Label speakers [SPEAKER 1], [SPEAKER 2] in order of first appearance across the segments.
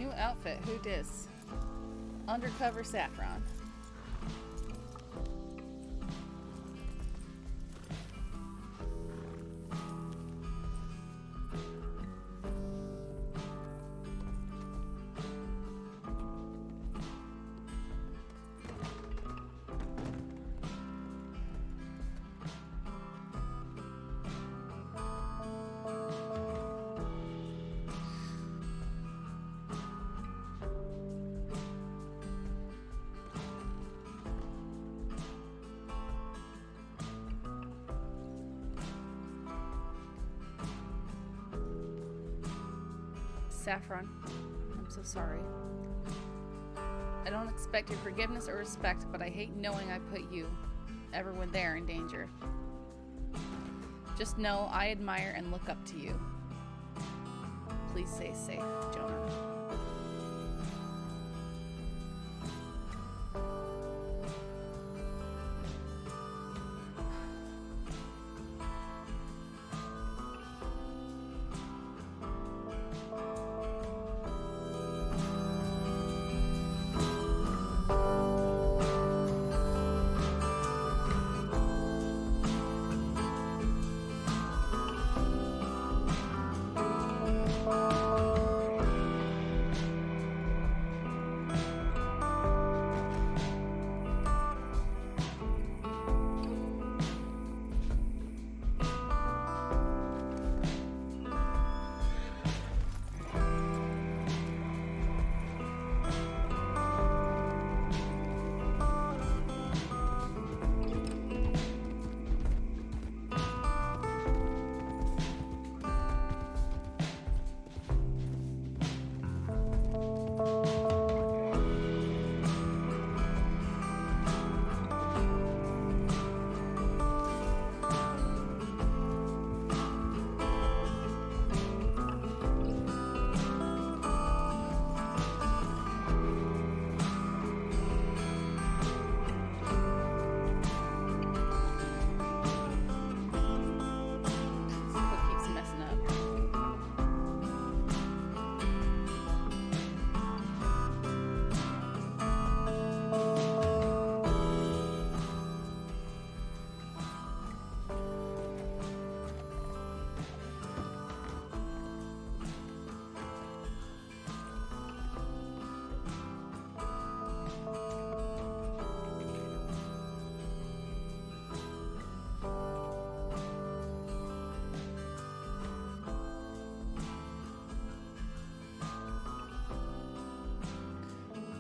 [SPEAKER 1] New outfit. Who dis? Undercover Saffron. Saffron, I'm so sorry. I don't expect your forgiveness or respect, but I hate knowing I put you, everyone there, in danger. Just know I admire and look up to you. Please stay safe, Jonah.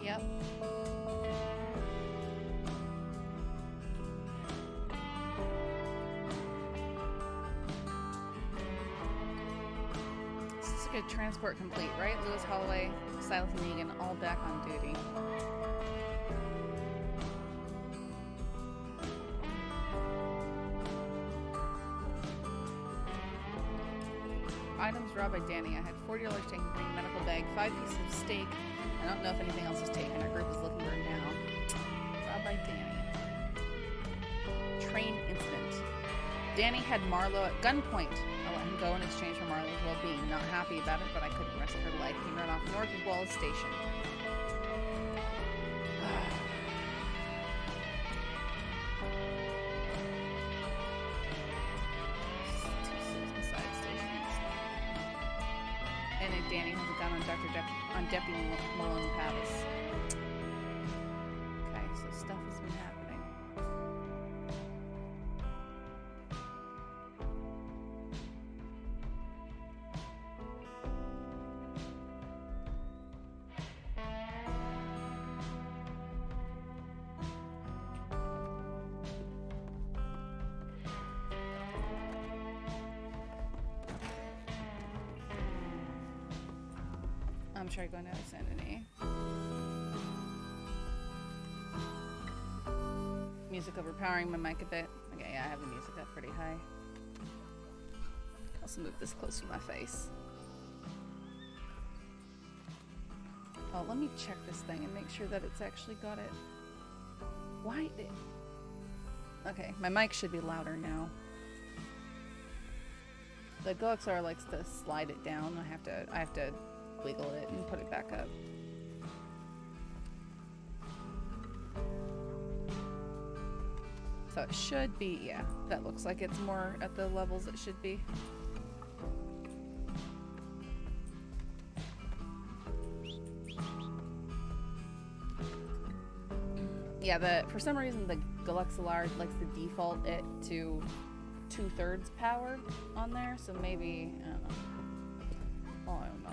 [SPEAKER 1] Yep. This is a good transport complete, right? Lewis Holloway, Silas and Egan, all back on duty. Items robbed by Danny. I had $40 taken from a medical bag, 5 pieces of steak. I don't know if anything else is taken. Our group is looking for it now. Robbed by Danny. Train incident. Danny had Marlowe at gunpoint. I let him go in exchange for Marlowe's well-being. Not happy about it, but I couldn't risk her life. He ran off north of Wallace Station. Danny has a gun on Deputy Malone Pavis. Okay, so stuff has been happening. I'm sure I go now to Sanity. Music overpowering my mic a bit. Okay, yeah, I have the music up pretty high. Also move this close to my face. Oh, let me check this thing and make sure that it's actually got it. Why did... Okay, my mic should be louder now. The GoXR likes to slide it down. I have to wiggle it and put it back up. So it should be, yeah, that looks like it's more at the levels it should be. Yeah, for some reason the Galuxolard likes to default it to 2/3 power on there, so maybe, I don't know. Oh, I don't know.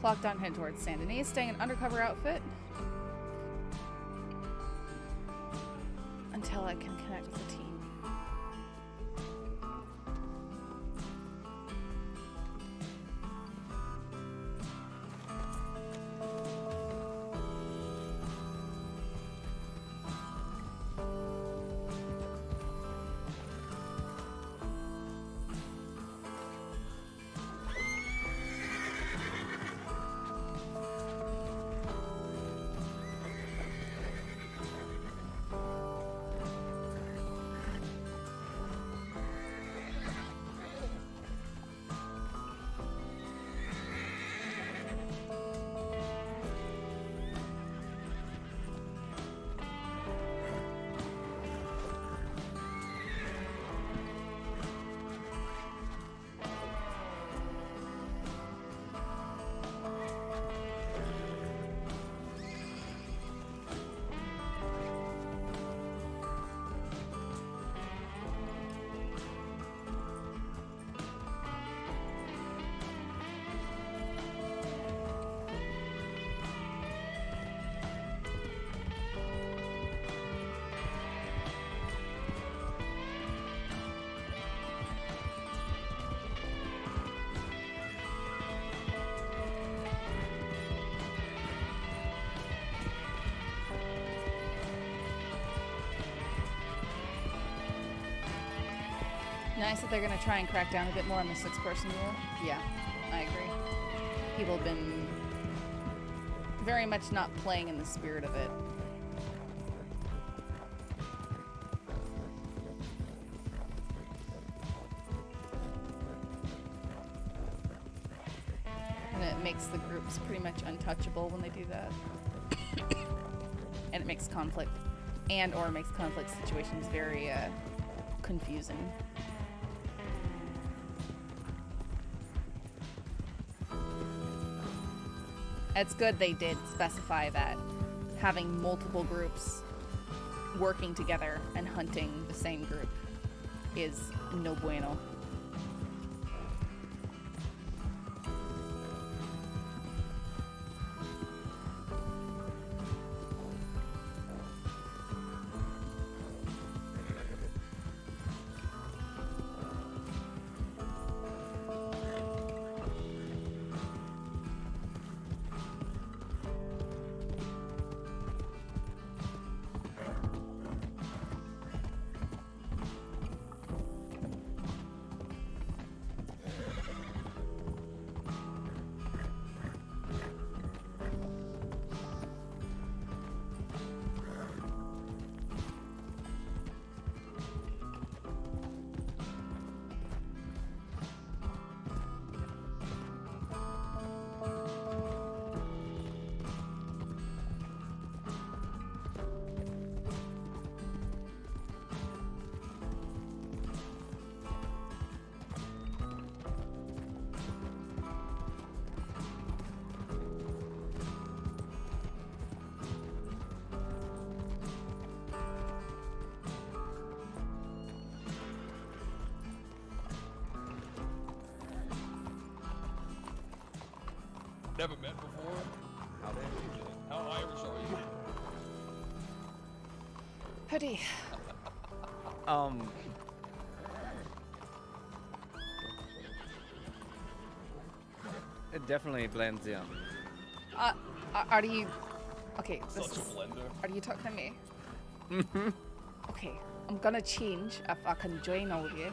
[SPEAKER 1] Clocked on head towards Saint Denis, staying in undercover outfit until I can connect with the team. Nice that they're going to try and crack down a bit more on the 6-person rule. Yeah, I agree. People have been very much not playing in the spirit of it. And it makes the groups pretty much untouchable when they do that. And it makes conflict or makes conflict situations very confusing. It's good they did specify that having multiple groups working together and hunting the same group is no bueno.
[SPEAKER 2] Never met before.
[SPEAKER 3] How dare you?
[SPEAKER 2] How Irish are you?
[SPEAKER 1] Hoodie.
[SPEAKER 3] It definitely blends in.
[SPEAKER 1] Are you... Okay, this
[SPEAKER 2] Such a
[SPEAKER 1] is...
[SPEAKER 2] blender.
[SPEAKER 1] Are you talking to me? Okay, I'm gonna change if I can join all of you.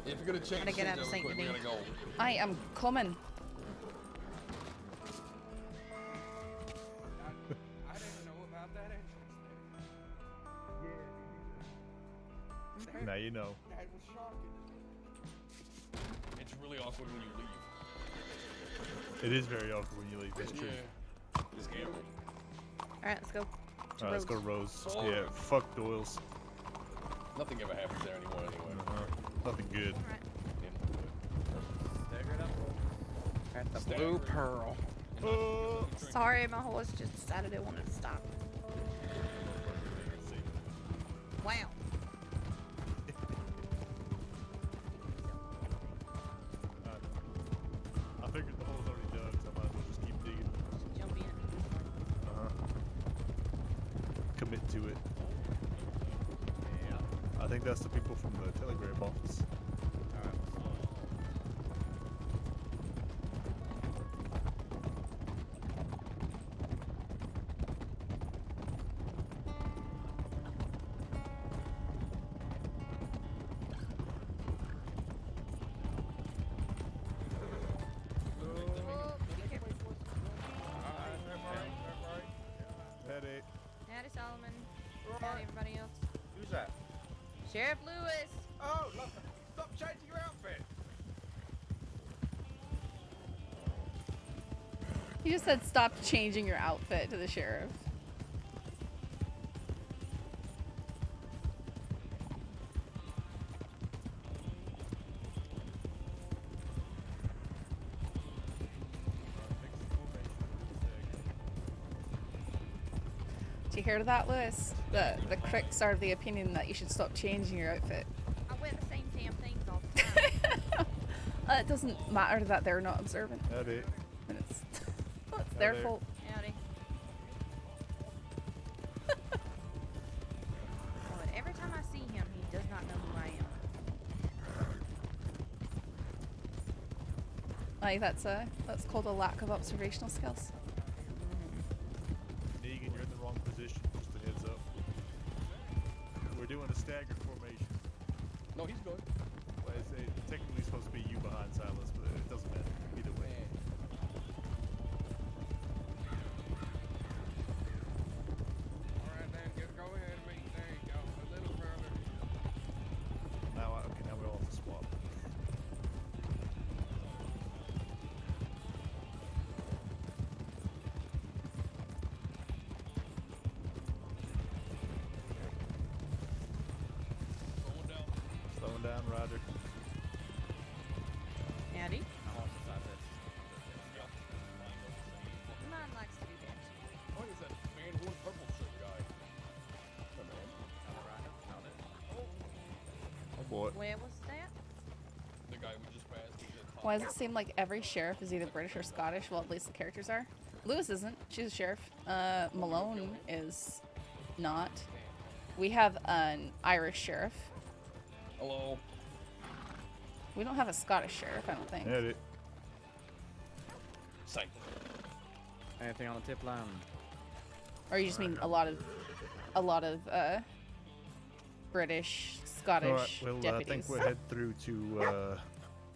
[SPEAKER 2] If you're gonna change
[SPEAKER 4] Gotta get out of
[SPEAKER 2] things
[SPEAKER 4] Saint
[SPEAKER 2] quick, we
[SPEAKER 4] Denis.
[SPEAKER 2] gotta go.
[SPEAKER 1] I am coming.
[SPEAKER 5] I didn't know about that entrance there.
[SPEAKER 6] Now you know.
[SPEAKER 5] That was shocking.
[SPEAKER 2] It's really awkward when you leave.
[SPEAKER 6] It is very awkward when you leave. That's true.
[SPEAKER 2] Yeah. It's scary.
[SPEAKER 4] Alright, let's go.
[SPEAKER 6] Alright, let's go to Rose.
[SPEAKER 2] Forward.
[SPEAKER 6] Yeah, fuck Doyle's.
[SPEAKER 2] Nothing ever happens there anymore anyway.
[SPEAKER 6] Nothing good.
[SPEAKER 4] Alright.
[SPEAKER 3] Stagger it up. At the
[SPEAKER 2] Stagger
[SPEAKER 3] blue
[SPEAKER 2] it.
[SPEAKER 3] pearl.
[SPEAKER 6] Oh.
[SPEAKER 4] Sorry, my horse just decided it wanted to stop. Wow.
[SPEAKER 6] I figured the hole's already dug, so I might as well just keep digging.
[SPEAKER 4] Jump in.
[SPEAKER 6] Commit to it. Yeah. I think that's the people from the telegram office. Headache.
[SPEAKER 4] Howdy, Solomon. Howdy, everybody else.
[SPEAKER 5] Who's that?
[SPEAKER 4] Sheriff Lewis.
[SPEAKER 5] Oh, look, stop changing your outfit.
[SPEAKER 1] You just said stop changing your outfit to the sheriff. Do you hear that, Lewis? The critics are of the opinion that you should stop changing your outfit.
[SPEAKER 4] I wear the same damn things all the time.
[SPEAKER 1] It doesn't matter that they're not observant.
[SPEAKER 6] Headache.
[SPEAKER 1] And it's, well, it's their
[SPEAKER 6] there.
[SPEAKER 1] fault.
[SPEAKER 4] Howdy. Oh, and every time I see him, he does not know who I am.
[SPEAKER 1] Aye, that's called a lack of observational skills.
[SPEAKER 6] Negan, you're in the wrong position. Just a heads up. We're doing a staggered formation.
[SPEAKER 2] No, he's good.
[SPEAKER 6] Well, it's technically supposed to be you behind Silas, but it doesn't matter. Either way.
[SPEAKER 5] All right, then, just go ahead and meet. There you go. A little further.
[SPEAKER 6] Now, okay, now we're all off the swap.
[SPEAKER 2] Slowing down.
[SPEAKER 6] Slowing down, Roger.
[SPEAKER 4] Howdy.
[SPEAKER 2] Yeah.
[SPEAKER 4] Mine likes to be bitch.
[SPEAKER 2] Oh, is that man who in purple shirt guy? Oh, man.
[SPEAKER 6] Oh boy.
[SPEAKER 4] Where was that?
[SPEAKER 2] The guy we just passed. He did
[SPEAKER 1] Why does it seem like every sheriff is either British or Scottish? Well, at least the characters are. Lewis isn't. She's a sheriff. Malone is not. We have an Irish sheriff.
[SPEAKER 2] Hello.
[SPEAKER 1] We don't have a Scottish sheriff, I don't think.
[SPEAKER 6] Headache.
[SPEAKER 2] Psych.
[SPEAKER 3] Anything on the tip line?
[SPEAKER 1] Or you just mean a lot of British, Scottish
[SPEAKER 6] Alright, well, I
[SPEAKER 1] deputies.
[SPEAKER 6] think we'll head through to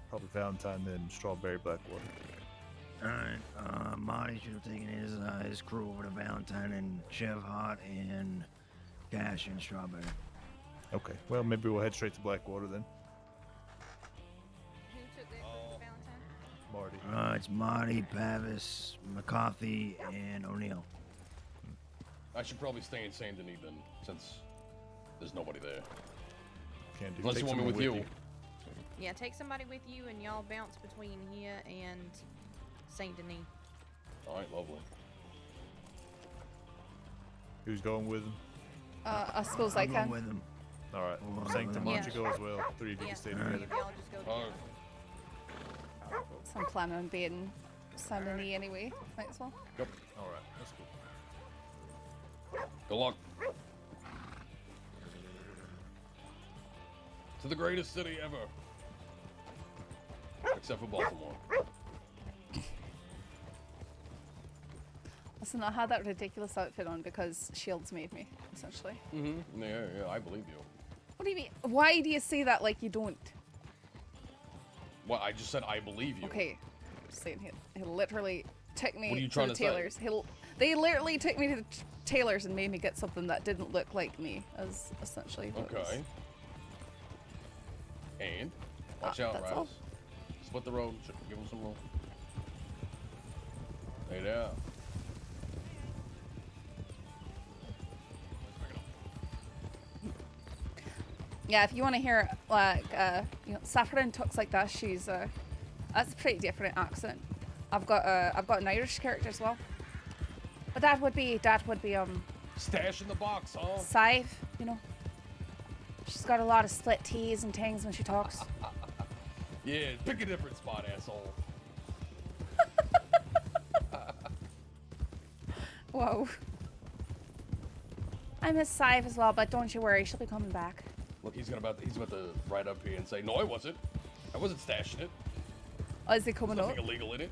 [SPEAKER 6] probably Valentine, then Strawberry Blackwater.
[SPEAKER 7] Alright, Marty should have taken his crew over to Valentine and Chev Hot and Dash and Strawberry.
[SPEAKER 6] Okay, well, maybe we'll head straight to Blackwater then.
[SPEAKER 4] Who took that for Valentine?
[SPEAKER 6] Marty.
[SPEAKER 7] It's Marty, Pavis, McCarthy, and O'Neill.
[SPEAKER 2] I should probably stay in Saint Denis then, since there's nobody there.
[SPEAKER 6] Can't do
[SPEAKER 2] Unless you
[SPEAKER 6] take
[SPEAKER 2] want me
[SPEAKER 6] someone
[SPEAKER 2] with you.
[SPEAKER 4] Yeah, take somebody with you and y'all bounce between here and Saint Denis.
[SPEAKER 2] Alright, lovely.
[SPEAKER 6] Who's going with him?
[SPEAKER 1] I suppose I
[SPEAKER 7] I'll go
[SPEAKER 1] can.
[SPEAKER 7] with him.
[SPEAKER 6] Alright,
[SPEAKER 7] Well,
[SPEAKER 6] Sanctum, why don't you
[SPEAKER 4] yeah.
[SPEAKER 6] go as well? Three of you
[SPEAKER 4] Yeah,
[SPEAKER 6] can stay
[SPEAKER 4] three
[SPEAKER 6] together.
[SPEAKER 4] of y'all just go
[SPEAKER 2] Alright.
[SPEAKER 4] together.
[SPEAKER 1] So I'm planning on being Stand a knee anyway. Might as well.
[SPEAKER 2] Yep.
[SPEAKER 6] All right, that's cool.
[SPEAKER 2] Good luck. To the greatest city ever. Except for Baltimore.
[SPEAKER 1] Listen, I had that ridiculous outfit on because Shields made me, essentially.
[SPEAKER 2] Mm-hmm. Yeah, I believe you.
[SPEAKER 1] What do you mean? Why do you say that like you don't?
[SPEAKER 2] Well, I just said I believe you.
[SPEAKER 1] Okay. Just saying, he literally took me
[SPEAKER 2] What are you
[SPEAKER 1] to
[SPEAKER 2] trying
[SPEAKER 1] the
[SPEAKER 2] to say?
[SPEAKER 1] tailors. They literally took me to the tailors and made me get something that didn't look like me, as essentially what it was.
[SPEAKER 2] Okay. And? Watch out,
[SPEAKER 1] that's
[SPEAKER 2] Raz.
[SPEAKER 1] all.
[SPEAKER 2] Split the road. Give him some room. Hey there.
[SPEAKER 1] Yeah, if you want to hear like Saffron talks like that, she's that's a pretty different accent. I've got an Irish character as well, but that would be
[SPEAKER 2] Stash in the box, huh?
[SPEAKER 1] Scythe, you know. She's got a lot of split T's and things when she talks.
[SPEAKER 2] Yeah, pick a different spot, asshole.
[SPEAKER 1] Whoa. I miss Scythe as well, but don't you worry, she'll be coming back.
[SPEAKER 2] Look, he's about to ride up here and say, "No, I wasn't. I wasn't stashing it.
[SPEAKER 1] Oh, is he coming
[SPEAKER 2] There's
[SPEAKER 1] up?
[SPEAKER 2] nothing illegal in it."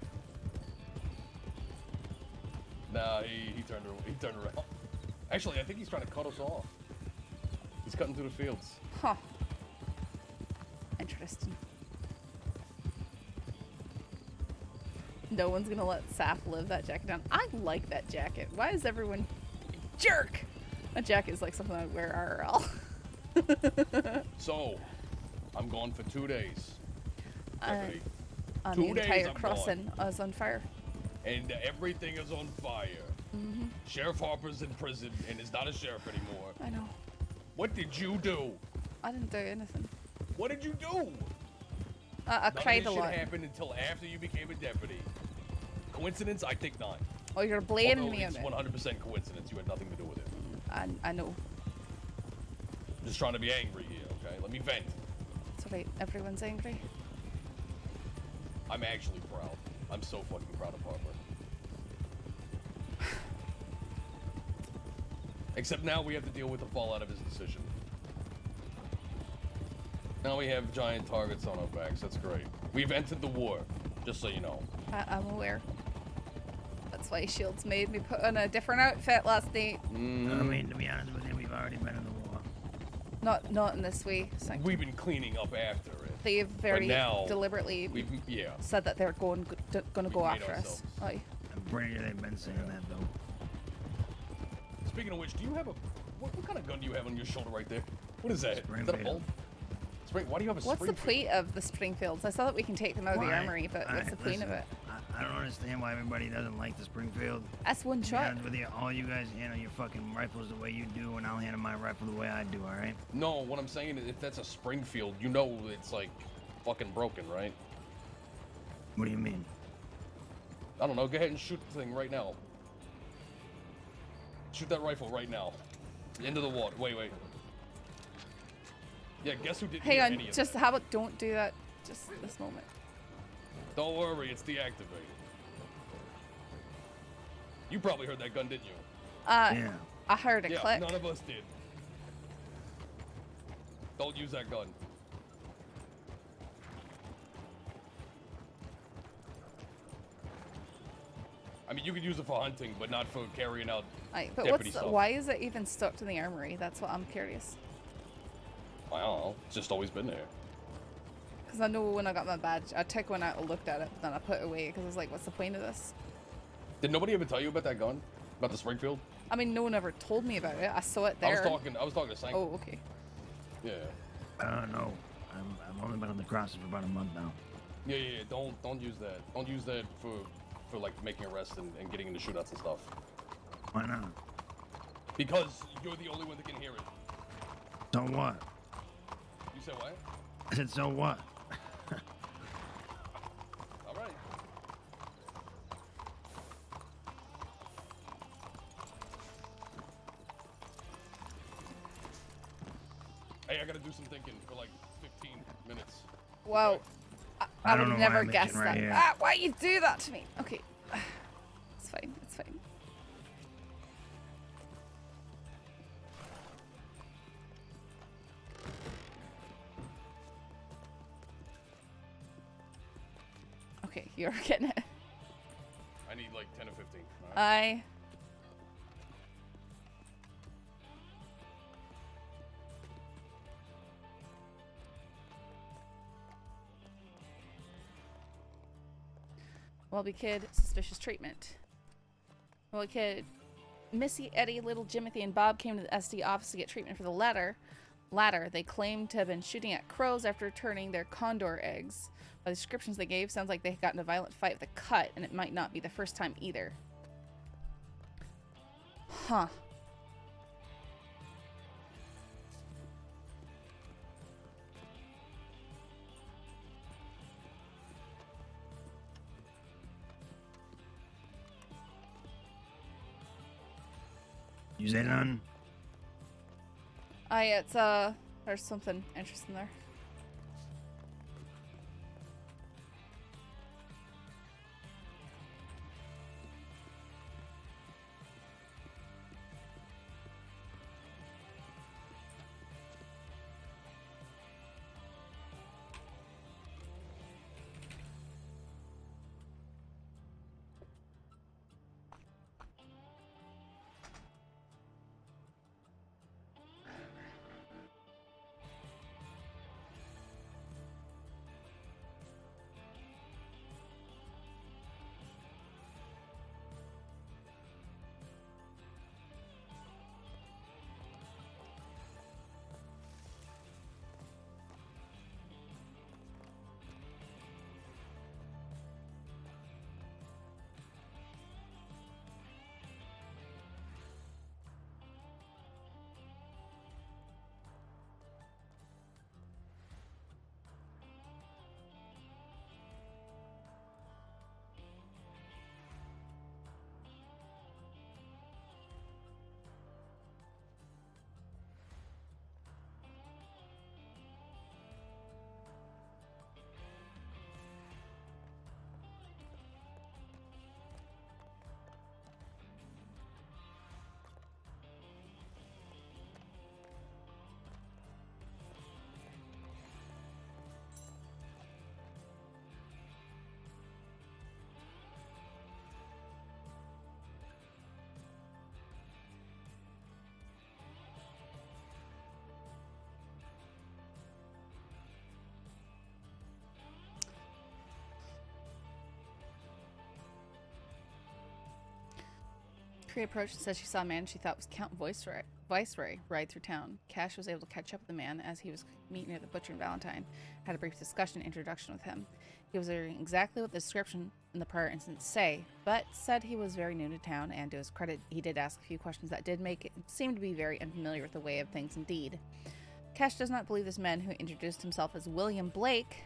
[SPEAKER 2] Nah, he turned around. Actually, I think he's trying to cut us off. He's cutting through the fields.
[SPEAKER 1] Huh. Interesting. No one's gonna let Saf live that jacket down. I like that jacket. Why is everyone jerk? That jacket is like something I would wear IRL.
[SPEAKER 2] So, I'm gone for 2 days. Deputy.
[SPEAKER 1] On
[SPEAKER 2] 2
[SPEAKER 1] the
[SPEAKER 2] days
[SPEAKER 1] entire
[SPEAKER 2] I'm
[SPEAKER 1] crossing,
[SPEAKER 2] gone.
[SPEAKER 1] I was on fire.
[SPEAKER 2] And everything is on fire.
[SPEAKER 1] Mm-hmm.
[SPEAKER 2] Sheriff Harper's in prison and is not a sheriff anymore.
[SPEAKER 1] I know.
[SPEAKER 2] What did you do?
[SPEAKER 1] I didn't do anything.
[SPEAKER 2] What did you do?
[SPEAKER 1] I
[SPEAKER 2] None
[SPEAKER 1] cried
[SPEAKER 2] of
[SPEAKER 1] a
[SPEAKER 2] this
[SPEAKER 1] lot.
[SPEAKER 2] shit happened until after you became a deputy. Coincidence? I think not.
[SPEAKER 1] Oh, you're blaming
[SPEAKER 2] Although
[SPEAKER 1] me on
[SPEAKER 2] it's
[SPEAKER 1] it.
[SPEAKER 2] 100% coincidence. You had nothing to do with it.
[SPEAKER 1] I know.
[SPEAKER 2] I'm just trying to be angry here, okay? Let me vent.
[SPEAKER 1] It's alright. Everyone's angry.
[SPEAKER 2] I'm actually proud. I'm so fucking proud of Harper. Except now we have to deal with the fallout of his decision. Now we have giant targets on our backs. That's great. We've entered the war, just so you know.
[SPEAKER 1] I'm aware. That's why Shields made me put on a different outfit last night.
[SPEAKER 7] I mean, to be honest with you, we've already been in the war.
[SPEAKER 1] Not in this way. Thank you.
[SPEAKER 2] We've been cleaning up after it.
[SPEAKER 1] They've very
[SPEAKER 2] now
[SPEAKER 1] deliberately
[SPEAKER 2] Yeah.
[SPEAKER 1] said that they're gonna go
[SPEAKER 2] made
[SPEAKER 1] after us.
[SPEAKER 2] ourselves.
[SPEAKER 1] Aye.
[SPEAKER 7] I'm pretty sure they've been saying that though.
[SPEAKER 2] Speaking of which, do you have a... What kind of gun do you have on your shoulder right there? What is that? Is that a
[SPEAKER 7] Springfield.
[SPEAKER 2] bolt? Why do you have a
[SPEAKER 1] What's the
[SPEAKER 2] Springfield?
[SPEAKER 1] point of the Springfields? I saw that we can take them out of the
[SPEAKER 7] Why?
[SPEAKER 1] armory, but what's the point of
[SPEAKER 7] Listen,
[SPEAKER 1] it?
[SPEAKER 7] I don't understand why everybody doesn't like the Springfield.
[SPEAKER 1] That's one
[SPEAKER 7] To be
[SPEAKER 1] shot.
[SPEAKER 7] honest with you, all you guys handle your fucking rifles the way you do, and I'll handle my rifle the way I do, alright?
[SPEAKER 2] No, what I'm saying is if that's a Springfield, you know it's like fucking broken, right?
[SPEAKER 7] What do you mean?
[SPEAKER 2] I don't know. Go ahead and shoot the thing right now. Shoot that rifle right now. Into the water. Wait. Yeah, guess who didn't
[SPEAKER 1] Hang
[SPEAKER 2] hear
[SPEAKER 1] on,
[SPEAKER 2] any of
[SPEAKER 1] just
[SPEAKER 2] that?
[SPEAKER 1] how about don't do that just this moment.
[SPEAKER 2] Don't worry, it's deactivated. You probably heard that gun, didn't you?
[SPEAKER 7] Yeah.
[SPEAKER 1] I heard a
[SPEAKER 2] Yeah,
[SPEAKER 1] click.
[SPEAKER 2] none of us did. Don't use that gun. I mean, you could use it for hunting, but not for carrying out
[SPEAKER 1] Aye, but
[SPEAKER 2] deputy stuff.
[SPEAKER 1] why is it even stuck to the armory? That's what I'm curious.
[SPEAKER 2] I don't know. It's just always been there.
[SPEAKER 1] Because I know when I got my badge, I took one out and looked at it, but then I put it away because I was like, what's the point of this?
[SPEAKER 2] Did nobody ever tell you about that gun? About the Springfield?
[SPEAKER 1] I mean, no one ever told me about it. I saw it there.
[SPEAKER 2] I was talking to Sank.
[SPEAKER 1] Oh, okay.
[SPEAKER 2] Yeah.
[SPEAKER 7] No. I've only been on the crossing for about a month now.
[SPEAKER 2] Yeah. Don't use that. Don't use that for like making arrests and getting into shootouts and stuff.
[SPEAKER 7] Why not?
[SPEAKER 2] Because you're the only one that can hear it.
[SPEAKER 7] So what?
[SPEAKER 2] You said what?
[SPEAKER 7] I said, so what?
[SPEAKER 2] All right. Hey, I gotta do some thinking for like 15 minutes.
[SPEAKER 1] Wow. I
[SPEAKER 7] I
[SPEAKER 1] would
[SPEAKER 7] don't
[SPEAKER 1] have
[SPEAKER 7] know why
[SPEAKER 1] never
[SPEAKER 7] I'm
[SPEAKER 1] guessed
[SPEAKER 7] itching right
[SPEAKER 1] that.
[SPEAKER 7] here.
[SPEAKER 1] Why you do that to me? Okay. Okay, you're getting it.
[SPEAKER 2] I need like 10 or 15. All right?
[SPEAKER 1] I. Welby Kid, suspicious treatment. Welby Kid, Missy, Eddie, Little Jimothy, and Bob came to the SD office to get treatment for the latter. They claimed to have been shooting at crows after returning their condor eggs. By the descriptions they gave, sounds like they had gotten a violent fight with a cut, and it might not be the first time either. Huh.
[SPEAKER 7] You say none?
[SPEAKER 1] It's, there's something interesting there. Cree approached and said she saw a man she thought was Count Viceroy ride through town. Cash was able to catch up with the man as he was meeting near the butcher and Valentine. Had a brief discussion and introduction with him. He was hearing exactly what the description in the prior instance say, but said he was very new to town, and to his credit, he did ask a few questions that did make it seem to be very unfamiliar with the way of things indeed. Cash does not believe this man who introduced himself as William Blake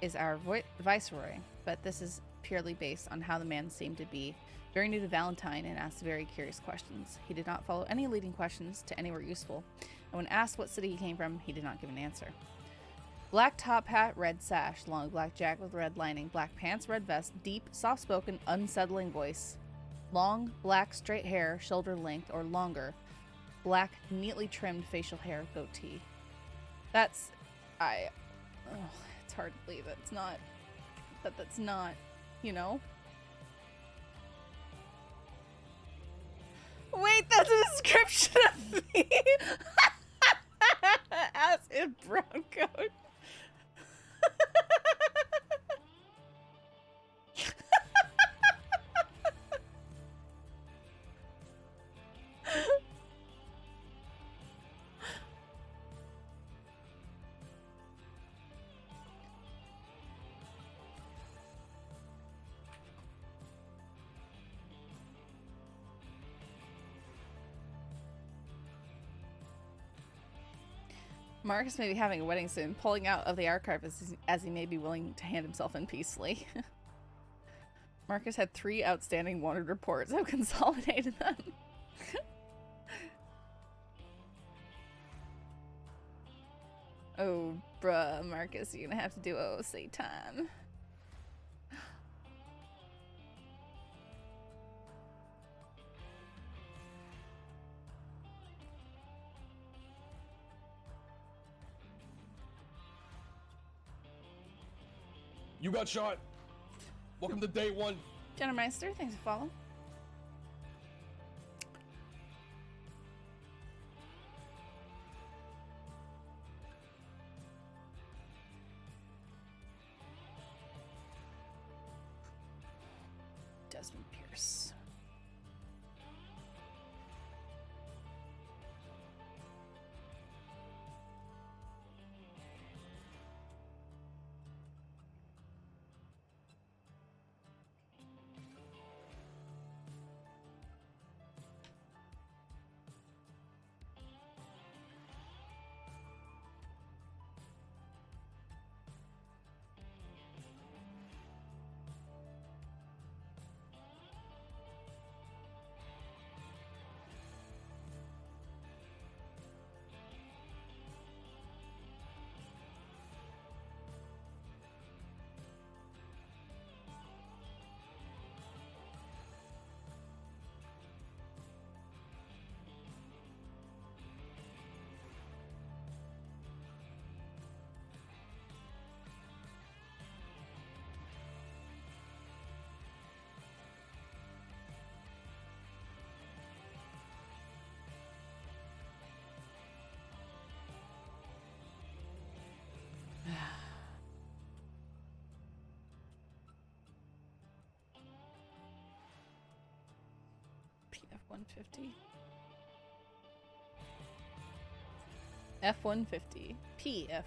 [SPEAKER 1] is our Viceroy, but this is purely based on how the man seemed to be very new to Valentine and asked very curious questions. He did not follow any leading questions to anywhere useful, and when asked what city he came from, he did not give an answer. Black top hat, red sash, long black jacket with red lining, black pants, red vest, deep, soft-spoken, unsettling voice. Long, black, straight hair, shoulder length or longer. Black, neatly trimmed facial hair, goatee. It's hard to believe that's not, you know? Wait, that's a description of me! Ass in brown coat. Marcus may be having a wedding soon, pulling out of the archive as he may be willing to hand himself in peacefully. Marcus had 3 outstanding wanted reports. I've consolidated them. Oh, bruh, Marcus, you're gonna have to do OOC time.
[SPEAKER 2] You got shot. Welcome to day one.
[SPEAKER 1] Jenna Meister, thanks for following. Desmond Pierce. PF-150. F-150. PF-150.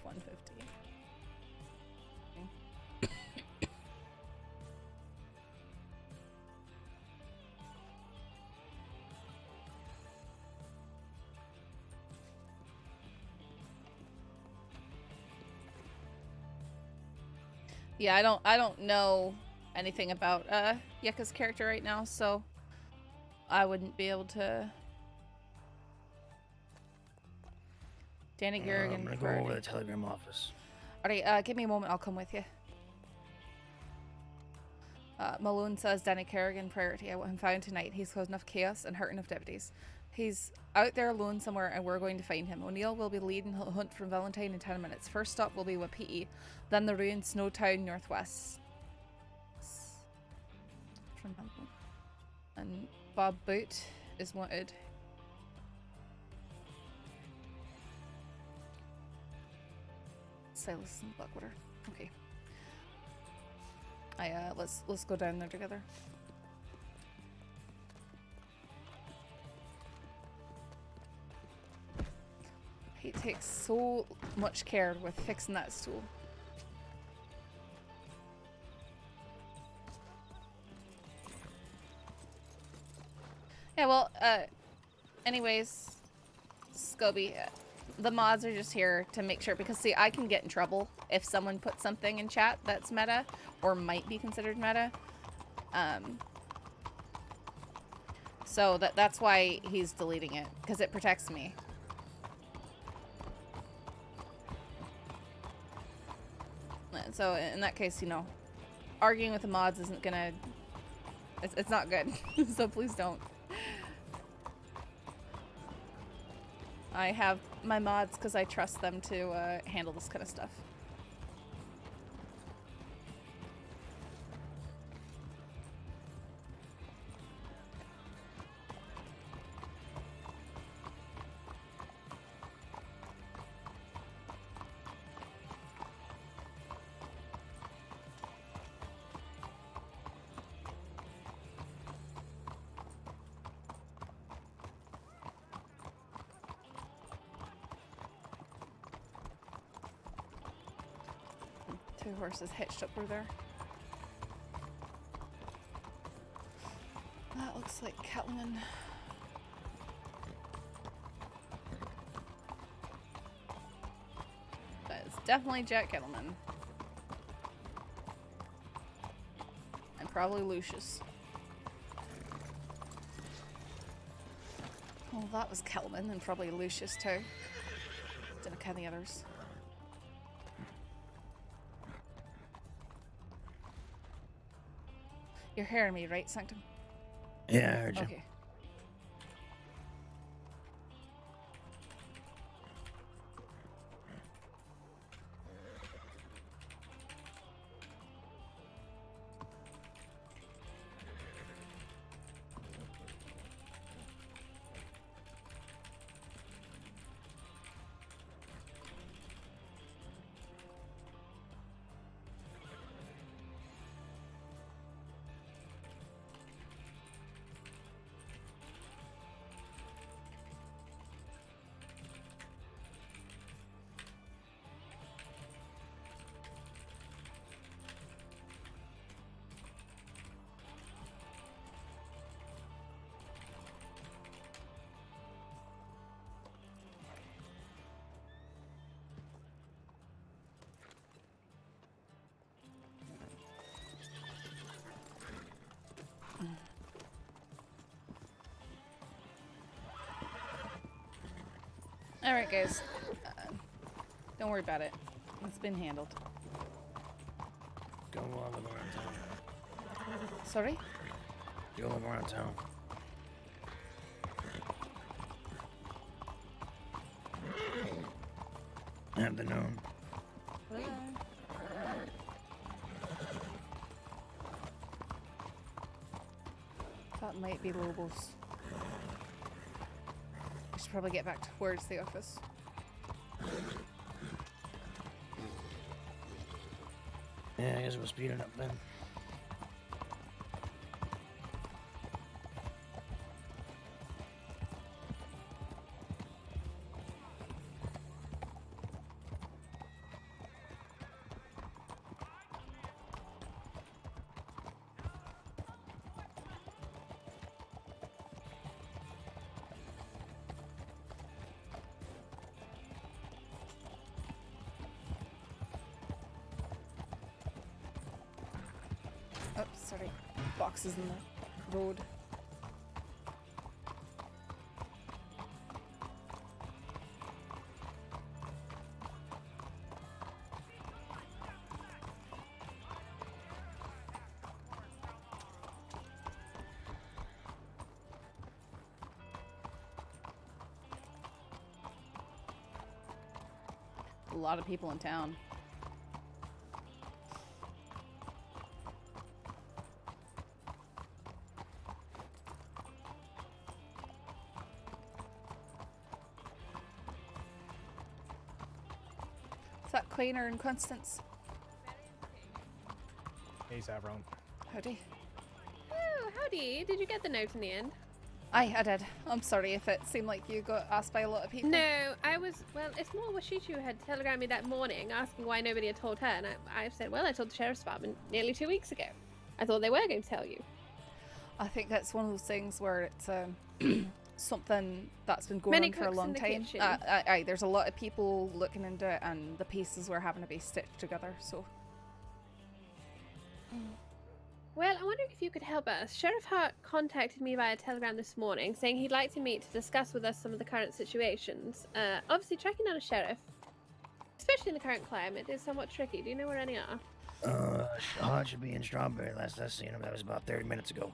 [SPEAKER 1] Yeah, I don't know anything about Yeka's character right now, so I wouldn't be able to. Danny Garrigan.
[SPEAKER 7] I'm gonna go over to the telegram office.
[SPEAKER 1] Alright, give me a moment, I'll come with you. Malone says Danny Kerrigan priority. I want him found tonight. He's caused enough chaos and hurt enough deputies. He's out there alone somewhere and we're going to find him. O'Neill will be leading the hunt from Valentine in 10 minutes. First stop will be Wapiti, then the ruined Snowtown Northwest. And Bob Boot is wanted. Silas and Blackwater. Okay. Let's go down there together. He takes so much care with fixing that stool. Yeah, well, anyways, Scobie, the mods are just here to make sure, because see, I can get in trouble if someone puts something in chat that's meta, or might be considered meta. So that's why he's deleting it, because it protects me. And so in that case, you know, arguing with the mods isn't gonna, it's not good. So please don't. I have my mods because I trust them to handle this kind of stuff. Two horses hitched up over there. That looks like Kettleman. That is definitely Jack Kettleman. And probably Lucius. Well, that was Kettleman and probably Lucius too. Didn't count the others. You're hearing me, right, Sanctum?
[SPEAKER 7] Yeah, I heard you.
[SPEAKER 1] Okay. All right, guys. Don't worry about it. It's been handled.
[SPEAKER 7] Go live around town.
[SPEAKER 1] Sorry?
[SPEAKER 7] Go live around town. Afternoon.
[SPEAKER 1] That might be Lobos. I should probably get back towards the office.
[SPEAKER 7] Yeah, I guess we'll speed it up then.
[SPEAKER 1] Oh, sorry. Boxes in the road. A lot of people in town. Is that Quainer and Constance?
[SPEAKER 8] Hey, Saffron.
[SPEAKER 1] Howdy.
[SPEAKER 9] Oh, howdy. Did you get the note in the end?
[SPEAKER 1] I did. I'm sorry if it seemed like you got asked by a lot of people.
[SPEAKER 9] No, I was, well, it's more Washichu had telegrammed me that morning asking why nobody had told her, and I said, well, I told the Sheriff's Department nearly 2 weeks ago. I thought they were going to tell you.
[SPEAKER 1] I think that's one of those things where it's something that's been going
[SPEAKER 9] Many
[SPEAKER 1] on for a
[SPEAKER 9] cooks
[SPEAKER 1] long
[SPEAKER 9] in the
[SPEAKER 1] time.
[SPEAKER 9] kitchen.
[SPEAKER 1] Aye, there's a lot of people looking into it, and the pieces were having to be stitched together, so...
[SPEAKER 9] Well, I wonder if you could help us. Sheriff Hart contacted me via telegram this morning saying he'd like to meet to discuss with us some of the current situations. Obviously, tracking down a sheriff, especially in the current climate, is somewhat tricky. Do you know where any are?
[SPEAKER 7] Hart should be in Strawberry. Last I seen him, that was about 30 minutes ago.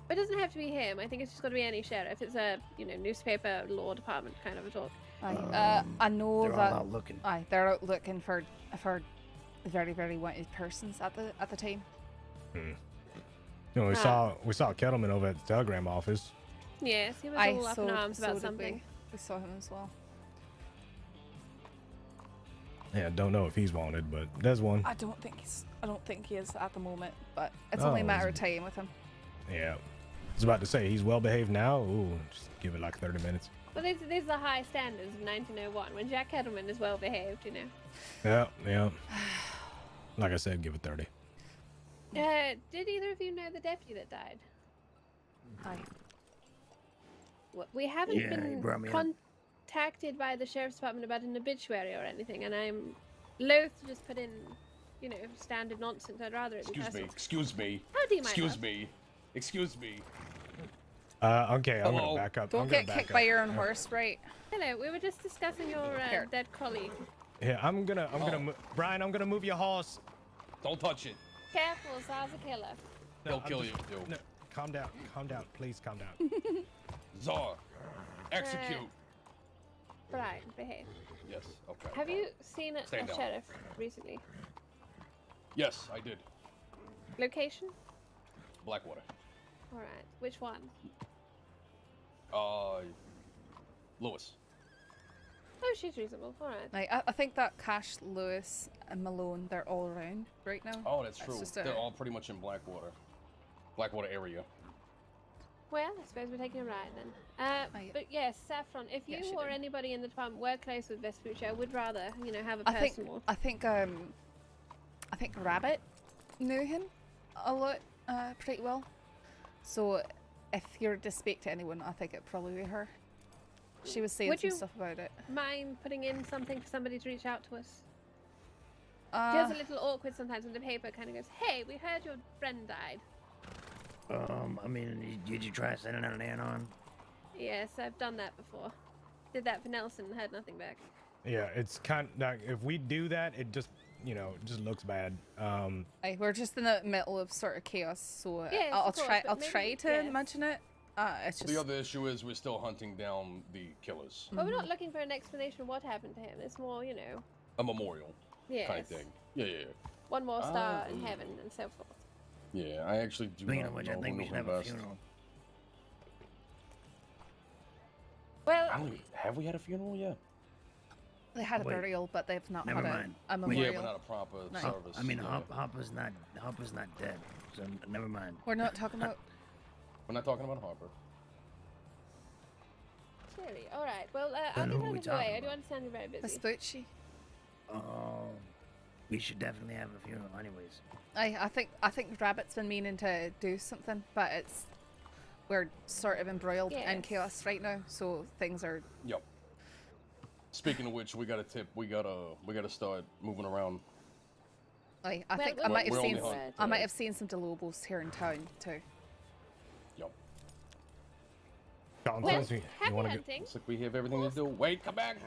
[SPEAKER 9] It doesn't have to be him. I think it's just got to be any sheriff. It's a, newspaper, law department kind of a talk.
[SPEAKER 1] Aye, I know
[SPEAKER 7] They're
[SPEAKER 1] that...
[SPEAKER 7] all out looking.
[SPEAKER 1] Aye, they're out looking for very, very wanted persons at the time.
[SPEAKER 8] You know, we saw Kettleman over at the telegram office.
[SPEAKER 9] Yes, he was all up in arms about something.
[SPEAKER 1] We saw him as well.
[SPEAKER 8] Yeah, don't know if he's wanted, but there's one.
[SPEAKER 1] I don't think he is at the moment, but it's only a matter of time with him.
[SPEAKER 8] Yeah. I was about to say, he's well behaved now. Ooh, just give it like 30 minutes.
[SPEAKER 9] Well, these are the high standards of 1901, when Jack Kettleman is well behaved,
[SPEAKER 8] Yeah. Like I said, give it 30.
[SPEAKER 9] Did either of you know the deputy that died?
[SPEAKER 1] Aye.
[SPEAKER 9] We haven't
[SPEAKER 7] Yeah, he brought me
[SPEAKER 9] been contacted by the Sheriff's Department about an obituary or anything, and I'm loath to just put in, standard nonsense. I'd rather it be personal.
[SPEAKER 2] Excuse me.
[SPEAKER 9] Howdy, my
[SPEAKER 2] Excuse
[SPEAKER 9] love.
[SPEAKER 2] me. Excuse me.
[SPEAKER 8] Okay, I'm
[SPEAKER 2] Hello?
[SPEAKER 8] gonna back up.
[SPEAKER 1] Don't get kicked by your own horse, right?
[SPEAKER 9] Hello, we were just discussing your dead colleague.
[SPEAKER 8] Yeah, I'm gonna Brian, I'm gonna move your horse.
[SPEAKER 2] Don't touch it.
[SPEAKER 9] Careful, Zar's a killer.
[SPEAKER 2] He'll
[SPEAKER 8] I'm
[SPEAKER 2] kill
[SPEAKER 8] just-
[SPEAKER 2] you, too.
[SPEAKER 8] No, calm down, please calm down.
[SPEAKER 2] Czar, execute.
[SPEAKER 9] Brian, behave.
[SPEAKER 2] Yes, okay.
[SPEAKER 9] Have you seen a
[SPEAKER 2] Stand down.
[SPEAKER 9] sheriff recently?
[SPEAKER 2] Yes, I did.
[SPEAKER 9] Location?
[SPEAKER 2] Blackwater.
[SPEAKER 9] Alright, which one?
[SPEAKER 2] Lewis.
[SPEAKER 9] Oh, she's reasonable. Alright.
[SPEAKER 1] I think that Cash, Lewis, and Malone, they're all around right now.
[SPEAKER 2] Oh, that's true.
[SPEAKER 1] just
[SPEAKER 2] They're all pretty much in Blackwater. Blackwater area.
[SPEAKER 9] Well, I suppose we're taking a ride then.
[SPEAKER 1] Aye.
[SPEAKER 9] But yes, Saffron, if
[SPEAKER 1] Yeah,
[SPEAKER 9] you
[SPEAKER 1] she
[SPEAKER 9] or
[SPEAKER 1] did.
[SPEAKER 9] anybody in the department were close with Vespucci, I would rather, have a
[SPEAKER 1] I think
[SPEAKER 9] personal.
[SPEAKER 1] I think Rabbit knew him a lot, pretty well. So if you're to speak to anyone, I think it'd probably be her. She was saying
[SPEAKER 9] Would
[SPEAKER 1] some
[SPEAKER 9] you-
[SPEAKER 1] stuff about it.
[SPEAKER 9] Mind putting in something for somebody to reach out to us?
[SPEAKER 1] Uh,
[SPEAKER 9] Feels a little awkward sometimes when the paper kind of goes, hey, we heard your friend died.
[SPEAKER 7] I mean, did you try sending out an anon?
[SPEAKER 9] Yes, I've done that before. did that for Nelson and had nothing back.
[SPEAKER 8] Yeah, it's kind of like, if we do that, it just, you know, it just looks bad.
[SPEAKER 1] Aye, we're just in the middle of sort of chaos, so
[SPEAKER 9] Yes,
[SPEAKER 1] I'll
[SPEAKER 9] of course,
[SPEAKER 1] try.
[SPEAKER 9] but
[SPEAKER 1] I'll
[SPEAKER 9] maybe-
[SPEAKER 1] try to
[SPEAKER 9] yes.
[SPEAKER 1] mention it. It's just
[SPEAKER 2] The other issue is we're still hunting down the killers.
[SPEAKER 9] But we're not looking for an explanation of what happened to him. It's more, you know,
[SPEAKER 2] A memorial
[SPEAKER 9] yes.
[SPEAKER 2] kind of thing. Yeah, yeah, yeah.
[SPEAKER 9] One more star
[SPEAKER 2] Ah,
[SPEAKER 9] in
[SPEAKER 2] yeah.
[SPEAKER 9] heaven and so forth.
[SPEAKER 2] Yeah, I actually do
[SPEAKER 7] Speaking
[SPEAKER 2] not
[SPEAKER 7] of which,
[SPEAKER 2] know
[SPEAKER 7] I think
[SPEAKER 2] who
[SPEAKER 7] we
[SPEAKER 2] knows
[SPEAKER 7] should have
[SPEAKER 2] them
[SPEAKER 7] a
[SPEAKER 2] best.
[SPEAKER 7] funeral.
[SPEAKER 9] Well,
[SPEAKER 2] Have we had a funeral yet?
[SPEAKER 1] they had a
[SPEAKER 7] Wait,
[SPEAKER 1] burial, but they've not
[SPEAKER 7] never
[SPEAKER 1] had
[SPEAKER 7] mind.
[SPEAKER 1] a
[SPEAKER 7] Wait.
[SPEAKER 1] memorial.
[SPEAKER 2] Yeah, but not a proper
[SPEAKER 1] No.
[SPEAKER 2] service.
[SPEAKER 7] I mean,
[SPEAKER 2] yeah.
[SPEAKER 7] Hopper's not dead, so never mind.
[SPEAKER 1] We're not talking about.
[SPEAKER 2] We're not talking about Harper.
[SPEAKER 9] Cherry. All right. Well,
[SPEAKER 7] Then
[SPEAKER 9] I'll
[SPEAKER 7] who
[SPEAKER 9] get
[SPEAKER 7] we
[SPEAKER 9] out of the way.
[SPEAKER 7] talking
[SPEAKER 9] I do
[SPEAKER 7] about?
[SPEAKER 9] understand you're very busy.
[SPEAKER 1] Vespucci.
[SPEAKER 7] Oh, we should definitely have a funeral, anyways.
[SPEAKER 1] I think Rabbit's been meaning to do something, but we're sort of embroiled in
[SPEAKER 9] Yes.
[SPEAKER 1] chaos right now, so things are.
[SPEAKER 2] Yep. Speaking of which, we got a tip. We gotta start moving around.
[SPEAKER 1] I
[SPEAKER 9] Well,
[SPEAKER 1] think
[SPEAKER 9] we're
[SPEAKER 1] I might
[SPEAKER 2] We're
[SPEAKER 1] have
[SPEAKER 2] only
[SPEAKER 1] seen
[SPEAKER 2] hunting
[SPEAKER 1] I might
[SPEAKER 2] today.
[SPEAKER 1] have seen some Delobos here in town too.
[SPEAKER 2] Yep.
[SPEAKER 8] John
[SPEAKER 9] Well,
[SPEAKER 8] says you
[SPEAKER 9] happy
[SPEAKER 8] want to
[SPEAKER 9] hunting.
[SPEAKER 2] Looks like we have everything to do. Wait, come back.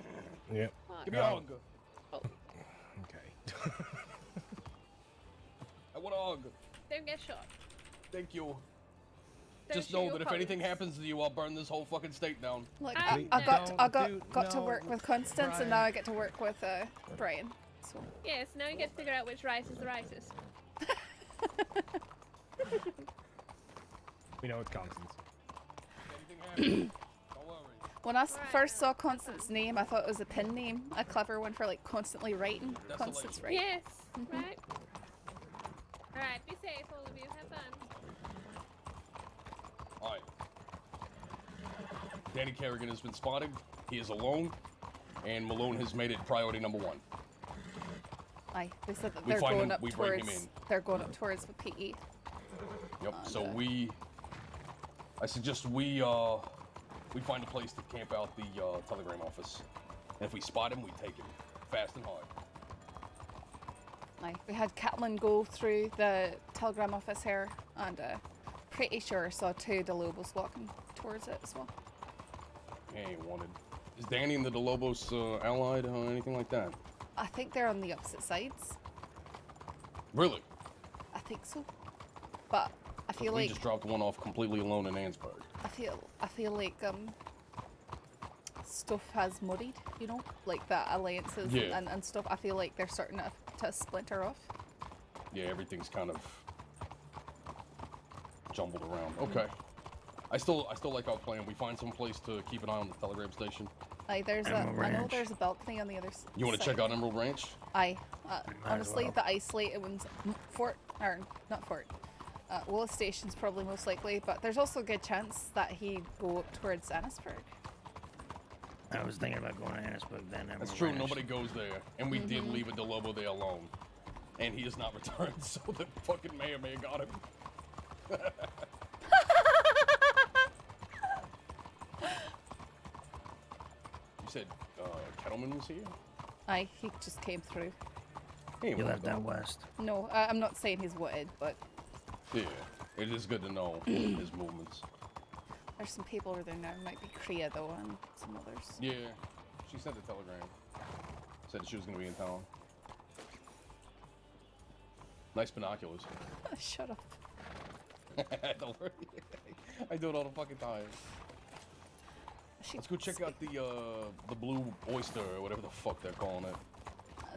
[SPEAKER 8] get. Yep.
[SPEAKER 9] What?
[SPEAKER 2] Give me a hug.
[SPEAKER 8] Okay.
[SPEAKER 2] I want a hug.
[SPEAKER 9] Don't get shot.
[SPEAKER 2] Thank you.
[SPEAKER 9] Don't
[SPEAKER 2] Just
[SPEAKER 9] shoot
[SPEAKER 2] know
[SPEAKER 9] your
[SPEAKER 2] that if anything
[SPEAKER 9] colleagues.
[SPEAKER 2] happens to you, I'll burn this whole fucking state down.
[SPEAKER 1] Like
[SPEAKER 9] I
[SPEAKER 1] I got
[SPEAKER 8] don't
[SPEAKER 1] to
[SPEAKER 8] do-
[SPEAKER 1] work
[SPEAKER 8] no,
[SPEAKER 1] with Constance, and now I get to work with Brian. So
[SPEAKER 9] Yes. Now you get to figure out which rice is the ricest.
[SPEAKER 8] We know it's Constance.
[SPEAKER 2] If anything happens, don't worry.
[SPEAKER 1] when I
[SPEAKER 9] Right.
[SPEAKER 1] first saw Constance's name, I thought it was a pin name, a clever one for like constantly writing.
[SPEAKER 2] That's the
[SPEAKER 1] Constance
[SPEAKER 2] lady.
[SPEAKER 1] Wright.
[SPEAKER 9] Yes. Right. All right. Be safe, all of you. Have fun.
[SPEAKER 2] All right. Danny Kerrigan has been spotted. He is alone, and Malone has made it priority number 1.
[SPEAKER 1] Aye, they said that
[SPEAKER 2] We
[SPEAKER 1] they're
[SPEAKER 2] find
[SPEAKER 1] going
[SPEAKER 2] him-
[SPEAKER 1] up
[SPEAKER 2] we bring him
[SPEAKER 1] towards.
[SPEAKER 2] in.
[SPEAKER 1] They're going up towards the PE.
[SPEAKER 2] Yep. So
[SPEAKER 1] Okay.
[SPEAKER 2] I suggest we find a place to camp out the telegram office, and if we spot him, we take him fast and hard.
[SPEAKER 1] Aye, we had Catelyn go through the telegram office here, and pretty sure saw 2 Delobos walking towards it as well.
[SPEAKER 2] He ain't wanted. Is Danny and the DeLobos allied or anything like that?
[SPEAKER 1] I think they're on the opposite sides.
[SPEAKER 2] Really?
[SPEAKER 1] I think so. But I feel
[SPEAKER 2] we
[SPEAKER 1] like
[SPEAKER 2] just dropped one off completely alone in Ansburg.
[SPEAKER 1] I feel like stuff has muddied, you know, like the alliances
[SPEAKER 2] Yeah.
[SPEAKER 1] and stuff. I feel like they're starting to splinter off.
[SPEAKER 2] Yeah, everything's kind of jumbled around. Okay. I still like our plan. We find some place to keep an eye on the telegram station.
[SPEAKER 1] Aye, there's
[SPEAKER 7] Emerald
[SPEAKER 1] I know
[SPEAKER 7] Ranch.
[SPEAKER 1] there's a balcony on the other side.
[SPEAKER 2] You want to check out Emerald Ranch?
[SPEAKER 1] Aye.
[SPEAKER 7] as
[SPEAKER 1] Honestly,
[SPEAKER 7] well.
[SPEAKER 1] the isolated ones, not Fort. Willis Station's probably most likely, but there's also a good chance that he'd go up towards Annisburg.
[SPEAKER 7] I was thinking about going to Annisburg then.
[SPEAKER 2] That's
[SPEAKER 7] Emerald
[SPEAKER 2] true.
[SPEAKER 7] Ranch.
[SPEAKER 2] Nobody goes there, and we did leave a DeLobo there alone, and he has not returned. So the fucking mayor may have got him. You said Kettleman was here?
[SPEAKER 1] Aye, he just came through.
[SPEAKER 2] He ain't
[SPEAKER 7] You
[SPEAKER 2] wanted
[SPEAKER 7] left out
[SPEAKER 2] though.
[SPEAKER 7] west.
[SPEAKER 1] No, I'm not saying he's wanted, but
[SPEAKER 2] Yeah, it is good to know his movements.
[SPEAKER 1] there's some people over there now. Might be Kriya though, and some others.
[SPEAKER 2] Yeah, she sent a telegram. Said she was gonna be in town. Nice binoculars.
[SPEAKER 1] Shut up.
[SPEAKER 2] Don't worry. I do it all the fucking time.
[SPEAKER 1] She
[SPEAKER 2] Let's go check out the blue oyster or whatever the fuck they're calling it.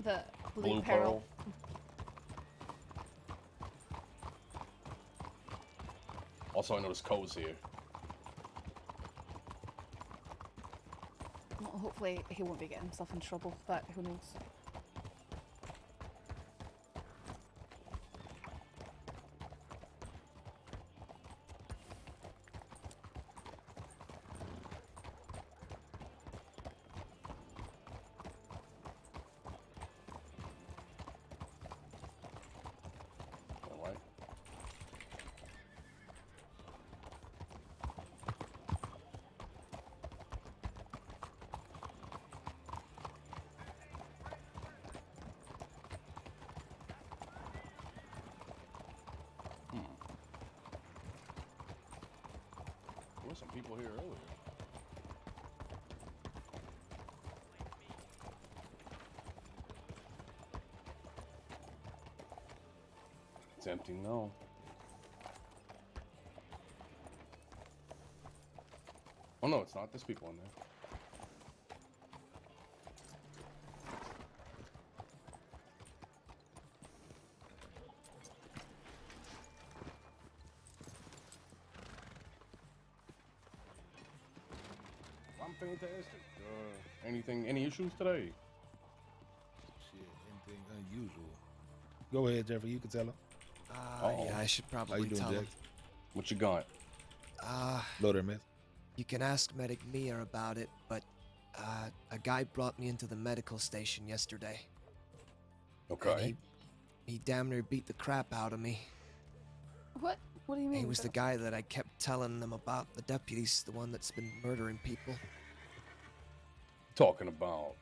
[SPEAKER 1] the
[SPEAKER 2] Blue
[SPEAKER 1] Pearl.
[SPEAKER 2] Also, I noticed Co's here.
[SPEAKER 1] Well, hopefully he won't be getting himself in trouble, but who knows?
[SPEAKER 2] Alright. There were some people here earlier. empty, no. Oh no, it's not. There's people in there. I'm fantastic. Any issues today?
[SPEAKER 10] Shit, anything unusual. Go ahead, Jeffrey. You can tell him.
[SPEAKER 11] Yeah, I should
[SPEAKER 10] How you
[SPEAKER 11] probably
[SPEAKER 10] doing,
[SPEAKER 11] tell him.
[SPEAKER 10] Jax?
[SPEAKER 2] What you got?
[SPEAKER 10] Hello there, miss.
[SPEAKER 11] You can ask Medic Mia about it, but a guy brought me into the medical station yesterday.
[SPEAKER 2] Okay.
[SPEAKER 11] He damn near beat the crap out of me.
[SPEAKER 1] What? What do you mean?
[SPEAKER 11] He was the guy that I kept telling them about, the deputies, the one that's been murdering people.
[SPEAKER 2] Talking about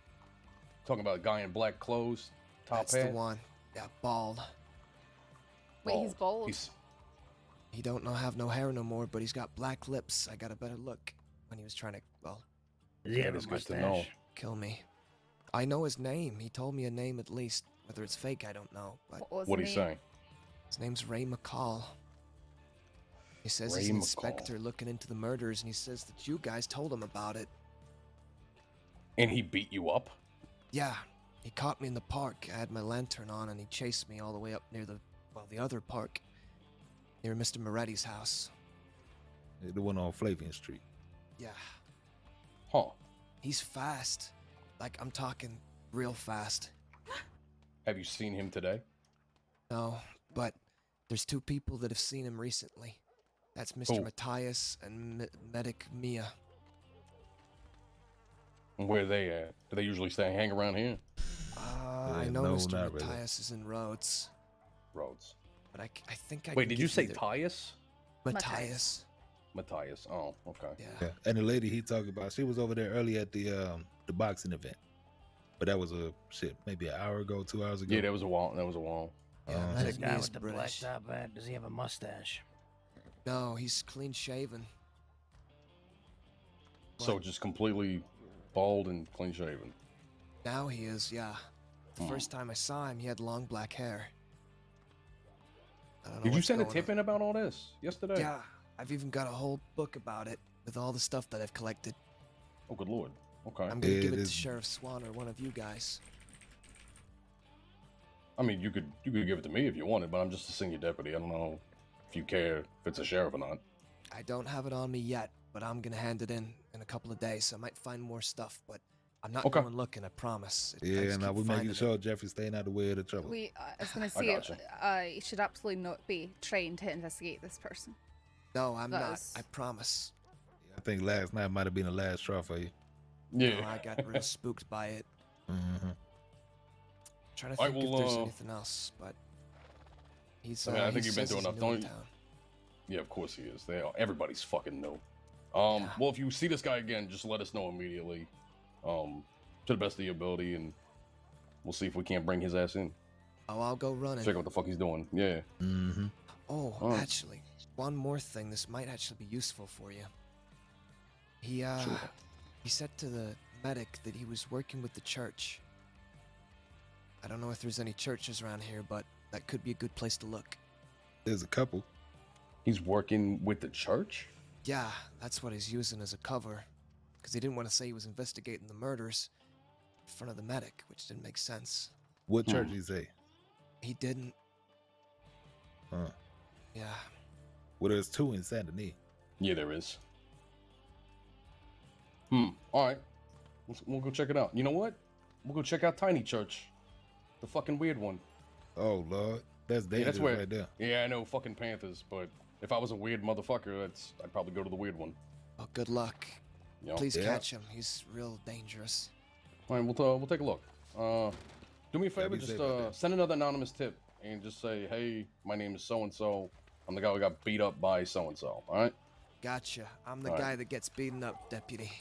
[SPEAKER 2] a guy in black clothes, top
[SPEAKER 11] That's
[SPEAKER 2] hat.
[SPEAKER 11] the one. Yeah, bald.
[SPEAKER 1] Wait, he's bald.
[SPEAKER 11] He don't have no hair no more, but he's got black lips. I got a better look when he was trying to, well,
[SPEAKER 7] Does he have
[SPEAKER 2] That
[SPEAKER 7] a
[SPEAKER 2] is good to know.
[SPEAKER 7] mustache?
[SPEAKER 11] kill me. I know his name. He told me a name at least. Whether it's fake, I don't know. But
[SPEAKER 2] What'd he say?
[SPEAKER 11] his name's Ray McCall. He says he's
[SPEAKER 2] Ray
[SPEAKER 11] an
[SPEAKER 2] McCall.
[SPEAKER 11] inspector looking into the murders, and he says that you guys told him about it.
[SPEAKER 2] And he beat you up?
[SPEAKER 11] Yeah, he caught me in the park. I had my lantern on, and he chased me all the way up near the other park, near Mr. Moretti's house.
[SPEAKER 10] The one on Flavian Street.
[SPEAKER 11] Yeah.
[SPEAKER 2] Huh.
[SPEAKER 11] He's fast. Like, I'm talking real fast.
[SPEAKER 2] Have you seen him today?
[SPEAKER 11] No, but there's two people that have seen him recently. That's Mr.
[SPEAKER 2] Who?
[SPEAKER 11] Matthias and Medic Mia.
[SPEAKER 2] And where are they at? Do they usually hang around here?
[SPEAKER 11] I know
[SPEAKER 10] no,
[SPEAKER 11] Mr.
[SPEAKER 10] not really.
[SPEAKER 11] Matthias is in Rhodes,
[SPEAKER 2] Rhodes.
[SPEAKER 11] but I think I
[SPEAKER 2] Wait,
[SPEAKER 11] can
[SPEAKER 2] did you
[SPEAKER 11] give
[SPEAKER 2] say
[SPEAKER 11] the-
[SPEAKER 2] Tyus?
[SPEAKER 11] Matthias?
[SPEAKER 2] Matthias. Oh, okay.
[SPEAKER 11] Yeah.
[SPEAKER 10] Yeah. And the lady he talked about, she was over there early at the boxing event. But that was maybe an hour ago, 2 hours ago.
[SPEAKER 2] Yeah, that was a while.
[SPEAKER 11] Yeah,
[SPEAKER 10] Uh,
[SPEAKER 7] This
[SPEAKER 11] Medic
[SPEAKER 7] guy
[SPEAKER 11] Mia's
[SPEAKER 7] with the black
[SPEAKER 11] British.
[SPEAKER 7] top hat, does he have a mustache?
[SPEAKER 11] No, he's clean shaven.
[SPEAKER 2] So just completely bald and clean shaven.
[SPEAKER 11] Now he is, yeah. The
[SPEAKER 2] Hmm.
[SPEAKER 11] first time I saw him, he had long black hair. I don't know
[SPEAKER 2] Did you
[SPEAKER 11] what's
[SPEAKER 2] send a
[SPEAKER 11] going
[SPEAKER 2] tip
[SPEAKER 11] on.
[SPEAKER 2] in about all this yesterday?
[SPEAKER 11] Yeah, I've even got a whole book about it with all the stuff that I've collected.
[SPEAKER 2] Oh, good lord. Okay.
[SPEAKER 11] I'm gonna give it to
[SPEAKER 10] is-
[SPEAKER 11] Sheriff Swan or one of you guys.
[SPEAKER 2] I mean, you could give it to me if you wanted, but I'm just a senior deputy. I don't know if you care if it's a sheriff or not.
[SPEAKER 11] I don't have it on me yet, but I'm gonna hand it in a couple of days. I might find more stuff, but I'm not
[SPEAKER 2] Okay.
[SPEAKER 11] going looking, I promise. I
[SPEAKER 10] Yeah,
[SPEAKER 11] just
[SPEAKER 10] now
[SPEAKER 11] keep
[SPEAKER 10] we making
[SPEAKER 11] finding it.
[SPEAKER 10] sure Jeffrey's staying out of the way of the trouble.
[SPEAKER 1] I was gonna
[SPEAKER 2] I
[SPEAKER 1] say,
[SPEAKER 2] gotcha.
[SPEAKER 1] you should absolutely not be trying to investigate this person.
[SPEAKER 11] No, I'm
[SPEAKER 1] That
[SPEAKER 11] not.
[SPEAKER 1] is-
[SPEAKER 11] I promise.
[SPEAKER 10] I think last night might have been the last straw for you.
[SPEAKER 2] Yeah.
[SPEAKER 11] No, I got real spooked by it.
[SPEAKER 10] Mm-hmm.
[SPEAKER 11] Trying to
[SPEAKER 2] Alright,
[SPEAKER 11] think
[SPEAKER 2] well,
[SPEAKER 11] if there's anything else, but he's.
[SPEAKER 2] I mean, I
[SPEAKER 11] he
[SPEAKER 2] think you've been
[SPEAKER 11] says
[SPEAKER 2] through
[SPEAKER 11] he's
[SPEAKER 2] enough,
[SPEAKER 11] new
[SPEAKER 2] don't
[SPEAKER 11] in
[SPEAKER 2] you?
[SPEAKER 11] town.
[SPEAKER 2] Yeah, of course he is. Everybody's fucking new.
[SPEAKER 11] Yeah.
[SPEAKER 2] Well, if you see this guy again, just let us know immediately. To the best of your ability, and we'll see if we can't bring his ass in.
[SPEAKER 11] Oh, I'll go running.
[SPEAKER 2] Check out what the fuck he's doing. Yeah.
[SPEAKER 10] Mm-hmm.
[SPEAKER 11] Oh,
[SPEAKER 2] Oh.
[SPEAKER 11] actually, one more thing. This might actually be useful for you. He
[SPEAKER 2] Sure.
[SPEAKER 11] he said to the medic that he was working with the church. I don't know if there's any churches around here, but that could be a good place to look.
[SPEAKER 10] There's a couple.
[SPEAKER 2] He's working with the church?
[SPEAKER 11] Yeah, that's what he's using as a cover, because he didn't want to say he was investigating the murders in front of the medic, which didn't make sense.
[SPEAKER 10] What church he say?
[SPEAKER 11] He didn't.
[SPEAKER 10] Huh.
[SPEAKER 11] Yeah.
[SPEAKER 10] Well, there's two in Saint Denis.
[SPEAKER 2] Yeah, there is. Alright. We'll go check it out. You know what? We'll go check out Tiny Church. The fucking weird one.
[SPEAKER 10] Oh, Lord. That's
[SPEAKER 2] Yeah,
[SPEAKER 10] dangerous
[SPEAKER 2] that's where.
[SPEAKER 10] right there.
[SPEAKER 2] Yeah, I know, fucking Panthers, but if I was a weird motherfucker, I'd probably go to the weird one.
[SPEAKER 11] Well, good luck.
[SPEAKER 2] You know?
[SPEAKER 11] Please
[SPEAKER 10] Yeah.
[SPEAKER 11] catch him. He's real dangerous.
[SPEAKER 2] Alright, we'll take a look. Do me a favor,
[SPEAKER 10] be
[SPEAKER 2] just
[SPEAKER 10] safe out there.
[SPEAKER 2] send another anonymous tip and just say, hey, my name is so and so. I'm the guy who got beat up by so and so. All right.
[SPEAKER 11] Gotcha. I'm the
[SPEAKER 2] All right.
[SPEAKER 11] guy that gets beaten up, deputy.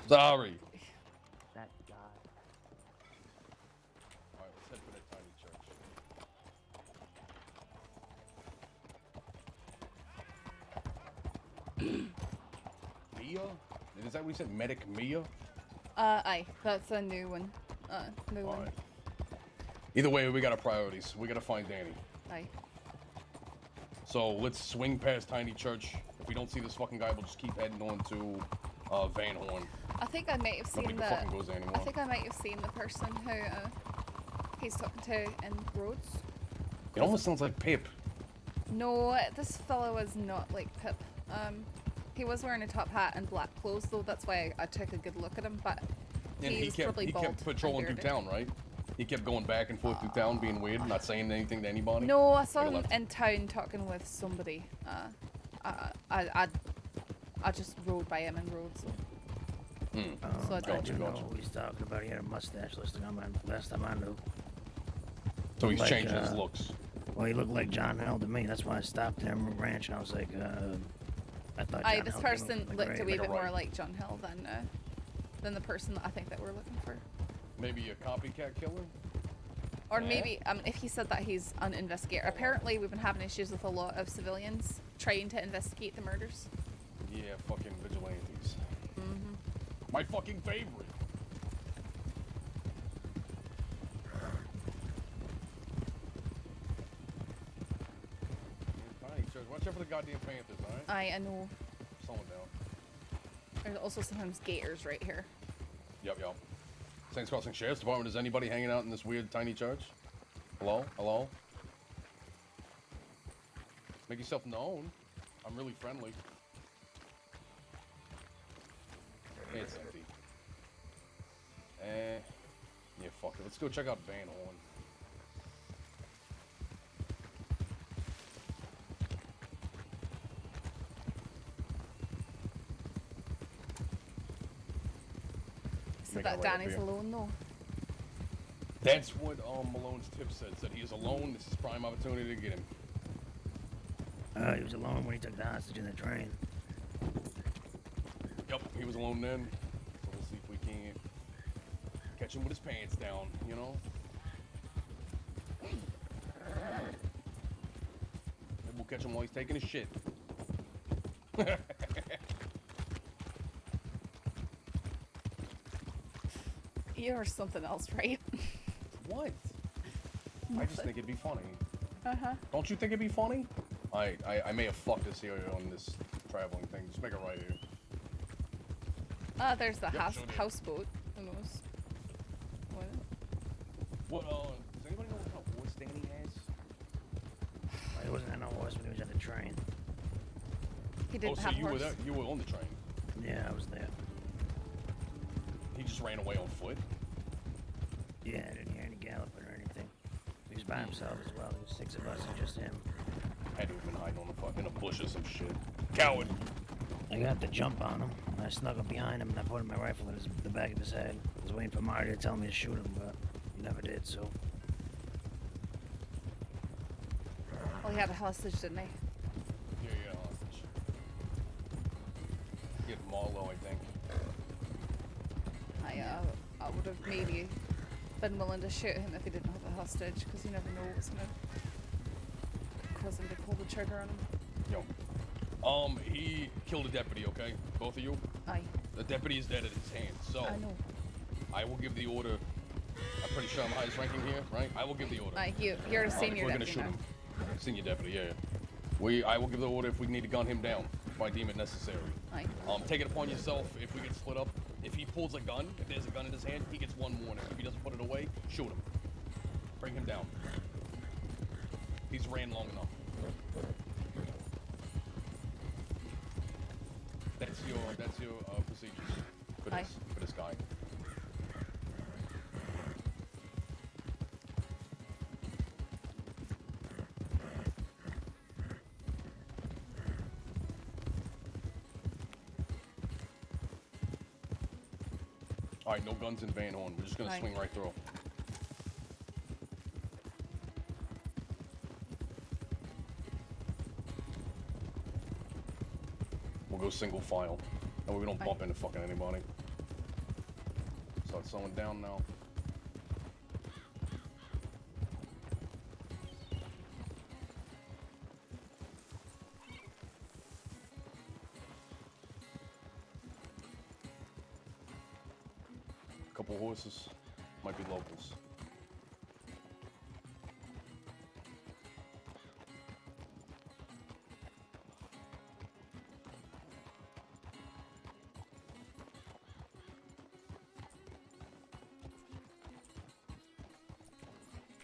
[SPEAKER 2] Sorry.
[SPEAKER 12] That guy.
[SPEAKER 2] All right, let's head for that tiny church. Mia? Is that what you said? Medic Mia?
[SPEAKER 1] Aye, that's a new one. New one.
[SPEAKER 2] Alright. Either way, we got our priorities. We gotta find Danny.
[SPEAKER 1] Aye.
[SPEAKER 2] So let's swing past Tiny Church. If we don't see this fucking guy, we'll just keep heading on to Van Horn.
[SPEAKER 1] I think I might have seen
[SPEAKER 2] Nobody fucking goes there anymore.
[SPEAKER 1] I think I might have seen the person who he's talking to in Rhodes.
[SPEAKER 2] It almost sounds like Pip.
[SPEAKER 1] No, this fellow is not like Pip. He was wearing a top hat and black clothes, though. That's why I took a good look at him. But
[SPEAKER 2] And he kept patrolling through town, right? He kept going back and forth through town, being weird, not saying anything to anybody.
[SPEAKER 1] No, I saw him in town talking with somebody. I just rode by him in Rhodes. So I
[SPEAKER 7] Gotcha. Know what he's talking about. He had a mustache last time I knew.
[SPEAKER 2] So he's
[SPEAKER 7] like,
[SPEAKER 2] changing his looks.
[SPEAKER 7] Well, he looked like John Hell to me. That's why I stopped him at ranch and I was like, I thought John
[SPEAKER 1] this
[SPEAKER 7] Hell
[SPEAKER 1] person
[SPEAKER 7] like
[SPEAKER 1] looked a wee bit more
[SPEAKER 2] right.
[SPEAKER 1] like John Hill than the person that I think that we're looking for.
[SPEAKER 2] Maybe a copycat killer?
[SPEAKER 1] Or maybe, if he said that he's an investigator. Apparently, we've been having issues with a lot of civilians trying to investigate the murders.
[SPEAKER 2] Yeah, fucking vigilantes.
[SPEAKER 1] Mm-hmm.
[SPEAKER 2] My fucking favorite. Tiny Church. Watch out for the goddamn Panthers, alright?
[SPEAKER 1] I know.
[SPEAKER 2] Slow it down.
[SPEAKER 1] There's also sometimes gators right here.
[SPEAKER 2] Yep. Saints Crossing Sheriff's Department. Is anybody hanging out in this weird tiny church? Hello? Hello? Make yourself known. I'm really friendly. It's empty. Yeah, fuck it. Let's go check out Van Horn.
[SPEAKER 1] So that Danny's alone though.
[SPEAKER 2] That's what Malone's tip said he is alone. This is prime opportunity to get him.
[SPEAKER 7] He was alone when he took the hostage in the train.
[SPEAKER 2] Yep, he was alone then. So we'll see if we can catch him with his pants down, you know? Maybe we'll catch him while he's taking his shit.
[SPEAKER 1] You're something else, right?
[SPEAKER 2] What? I just think it'd be funny.
[SPEAKER 1] Uh-huh.
[SPEAKER 2] Don't you think it'd be funny? I may have fucked this here on this traveling thing. Just make it right here.
[SPEAKER 1] There's the
[SPEAKER 2] Yep, sure did.
[SPEAKER 1] houseboat. Who knows?
[SPEAKER 2] What, does anybody know what kind of horse Danny has?
[SPEAKER 7] He wasn't on a horse when he was on the train.
[SPEAKER 1] He didn't
[SPEAKER 2] so
[SPEAKER 1] have
[SPEAKER 2] you
[SPEAKER 1] horse.
[SPEAKER 2] were there, you were on the train.
[SPEAKER 7] Yeah, I was there.
[SPEAKER 2] He just ran away on foot.
[SPEAKER 7] Yeah, I didn't hear any galloping or anything. He was by himself as well. There was 6 of us and just him.
[SPEAKER 2] Had to have been hiding on the fucking bush or some shit. Coward.
[SPEAKER 7] I got the jump on him. I snuck up behind him and I pointed my rifle at the back of his head. I was waiting for Marty to tell me to shoot him, but he never did, so.
[SPEAKER 1] Well, he had a hostage, didn't he?
[SPEAKER 2] Yeah, hostage. Get Marlowe, I think.
[SPEAKER 1] I would have maybe been willing to shoot him if he didn't have a hostage, because you never know what's gonna cause him to pull the trigger on him.
[SPEAKER 2] Yo. He killed a deputy, okay? Both of you?
[SPEAKER 1] Aye.
[SPEAKER 2] The deputy is dead at his hands, so.
[SPEAKER 1] I know.
[SPEAKER 2] I will give the order. I'm pretty sure I'm the highest ranking here, right? I will give the order.
[SPEAKER 1] Aye, you're a senior
[SPEAKER 2] we're gonna
[SPEAKER 1] deputy
[SPEAKER 2] shoot
[SPEAKER 1] now.
[SPEAKER 2] him. Senior deputy, yeah. I will give the order if we need to gun him down, if I deem it necessary.
[SPEAKER 1] Aye.
[SPEAKER 2] Take it upon yourself if we get split up. If he pulls a gun, if there's a gun in his hand, he gets one warning. If he doesn't put it away, shoot him. Bring him down. He's ran long enough. That's your procedures for this guy. Alright, no guns in Van Horn. We're just gonna swing right through. We'll go single file. That way we don't bump into fucking anybody. Start slowing down now. Couple horses. Might be locals.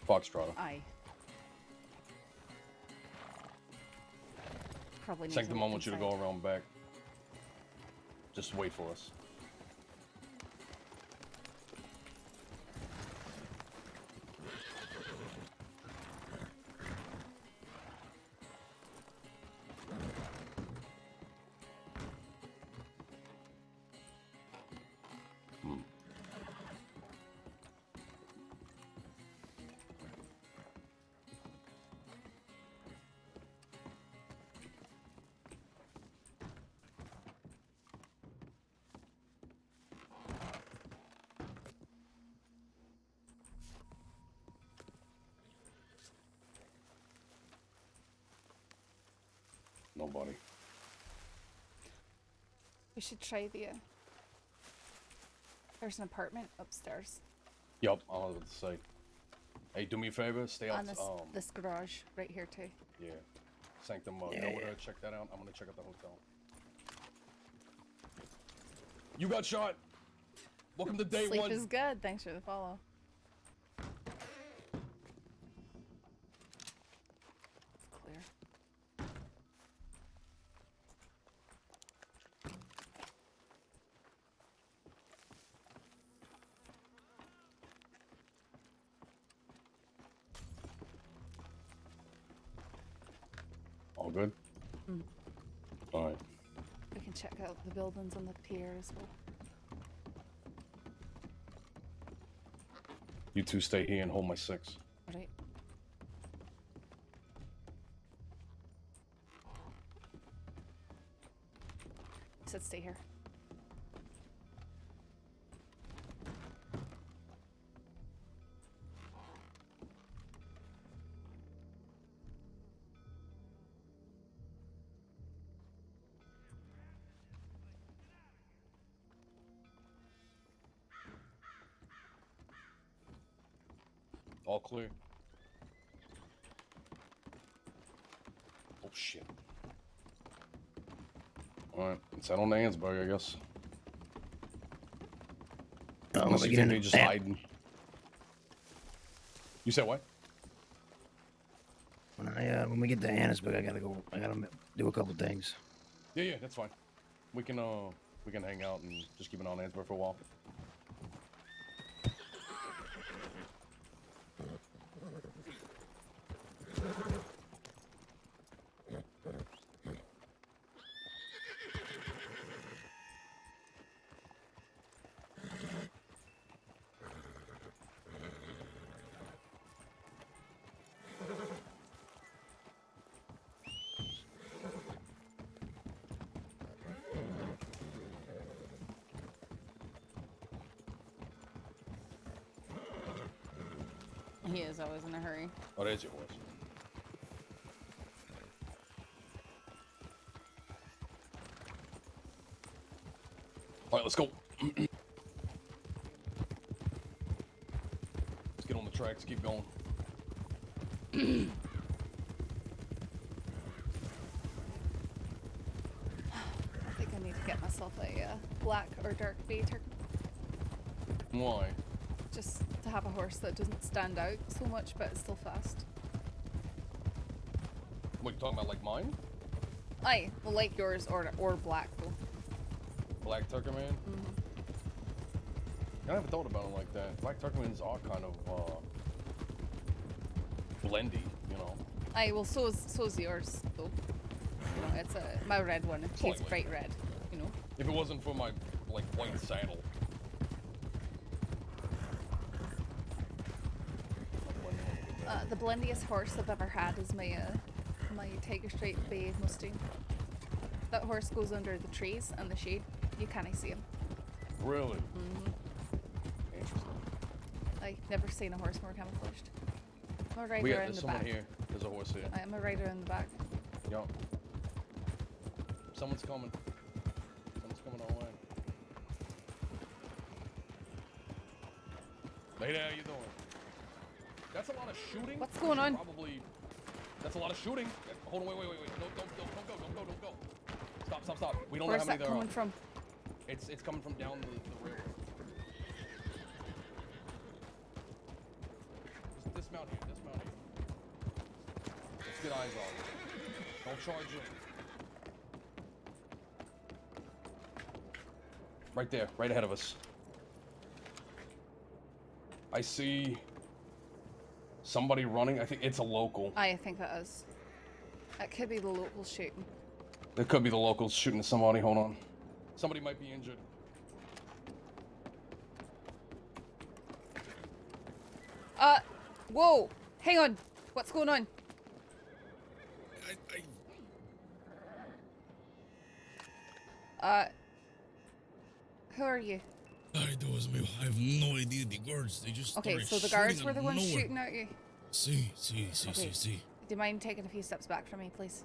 [SPEAKER 2] Foxtrot.
[SPEAKER 1] Aye. Probably needs
[SPEAKER 2] Sanctum,
[SPEAKER 1] to
[SPEAKER 2] I
[SPEAKER 1] look
[SPEAKER 2] want you to
[SPEAKER 1] inside.
[SPEAKER 2] go around back. Just wait for us. Nobody.
[SPEAKER 1] We should try the. There's an apartment upstairs.
[SPEAKER 2] Yup, I was about to say. Hey, do me a favor, stay out.
[SPEAKER 1] And this garage right here too.
[SPEAKER 2] Yeah. Sanctum, go over there, check that out. I'm gonna check out the hotel. You got shot! Welcome to day
[SPEAKER 1] Sleep
[SPEAKER 2] one.
[SPEAKER 1] is good. Thanks for the follow. It's clear.
[SPEAKER 2] All good?
[SPEAKER 1] Mm.
[SPEAKER 2] Alright.
[SPEAKER 1] We can check out the buildings on the pier as well.
[SPEAKER 2] You two stay here and hold my 6.
[SPEAKER 1] Alright. I said stay here.
[SPEAKER 2] All clear. Oh shit. Alright, let's head on to Ansburg, I guess. Unless you think they just hiding. You said what?
[SPEAKER 7] When we get to Annisburg, I gotta do a couple things.
[SPEAKER 2] Yeah, that's fine. We can hang out and just keep an eye on Ansburg for a while.
[SPEAKER 1] He is always in a hurry.
[SPEAKER 2] Oh, there's your horse. Alright, let's go. Let's get on the tracks, keep going.
[SPEAKER 1] I think I need to get myself a black or dark bay turkey.
[SPEAKER 2] Why?
[SPEAKER 1] Just to have a horse that doesn't stand out so much, but is still fast.
[SPEAKER 2] What, you talking about, like mine?
[SPEAKER 1] Aye, well, like yours or black though.
[SPEAKER 2] Black Turkeyman? I never thought about it like that. Black Turkeymans are kind of, blendy, you know?
[SPEAKER 1] Aye, well, so's yours though. You know, it's my red one. It's
[SPEAKER 2] Slightly.
[SPEAKER 1] bright red, you know?
[SPEAKER 2] If it wasn't for my, like, white saddle.
[SPEAKER 1] The blendiest horse I've ever had is my my Tiger Stripe Bay Mustang. That horse goes under the trees and the shade. You can't see him.
[SPEAKER 2] Really? Interesting.
[SPEAKER 1] I've never seen a horse more camouflaged. I'm a rider in
[SPEAKER 2] There's
[SPEAKER 1] the
[SPEAKER 2] someone
[SPEAKER 1] back.
[SPEAKER 2] here. There's a horse here.
[SPEAKER 1] I'm a rider in the back.
[SPEAKER 2] Yup. Someone's coming. Someone's coming our way. Hey there, how you doing? That's a lot of shooting.
[SPEAKER 1] What's going on?
[SPEAKER 2] Probably. That's a lot of shooting. Hold on, wait. No, don't go. Stop. We don't know
[SPEAKER 1] Where's
[SPEAKER 2] how many
[SPEAKER 1] that
[SPEAKER 2] there
[SPEAKER 1] coming
[SPEAKER 2] are.
[SPEAKER 1] from?
[SPEAKER 2] It's coming from down the railroad. This Dismount here. Dismount here. Let's get eyes on it. Don't charge in. Right there, right ahead of us. I see somebody running. I think it's a local.
[SPEAKER 1] I think that is. It could be the local shooting.
[SPEAKER 2] It could be the locals shooting at somebody. Hold on. Somebody might be injured.
[SPEAKER 1] Whoa! Hang on. What's going on? Who are you?
[SPEAKER 12] I have no idea. The guards, they just
[SPEAKER 1] Okay,
[SPEAKER 12] started
[SPEAKER 1] so the guards
[SPEAKER 12] shooting
[SPEAKER 1] were
[SPEAKER 12] out
[SPEAKER 1] the
[SPEAKER 12] of
[SPEAKER 1] ones
[SPEAKER 12] nowhere.
[SPEAKER 1] shooting at you?
[SPEAKER 12] See.
[SPEAKER 1] Okay. Do you mind taking a few steps back from me, please?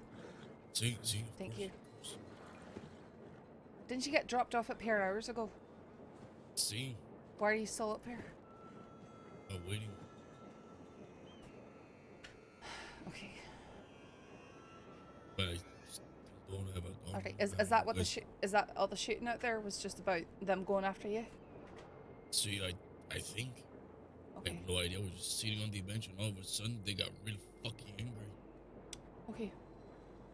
[SPEAKER 12] See.
[SPEAKER 1] Thank you. Didn't you get dropped off at Pier hours ago?
[SPEAKER 12] See,
[SPEAKER 1] Why are you still up here?
[SPEAKER 12] I'm waiting.
[SPEAKER 1] Okay.
[SPEAKER 12] But I still don't have a gun.
[SPEAKER 1] Okay. Is that what is that all the shooting out there was just about them going after you?
[SPEAKER 12] See, I think. I
[SPEAKER 1] Okay.
[SPEAKER 12] have no idea. I was just sitting on the bench, and all of a sudden they got real fucking angry.
[SPEAKER 1] Okay.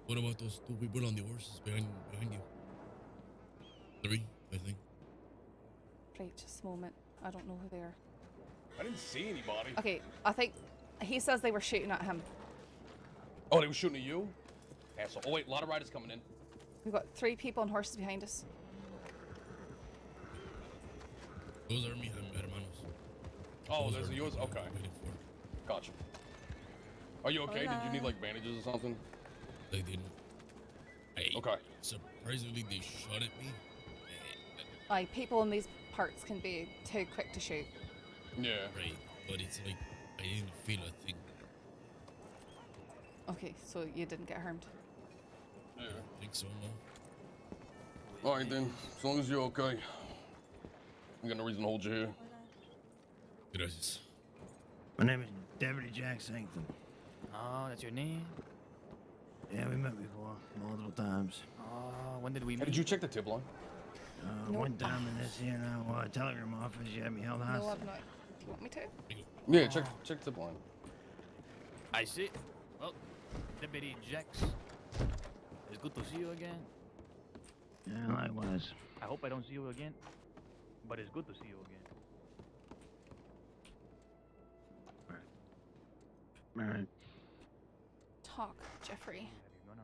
[SPEAKER 12] What about those two people on the horses behind you? 3, I think.
[SPEAKER 1] Right, just a moment. I don't know who they are.
[SPEAKER 2] I didn't see anybody.
[SPEAKER 1] Okay, I think he says they were shooting at him.
[SPEAKER 2] Oh, they were shooting at you? Asshole. Oh, wait, a lot of riders coming in.
[SPEAKER 1] We've got 3 people on horses behind us.
[SPEAKER 12] Those are mi hermanos.
[SPEAKER 2] Oh,
[SPEAKER 12] Those
[SPEAKER 2] those are yours?
[SPEAKER 12] the people
[SPEAKER 2] Okay.
[SPEAKER 12] I'm waiting for.
[SPEAKER 2] Gotcha. Are you okay? Did you need, like, bandages or something?
[SPEAKER 12] They didn't.
[SPEAKER 2] Okay.
[SPEAKER 12] Surprisingly, they shot at me.
[SPEAKER 1] Like, people in these parts can be too quick to shoot.
[SPEAKER 2] Yeah.
[SPEAKER 12] Right, but it's like I didn't feel a thing.
[SPEAKER 1] Okay, so you didn't get harmed.
[SPEAKER 2] Yeah.
[SPEAKER 12] I think so, no.
[SPEAKER 2] Alright then, as long as you're okay. I got no reason to hold you here.
[SPEAKER 12] Gracias.
[SPEAKER 7] My name is Deputy Jack Sanctum.
[SPEAKER 3] Oh, that's your name?
[SPEAKER 7] Yeah, we met before, multiple times.
[SPEAKER 3] Oh, when did we
[SPEAKER 2] Hey,
[SPEAKER 3] meet?
[SPEAKER 2] did you check the tip line?
[SPEAKER 1] No.
[SPEAKER 7] One time in this here now telegram office, you had me held
[SPEAKER 1] No,
[SPEAKER 7] hostage.
[SPEAKER 1] I've not. Do you want me to?
[SPEAKER 2] Yeah, check the tip line.
[SPEAKER 3] I see. Well, Deputy Jax, it's good to see you again.
[SPEAKER 7] Yeah, likewise.
[SPEAKER 3] I hope I don't see you again, but it's good to see you again.
[SPEAKER 7] All right.
[SPEAKER 1] Talk, Jeffrey.
[SPEAKER 3] No.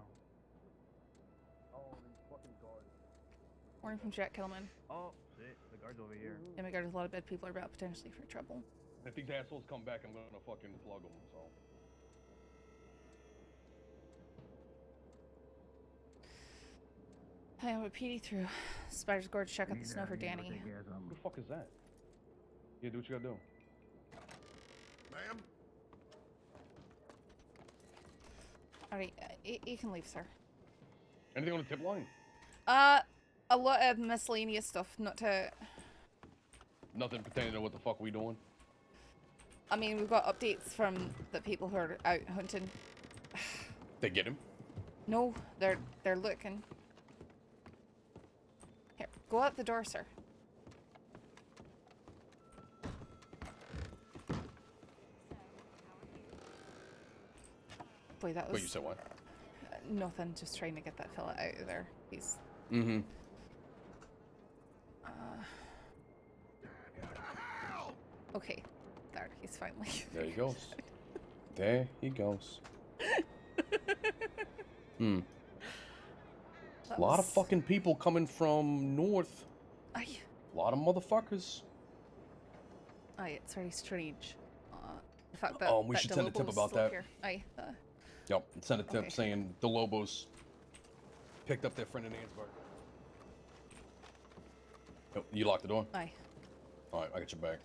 [SPEAKER 1] Warning from Jack Kellman.
[SPEAKER 3] Oh, shit, the guard's over here.
[SPEAKER 1] In regard to a lot of bad people are about potentially for trouble.
[SPEAKER 2] If these assholes come back, I'm gonna fucking plug them, so.
[SPEAKER 1] I am repeating through Spider's Gorge, check out the snow for Danny.
[SPEAKER 2] Who the fuck is that? Yeah, do what you gotta do. Ma'am?
[SPEAKER 1] Alright, you can leave, sir.
[SPEAKER 2] Anything on the tip line?
[SPEAKER 1] A lot of miscellaneous stuff, not to...
[SPEAKER 2] Nothing pertaining to what the fuck we doing?
[SPEAKER 1] I mean, we've got updates from the people who are out hunting.
[SPEAKER 2] They get him?
[SPEAKER 1] No, they're looking. Here, go out the door, sir. Boy, that was...
[SPEAKER 2] Wait, you said what?
[SPEAKER 1] Nothing, just trying to get that fella out of there. He's...
[SPEAKER 2] Mm-hmm.
[SPEAKER 1] Okay, there, he's finally...
[SPEAKER 2] There he goes. There he goes. A lot of fucking people coming from north.
[SPEAKER 1] Aye.
[SPEAKER 2] A lot of motherfuckers.
[SPEAKER 1] Aye, it's very strange. The fact that
[SPEAKER 2] Oh, we should send a tip
[SPEAKER 1] DeLobo's
[SPEAKER 2] about
[SPEAKER 1] still
[SPEAKER 2] that.
[SPEAKER 1] Here. Aye.
[SPEAKER 2] Yep, send a tip
[SPEAKER 1] Okay.
[SPEAKER 2] saying the Lobos picked up their friend in Ansburg. Yep, you locked the door?
[SPEAKER 1] Aye.
[SPEAKER 2] Alright, I got your back.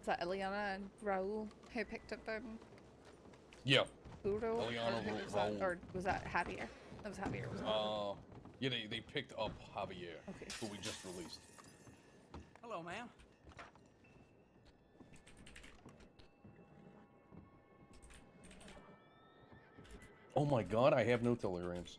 [SPEAKER 1] Is that Eliana and Raul who picked up
[SPEAKER 2] Yeah.
[SPEAKER 1] Uro?
[SPEAKER 2] Eliana,
[SPEAKER 1] or, who was
[SPEAKER 2] Raul.
[SPEAKER 1] that, or was that Javier? That was Javier, wasn't it?
[SPEAKER 2] Yeah, they picked up Javier,
[SPEAKER 1] Okay.
[SPEAKER 2] who we just released.
[SPEAKER 13] Hello, ma'am.
[SPEAKER 2] Oh my god, I have no telegrams.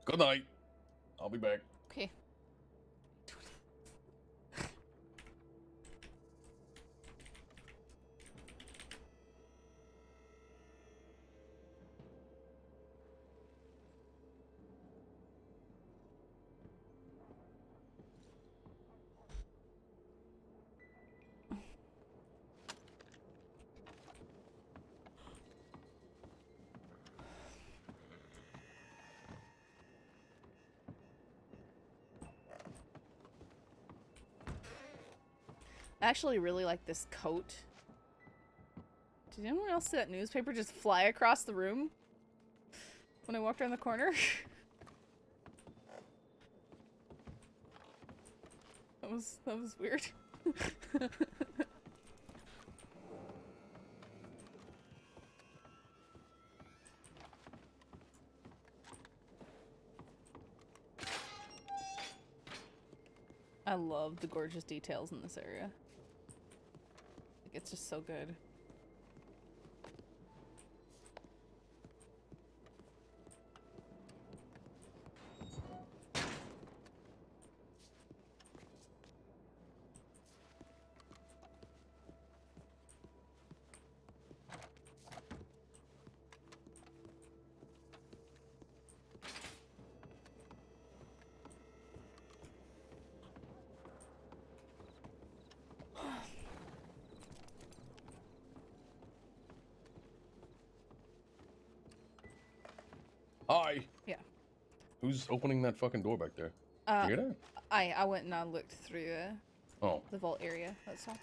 [SPEAKER 2] Good night. I'll be back.
[SPEAKER 1] Okay. I actually really like this coat. Did anyone else see that newspaper just fly across the room when I walked around the corner? that was weird. I love the gorgeous details in this area. Like, it's just so good.
[SPEAKER 2] Hi.
[SPEAKER 1] Yeah.
[SPEAKER 2] Who's opening that fucking door back there? Did you hear that?
[SPEAKER 1] I went and I looked through the vault area. That's all.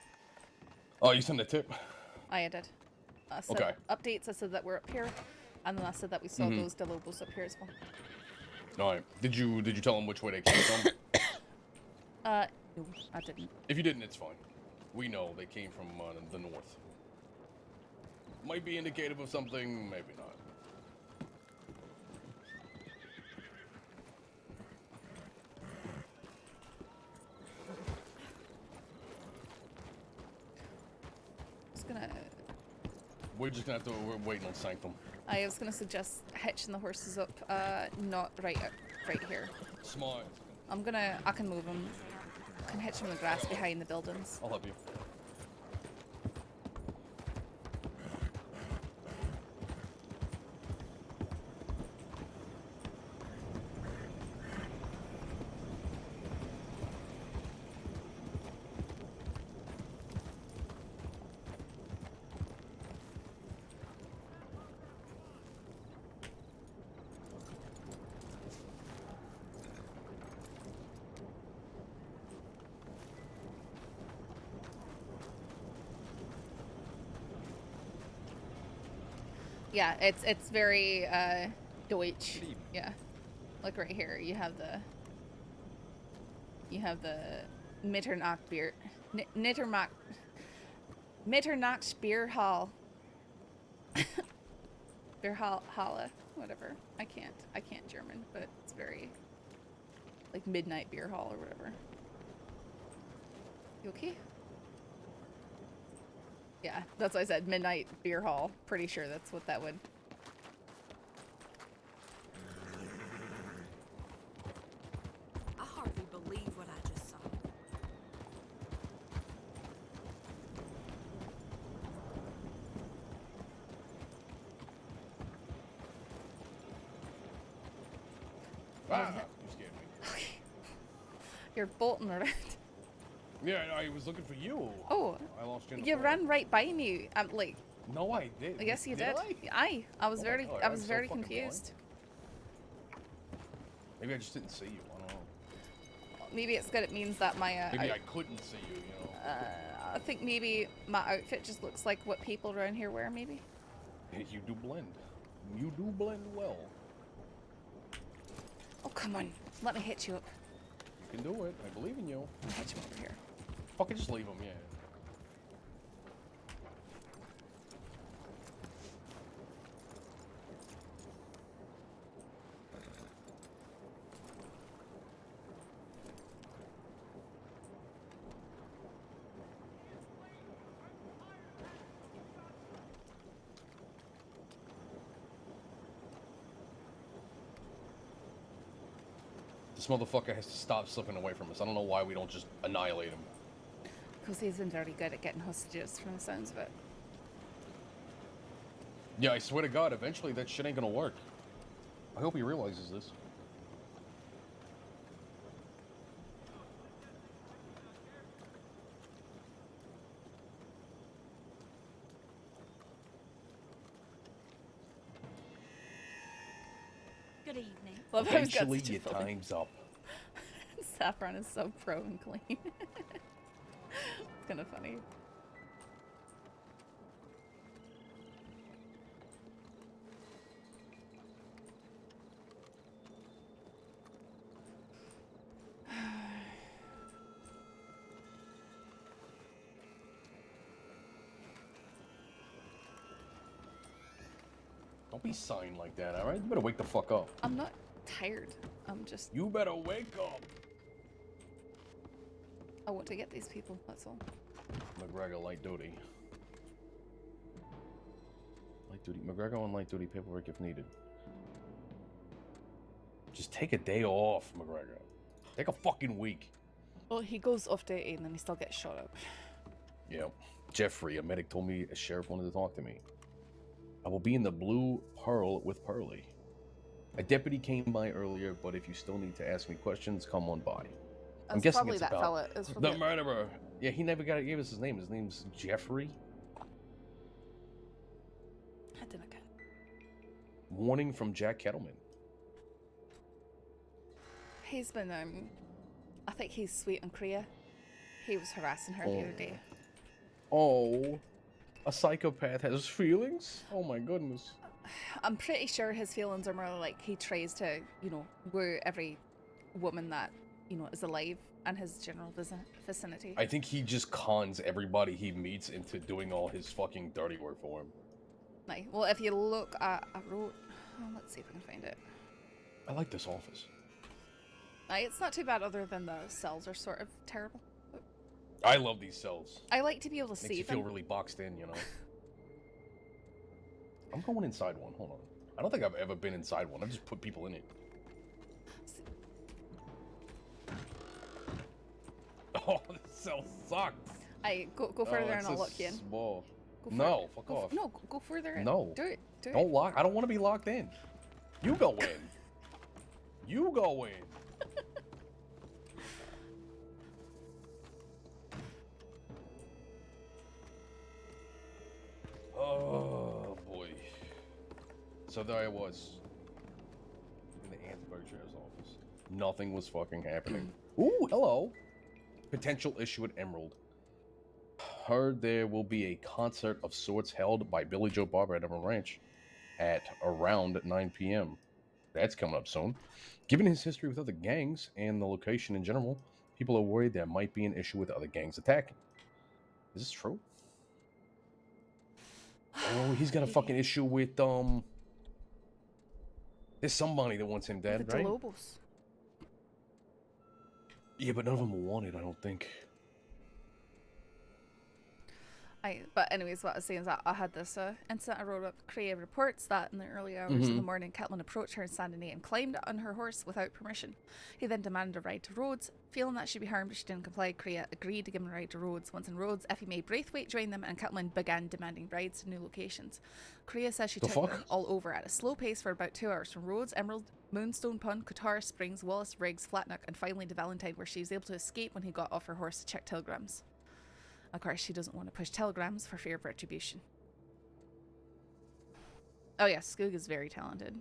[SPEAKER 2] Oh, you sent a tip?
[SPEAKER 1] I did. I said
[SPEAKER 2] Okay.
[SPEAKER 1] updates. I said that we're up here, and then I said that we saw those Delobos up here as well.
[SPEAKER 2] All right. Did you tell them which way they came from?
[SPEAKER 1] No, I didn't.
[SPEAKER 2] If you didn't, it's fine. We know they came from the north. Might be indicative of something, maybe not. We're just gonna have to. We're waiting on Sanctum.
[SPEAKER 1] I was gonna suggest hitching the horses up, not right here.
[SPEAKER 2] Smart.
[SPEAKER 1] I can move them. I can hitch them in the grass behind the buildings.
[SPEAKER 2] I'll help you.
[SPEAKER 1] Yeah, it's very Deutsch. Yeah, like right here, you have the Mitternacht beer, Mitternacht beer hall, beer halle, whatever. I can't German, but it's very like midnight beer hall or whatever. You okay? Yeah, that's what I said. Midnight beer hall. Pretty sure that's what that would.
[SPEAKER 14] I hardly believe what I just saw.
[SPEAKER 2] Ah, you scared me.
[SPEAKER 1] You're bolting around.
[SPEAKER 2] Yeah, I was looking for you.
[SPEAKER 1] Oh,
[SPEAKER 2] I lost you. In the
[SPEAKER 1] you
[SPEAKER 2] fray.
[SPEAKER 1] ran right by me. I'm like.
[SPEAKER 2] No, I did.
[SPEAKER 1] I guess you did.
[SPEAKER 2] I
[SPEAKER 1] was
[SPEAKER 2] Oh my
[SPEAKER 1] very,
[SPEAKER 2] God,
[SPEAKER 1] I
[SPEAKER 2] I'm
[SPEAKER 1] was
[SPEAKER 2] so
[SPEAKER 1] very
[SPEAKER 2] fucking
[SPEAKER 1] confused.
[SPEAKER 2] Maybe I just didn't see you. I don't know.
[SPEAKER 1] Maybe it's good. It means that my.
[SPEAKER 2] Maybe I couldn't see you. You know.
[SPEAKER 1] I think maybe my outfit just looks like what people around here wear. Maybe.
[SPEAKER 2] You do blend. You do blend well.
[SPEAKER 1] Oh come on! Let me hit you up.
[SPEAKER 2] You can do it. I believe in you.
[SPEAKER 1] I'll hit you over here.
[SPEAKER 2] Fucking just leave him. Yeah. This motherfucker has to stop slipping away from us. I don't know why we don't just annihilate him.
[SPEAKER 1] Because he's been very good at getting hostages from the sounds of it.
[SPEAKER 2] Yeah, I swear to God, eventually that shit ain't gonna work. I hope he realizes this.
[SPEAKER 14] Good evening.
[SPEAKER 1] Love how he's got
[SPEAKER 2] Eventually,
[SPEAKER 1] such a
[SPEAKER 2] your
[SPEAKER 1] filter.
[SPEAKER 2] time's up.
[SPEAKER 1] Saffron is so pro and clean. It's kind of funny.
[SPEAKER 2] Don't be sighing like that, alright? You better wake the fuck up.
[SPEAKER 1] I'm not tired. I'm just...
[SPEAKER 2] You better wake up!
[SPEAKER 1] I want to get these people, that's all.
[SPEAKER 2] McGregor, light duty. Light duty. McGregor on light duty paperwork if needed. Just take a day off, McGregor. Take a fucking week.
[SPEAKER 1] Well, he goes off duty and then he still gets shot up.
[SPEAKER 2] Yeah. Jeffrey, a medic, told me a sheriff wanted to talk to me. I will be in the Blue Pearl with Pearly. A deputy came by earlier, but if you still need to ask me questions, come on by. I'm guessing
[SPEAKER 1] probably
[SPEAKER 2] it's
[SPEAKER 1] that
[SPEAKER 2] about
[SPEAKER 1] fella. It's probably
[SPEAKER 2] the murderer. Yeah, he never gave us his name. His name's Jeffrey.
[SPEAKER 1] I didn't get.
[SPEAKER 2] Warning from Jack Kettleman.
[SPEAKER 1] He's been, I think he's sweet on Kriya. He was harassing her the other day.
[SPEAKER 2] Oh, a psychopath has feelings? Oh my goodness.
[SPEAKER 1] I'm pretty sure his feelings are more like he tries to, you know, woo every woman that, you know, is alive in his general vicinity.
[SPEAKER 2] I think he just cons everybody he meets into doing all his fucking dirty work for him.
[SPEAKER 1] Like, well, if you look at, I wrote, let's see if I can find it.
[SPEAKER 2] I like this office.
[SPEAKER 1] It's not too bad other than the cells are sort of terrible.
[SPEAKER 2] I love these cells.
[SPEAKER 1] I like to be able to
[SPEAKER 2] Makes
[SPEAKER 1] see
[SPEAKER 2] you
[SPEAKER 1] them.
[SPEAKER 2] feel really boxed in, you know? I'm going inside one. Hold on. I don't think I've ever been inside one. I've just put people in it. Oh, this cell sucks.
[SPEAKER 1] Go further and I'll lock you in.
[SPEAKER 2] Small.
[SPEAKER 1] Go
[SPEAKER 2] No, fuck off.
[SPEAKER 1] No, go further in.
[SPEAKER 2] No.
[SPEAKER 1] Do it. Do it.
[SPEAKER 2] Don't lock. I don't want to be locked in. You go in. You go in. Oh boy. So there I was in the Ansberg Sheriff's office. Nothing was fucking happening. Ooh, hello. Potential issue at Emerald. Heard there will be a concert of sorts held by Billy Joe Barber at Emerald Ranch at around 9 p.m. That's coming up soon. Given his history with other gangs and the location in general, people are worried there might be an issue with other gangs attacking. Is this true? Oh, he's got a fucking issue with, there's somebody that wants him dead,
[SPEAKER 1] The
[SPEAKER 2] right?
[SPEAKER 1] Lobos.
[SPEAKER 2] Yeah, but none of them are wanted, I don't think.
[SPEAKER 1] But anyways, what I was saying is that I had this incident. I wrote up. Kriya reports that in the early hours of the morning, Catelyn approached her insanity and climbed on her horse without permission. He then demanded a ride to Rhodes. Feeling that she'd be harmed if she didn't comply, Kriya agreed to give him a ride to Rhodes. Once in Rhodes, Effie Mae Braithwaite joined them, and Catelyn began demanding rides to new locations. Kriya says she took them all over at a slow pace for about 2 hours from Rhodes, Emerald, Moonstone Pond, Qatar Springs, Wallace Riggs, Flatnock, and finally to Valentine, where she was able to escape when he got off her horse to check telegrams. Of course, she doesn't want to push telegrams for fear of retribution. Oh yeah, Skoog is very talented.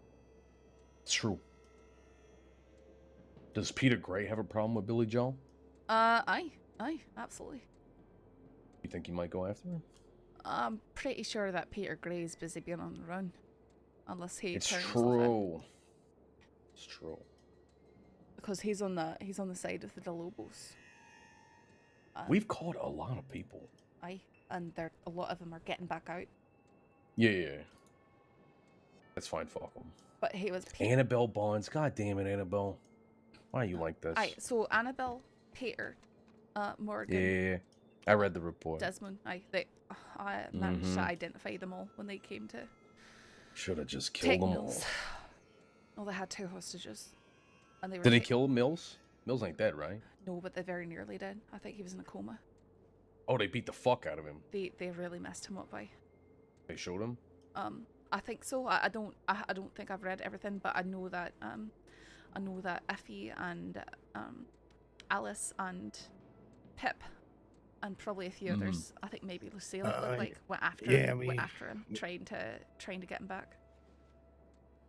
[SPEAKER 2] It's true. Does Peter Gray have a problem with Billy Joe?
[SPEAKER 1] Aye, absolutely.
[SPEAKER 2] You think he might go after him?
[SPEAKER 1] I'm pretty sure that Peter Gray's busy being on the run. Unless he
[SPEAKER 2] It's
[SPEAKER 1] turns himself in.
[SPEAKER 2] true. It's true.
[SPEAKER 1] Because he's on the side of the Lobos.
[SPEAKER 2] We've caught a lot of people.
[SPEAKER 1] Aye, and a lot of them are getting back out.
[SPEAKER 2] Yeah. That's fine, fuck them.
[SPEAKER 1] But he was...
[SPEAKER 2] Annabelle Bonds. God damn it, Annabelle. Why are you like this?
[SPEAKER 1] Aye, so Annabelle, Peter, Morgan...
[SPEAKER 2] Yeah, I read the report.
[SPEAKER 1] Desmond, I managed to identify them all when they came to...
[SPEAKER 2] Should have just killed them all.
[SPEAKER 1] Well, they had 2 hostages. And they were
[SPEAKER 2] Did they kill Mills? Mills ain't dead, right?
[SPEAKER 1] No, but they very nearly did. I think he was in a coma.
[SPEAKER 2] Oh, they beat the fuck out of him.
[SPEAKER 1] They really messed him up by.
[SPEAKER 2] They showed him?
[SPEAKER 1] I think so. I don't think I've read everything, but I know that Effie and Alice and Pip and probably a few others. I think maybe Lucille it looked like went after him, trying to get him back.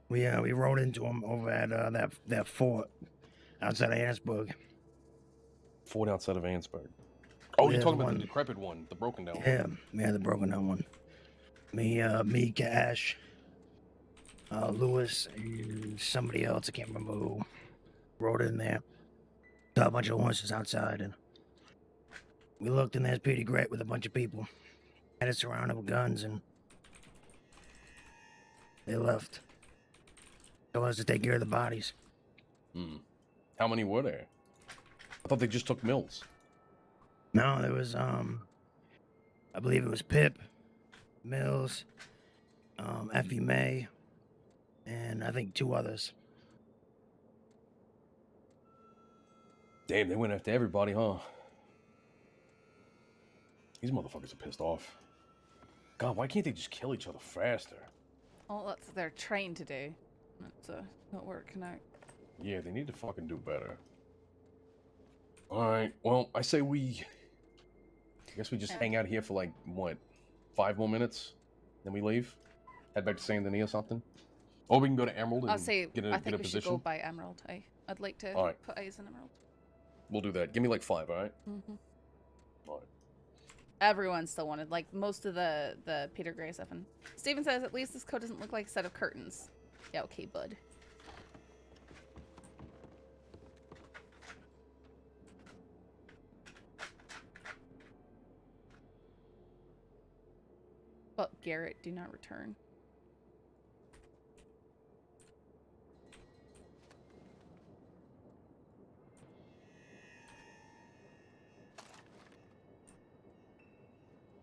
[SPEAKER 7] We rode into him over at that fort outside of Ansburg.
[SPEAKER 2] Fort outside of Ansburg. Oh,
[SPEAKER 7] Yeah,
[SPEAKER 2] you're talking
[SPEAKER 7] the
[SPEAKER 2] about
[SPEAKER 7] one-
[SPEAKER 2] the decrepit one, the broken down
[SPEAKER 7] Yeah, the broken down one. Me, Cash, Lewis, and somebody else, I can't remember who, rode in there. Saw a bunch of horses outside, and we looked, and there's Petey Gret with a bunch of people. Had it surrounded with guns, and they left. Told us to take care of the bodies.
[SPEAKER 2] How many were there? I thought they just took Mills.
[SPEAKER 7] No, there was, I believe it was Pip, Mills, Effie May, and I think 2 others.
[SPEAKER 2] Damn, they went after everybody, huh? These motherfuckers are pissed off. God, why can't they just kill each other faster?
[SPEAKER 1] Well, that's what they're trying to do. It's not working out.
[SPEAKER 2] Yeah, they need to fucking do better. Alright, well, I say I guess we just hang out here for like, what, 5 more minutes? Then we leave? Head back to Saint Denis or something? Or we can go to Emerald and
[SPEAKER 1] I'll say
[SPEAKER 2] get
[SPEAKER 1] I
[SPEAKER 2] a
[SPEAKER 1] think we should
[SPEAKER 2] position?
[SPEAKER 1] go by Emerald. I'd like to
[SPEAKER 2] Alright.
[SPEAKER 1] put eyes on Emerald.
[SPEAKER 2] We'll do that. Give me like 5, alright? Alright.
[SPEAKER 1] Everyone still wanted, like, most of the Peter Gray stuff. And Steven says, at least this coat doesn't look like a set of curtains. Yeah, okay, bud. But Garrett, do not return.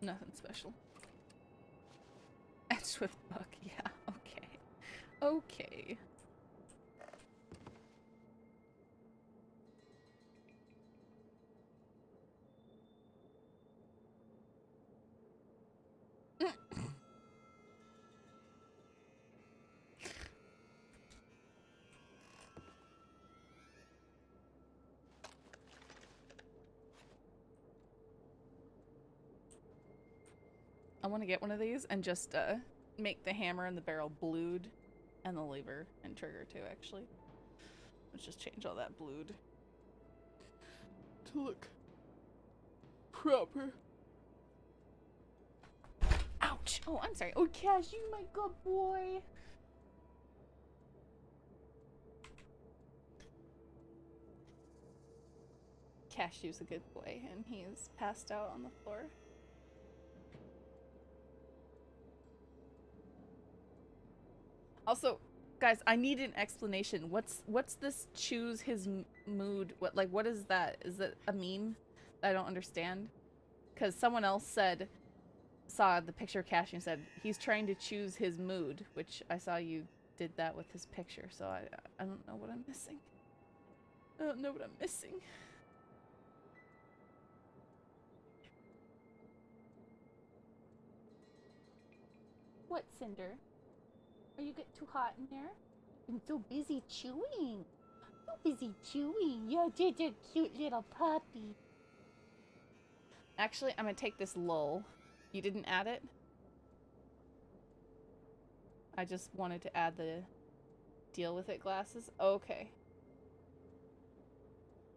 [SPEAKER 1] Nothing special. Etched with Buck, yeah, okay. Okay. I want to get one of these and just make the hammer and the barrel blued and the lever and trigger too, actually. Let's just change all that blued to look proper. Ouch! Oh, I'm sorry. Oh, Cash, you my good boy. Cashew's a good boy, and he's passed out on the floor. Also, guys, I need an explanation. What's this choose his mood? What is that? Is that a meme that I don't understand? Because someone else saw the picture of Cash and said he's trying to choose his mood, which I saw you did that with his picture. So I don't know what I'm missing. I don't know what I'm missing. What, Cinder? Are you getting too hot in there? I'm so busy chewing. So busy chewing. You're just a cute little puppy. Actually, I'm gonna take this lull. You didn't add it? I just wanted to add the deal with it glasses. Okay.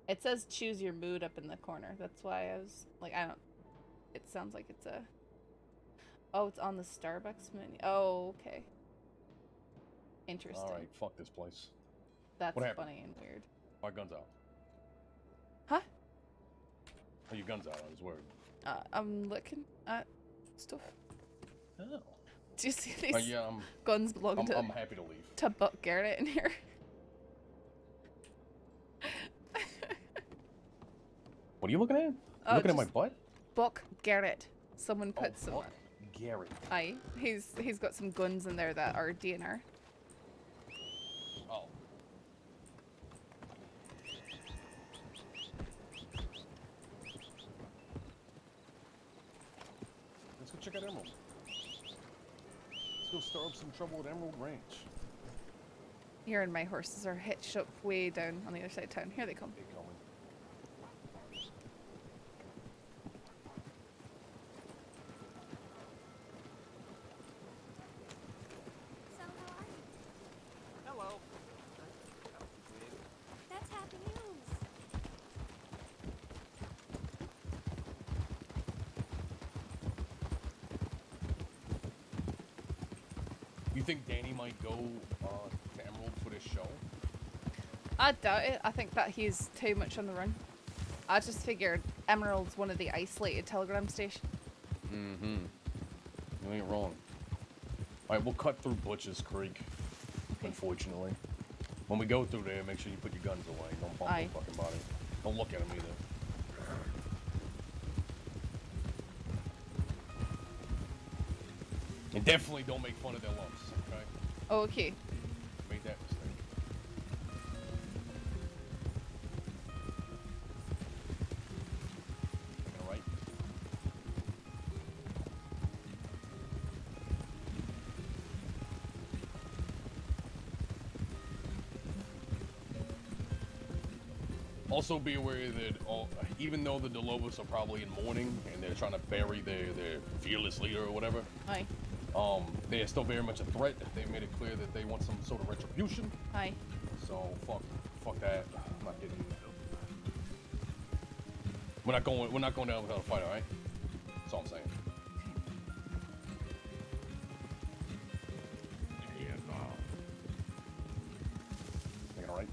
[SPEAKER 1] It says choose your mood up in the corner. That's why I was like, it sounds like it's a... Oh, it's on the Starbucks menu. Oh, okay. Interesting.
[SPEAKER 2] Alright, fuck this place.
[SPEAKER 1] That's
[SPEAKER 2] What happened?
[SPEAKER 1] funny and weird.
[SPEAKER 2] My gun's out.
[SPEAKER 1] Huh?
[SPEAKER 2] Oh, your gun's out, I was worried.
[SPEAKER 1] I'm looking at stuff.
[SPEAKER 2] Oh.
[SPEAKER 1] Do you see these
[SPEAKER 2] Yeah,
[SPEAKER 1] guns belong
[SPEAKER 2] I'm happy to leave.
[SPEAKER 1] to Buck Garrett in here?
[SPEAKER 2] What are you looking at? You looking at my butt?
[SPEAKER 1] Buck Garrett. Someone put some.
[SPEAKER 2] Buck Garrett.
[SPEAKER 1] Aye, he's got some guns in there that are DNR.
[SPEAKER 2] Oh. check out Emerald. Let's go stir up some trouble at Emerald Ranch.
[SPEAKER 1] Here, and my horses are hitched up way down on the other side of town. Here they come.
[SPEAKER 2] They're coming.
[SPEAKER 14] Hello. That's happy news.
[SPEAKER 2] You think Danny might go to Emerald for this show?
[SPEAKER 1] I doubt it. I think that he's too much on the run. I just figured Emerald's one of the isolated telegram stations.
[SPEAKER 2] Mm-hmm. You ain't wrong. Alright, we'll cut through Butcher's Creek, unfortunately. When we go through there, make sure you put your guns away. Don't bump
[SPEAKER 1] Aye.
[SPEAKER 2] the fucking body. Don't look at him either. And definitely don't make fun of their lumps, okay?
[SPEAKER 1] Oh, okay.
[SPEAKER 2] Made that mistake. All right. Also be aware that even though the Delobos are probably in mourning and they're trying to bury their fearless leader or whatever,
[SPEAKER 1] Aye.
[SPEAKER 2] they're still very much a threat. They've made it clear that they want some sort of retribution.
[SPEAKER 1] Aye.
[SPEAKER 2] So fuck that. I'm not getting. We're not going down without a fight, all right? That's all I'm saying. Take it all right.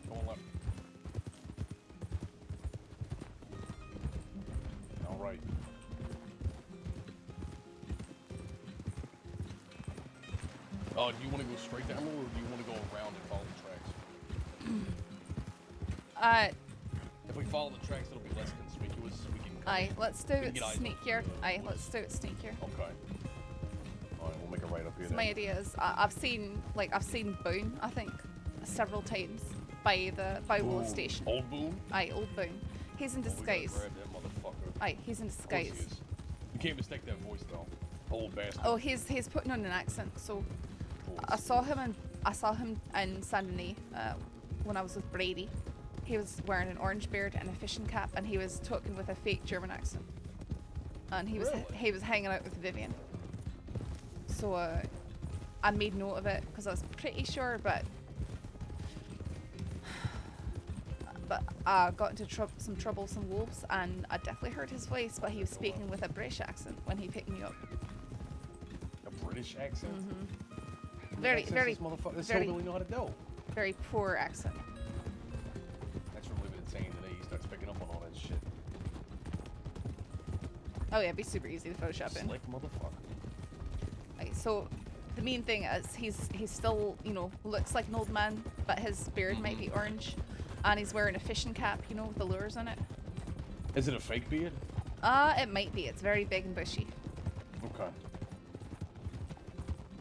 [SPEAKER 2] Going left. All right. Do you want to go straight to Emerald, or do you want to go around and follow the tracks? If we follow the tracks, it'll be less conspicuous. We can.
[SPEAKER 1] Aye, let's do
[SPEAKER 2] we can
[SPEAKER 1] it
[SPEAKER 2] get eyes on
[SPEAKER 1] sneakier.
[SPEAKER 2] the
[SPEAKER 1] Aye,
[SPEAKER 2] woods.
[SPEAKER 1] let's do it sneakier.
[SPEAKER 2] Okay. All right, we'll make it right up here.
[SPEAKER 1] So my idea is, I've seen Boone, I think, several times by Willow
[SPEAKER 2] Ooh,
[SPEAKER 1] Station.
[SPEAKER 2] Old Boone?
[SPEAKER 1] Aye, Old Boone. He's in
[SPEAKER 2] Oh, we gotta
[SPEAKER 1] disguise.
[SPEAKER 2] grab that motherfucker.
[SPEAKER 1] Aye, he's in
[SPEAKER 2] Of course he
[SPEAKER 1] disguise.
[SPEAKER 2] is. You can't mistake that voice though. Old bastard.
[SPEAKER 1] Oh, he's putting on an accent. So
[SPEAKER 2] Of
[SPEAKER 1] I saw him in Saint Denis when I was with Brady. He was wearing an orange beard and a fishing cap, and he was talking with a fake German accent. And he was hanging out with Vivian. So I made note of it because I was pretty sure, but I got into some troublesome wolves, and I definitely heard his voice, but he was speaking with a British accent when he picked me up.
[SPEAKER 2] A British accent?
[SPEAKER 1] Mm-hmm.
[SPEAKER 2] What
[SPEAKER 1] Very,
[SPEAKER 2] accent
[SPEAKER 1] very,
[SPEAKER 2] does this motherfucker
[SPEAKER 1] very,
[SPEAKER 2] really know how to do.
[SPEAKER 1] very poor accent.
[SPEAKER 2] That's from living in Saint Denis. He starts picking up on all that shit.
[SPEAKER 1] Oh yeah, it'd be super easy to Photoshop in.
[SPEAKER 2] Slick motherfucker.
[SPEAKER 1] Right, so the main thing is he's still, looks like an old man, but his beard might be orange, and he's wearing a fishing cap, with the lures on it.
[SPEAKER 2] Is it a fake beard?
[SPEAKER 1] It might be. It's very big and bushy.
[SPEAKER 2] Okay.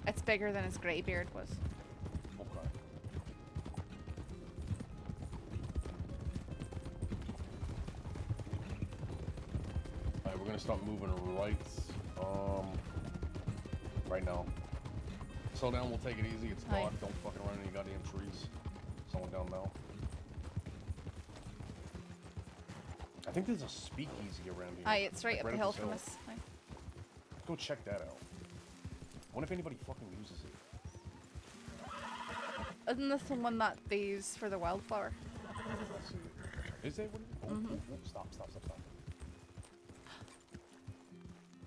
[SPEAKER 1] It's bigger than his grey beard was.
[SPEAKER 2] Okay. Alright, we're gonna start moving right. Right now. Slow down, we'll take it easy. It's dark.
[SPEAKER 1] Aye.
[SPEAKER 2] Don't fucking run any goddamn trees. Slowing down now. I think there's a speakeasy around here.
[SPEAKER 1] Aye, it's right
[SPEAKER 2] like
[SPEAKER 1] up the hill
[SPEAKER 2] this
[SPEAKER 1] from us. Aye.
[SPEAKER 2] Let's go check that out. I wonder if anybody fucking uses it.
[SPEAKER 1] Isn't this the one that they use for the wildflower?
[SPEAKER 2] Let's see. Is it? What is it? Oh,
[SPEAKER 1] Mhm.
[SPEAKER 2] oh, oh, stop.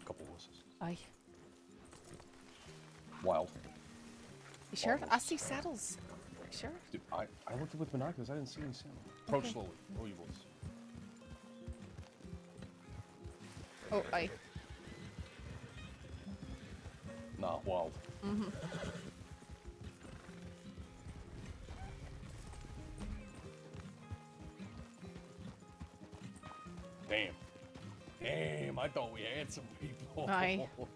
[SPEAKER 2] Couple horses.
[SPEAKER 1] Aye.
[SPEAKER 2] Wild.
[SPEAKER 1] You sure?
[SPEAKER 2] Wild
[SPEAKER 1] I
[SPEAKER 2] horses.
[SPEAKER 1] see saddles. You sure?
[SPEAKER 2] Dude, I looked with binoculars. I didn't see any sound. Approach
[SPEAKER 1] Okay.
[SPEAKER 2] slowly. Lower your voice.
[SPEAKER 1] Oh, aye.
[SPEAKER 2] Nah, wild.
[SPEAKER 1] Mm-hmm.
[SPEAKER 2] Damn. Damn, I thought we had some people.
[SPEAKER 1] Aye.
[SPEAKER 2] Would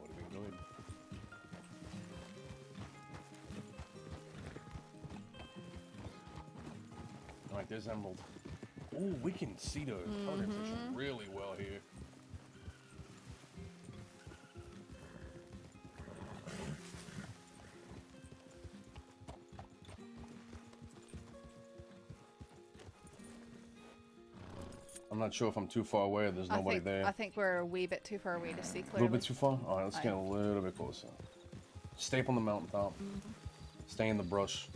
[SPEAKER 2] have been good. Alright, there's Emerald. Ooh, we can see the pelican fishing really well here. I'm not sure if I'm too far away or there's nobody there.
[SPEAKER 1] I think we're a wee bit too far away to see
[SPEAKER 2] A
[SPEAKER 1] clearly.
[SPEAKER 2] little bit too far? Alright, let's get a little bit closer. Stay up on the mountaintop. Stay in the brush.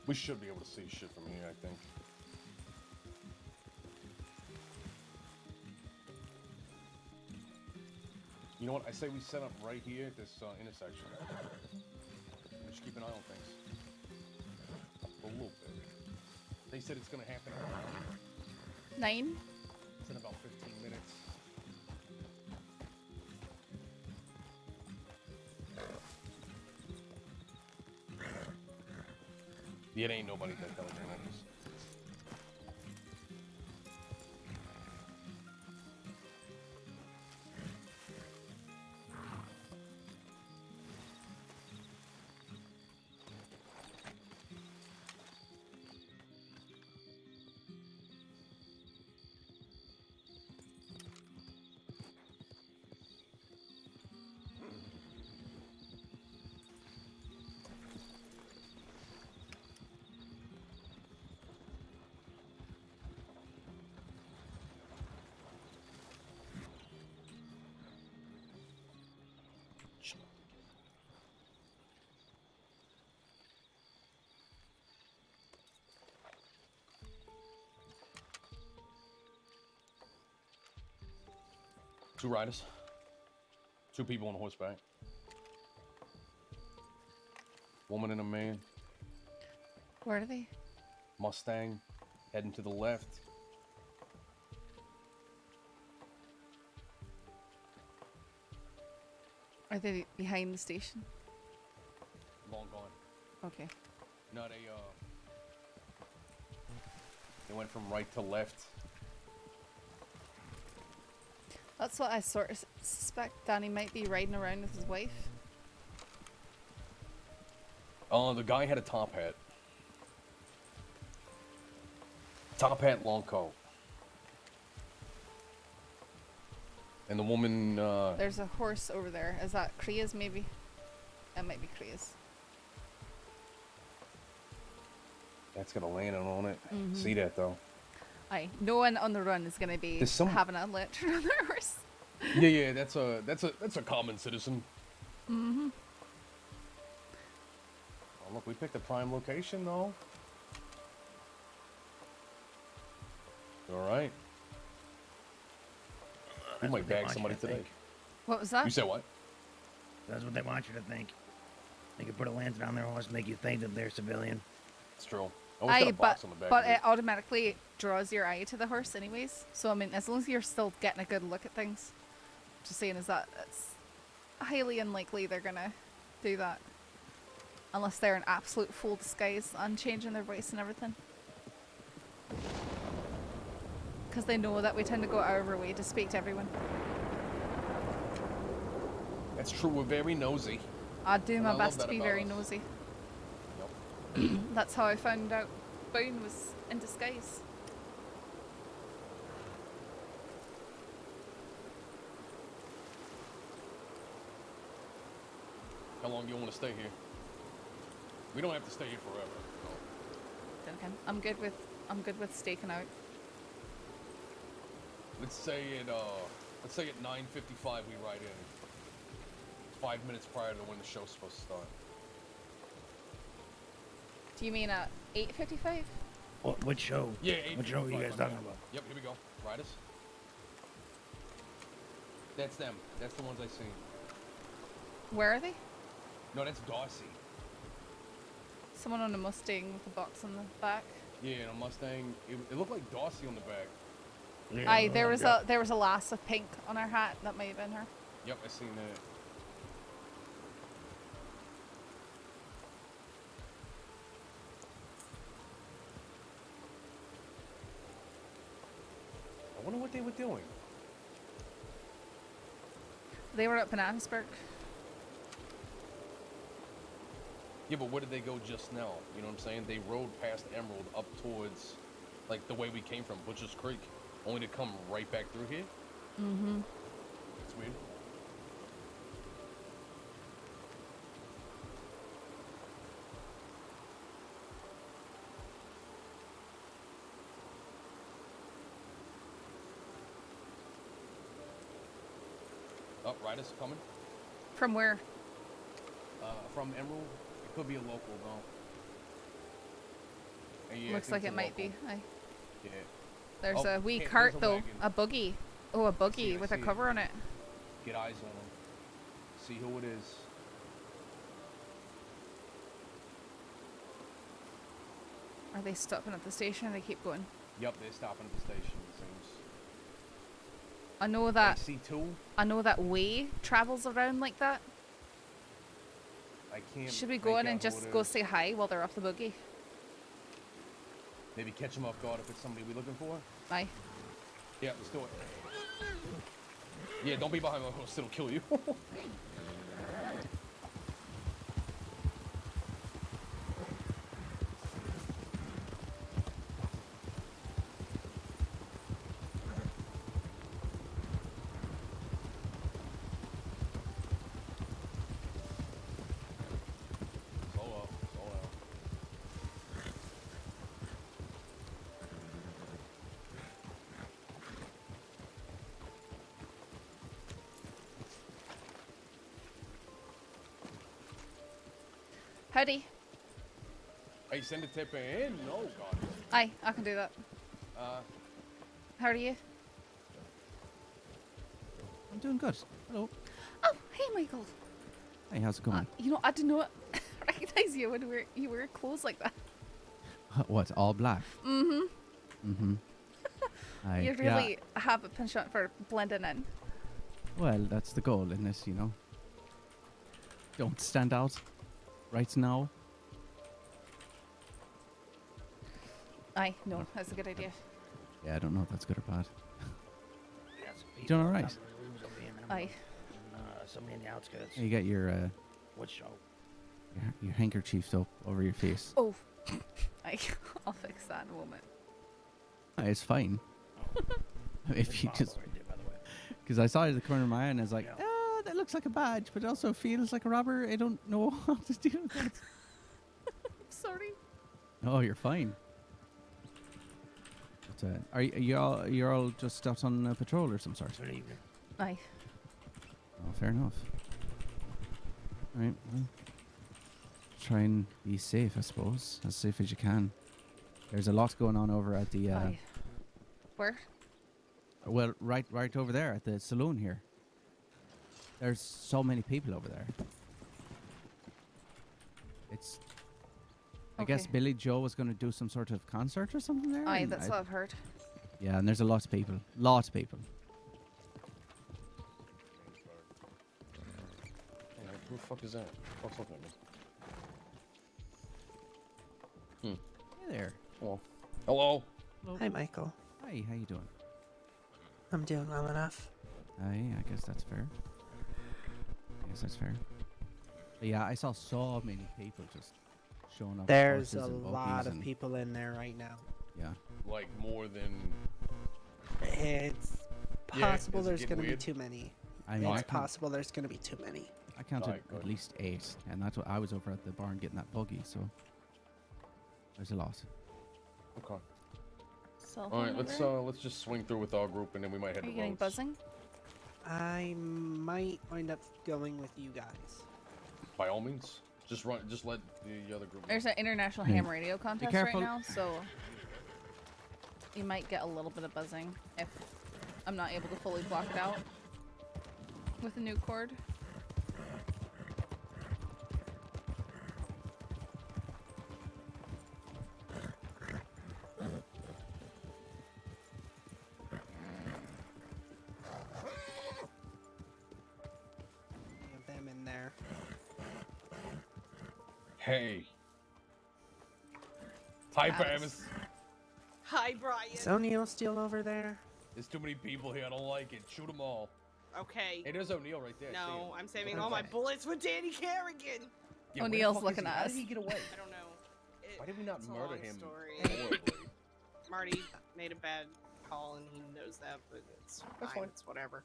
[SPEAKER 2] We should be able to see shit from here, I think. You know what? I say we set up right here at this intersection. Just keep an eye on things. A little bit. They said it's going to happen around
[SPEAKER 1] 9?
[SPEAKER 2] It's in about 15 minutes. Yeah, it ain't nobody that tells me this. Two riders. Two people on horseback. Woman and a man.
[SPEAKER 1] Where are they?
[SPEAKER 2] Mustang. Heading to the left.
[SPEAKER 1] Are they behind the station?
[SPEAKER 2] Long gone.
[SPEAKER 1] Okay.
[SPEAKER 2] No, they went from right to left.
[SPEAKER 1] That's what I sort of suspect. Danny might be riding around with his wife.
[SPEAKER 2] Oh, the guy had a top hat. Top hat, long coat. And the woman,
[SPEAKER 1] There's a horse over there. Is that Kria's maybe? That might be Kria's.
[SPEAKER 2] that's got a lantern on it. See that, though.
[SPEAKER 1] Aye. No one on the run is going to be having a lantern on their horse.
[SPEAKER 2] Yeah, that's a common citizen.
[SPEAKER 1] Mm-hmm.
[SPEAKER 2] Oh, look, we picked a prime location, though. All right. We might bag somebody today.
[SPEAKER 1] What was that?
[SPEAKER 2] You said what?
[SPEAKER 7] That's what they want you to think. They can put a lantern on their horse and make you think that they're civilian.
[SPEAKER 2] It's true. Got a box on the back
[SPEAKER 1] but
[SPEAKER 2] of
[SPEAKER 1] it automatically draws your eye to the horse anyways. So, I mean, as long as you're still getting a good look at things. Just saying is that it's highly unlikely they're going to do that. Unless they're in absolute full disguise and changing their voice and everything. Because they know that we tend to go out of our way to speak to everyone.
[SPEAKER 2] That's true. We're very nosy.
[SPEAKER 1] I do my
[SPEAKER 2] I
[SPEAKER 1] best
[SPEAKER 2] love
[SPEAKER 1] to
[SPEAKER 2] that
[SPEAKER 1] be
[SPEAKER 2] about
[SPEAKER 1] very
[SPEAKER 2] us.
[SPEAKER 1] nosy.
[SPEAKER 2] Yep.
[SPEAKER 1] That's how I found out Boone was in disguise.
[SPEAKER 2] How long do you want to stay here? We don't have to stay here forever.
[SPEAKER 1] Okay. I'm good with staking out.
[SPEAKER 2] Let's say at 9:55 we ride in. 5 minutes prior to when the show's supposed to start.
[SPEAKER 1] Do you mean at 8:55?
[SPEAKER 7] What show?
[SPEAKER 2] Yeah,
[SPEAKER 7] What show are you
[SPEAKER 2] 8:55,
[SPEAKER 7] guys
[SPEAKER 2] my
[SPEAKER 7] talking
[SPEAKER 2] bad.
[SPEAKER 7] about?
[SPEAKER 2] Yep, here we go. Riders. That's them. That's the ones I seen.
[SPEAKER 1] Where are they?
[SPEAKER 2] No, that's Darcy.
[SPEAKER 1] Someone on a Mustang with a box on the back.
[SPEAKER 2] Yeah, and a Mustang. It looked like Darcy on the back.
[SPEAKER 10] Yeah,
[SPEAKER 1] Aye, there was a lass with pink on her hat. That may have been her.
[SPEAKER 2] Yep, I seen that. I wonder what they were doing.
[SPEAKER 1] They were at Bananasburg.
[SPEAKER 2] Yeah, but where did they go just now? You know what I'm saying? They rode past Emerald up towards, like, the way we came from, Butcher's Creek, only to come right back through here.
[SPEAKER 1] Mm-hmm.
[SPEAKER 2] It's weird. Oh, Ryder's coming.
[SPEAKER 1] From where?
[SPEAKER 2] From Emerald. It could be a local, though. And yeah, I
[SPEAKER 1] Looks
[SPEAKER 2] think
[SPEAKER 1] like
[SPEAKER 2] it's
[SPEAKER 1] it
[SPEAKER 2] a
[SPEAKER 1] might
[SPEAKER 2] local.
[SPEAKER 1] be. Aye.
[SPEAKER 2] Yeah.
[SPEAKER 1] There's
[SPEAKER 2] Oh,
[SPEAKER 1] a wee
[SPEAKER 2] there's
[SPEAKER 1] cart
[SPEAKER 2] a
[SPEAKER 1] though.
[SPEAKER 2] wagon.
[SPEAKER 1] A buggy. Oh, a buggy
[SPEAKER 2] I
[SPEAKER 1] with a
[SPEAKER 2] see it.
[SPEAKER 1] cover on it.
[SPEAKER 2] Get eyes on them. See who it is.
[SPEAKER 1] Are they stopping at the station or they keep going?
[SPEAKER 2] Yep, they're stopping at the station, it seems.
[SPEAKER 1] I know that.
[SPEAKER 2] AC2?
[SPEAKER 1] I know that way travels around like that.
[SPEAKER 2] I can't.
[SPEAKER 1] Should we
[SPEAKER 2] make
[SPEAKER 1] go in
[SPEAKER 2] out
[SPEAKER 1] and
[SPEAKER 2] who
[SPEAKER 1] just
[SPEAKER 2] it
[SPEAKER 1] go
[SPEAKER 2] is.
[SPEAKER 1] say hi while they're off the buggy?
[SPEAKER 2] Maybe catch them off guard if it's somebody we're looking for?
[SPEAKER 1] Aye.
[SPEAKER 2] Yeah, let's do it. Yeah, don't be behind my horse, it'll kill you. Slow up, slow down.
[SPEAKER 1] Howdy.
[SPEAKER 2] Hey, send a tip in? No, God.
[SPEAKER 1] Aye, I can do that. How are you?
[SPEAKER 15] I'm doing good. Hello.
[SPEAKER 1] Oh, hey, Michael.
[SPEAKER 15] Hey, how's it going?
[SPEAKER 1] You know, I did not recognize you when you wear clothes like that.
[SPEAKER 15] What, all black?
[SPEAKER 1] Mm-hmm.
[SPEAKER 15] Mm-hmm.
[SPEAKER 1] You really have a penchant for blending in.
[SPEAKER 15] Well, that's the goal in this, you know. Don't stand out right now.
[SPEAKER 1] Aye, no, that's a good idea.
[SPEAKER 15] Yeah, I don't know if that's good or bad.
[SPEAKER 7] Yeah, some
[SPEAKER 15] You doing
[SPEAKER 7] people
[SPEAKER 15] all right?
[SPEAKER 7] got rooms over here in
[SPEAKER 1] Aye.
[SPEAKER 7] Emerald, and, somebody in the outskirts.
[SPEAKER 15] You got your
[SPEAKER 7] What show?
[SPEAKER 15] your handkerchief up over your face.
[SPEAKER 1] Oh, Aye, I'll fix that in a moment.
[SPEAKER 15] It's fine. If you just,
[SPEAKER 7] Right there, by the way.
[SPEAKER 15] because I saw it at the corner of my eye and I was like, oh, that looks like a badge, but it also feels like a robber. I don't know how to deal with that.
[SPEAKER 1] Sorry.
[SPEAKER 15] Oh, you're fine. But, are you're all just out on patrol or some sort?
[SPEAKER 7] Good evening.
[SPEAKER 1] Aye.
[SPEAKER 15] Oh, fair enough. All right. Well, try and be safe, I suppose, as safe as you can. There's a lot going on over at the.
[SPEAKER 1] Aye. Where?
[SPEAKER 15] Well, right over there at the saloon here. There's so many people over there. It's. I guess
[SPEAKER 1] Okay.
[SPEAKER 15] Billy Joe was going to do some sort of concert or something there.
[SPEAKER 1] Aye,
[SPEAKER 15] and
[SPEAKER 1] that's what I've heard.
[SPEAKER 15] Yeah, and there's a lot of people. Lots of people.
[SPEAKER 2] Hey, who the fuck is that? What's looking at me?
[SPEAKER 15] Hey there.
[SPEAKER 2] Well, hello.
[SPEAKER 16] Hi, Michael.
[SPEAKER 15] Hi, how you doing?
[SPEAKER 16] I'm doing well enough.
[SPEAKER 15] Aye, I guess that's fair. But yeah, I saw so many people just showing up. with
[SPEAKER 16] There's
[SPEAKER 15] horses
[SPEAKER 16] a
[SPEAKER 15] and
[SPEAKER 16] lot
[SPEAKER 15] buggies
[SPEAKER 16] of
[SPEAKER 15] and-
[SPEAKER 16] people in there right now.
[SPEAKER 15] Yeah.
[SPEAKER 2] Like more than.
[SPEAKER 16] It's
[SPEAKER 2] Yeah,
[SPEAKER 16] possible
[SPEAKER 2] is it
[SPEAKER 16] there's
[SPEAKER 2] getting
[SPEAKER 16] going to be
[SPEAKER 2] weird?
[SPEAKER 16] too many.
[SPEAKER 15] I mean,
[SPEAKER 16] It's
[SPEAKER 15] I can-
[SPEAKER 16] possible there's going to be too many.
[SPEAKER 15] I counted
[SPEAKER 2] Alright, good.
[SPEAKER 15] at least 8, and that's what I was over at the barn getting that buggy, so there's a lot.
[SPEAKER 2] Okay.
[SPEAKER 1] Cell
[SPEAKER 2] All right,
[SPEAKER 1] phone
[SPEAKER 2] let's just swing through with our group and then we might head
[SPEAKER 1] Are
[SPEAKER 2] to
[SPEAKER 1] you getting
[SPEAKER 2] Rhodes.
[SPEAKER 1] buzzing?
[SPEAKER 16] I might wind up going with you guys.
[SPEAKER 2] By all means, just run. Just let the other group.
[SPEAKER 1] There's an international
[SPEAKER 15] Hey,
[SPEAKER 1] ham radio contest right
[SPEAKER 15] careful.
[SPEAKER 1] now, so you might get a little bit of buzzing if I'm not able to fully block it out. With a new cord.
[SPEAKER 16] Have them in there.
[SPEAKER 2] Hey. Hi, Travis.
[SPEAKER 17] Hi, Brian.
[SPEAKER 16] Is O'Neill still over there?
[SPEAKER 2] There's too many people here. I don't like it. Shoot them all.
[SPEAKER 17] Okay.
[SPEAKER 2] Hey, there's O'Neill right there.
[SPEAKER 17] No, I'm saving all my bullets with Danny Kerrigan.
[SPEAKER 2] Yeah, where the
[SPEAKER 1] O'Neill's
[SPEAKER 2] fuck
[SPEAKER 1] looking
[SPEAKER 2] is he?
[SPEAKER 1] at
[SPEAKER 2] How
[SPEAKER 1] us.
[SPEAKER 2] did he get away?
[SPEAKER 17] I don't know.
[SPEAKER 2] Why did we not
[SPEAKER 17] It's a
[SPEAKER 2] murder
[SPEAKER 17] long
[SPEAKER 2] him
[SPEAKER 17] story.
[SPEAKER 2] horribly?
[SPEAKER 17] Marty made a bad call and he knows that, but it's fine. It's whatever.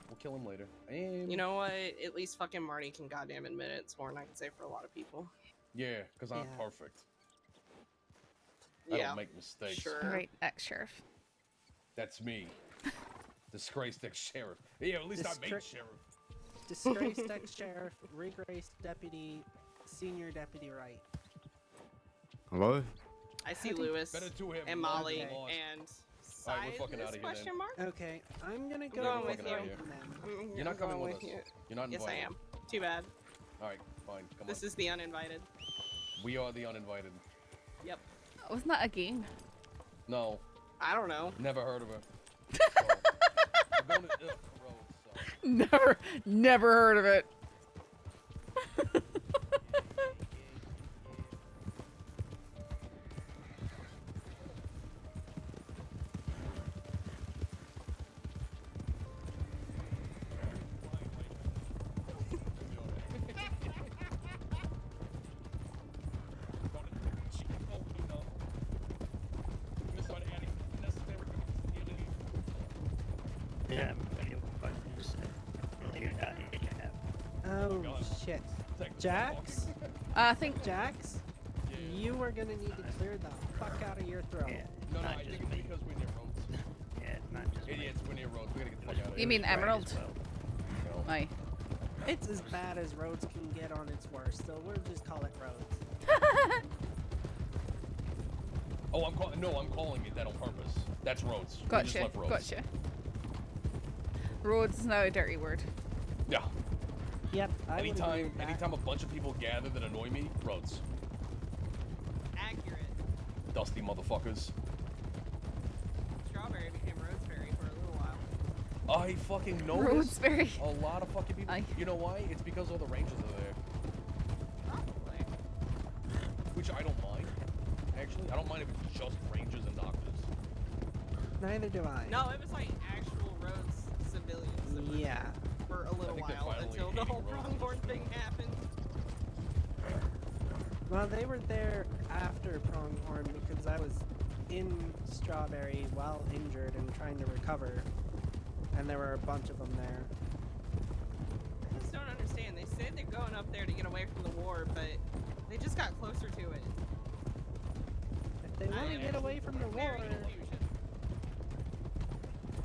[SPEAKER 2] We'll kill him later.
[SPEAKER 17] You know what? At least fucking Marty can goddamn admit it. It's more than I can say for a lot of people.
[SPEAKER 2] Yeah, because I'm
[SPEAKER 16] Yeah.
[SPEAKER 2] perfect. I
[SPEAKER 17] Yeah.
[SPEAKER 2] don't make mistakes.
[SPEAKER 17] Sure.
[SPEAKER 1] Great ex-sheriff.
[SPEAKER 2] That's me. Disgraced ex-sheriff. Yeah, at least I made sheriff.
[SPEAKER 16] Disgraced ex-sheriff, regraced deputy, senior deputy Wright.
[SPEAKER 18] Hello?
[SPEAKER 17] I see Lewis
[SPEAKER 2] Better to him.
[SPEAKER 17] and Molly
[SPEAKER 16] Okay.
[SPEAKER 17] and
[SPEAKER 2] Alright, we're fucking out of here
[SPEAKER 17] question
[SPEAKER 2] then.
[SPEAKER 17] mark?
[SPEAKER 16] Okay, I'm gonna go
[SPEAKER 17] going
[SPEAKER 16] with
[SPEAKER 17] with
[SPEAKER 16] you.
[SPEAKER 17] you.
[SPEAKER 16] then.
[SPEAKER 2] You're not coming
[SPEAKER 17] going
[SPEAKER 2] with us.
[SPEAKER 17] you.
[SPEAKER 2] You're not
[SPEAKER 17] Yes,
[SPEAKER 2] invited.
[SPEAKER 17] I am. Too bad.
[SPEAKER 2] Alright, fine. Come
[SPEAKER 17] This
[SPEAKER 2] on.
[SPEAKER 17] is the uninvited.
[SPEAKER 2] We are the uninvited.
[SPEAKER 17] Yep.
[SPEAKER 1] Wasn't that a game?
[SPEAKER 2] No.
[SPEAKER 17] I don't know.
[SPEAKER 2] Never heard of her. We're going to Road, so.
[SPEAKER 1] Never heard of it.
[SPEAKER 7] Yeah.
[SPEAKER 16] Oh shit. Jax?
[SPEAKER 1] I think
[SPEAKER 16] Jax? You are gonna need to clear the fuck out of your throat.
[SPEAKER 2] No, I think it's because we're near roads.
[SPEAKER 7] Yeah, not just
[SPEAKER 2] Idiots, we're near roads. We gotta get the fuck out of here.
[SPEAKER 1] You mean Emerald?
[SPEAKER 2] No.
[SPEAKER 1] Aye.
[SPEAKER 16] It's as bad as roads can get on its worst, so we'll just call it roads.
[SPEAKER 2] Oh, I'm calling it that on purpose. That's roads. We just
[SPEAKER 1] Gotcha.
[SPEAKER 2] left roads.
[SPEAKER 1] Gotcha. Roads is now a dirty word.
[SPEAKER 2] Yeah.
[SPEAKER 16] Yep.
[SPEAKER 2] Anytime a bunch of people gather that annoy me, roads.
[SPEAKER 17] Accurate.
[SPEAKER 2] Dusty motherfuckers.
[SPEAKER 17] Strawberry became Roseberry for a little while.
[SPEAKER 2] I fucking noticed.
[SPEAKER 1] Roseberry.
[SPEAKER 2] A lot of fucking people. You know why? It's because all the rangers are there.
[SPEAKER 17] Probably.
[SPEAKER 2] Which I don't mind. Actually, I don't mind if it's just rangers and doctors.
[SPEAKER 16] Neither do I.
[SPEAKER 17] No, it was like actual Rhodes civilians that were
[SPEAKER 16] Yeah.
[SPEAKER 17] for a little
[SPEAKER 2] think they're
[SPEAKER 17] while
[SPEAKER 2] finally
[SPEAKER 17] until the
[SPEAKER 2] hating
[SPEAKER 17] whole
[SPEAKER 2] Rhodes.
[SPEAKER 17] Pronghorn thing happened.
[SPEAKER 16] Well, they were there after Pronghorn because I was in Strawberry while injured and trying to recover, and there were a bunch of them there.
[SPEAKER 17] I just don't understand. They said they're going up there to get away from the war, but they just got closer to it.
[SPEAKER 16] If they want to get away from the war,
[SPEAKER 17] Very confusion.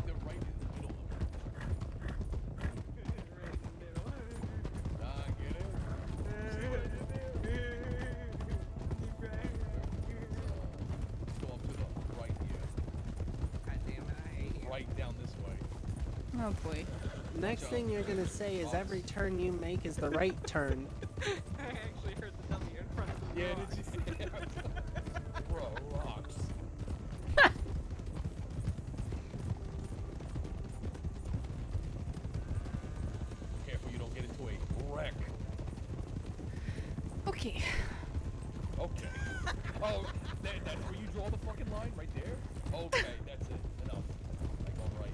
[SPEAKER 2] They're right in the middle of it. Ah, get it? Let's go up to the right here.
[SPEAKER 17] God damn it, I hate you.
[SPEAKER 2] Right down this way.
[SPEAKER 1] Oh boy.
[SPEAKER 16] next thing you're gonna say is every turn you make is the right turn.
[SPEAKER 17] I actually heard the W in front of the
[SPEAKER 2] Yeah,
[SPEAKER 17] rocks.
[SPEAKER 2] did you? Bro, rocks. Careful you don't get into a wreck.
[SPEAKER 1] Okay.
[SPEAKER 2] Okay. Oh, that's where you draw the fucking line? Right there? Okay, that's it. Enough. Like, alright.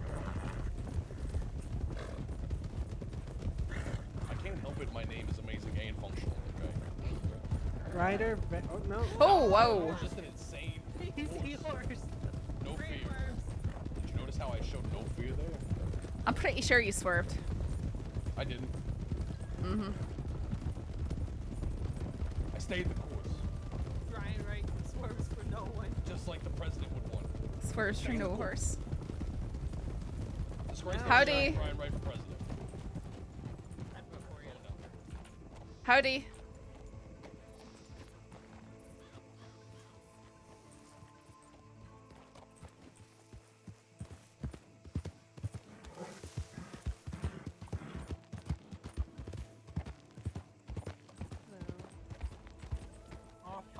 [SPEAKER 2] I can't help it, my name is amazing and functional, okay?
[SPEAKER 16] Ryder, oh no.
[SPEAKER 1] Oh, whoa.
[SPEAKER 2] Just an insane
[SPEAKER 16] Easy horse.
[SPEAKER 2] no fear. Did you notice how I showed no fear there?
[SPEAKER 1] I'm pretty sure you swerved.
[SPEAKER 2] I didn't.
[SPEAKER 1] Mm-hmm.
[SPEAKER 2] I stayed the course.
[SPEAKER 17] Ryan Wright swerves for no one.
[SPEAKER 2] Just like the president would want.
[SPEAKER 1] Swerves for
[SPEAKER 2] Stay the
[SPEAKER 1] no
[SPEAKER 2] course.
[SPEAKER 1] horse.
[SPEAKER 2] Disgraced
[SPEAKER 1] Howdy.
[SPEAKER 2] Brian Wright for president.
[SPEAKER 1] Howdy.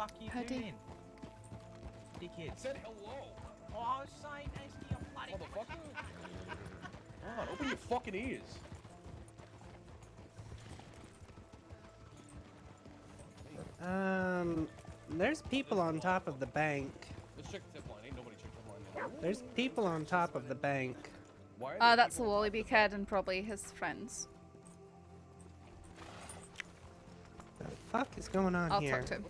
[SPEAKER 19] fuck you
[SPEAKER 1] Howdy.
[SPEAKER 19] doing? Dickhead.
[SPEAKER 2] Said hello.
[SPEAKER 19] Oh, I was saying nice to you, bloody
[SPEAKER 2] Motherfucker. God, open your fucking ears.
[SPEAKER 16] There's people on top of the bank.
[SPEAKER 2] Let's check the tip line. Ain't nobody checked the line.
[SPEAKER 16] There's people on top of the bank.
[SPEAKER 2] Why are
[SPEAKER 1] That's the Wallaby kid and probably his friends.
[SPEAKER 16] The fuck is going on
[SPEAKER 1] I'll
[SPEAKER 16] here?
[SPEAKER 1] talk to him.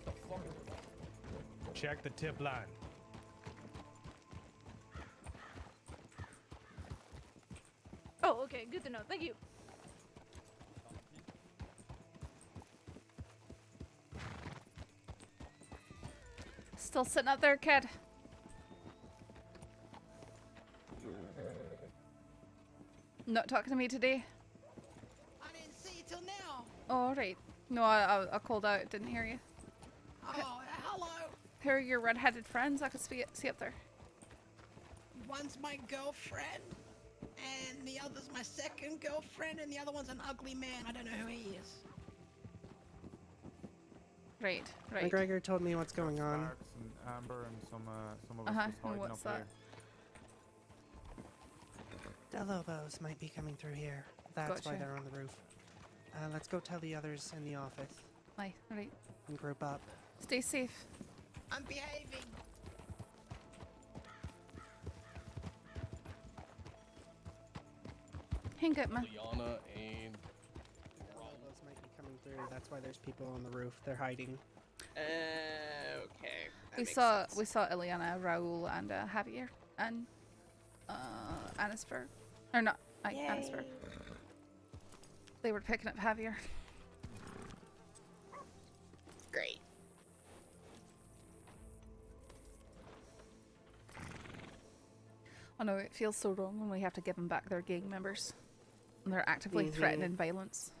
[SPEAKER 8] Check the tip line.
[SPEAKER 9] Oh, okay. Good to know. Thank you.
[SPEAKER 1] Still sitting up there, kid. Not talking to me today?
[SPEAKER 20] I didn't see you till now.
[SPEAKER 1] Oh, right. No, I called out. Didn't hear you.
[SPEAKER 20] Oh, hello.
[SPEAKER 1] Who are your red-headed friends? I could see up there.
[SPEAKER 20] One's my girlfriend, and the other's my second girlfriend, and the other one's an ugly man. I don't know who he is.
[SPEAKER 1] Right, right.
[SPEAKER 16] McGregor told me what's going on.
[SPEAKER 18] Sparks and Amber and some of us just
[SPEAKER 1] And
[SPEAKER 18] hiding
[SPEAKER 1] what's
[SPEAKER 18] up
[SPEAKER 1] that?
[SPEAKER 16] The Lobos might be coming through here. That's why
[SPEAKER 1] Gotcha.
[SPEAKER 16] they're on the roof. Let's go tell the others in the office
[SPEAKER 1] Aye, right.
[SPEAKER 16] and group up.
[SPEAKER 1] Stay safe.
[SPEAKER 20] I'm behaving.
[SPEAKER 1] Hang up, man.
[SPEAKER 2] Liana and
[SPEAKER 16] The Lobos might be coming through. That's why there's people on the roof. They're hiding.
[SPEAKER 17] Okay.
[SPEAKER 1] We saw Ileana, Raul, and Javier, and Annisberg, or not? Annisberg. They were picking up Javier.
[SPEAKER 17] Great.
[SPEAKER 1] Oh no, it feels so wrong when we have to give them back their gang members, and they're actively
[SPEAKER 16] Mhm.
[SPEAKER 1] threatening violence.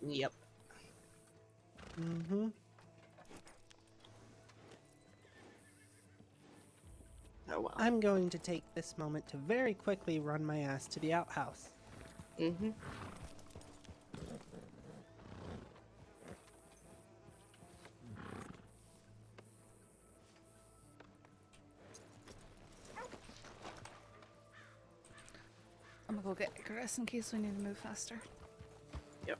[SPEAKER 17] Yep.
[SPEAKER 16] Mm-hmm.
[SPEAKER 17] Oh well.
[SPEAKER 16] I'm going to take this moment to very quickly run my ass to the outhouse.
[SPEAKER 17] Mm-hmm.
[SPEAKER 1] I'm gonna go get Icarus in case we need to move faster.
[SPEAKER 17] Yep.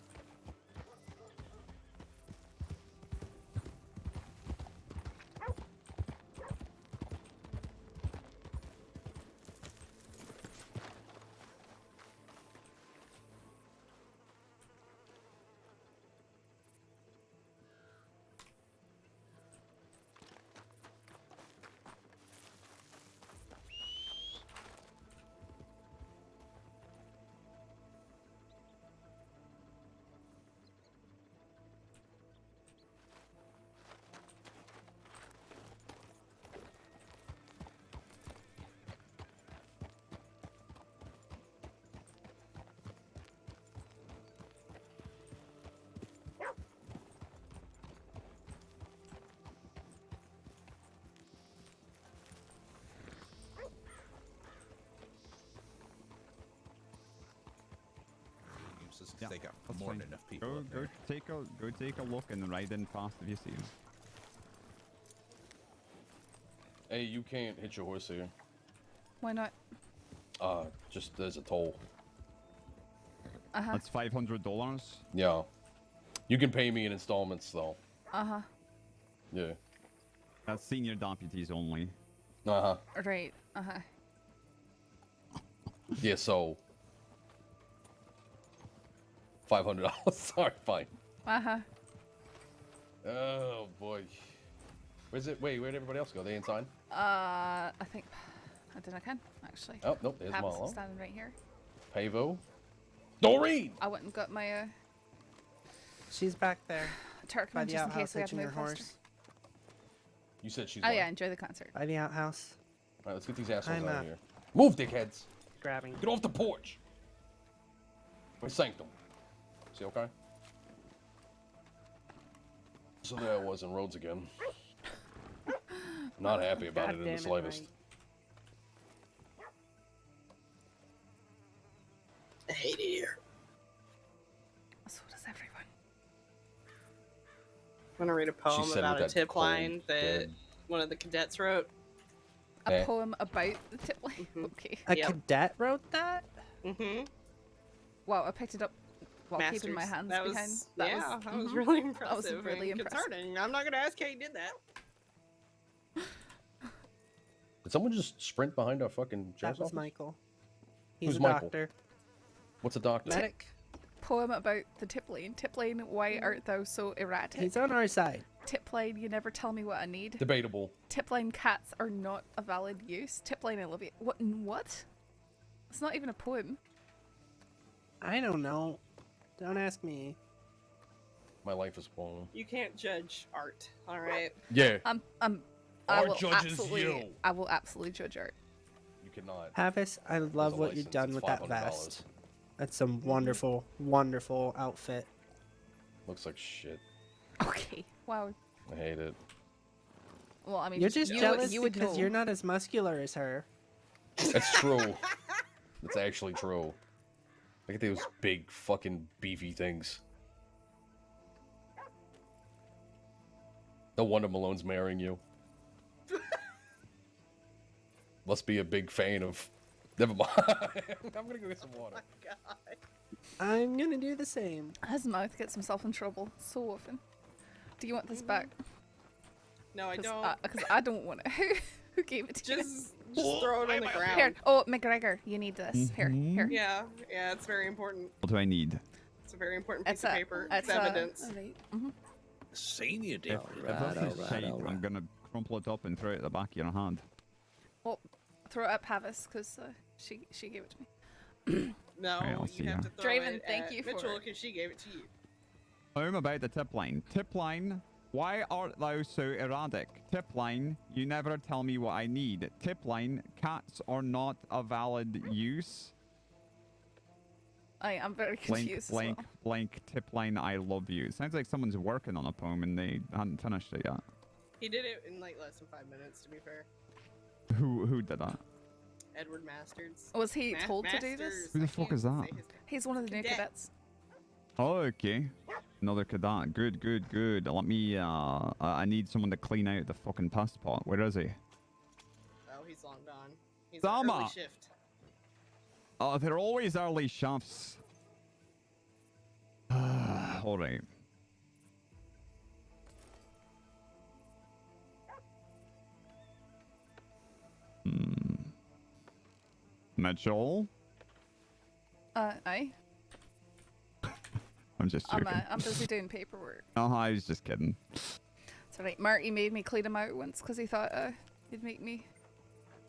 [SPEAKER 21] Yeah, they got
[SPEAKER 18] that's
[SPEAKER 21] more
[SPEAKER 18] fine.
[SPEAKER 21] than enough people.
[SPEAKER 18] Go,
[SPEAKER 21] up
[SPEAKER 18] go
[SPEAKER 21] there.
[SPEAKER 18] take a look and ride in fast if you see him.
[SPEAKER 2] hey, you can't hit your horse here.
[SPEAKER 1] Why not?
[SPEAKER 2] Just there's a toll.
[SPEAKER 18] That's $500.
[SPEAKER 2] Yeah. You can pay me in installments though.
[SPEAKER 1] Uh-huh.
[SPEAKER 2] Yeah.
[SPEAKER 18] That's senior deputies only.
[SPEAKER 2] Uh-huh.
[SPEAKER 1] Right. Uh-huh.
[SPEAKER 2] Yeah, so $500. Sorry, fine.
[SPEAKER 1] Uh-huh.
[SPEAKER 2] Oh boy. Where's it? Wait, where'd everybody else go? They inside?
[SPEAKER 1] I think I did. I can actually.
[SPEAKER 2] Oh, nope, there's
[SPEAKER 1] Pabs is
[SPEAKER 2] Marlo.
[SPEAKER 1] standing right here.
[SPEAKER 2] Pavo. Doreen!
[SPEAKER 1] I went and got my
[SPEAKER 16] She's back there.
[SPEAKER 1] Turkman
[SPEAKER 16] by the
[SPEAKER 1] just in
[SPEAKER 16] outhouse
[SPEAKER 1] case we have to
[SPEAKER 16] hitching her
[SPEAKER 1] move faster.
[SPEAKER 16] horse.
[SPEAKER 2] You said she's
[SPEAKER 1] Oh
[SPEAKER 2] what?
[SPEAKER 1] yeah, enjoy the concert.
[SPEAKER 16] By the outhouse.
[SPEAKER 2] Alright, let's get these assholes
[SPEAKER 16] I'm
[SPEAKER 2] out
[SPEAKER 16] up.
[SPEAKER 2] of here. Move, dickheads!
[SPEAKER 16] Grabbing.
[SPEAKER 2] Get off the porch! Where's Sanctum? Is he okay? So there I was in Rhodes again. Not happy about it in the slightest.
[SPEAKER 17] I hate it here.
[SPEAKER 1] So does everyone.
[SPEAKER 17] Want to read a poem
[SPEAKER 2] said
[SPEAKER 17] about
[SPEAKER 2] with
[SPEAKER 17] a
[SPEAKER 2] that
[SPEAKER 17] tip
[SPEAKER 2] cold,
[SPEAKER 17] line that
[SPEAKER 2] dead-
[SPEAKER 17] one of the cadets wrote?
[SPEAKER 1] A poem about the tip line? Okay.
[SPEAKER 16] A cadet wrote that?
[SPEAKER 17] Mm-hmm.
[SPEAKER 1] Wow, I picked it up while keeping my hands
[SPEAKER 17] that
[SPEAKER 1] behind.
[SPEAKER 17] Was, that was
[SPEAKER 1] mhm.
[SPEAKER 17] really
[SPEAKER 1] That was
[SPEAKER 17] impressive.
[SPEAKER 1] really
[SPEAKER 17] and
[SPEAKER 1] impressive.
[SPEAKER 17] concerning. I'm not going to ask how you did that.
[SPEAKER 2] Did someone just sprint behind our fucking
[SPEAKER 16] That
[SPEAKER 2] jazz
[SPEAKER 16] was
[SPEAKER 2] office?
[SPEAKER 16] Michael. He's
[SPEAKER 2] Who's
[SPEAKER 16] a
[SPEAKER 2] Michael?
[SPEAKER 16] doctor.
[SPEAKER 2] What's a doctor?
[SPEAKER 16] Medic.
[SPEAKER 1] Poem about the tip line. Tip line, why art thou so erratic?
[SPEAKER 16] He's on our side.
[SPEAKER 1] Tip line, you never tell me what I need.
[SPEAKER 2] Debatable.
[SPEAKER 1] Tip line, cats are not a valid use. Tip line, I love you. What? What? It's not even a poem.
[SPEAKER 16] I don't know. Don't ask me.
[SPEAKER 2] My life is a poem.
[SPEAKER 17] You can't judge art, all right?
[SPEAKER 2] Yeah.
[SPEAKER 1] I
[SPEAKER 2] Art
[SPEAKER 1] will
[SPEAKER 2] judges
[SPEAKER 1] absolutely,
[SPEAKER 2] you.
[SPEAKER 1] I will absolutely judge art.
[SPEAKER 2] You cannot.
[SPEAKER 16] Havis, I love what you've done with that
[SPEAKER 2] $500.
[SPEAKER 16] vest. That's some wonderful, wonderful outfit.
[SPEAKER 2] Looks like shit.
[SPEAKER 1] Okay. Wow.
[SPEAKER 2] I hate it.
[SPEAKER 1] Well, I mean,
[SPEAKER 16] You're just
[SPEAKER 1] you,
[SPEAKER 16] jealous
[SPEAKER 1] you would
[SPEAKER 16] because
[SPEAKER 1] know.
[SPEAKER 16] you're not as muscular as her.
[SPEAKER 2] That's true. That's actually true. Look at those big fucking beefy things. No wonder Malone's marrying you. Must be a big fan of. Never mind. I'm gonna go get some water.
[SPEAKER 16] I'm gonna do the same.
[SPEAKER 1] His mouth gets himself in trouble so often. Do you want this back?
[SPEAKER 17] No, I don't.
[SPEAKER 1] Because I don't want it. Who gave it to you?
[SPEAKER 17] Just throw it on the ground.
[SPEAKER 1] Here. Oh, McGregor, you need this. Here.
[SPEAKER 17] Yeah, it's very important.
[SPEAKER 18] What do I need?
[SPEAKER 17] It's a very important piece of paper. It's
[SPEAKER 1] It's
[SPEAKER 17] evidence.
[SPEAKER 10] Senior
[SPEAKER 18] If
[SPEAKER 10] deputy.
[SPEAKER 18] this is shite, I'm gonna crumple it up and throw it at the back of your hand.
[SPEAKER 1] Well, throw it up Havis, because she gave it to me.
[SPEAKER 17] No,
[SPEAKER 18] Right, I'll see
[SPEAKER 17] you have
[SPEAKER 18] ya.
[SPEAKER 17] to throw
[SPEAKER 1] Draven,
[SPEAKER 17] it
[SPEAKER 1] thank
[SPEAKER 17] at
[SPEAKER 1] you for
[SPEAKER 17] Mitchell
[SPEAKER 1] it.
[SPEAKER 17] because she gave it to you.
[SPEAKER 18] Poem about the tip line. Tip line, why art thou so erratic? Tip line, you never tell me what I need. Tip line, cats are not a valid use.
[SPEAKER 1] I am very
[SPEAKER 18] Blank,
[SPEAKER 1] confused.
[SPEAKER 18] blank, blank, tip line, I love you. Sounds like someone's working on a poem and they hadn't finished it yet.
[SPEAKER 17] He did it in like less than 5 minutes, to be fair.
[SPEAKER 18] Who did that?
[SPEAKER 17] Edward Masters.
[SPEAKER 1] Was he told to do this?
[SPEAKER 17] Masters,
[SPEAKER 18] Who the
[SPEAKER 17] I
[SPEAKER 18] fuck
[SPEAKER 17] can't
[SPEAKER 18] is that?
[SPEAKER 17] say his name.
[SPEAKER 1] He's one of the new
[SPEAKER 17] Cadet.
[SPEAKER 1] cadets.
[SPEAKER 18] Oh, okay. Another cadet. Good, good, good. Let me, I need someone to clean out the fucking past pot. Where is he?
[SPEAKER 17] Oh, he's long gone. He's on
[SPEAKER 18] Sama.
[SPEAKER 17] early shift.
[SPEAKER 18] Oh, they're always early shifts. All right. Mitchell?
[SPEAKER 1] Aye.
[SPEAKER 18] I'm just joking.
[SPEAKER 1] I'm busy doing paperwork.
[SPEAKER 18] Oh, I was just kidding.
[SPEAKER 1] It's alright. Marty made me clean him out once because he thought he'd make me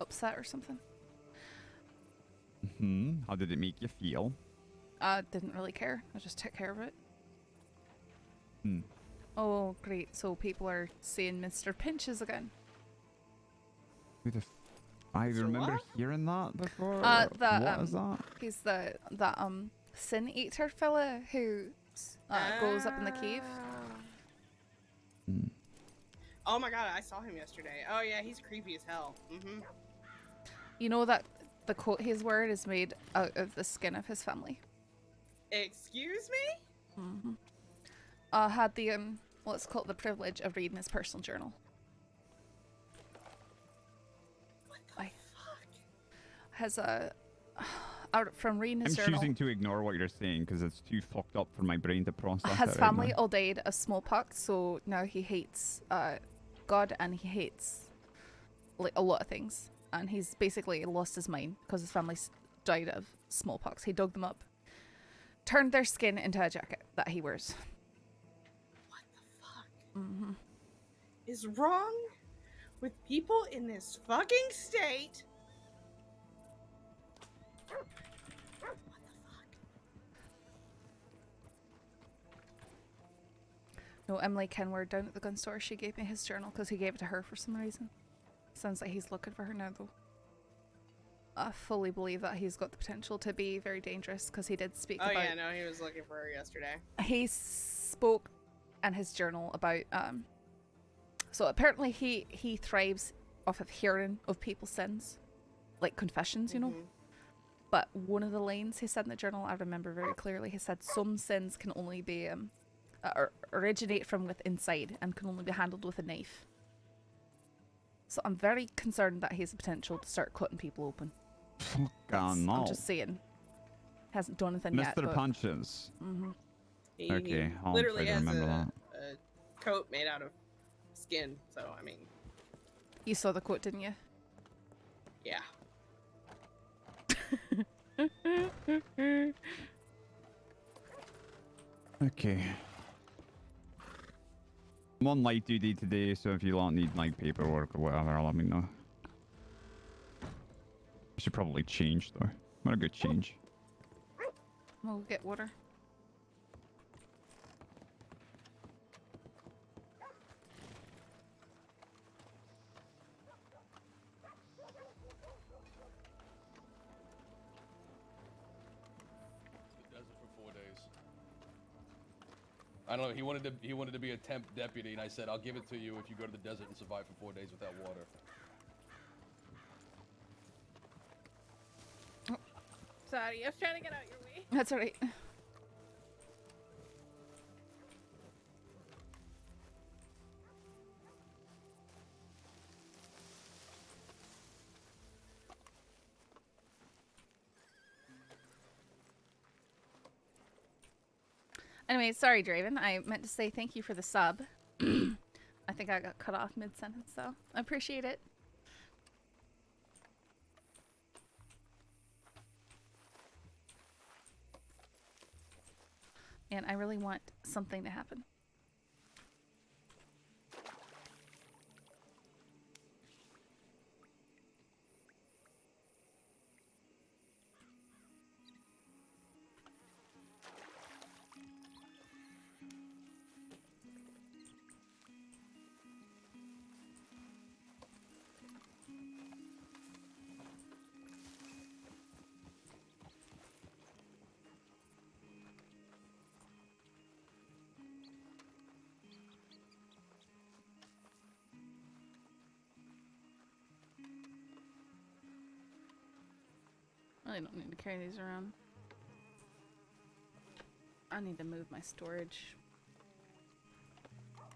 [SPEAKER 1] upset or something.
[SPEAKER 18] How did it make you feel?
[SPEAKER 1] I didn't really care. I just took care of it.
[SPEAKER 18] Hmm.
[SPEAKER 1] Oh, great. So people are saying Mr. Pinches again.
[SPEAKER 18] Who the I remember hearing that before.
[SPEAKER 1] What
[SPEAKER 18] What is that?
[SPEAKER 1] He's that sin eater fella who goes up in the cave.
[SPEAKER 17] Oh my god, I saw him yesterday. Oh yeah, he's creepy as hell. Mm-hmm.
[SPEAKER 1] You know that the coat he's wearing is made out of the skin of his family.
[SPEAKER 17] Excuse me?
[SPEAKER 1] Mm-hmm. I had the let's call it the privilege of reading his personal journal.
[SPEAKER 17] What the fuck?
[SPEAKER 1] Has out from reading his
[SPEAKER 18] I'm
[SPEAKER 1] journal.
[SPEAKER 18] choosing to ignore what you're saying because it's too fucked up for my brain to process.
[SPEAKER 1] His
[SPEAKER 18] it right
[SPEAKER 1] family
[SPEAKER 18] now.
[SPEAKER 1] all died of smallpox, so now he hates God and he hates like a lot of things, and he's basically lost his mind because his family's died of smallpox. He dug them up, turned their skin into a jacket that he wears.
[SPEAKER 17] What the fuck
[SPEAKER 1] Mm-hmm.
[SPEAKER 17] is wrong with people in this fucking state?
[SPEAKER 1] No, Emily Kenward down at the gun store, she gave me his journal because he gave it to her for some reason. Sounds like he's looking for her now, though. I fully believe that he's got the potential to be very dangerous because he did speak
[SPEAKER 17] Oh
[SPEAKER 1] about...
[SPEAKER 17] yeah, no, he was looking for her yesterday.
[SPEAKER 1] He spoke in his journal about... so apparently he thrives off of hearing of people's sins. Like confessions, you know? But one of the lines he said in the journal, I remember very clearly, he said some sins can only be originate from with inside and can only be handled with a knife. So I'm very concerned that he has the potential to start cutting people open.
[SPEAKER 18] No.
[SPEAKER 1] I'm just saying. Hasn't done anything yet.
[SPEAKER 18] Mr. Punches.
[SPEAKER 17] He
[SPEAKER 18] Okay, I'll
[SPEAKER 17] literally
[SPEAKER 18] try to
[SPEAKER 17] has
[SPEAKER 18] remember that.
[SPEAKER 17] a coat made out of skin, so I mean.
[SPEAKER 1] You saw the quote, didn't you?
[SPEAKER 17] Yeah.
[SPEAKER 18] Okay. I'm on light duty today, so if you don't need like paperwork or whatever, let me know. I should probably change though. I'm gonna go change.
[SPEAKER 1] We'll get water.
[SPEAKER 2] I don't know. He wanted to be a temp deputy, and I said, "I'll give it to you if you go to the desert and survive for 4 days without water."
[SPEAKER 9] Sorry, I was trying to get out your way.
[SPEAKER 1] That's alright. Anyway, sorry, Draven. I meant to say thank you for the sub. I think I got cut off mid-sentence, so I appreciate it. And I really want something to happen. I don't need to carry these around. I need to move my storage.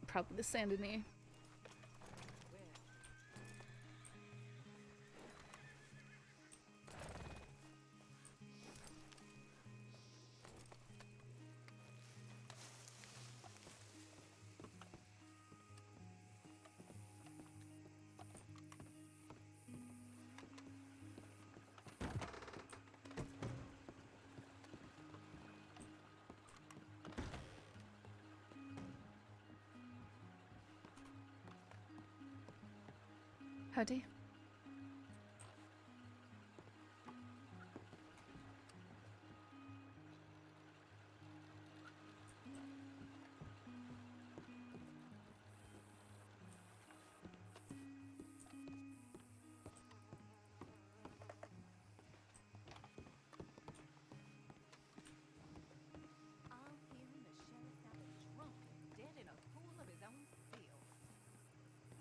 [SPEAKER 1] Probably the Sandini. Howdy.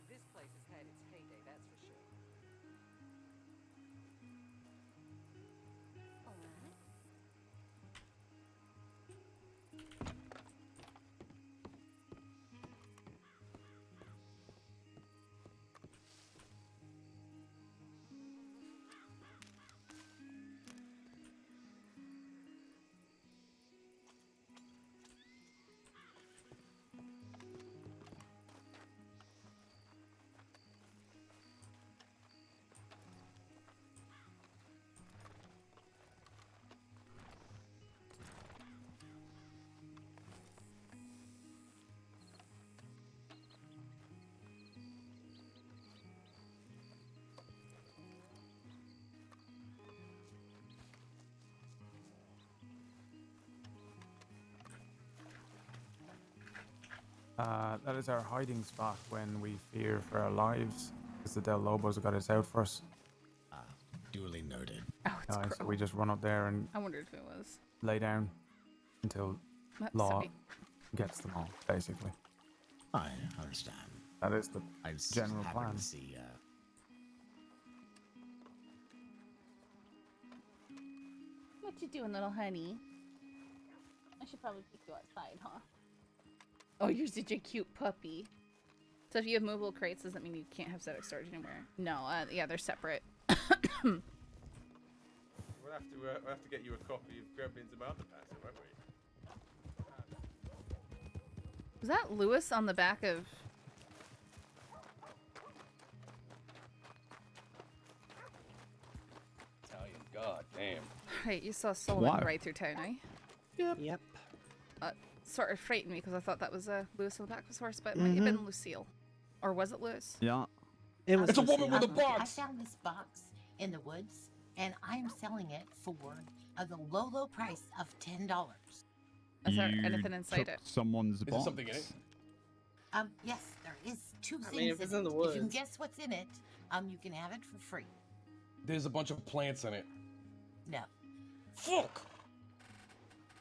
[SPEAKER 5] This place has had its heyday, that's for sure. All right.
[SPEAKER 22] That is our hiding spot when we fear for our lives, because the Del Lobos got us out for us.
[SPEAKER 23] Duly noted.
[SPEAKER 1] Oh, it's
[SPEAKER 22] So we just run up there and
[SPEAKER 1] I wondered if it was.
[SPEAKER 22] lay down until
[SPEAKER 1] That's
[SPEAKER 22] law
[SPEAKER 1] sorry.
[SPEAKER 22] gets them all, basically.
[SPEAKER 23] I understand.
[SPEAKER 22] That is the
[SPEAKER 23] I was
[SPEAKER 22] general
[SPEAKER 23] happy
[SPEAKER 22] plan.
[SPEAKER 23] to see.
[SPEAKER 1] What you doing, little honey? I should probably take you outside, huh? Oh, you're such a cute puppy. So if you have movable crates, does that mean you can't have static storage anywhere? No, yeah, they're separate.
[SPEAKER 4] We'll have to get you a copy of Gremlins about the Passer, won't we?
[SPEAKER 1] Was that Lewis on the back of...
[SPEAKER 2] Italian, god damn.
[SPEAKER 1] Right, you saw Solomon
[SPEAKER 2] Wow.
[SPEAKER 1] right through town, eh?
[SPEAKER 16] Yep.
[SPEAKER 1] Sort of frightened me because I thought that was Lewis on the back of his horse, but it might have been Lucille. Or was it Lewis?
[SPEAKER 18] Yeah.
[SPEAKER 16] It was
[SPEAKER 2] It's a woman with a
[SPEAKER 20] I
[SPEAKER 2] box!
[SPEAKER 20] found this box in the woods, and I am selling it for the low price of $10.
[SPEAKER 1] Is there
[SPEAKER 18] You
[SPEAKER 1] anything inside
[SPEAKER 18] took
[SPEAKER 1] it?
[SPEAKER 18] someone's
[SPEAKER 2] Is there
[SPEAKER 18] box.
[SPEAKER 2] something in it?
[SPEAKER 20] Yes, there is two
[SPEAKER 17] I
[SPEAKER 20] things
[SPEAKER 17] mean, if it's in the
[SPEAKER 20] If you can
[SPEAKER 17] woods.
[SPEAKER 20] guess what's in it, you can have it for free.
[SPEAKER 2] There's a bunch of plants in it.
[SPEAKER 20] No.
[SPEAKER 2] Fuck!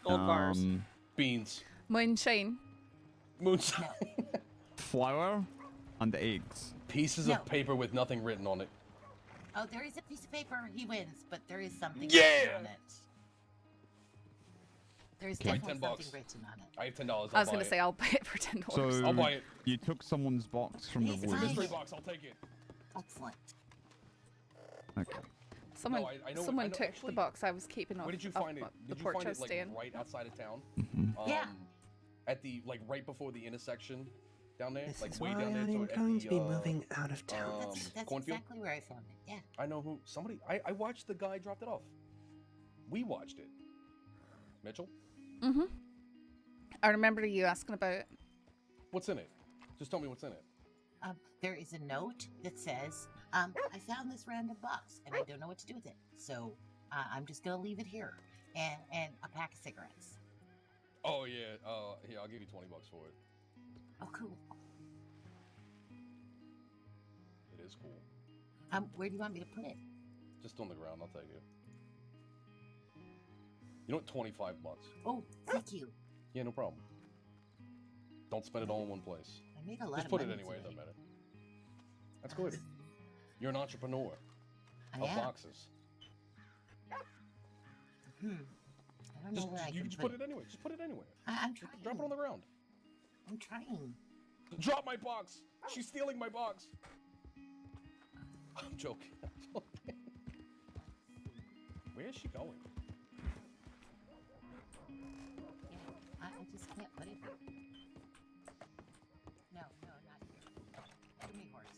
[SPEAKER 17] Gold bars.
[SPEAKER 2] Beans.
[SPEAKER 1] Moonshine.
[SPEAKER 2] Moonshine.
[SPEAKER 18] Flour and eggs.
[SPEAKER 2] Pieces
[SPEAKER 20] No.
[SPEAKER 2] of paper with nothing written on it.
[SPEAKER 20] Oh, there is a piece of paper. He wins, but there is something
[SPEAKER 2] Yeah!
[SPEAKER 20] written on it. There is
[SPEAKER 2] Okay.
[SPEAKER 20] definitely
[SPEAKER 2] $10.
[SPEAKER 20] something written on it.
[SPEAKER 2] I have $10.
[SPEAKER 1] I was going to say, I'll buy it for $10.
[SPEAKER 18] So
[SPEAKER 2] I'll buy it.
[SPEAKER 18] you took someone's box from the
[SPEAKER 20] Please
[SPEAKER 18] woods.
[SPEAKER 20] buy
[SPEAKER 2] Mystery
[SPEAKER 20] it.
[SPEAKER 2] box, I'll take it.
[SPEAKER 20] Excellent.
[SPEAKER 18] Okay.
[SPEAKER 1] Someone,
[SPEAKER 2] No, I know-
[SPEAKER 1] someone
[SPEAKER 2] I know-
[SPEAKER 1] took
[SPEAKER 2] actually,
[SPEAKER 1] the box I was keeping off,
[SPEAKER 2] Where did you
[SPEAKER 1] off
[SPEAKER 2] find it?
[SPEAKER 1] the
[SPEAKER 2] Did you
[SPEAKER 1] porch
[SPEAKER 2] find
[SPEAKER 1] I
[SPEAKER 2] it
[SPEAKER 1] was
[SPEAKER 2] like
[SPEAKER 1] staying.
[SPEAKER 2] right outside of town?
[SPEAKER 20] Yeah.
[SPEAKER 2] At the right before the intersection down there,
[SPEAKER 16] This
[SPEAKER 2] like
[SPEAKER 16] is
[SPEAKER 2] way
[SPEAKER 16] why
[SPEAKER 2] down there.
[SPEAKER 16] I'm
[SPEAKER 2] toward- at
[SPEAKER 16] going
[SPEAKER 2] the,
[SPEAKER 16] to be moving out of town.
[SPEAKER 20] That's
[SPEAKER 2] cornfield.
[SPEAKER 20] exactly where I found it. Yeah.
[SPEAKER 2] I know who. Somebody. I watched the guy dropped it off. We watched it. Mitchell,
[SPEAKER 1] Mm-hmm. I remember you asking about it.
[SPEAKER 2] what's in it? Just tell me what's in it.
[SPEAKER 20] There is a note that says, I found this random box and I don't know what to do with it. So I'm just going to leave it here. And a pack of cigarettes.
[SPEAKER 2] Oh yeah. Here, I'll give you $20 for it.
[SPEAKER 20] Oh, cool.
[SPEAKER 2] It is cool.
[SPEAKER 20] Where do you want me to put it?
[SPEAKER 2] Just on the ground. I'll take it. You know what? $25.
[SPEAKER 20] Oh, thank you.
[SPEAKER 2] Yeah, no problem. Don't spend it all in one place.
[SPEAKER 20] I made a lot
[SPEAKER 2] Just
[SPEAKER 20] of
[SPEAKER 2] put it
[SPEAKER 20] money
[SPEAKER 2] anywhere. It
[SPEAKER 20] today.
[SPEAKER 2] doesn't matter. That's good. You're an entrepreneur
[SPEAKER 20] I
[SPEAKER 2] of
[SPEAKER 20] am.
[SPEAKER 2] boxes.
[SPEAKER 20] I don't know where I
[SPEAKER 2] You
[SPEAKER 20] can
[SPEAKER 2] just
[SPEAKER 20] put
[SPEAKER 2] put it anywhere. Just put it anywhere.
[SPEAKER 20] I'm trying.
[SPEAKER 2] Drop it on the ground.
[SPEAKER 20] I'm trying.
[SPEAKER 2] Drop my box. She's stealing my box. I'm joking. I'm joking. Where is she going?
[SPEAKER 20] I just can't put it here. No, not here. Give me horses.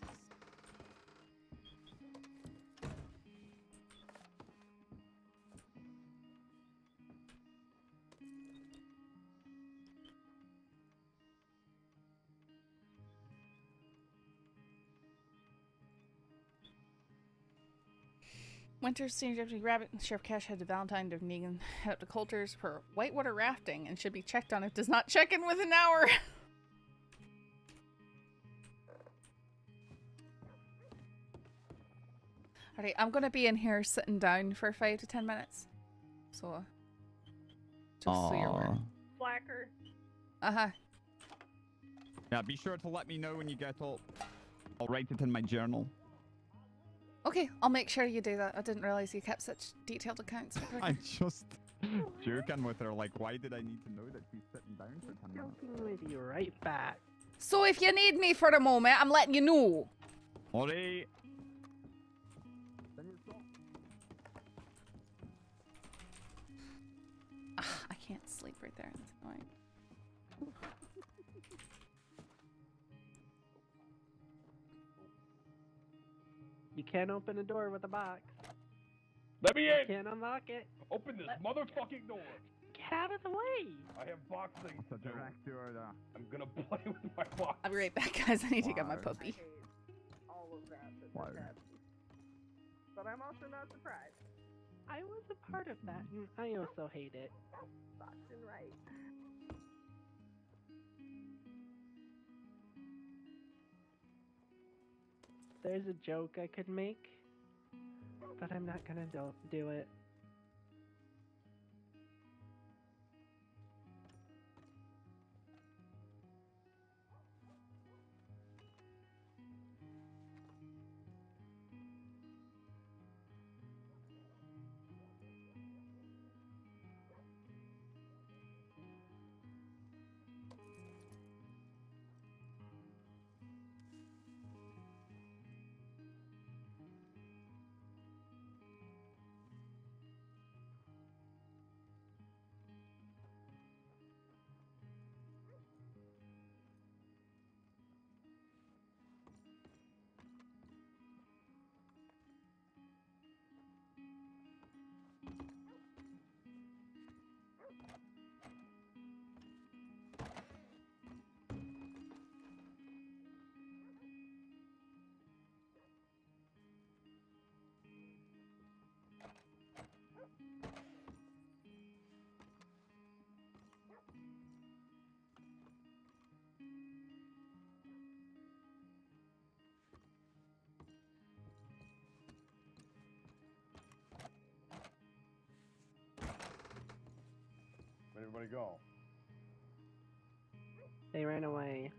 [SPEAKER 1] Winter's Senior Deputy Rabbit and Sheriff Cash head to Valentine of Negan, head up to Coulter's for whitewater rafting and should be checked on if does not check in within an hour. Alright, I'm gonna be in here sitting down for 5 to 10 minutes. So, just so you're aware.
[SPEAKER 9] Slacker.
[SPEAKER 1] Uh-huh.
[SPEAKER 18] Yeah, be sure to let me know when you get up. I'll write it in my journal.
[SPEAKER 1] Okay, I'll make sure you do that. I didn't realize you kept such detailed accounts.
[SPEAKER 18] I'm just joking with her. Like, why did I need to know that she's sitting down for 10 minutes?
[SPEAKER 16] Joking with you right back.
[SPEAKER 1] So if you need me for a moment, I'm letting you know.
[SPEAKER 18] Alright.
[SPEAKER 1] I can't sleep right there. That's annoying.
[SPEAKER 16] You can't open a door with a box.
[SPEAKER 2] Let me
[SPEAKER 16] You
[SPEAKER 2] in.
[SPEAKER 16] can't unlock it.
[SPEAKER 2] Open this motherfucking door.
[SPEAKER 16] Get out of the way.
[SPEAKER 2] I have boxing to do.
[SPEAKER 18] Director,
[SPEAKER 2] I'm gonna play with my box.
[SPEAKER 1] I'll be right back, guys. I need to get my puppy.
[SPEAKER 16] All of that.
[SPEAKER 18] Wow.
[SPEAKER 16] But I'm also not surprised. I was a part of that, and I also hate it. Boxing right. There's a joke I could make, but I'm not gonna do it.
[SPEAKER 2] everybody go?
[SPEAKER 16] They ran away.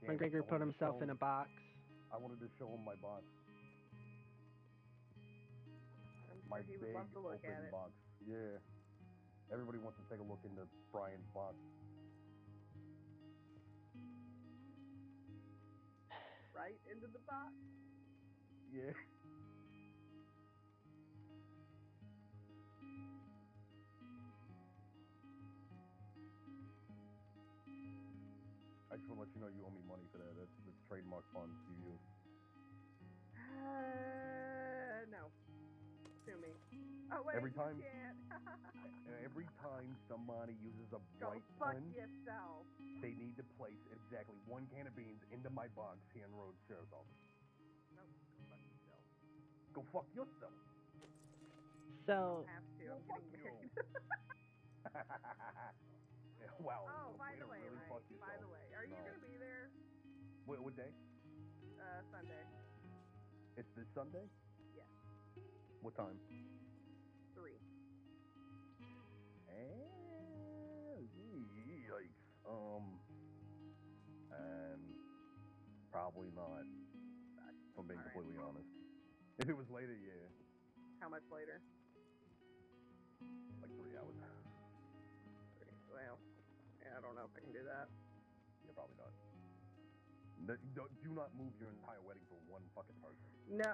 [SPEAKER 2] Damn it,
[SPEAKER 16] McGregor
[SPEAKER 2] I
[SPEAKER 16] put
[SPEAKER 2] wanted to
[SPEAKER 16] himself
[SPEAKER 2] show
[SPEAKER 16] in a
[SPEAKER 2] him-
[SPEAKER 16] box.
[SPEAKER 2] I wanted to show him my box.
[SPEAKER 17] I'm
[SPEAKER 2] My
[SPEAKER 17] sure he would
[SPEAKER 2] big
[SPEAKER 17] love to look at
[SPEAKER 2] open
[SPEAKER 17] it.
[SPEAKER 2] box. Yeah. Everybody wants to take a look into Brian's box.
[SPEAKER 17] Right into the box.
[SPEAKER 2] Yeah. I just want to let you know you owe me money for that. That's the trademark funds you use.
[SPEAKER 17] No. Sue me. Oh wait,
[SPEAKER 2] Every
[SPEAKER 17] you
[SPEAKER 2] time-
[SPEAKER 17] can't.
[SPEAKER 2] Every time somebody uses a
[SPEAKER 17] Go
[SPEAKER 2] bright
[SPEAKER 17] fuck
[SPEAKER 2] pun,
[SPEAKER 17] yourself.
[SPEAKER 2] they need to place exactly 1 can of beans into my box here in Road Sheriff's Office.
[SPEAKER 17] No, go fuck yourself.
[SPEAKER 2] Go fuck yourself.
[SPEAKER 16] So,
[SPEAKER 17] I have to.
[SPEAKER 2] Well,
[SPEAKER 17] I'm getting
[SPEAKER 2] fuck you.
[SPEAKER 17] married.
[SPEAKER 2] Yeah, wow.
[SPEAKER 17] Oh, by
[SPEAKER 2] way
[SPEAKER 17] the
[SPEAKER 2] to
[SPEAKER 17] way,
[SPEAKER 2] really
[SPEAKER 17] right?
[SPEAKER 2] fuck
[SPEAKER 17] By the
[SPEAKER 2] yourself.
[SPEAKER 17] way, are you
[SPEAKER 2] No.
[SPEAKER 17] gonna be there?
[SPEAKER 2] What day?
[SPEAKER 17] Sunday.
[SPEAKER 2] It's this Sunday?
[SPEAKER 17] Yeah.
[SPEAKER 2] What time?
[SPEAKER 17] 3.
[SPEAKER 2] Yikes. And probably not. If I'm being
[SPEAKER 17] All right.
[SPEAKER 2] completely honest. If it was later, yeah,
[SPEAKER 17] How much later?
[SPEAKER 2] like 3 hours.
[SPEAKER 17] 3. Well, yeah, I don't know if I can do that.
[SPEAKER 2] Yeah, probably not. Do not move your entire wedding for 1 fucking person.
[SPEAKER 17] No,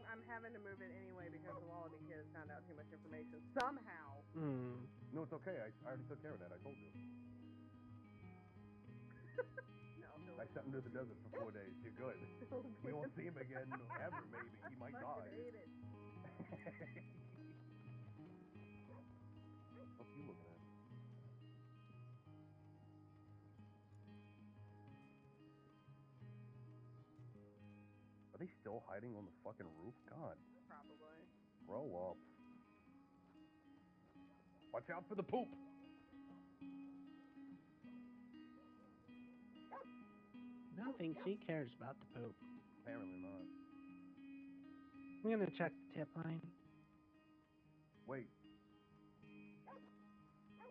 [SPEAKER 17] I'm having to move it anyway because the Wallaby kids found out too much information somehow.
[SPEAKER 2] No, it's okay. I already took care of that. I told you.
[SPEAKER 17] No,
[SPEAKER 2] I sent him to the desert for 4 days. You're good. We won't see him again ever, maybe. He might
[SPEAKER 17] I
[SPEAKER 2] die.
[SPEAKER 17] fucking hate it.
[SPEAKER 2] What are you looking at? Are they still hiding on the fucking roof? God,
[SPEAKER 17] Probably.
[SPEAKER 2] grow up. Watch out for the poop.
[SPEAKER 16] I don't think she cares about the poop.
[SPEAKER 2] Apparently not.
[SPEAKER 16] I'm gonna check the tip line.
[SPEAKER 2] Wait.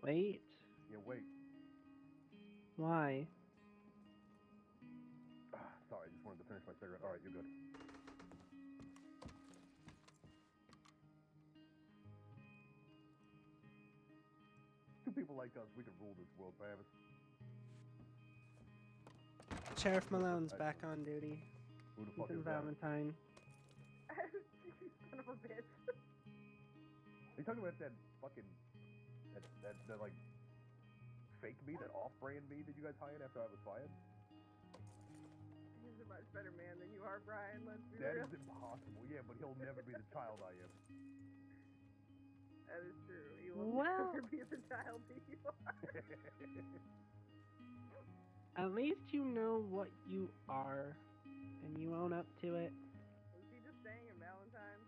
[SPEAKER 16] Wait.
[SPEAKER 2] Yeah, wait.
[SPEAKER 16] Why?
[SPEAKER 2] Sorry, I just wanted to finish my cigarette. Alright, you're good. Two people like us, we can rule this world, Travis.
[SPEAKER 16] Sheriff Malone's back on duty.
[SPEAKER 2] Who the
[SPEAKER 16] He's
[SPEAKER 2] fuck
[SPEAKER 16] in
[SPEAKER 2] is that?
[SPEAKER 16] Valentine.
[SPEAKER 17] You son of a bitch.
[SPEAKER 2] Are you talking about that fucking that like fake me, that off-brand me that you guys hired after I was fired?
[SPEAKER 17] He's a much better man than you are, Brian. Let's be
[SPEAKER 2] That
[SPEAKER 17] real.
[SPEAKER 2] is impossible. Yeah, but he'll never be the child I am.
[SPEAKER 17] That is true. He will
[SPEAKER 16] Well-
[SPEAKER 17] never be the child that you are.
[SPEAKER 16] At least you know what you are, and you own up to it.
[SPEAKER 17] Was he just staying in Valentine?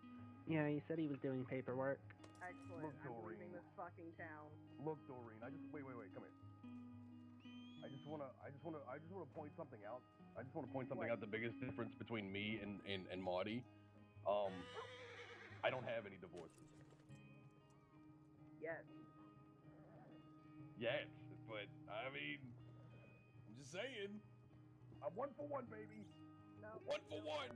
[SPEAKER 16] Yeah, he said he was doing paperwork.
[SPEAKER 17] Excellent.
[SPEAKER 2] Look,
[SPEAKER 17] I'm
[SPEAKER 2] Doreen.
[SPEAKER 17] leaving this fucking town.
[SPEAKER 2] Look, Doreen, wait, come here. I just wanna point something out. I just wanna point something out. The biggest difference between me and Marty, I don't have any divorces.
[SPEAKER 17] Yes.
[SPEAKER 2] Yes, but I mean, I'm just saying. I'm 1 for 1, baby.
[SPEAKER 17] No.
[SPEAKER 2] 1 for 1.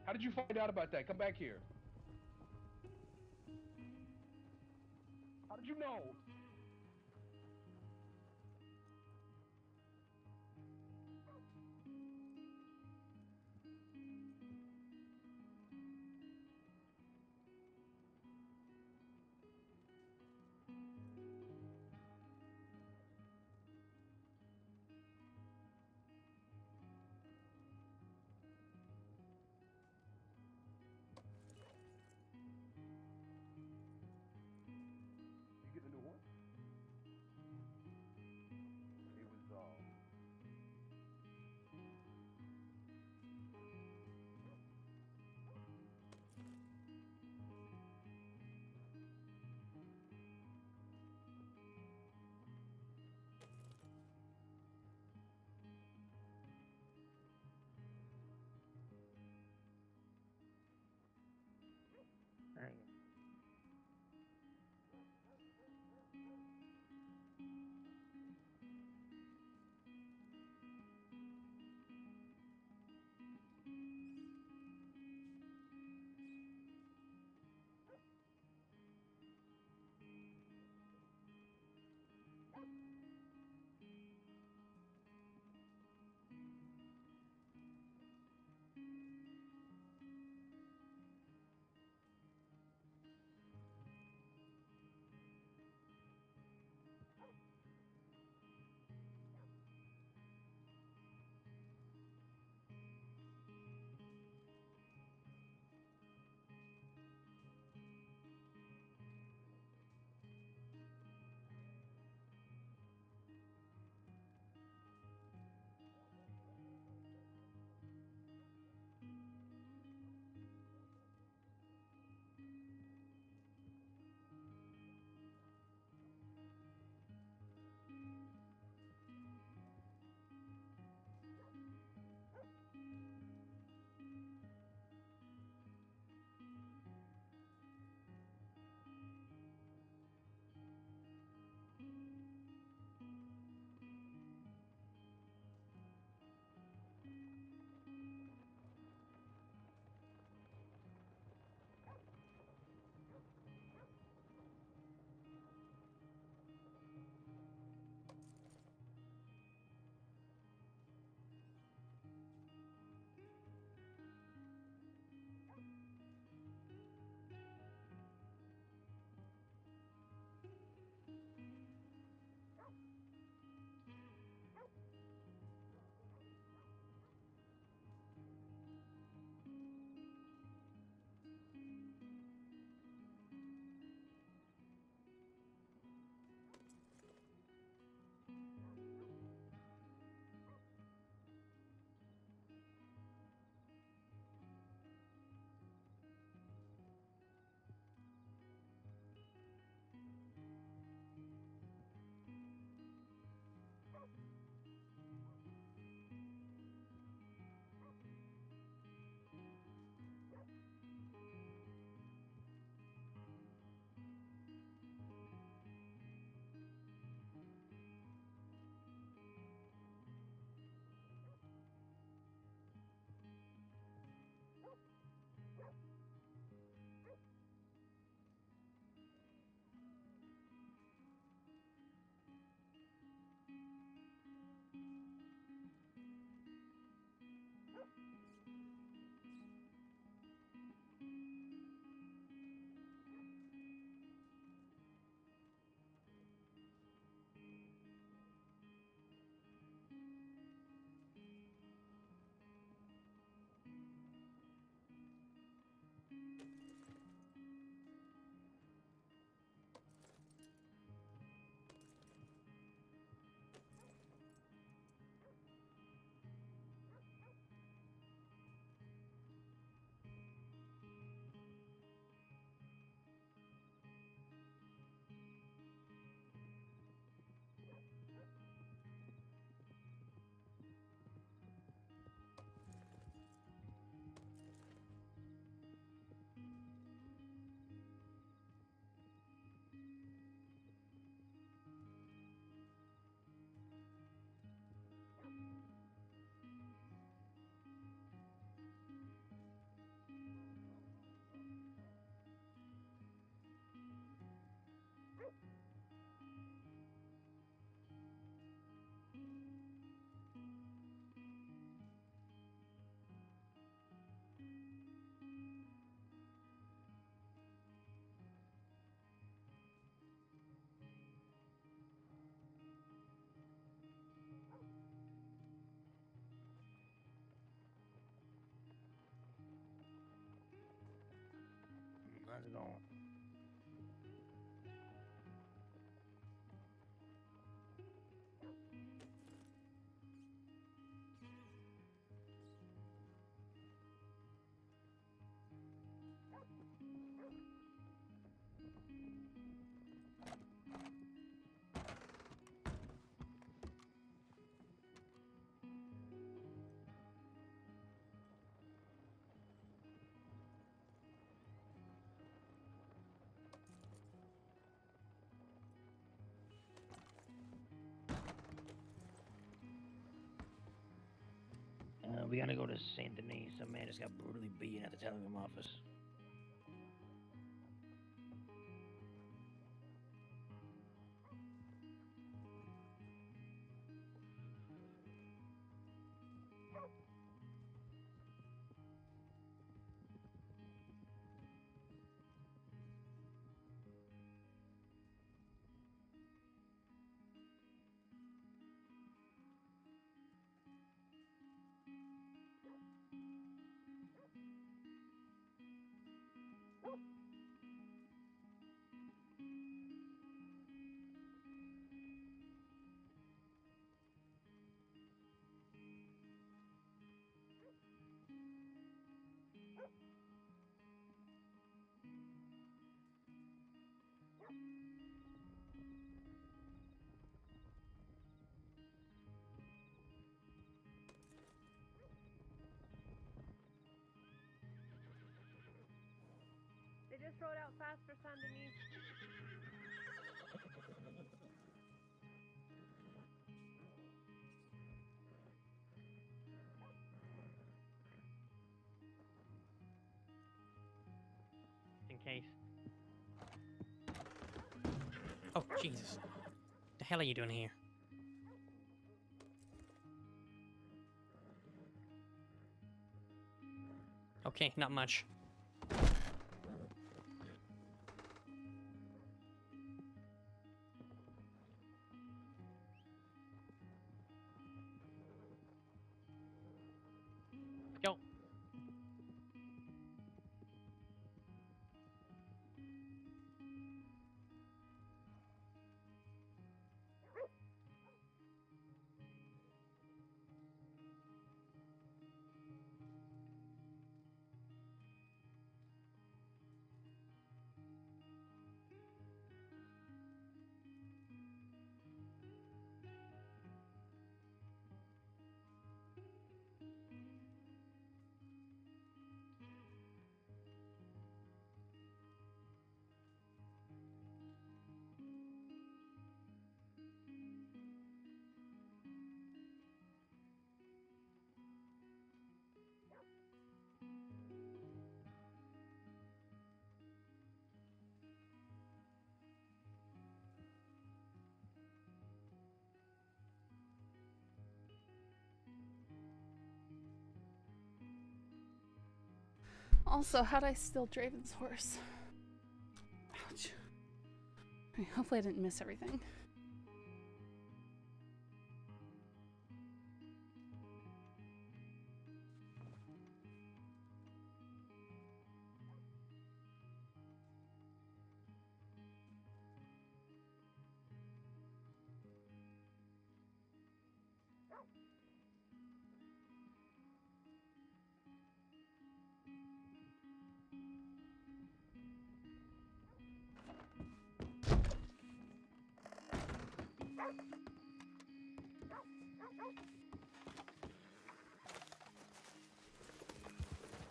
[SPEAKER 2] How did you find out about that? Come back here. How did you know? You getting a new horse?
[SPEAKER 7] How's it going? We gotta go to Saint Denis. Some man just got brutally beaten at the telegram office.
[SPEAKER 9] They just rode out fast for Saint Denis.
[SPEAKER 6] In case. Oh, Jesus. The hell are you doing here? Okay, not much. Go.
[SPEAKER 1] Also, how'd I steal Draven's horse? Ouch. Hopefully I didn't miss everything.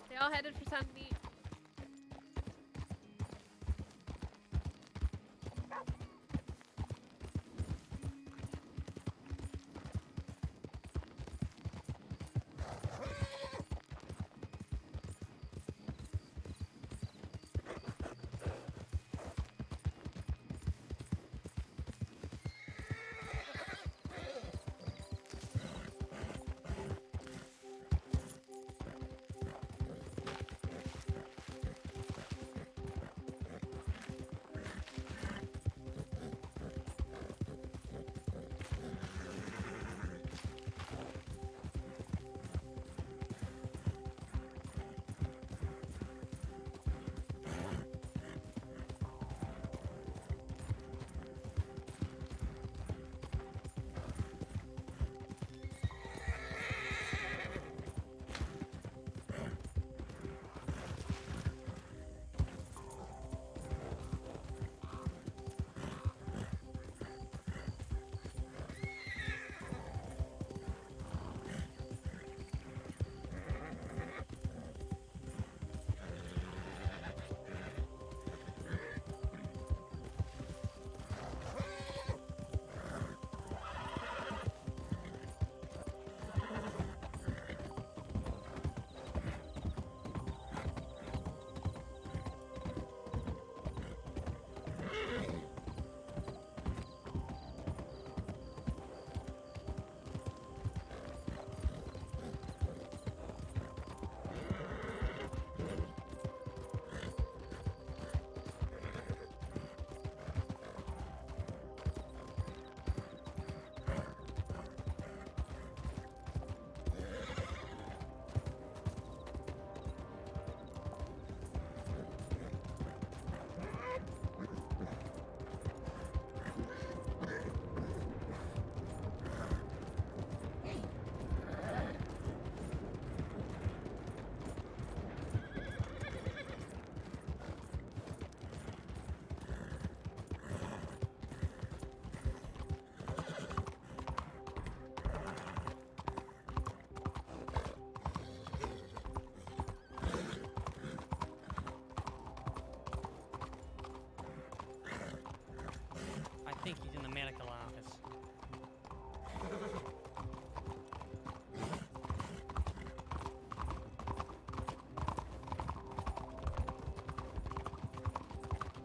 [SPEAKER 9] They all headed for Saint Denis.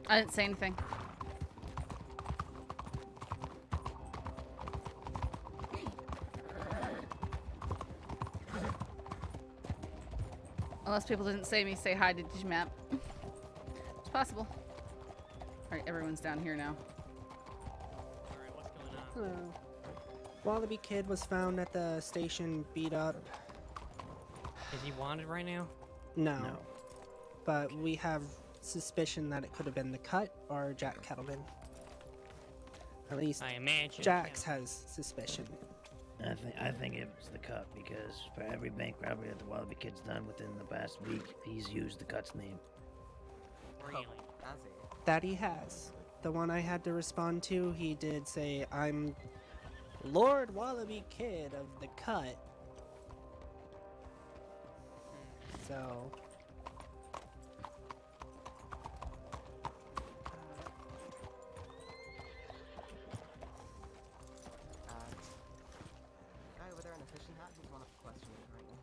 [SPEAKER 1] I didn't say anything. Unless people didn't say hi to Digimap. It's possible. Alright, everyone's down here now.
[SPEAKER 16] Hello. Wallaby Kid was found at the station beat up.
[SPEAKER 6] Is he wanted right now?
[SPEAKER 16] No. But we have suspicion that it could have been the Cut or Jack Kettleman. At least
[SPEAKER 6] I imagine.
[SPEAKER 16] Jax has suspicion.
[SPEAKER 7] I think it was the Cut because for every bank robbery that the Wallaby Kid's done within the past week, he's used the Cut's name.
[SPEAKER 6] Really?
[SPEAKER 16] That he has. The one I had to respond to, he did say, I'm Lord Wallaby Kid of the Cut. So...
[SPEAKER 5] Guy over there in the fishing hat, he's one of the questioning right now.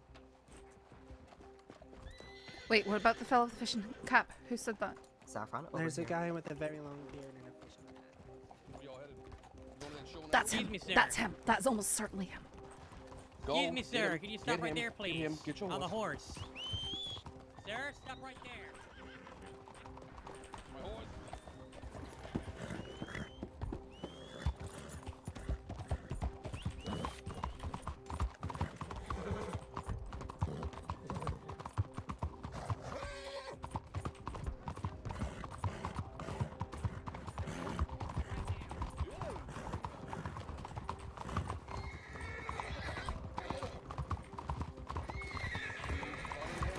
[SPEAKER 1] Wait, what about the fellow with the fishing cap? Who said that?
[SPEAKER 5] Saffron.
[SPEAKER 16] There's a guy with a very long beard and a fishing hat.
[SPEAKER 1] That's him.
[SPEAKER 6] Excuse me, sir.
[SPEAKER 1] That's him. That's almost certainly him.
[SPEAKER 6] Excuse me, sir. Can you stop right there, please?
[SPEAKER 2] Get him. Get your
[SPEAKER 6] On the
[SPEAKER 2] horse.
[SPEAKER 6] horse. Sir, stop right there.
[SPEAKER 2] My horse.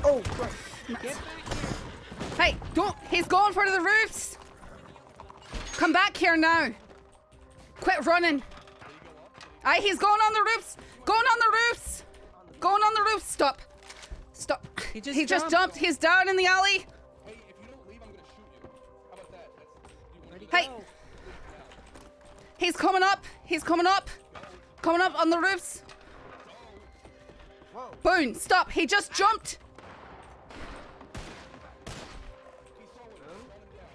[SPEAKER 16] Oh, right.
[SPEAKER 1] Nuts. Hey, don't! He's going for the roofs! Come back here now! Quit running! Aye, he's going on the roofs! Going on the roofs! Going on the roofs! Stop! Stop! He just jumped! He's down in the alley!
[SPEAKER 2] Hey, if you don't leave, I'm gonna shoot you. How about that?
[SPEAKER 1] Hey! He's coming up! He's coming up! Coming up on the roofs! Boone, stop! He just jumped!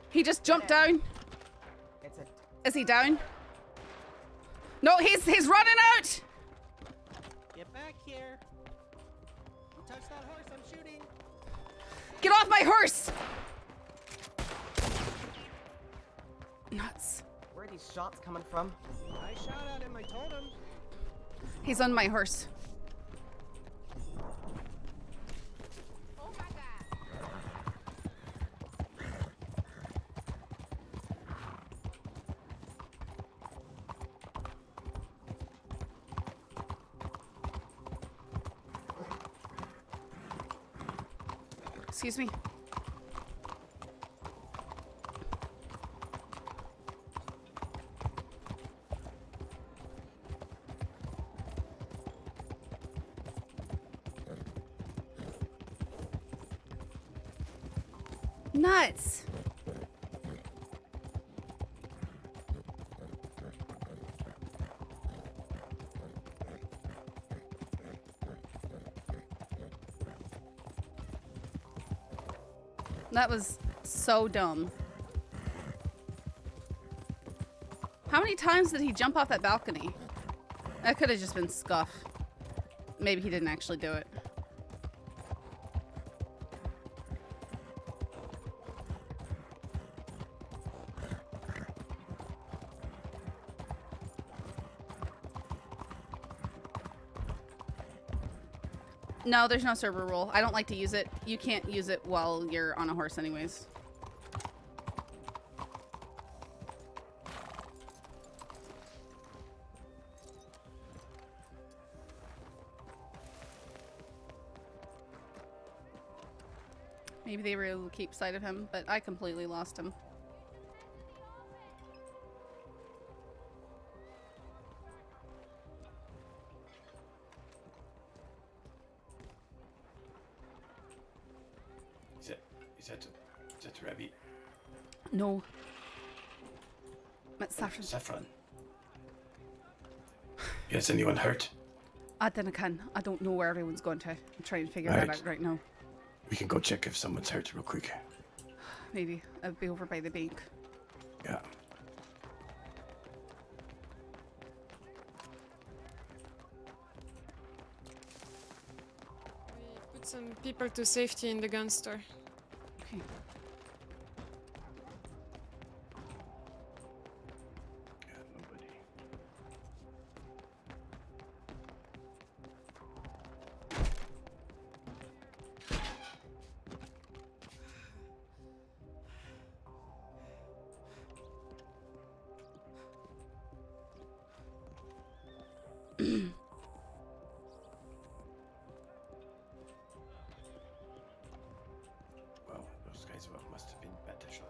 [SPEAKER 1] He just jumped down. Is he down? No, he's running out!
[SPEAKER 16] Get back here. Don't touch that horse, I'm shooting.
[SPEAKER 1] Get off my horse! Nuts.
[SPEAKER 5] Where are these shots coming from?
[SPEAKER 16] I shot at him, I told him.
[SPEAKER 1] He's on my horse. Excuse me. Nuts. That was so dumb. How many times did he jump off that balcony? That could have just been scuff. Maybe he didn't actually do it. No, there's no server rule. I don't like to use it. You can't use it while you're on a horse anyways. Maybe they were able to keep sight of him, but I completely lost him.
[SPEAKER 3] Is that Rabbi?
[SPEAKER 1] No. That's Saffron.
[SPEAKER 3] Saffron. Is anyone hurt?
[SPEAKER 1] I don't know where everyone's going to. I'm trying to figure
[SPEAKER 3] Right.
[SPEAKER 1] that out right now.
[SPEAKER 3] We can go check if someone's hurt real quick.
[SPEAKER 1] maybe it'd be over by the bank.
[SPEAKER 7] Yeah.
[SPEAKER 11] We put some people to safety in the gun store.
[SPEAKER 1] Okay.
[SPEAKER 3] Well, those guys must have been better shots.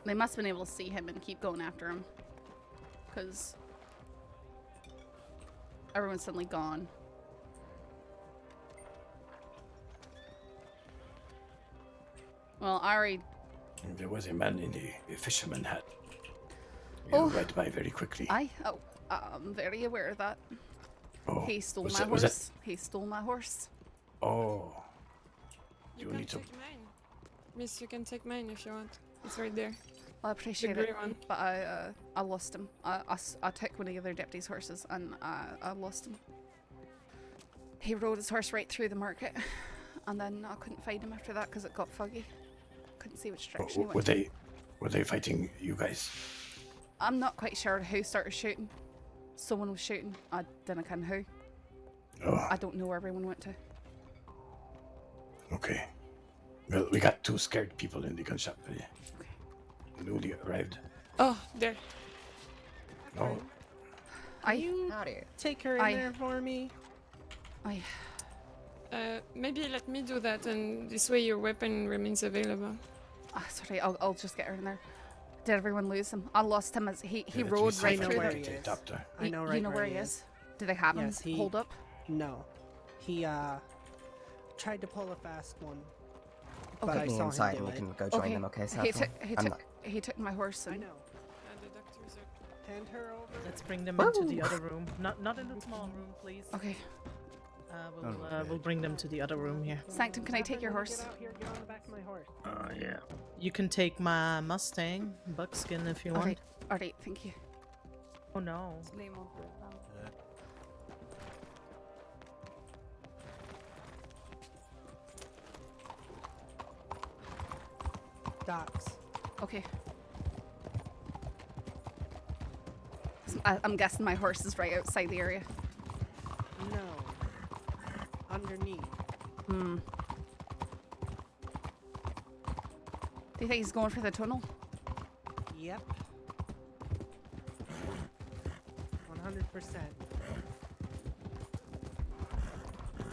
[SPEAKER 1] They must have been able to see him and keep going after him. Because everyone's suddenly gone. Well, I already...
[SPEAKER 3] There was a man in a fisherman hat. He went by very quickly.
[SPEAKER 1] I'm very aware of that.
[SPEAKER 3] Oh,
[SPEAKER 1] He stole
[SPEAKER 3] was
[SPEAKER 1] my
[SPEAKER 3] that- was
[SPEAKER 1] horse. He stole my horse.
[SPEAKER 3] Oh.
[SPEAKER 11] You
[SPEAKER 3] You
[SPEAKER 11] can
[SPEAKER 3] need to.
[SPEAKER 11] take mine. Miss, you can take mine if you want. It's right there.
[SPEAKER 1] I appreciate
[SPEAKER 11] the
[SPEAKER 1] it,
[SPEAKER 11] grey one.
[SPEAKER 1] but I lost him. I took one of the other deputy's horses and I lost him. He rode his horse right through the market, and then I couldn't find him after that because it got foggy. Couldn't see which direction he went.
[SPEAKER 3] Were they fighting you guys?
[SPEAKER 1] I'm not quite sure who started shooting. Someone was shooting. I didn't know who.
[SPEAKER 3] Oh.
[SPEAKER 1] I don't know where everyone went to.
[SPEAKER 3] Okay. Well, we got two scared people in the gun shop. Newly arrived.
[SPEAKER 11] Oh, there.
[SPEAKER 3] Oh.
[SPEAKER 16] You take her in there for me.
[SPEAKER 11] Maybe let me do that, and this way your weapon remains available.
[SPEAKER 1] Sorry, I'll just get her in there. Did everyone lose him? I lost him as he rode right through
[SPEAKER 16] where
[SPEAKER 1] the...
[SPEAKER 16] he is.
[SPEAKER 3] Doctor.
[SPEAKER 16] I know right
[SPEAKER 1] You know where he is? Do they have him hold up?
[SPEAKER 16] No. He tried to pull a fast one. But
[SPEAKER 1] Okay.
[SPEAKER 16] I
[SPEAKER 5] Take me
[SPEAKER 16] saw
[SPEAKER 5] inside
[SPEAKER 16] him
[SPEAKER 5] and
[SPEAKER 16] do
[SPEAKER 5] we
[SPEAKER 16] it.
[SPEAKER 5] can go join them, okay, Saffron?
[SPEAKER 1] He took my horse and...
[SPEAKER 16] I know.
[SPEAKER 11] The doctors are...
[SPEAKER 16] Hand her over.
[SPEAKER 12] Let's bring them into the other room. Not in the small room, please.
[SPEAKER 1] Okay.
[SPEAKER 12] We'll bring them to the other room here.
[SPEAKER 1] Sanctum, can I take your horse?
[SPEAKER 16] Get out here, get on the back of my horse.
[SPEAKER 12] Yeah. You can take my Mustang, Buckskin, if you want.
[SPEAKER 1] Alright, thank you.
[SPEAKER 12] Oh no.
[SPEAKER 16] Docks.
[SPEAKER 1] Okay. I'm guessing my horse is right outside the area.
[SPEAKER 16] No. Underneath.
[SPEAKER 1] Hmm. Do you think he's going for the tunnel?
[SPEAKER 16] Yep. 100%.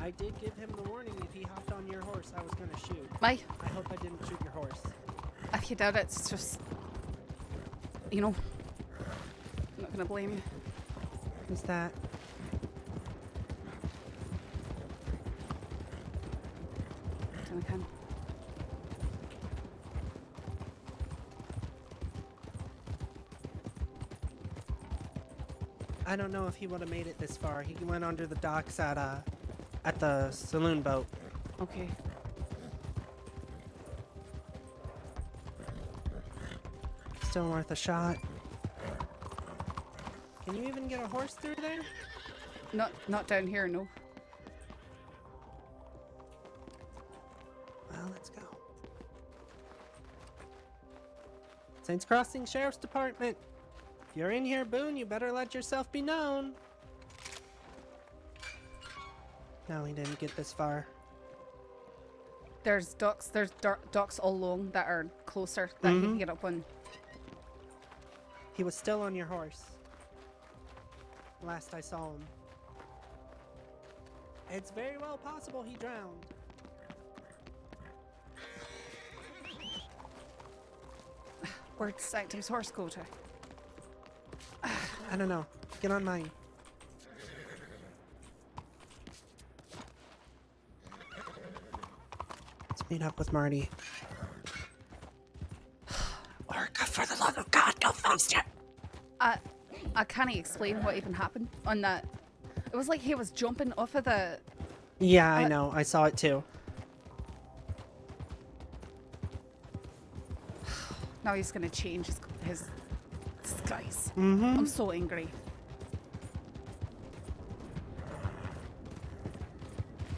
[SPEAKER 16] I did give him the warning if he hopped on your horse, I was gonna shoot.
[SPEAKER 1] I
[SPEAKER 16] hope I didn't shoot your horse.
[SPEAKER 1] If you doubt it, it's just... You know... I'm not gonna blame you.
[SPEAKER 16] Who's that?
[SPEAKER 1] Duncan.
[SPEAKER 16] I don't know if he would have made it this far. He went under the docks at the saloon boat.
[SPEAKER 1] Okay.
[SPEAKER 16] Still worth a shot. Can you even get a horse through there?
[SPEAKER 1] Not down here, no.
[SPEAKER 16] Well, let's go. Saints Crossing Sheriff's Department. If you're in here, Boone, you better let yourself be known. No, he didn't get this far.
[SPEAKER 1] There's docks all along that are closer that he can get up on.
[SPEAKER 16] He was still on your horse. Last I saw him. It's very well possible he drowned.
[SPEAKER 1] Where'd Sanctum's horse go to?
[SPEAKER 16] I don't know. Get on mine. meet up with Marty.
[SPEAKER 7] Orca, for the love of God, go faster!
[SPEAKER 1] I can't explain what even happened on that. It was like he was jumping off of the...
[SPEAKER 16] Yeah, I know. I saw it too.
[SPEAKER 1] Now he's gonna change his disguise.
[SPEAKER 16] Mm-hmm.
[SPEAKER 1] I'm so angry.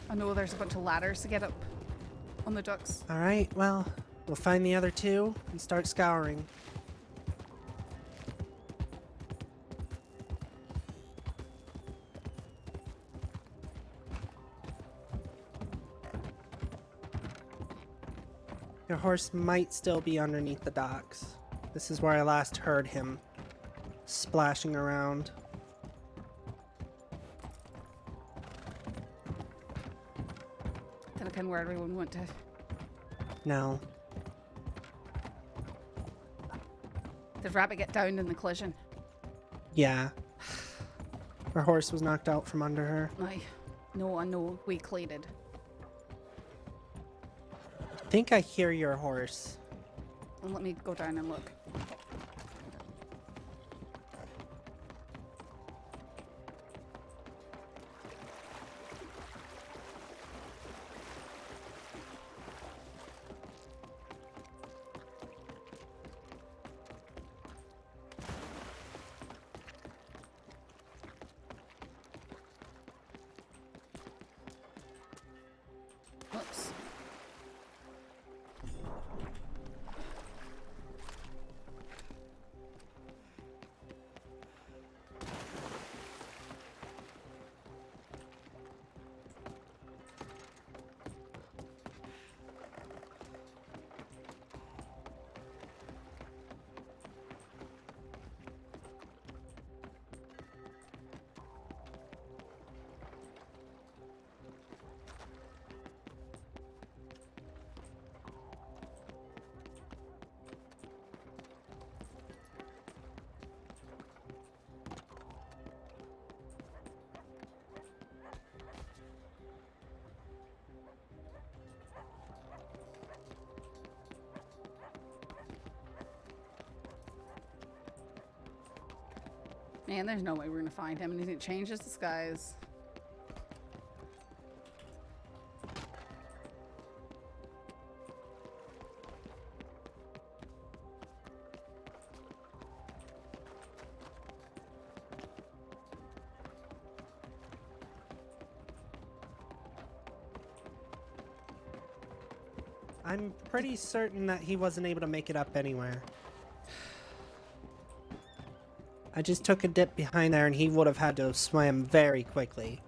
[SPEAKER 1] I know there's a bunch of ladders to get up on the ducks.
[SPEAKER 16] All right, well, we'll find the other two and start scouring. Your horse might still be underneath the docks. This is where I last heard him splashing around.
[SPEAKER 1] Then I can where everyone went to.
[SPEAKER 16] No.
[SPEAKER 1] Did Rabbit get down in the collision?
[SPEAKER 16] Yeah. Her horse was knocked out from under her.
[SPEAKER 1] I know. We collided.
[SPEAKER 16] I think I hear your horse.
[SPEAKER 1] Well, let me go down and look. Oops. Man, there's no way we're gonna find him, and he's gonna change his disguise.
[SPEAKER 16] I'm pretty certain that he wasn't able to make it up anywhere. I just took a dip behind there and he would have had to have swam very quickly.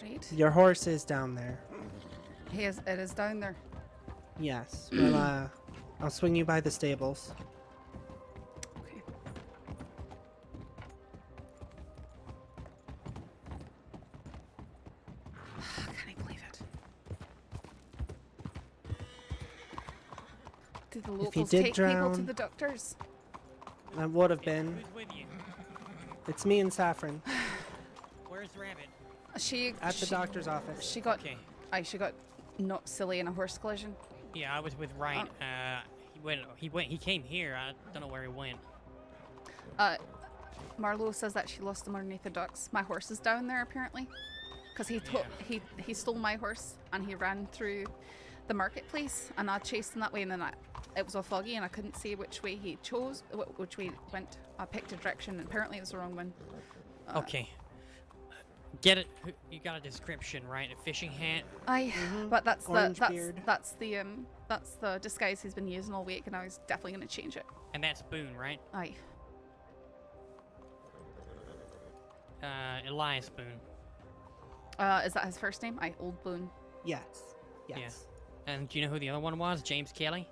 [SPEAKER 1] Right.
[SPEAKER 16] Your horse is down there.
[SPEAKER 1] It is down there.
[SPEAKER 16] Yes. Well, I'll swing you by the stables.
[SPEAKER 1] Okay. Can I believe it? Did the locals
[SPEAKER 16] did
[SPEAKER 1] take people to
[SPEAKER 16] drown-
[SPEAKER 1] the doctors?
[SPEAKER 16] I would have been.
[SPEAKER 6] Who's with you?
[SPEAKER 16] It's me and Saffron
[SPEAKER 6] Where's Rabbit?
[SPEAKER 1] She
[SPEAKER 16] at the doctor's office.
[SPEAKER 1] She got
[SPEAKER 6] Okay.
[SPEAKER 1] she got knocked silly in a horse collision.
[SPEAKER 6] Yeah, I was with Wright. He came here. I don't know where he went.
[SPEAKER 1] Marlowe says that she lost him underneath the docks. My horse is down there apparently, because he stole my horse and he ran through the marketplace, and I chased him that way, and then it was all foggy and I couldn't see which way he chose, which way he went. I picked a direction and apparently it was the wrong one.
[SPEAKER 6] Okay. Get it? You got a description, right? A fishing hat.
[SPEAKER 1] But that's
[SPEAKER 16] Orange beard.
[SPEAKER 1] that's the disguise he's been using all week, and I was definitely gonna change it.
[SPEAKER 6] And that's Boone, right?
[SPEAKER 1] Aye.
[SPEAKER 6] Elias Boone.
[SPEAKER 1] Is that his first name? Aye, Old Boone.
[SPEAKER 16] Yes. Yes.
[SPEAKER 6] Yeah. And do you know who the other one was? James Kelly?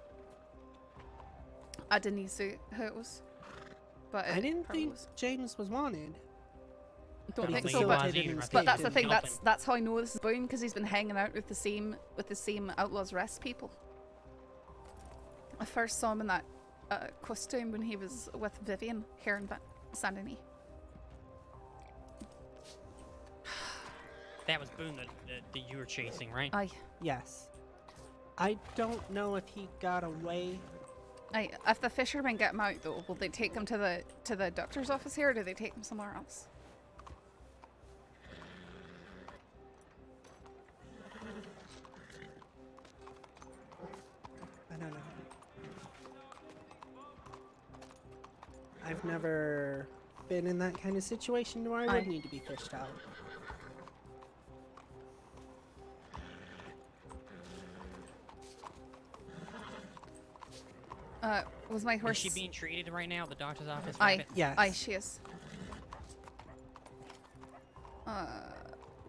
[SPEAKER 1] I didn't see who it was, but
[SPEAKER 16] I didn't
[SPEAKER 1] probably
[SPEAKER 16] think
[SPEAKER 1] was.
[SPEAKER 16] James was wanted.
[SPEAKER 1] Don't
[SPEAKER 16] But
[SPEAKER 1] think
[SPEAKER 16] he
[SPEAKER 1] so, but,
[SPEAKER 16] facilitated an
[SPEAKER 1] but
[SPEAKER 16] escape,
[SPEAKER 1] that's the
[SPEAKER 16] didn't
[SPEAKER 1] thing.
[SPEAKER 16] he?
[SPEAKER 1] That's how I know this is Boone, because he's been hanging out with the same outlaws arrest people. I first saw him in that costume when he was with Vivian here in Saint Denis.
[SPEAKER 6] That was Boone that you were chasing, right?
[SPEAKER 1] Aye.
[SPEAKER 16] Yes. I don't know if he got away.
[SPEAKER 1] If the fishermen get him out, though, will they take him to the doctor's office here, or do they take him somewhere else?
[SPEAKER 16] I don't know. I've never been in that kind of situation where I would need to be fished out.
[SPEAKER 1] Was my horse...
[SPEAKER 6] Is she being treated right now at the doctor's office?
[SPEAKER 16] Yes.
[SPEAKER 1] Aye, she is.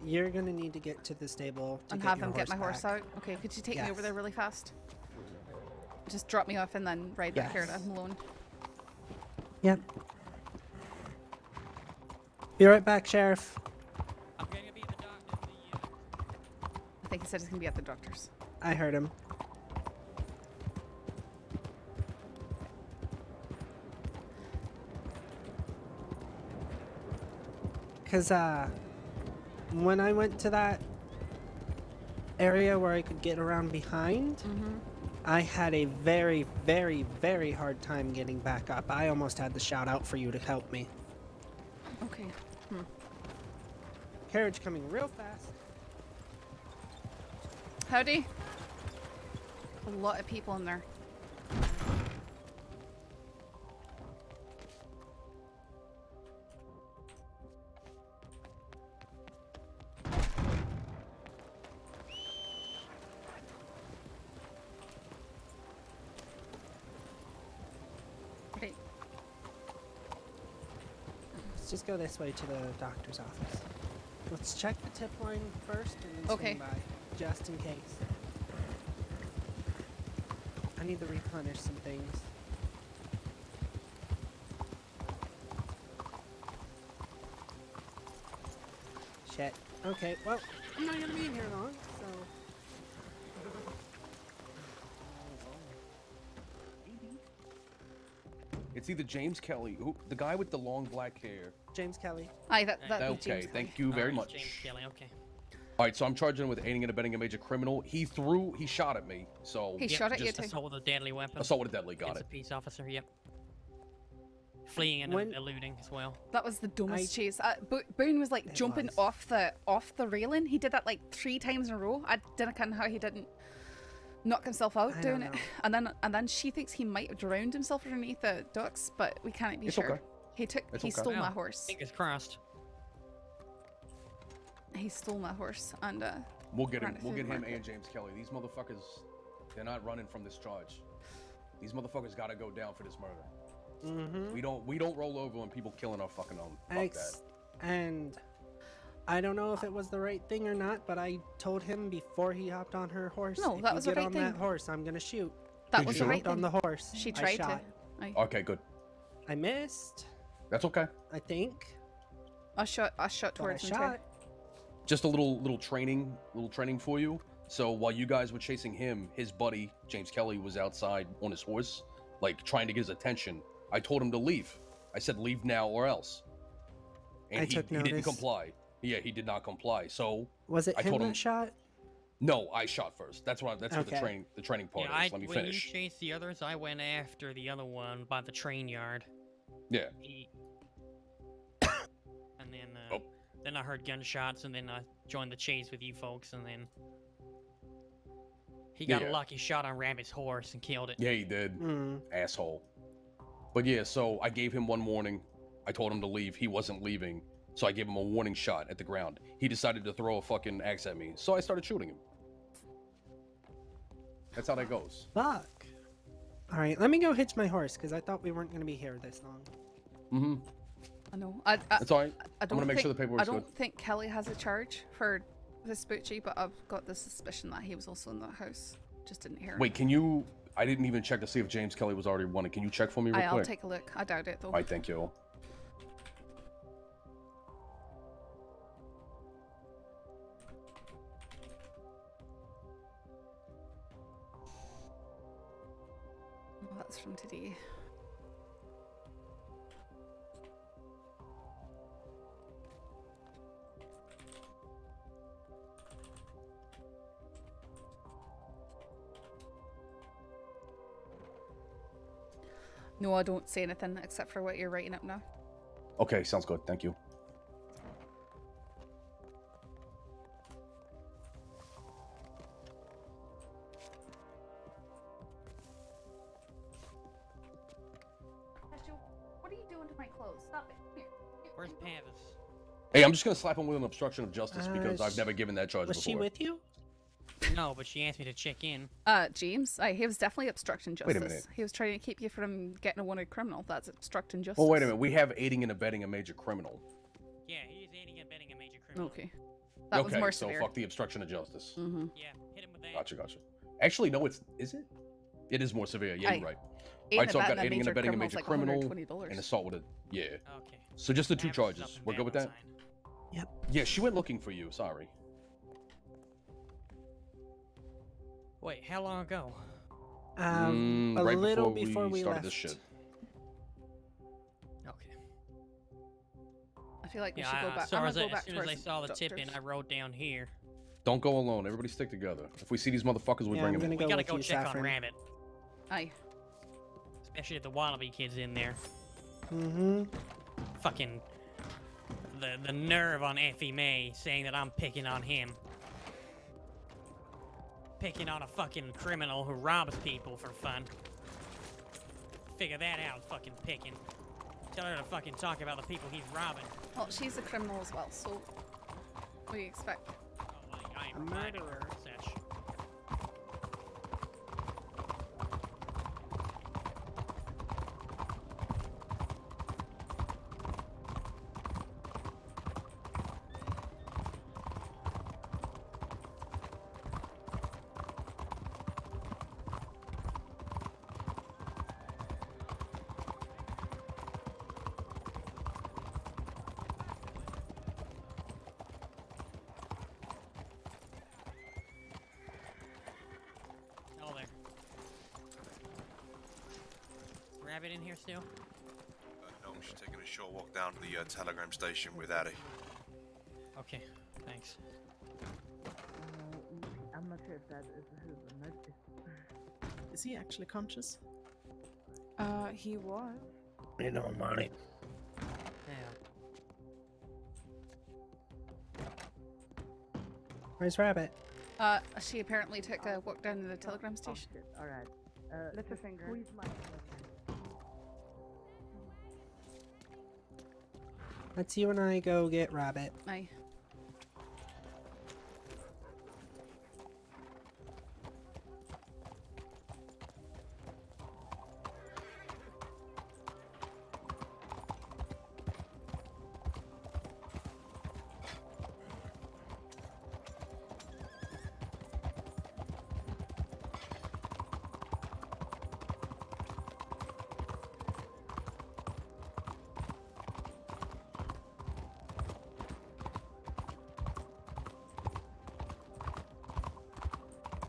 [SPEAKER 16] You're gonna need to get to the stable to
[SPEAKER 1] And
[SPEAKER 16] get
[SPEAKER 1] have
[SPEAKER 16] your
[SPEAKER 1] him get my
[SPEAKER 16] horse
[SPEAKER 1] horse
[SPEAKER 16] back.
[SPEAKER 1] out. Okay, could you take me
[SPEAKER 16] Yes.
[SPEAKER 1] over there really fast? Just drop me off and then ride back here
[SPEAKER 16] Yes.
[SPEAKER 1] to Malone.
[SPEAKER 16] Yep. Be right back, Sheriff.
[SPEAKER 6] I'm going to be at the doctor.
[SPEAKER 1] I think he said he's gonna be at the doctor's.
[SPEAKER 16] I heard him. Cause when I went to that area where I could get around behind, I had a very, very, very hard time getting back up. I almost had to shout out for you to help me.
[SPEAKER 1] Okay.
[SPEAKER 16] Carriage coming real fast.
[SPEAKER 1] Howdy. A lot of people in there. Okay.
[SPEAKER 16] Let's just go this way to the doctor's office. Let's check the tip line first and then
[SPEAKER 1] Okay.
[SPEAKER 16] swing by, just in case. I need to replenish some things. Shit. Okay, well, I'm not gonna be in here long, so...
[SPEAKER 2] It's either James Kelly, the guy with the long black hair.
[SPEAKER 16] James Kelly.
[SPEAKER 1] Aye, that'd be
[SPEAKER 2] Okay,
[SPEAKER 1] James
[SPEAKER 2] thank
[SPEAKER 1] Kelly.
[SPEAKER 2] you very
[SPEAKER 6] It's
[SPEAKER 2] much.
[SPEAKER 6] James Kelly, okay.
[SPEAKER 2] All right, so I'm charging him with aiding and abetting a major criminal. He shot at me, so...
[SPEAKER 1] He shot at you
[SPEAKER 6] Just
[SPEAKER 1] too.
[SPEAKER 6] assault with a deadly weapon.
[SPEAKER 2] Assault with a deadly, got
[SPEAKER 6] It's
[SPEAKER 2] it.
[SPEAKER 6] a peace officer, yep. Fleeing and
[SPEAKER 16] When-
[SPEAKER 6] eluding as well.
[SPEAKER 1] That was the dumbest chase. Boone was like jumping off the railing. He did that like 3 times in a row. I didn't know how he didn't knock himself out
[SPEAKER 16] I
[SPEAKER 1] doing
[SPEAKER 16] don't
[SPEAKER 1] it. And then she thinks he might have drowned himself underneath the docks, but we can't be
[SPEAKER 2] It's
[SPEAKER 1] sure.
[SPEAKER 2] okay.
[SPEAKER 1] He stole my
[SPEAKER 6] Well,
[SPEAKER 1] horse.
[SPEAKER 6] Fingers crossed.
[SPEAKER 1] He stole my horse and
[SPEAKER 2] We'll get him.
[SPEAKER 1] ran it
[SPEAKER 2] We'll
[SPEAKER 1] through
[SPEAKER 2] get
[SPEAKER 1] the
[SPEAKER 2] him
[SPEAKER 1] market.
[SPEAKER 2] and James Kelly. These motherfuckers, they're not running from this charge. These motherfuckers gotta go down for this murder.
[SPEAKER 16] Mm-hmm.
[SPEAKER 2] We don't roll over when people killing our fucking own. Fuck that.
[SPEAKER 16] And I don't know if it was the right thing or not, but I told him before he hopped on her horse,
[SPEAKER 1] No,
[SPEAKER 16] if
[SPEAKER 1] that
[SPEAKER 16] you
[SPEAKER 1] was the
[SPEAKER 16] get
[SPEAKER 1] right
[SPEAKER 16] on that
[SPEAKER 1] thing.
[SPEAKER 16] horse, I'm gonna shoot.
[SPEAKER 1] That
[SPEAKER 2] Did
[SPEAKER 1] was
[SPEAKER 2] you
[SPEAKER 1] the
[SPEAKER 2] shoot?
[SPEAKER 1] right
[SPEAKER 16] Jumped on
[SPEAKER 1] thing.
[SPEAKER 16] the horse.
[SPEAKER 1] She
[SPEAKER 16] I
[SPEAKER 1] tried to.
[SPEAKER 16] shot.
[SPEAKER 1] Aye.
[SPEAKER 2] Okay, good.
[SPEAKER 16] I missed.
[SPEAKER 2] That's okay.
[SPEAKER 16] I think.
[SPEAKER 1] I shot
[SPEAKER 16] But I
[SPEAKER 1] towards him
[SPEAKER 16] shot.
[SPEAKER 1] too.
[SPEAKER 2] Just a little training for you. So while you guys were chasing him, his buddy James Kelly was outside on his horse, like trying to get his attention. I told him to leave. I said leave now or else. And
[SPEAKER 16] I
[SPEAKER 2] he
[SPEAKER 16] took
[SPEAKER 2] didn't
[SPEAKER 16] notice.
[SPEAKER 2] comply. Yeah, he did not comply. So
[SPEAKER 16] Was it
[SPEAKER 2] I
[SPEAKER 16] him
[SPEAKER 2] told him
[SPEAKER 16] that shot?
[SPEAKER 2] no. I shot first. That's what
[SPEAKER 16] Okay.
[SPEAKER 2] the training part
[SPEAKER 6] Yeah,
[SPEAKER 2] is. Let me
[SPEAKER 6] when
[SPEAKER 2] finish.
[SPEAKER 6] you chased the others, I went after the other one by the train yard.
[SPEAKER 2] Yeah.
[SPEAKER 6] And then,
[SPEAKER 2] Oh.
[SPEAKER 6] then I heard gunshots, and then I joined the chase with you folks, and then he got
[SPEAKER 2] Yeah.
[SPEAKER 6] a lucky shot on Rabbit's horse and killed it.
[SPEAKER 2] Yeah, he did.
[SPEAKER 16] Mm.
[SPEAKER 2] Asshole. But yeah, so I gave him one warning. I told him to leave. He wasn't leaving. So I gave him a warning shot at the ground. He decided to throw a fucking axe at me. So I started shooting him. That's how that goes.
[SPEAKER 16] Fuck. All right, let me go hitch my horse because I thought we weren't gonna be here this long.
[SPEAKER 2] Mm-hmm.
[SPEAKER 1] I know.
[SPEAKER 2] It's alright.
[SPEAKER 1] I
[SPEAKER 2] I'm
[SPEAKER 1] don't
[SPEAKER 2] gonna make
[SPEAKER 1] think,
[SPEAKER 2] sure the paperwork's
[SPEAKER 1] I don't
[SPEAKER 2] good.
[SPEAKER 1] think Kelly has a charge for Vespucci, but I've got the suspicion that he was also in that house. Just didn't hear.
[SPEAKER 2] Wait, can you... I didn't even check to see if James Kelly was already wanted. Can you check for me real
[SPEAKER 1] I'll
[SPEAKER 2] quick?
[SPEAKER 1] take a look. I doubt it though.
[SPEAKER 2] Alright, thank you.
[SPEAKER 1] Oh, that's from today. No, I don't say anything except for what you're writing up now.
[SPEAKER 2] Okay, sounds good. Thank you.
[SPEAKER 1] What are you doing to my clothes? Stop it. Here.
[SPEAKER 6] Where's Pavis?
[SPEAKER 2] Hey, I'm just gonna slap him with an obstruction of justice because I've
[SPEAKER 16] sh-
[SPEAKER 2] never given that charge
[SPEAKER 16] Was
[SPEAKER 2] before.
[SPEAKER 16] she with you?
[SPEAKER 6] No, but she asked me to check in.
[SPEAKER 1] James, he was definitely obstructing justice.
[SPEAKER 2] Wait a minute.
[SPEAKER 1] He was trying to keep you from getting a wanted criminal. That's obstructing justice.
[SPEAKER 2] Well, wait a minute. We have aiding and abetting a major criminal.
[SPEAKER 6] Yeah, he's aiding and abetting a major criminal.
[SPEAKER 1] Okay. That was more
[SPEAKER 2] so
[SPEAKER 1] severe.
[SPEAKER 2] fuck the obstruction of justice.
[SPEAKER 1] Mm-hmm.
[SPEAKER 6] Yeah, hit him with that.
[SPEAKER 2] Gotcha. Actually, no, is it? It is more severe. Yeah, you're right.
[SPEAKER 1] Aiding
[SPEAKER 2] Alright, so I've
[SPEAKER 1] and
[SPEAKER 2] got aiding and abetting a
[SPEAKER 1] criminal's
[SPEAKER 2] major
[SPEAKER 1] like
[SPEAKER 2] criminal
[SPEAKER 1] $120.
[SPEAKER 2] and assault with a
[SPEAKER 6] Okay.
[SPEAKER 2] So just the two
[SPEAKER 6] Pavis is
[SPEAKER 2] charges.
[SPEAKER 6] up in
[SPEAKER 2] We're good with that?
[SPEAKER 6] Valentine.
[SPEAKER 16] Yep.
[SPEAKER 2] Yeah, she went looking for you. Sorry.
[SPEAKER 6] Wait, how long ago?
[SPEAKER 16] A
[SPEAKER 2] right
[SPEAKER 16] little before we
[SPEAKER 2] started
[SPEAKER 16] left.
[SPEAKER 2] this shit.
[SPEAKER 6] Okay.
[SPEAKER 1] I feel like we
[SPEAKER 6] Yeah,
[SPEAKER 1] should go back.
[SPEAKER 6] so
[SPEAKER 1] I'm
[SPEAKER 6] as
[SPEAKER 1] gonna go
[SPEAKER 6] as
[SPEAKER 1] back
[SPEAKER 6] soon as I
[SPEAKER 1] towards
[SPEAKER 6] saw the tip in,
[SPEAKER 1] doctors.
[SPEAKER 6] I wrote down here.
[SPEAKER 2] Don't go alone. Everybody stick together. If we see these motherfuckers, we
[SPEAKER 16] Yeah,
[SPEAKER 2] bring
[SPEAKER 16] I'm
[SPEAKER 2] them in.
[SPEAKER 16] gonna
[SPEAKER 6] We gotta
[SPEAKER 16] with
[SPEAKER 6] go
[SPEAKER 16] you,
[SPEAKER 6] check
[SPEAKER 16] Saffron.
[SPEAKER 6] on Rabbit.
[SPEAKER 1] Aye.
[SPEAKER 6] Especially if the Wallaby kid's in there.
[SPEAKER 16] Mm-hmm.
[SPEAKER 6] Fucking the nerve on Effie May saying that I'm picking on him. Picking on a fucking criminal who robs people for fun. Figure that out, fucking picking. Tell her to fucking talk about the people he's robbing.
[SPEAKER 1] Well, she's a criminal as well, so what do you expect?
[SPEAKER 6] Oh, like, I am
[SPEAKER 16] A
[SPEAKER 6] reminding her
[SPEAKER 16] murderer.
[SPEAKER 6] of such. Oh, there. Rabbit in here still?
[SPEAKER 21] No, she's taking a short walk down to the telegram station with Addy.
[SPEAKER 6] Okay, thanks.
[SPEAKER 12] I'm not sure if that is his emergency. Is he actually conscious?
[SPEAKER 11] He was.
[SPEAKER 7] You know, money.
[SPEAKER 6] Yeah.
[SPEAKER 16] Where's Rabbit?
[SPEAKER 1] She apparently took a walk down to the telegram station.
[SPEAKER 12] All right.
[SPEAKER 11] Lift a finger.
[SPEAKER 12] Squeeze my.
[SPEAKER 16] Let's you and I go get Rabbit.
[SPEAKER 1] Aye.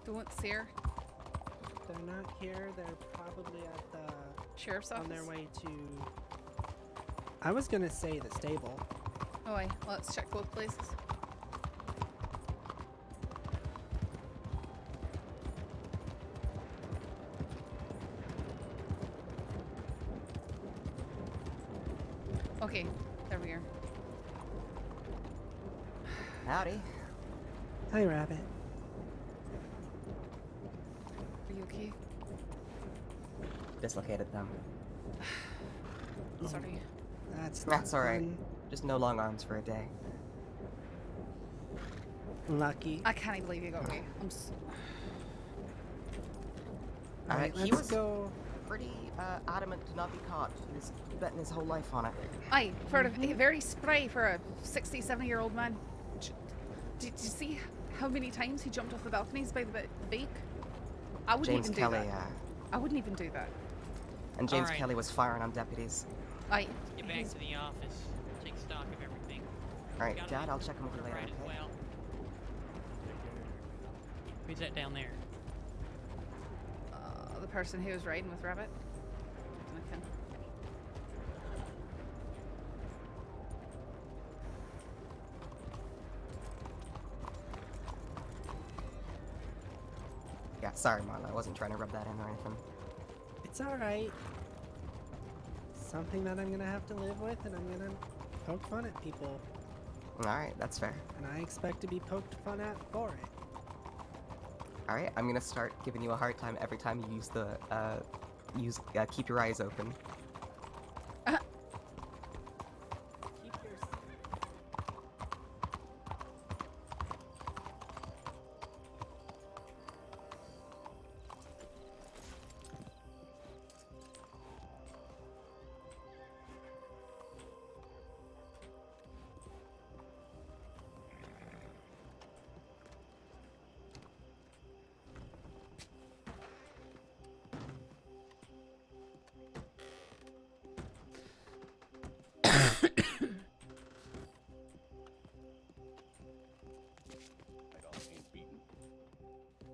[SPEAKER 1] Don't see her.
[SPEAKER 16] They're not here. They're probably at the
[SPEAKER 1] Sheriff's office.
[SPEAKER 16] on their way to. I was gonna say the stable.
[SPEAKER 1] Oh, aye. Let's check both places. Okay, there we are.
[SPEAKER 5] Howdy.
[SPEAKER 16] Hi, Rabbit.
[SPEAKER 1] Are you okay?
[SPEAKER 5] Dislocated them.
[SPEAKER 1] Sorry.
[SPEAKER 16] That's
[SPEAKER 5] all right.
[SPEAKER 16] fun.
[SPEAKER 5] Just no long arms for a day.
[SPEAKER 16] Lucky.
[SPEAKER 1] I can't believe you got away. I'm
[SPEAKER 16] Alright,
[SPEAKER 5] He
[SPEAKER 16] let's
[SPEAKER 5] was
[SPEAKER 16] go.
[SPEAKER 5] pretty adamant to not be caught. He was betting his whole life on it.
[SPEAKER 1] Aye, for a very spry for a 60, 70-year-old man. Did you see how many times he jumped off the balconies by the beak? I wouldn't
[SPEAKER 5] James
[SPEAKER 1] even
[SPEAKER 5] Kelly,
[SPEAKER 1] do that. I wouldn't even do that.
[SPEAKER 5] and James
[SPEAKER 6] Alright.
[SPEAKER 5] Kelly was firing on deputies.
[SPEAKER 1] Aye.
[SPEAKER 6] Get back to the office. Take stock of everything.
[SPEAKER 5] Alright,
[SPEAKER 6] Gotta
[SPEAKER 5] Dad,
[SPEAKER 6] be
[SPEAKER 5] I'll check him with you later,
[SPEAKER 6] right as
[SPEAKER 5] okay?
[SPEAKER 6] well. Who's that down there?
[SPEAKER 1] The person who was riding with Rabbit. Okay.
[SPEAKER 5] Yeah, sorry, Marla. I wasn't trying to rub that in or anything.
[SPEAKER 16] It's alright. something that I'm gonna have to live with, and I'm gonna poke fun at people.
[SPEAKER 13] Alright, that's fair.
[SPEAKER 16] And I expect to be poked fun at for it.
[SPEAKER 13] Alright, I'm gonna start giving you a hard time every time you use the, keep your eyes open.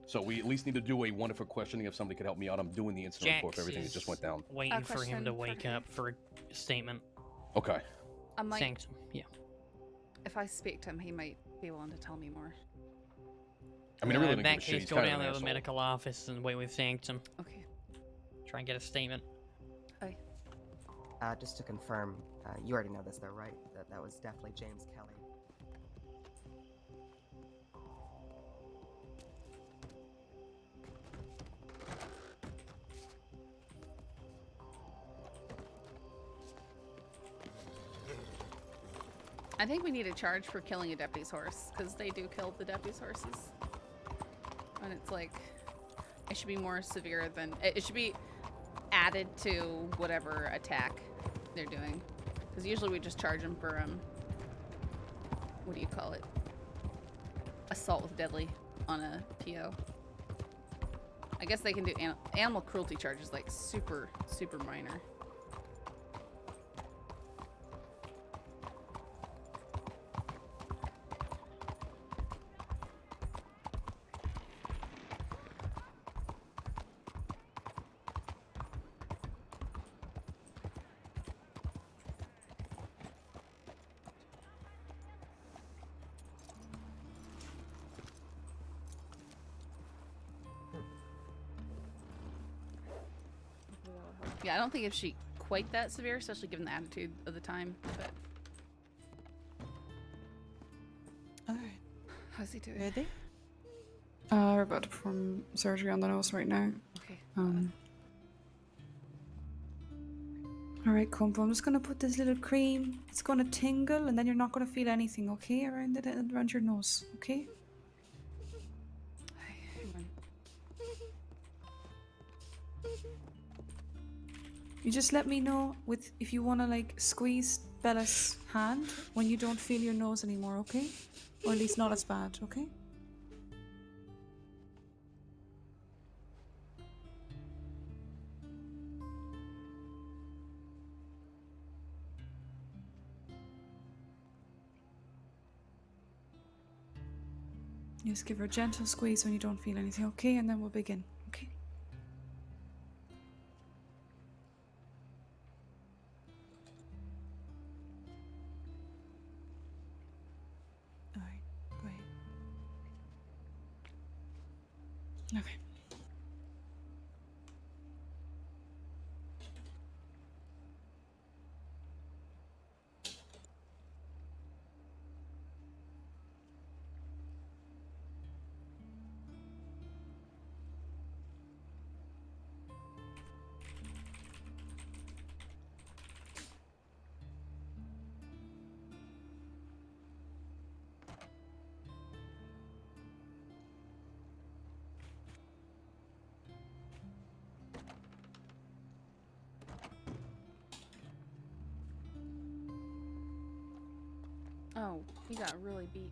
[SPEAKER 2] So we at least need to do a wonderful questioning if somebody could help me out. I'm doing the incident report for everything that just went down.
[SPEAKER 6] Waiting for him to wake up for a statement.
[SPEAKER 2] Okay.
[SPEAKER 1] I'm like,
[SPEAKER 6] Sanctum, yeah.
[SPEAKER 1] if I speak to him, he might be willing to tell me more.
[SPEAKER 2] I mean, I really
[SPEAKER 6] in
[SPEAKER 2] don't
[SPEAKER 6] that
[SPEAKER 2] give a shit.
[SPEAKER 6] case,
[SPEAKER 2] He's
[SPEAKER 6] go
[SPEAKER 2] kind of
[SPEAKER 6] down
[SPEAKER 2] an
[SPEAKER 6] to the
[SPEAKER 2] asshole.
[SPEAKER 6] medical office and wait with Sanctum.
[SPEAKER 1] Okay.
[SPEAKER 6] Try and get a statement.
[SPEAKER 13] Just to confirm, you already know this though, right? That was definitely James Kelly.
[SPEAKER 1] I think we need a charge for killing a deputy's horse, because they do kill the deputy's horses. And it's like, it should be more severe than, it should be added to whatever attack they're doing. Because usually we just charge them for, what do you call it? Assault with deadly on a PO. I guess they can do animal cruelty charges, like super, super minor. Yeah, I don't think if she quite that severe, especially given the attitude of the time, but...
[SPEAKER 14] Alright.
[SPEAKER 1] How's he doing?
[SPEAKER 14] Ready? We're about to perform surgery on the nose right now.
[SPEAKER 1] Okay.
[SPEAKER 14] Alright, Kumpo, I'm just gonna put this little cream. It's gonna tingle and then you're not gonna feel anything, okay? Around your nose, okay? You just let me know if you wanna like squeeze Bella's hand when you don't feel your nose anymore, okay? Or at least not as bad, okay? Just give her a gentle squeeze when you don't feel anything, okay? And then we'll begin, okay? Alright, go ahead. Okay.
[SPEAKER 1] Oh, he got really beat.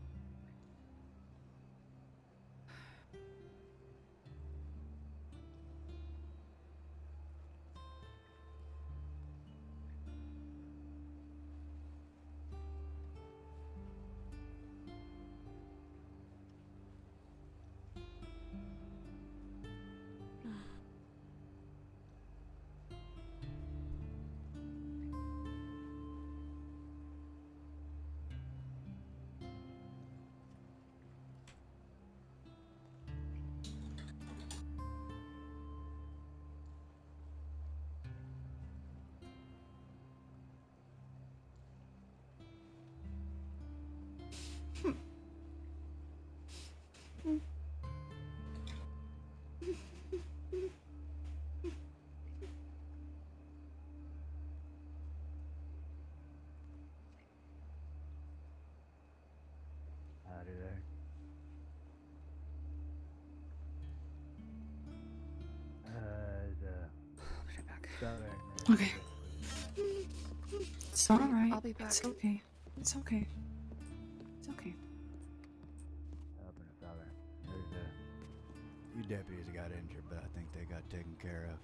[SPEAKER 14] Okay. It's all right.
[SPEAKER 1] I'll be back.
[SPEAKER 14] It's okay. It's okay. It's okay.
[SPEAKER 3] There's a few deputies that got injured, but I think they got taken care of.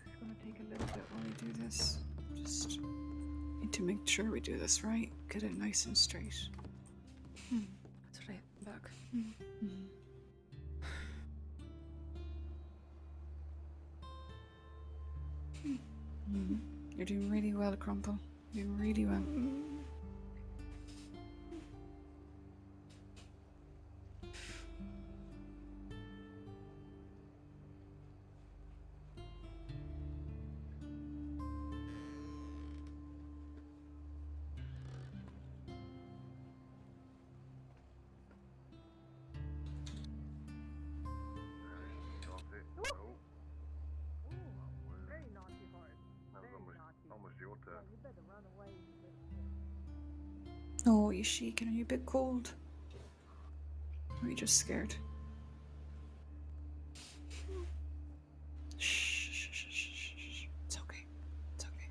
[SPEAKER 14] It's gonna take a little bit while we do this. Just need to make sure we do this right. Get it nice and straight.
[SPEAKER 1] That's right. I'm back.
[SPEAKER 14] You're doing really well, Crumple. You're doing really well. Oh, you shaking? Are you a bit cold? Or are you just scared? Shh, shh, shh, shh, shh, shh. It's okay. It's okay.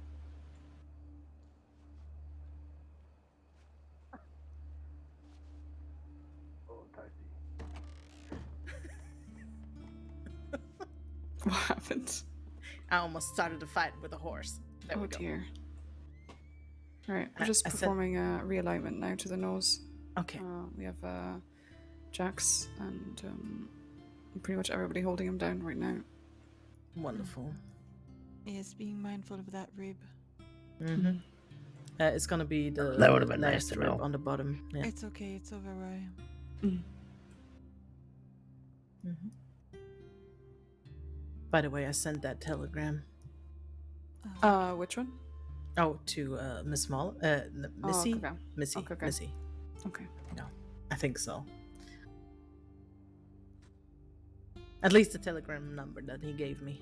[SPEAKER 14] What happened?
[SPEAKER 12] I almost started a fight with a horse. There we go.
[SPEAKER 14] Dear. Alright, we're just
[SPEAKER 12] I said-
[SPEAKER 14] performing a realignment now to the nose.
[SPEAKER 12] Okay.
[SPEAKER 14] We have Jax and pretty much everybody holding him down right now.
[SPEAKER 12] Wonderful.
[SPEAKER 8] Yes, being mindful of that rib.
[SPEAKER 12] Mm-hmm. It's gonna be the
[SPEAKER 7] That would've been nice
[SPEAKER 12] last
[SPEAKER 7] to
[SPEAKER 12] rib
[SPEAKER 7] know.
[SPEAKER 12] on the bottom. Yeah.
[SPEAKER 8] It's okay, it's over where I am.
[SPEAKER 12] Mm-hmm. By the way, I sent that telegram.
[SPEAKER 14] Which one?
[SPEAKER 12] Oh, to Miss Missy?
[SPEAKER 14] okay.
[SPEAKER 12] Missy.
[SPEAKER 14] Okay, okay.
[SPEAKER 12] Missy.
[SPEAKER 14] Okay.
[SPEAKER 12] No, I think so. At least the telegram number that he gave me.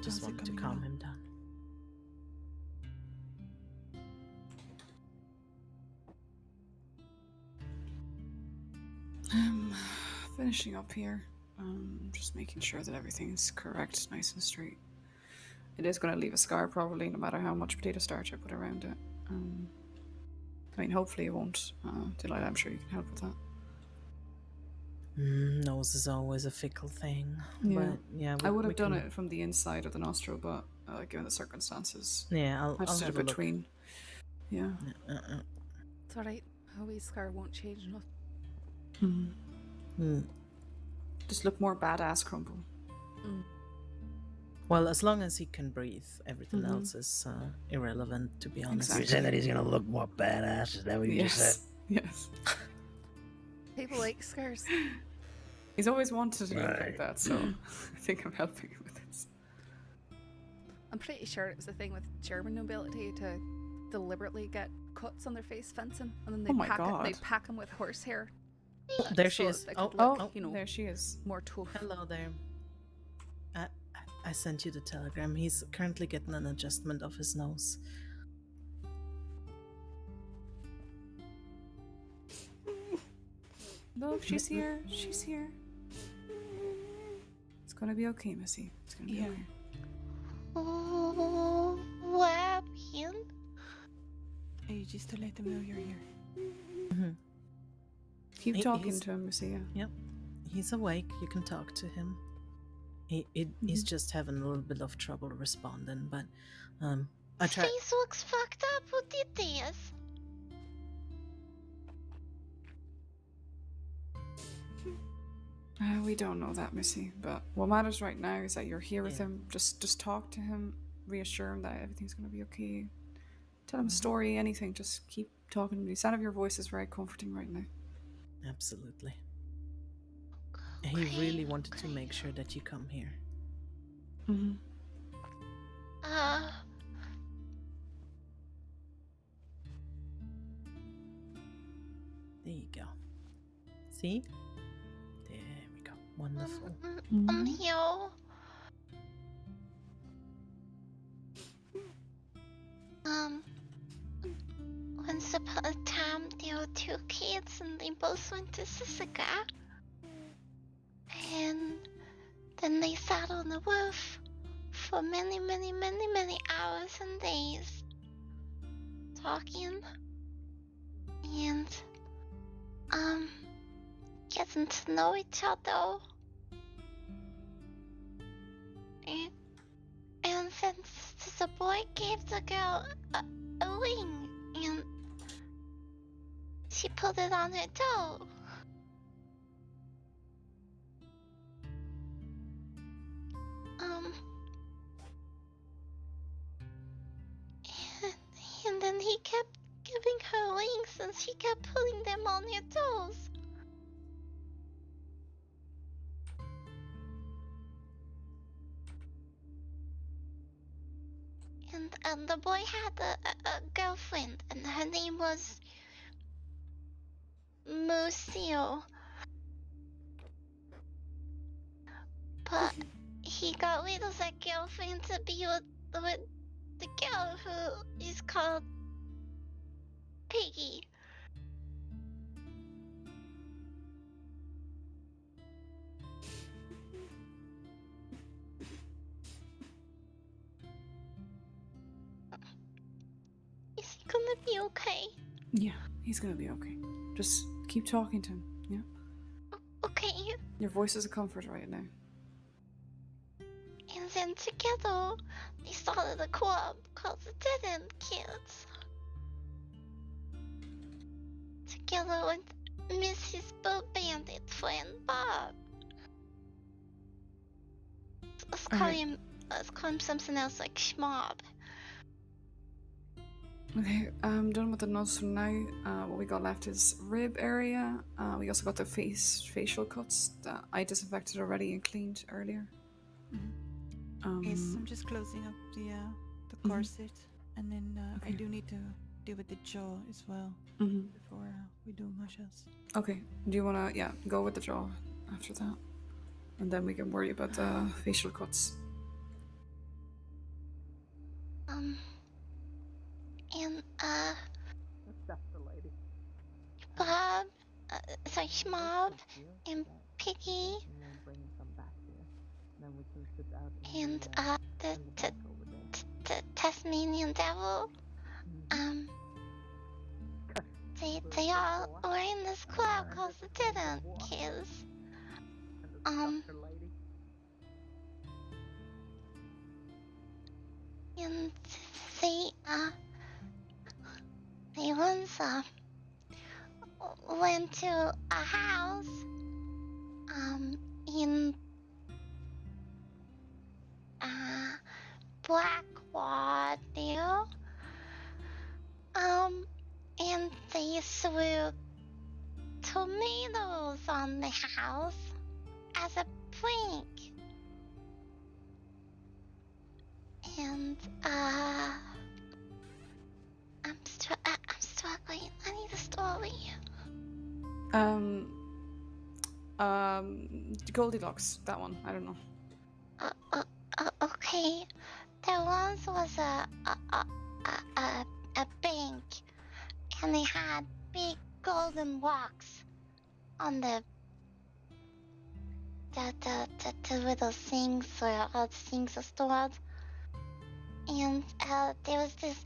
[SPEAKER 12] Just
[SPEAKER 14] How's it
[SPEAKER 12] wanted to
[SPEAKER 14] coming
[SPEAKER 12] calm
[SPEAKER 14] along?
[SPEAKER 12] him down.
[SPEAKER 14] Finishing up here. Just making sure that everything's correct, nice and straight. It is going to leave a scar probably, no matter how much potato starch I put around it. I mean, hopefully it won't. Delilah, I'm sure you can help with that.
[SPEAKER 12] Nose is always a fickle thing.
[SPEAKER 14] Yeah.
[SPEAKER 12] But yeah,
[SPEAKER 14] I would
[SPEAKER 12] we
[SPEAKER 14] have done
[SPEAKER 12] can-
[SPEAKER 14] it from the inside of the nostril, but given the circumstances,
[SPEAKER 12] Yeah,
[SPEAKER 14] I just
[SPEAKER 12] I'll
[SPEAKER 14] did
[SPEAKER 12] have
[SPEAKER 14] it
[SPEAKER 12] a look.
[SPEAKER 14] between. Yeah.
[SPEAKER 1] It's alright. A wee scar won't change enough.
[SPEAKER 14] Just look more badass, Crumple.
[SPEAKER 12] Well, as long as he can breathe, everything
[SPEAKER 14] Mhm.
[SPEAKER 12] else is irrelevant, to be honest.
[SPEAKER 7] You're saying that he's gonna look more badass? Is that what you just said?
[SPEAKER 14] Yes.
[SPEAKER 1] People like scars.
[SPEAKER 14] He's always wanted to look
[SPEAKER 7] Right.
[SPEAKER 14] like that, so I think I'm helping him with this.
[SPEAKER 1] I'm pretty sure it was a thing with German nobility to deliberately get cuts on their face fencing, and then they
[SPEAKER 14] Oh my
[SPEAKER 1] pack
[SPEAKER 14] God.
[SPEAKER 1] they pack them with horsehair.
[SPEAKER 12] There she
[SPEAKER 1] so
[SPEAKER 12] is.
[SPEAKER 1] they
[SPEAKER 12] Oh,
[SPEAKER 1] could
[SPEAKER 12] oh,
[SPEAKER 1] look,
[SPEAKER 12] oh,
[SPEAKER 1] you know,
[SPEAKER 14] there she is.
[SPEAKER 1] more tough.
[SPEAKER 12] Hello there. I sent you the telegram. He's currently getting an adjustment of his nose.
[SPEAKER 14] Look, she's here. She's here. It's gonna be okay, Missy. It's gonna be okay.
[SPEAKER 8] Oh, what happened? Hey, just to let them know you're here.
[SPEAKER 14] Keep
[SPEAKER 12] He-
[SPEAKER 14] talking
[SPEAKER 12] he's-
[SPEAKER 14] to him, Missy. Yeah.
[SPEAKER 12] Yep. He's awake. You can talk to him. He's just having a little bit of trouble responding, but I try.
[SPEAKER 8] Face looks fucked up. Who did this?
[SPEAKER 14] We don't know that, Missy. But what matters right now is that you're here with
[SPEAKER 12] Yeah.
[SPEAKER 14] him. Just talk to him, reassure him that everything's gonna be okay. Tell him a story, anything. Just keep talking. The sound of your voice is very comforting right now.
[SPEAKER 12] Absolutely. He really wanted to make sure that you come here.
[SPEAKER 14] Mm-hmm.
[SPEAKER 12] There you go. See? There we go. Wonderful.
[SPEAKER 8] I'm here. Once upon a time, there were two kids and they both went to Sisika. And then they sat on the roof for many, many, many, many hours and days talking and getting to know each other. And since the boy gave the girl a ring and she put it on her toe. And then he kept giving her rings and she kept putting them on her toes. And the boy had a girlfriend and her name was Musio. But he got rid of that girlfriend to be with the girl who is called Piggy. Is he gonna be okay?
[SPEAKER 14] Yeah, he's gonna be okay. Just keep talking to him, yeah?
[SPEAKER 8] Okay.
[SPEAKER 14] Your voice is a comfort right now.
[SPEAKER 8] And then together, they started a club called the Dead End Kids. Together with Mrs. Boo Bandit friend Bob. Let's call him something else like Schmob.
[SPEAKER 14] Okay, I'm done with the notes for now. What we got left is rib area. We also got the facial cuts that I disinfected already and cleaned earlier.
[SPEAKER 10] Yes, I'm just closing up the corset, and then I do need to deal with the jaw as well before we do much else.
[SPEAKER 14] Okay, do you wanna go with the jaw after that, and then we can worry about the facial cuts.
[SPEAKER 8] And that's the lady. Bob, Schmob, and Piggy, and the Tasmanian Devil. They all were in this club called the Dead End Kids. And they once went to a house in Blackwater, and they threw tomatoes on the house as a prank. And I'm struggling. I need a story.
[SPEAKER 14] Goldilocks, that one. I don't know.
[SPEAKER 8] Okay. There once was a bank, and they had big golden rocks on the little things where all the things are stored. And there was this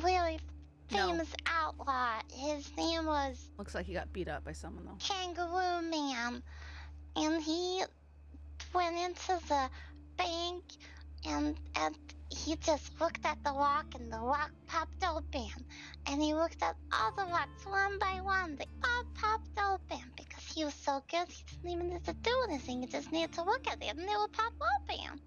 [SPEAKER 8] really famous outlaw. His name was
[SPEAKER 1] Looks like he got beat up by someone though.
[SPEAKER 8] Kangaroo Man. And he went into the bank and he just looked at the rock and the rock popped open. And he looked at all the rocks one by one. They all popped open because he was so good. He didn't even need to do anything. He just needed to look at it and they would pop open.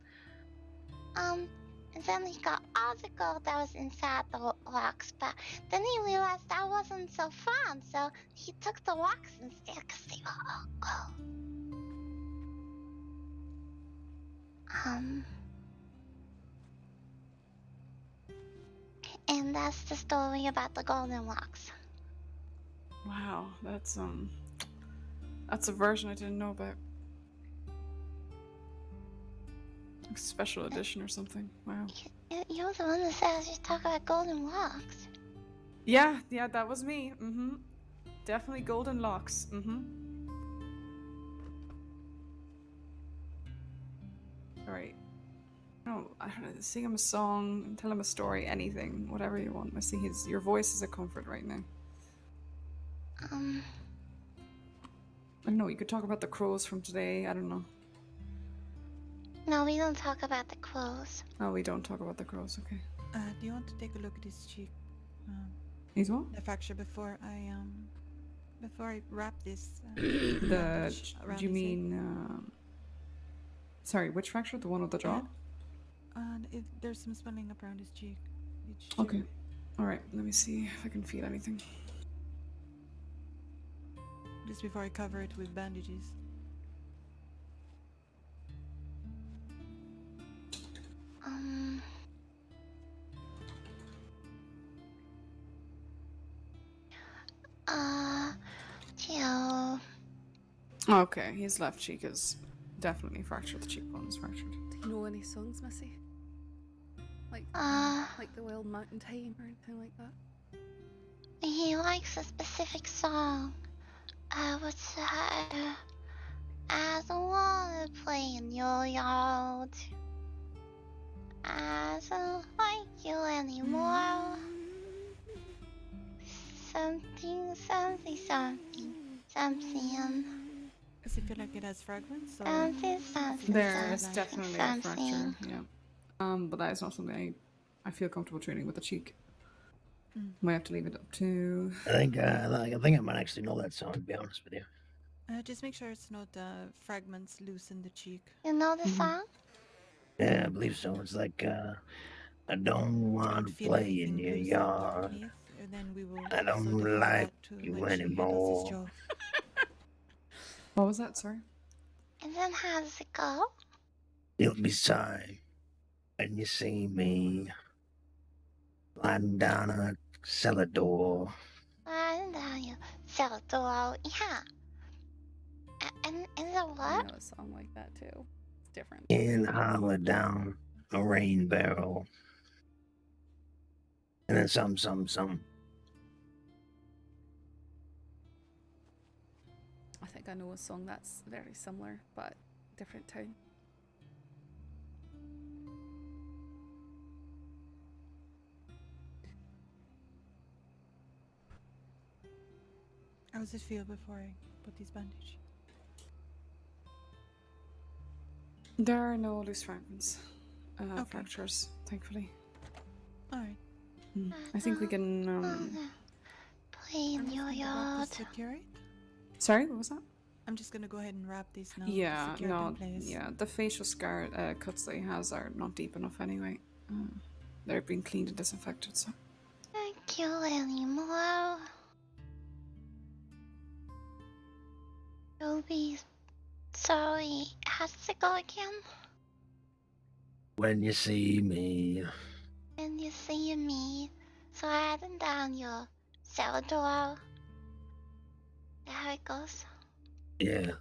[SPEAKER 8] And then he got all the gold that was inside the rocks, but then he realized that wasn't so fun, so he took the rocks instead because they were all gold. And that's the story about the golden rocks.
[SPEAKER 14] Wow, that's a version I didn't know about. Like special edition or something. Wow.
[SPEAKER 8] You're the one that said I should talk about golden rocks.
[SPEAKER 14] Yeah, that was me. Definitely golden locks. Alright. Oh, I don't know. Sing him a song, tell him a story, anything, whatever you want. I see your voice is a comfort right now. I don't know. You could talk about the crows from today. I don't know.
[SPEAKER 8] No, we don't talk about the crows.
[SPEAKER 14] Oh, we don't talk about the crows. Okay.
[SPEAKER 10] Do you want to take a look at his cheek?
[SPEAKER 14] His what?
[SPEAKER 10] The fracture before I wrap this.
[SPEAKER 14] The.
[SPEAKER 10] bandage around
[SPEAKER 14] Do you
[SPEAKER 10] his head?
[SPEAKER 14] mean? Sorry, which fracture? The one of the jaw?
[SPEAKER 10] There's some swelling up around his cheek.
[SPEAKER 14] Okay. All right. Let me see if I can feel anything.
[SPEAKER 10] Just before I cover it with bandages.
[SPEAKER 8] Joe.
[SPEAKER 14] Okay, his left cheek is definitely fractured. The cheekbone is fractured.
[SPEAKER 1] Do you know any songs, Missy? Like the Wild Mountain Time or anything like that?
[SPEAKER 8] He likes a specific song. What's that? I don't wanna play in your yard. I don't like you anymore. Something.
[SPEAKER 10] Does it feel like it has fragments? Or
[SPEAKER 14] There is definitely a fracture. Yeah. But that is not something I feel comfortable treating with the cheek. Might have to leave it up to.
[SPEAKER 7] I think I might actually know that song, to be honest with you.
[SPEAKER 10] Just make sure it's not fragments loose in the cheek.
[SPEAKER 8] You know the song?
[SPEAKER 7] Yeah, I believe so. It's like, I don't want to play in your yard. I don't like you anymore.
[SPEAKER 14] What was that? Sorry.
[SPEAKER 8] And then how does it go?
[SPEAKER 7] You'll be sorry when you see me lying down on a cellar door.
[SPEAKER 8] I know you sell the door. Yeah. And the
[SPEAKER 1] I
[SPEAKER 8] what?
[SPEAKER 1] know a song like that too. It's different.
[SPEAKER 7] And holler down a rain barrel. And then some.
[SPEAKER 1] I think I know a song that's very similar, but different tune.
[SPEAKER 10] How does it feel before I put these bandages?
[SPEAKER 14] There are no loose fragments. Fractures, thankfully.
[SPEAKER 10] Alright.
[SPEAKER 14] I think we can.
[SPEAKER 8] Play in your yard.
[SPEAKER 14] Sorry, what was that?
[SPEAKER 10] I'm just gonna go ahead and wrap these now.
[SPEAKER 14] Yeah,
[SPEAKER 10] secure it
[SPEAKER 14] no,
[SPEAKER 10] in place.
[SPEAKER 14] yeah. The facial scar cuts that he has are not deep enough anyway. They're being cleaned and disinfected, so.
[SPEAKER 8] Thank you anymore. You'll be sorry. How does it go again?
[SPEAKER 7] When you see me.
[SPEAKER 8] When you see me, sliding down your cellar door. Is that how it goes?
[SPEAKER 7] Yeah.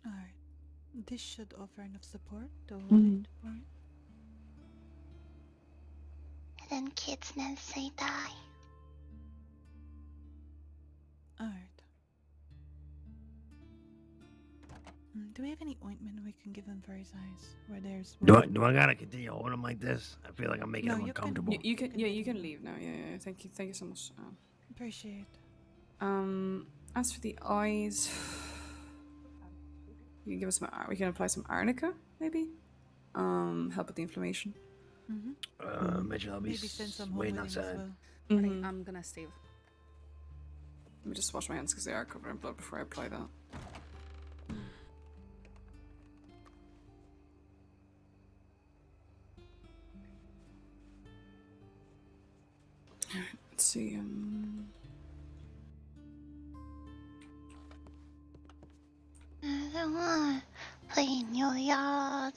[SPEAKER 10] Alright. This should offer enough support to hold
[SPEAKER 14] Mhm.
[SPEAKER 10] it, right?
[SPEAKER 8] And then kids never say die.
[SPEAKER 10] Alright. Do we have any ointment we can give him for his eyes? Where there's
[SPEAKER 7] Do I gotta continue holding him like this? I feel like I'm making
[SPEAKER 10] No,
[SPEAKER 7] him
[SPEAKER 10] you can-
[SPEAKER 7] uncomfortable.
[SPEAKER 14] You can, yeah, you can leave now. Yeah. Thank you so much.
[SPEAKER 10] Appreciate.
[SPEAKER 14] As for the eyes, you can give us some. We can apply some arnica, maybe. Help with the inflammation.
[SPEAKER 7] Mitchell, I'll be
[SPEAKER 10] Maybe send some home
[SPEAKER 7] waiting
[SPEAKER 10] with him as
[SPEAKER 7] outside.
[SPEAKER 10] well.
[SPEAKER 1] Right, I'm gonna save.
[SPEAKER 14] Let me just wash my hands because they are covered in blood before I apply that. Let's see.
[SPEAKER 8] I don't want to play in your yard.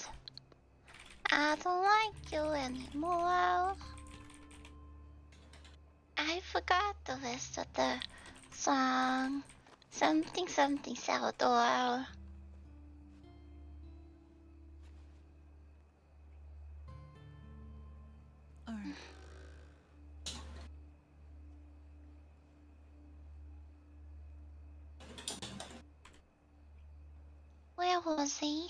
[SPEAKER 8] I don't like you anymore. I forgot the rest of the song. Something Salvador. Where was he?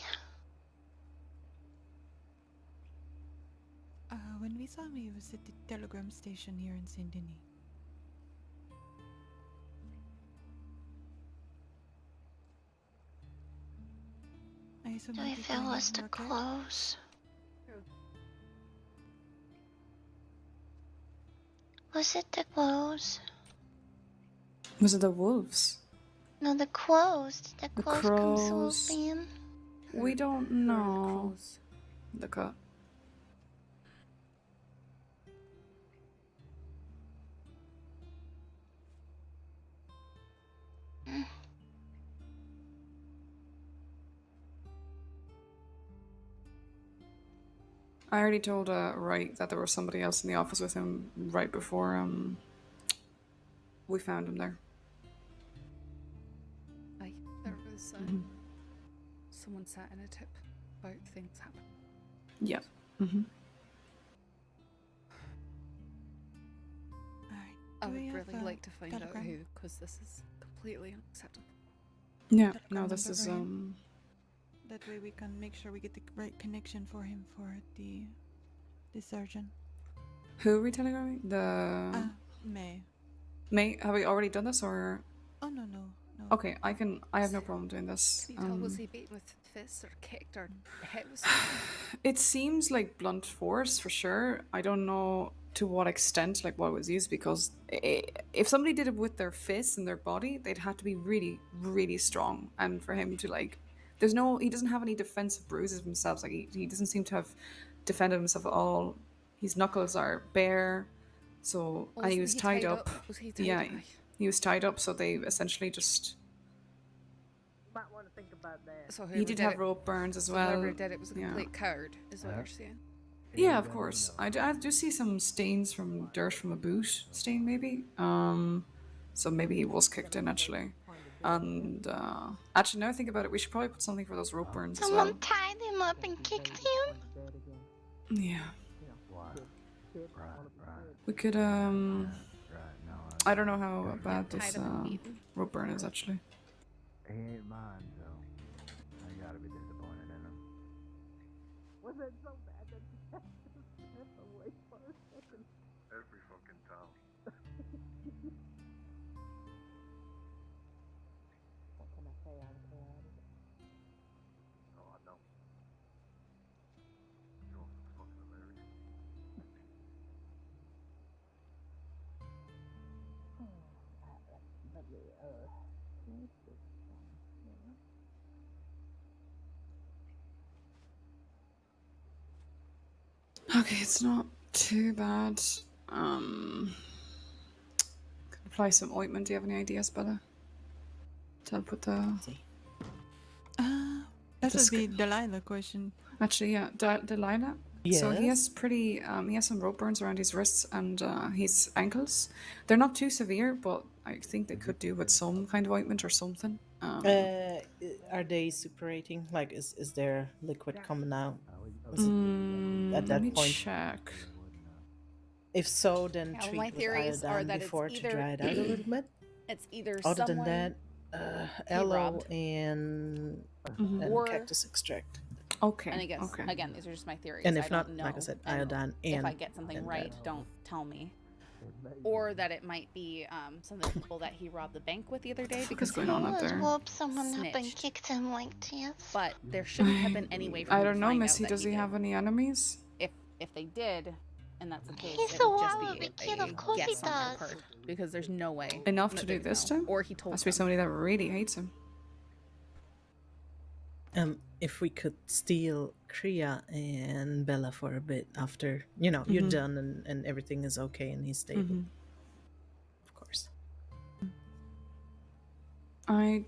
[SPEAKER 10] When we saw him, he was at the telegram station here in Saint Denis. I assume
[SPEAKER 8] Do
[SPEAKER 10] he'll
[SPEAKER 8] I
[SPEAKER 10] be
[SPEAKER 8] feel
[SPEAKER 10] going
[SPEAKER 8] was
[SPEAKER 10] in
[SPEAKER 8] the
[SPEAKER 10] your care?
[SPEAKER 8] clothes? Was it the clothes?
[SPEAKER 14] Was it the wolves?
[SPEAKER 8] No, the crows. Did the
[SPEAKER 14] The
[SPEAKER 8] crows come
[SPEAKER 14] crows.
[SPEAKER 8] swooping?
[SPEAKER 14] We don't know. Look up. I already told Wright that there was somebody else in the office with him right before we found him there.
[SPEAKER 1] Aye, there was someone sat in a tip about things happening.
[SPEAKER 14] Yeah. Mm-hmm.
[SPEAKER 1] I
[SPEAKER 10] Do we
[SPEAKER 1] would
[SPEAKER 10] have
[SPEAKER 1] really
[SPEAKER 10] a
[SPEAKER 1] like to find out
[SPEAKER 10] telegram?
[SPEAKER 1] who, because this is completely unacceptable.
[SPEAKER 14] Yeah.
[SPEAKER 10] Telegram
[SPEAKER 14] No, this
[SPEAKER 10] number
[SPEAKER 14] is
[SPEAKER 10] for him? That way we can make sure we get the right connection for him for the surgeon.
[SPEAKER 14] Who are we telegramming? The
[SPEAKER 10] May.
[SPEAKER 14] May. Have we already done this or?
[SPEAKER 10] Oh no.
[SPEAKER 14] Okay, I have no problem doing this.
[SPEAKER 1] Can you tell, was he beaten with fists or kicked or hit with
[SPEAKER 14] It seems like blunt force for sure. I don't know to what extent, like what was used, because if somebody did it with their fists and their body, they'd have to be really, really strong. And for him to like, he doesn't have any defensive bruises himself. Like he doesn't seem to have defended himself at all. His knuckles are bare, so and he was tied up.
[SPEAKER 1] Was he tied
[SPEAKER 14] Yeah,
[SPEAKER 1] up?
[SPEAKER 14] he was tied up. So they essentially just.
[SPEAKER 7] Might want to think about that.
[SPEAKER 1] So
[SPEAKER 14] He did have rope burns as
[SPEAKER 1] so
[SPEAKER 14] well.
[SPEAKER 1] whoever did it was a
[SPEAKER 14] Yeah.
[SPEAKER 1] complete coward, is what you're saying.
[SPEAKER 14] Yeah, of course. I do see some stains from dirt from a boot stain, maybe. So maybe he was kicked in actually. And actually, now I think about it, we should probably put something for those rope burns as
[SPEAKER 8] Someone
[SPEAKER 14] well.
[SPEAKER 8] tied him up and kicked him?
[SPEAKER 14] Yeah. We could I don't know how bad this rope burn is actually.
[SPEAKER 3] He ain't mine, so I gotta be disappointed in him.
[SPEAKER 7] Was it so bad that you had to step away for a second?
[SPEAKER 21] Every fucking time.
[SPEAKER 7] What can I say? I'm chaotic.
[SPEAKER 21] Oh, I know. You're fucking hilarious.
[SPEAKER 7] Let me,
[SPEAKER 14] Okay, it's not too bad. Could apply some ointment. Do you have any ideas, Bella? To help with the.
[SPEAKER 10] That would be Delilah question.
[SPEAKER 14] Actually, yeah, Delilah. So he
[SPEAKER 10] Yes?
[SPEAKER 14] has pretty. He has some rope burns around his wrists and his ankles. They're not too severe, but I think they could do with some kind of ointment or something.
[SPEAKER 15] Are they suppurating? Like, is there liquid coming out? Is it at that
[SPEAKER 14] let me
[SPEAKER 15] point?
[SPEAKER 14] check.
[SPEAKER 15] If so, then
[SPEAKER 1] Yeah, well,
[SPEAKER 15] treat
[SPEAKER 1] my
[SPEAKER 15] with
[SPEAKER 1] theories are
[SPEAKER 15] iodine
[SPEAKER 1] that it's
[SPEAKER 15] before to
[SPEAKER 1] either
[SPEAKER 15] dry it out a little bit.
[SPEAKER 1] It's either
[SPEAKER 15] Other
[SPEAKER 1] someone
[SPEAKER 15] than that, aloe
[SPEAKER 1] robbed.
[SPEAKER 15] and
[SPEAKER 1] Or-
[SPEAKER 15] cactus extract.
[SPEAKER 14] Okay.
[SPEAKER 1] And again, these are just my theories.
[SPEAKER 15] And
[SPEAKER 1] I
[SPEAKER 15] if not,
[SPEAKER 1] don't know.
[SPEAKER 15] like I said,
[SPEAKER 1] And
[SPEAKER 15] iodine
[SPEAKER 1] if I
[SPEAKER 15] and
[SPEAKER 1] get something
[SPEAKER 15] then
[SPEAKER 1] right,
[SPEAKER 15] that.
[SPEAKER 1] don't tell me. Or that it might be some of the people that he robbed the bank with the other day because
[SPEAKER 14] going on up
[SPEAKER 8] Who would
[SPEAKER 14] there?
[SPEAKER 8] whoop someone up and
[SPEAKER 1] snitched.
[SPEAKER 8] kicked him like this?
[SPEAKER 1] But there shouldn't have been any way for
[SPEAKER 14] I
[SPEAKER 1] me to
[SPEAKER 14] don't know,
[SPEAKER 1] find out
[SPEAKER 14] Missy.
[SPEAKER 1] that
[SPEAKER 14] Does he
[SPEAKER 1] did.
[SPEAKER 14] have any enemies?
[SPEAKER 1] If they did, and that's the case,
[SPEAKER 8] He's
[SPEAKER 1] it
[SPEAKER 8] a
[SPEAKER 1] would just
[SPEAKER 8] wild
[SPEAKER 1] be
[SPEAKER 8] kid, of course he
[SPEAKER 1] guess on their
[SPEAKER 8] does.
[SPEAKER 1] part, because there's no way
[SPEAKER 14] Enough
[SPEAKER 1] that
[SPEAKER 14] to
[SPEAKER 1] they
[SPEAKER 14] do
[SPEAKER 1] would
[SPEAKER 14] this
[SPEAKER 1] know.
[SPEAKER 14] to him?
[SPEAKER 1] Or he told
[SPEAKER 14] Must be
[SPEAKER 1] them.
[SPEAKER 14] somebody that really hates him.
[SPEAKER 15] If we could steal Kriya and Bella for a bit after, you're
[SPEAKER 14] Mhm.
[SPEAKER 15] done and everything is okay and he's stable.
[SPEAKER 14] Mhm.
[SPEAKER 15] Of course.
[SPEAKER 14] I'm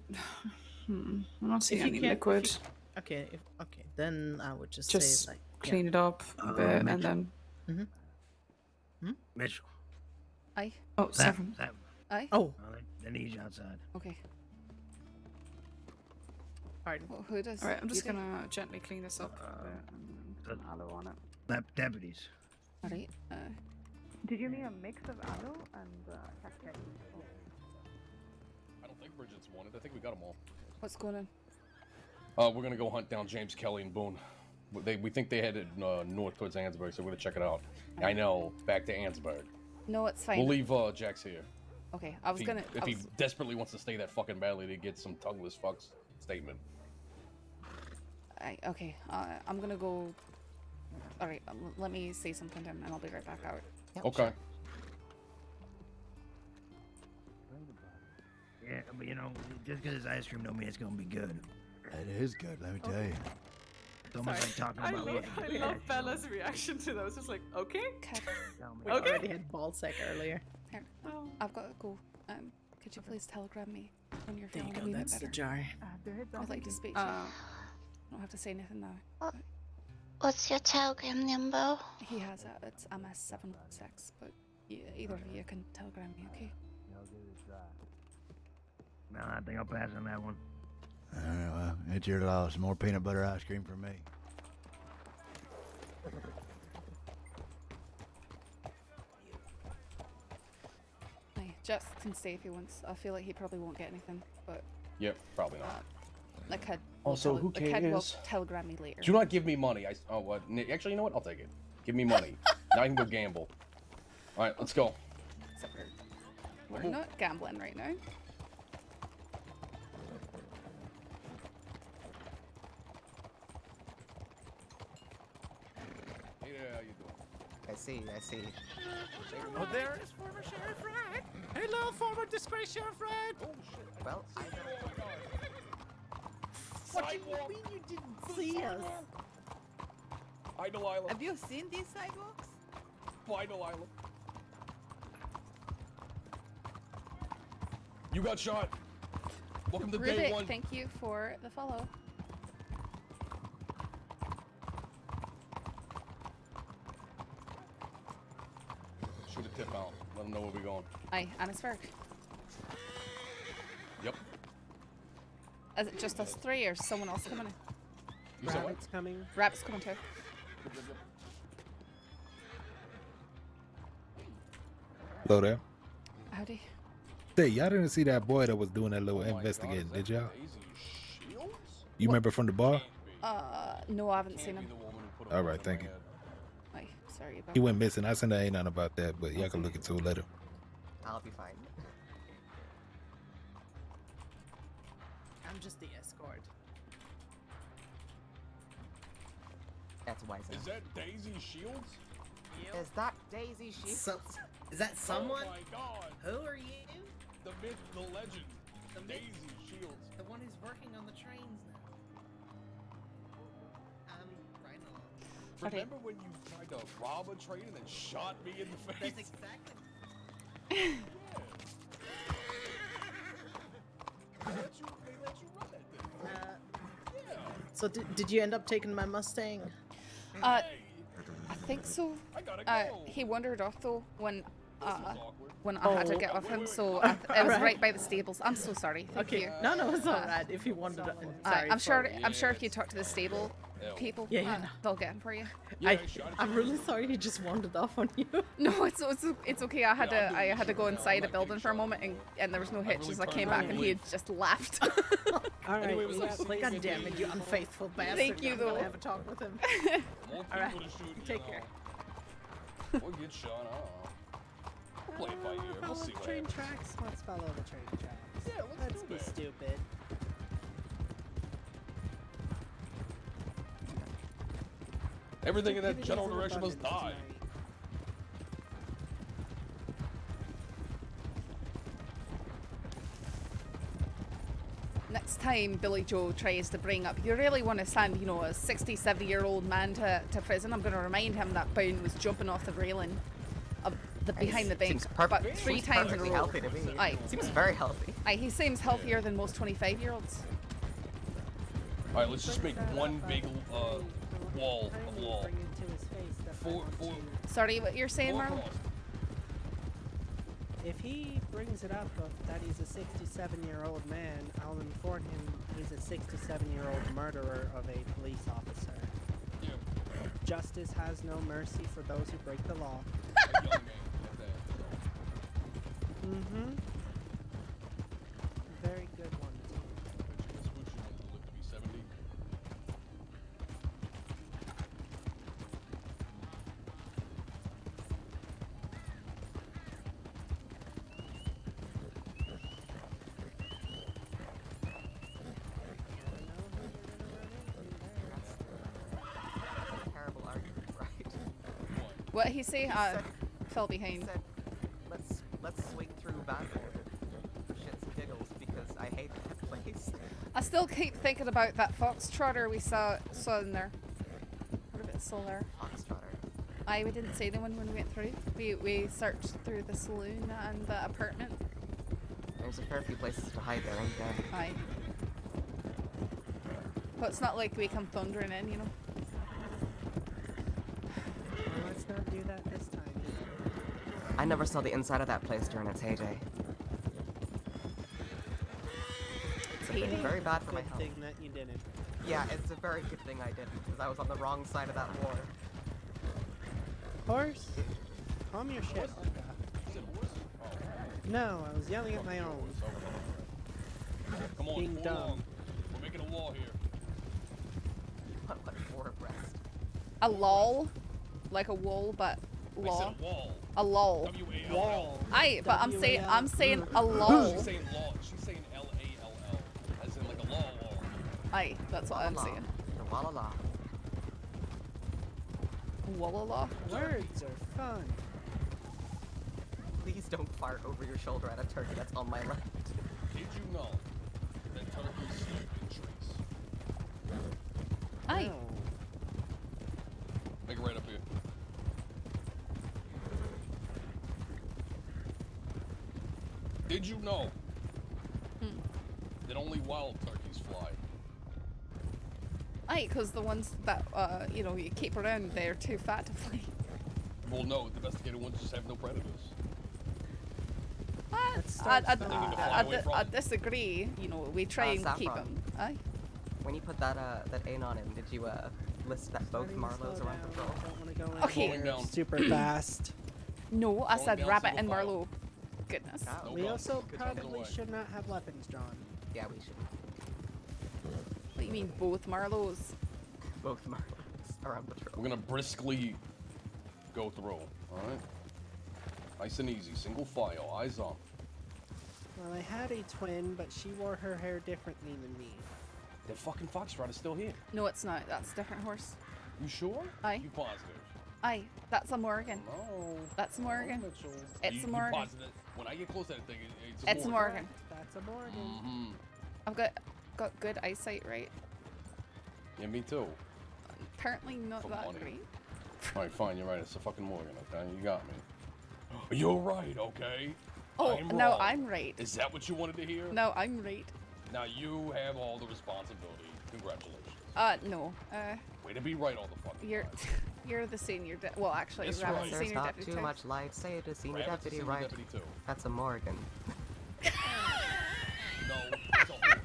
[SPEAKER 14] not seeing
[SPEAKER 15] If you
[SPEAKER 14] any
[SPEAKER 15] can't- if
[SPEAKER 14] liquid.
[SPEAKER 15] you- Okay, then I would just,
[SPEAKER 14] Just
[SPEAKER 15] say
[SPEAKER 14] clean it up a bit and then.
[SPEAKER 7] Mitchell.
[SPEAKER 1] Aye.
[SPEAKER 14] Oh, Saffron.
[SPEAKER 1] Aye.
[SPEAKER 15] Oh.
[SPEAKER 7] I need you outside.
[SPEAKER 1] Okay.
[SPEAKER 15] Pardon.
[SPEAKER 1] Well, who does?
[SPEAKER 14] Alright, I'm just
[SPEAKER 1] you do?
[SPEAKER 14] gonna gently clean this up a bit and put aloe on it.
[SPEAKER 7] Deputies.
[SPEAKER 1] Alright.
[SPEAKER 19] Did you mean a mix of aloe and cactus?
[SPEAKER 2] I don't think Bridget's wanted. I think we got them all.
[SPEAKER 1] What's going on?
[SPEAKER 2] We're gonna go hunt down James Kelly and Boone. We think they headed north towards Ansberg, so we're gonna check it out. I know, back to Ansberg.
[SPEAKER 1] No, it's fine.
[SPEAKER 2] We'll leave Jax here.
[SPEAKER 1] Okay, I was gonna.
[SPEAKER 2] If he desperately wants to stay that fucking badly to get some tongueless fucks statement.
[SPEAKER 1] Okay, I'm gonna go. Alright, let me say something to him and I'll be right back out.
[SPEAKER 13] Yep,
[SPEAKER 2] okay.
[SPEAKER 7] Yeah, but you know, just because it's ice cream don't mean it's gonna be good.
[SPEAKER 3] It is good, let me tell you.
[SPEAKER 7] It's almost like talking about
[SPEAKER 10] I love Bella's reaction to those. It's like, okay.
[SPEAKER 15] We already had ballsack earlier.
[SPEAKER 1] Here, I've got to go. Could you please telegram me when you're
[SPEAKER 15] There you
[SPEAKER 1] feeling a
[SPEAKER 15] go,
[SPEAKER 1] wee bit
[SPEAKER 15] that's the
[SPEAKER 1] better?
[SPEAKER 15] jar.
[SPEAKER 1] I'd like to speak to you. Don't have to say anything now.
[SPEAKER 8] What's your telegram number?
[SPEAKER 1] He has it. It's MS716, but either of you can telegram me, okay?
[SPEAKER 7] No, I think I'll pass on that one.
[SPEAKER 3] Alright, well, it's your loss. More peanut butter ice cream for me.
[SPEAKER 1] Jess can stay if he wants. I feel like he probably won't get anything, but
[SPEAKER 2] Yep, probably not.
[SPEAKER 1] the kid.
[SPEAKER 2] Also,
[SPEAKER 1] will
[SPEAKER 2] who
[SPEAKER 1] the kid will
[SPEAKER 2] cares?
[SPEAKER 1] telegram me later.
[SPEAKER 2] Do not give me money. Oh, what? Actually, you know what? I'll take it. Give me money. Now I can go gamble. All right, let's go.
[SPEAKER 1] Except we're not gambling right now.
[SPEAKER 2] Hey there, how you doing?
[SPEAKER 13] I see.
[SPEAKER 22] Oh, there is former Sheriff Red. Hello, former disgraced Sheriff Red.
[SPEAKER 2] Oh shit.
[SPEAKER 13] Well, I
[SPEAKER 15] What do you mean you didn't see us?
[SPEAKER 2] Hi, Delilah.
[SPEAKER 10] Have you seen these sidewalks?
[SPEAKER 2] Bye, Delilah. You got shot. Welcome to day
[SPEAKER 1] Rubik,
[SPEAKER 2] one.
[SPEAKER 1] thank you for the follow.
[SPEAKER 2] Shoot a tip out. Let them know where we're going.
[SPEAKER 1] Aye, Annisburg.
[SPEAKER 2] Yep.
[SPEAKER 1] Is it just us three or is someone else coming in?
[SPEAKER 2] You saw
[SPEAKER 16] Rabbit's coming.
[SPEAKER 1] Rabbit's coming too.
[SPEAKER 23] Hello there.
[SPEAKER 1] Howdy.
[SPEAKER 23] Hey, y'all didn't see that boy that was doing that little investigating, did y'all? You remember from the bar?
[SPEAKER 1] No, I haven't seen him.
[SPEAKER 23] All right, thank you.
[SPEAKER 1] Aye, sorry about
[SPEAKER 23] He went missing. I said there ain't nothing about that, but y'all can look into it later.
[SPEAKER 13] I'll be fine.
[SPEAKER 15] I'm just the escort.
[SPEAKER 13] That's wise.
[SPEAKER 2] Is that Daisy Shields?
[SPEAKER 13] Is that Daisy Shields?
[SPEAKER 15] Is that someone?
[SPEAKER 2] Oh my god.
[SPEAKER 15] Who are you?
[SPEAKER 2] The myth, the legend. Daisy Shields.
[SPEAKER 15] The one who's working on the trains now. Right along.
[SPEAKER 2] Remember when you tried to rob a train and then shot me in the face?
[SPEAKER 15] That's exactly.
[SPEAKER 2] They let you run that thing. Yeah.
[SPEAKER 15] So did you end up taking my Mustang?
[SPEAKER 1] I think so.
[SPEAKER 2] I gotta go.
[SPEAKER 1] He wandered off though when I had to
[SPEAKER 15] Oh.
[SPEAKER 1] get off him, so it was
[SPEAKER 15] Alright.
[SPEAKER 1] right by the stables. I'm so sorry. Thank
[SPEAKER 15] Okay,
[SPEAKER 1] you.
[SPEAKER 15] no, it's alright. If you wanted, sorry.
[SPEAKER 1] I'm sure if you talk to the stable people,
[SPEAKER 15] Yeah.
[SPEAKER 1] they'll get him for you.
[SPEAKER 15] I'm really sorry he just wandered off on you.
[SPEAKER 1] No, it's okay. I had to go inside a building for a moment, and there was no hitches. I came back and he had just laughed.
[SPEAKER 16] All right.
[SPEAKER 15] God damn it, you unfaithful bastard.
[SPEAKER 1] Thank you,
[SPEAKER 15] I'm gonna
[SPEAKER 1] though.
[SPEAKER 15] have a talk with him.
[SPEAKER 2] More
[SPEAKER 15] All right,
[SPEAKER 2] people to shoot,
[SPEAKER 15] take
[SPEAKER 2] you
[SPEAKER 15] care.
[SPEAKER 2] know. We'll get shot. I don't know. We'll play it by ear. We'll
[SPEAKER 16] Follow
[SPEAKER 2] see
[SPEAKER 16] the
[SPEAKER 2] what
[SPEAKER 16] train
[SPEAKER 2] happens.
[SPEAKER 16] tracks. Let's follow the train tracks.
[SPEAKER 2] Yeah, let's
[SPEAKER 16] Let's
[SPEAKER 2] do
[SPEAKER 16] be
[SPEAKER 2] that.
[SPEAKER 16] stupid.
[SPEAKER 2] Everything in that
[SPEAKER 16] Stupidity
[SPEAKER 2] general
[SPEAKER 16] is
[SPEAKER 2] direction must
[SPEAKER 16] abundant
[SPEAKER 2] die.
[SPEAKER 16] tonight.
[SPEAKER 1] Next time Billy Joe tries to bring up, you really want to send, a 60, 70-year-old man to prison, I'm going to remind him that Boone was jumping off the railing of behind the bench,
[SPEAKER 13] Seems
[SPEAKER 1] but three
[SPEAKER 13] seems
[SPEAKER 1] times in a
[SPEAKER 13] perfectly
[SPEAKER 1] row.
[SPEAKER 13] healthy to me.
[SPEAKER 1] Aye.
[SPEAKER 13] Seems very healthy.
[SPEAKER 1] Aye, he seems healthier than most 25-year-olds.
[SPEAKER 2] All right, let's just make one big wall of law.
[SPEAKER 16] Bring it to his face that I
[SPEAKER 2] Four,
[SPEAKER 16] want
[SPEAKER 2] four,
[SPEAKER 16] to-
[SPEAKER 1] Sorry, what you're saying,
[SPEAKER 2] four
[SPEAKER 1] Marlon?
[SPEAKER 2] across.
[SPEAKER 16] If he brings it up that he's a 67-year-old man, I'll inform him he's a 67-year-old murderer of a police officer.
[SPEAKER 2] Yeah.
[SPEAKER 16] Justice has no mercy for those who break the law. Mm-hmm. Very good one, too.
[SPEAKER 13] Terrible argument, right?
[SPEAKER 1] What he say? Fell behind.
[SPEAKER 13] He said, let's swing through Baffle for shits and giggles because I hate that place.
[SPEAKER 1] I still keep thinking about that foxtrotter we saw in there. What if it's still there?
[SPEAKER 13] Foxtrotter.
[SPEAKER 1] We didn't see the one when we went through. We searched through the saloon and the apartment.
[SPEAKER 13] There's a fair few places to hide there, ain't there?
[SPEAKER 1] Aye. But it's not like we come thundering in, you know.
[SPEAKER 16] Well, let's not do that this time.
[SPEAKER 13] I never saw the inside of that place during its heyday. It's been very bad for my
[SPEAKER 16] Good
[SPEAKER 13] health.
[SPEAKER 16] thing that you didn't.
[SPEAKER 13] Yeah, it's a very good thing I didn't, because I was on the wrong side of that war.
[SPEAKER 16] Horse? Calm your shit. No, I was yelling at my own.
[SPEAKER 2] Come on,
[SPEAKER 16] Being
[SPEAKER 2] pull
[SPEAKER 16] dumb.
[SPEAKER 2] along. We're making a wall here.
[SPEAKER 13] What war abreast?
[SPEAKER 1] A lol, like a wool, but
[SPEAKER 2] I
[SPEAKER 1] law.
[SPEAKER 2] said a wall.
[SPEAKER 1] A lol.
[SPEAKER 2] W-A-L-L.
[SPEAKER 1] Aye, but I'm saying a lol.
[SPEAKER 2] She's saying law. She's saying L-A-L-L, as in like a law.
[SPEAKER 1] Aye, that's what I'm saying.
[SPEAKER 13] Walla.
[SPEAKER 1] Walla.
[SPEAKER 16] Words are fun.
[SPEAKER 13] Please don't fart over your shoulder at a turkey that's on my left.
[SPEAKER 2] Did you know that turkeys sleep in trees?
[SPEAKER 1] Aye.
[SPEAKER 2] Make it right up here. Did you know that only wild turkeys fly?
[SPEAKER 1] Aye, because the ones that you keep around, they're too fat to fly.
[SPEAKER 2] Well, no, domesticated ones just have no predators.
[SPEAKER 1] I disagree. You know, we try and keep
[SPEAKER 13] Saffron.
[SPEAKER 1] them. Aye.
[SPEAKER 13] When you put that ain on him, did you list that both Marlows around patrol?
[SPEAKER 1] Okay.
[SPEAKER 16] Super fast.
[SPEAKER 1] No, I said
[SPEAKER 2] down
[SPEAKER 1] rabbit
[SPEAKER 2] single
[SPEAKER 1] and
[SPEAKER 2] file.
[SPEAKER 1] Marlowe. Goodness.
[SPEAKER 16] We also
[SPEAKER 13] Good
[SPEAKER 16] probably
[SPEAKER 13] job.
[SPEAKER 16] should not have weapons drawn.
[SPEAKER 13] Yeah, we should.
[SPEAKER 1] What do you mean, both Marlows?
[SPEAKER 13] Both Marlows around patrol.
[SPEAKER 2] We're gonna briskly go through, alright? Nice and easy, single file, eyes up.
[SPEAKER 16] Well, I had a twin, but she wore her hair differently than me.
[SPEAKER 2] That fucking foxtrot is still here.
[SPEAKER 1] No, it's not. That's a different horse.
[SPEAKER 2] You sure?
[SPEAKER 1] Aye.
[SPEAKER 2] You positive?
[SPEAKER 1] Aye, that's a Morgan.
[SPEAKER 2] No.
[SPEAKER 1] That's a Morgan. It's a
[SPEAKER 2] You
[SPEAKER 1] Morgan.
[SPEAKER 2] positive? When I get close to that thing, it's a
[SPEAKER 1] It's a Morgan.
[SPEAKER 16] That's a Morgan.
[SPEAKER 2] Mm-hmm.
[SPEAKER 1] I've got good eyesight, right?
[SPEAKER 2] Yeah, me too.
[SPEAKER 1] Apparently not
[SPEAKER 2] For
[SPEAKER 1] that
[SPEAKER 2] money.
[SPEAKER 1] great.
[SPEAKER 2] Alright, fine, you're right. It's a fucking Morgan, okay? You got me. You're right, okay?
[SPEAKER 1] Oh,
[SPEAKER 2] I'm
[SPEAKER 1] no,
[SPEAKER 2] wrong.
[SPEAKER 1] I'm right.
[SPEAKER 2] Is that what you wanted to hear?
[SPEAKER 1] No, I'm right.
[SPEAKER 2] Now you have all the responsibility. Congratulations.
[SPEAKER 1] No.
[SPEAKER 2] Way to be right all the fucking
[SPEAKER 1] You're
[SPEAKER 2] time.
[SPEAKER 1] you're the senior. Well, actually,
[SPEAKER 2] That's
[SPEAKER 1] Rabbit's
[SPEAKER 2] right.
[SPEAKER 1] the
[SPEAKER 13] There's
[SPEAKER 1] senior
[SPEAKER 13] not
[SPEAKER 1] deputy.
[SPEAKER 13] too much light. Say it is senior
[SPEAKER 2] Rabbit's a
[SPEAKER 13] deputy,
[SPEAKER 2] senior
[SPEAKER 13] right?
[SPEAKER 2] deputy too.
[SPEAKER 13] That's a Morgan.
[SPEAKER 2] No, it's a horse.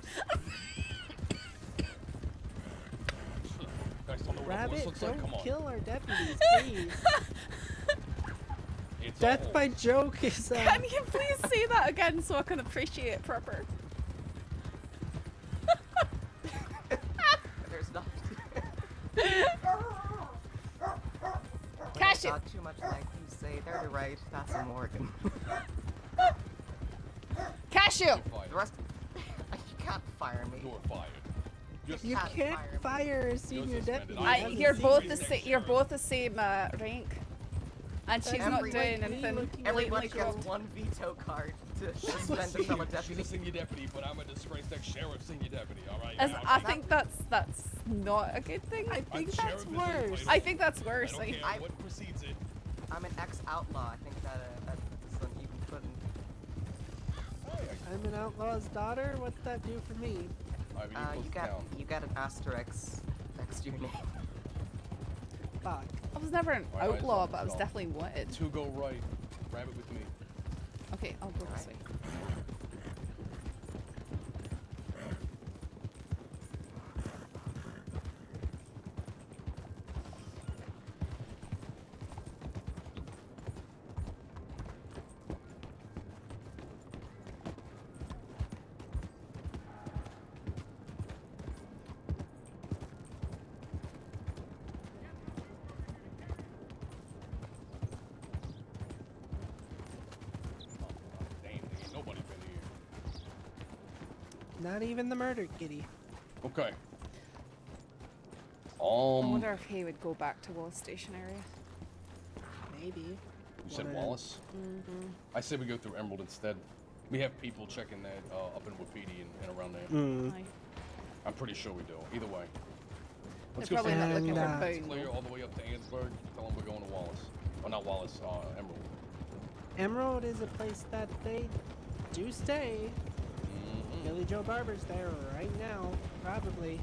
[SPEAKER 2] Guys don't know what a horse
[SPEAKER 16] Rabbit,
[SPEAKER 2] looks like. Come
[SPEAKER 16] don't
[SPEAKER 2] on.
[SPEAKER 16] kill our deputies, please.
[SPEAKER 2] It's a
[SPEAKER 16] Death
[SPEAKER 2] horse.
[SPEAKER 16] by joke is.
[SPEAKER 1] Can you please say that again so I can appreciate it proper?
[SPEAKER 13] There's not.
[SPEAKER 1] Cash it.
[SPEAKER 13] Not too much light. You say they're right. That's a Morgan.
[SPEAKER 1] Cashew.
[SPEAKER 13] The rest. You can't fire me.
[SPEAKER 2] You're fired.
[SPEAKER 16] You can't fire a senior deputy.
[SPEAKER 1] You're both the same. You're both the same rank, and she's not doing anything.
[SPEAKER 13] Everybody
[SPEAKER 1] blatantly
[SPEAKER 13] gets
[SPEAKER 1] wrong.
[SPEAKER 13] one veto card to suspend a fellow
[SPEAKER 2] She's
[SPEAKER 13] deputy.
[SPEAKER 2] a senior deputy, but I'm a disgraced ex-sheriff senior deputy, alright?
[SPEAKER 1] I think that's not a good thing. I think that's worse. I think that's worse.
[SPEAKER 2] I don't care what precedes it.
[SPEAKER 13] I'm an ex-outlaw. I think that puts us on even footing.
[SPEAKER 16] I'm an outlaw's daughter. What's that do for me?
[SPEAKER 13] You got an asterisk next to your name.
[SPEAKER 16] Fuck.
[SPEAKER 1] I was never an
[SPEAKER 2] Alright,
[SPEAKER 1] outlaw,
[SPEAKER 2] eyes
[SPEAKER 1] but I was
[SPEAKER 2] up.
[SPEAKER 1] definitely wanted.
[SPEAKER 2] Two go right. Rabbit with me.
[SPEAKER 1] Okay, I'll go this way.
[SPEAKER 16] Not even the murder kitty.
[SPEAKER 2] Okay.
[SPEAKER 1] I wonder if he would go back to Wallace Station area.
[SPEAKER 16] Maybe.
[SPEAKER 2] You said Wallace?
[SPEAKER 1] Mm-hmm.
[SPEAKER 2] I say we go through Emerald instead. We have people checking that up in Wapiti and around there.
[SPEAKER 16] Mm.
[SPEAKER 2] I'm pretty sure we do. Either way. Let's
[SPEAKER 1] They're
[SPEAKER 2] go
[SPEAKER 1] probably
[SPEAKER 2] see
[SPEAKER 1] not looking for
[SPEAKER 2] it's
[SPEAKER 1] Boone.
[SPEAKER 2] clear all the way up to Ansburg. Tell them we're going to Wallace. Oh, not Wallace. Emerald.
[SPEAKER 16] Emerald is a place that they do stay. Billy Joe Barber's there right now, probably.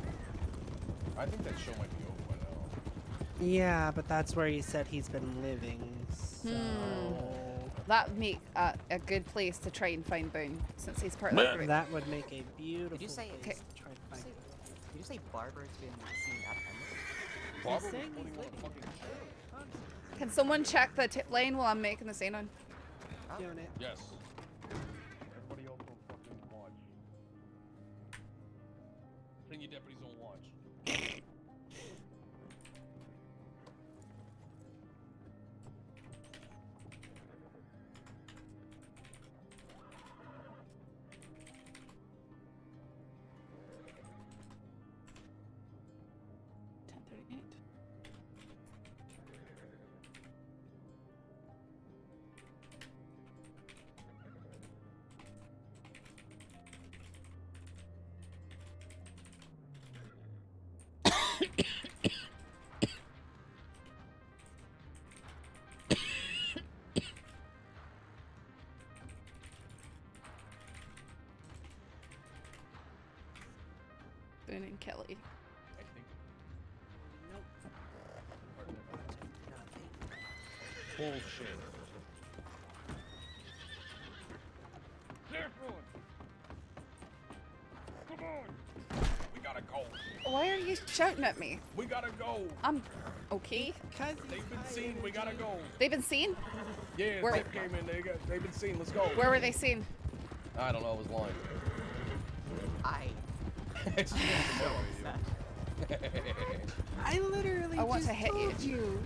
[SPEAKER 2] I think that show might be over by now.
[SPEAKER 16] Yeah, but that's where he said he's been living. So...
[SPEAKER 1] That would make a good place to try and find Boone, since he's part of that group.
[SPEAKER 16] That would make a beautiful
[SPEAKER 13] Did you say?
[SPEAKER 16] place to try and find him.
[SPEAKER 13] Did you say Barber's been seen at Emerald?
[SPEAKER 2] Barber
[SPEAKER 16] He's
[SPEAKER 2] was
[SPEAKER 16] saying
[SPEAKER 2] putting
[SPEAKER 16] he's
[SPEAKER 2] on a
[SPEAKER 16] living
[SPEAKER 2] fucking show.
[SPEAKER 1] Can someone check the tip lane while I'm making the scene on?
[SPEAKER 16] Doing it.
[SPEAKER 2] Yes. Everybody else on fucking watch. Bring your deputies on watch.
[SPEAKER 1] Boone and Kelly.
[SPEAKER 2] Bullshit. Come on! We gotta go.
[SPEAKER 1] Why are you shouting at me?
[SPEAKER 2] We gotta go.
[SPEAKER 1] I'm okay.
[SPEAKER 2] They've been seen. We gotta go.
[SPEAKER 1] They've been seen?
[SPEAKER 2] Yeah,
[SPEAKER 1] Where-
[SPEAKER 2] tip came in. They've been seen. Let's go.
[SPEAKER 1] Where were they seen?
[SPEAKER 2] I don't know. I was lying. It's
[SPEAKER 16] I literally
[SPEAKER 1] I want
[SPEAKER 16] just
[SPEAKER 1] to hit
[SPEAKER 16] told you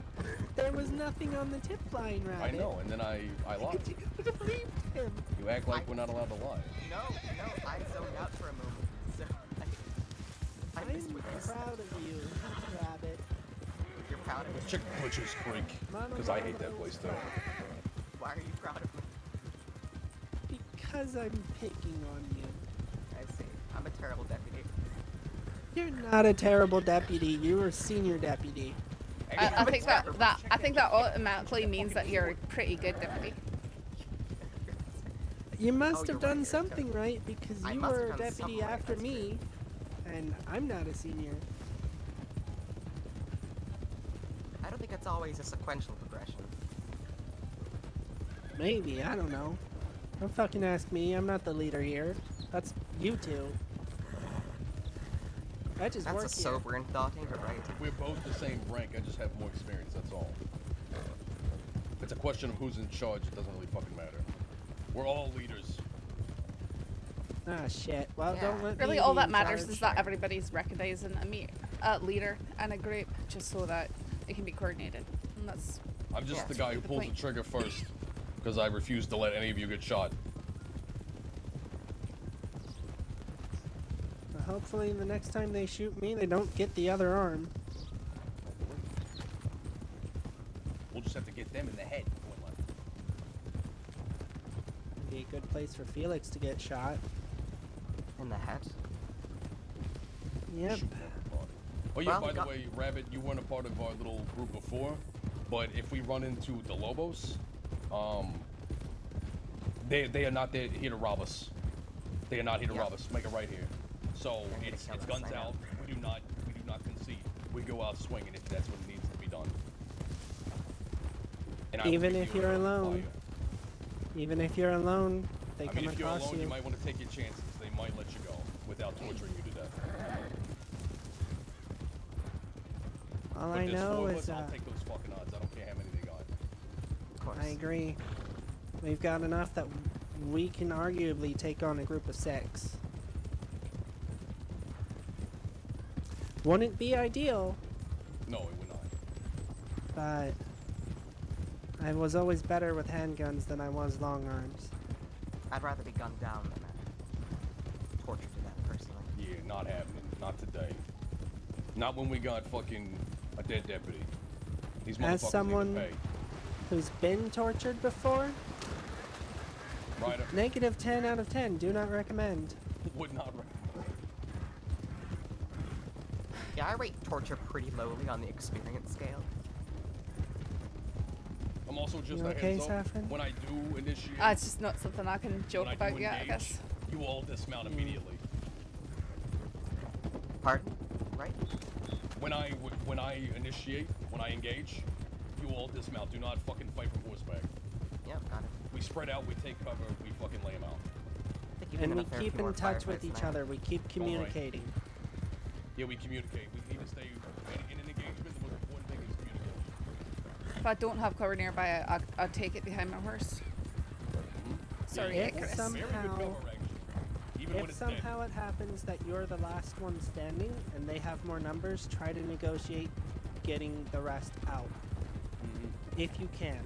[SPEAKER 16] there was nothing on the tip line,
[SPEAKER 2] I
[SPEAKER 16] Rabbit.
[SPEAKER 2] know, and then I lied.
[SPEAKER 16] You could have believed him.
[SPEAKER 2] You act like we're not allowed to lie.
[SPEAKER 13] No, I zoned out for a moment. So I missed
[SPEAKER 16] I'm
[SPEAKER 13] what you
[SPEAKER 16] proud of you, Rabbit.
[SPEAKER 13] You're proud of me?
[SPEAKER 2] Check Butcher's Creek, because I hate that place too.
[SPEAKER 13] Why are you proud of me?
[SPEAKER 16] Because I'm picking on you.
[SPEAKER 13] I see. I'm a terrible deputy.
[SPEAKER 16] You're not a terrible deputy. You're a senior deputy.
[SPEAKER 1] I think that automatically means that you're a pretty good deputy.
[SPEAKER 16] You must have done something right because
[SPEAKER 13] I
[SPEAKER 16] you
[SPEAKER 13] must
[SPEAKER 16] were
[SPEAKER 13] have
[SPEAKER 16] a
[SPEAKER 13] done
[SPEAKER 16] deputy
[SPEAKER 13] something right,
[SPEAKER 16] after
[SPEAKER 13] that's
[SPEAKER 16] me, and I'm not a senior.
[SPEAKER 13] I don't think it's always a sequential progression.
[SPEAKER 16] Maybe, I don't know. Don't fucking ask me. I'm not the leader here. That's you two. I just
[SPEAKER 13] That's
[SPEAKER 16] work
[SPEAKER 13] a sobering thought, ain't it, right?
[SPEAKER 2] We're both the same rank. I just have more experience. That's all. It's a question of who's in charge. It doesn't really fucking matter. We're all leaders.
[SPEAKER 16] Ah, shit. Well, don't let
[SPEAKER 1] Really,
[SPEAKER 16] me
[SPEAKER 1] all
[SPEAKER 16] be
[SPEAKER 1] that
[SPEAKER 16] in
[SPEAKER 1] matters
[SPEAKER 16] charge.
[SPEAKER 1] is that everybody's recognizing a leader and a group, just so that it can be coordinated. And that's.
[SPEAKER 2] I'm just
[SPEAKER 1] Yeah,
[SPEAKER 2] the guy who
[SPEAKER 1] the
[SPEAKER 2] pulls the
[SPEAKER 1] point.
[SPEAKER 2] trigger first, because I refuse to let any of you get shot.
[SPEAKER 16] Well, hopefully, the next time they shoot me, they don't get the other arm.
[SPEAKER 2] We'll just have to get them in the head.
[SPEAKER 16] It'd be a good place for Felix to get shot.
[SPEAKER 13] In the head?
[SPEAKER 16] Yep.
[SPEAKER 2] Oh yeah,
[SPEAKER 13] Well,
[SPEAKER 2] by the way, Rabbit, you weren't a part of our little group before, but if we run into the Lobos, they are not there here to rob us. They are not here to rob us. Make it right here. So it's guns out. We do not concede. We go out swinging if that's what needs to be done. And I will
[SPEAKER 16] Even
[SPEAKER 2] give
[SPEAKER 16] if
[SPEAKER 2] you
[SPEAKER 16] you're
[SPEAKER 2] a
[SPEAKER 16] alone.
[SPEAKER 2] fire.
[SPEAKER 16] Even if you're alone, they
[SPEAKER 2] I
[SPEAKER 16] come
[SPEAKER 2] mean, if you're
[SPEAKER 16] across
[SPEAKER 2] alone,
[SPEAKER 16] you.
[SPEAKER 2] you might want to take your chances. They might let you go without torturing you to death.
[SPEAKER 16] All
[SPEAKER 2] But
[SPEAKER 16] I
[SPEAKER 2] there's
[SPEAKER 16] know
[SPEAKER 2] four of
[SPEAKER 16] is,
[SPEAKER 2] us, I'll take those fucking odds. I don't care how many they got.
[SPEAKER 13] Of course.
[SPEAKER 16] I agree. We've got enough that we can arguably take on a group of 6. Wouldn't be ideal,
[SPEAKER 2] No, it would not.
[SPEAKER 16] but I was always better with handguns than I was long arms.
[SPEAKER 13] I'd rather be gunned down than tortured to death,
[SPEAKER 2] Yeah, not happening. Not today. Not when we got fucking a dead deputy. These motherfuckers
[SPEAKER 16] As someone
[SPEAKER 2] need to pay.
[SPEAKER 16] who's been tortured before,
[SPEAKER 2] Ryder.
[SPEAKER 16] negative 10 out of 10. Do not recommend.
[SPEAKER 2] Would not recommend.
[SPEAKER 13] Yeah, I rate torture pretty lowly on the experience scale.
[SPEAKER 2] I'm also just
[SPEAKER 16] You
[SPEAKER 2] a
[SPEAKER 16] okay,
[SPEAKER 2] heads up.
[SPEAKER 16] Saffron?
[SPEAKER 2] When I do initiate,
[SPEAKER 1] It's just not something I can joke
[SPEAKER 2] when I do
[SPEAKER 1] about yet, I
[SPEAKER 2] engage,
[SPEAKER 1] guess.
[SPEAKER 2] you all dismount immediately.
[SPEAKER 13] Pardon? Right?
[SPEAKER 2] When I initiate, when I engage, you all dismount. Do not fucking fight from horseback.
[SPEAKER 13] Yep, got it.
[SPEAKER 2] We spread out, we take cover, we fucking lay them out.
[SPEAKER 13] I think you've been
[SPEAKER 16] And
[SPEAKER 13] in
[SPEAKER 16] we
[SPEAKER 13] a fair
[SPEAKER 16] keep
[SPEAKER 13] few more
[SPEAKER 16] in touch with
[SPEAKER 13] firefights
[SPEAKER 16] each
[SPEAKER 13] than I
[SPEAKER 16] other.
[SPEAKER 13] have.
[SPEAKER 16] We keep communicating.
[SPEAKER 2] Yeah, we communicate. We need to stay in an engagement. The most important thing is communication.
[SPEAKER 1] If I don't have cover nearby, I'll take it behind my horse. Sorry,
[SPEAKER 16] If
[SPEAKER 1] Icarus.
[SPEAKER 16] if somehow it happens that you're the last one standing and they have more numbers, try to negotiate getting the rest out. If you can.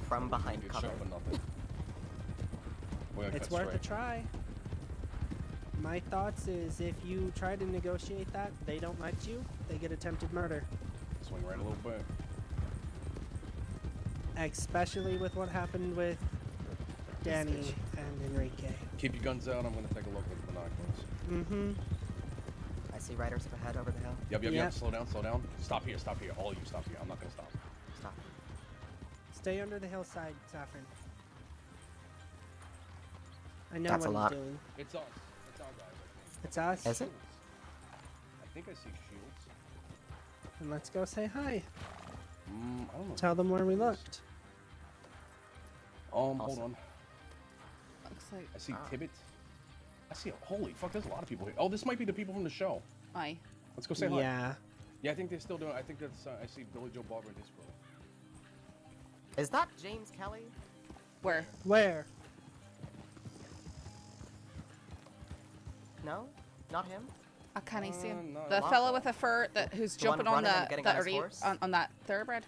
[SPEAKER 13] From behind cover.
[SPEAKER 16] It's worth a try. My thoughts is if you try to negotiate that, they don't let you, they get attempted murder.
[SPEAKER 2] Swing right a little bit.
[SPEAKER 16] Especially with what happened with Danny and Enrique.
[SPEAKER 2] Keep your guns out. I'm gonna take a look with binoculars.
[SPEAKER 16] Mm-hmm.
[SPEAKER 13] I see riders up ahead over the hill.
[SPEAKER 2] Yep. Slow down. Stop here. All of you, stop here. I'm not gonna stop.
[SPEAKER 13] Stop.
[SPEAKER 16] Stay under the hillside, Saffron. I know
[SPEAKER 13] That's a
[SPEAKER 16] what
[SPEAKER 13] lot.
[SPEAKER 16] he's doing.
[SPEAKER 2] It's us. It's our guys. I think.
[SPEAKER 16] It's us.
[SPEAKER 13] Is it?
[SPEAKER 2] I think I see shields.
[SPEAKER 16] And let's go say hi.
[SPEAKER 2] I don't know.
[SPEAKER 16] Tell them where we looked.
[SPEAKER 2] Hold on.
[SPEAKER 1] Looks like.
[SPEAKER 2] I see Tibbet. I see. Holy fuck! There's a lot of people here. Oh, this might be the people from the show.
[SPEAKER 1] Aye.
[SPEAKER 2] Let's go say hi.
[SPEAKER 16] Yeah.
[SPEAKER 2] Yeah, I think they're still doing. I think that's. I see Billy Joe Barber and his crew.
[SPEAKER 13] Is that James Kelly?
[SPEAKER 1] Where?
[SPEAKER 16] Where?
[SPEAKER 13] No? Not him?
[SPEAKER 1] I can't see him.
[SPEAKER 2] no,
[SPEAKER 1] The
[SPEAKER 2] not
[SPEAKER 1] fella
[SPEAKER 2] that.
[SPEAKER 1] with the fur who's
[SPEAKER 13] The one
[SPEAKER 1] jumping on
[SPEAKER 13] running and getting on his horse?
[SPEAKER 1] on that thoroughbred.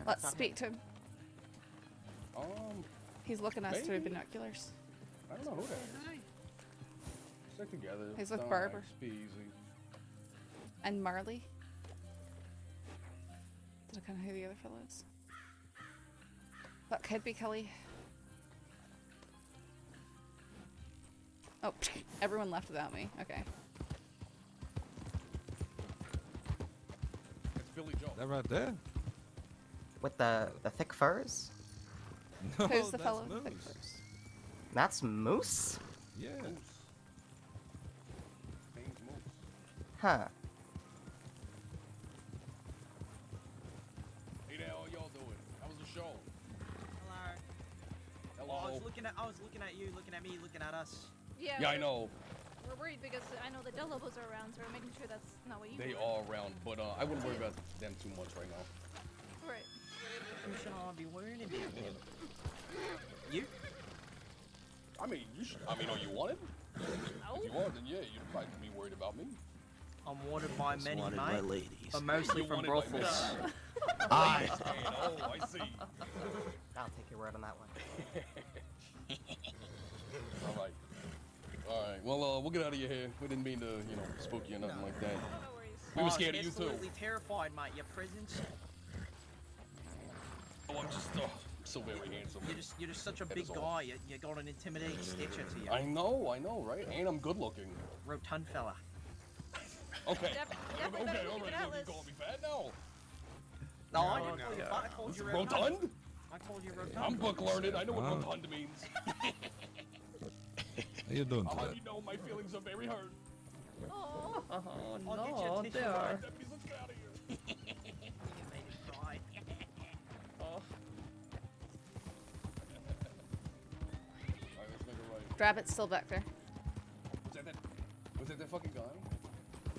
[SPEAKER 1] Let's
[SPEAKER 13] not
[SPEAKER 1] speak to him. He's looking at us through
[SPEAKER 2] maybe.
[SPEAKER 1] binoculars.
[SPEAKER 2] I don't know who that is. Stick together.
[SPEAKER 1] He's with
[SPEAKER 2] Relax,
[SPEAKER 1] Barber.
[SPEAKER 2] Be easy.
[SPEAKER 1] And Marley. Did I kind of hear the other fellow is? That could be Kelly. Oh, everyone left without me. Okay.
[SPEAKER 2] It's Billy Joe.
[SPEAKER 4] That right there.
[SPEAKER 13] With the thick furs?
[SPEAKER 4] No,
[SPEAKER 1] Who's the
[SPEAKER 4] that's
[SPEAKER 1] fellow with thick
[SPEAKER 4] Moose.
[SPEAKER 1] furs?
[SPEAKER 13] That's Moose?
[SPEAKER 4] Yeah.
[SPEAKER 2] Name's Moose.
[SPEAKER 13] Huh.
[SPEAKER 2] Hey there, how y'all doing? How was the show?
[SPEAKER 18] Hello.
[SPEAKER 2] Hello.
[SPEAKER 18] I was looking at you, looking at me, looking at us.
[SPEAKER 2] Yeah, I know.
[SPEAKER 20] We're worried because I know the Delobos are around, so we're making sure that's not what you
[SPEAKER 2] They
[SPEAKER 20] want.
[SPEAKER 2] are around, but I wouldn't worry about them too much right now.
[SPEAKER 20] Right.
[SPEAKER 18] Who should I be worried about? You?
[SPEAKER 2] I mean, you should. I mean, are you wanted?
[SPEAKER 20] No.
[SPEAKER 2] If you want, then yeah, you'd probably be worried about me.
[SPEAKER 18] I'm wanted by many,
[SPEAKER 3] wanted
[SPEAKER 18] mate.
[SPEAKER 3] by ladies.
[SPEAKER 18] But mostly
[SPEAKER 2] You're
[SPEAKER 18] from
[SPEAKER 2] wanted by
[SPEAKER 18] brothels.
[SPEAKER 2] Aye. Oh, I see.
[SPEAKER 13] I'll take your word on that one.
[SPEAKER 2] All right. All right. Well, we'll get out of your hair. We didn't mean to, spook you or nothing like that. We were
[SPEAKER 18] I was
[SPEAKER 2] scared of you too.
[SPEAKER 18] absolutely terrified, mate. Your presence.
[SPEAKER 2] Oh, I'm just so very handsome.
[SPEAKER 18] You're just such a
[SPEAKER 2] That
[SPEAKER 18] big
[SPEAKER 2] is all.
[SPEAKER 18] guy. You got an intimidating stature to you.
[SPEAKER 2] I know, right? And I'm good looking.
[SPEAKER 18] Rotund fella.
[SPEAKER 2] Okay.
[SPEAKER 20] Definitely
[SPEAKER 2] Okay,
[SPEAKER 20] better
[SPEAKER 2] all
[SPEAKER 20] look
[SPEAKER 2] right.
[SPEAKER 20] at
[SPEAKER 2] Look, you
[SPEAKER 20] Atlas.
[SPEAKER 2] call me fat now.
[SPEAKER 18] No, I didn't call you fat. I called you rotund.
[SPEAKER 2] Rotund?
[SPEAKER 18] I called you rotund.
[SPEAKER 2] I'm book learned. I know what
[SPEAKER 4] Wow.
[SPEAKER 2] rotund means.
[SPEAKER 4] How you doing
[SPEAKER 2] I'll
[SPEAKER 4] today?
[SPEAKER 2] have you know my feelings are very hurt.
[SPEAKER 20] Oh.
[SPEAKER 18] I'll get you a tissue.
[SPEAKER 2] Alright, deputies, let's get out of here.
[SPEAKER 18] You made me cry. Oh.
[SPEAKER 2] Alright, let's make it right.
[SPEAKER 1] Rabbit's still back there.
[SPEAKER 2] Was that that fucking guy?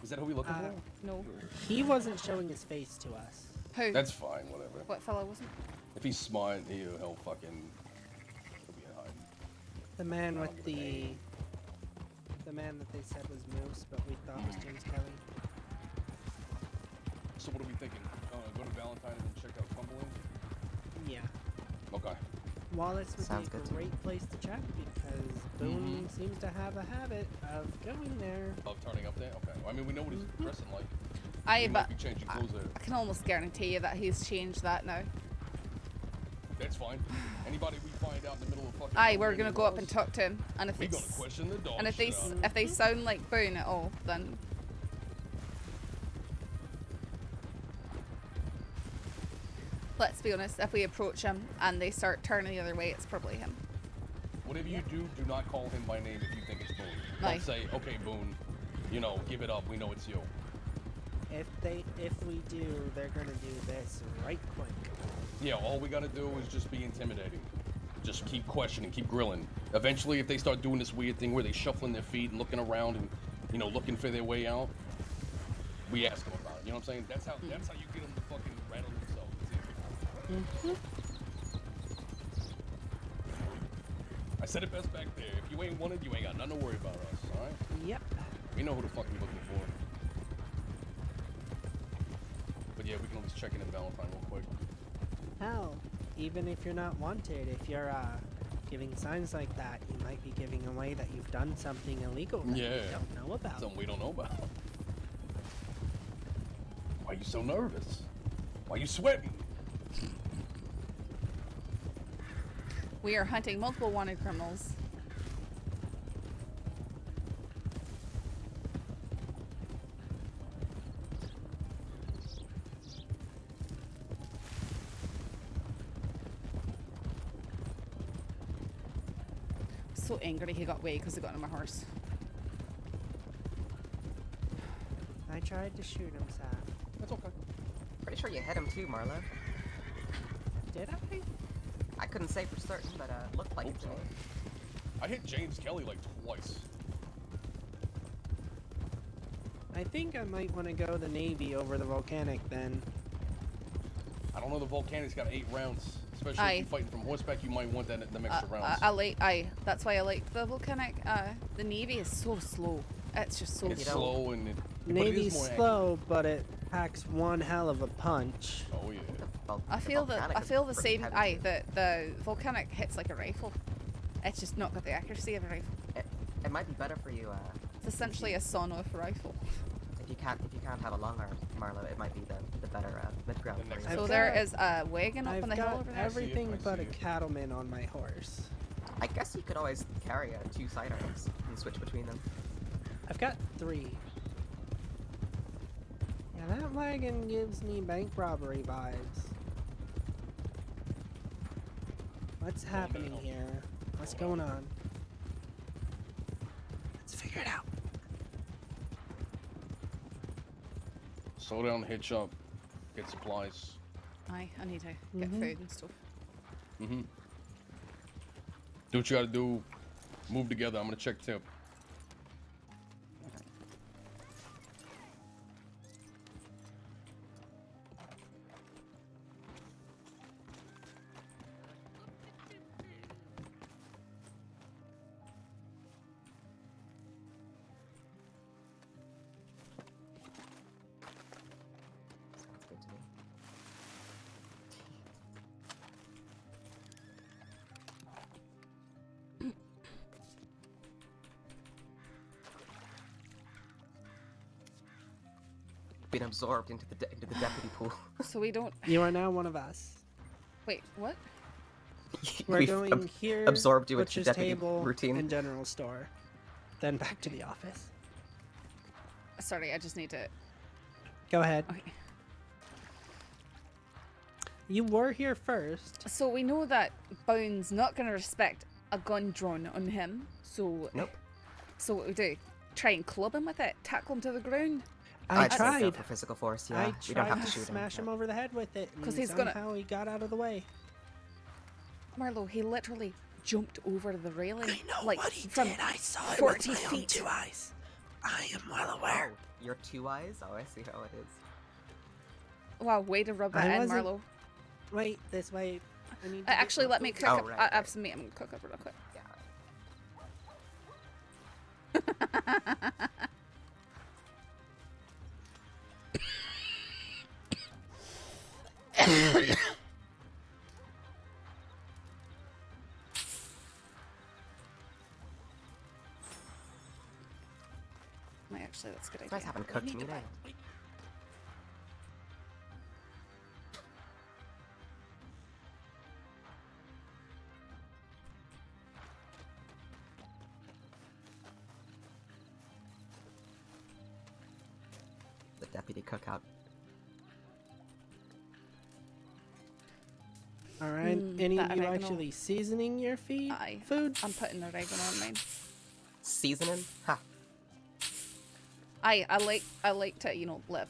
[SPEAKER 2] Was that who we looking for?
[SPEAKER 1] No.
[SPEAKER 16] He wasn't showing his face to us.
[SPEAKER 1] Who?
[SPEAKER 2] That's fine, whatever.
[SPEAKER 1] What fellow wasn't?
[SPEAKER 2] If he's smart, he'll fucking he'll be in hiding.
[SPEAKER 16] The man
[SPEAKER 2] I
[SPEAKER 16] with
[SPEAKER 2] don't give a
[SPEAKER 16] the... The man that they said was Moose, but we thought was James Kelly.
[SPEAKER 2] So what are we thinking? Go to Valentine and then check out Cumberland?
[SPEAKER 16] Yeah.
[SPEAKER 2] Okay.
[SPEAKER 16] Wallace would
[SPEAKER 13] Sounds
[SPEAKER 16] be a
[SPEAKER 13] good to me.
[SPEAKER 16] great place to check because Boone seems to have a habit of going there.
[SPEAKER 2] Of turning up there? Okay. Well, I mean, we know what he's dressing like.
[SPEAKER 1] Aye,
[SPEAKER 2] He might
[SPEAKER 1] but
[SPEAKER 2] be changing clothes there.
[SPEAKER 1] I can almost guarantee you that he's changed that now.
[SPEAKER 2] That's fine. Anybody we find out in the middle of fucking...
[SPEAKER 1] Aye, we're gonna go up and talk to him, and if
[SPEAKER 2] we
[SPEAKER 1] it's,
[SPEAKER 2] gonna question the dog
[SPEAKER 1] and if
[SPEAKER 2] shit out of
[SPEAKER 1] if they sound like Boone at all, then let's be honest. If we approach him and they start turning the other way, it's probably him.
[SPEAKER 2] Whatever you do not call him by name if you think it's Boone.
[SPEAKER 1] Aye.
[SPEAKER 2] Don't say, okay, Boone, you know, give it up. We know it's you.
[SPEAKER 16] If we do, they're gonna do this right quick.
[SPEAKER 2] Yeah, all we gotta do is just be intimidating. Just keep questioning, keep grilling. Eventually, if they start doing this weird thing where they shuffling their feet and looking around and, you know, looking for their way out, we ask them about it. You know what I'm saying? That's how you get them to fucking rattle themselves. I said it best back there. If you ain't wanted, you ain't got nothing to worry about us, alright?
[SPEAKER 16] Yep.
[SPEAKER 2] We know who the fuck we're looking for. But yeah, we can always check in Valentine real quick.
[SPEAKER 16] Hell, even if you're not wanted, if you're giving signs like that, you might be giving away that you've done something illegal that
[SPEAKER 2] Yeah.
[SPEAKER 16] we don't know about.
[SPEAKER 2] Something we don't know about. Why are you so nervous? Why are you sweating?
[SPEAKER 1] We are hunting multiple wanted criminals. So angry he got away because he got on my horse.
[SPEAKER 16] I tried to shoot him, Saf.
[SPEAKER 2] That's okay.
[SPEAKER 13] Pretty sure you hit him too, Marlo.
[SPEAKER 16] Did I?
[SPEAKER 13] I couldn't say for certain, but looked like it to me.
[SPEAKER 2] I hit James Kelly like twice.
[SPEAKER 16] I think I might want to go the Navy over the Volcanic then.
[SPEAKER 2] I don't know, the Volcanic's got 8 rounds. Especially
[SPEAKER 1] Aye.
[SPEAKER 2] if you're fighting from horseback, you might want that them extra rounds.
[SPEAKER 1] That's why I like the Volcanic. The Navy is so slow. It's just so
[SPEAKER 2] It's slow and but it
[SPEAKER 16] Navy's
[SPEAKER 2] is more
[SPEAKER 16] slow, but it packs one hell of a punch.
[SPEAKER 2] Oh yeah.
[SPEAKER 1] I feel the same. Aye, the Volcanic hits like a rifle. It's just not got the accuracy of a rifle.
[SPEAKER 13] It might be better for you.
[SPEAKER 1] It's essentially a sawn-off rifle.
[SPEAKER 13] If you can't have a long arm, Marlo, it might be the better mid ground for you.
[SPEAKER 1] So there is a wagon up
[SPEAKER 16] I've
[SPEAKER 1] on the hill
[SPEAKER 16] got
[SPEAKER 1] over there.
[SPEAKER 16] everything but a cattleman on my horse.
[SPEAKER 13] I guess you could always carry 2 sidearms and switch between them.
[SPEAKER 16] I've got 3. Yeah, that wagon gives me bank robbery vibes. What's happening here? What's going on? Let's figure it out.
[SPEAKER 2] Slow down, hitch up, get supplies.
[SPEAKER 1] Aye, I need to get food and stuff.
[SPEAKER 2] Do what you gotta do. Move together. I'm gonna check tip.
[SPEAKER 13] Sounds good to me. Been absorbed into the deputy pool.
[SPEAKER 1] So we don't.
[SPEAKER 16] You are now one of us.
[SPEAKER 1] Wait, what?
[SPEAKER 16] We're
[SPEAKER 13] We've
[SPEAKER 16] going here,
[SPEAKER 13] absorbed you into
[SPEAKER 16] butcher's
[SPEAKER 13] the deputy
[SPEAKER 16] table,
[SPEAKER 13] routine.
[SPEAKER 16] and general store. Then back to the office.
[SPEAKER 1] Sorry, I just need to.
[SPEAKER 16] Go ahead.
[SPEAKER 1] Okay.
[SPEAKER 16] You were here first.
[SPEAKER 1] So we know that Bound's not going to respect a gun drawn on him. So.
[SPEAKER 13] Nope.
[SPEAKER 1] So what we do? Try and club him with it, tackle him to the ground.
[SPEAKER 16] I
[SPEAKER 13] I'd say go
[SPEAKER 16] tried.
[SPEAKER 13] for physical force. Yeah,
[SPEAKER 16] I
[SPEAKER 13] we don't
[SPEAKER 16] tried
[SPEAKER 13] have
[SPEAKER 16] to
[SPEAKER 13] to shoot
[SPEAKER 16] smash him
[SPEAKER 13] him.
[SPEAKER 16] over the head with it,
[SPEAKER 1] 'Cause
[SPEAKER 16] and
[SPEAKER 1] he's gonna-
[SPEAKER 16] somehow he got out of the way.
[SPEAKER 1] Marlo, he literally jumped over the railing.
[SPEAKER 16] I know
[SPEAKER 1] like
[SPEAKER 16] what he
[SPEAKER 1] from
[SPEAKER 16] did. I saw it
[SPEAKER 1] 40
[SPEAKER 16] with my own
[SPEAKER 1] feet.
[SPEAKER 16] 2 eyes. I am well aware.
[SPEAKER 13] Oh, your 2 eyes? Oh, I see how it is.
[SPEAKER 1] Wow, way to rub that
[SPEAKER 16] I
[SPEAKER 1] in,
[SPEAKER 16] wasn't-
[SPEAKER 1] Marlo.
[SPEAKER 16] Wait, this way. I need to
[SPEAKER 1] Actually,
[SPEAKER 16] get
[SPEAKER 1] let me
[SPEAKER 16] food.
[SPEAKER 1] cook
[SPEAKER 13] Oh,
[SPEAKER 1] up.
[SPEAKER 13] right,
[SPEAKER 1] I
[SPEAKER 13] right.
[SPEAKER 1] have some meat. I'm gonna cook up real quick.
[SPEAKER 13] Yeah.
[SPEAKER 1] Actually, that's a good
[SPEAKER 13] It's
[SPEAKER 1] idea.
[SPEAKER 13] nice having cooked meat. The deputy cookout.
[SPEAKER 16] All right. Any
[SPEAKER 1] that
[SPEAKER 16] of you
[SPEAKER 1] oregano.
[SPEAKER 16] actually seasoning your food?
[SPEAKER 1] I'm putting oregano on mine.
[SPEAKER 13] Seasoning? Ha.
[SPEAKER 1] I like to, you know, live.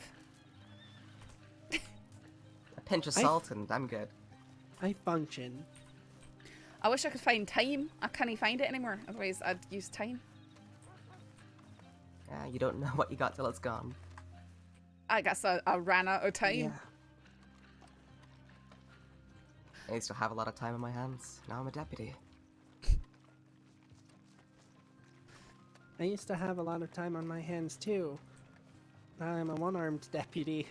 [SPEAKER 13] A pinch of salt and I'm good.
[SPEAKER 16] I function.
[SPEAKER 1] I wish I could find time. I can't find it anymore. Otherwise, I'd use time.
[SPEAKER 13] Yeah, you don't know what you got till it's gone.
[SPEAKER 1] I guess I ran out of time.
[SPEAKER 16] Yeah.
[SPEAKER 13] I used to have a lot of time on my hands. Now I'm a deputy.
[SPEAKER 16] I used to have a lot of time on my hands too. Now I'm a one-armed deputy.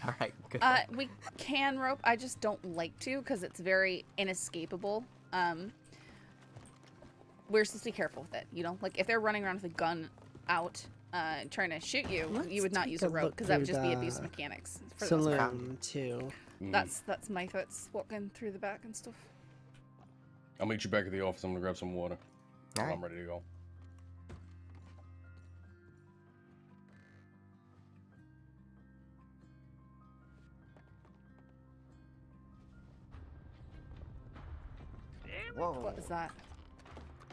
[SPEAKER 13] All right, good.
[SPEAKER 1] We can rope. I just don't like to because it's very inescapable. We're supposed to be careful with it, you know? Like, if they're running around with a gun out trying to shoot you, you would not use a rope because that would just be abuse mechanics. For the most part.
[SPEAKER 16] Saloon too.
[SPEAKER 1] That's my thoughts walking through the back and stuff.
[SPEAKER 2] I'll meet you back at the office. I'm gonna grab some water.
[SPEAKER 13] Alright.
[SPEAKER 2] I'm ready to go.
[SPEAKER 13] Whoa.
[SPEAKER 1] What is that?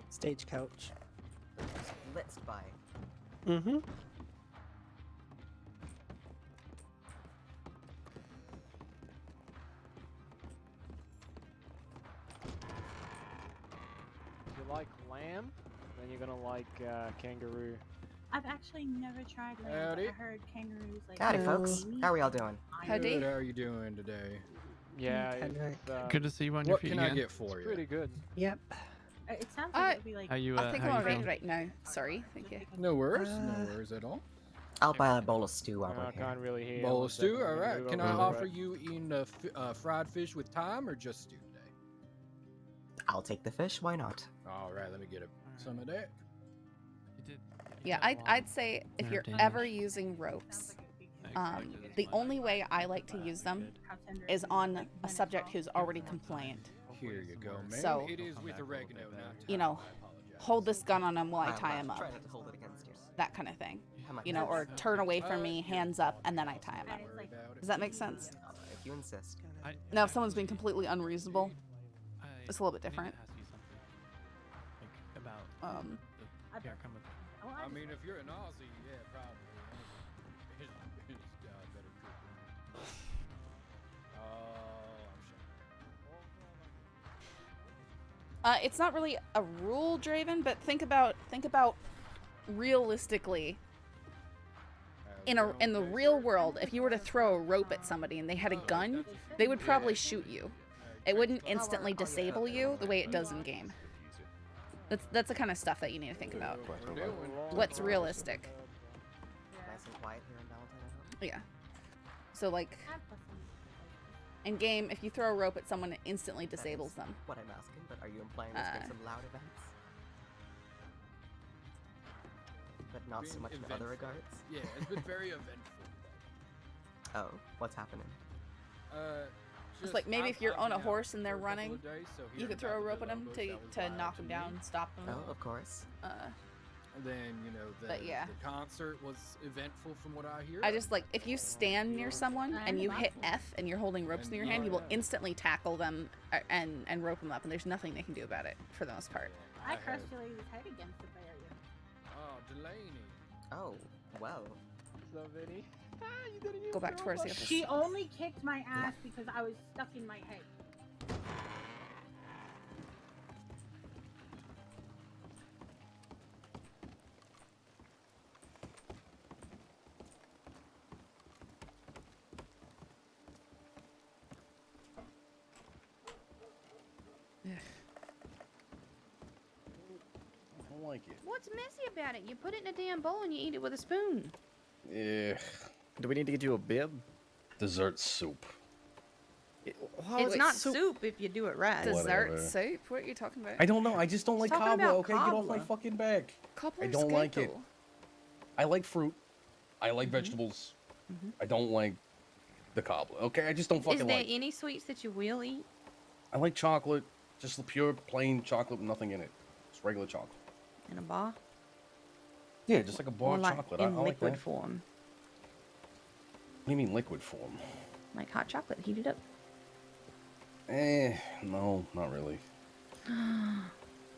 [SPEAKER 16] Stagecoach.
[SPEAKER 13] Blitzed by.
[SPEAKER 16] Mm-hmm.
[SPEAKER 4] If you like lamb, then you're gonna like kangaroo.
[SPEAKER 9] I've actually never tried lamb, but
[SPEAKER 4] Howdy.
[SPEAKER 9] I heard kangaroos like.
[SPEAKER 13] Howdy, folks. How are we all doing?
[SPEAKER 23] Good. How are you doing today?
[SPEAKER 4] Yeah,
[SPEAKER 17] Good to see you on your
[SPEAKER 23] What
[SPEAKER 17] feet
[SPEAKER 23] can
[SPEAKER 17] again.
[SPEAKER 23] I get for you?
[SPEAKER 4] pretty good.
[SPEAKER 16] Yep.
[SPEAKER 9] It sounds like it would be like.
[SPEAKER 17] How you?
[SPEAKER 1] I think
[SPEAKER 17] how
[SPEAKER 1] I'm
[SPEAKER 17] you
[SPEAKER 1] alright
[SPEAKER 17] feeling?
[SPEAKER 1] right now. Sorry, thank you.
[SPEAKER 23] No worries. No worries at all.
[SPEAKER 13] I'll buy a bowl of stew while
[SPEAKER 4] I
[SPEAKER 13] we're here.
[SPEAKER 4] can't really hear.
[SPEAKER 23] Bowl
[SPEAKER 4] One
[SPEAKER 23] of stew.
[SPEAKER 4] second,
[SPEAKER 23] All
[SPEAKER 4] I'm gonna
[SPEAKER 23] right.
[SPEAKER 4] move
[SPEAKER 23] Can
[SPEAKER 4] over
[SPEAKER 23] I
[SPEAKER 4] to
[SPEAKER 23] offer
[SPEAKER 4] it.
[SPEAKER 23] you eating fried fish with thyme or just stew today?
[SPEAKER 13] I'll take the fish. Why not?
[SPEAKER 23] All right. Let me get some of that.
[SPEAKER 1] Yeah, I'd say if you're ever using ropes, the only way I like to use them is on a subject who's already compliant.
[SPEAKER 23] Here you go, man.
[SPEAKER 1] So,
[SPEAKER 23] it is with oregano, not
[SPEAKER 1] you know, hold this gun on him while I tie him up.
[SPEAKER 13] Try not to hold it against you.
[SPEAKER 1] That kind of thing.
[SPEAKER 13] How much?
[SPEAKER 1] You know, or turn away from me, hands up, and then I tie him up. Does that make sense?
[SPEAKER 13] If you insist.
[SPEAKER 1] Now, if someone's being completely unreasonable, it's a little bit different.
[SPEAKER 23] I mean, if you're an Aussie, yeah, probably. His better cook.
[SPEAKER 1] It's not really a rule driven, but think about realistically. In the real world, if you were to throw a rope at somebody and they had a gun, they would probably shoot you. It wouldn't instantly disable you the way it does in game. That's the kind of stuff that you need to think about. What's realistic?
[SPEAKER 13] Nice and quiet here in Valentine.
[SPEAKER 1] Yeah. So like, in game, if you throw a rope at someone, it instantly disables them.
[SPEAKER 13] What I'm asking, but are you implying this makes some loud events? But not so much in other regards?
[SPEAKER 23] Yeah, it's been very eventful.
[SPEAKER 13] Oh, what's happening?
[SPEAKER 1] It's like maybe if you're on a horse and they're running, you could throw a rope at them to knock them down and stop them.
[SPEAKER 13] Oh, of course.
[SPEAKER 23] And then, you know, the concert was eventful from what I hear.
[SPEAKER 1] I just like, if you stand near someone and you hit F and you're holding ropes in your hand, you will instantly tackle them and rope them up, and there's nothing they can do about it for the most part.
[SPEAKER 9] I crushed your lady's head against the barrier.
[SPEAKER 23] Oh, Delaney.
[SPEAKER 13] Oh, well.
[SPEAKER 4] So, Vinny.
[SPEAKER 1] Go back towards the office.
[SPEAKER 9] She only kicked my ass because I was stuck in my head.
[SPEAKER 2] I don't like it.
[SPEAKER 20] What's messy about it? You put it in a damn bowl and you eat it with a spoon.
[SPEAKER 2] Yeah.
[SPEAKER 18] Do we need to get you a bib?
[SPEAKER 2] Dessert soup.
[SPEAKER 5] It's not soup if you do it right.
[SPEAKER 1] Dessert
[SPEAKER 2] Whatever.
[SPEAKER 1] soup? What are you talking about?
[SPEAKER 2] I don't know. I just don't like
[SPEAKER 5] talking
[SPEAKER 2] cobbler.
[SPEAKER 5] about
[SPEAKER 2] Okay, get off my
[SPEAKER 5] cobbler.
[SPEAKER 2] fucking back.
[SPEAKER 1] Cobbler's
[SPEAKER 2] I don't
[SPEAKER 1] good,
[SPEAKER 2] like it.
[SPEAKER 1] though.
[SPEAKER 2] I like fruit. I like vegetables. I don't like the cobbler. Okay, I just don't fucking
[SPEAKER 5] Is there
[SPEAKER 2] like.
[SPEAKER 5] any sweets that you will eat?
[SPEAKER 2] I like chocolate, just the pure plain chocolate with nothing in it. Just regular chocolate.
[SPEAKER 5] In a bar?
[SPEAKER 2] Yeah, just like a bar
[SPEAKER 5] Or
[SPEAKER 2] of
[SPEAKER 5] like
[SPEAKER 2] chocolate.
[SPEAKER 5] in
[SPEAKER 2] I like
[SPEAKER 5] liquid
[SPEAKER 2] that.
[SPEAKER 5] form?
[SPEAKER 2] What do you mean liquid form?
[SPEAKER 5] Like hot chocolate, heat it up.
[SPEAKER 2] No, not really.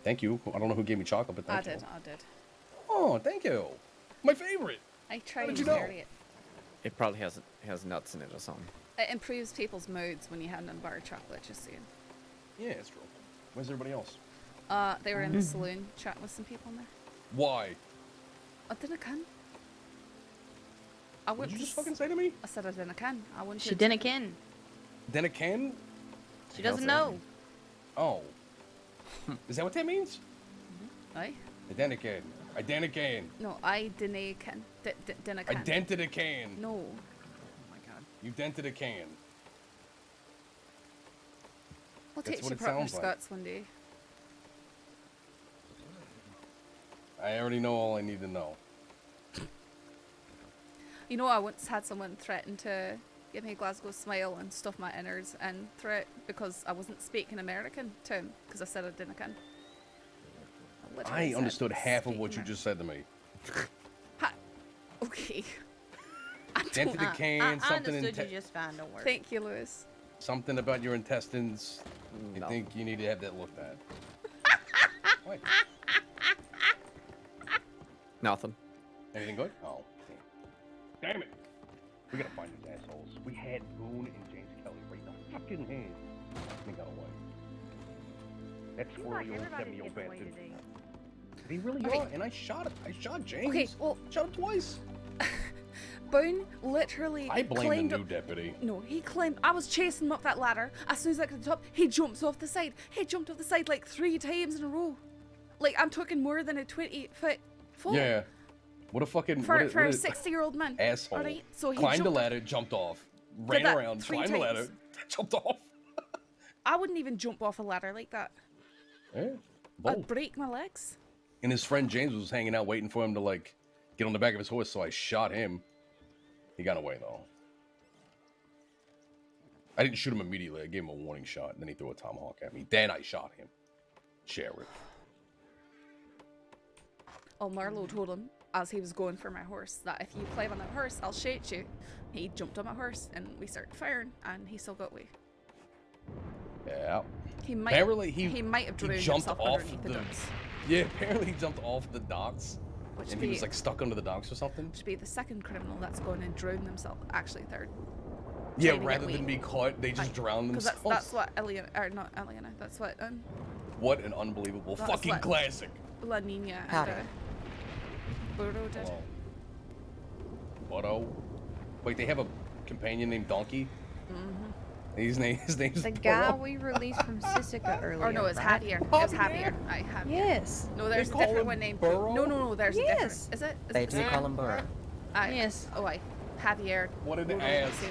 [SPEAKER 2] Thank you. I don't know who gave me chocolate, but
[SPEAKER 1] I
[SPEAKER 2] thank you.
[SPEAKER 1] did.
[SPEAKER 2] Oh, thank you. My favorite.
[SPEAKER 1] I tried
[SPEAKER 2] did
[SPEAKER 1] to
[SPEAKER 2] you know?
[SPEAKER 1] vary it.
[SPEAKER 11] It probably has nuts in it or something.
[SPEAKER 1] It improves people's moods when you hand them bar of chocolate, just saying.
[SPEAKER 2] Yeah, it's true. Where's everybody else?
[SPEAKER 1] They were in the saloon chatting with some people in there.
[SPEAKER 2] Why?
[SPEAKER 1] I didn't can.
[SPEAKER 2] What did you just fucking say to me?
[SPEAKER 1] I said I didn't can. I wanted.
[SPEAKER 5] She didn't ken.
[SPEAKER 2] Then it can?
[SPEAKER 5] She doesn't know.
[SPEAKER 2] Oh. Is that what that means?
[SPEAKER 1] Aye.
[SPEAKER 2] Identican. Identican.
[SPEAKER 1] No, I didn't can. Didn't can.
[SPEAKER 2] I dented a can.
[SPEAKER 1] No.
[SPEAKER 2] Oh my god. You dented a can.
[SPEAKER 1] We'll
[SPEAKER 2] That's
[SPEAKER 1] take
[SPEAKER 2] what
[SPEAKER 1] you
[SPEAKER 2] it
[SPEAKER 1] proper
[SPEAKER 2] sounds like.
[SPEAKER 1] Scots one day.
[SPEAKER 2] I already know all I need to know.
[SPEAKER 1] You know, I once had someone threaten to give me a Glasgow smile and stuff my innards and threat because I wasn't speaking American to him because I said I didn't can.
[SPEAKER 2] I understood half of what you just said to me.
[SPEAKER 1] Okay.
[SPEAKER 2] Dented a can,
[SPEAKER 5] I
[SPEAKER 2] something
[SPEAKER 5] understood you just fine, don't worry.
[SPEAKER 1] Thank you, Lewis.
[SPEAKER 2] something about your intestines. You think you need to have that looked at. What?
[SPEAKER 11] Nothing.
[SPEAKER 2] Anything good? Oh. Damn it. We gotta find these assholes. We had Boone and James Kelly right in the fucking hand. They got away. That squirrely old 70-year-old bastard. They really are, and I shot him. I shot James.
[SPEAKER 1] Okay, well,
[SPEAKER 2] shot him twice.
[SPEAKER 1] Boone literally
[SPEAKER 2] I blame
[SPEAKER 1] climbed
[SPEAKER 2] the new
[SPEAKER 1] up.
[SPEAKER 2] deputy.
[SPEAKER 1] No, he climbed. I was chasing him up that ladder. As soon as I got to the top, he jumps off the side. He jumped off the side like 3 times in a row. Like, I'm talking more than a 20-foot fall.
[SPEAKER 2] Yeah. What a fucking
[SPEAKER 1] For a
[SPEAKER 2] what a
[SPEAKER 1] 60-year-old man.
[SPEAKER 2] asshole.
[SPEAKER 1] Alright, so he
[SPEAKER 2] climbed the
[SPEAKER 1] jumped
[SPEAKER 2] ladder, jumped off, ran
[SPEAKER 1] that
[SPEAKER 2] around,
[SPEAKER 1] 3
[SPEAKER 2] climbed the ladder,
[SPEAKER 1] times.
[SPEAKER 2] jumped off.
[SPEAKER 1] I wouldn't even jump off a ladder like that.
[SPEAKER 2] Yeah,
[SPEAKER 1] I'd
[SPEAKER 2] bold.
[SPEAKER 1] break my legs.
[SPEAKER 2] And his friend James was hanging out waiting for him to like get on the back of his horse, so I shot him. He got away though. I didn't shoot him immediately. I gave him a warning shot, and then he threw a tomahawk at me. Then I shot him. Sheriff.
[SPEAKER 1] Oh, Marlo told him as he was going for my horse that if you climb on that horse, I'll shoot you. He jumped on my horse and we started firing, and he still got away.
[SPEAKER 2] Yeah.
[SPEAKER 1] He might.
[SPEAKER 2] Apparently
[SPEAKER 1] he might have drowned
[SPEAKER 2] jumped
[SPEAKER 1] himself
[SPEAKER 2] off
[SPEAKER 1] underneath the docks.
[SPEAKER 2] Yeah, apparently he jumped off the docks.
[SPEAKER 1] Which
[SPEAKER 2] and
[SPEAKER 1] be-
[SPEAKER 2] he was like stuck under the docks or something.
[SPEAKER 1] Should be the second criminal that's gone and drowned themselves. Actually, third.
[SPEAKER 2] Yeah,
[SPEAKER 1] Trying to get
[SPEAKER 2] rather
[SPEAKER 1] away.
[SPEAKER 2] than be caught, they just drown
[SPEAKER 1] Because
[SPEAKER 2] themselves.
[SPEAKER 1] that's what Eliana, or not Eliana. That's what
[SPEAKER 2] What an unbelievable
[SPEAKER 1] That's
[SPEAKER 2] fucking
[SPEAKER 1] what-
[SPEAKER 2] classic.
[SPEAKER 1] La Nina and
[SPEAKER 2] Howdy.
[SPEAKER 1] Burdo did.
[SPEAKER 2] Bodo. Wait, they have a companion named Donkey?
[SPEAKER 1] Mm-hmm.
[SPEAKER 2] His name's
[SPEAKER 5] The guy
[SPEAKER 2] Burro?
[SPEAKER 5] we released from Sisica earlier.
[SPEAKER 1] Or no, it's
[SPEAKER 5] right?
[SPEAKER 1] Javier. It's Javier. I Javier.
[SPEAKER 5] Yes.
[SPEAKER 1] No, there's
[SPEAKER 5] They
[SPEAKER 1] a
[SPEAKER 5] call
[SPEAKER 1] different
[SPEAKER 5] him
[SPEAKER 1] one named.
[SPEAKER 5] Burro?
[SPEAKER 1] No, there's a different.
[SPEAKER 5] Yes.
[SPEAKER 1] Is it? Is
[SPEAKER 13] They
[SPEAKER 1] it
[SPEAKER 13] do call him Burro.
[SPEAKER 1] Yes. Oh, I. Javier.
[SPEAKER 2] What an
[SPEAKER 1] Burro.
[SPEAKER 2] ass.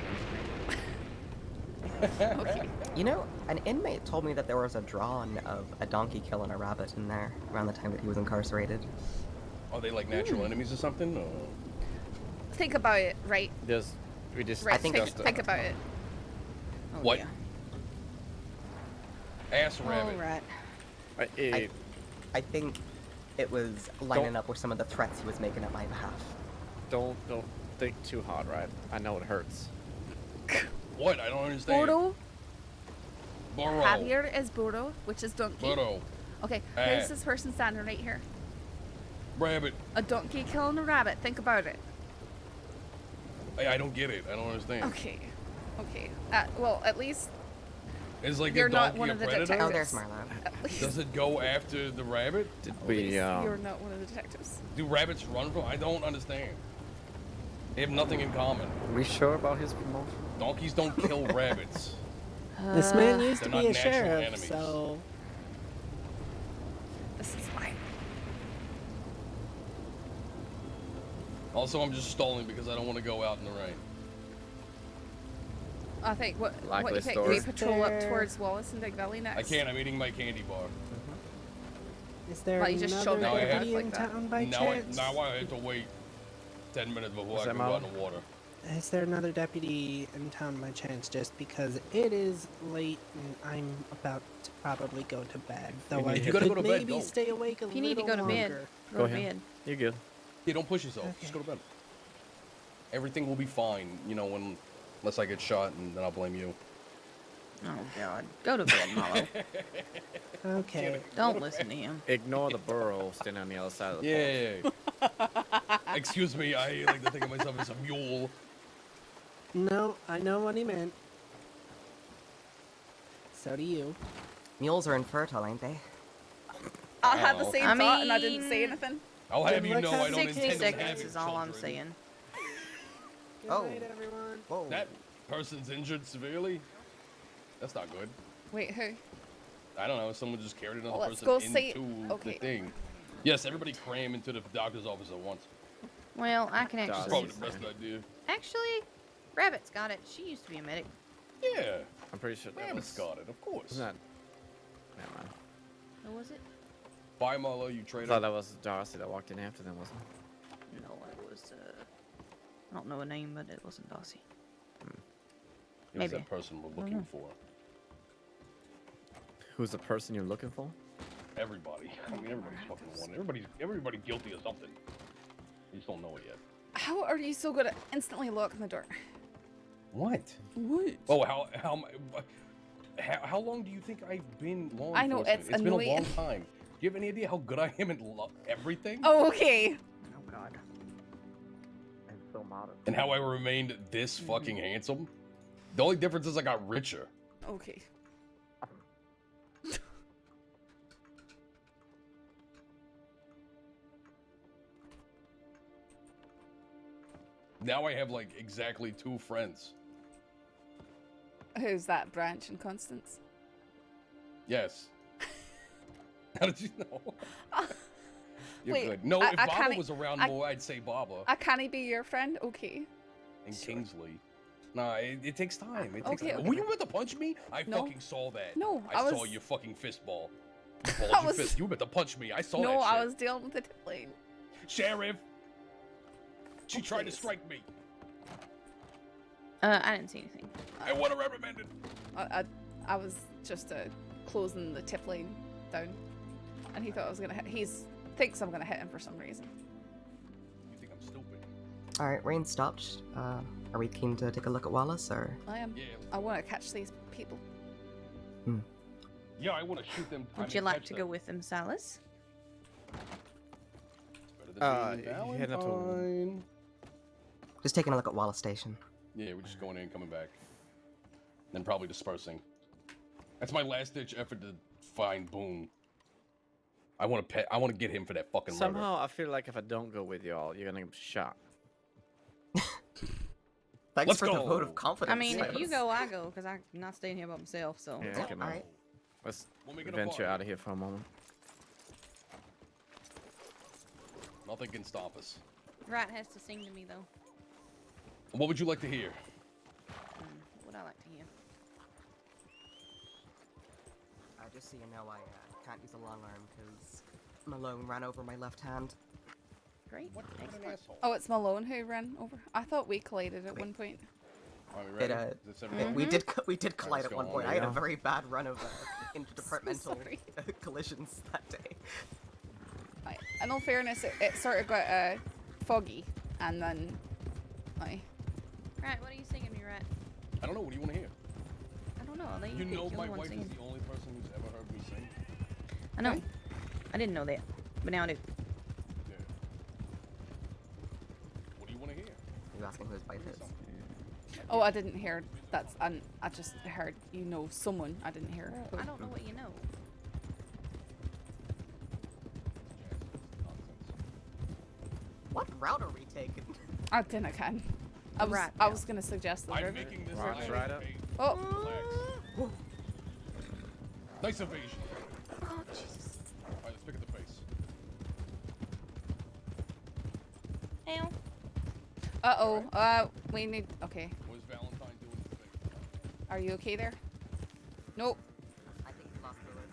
[SPEAKER 1] Okay.
[SPEAKER 13] You know, an inmate told me that there was a drawing of a donkey killing a rabbit in there around the time that he was incarcerated.
[SPEAKER 2] Are they like natural enemies or something? Or?
[SPEAKER 1] Think about it, right?
[SPEAKER 11] We just
[SPEAKER 1] Right. Think about it.
[SPEAKER 2] What? Ass rabbit.
[SPEAKER 5] Alright.
[SPEAKER 13] I think it was lining up with some of the threats he was making on my behalf.
[SPEAKER 11] Don't think too hard, right? I know it hurts.
[SPEAKER 2] What? I don't understand.
[SPEAKER 1] Burro.
[SPEAKER 2] Burro.
[SPEAKER 1] Javier is Burro, which is donkey.
[SPEAKER 2] Burro.
[SPEAKER 1] Okay, here's this person standing right here.
[SPEAKER 2] Rabbit.
[SPEAKER 1] A donkey killing a rabbit. Think about it.
[SPEAKER 2] I don't get it. I don't understand.
[SPEAKER 1] Okay. Okay. Well, at least
[SPEAKER 2] Is like
[SPEAKER 1] you're
[SPEAKER 2] a
[SPEAKER 1] not
[SPEAKER 2] donkey
[SPEAKER 1] one
[SPEAKER 2] a
[SPEAKER 1] of the
[SPEAKER 2] predator?
[SPEAKER 1] detectives.
[SPEAKER 13] Oh, there's Marlo.
[SPEAKER 1] At least
[SPEAKER 2] Does it go after the rabbit?
[SPEAKER 11] Did we,
[SPEAKER 1] you're not one of the detectives.
[SPEAKER 2] Do rabbits run from? I don't understand. They have nothing in common.
[SPEAKER 11] We sure about his promotion?
[SPEAKER 2] Donkeys don't kill rabbits.
[SPEAKER 16] This man used
[SPEAKER 2] They're
[SPEAKER 16] to
[SPEAKER 2] not
[SPEAKER 16] be a
[SPEAKER 2] natural
[SPEAKER 16] sheriff,
[SPEAKER 2] enemies.
[SPEAKER 16] so
[SPEAKER 1] This is fine.
[SPEAKER 2] Also, I'm just stalling because I don't want to go out in the rain.
[SPEAKER 1] I think what do
[SPEAKER 11] Likely
[SPEAKER 1] you think?
[SPEAKER 11] story.
[SPEAKER 1] We patrol up towards Wallace and Dig Valley next.
[SPEAKER 2] I can't. I'm eating my candy bar.
[SPEAKER 16] Is there
[SPEAKER 1] Like, you just shove
[SPEAKER 16] another
[SPEAKER 1] it in your
[SPEAKER 16] deputy
[SPEAKER 1] mouth
[SPEAKER 16] in
[SPEAKER 1] like that.
[SPEAKER 16] town by
[SPEAKER 2] Now
[SPEAKER 16] chance?
[SPEAKER 2] I have to wait 10 minutes before
[SPEAKER 11] Is
[SPEAKER 2] I
[SPEAKER 11] that
[SPEAKER 2] can go out
[SPEAKER 11] Marlon?
[SPEAKER 2] in the water.
[SPEAKER 16] Is there another deputy in town by chance? Just because it is late and I'm about to probably go to bed. Though I
[SPEAKER 2] If you gotta
[SPEAKER 16] could
[SPEAKER 2] go to bed,
[SPEAKER 16] maybe
[SPEAKER 2] go.
[SPEAKER 16] stay awake a
[SPEAKER 5] If you need to
[SPEAKER 16] little
[SPEAKER 5] go to bed,
[SPEAKER 16] longer.
[SPEAKER 5] go to bed.
[SPEAKER 11] You're good.
[SPEAKER 2] Yeah, don't push yourself. Just go to bed. Everything will be fine, you know, unless I get shot, and then I'll blame you.
[SPEAKER 5] Oh God, go to bed, Mallow.
[SPEAKER 16] Okay.
[SPEAKER 5] Don't listen to him.
[SPEAKER 11] Ignore the burrow standing on the other side of the
[SPEAKER 2] Yeah. Excuse me, I like to think of myself as a mule.
[SPEAKER 16] No, I know what he meant. So do you.
[SPEAKER 13] Mules are infertile, ain't they?
[SPEAKER 1] I had the
[SPEAKER 2] Oh.
[SPEAKER 1] same
[SPEAKER 5] I
[SPEAKER 1] thought and I didn't say
[SPEAKER 5] mean-
[SPEAKER 1] anything.
[SPEAKER 2] I'll have you
[SPEAKER 16] Look
[SPEAKER 2] know
[SPEAKER 16] how
[SPEAKER 2] I don't
[SPEAKER 5] 60
[SPEAKER 2] intend on
[SPEAKER 5] seconds
[SPEAKER 2] having
[SPEAKER 5] is all I'm
[SPEAKER 2] children.
[SPEAKER 5] saying.
[SPEAKER 16] Good
[SPEAKER 13] Oh.
[SPEAKER 16] night, everyone.
[SPEAKER 13] Whoa.
[SPEAKER 2] That person's injured severely? That's not good.
[SPEAKER 1] Wait, who?
[SPEAKER 2] I don't know, someone just carried another
[SPEAKER 1] Well, let's
[SPEAKER 2] person
[SPEAKER 1] go
[SPEAKER 2] into
[SPEAKER 1] see-
[SPEAKER 2] the
[SPEAKER 1] okay.
[SPEAKER 2] thing. Yes, everybody cram into the doctor's office at once.
[SPEAKER 5] Well, I can
[SPEAKER 2] That's
[SPEAKER 5] actually.
[SPEAKER 2] probably the best idea.
[SPEAKER 5] Actually, Rabbit's got it. She used to be a medic.
[SPEAKER 2] Yeah,
[SPEAKER 11] I'm pretty sure that
[SPEAKER 2] Rabbit's
[SPEAKER 11] was...
[SPEAKER 2] got it, of course.
[SPEAKER 11] Isn't that... Never mind.
[SPEAKER 5] Who was it?
[SPEAKER 2] Bye, Marlo, you
[SPEAKER 11] I
[SPEAKER 2] traitor.
[SPEAKER 11] thought that was Darcy that walked in after them, wasn't it?
[SPEAKER 5] No, it was. I don't know a name, but it wasn't Darcy.
[SPEAKER 2] It was
[SPEAKER 5] Maybe.
[SPEAKER 2] that person we're looking for.
[SPEAKER 11] Who's the person you're looking for?
[SPEAKER 2] Everybody. I mean, everybody's fucking wanted. Everybody's guilty of something. You just don't know it yet.
[SPEAKER 1] How are you so good at instantly locking the door?
[SPEAKER 2] What?
[SPEAKER 1] What?
[SPEAKER 2] Oh, how long do you think I've been law enforcement?
[SPEAKER 1] I know, it's
[SPEAKER 2] been a long
[SPEAKER 1] annoying.
[SPEAKER 2] time. Do you have any idea how good I am at everything?
[SPEAKER 1] Oh, okay.
[SPEAKER 5] Oh God.
[SPEAKER 11] I'm so modern.
[SPEAKER 2] And how I remained this fucking handsome? The only difference is I got richer.
[SPEAKER 1] Okay.
[SPEAKER 2] Now I have like exactly 2 friends.
[SPEAKER 1] Who's that? Branch and Constance?
[SPEAKER 2] Yes. How did you know? You're
[SPEAKER 1] Wait,
[SPEAKER 2] good. No,
[SPEAKER 1] I
[SPEAKER 2] if Baba
[SPEAKER 1] can't-
[SPEAKER 2] was around
[SPEAKER 1] I-
[SPEAKER 2] more, I'd say Baba.
[SPEAKER 1] Can he be your friend? Okay.
[SPEAKER 2] And Kingsley. Nah, it takes time. It takes
[SPEAKER 1] Okay,
[SPEAKER 2] time.
[SPEAKER 1] okay.
[SPEAKER 2] Were you about to punch me? I
[SPEAKER 1] No.
[SPEAKER 2] fucking saw that.
[SPEAKER 1] No,
[SPEAKER 2] I
[SPEAKER 1] I
[SPEAKER 2] saw
[SPEAKER 1] was-
[SPEAKER 2] your fucking fist ball. You
[SPEAKER 1] I
[SPEAKER 2] balled your
[SPEAKER 1] was-
[SPEAKER 2] fist. You were about to punch me. I saw that
[SPEAKER 1] No,
[SPEAKER 2] shit.
[SPEAKER 1] I was dealing with the tip lane.
[SPEAKER 2] Sheriff! She tried to
[SPEAKER 1] please.
[SPEAKER 2] strike me.
[SPEAKER 5] I didn't see anything.
[SPEAKER 2] I want to reprimand it.
[SPEAKER 1] I was just closing the tip lane down, and he thought I was gonna hit. Thinks I'm gonna hit him for some reason.
[SPEAKER 2] You think I'm stupid?
[SPEAKER 13] Alright, rain stopped. Are we keen to take a look at Wallace, or?
[SPEAKER 1] I am.
[SPEAKER 2] Yeah.
[SPEAKER 1] I want to catch these people.
[SPEAKER 2] Yeah, I want to shoot them.
[SPEAKER 5] Would you like to go with them, Silas?
[SPEAKER 11] You heading up to...
[SPEAKER 13] Just taking a look at Wallace Station.
[SPEAKER 2] Yeah, we're just going in and coming back. Then probably dispersing. That's my last ditch effort to find Boone. I want to get him for that fucking murder.
[SPEAKER 11] Somehow I feel like if I don't go with y'all, you're gonna get shot.
[SPEAKER 13] Thanks
[SPEAKER 2] Let's
[SPEAKER 13] for the
[SPEAKER 2] go.
[SPEAKER 13] vote of confidence.
[SPEAKER 5] I mean, if you
[SPEAKER 13] Silas.
[SPEAKER 5] go, I go, because I'm not staying here by myself, so.
[SPEAKER 11] Yeah, okay, no.
[SPEAKER 13] alright.
[SPEAKER 11] Let's
[SPEAKER 2] We'll make it a
[SPEAKER 11] venture
[SPEAKER 2] bar.
[SPEAKER 11] out of here for a moment.
[SPEAKER 2] Nothing can stop us.
[SPEAKER 5] Right has to sing to me, though.
[SPEAKER 2] What would you like to hear?
[SPEAKER 5] What would I like to hear?
[SPEAKER 13] Just so you know, I can't use a long arm because Malone ran over my left hand.
[SPEAKER 5] Great.
[SPEAKER 2] Excellent.
[SPEAKER 1] Oh, it's Malone who ran over. I thought we collided at one point.
[SPEAKER 2] Are we ready? Is this everything?
[SPEAKER 13] We did collide
[SPEAKER 2] let's
[SPEAKER 13] at one
[SPEAKER 2] go
[SPEAKER 13] point.
[SPEAKER 2] on,
[SPEAKER 13] I had a
[SPEAKER 2] yeah.
[SPEAKER 13] very bad run of interdepartmental
[SPEAKER 1] sorry.
[SPEAKER 13] collisions that day.
[SPEAKER 1] Right. In all fairness, it sort of got foggy, and then,
[SPEAKER 5] Right, what are you singing me, Rat?
[SPEAKER 2] I don't know. What do you want to hear?
[SPEAKER 5] I don't know. I'll let you
[SPEAKER 2] You
[SPEAKER 5] pick.
[SPEAKER 2] know
[SPEAKER 5] You're
[SPEAKER 2] my
[SPEAKER 5] the one
[SPEAKER 2] wife is
[SPEAKER 5] singing.
[SPEAKER 2] the only person who's ever heard me sing.
[SPEAKER 5] I know. I didn't know that, but now I do.
[SPEAKER 2] Yeah. What do you want to hear?
[SPEAKER 13] You asking who his wife is?
[SPEAKER 1] oh, I didn't hear. I just heard someone. I didn't hear.
[SPEAKER 5] I don't know what you know.
[SPEAKER 13] What route are we taking?
[SPEAKER 1] I didn't can. I was gonna suggest the
[SPEAKER 2] I'm
[SPEAKER 1] river.
[SPEAKER 2] making this
[SPEAKER 11] Rocks
[SPEAKER 2] a
[SPEAKER 11] right up.
[SPEAKER 1] Oh.
[SPEAKER 2] Relax. Nice evasion.
[SPEAKER 5] Oh, Jesus.
[SPEAKER 2] All right, let's pick at the pace.
[SPEAKER 5] Ow.
[SPEAKER 1] Uh-oh. We need... Okay.
[SPEAKER 2] What is Valentine doing today?
[SPEAKER 1] Are you okay there? Nope.
[SPEAKER 13] I think we lost Lewis.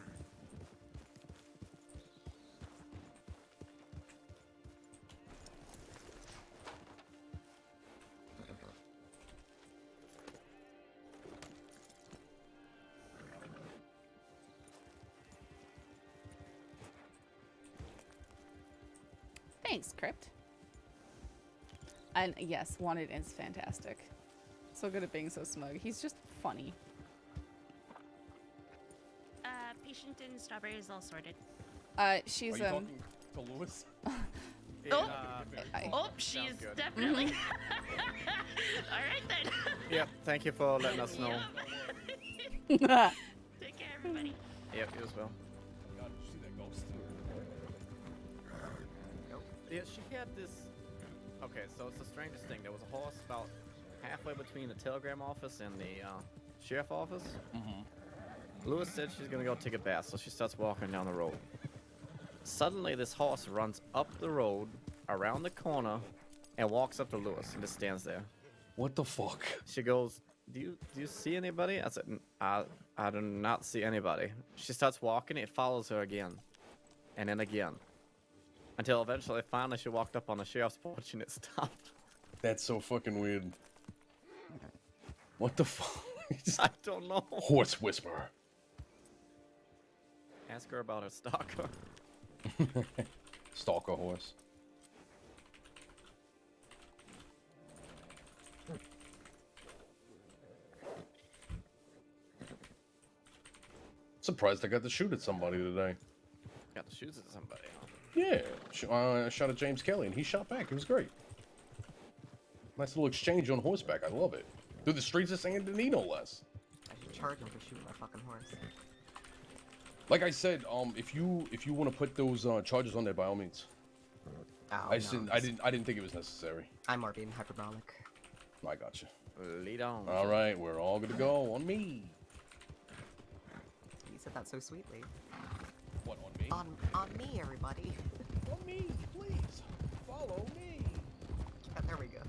[SPEAKER 1] Thanks, Crypt. And yes, Wanted is fantastic. So good at being so smug. He's just funny.
[SPEAKER 6] Patient and Strawberry is all sorted.
[SPEAKER 1] She's
[SPEAKER 2] Are you talking to Lewis?
[SPEAKER 6] Oh, she's definitely. All right then.
[SPEAKER 11] Yeah, thank you for letting us know.
[SPEAKER 6] Take care, everybody.
[SPEAKER 11] Yep, you as well.
[SPEAKER 2] God, did you see that ghost?
[SPEAKER 11] Yeah, she had this. Okay, so it's the strangest thing. There was a horse about halfway between the telegram office and the sheriff office. Lewis said she's gonna go take a bath, so she starts walking down the road. Suddenly, this horse runs up the road, around the corner, and walks up to Lewis and just stands there.
[SPEAKER 2] What the fuck?
[SPEAKER 11] She goes, do you see anybody? I said, I do not see anybody. She starts walking, it follows her again. And then again. Until eventually, finally, she walked up on the sheriff's porch and it stopped.
[SPEAKER 2] That's so fucking weird. What the fuck?
[SPEAKER 11] I don't know.
[SPEAKER 2] Horse whisperer.
[SPEAKER 11] Ask her about her stalker.
[SPEAKER 2] Stalker horse. Surprised I got to shoot at somebody today.
[SPEAKER 11] Got to shoot at somebody, huh?
[SPEAKER 2] Yeah, I shot at James Kelly and he shot back. It was great. Nice little exchange on horseback. I love it. Through the streets of San Denis, no less.
[SPEAKER 13] I should charge him for shooting my fucking horse.
[SPEAKER 2] Like I said, if you want to put those charges on there, by all means.
[SPEAKER 13] Oh,
[SPEAKER 2] I didn't think it was necessary.
[SPEAKER 13] I'm more being hyperbolic.
[SPEAKER 2] I got you.
[SPEAKER 11] Lead on.
[SPEAKER 2] All right, we're all good to go on me.
[SPEAKER 13] You said that so sweetly.
[SPEAKER 2] What, on me?
[SPEAKER 13] On me, everybody.
[SPEAKER 2] On me, please. Follow me.
[SPEAKER 13] Yeah, there we go.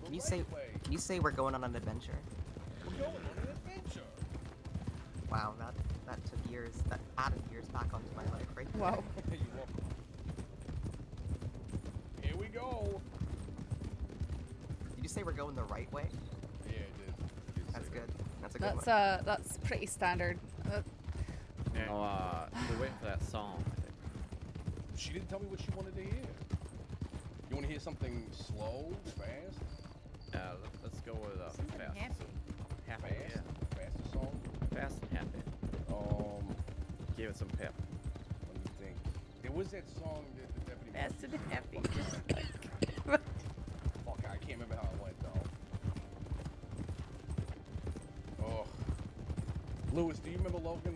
[SPEAKER 13] Can you say we're going on an adventure?
[SPEAKER 2] We're going on an adventure.
[SPEAKER 13] Wow, that took years. That added years back onto my life, right?
[SPEAKER 1] Wow.
[SPEAKER 2] You're welcome. Here we go.
[SPEAKER 13] Did you say we're going the right way?
[SPEAKER 2] Yeah, I did.
[SPEAKER 13] That's good. That's a good one.
[SPEAKER 1] That's pretty standard.
[SPEAKER 11] We're waiting for that song, I think.
[SPEAKER 2] She didn't tell me what she wanted to hear. You want to hear something slow, fast?
[SPEAKER 11] Let's go with
[SPEAKER 6] Something
[SPEAKER 11] fast.
[SPEAKER 6] happy.
[SPEAKER 11] Happy,
[SPEAKER 2] Fast?
[SPEAKER 11] yeah.
[SPEAKER 2] Faster song?
[SPEAKER 11] Fast and happy. Give it some pep.
[SPEAKER 2] What do you think? There was that song that the deputy.
[SPEAKER 6] Fast and happy.
[SPEAKER 2] Fuck, I can't remember how it went though. Oh. Lewis, do you remember Logan?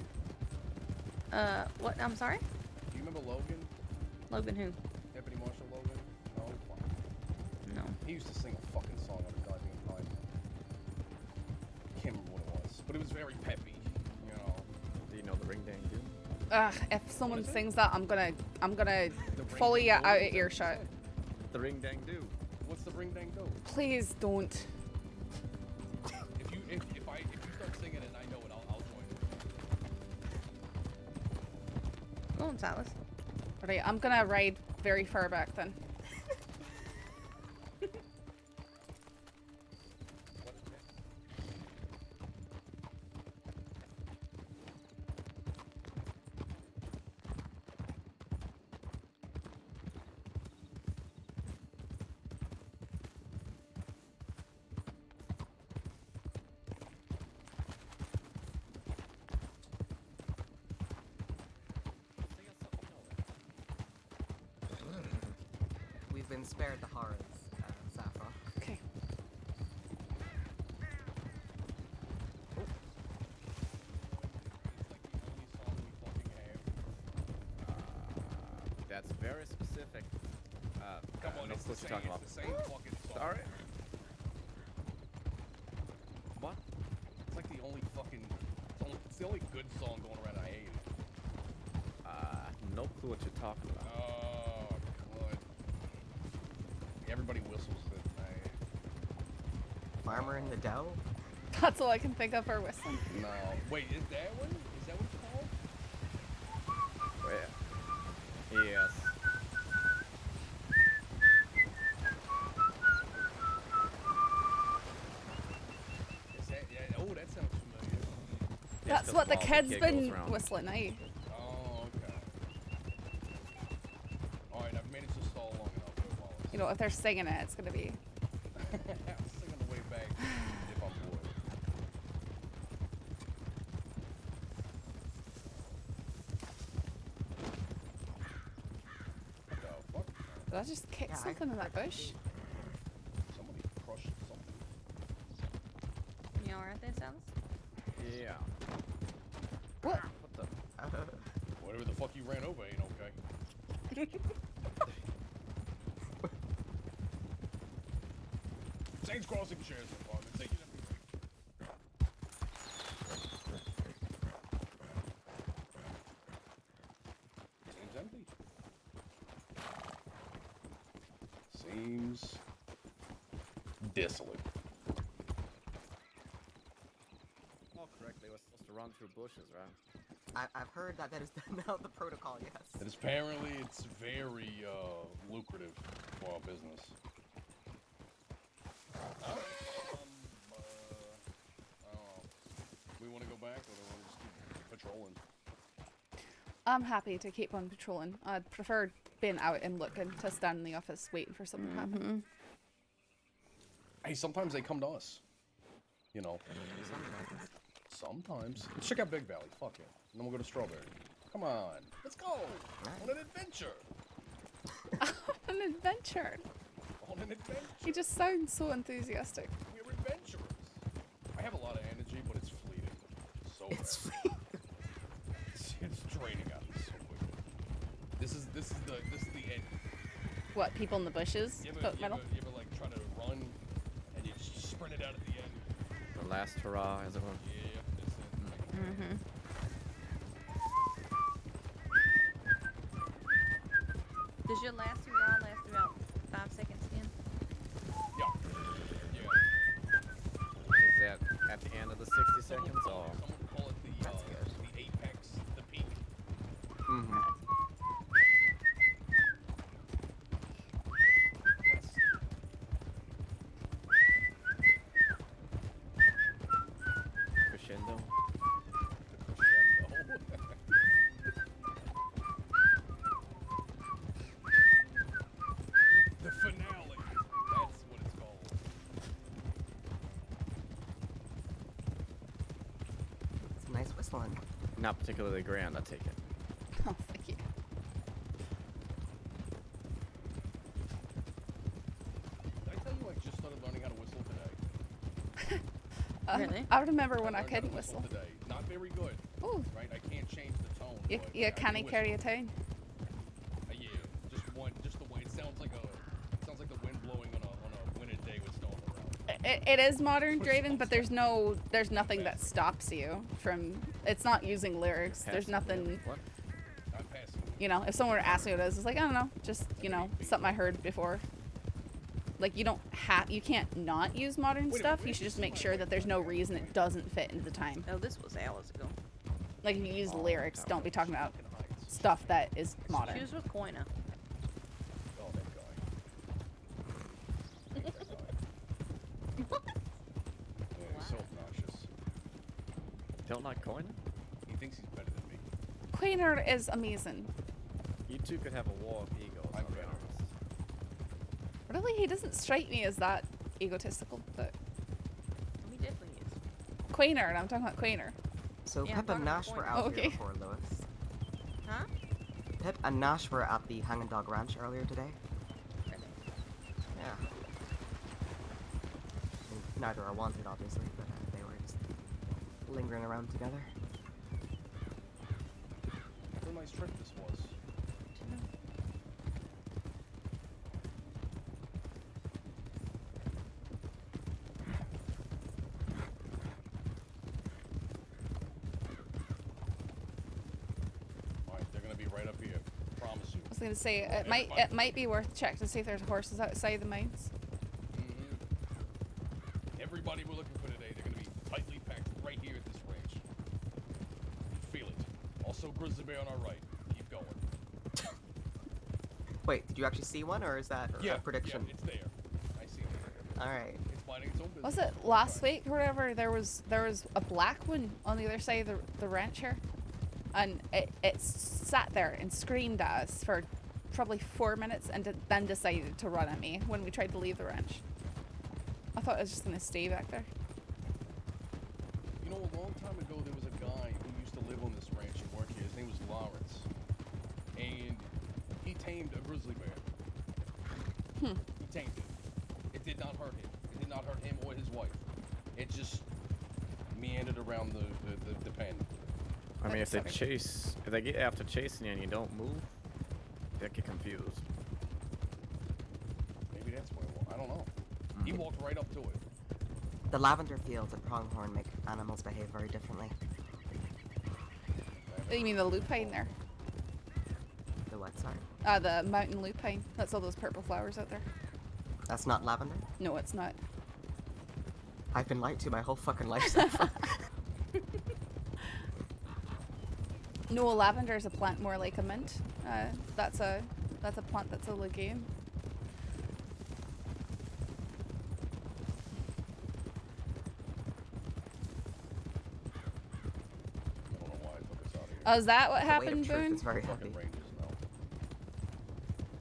[SPEAKER 6] What? I'm sorry?
[SPEAKER 2] Do you remember Logan?
[SPEAKER 6] Logan who?
[SPEAKER 2] Deputy Marshal Logan? No? Fuck.
[SPEAKER 6] No.
[SPEAKER 2] He used to sing a fucking song on the goddamn time. Can't remember what it was, but it was very peppy, you know.
[SPEAKER 11] Do you know the ring dang do?
[SPEAKER 1] If someone sings that, I'm gonna fully out of earshot.
[SPEAKER 11] The ring dang do.
[SPEAKER 2] What's the ring dang do?
[SPEAKER 1] Please don't.
[SPEAKER 2] If you start singing it and I know it, I'll join it.
[SPEAKER 1] Go on, Silas. Alright, I'm gonna ride very far back then.
[SPEAKER 13] We've been spared the horrors, Saffron.
[SPEAKER 1] Okay.
[SPEAKER 11] That's very specific.
[SPEAKER 2] Come on,
[SPEAKER 11] no
[SPEAKER 2] it's
[SPEAKER 11] clue
[SPEAKER 2] the
[SPEAKER 11] what you're talking about.
[SPEAKER 2] same fucking song.
[SPEAKER 11] Sorry. What?
[SPEAKER 2] It's like the only fucking. It's the only good song going around. I hate it.
[SPEAKER 11] No clue what you're talking about.
[SPEAKER 2] Oh, God. Everybody whistles it.
[SPEAKER 13] Farmer in the Dell?
[SPEAKER 1] That's all I can think of for whistling.
[SPEAKER 2] No. Wait, is that one? Is that what it's called?
[SPEAKER 11] Where? Yes.
[SPEAKER 2] Is that, yeah, oh, that sounds familiar.
[SPEAKER 1] That's what the kid's been whistling, eh?
[SPEAKER 2] Oh, okay. Alright, I've managed to stall long enough.
[SPEAKER 1] You know, if they're singing it, it's gonna be.
[SPEAKER 2] I'm singing the way back if I'm bored. What the fuck?
[SPEAKER 1] Did I just kick something in that bush?
[SPEAKER 2] Somebody crushed something.
[SPEAKER 5] You alright there, Samus?
[SPEAKER 11] Yeah.
[SPEAKER 1] What?
[SPEAKER 11] What the?
[SPEAKER 2] Whatever the fuck you ran over ain't okay. Saints Crossing Sheriff's Department, taking it. Seems empty. Seems desolate.
[SPEAKER 11] Oh, correct. They were supposed to run through bushes, right?
[SPEAKER 13] I've heard that is now the protocol, yes.
[SPEAKER 2] And apparently it's very lucrative for our business. I don't know. We want to go back, or do we want to just keep patrolling?
[SPEAKER 1] I'm happy to keep on patrolling. I'd prefer being out and looking to stand in the office waiting for something to happen.
[SPEAKER 2] Hey, sometimes they come to us. You know. Sometimes. Let's check out Big Valley. Fuck it. And then we'll go to Strawberry. Come on. Let's go. On an adventure.
[SPEAKER 1] An adventure.
[SPEAKER 2] On an adventure.
[SPEAKER 1] He just sounds so enthusiastic.
[SPEAKER 2] We're adventurers. I have a lot of energy, but it's fleeting. So it's it's draining out so quickly. This is the end.
[SPEAKER 1] What, people in the bushes?
[SPEAKER 2] You ever like try to run and you just sprint it out at the end?
[SPEAKER 11] The last hurrah, as it were.
[SPEAKER 2] Yeah, that's it.
[SPEAKER 5] Mm-hmm. Does your last hurrah last about 5 seconds again?
[SPEAKER 2] Yeah.
[SPEAKER 11] Is that at the end of the 60 seconds, or?
[SPEAKER 2] Some would call it the apex, the peak.
[SPEAKER 13] Mm-hmm.
[SPEAKER 11] Crescendo.
[SPEAKER 2] The finale. That's what it's called.
[SPEAKER 13] It's a nice whistling.
[SPEAKER 11] Not particularly grand, I take it.
[SPEAKER 1] Oh, thank you.
[SPEAKER 2] Did I tell you I just started learning how to whistle today?
[SPEAKER 5] Really?
[SPEAKER 1] I remember when I
[SPEAKER 2] learned how to
[SPEAKER 1] couldn't whistle.
[SPEAKER 2] today. Not very good.
[SPEAKER 1] Ooh.
[SPEAKER 2] Right? I can't change the tone.
[SPEAKER 1] You
[SPEAKER 2] but
[SPEAKER 1] can't
[SPEAKER 2] I can
[SPEAKER 1] carry a
[SPEAKER 2] whistle.
[SPEAKER 1] tune.
[SPEAKER 2] Yeah, just the way it sounds like the wind blowing on a winter day with snow on the ground.
[SPEAKER 1] It is modern driven, but there's nothing that stops you from. It's not using lyrics. There's nothing.
[SPEAKER 11] What?
[SPEAKER 2] I'm passing.
[SPEAKER 1] You know, if someone were asking what it is, it's like I don't know, just something I heard before. Like you can't not use modern stuff. You should just make sure that there's no reason it doesn't fit into the time.
[SPEAKER 5] Oh, this was hours ago.
[SPEAKER 1] Like if you use lyrics, don't be talking about stuff that is modern.
[SPEAKER 5] She was with Koina.
[SPEAKER 2] Oh, that guy.
[SPEAKER 5] What?
[SPEAKER 2] Yeah, he's so obnoxious.
[SPEAKER 11] Don't like Koina?
[SPEAKER 2] He thinks he's better than me.
[SPEAKER 1] Queener is amazing.
[SPEAKER 11] You two could have a war of egos. I'll be honest.
[SPEAKER 1] Really, he doesn't strike me as that egotistical, but
[SPEAKER 5] He definitely is.
[SPEAKER 1] Queener, and I'm talking about Queener.
[SPEAKER 13] So
[SPEAKER 5] Yeah,
[SPEAKER 13] Pip
[SPEAKER 5] I'm
[SPEAKER 13] and
[SPEAKER 5] talking
[SPEAKER 13] Nash
[SPEAKER 5] about
[SPEAKER 13] were
[SPEAKER 5] point.
[SPEAKER 13] out
[SPEAKER 1] Okay.
[SPEAKER 13] here before, Lewis.
[SPEAKER 5] Huh?
[SPEAKER 13] Pip and Nash were at the Hanging Dog Ranch earlier today. Yeah. And neither are wanted, obviously, but they were just lingering around together.
[SPEAKER 2] What a nice trip this was. Alright, they're gonna be right up here. Promise you.
[SPEAKER 1] I was gonna say it might be worth a check to see if there's horses outside the mines.
[SPEAKER 2] Everybody we're looking for today, they're gonna be tightly packed right here at this ranch. Feel it. Also, grizzly bear on our right. Keep going.
[SPEAKER 13] Wait, did you actually see one, or is that a prediction?
[SPEAKER 2] Yeah, it's there. I see it.
[SPEAKER 13] All right.
[SPEAKER 2] It's minding its own business.
[SPEAKER 1] Was it last week or whatever? There was a black one on the other side of the ranch here, and it sat there and screamed at us for probably 4 minutes, and then decided to run at me when we tried to leave the ranch. I thought it was just gonna stay back there.
[SPEAKER 2] You know, a long time ago, there was a guy who used to live on this ranch and work here. His name was Lawrence, and he tamed a grizzly bear. He tamed it. It did not hurt him. It did not hurt him or his wife. It just meandered around the pen.
[SPEAKER 11] I mean, if they get after chasing you and you don't move, they get confused.
[SPEAKER 2] Maybe that's what it was. I don't know. He walked right up to it.
[SPEAKER 13] The lavender fields at Pronghorn make animals behave very differently.
[SPEAKER 1] You mean the lupine there?
[SPEAKER 13] The what, sorry?
[SPEAKER 1] The mountain lupine. That's all those purple flowers out there.
[SPEAKER 13] That's not lavender?
[SPEAKER 1] No, it's not.
[SPEAKER 13] I've been lied to my whole fucking life so far.
[SPEAKER 1] No, lavender is a plant more like a mint. That's a plant that's a legume. Oh, is that what happened, Boone?
[SPEAKER 13] It's very heavy.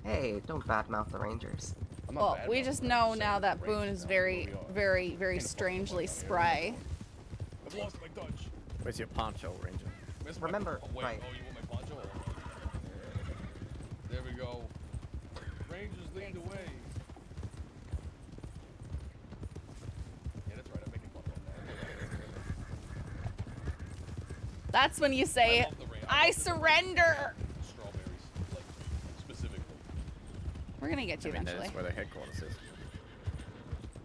[SPEAKER 13] Hey, don't badmouth the Rangers.
[SPEAKER 1] Well, we just know now that Boone is very, very, very strangely spry.
[SPEAKER 2] I've lost my Dutch.
[SPEAKER 11] Where's your poncho, Ranger?
[SPEAKER 13] Remember,
[SPEAKER 2] right. Oh, you want my poncho? There we go. Rangers lead the way. Yeah, that's right. I'm making fun of that.
[SPEAKER 1] That's when you say, I surrender!
[SPEAKER 2] Strawberries, like, specifically.
[SPEAKER 1] We're gonna get you eventually.
[SPEAKER 11] That's where their headquarters is.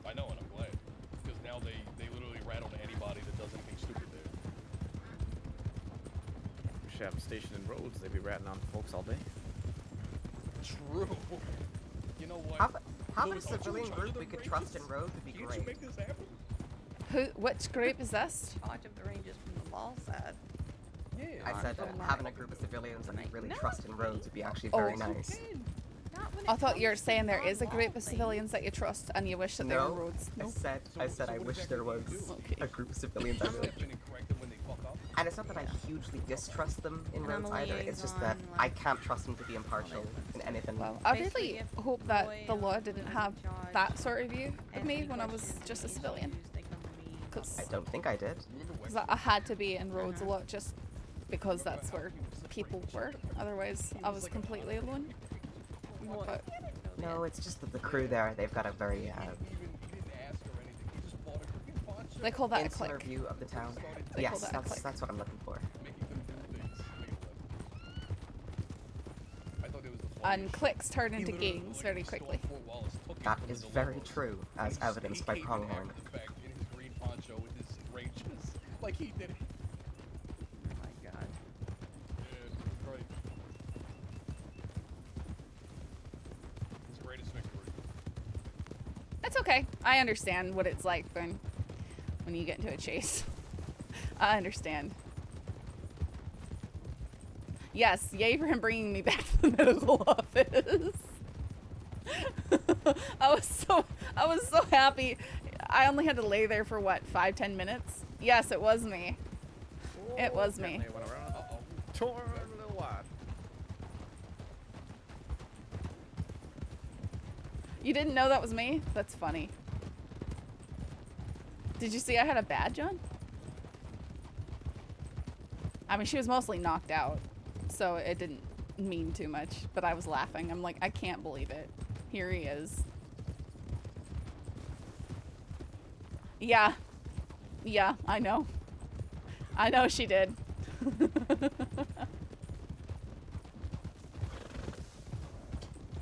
[SPEAKER 2] I know, and I'm glad. Because now they literally rat on anybody that does anything stupid there.
[SPEAKER 11] We should have them stationed in roads. They'd be ratting on folks all day.
[SPEAKER 2] True. You know what?
[SPEAKER 13] How about a civilian group we could trust in roads would be great.
[SPEAKER 2] Can't you make this happen?
[SPEAKER 1] Which group is this?
[SPEAKER 5] Charge of the Rangers from the ball side.
[SPEAKER 2] Yeah.
[SPEAKER 13] I said having a group of civilians that we really trust in roads would be actually very nice.
[SPEAKER 1] I thought you were saying there is a group of civilians that you trust and you wish that there were roads.
[SPEAKER 13] I said I wish there was a group of civilians I really. And it's not that I hugely distrust them in roads either, it's just that I can't trust them to be impartial in anything.
[SPEAKER 1] Well, I really hope that the law didn't have that sort of view of me when I was just a civilian.
[SPEAKER 13] I don't think I did.
[SPEAKER 1] Because I had to be in roads a lot just because that's where people were. Otherwise, I was completely alone. But
[SPEAKER 13] no, it's just that the crew there, they've got a very
[SPEAKER 1] they call that a
[SPEAKER 13] insular
[SPEAKER 1] clique.
[SPEAKER 13] view of the town.
[SPEAKER 1] They
[SPEAKER 13] Yes,
[SPEAKER 1] call that a clique.
[SPEAKER 13] that's what I'm looking for.
[SPEAKER 1] And cliques turn into gangs very quickly.
[SPEAKER 13] That is very true, as evidenced by Pronghorn.
[SPEAKER 2] Like he did it.
[SPEAKER 5] Oh my god.
[SPEAKER 2] Yeah, right. His greatest victory.
[SPEAKER 1] That's okay. I understand what it's like when you get into a chase. I understand. Yes, yay for him bringing me back to the medical office. I was so happy. I only had to lay there for what, 5-10 minutes? Yes, it was me. It was me.
[SPEAKER 11] Torn a little wide.
[SPEAKER 1] You didn't know that was me? That's funny. Did you see I had a badge on? I mean, she was mostly knocked out, so it didn't mean too much, but I was laughing. I'm like, I can't believe it. Here he is. Yeah. Yeah, I know. I know she did.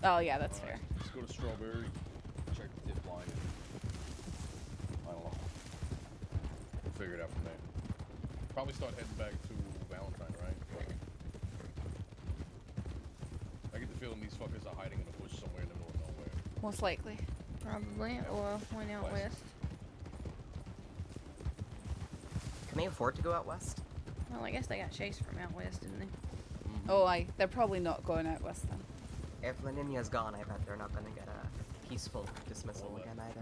[SPEAKER 1] Oh, yeah, that's fair.
[SPEAKER 2] Let's go to Strawberry. Check the tip line. I don't know. We'll figure it out from there. Probably start heading back to Valentine, right? I get the feeling these fuckers are hiding in the bush somewhere in the middle of nowhere.
[SPEAKER 1] Most likely.
[SPEAKER 5] Probably, or went out west.
[SPEAKER 13] they afford to go out west?
[SPEAKER 5] Well, I guess they got chased from out west, didn't they?
[SPEAKER 1] Oh, they're probably not going out west then.
[SPEAKER 13] If Leninia's gone, I bet they're not going to get a peaceful dismissal again either.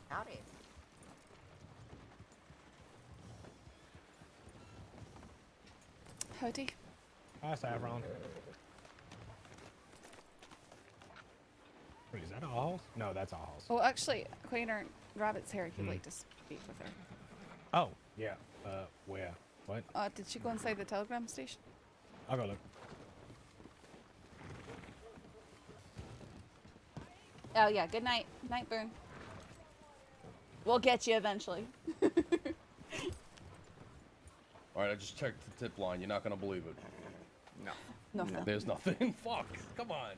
[SPEAKER 13] Howdy.
[SPEAKER 1] Howdy.
[SPEAKER 12] Hi, Saffron. Wait, is that a house? No, that's a house.
[SPEAKER 1] Oh, actually, Queener Rabbit's here. He'd like to speak with her.
[SPEAKER 12] Oh, yeah. Where? What?
[SPEAKER 1] Did she go inside the telegram station?
[SPEAKER 12] I'll go look.
[SPEAKER 1] Oh, yeah. Good night. Night, Boone. We'll get you eventually.
[SPEAKER 2] Alright, I just checked the tip line. You're not gonna believe it.
[SPEAKER 11] No.
[SPEAKER 1] Nothing.
[SPEAKER 2] There's nothing. Fuck. Come on.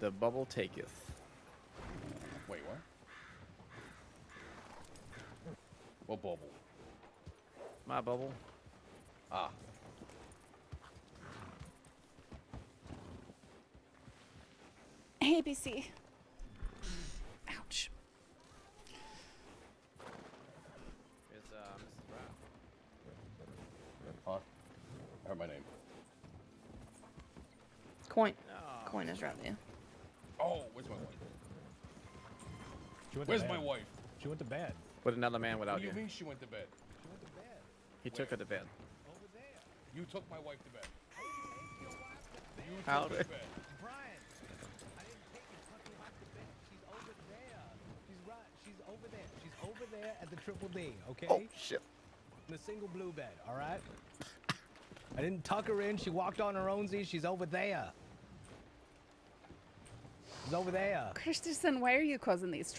[SPEAKER 11] The bubble taketh.
[SPEAKER 2] Wait, what? What bubble?
[SPEAKER 11] My bubble.
[SPEAKER 2] Ah.
[SPEAKER 1] ABC. Ouch.
[SPEAKER 11] It's Mrs. Brown.
[SPEAKER 2] Huh? I heard my name.
[SPEAKER 5] Coin is right there.
[SPEAKER 2] Oh, where's my wife?
[SPEAKER 12] She went to
[SPEAKER 2] Where's
[SPEAKER 12] bed.
[SPEAKER 2] my wife?
[SPEAKER 12] She went to bed.
[SPEAKER 11] With another man
[SPEAKER 2] What
[SPEAKER 11] without
[SPEAKER 2] do you
[SPEAKER 11] you.
[SPEAKER 2] mean she went to bed?
[SPEAKER 11] He took her to bed.
[SPEAKER 2] You took my wife to bed. You
[SPEAKER 11] How
[SPEAKER 2] took her
[SPEAKER 11] did-
[SPEAKER 2] to bed.
[SPEAKER 12] She's over there. She's over there at the Triple D, okay?
[SPEAKER 11] Oh, shit.
[SPEAKER 12] The single blue bed, all right? I didn't tuck her in. She walked on her own. She's over there. She's over there.
[SPEAKER 1] Christensen, why are you causing these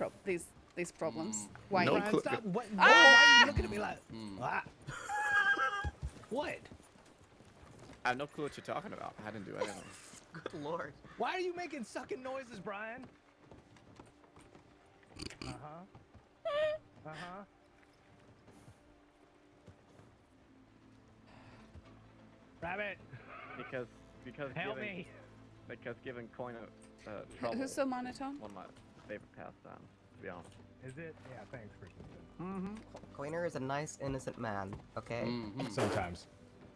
[SPEAKER 1] problems? Why?
[SPEAKER 12] No
[SPEAKER 1] you?
[SPEAKER 12] Stop. What? No, why are you looking at me like... Ah. What?
[SPEAKER 11] I have no clue what you're talking about. I didn't do anything.
[SPEAKER 13] Good lord.
[SPEAKER 12] Why are you making sucking noises, Brian? Uh-huh. Uh-huh. Rabbit.
[SPEAKER 11] Because
[SPEAKER 12] Help
[SPEAKER 11] giving,
[SPEAKER 12] me.
[SPEAKER 11] Because giving coin trouble.
[SPEAKER 1] Who's so monotone?
[SPEAKER 11] One of my favorite pastimes, to be honest.
[SPEAKER 12] Is it? Yeah, thanks, Christensen.
[SPEAKER 13] Mm-hmm. Coiner is a nice, innocent man, okay?
[SPEAKER 12] Sometimes.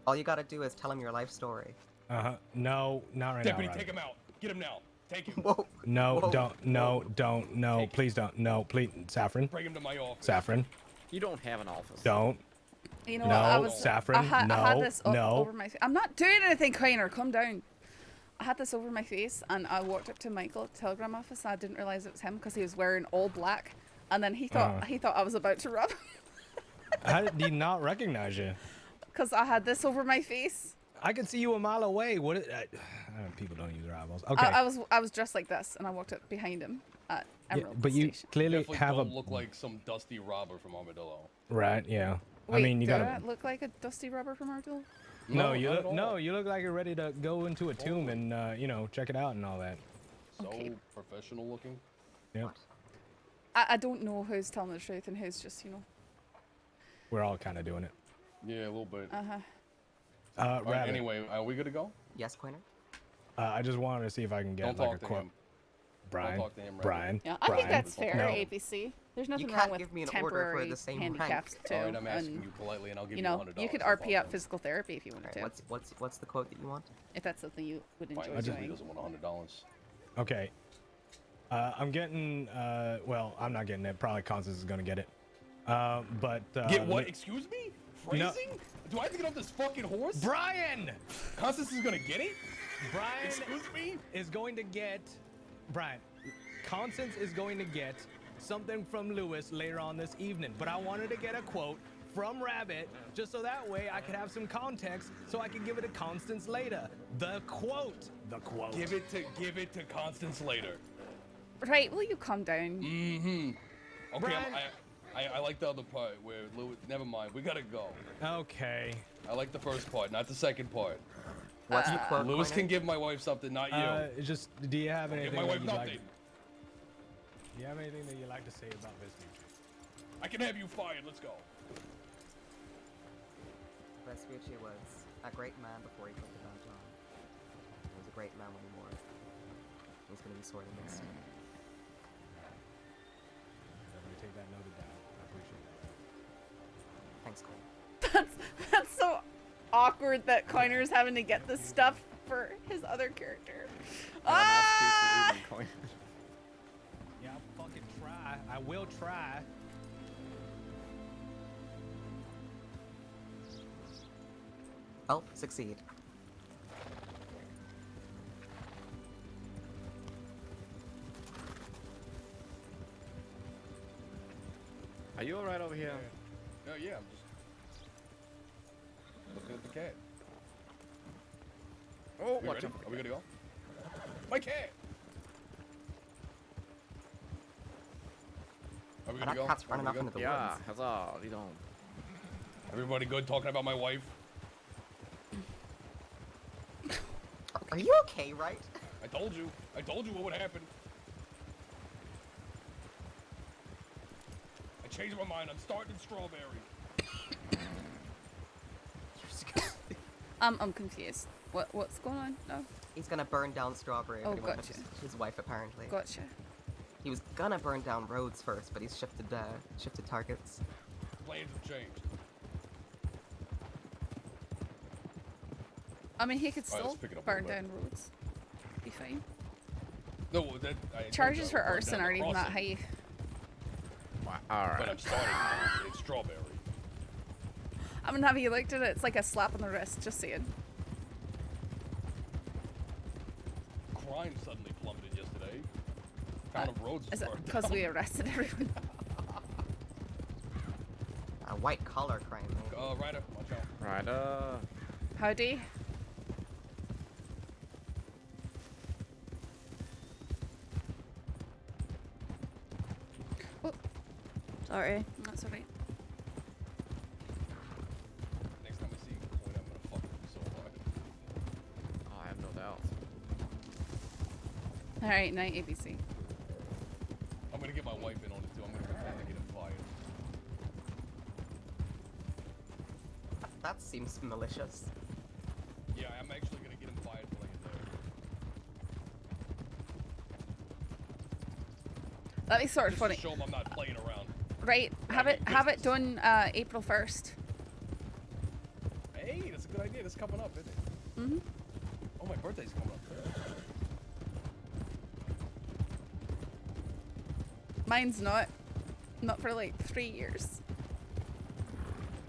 [SPEAKER 13] All you gotta do is tell him your life story.
[SPEAKER 12] Uh-huh. No, not right
[SPEAKER 2] Deputy,
[SPEAKER 12] now.
[SPEAKER 2] take him out. Get him now. Take him.
[SPEAKER 13] Whoa.
[SPEAKER 12] No,
[SPEAKER 13] Whoa.
[SPEAKER 12] don't. No, don't. No, please don't. No, please. Saffron.
[SPEAKER 2] Bring him to my office.
[SPEAKER 12] Saffron.
[SPEAKER 11] You don't have an office.
[SPEAKER 12] Don't.
[SPEAKER 1] You know
[SPEAKER 12] No,
[SPEAKER 1] what? I was
[SPEAKER 12] Saffron,
[SPEAKER 1] I had
[SPEAKER 12] no,
[SPEAKER 1] this
[SPEAKER 12] no.
[SPEAKER 1] over my. I'm not doing anything, Queener. Calm down. I had this over my face, and I walked up to Michael at the telegram office. And I didn't realize it was him because he was wearing all black, and then he thought I was about to rob him
[SPEAKER 12] How did he not recognize you?
[SPEAKER 1] because I had this over my face.
[SPEAKER 12] I could see you a mile away. What? People don't use their eyeballs. Okay.
[SPEAKER 1] I was dressed like this, and I walked up behind him at Emerald
[SPEAKER 12] but you
[SPEAKER 1] Station.
[SPEAKER 12] clearly
[SPEAKER 2] Definitely
[SPEAKER 12] have a
[SPEAKER 2] don't look like some dusty robber from Armadillo.
[SPEAKER 12] right. Yeah.
[SPEAKER 1] Wait,
[SPEAKER 12] I mean, you
[SPEAKER 1] do
[SPEAKER 12] gotta.
[SPEAKER 1] I look like a dusty rubber from Ardell?
[SPEAKER 12] No, you look. No, you look like you're ready to go into a tomb and check it out and all that.
[SPEAKER 2] So
[SPEAKER 1] Okay.
[SPEAKER 2] professional looking.
[SPEAKER 12] Yep.
[SPEAKER 1] I don't know who's telling the truth and who's just
[SPEAKER 12] We're all kind of doing it.
[SPEAKER 2] Yeah, a little bit.
[SPEAKER 1] Uh-huh.
[SPEAKER 2] Right, anyway, are we good to go?
[SPEAKER 13] Yes, Queener?
[SPEAKER 12] I just wanted to see if I can get
[SPEAKER 2] Don't
[SPEAKER 12] like
[SPEAKER 2] talk
[SPEAKER 12] a
[SPEAKER 2] to
[SPEAKER 12] quote.
[SPEAKER 2] him.
[SPEAKER 12] Brian.
[SPEAKER 2] Don't talk to him, right?
[SPEAKER 12] Brian.
[SPEAKER 1] Yeah, I think
[SPEAKER 12] Brian.
[SPEAKER 1] that's fair,
[SPEAKER 12] No.
[SPEAKER 1] ABC. There's nothing
[SPEAKER 13] You
[SPEAKER 1] wrong
[SPEAKER 13] can't
[SPEAKER 1] with
[SPEAKER 13] give me an order for
[SPEAKER 1] temporary
[SPEAKER 13] the same
[SPEAKER 1] handicaps
[SPEAKER 13] rank.
[SPEAKER 1] too.
[SPEAKER 2] Alright, I'm asking
[SPEAKER 1] and,
[SPEAKER 2] you politely, and I'll give
[SPEAKER 1] you
[SPEAKER 2] you
[SPEAKER 1] know,
[SPEAKER 2] $100.
[SPEAKER 1] you could
[SPEAKER 2] No
[SPEAKER 1] RP
[SPEAKER 2] problem.
[SPEAKER 1] up physical therapy if you wanted to.
[SPEAKER 13] What's the quote that you want?
[SPEAKER 1] If that's something you would enjoy
[SPEAKER 2] Fine, he
[SPEAKER 1] doing.
[SPEAKER 2] doesn't want $100.
[SPEAKER 12] Okay. I'm getting. Well, I'm not getting it. Probably Constance is gonna get it. But.
[SPEAKER 2] Get what? Excuse me? Phrasing? Do I have to get off this fucking horse?
[SPEAKER 12] Brian!
[SPEAKER 2] Constance is gonna get it?
[SPEAKER 12] Brian
[SPEAKER 2] Excuse me?
[SPEAKER 12] is going to get. Brian. Constance is going to get something from Lewis later on this evening. But I wanted to get a quote from Rabbit, just so that way I could have some context, so I could give it to Constance later. The quote.
[SPEAKER 2] Give it to Constance later.
[SPEAKER 1] Right, will you calm down?
[SPEAKER 2] Mm-hmm. Okay,
[SPEAKER 12] Brian.
[SPEAKER 2] I like the other part where Louis. Never mind, we gotta go.
[SPEAKER 12] Okay.
[SPEAKER 2] I like the first part, not the second part.
[SPEAKER 13] What's the quote?
[SPEAKER 2] Louis can give my wife something, not you.
[SPEAKER 12] Just, do you have anything?
[SPEAKER 2] Give my wife
[SPEAKER 12] that you'd
[SPEAKER 2] nothing.
[SPEAKER 12] like? Do you have anything that you'd like to say about Vespucci?
[SPEAKER 2] I can have you fired. Let's go.
[SPEAKER 13] Vespucci was a great man before he put the badge on. He was a great man when he wore it. He's gonna be sorely missed.
[SPEAKER 12] Definitely take that noted down. I appreciate that.
[SPEAKER 13] Thanks, Cole.
[SPEAKER 1] That's so awkward that Coiner's having to get this stuff for his other character. Ah!
[SPEAKER 12] Yeah, I'll fucking try. I will try.
[SPEAKER 13] Oh, succeed.
[SPEAKER 11] Are you alright over here?
[SPEAKER 2] Oh yeah, I'm just looking at the cat.
[SPEAKER 11] Oh,
[SPEAKER 2] we
[SPEAKER 11] watch
[SPEAKER 2] ready?
[SPEAKER 11] out for the
[SPEAKER 2] Are we
[SPEAKER 11] cat.
[SPEAKER 2] gonna go? My cat. Are we gonna
[SPEAKER 13] That
[SPEAKER 2] go?
[SPEAKER 13] cat's
[SPEAKER 2] Are we
[SPEAKER 13] running
[SPEAKER 2] gonna
[SPEAKER 13] off
[SPEAKER 2] go?
[SPEAKER 13] into the
[SPEAKER 11] Yeah,
[SPEAKER 13] woods.
[SPEAKER 11] huzzah, lead on.
[SPEAKER 2] Everybody good talking about my wife?
[SPEAKER 13] Are you okay, right?
[SPEAKER 2] I told you what would happen. I changed my mind. I'm starting in Strawberry.
[SPEAKER 1] I'm confused. What's going on? No.
[SPEAKER 13] He's gonna burn down Strawberry.
[SPEAKER 1] Oh,
[SPEAKER 13] but he won't
[SPEAKER 1] gotcha.
[SPEAKER 13] touch his wife, apparently.
[SPEAKER 1] Gotcha.
[SPEAKER 13] He was gonna burn down Rhodes first, but he's shifted targets.
[SPEAKER 2] Plans have changed.
[SPEAKER 1] I mean, he could
[SPEAKER 2] Alright,
[SPEAKER 1] still
[SPEAKER 2] let's pick it up a
[SPEAKER 1] burn
[SPEAKER 2] little
[SPEAKER 1] down roads. Be fine.
[SPEAKER 2] No, that I told
[SPEAKER 1] Charges
[SPEAKER 2] you I
[SPEAKER 1] for
[SPEAKER 2] would burn
[SPEAKER 1] arson
[SPEAKER 2] down the
[SPEAKER 1] aren't even that
[SPEAKER 2] crossing.
[SPEAKER 1] high.
[SPEAKER 2] But
[SPEAKER 11] Alright.
[SPEAKER 2] I'm starting in Strawberry.
[SPEAKER 1] I mean, have you looked at it? It's like a slap on the wrist, just saying.
[SPEAKER 2] Crime suddenly plummeted yesterday. Town of Rhodes was
[SPEAKER 1] Is it
[SPEAKER 2] burned
[SPEAKER 1] because
[SPEAKER 2] down.
[SPEAKER 1] we arrested everyone?
[SPEAKER 13] A white collar crime, maybe.
[SPEAKER 2] Ryder, watch out.
[SPEAKER 11] Ryder.
[SPEAKER 1] Howdy. Oh, sorry. That's alright.
[SPEAKER 2] Next time I see you, point, I'm gonna fuck you so hard.
[SPEAKER 11] Oh, I have no doubt.
[SPEAKER 1] Alright, night ABC.
[SPEAKER 2] I'm gonna get my wife in on it too. I'm gonna pretend to get him fired.
[SPEAKER 13] That seems malicious.
[SPEAKER 2] Yeah, I'm actually gonna get him fired for like a day.
[SPEAKER 1] That'd be sort of
[SPEAKER 2] Just
[SPEAKER 1] funny.
[SPEAKER 2] to show him I'm not playing around.
[SPEAKER 1] Right, have it done April 1st.
[SPEAKER 2] Hey, that's a good idea. That's coming up, isn't it?
[SPEAKER 1] Mm-hmm.
[SPEAKER 2] Oh, my birthday's coming up.
[SPEAKER 1] Mine's not. Not for like 3 years.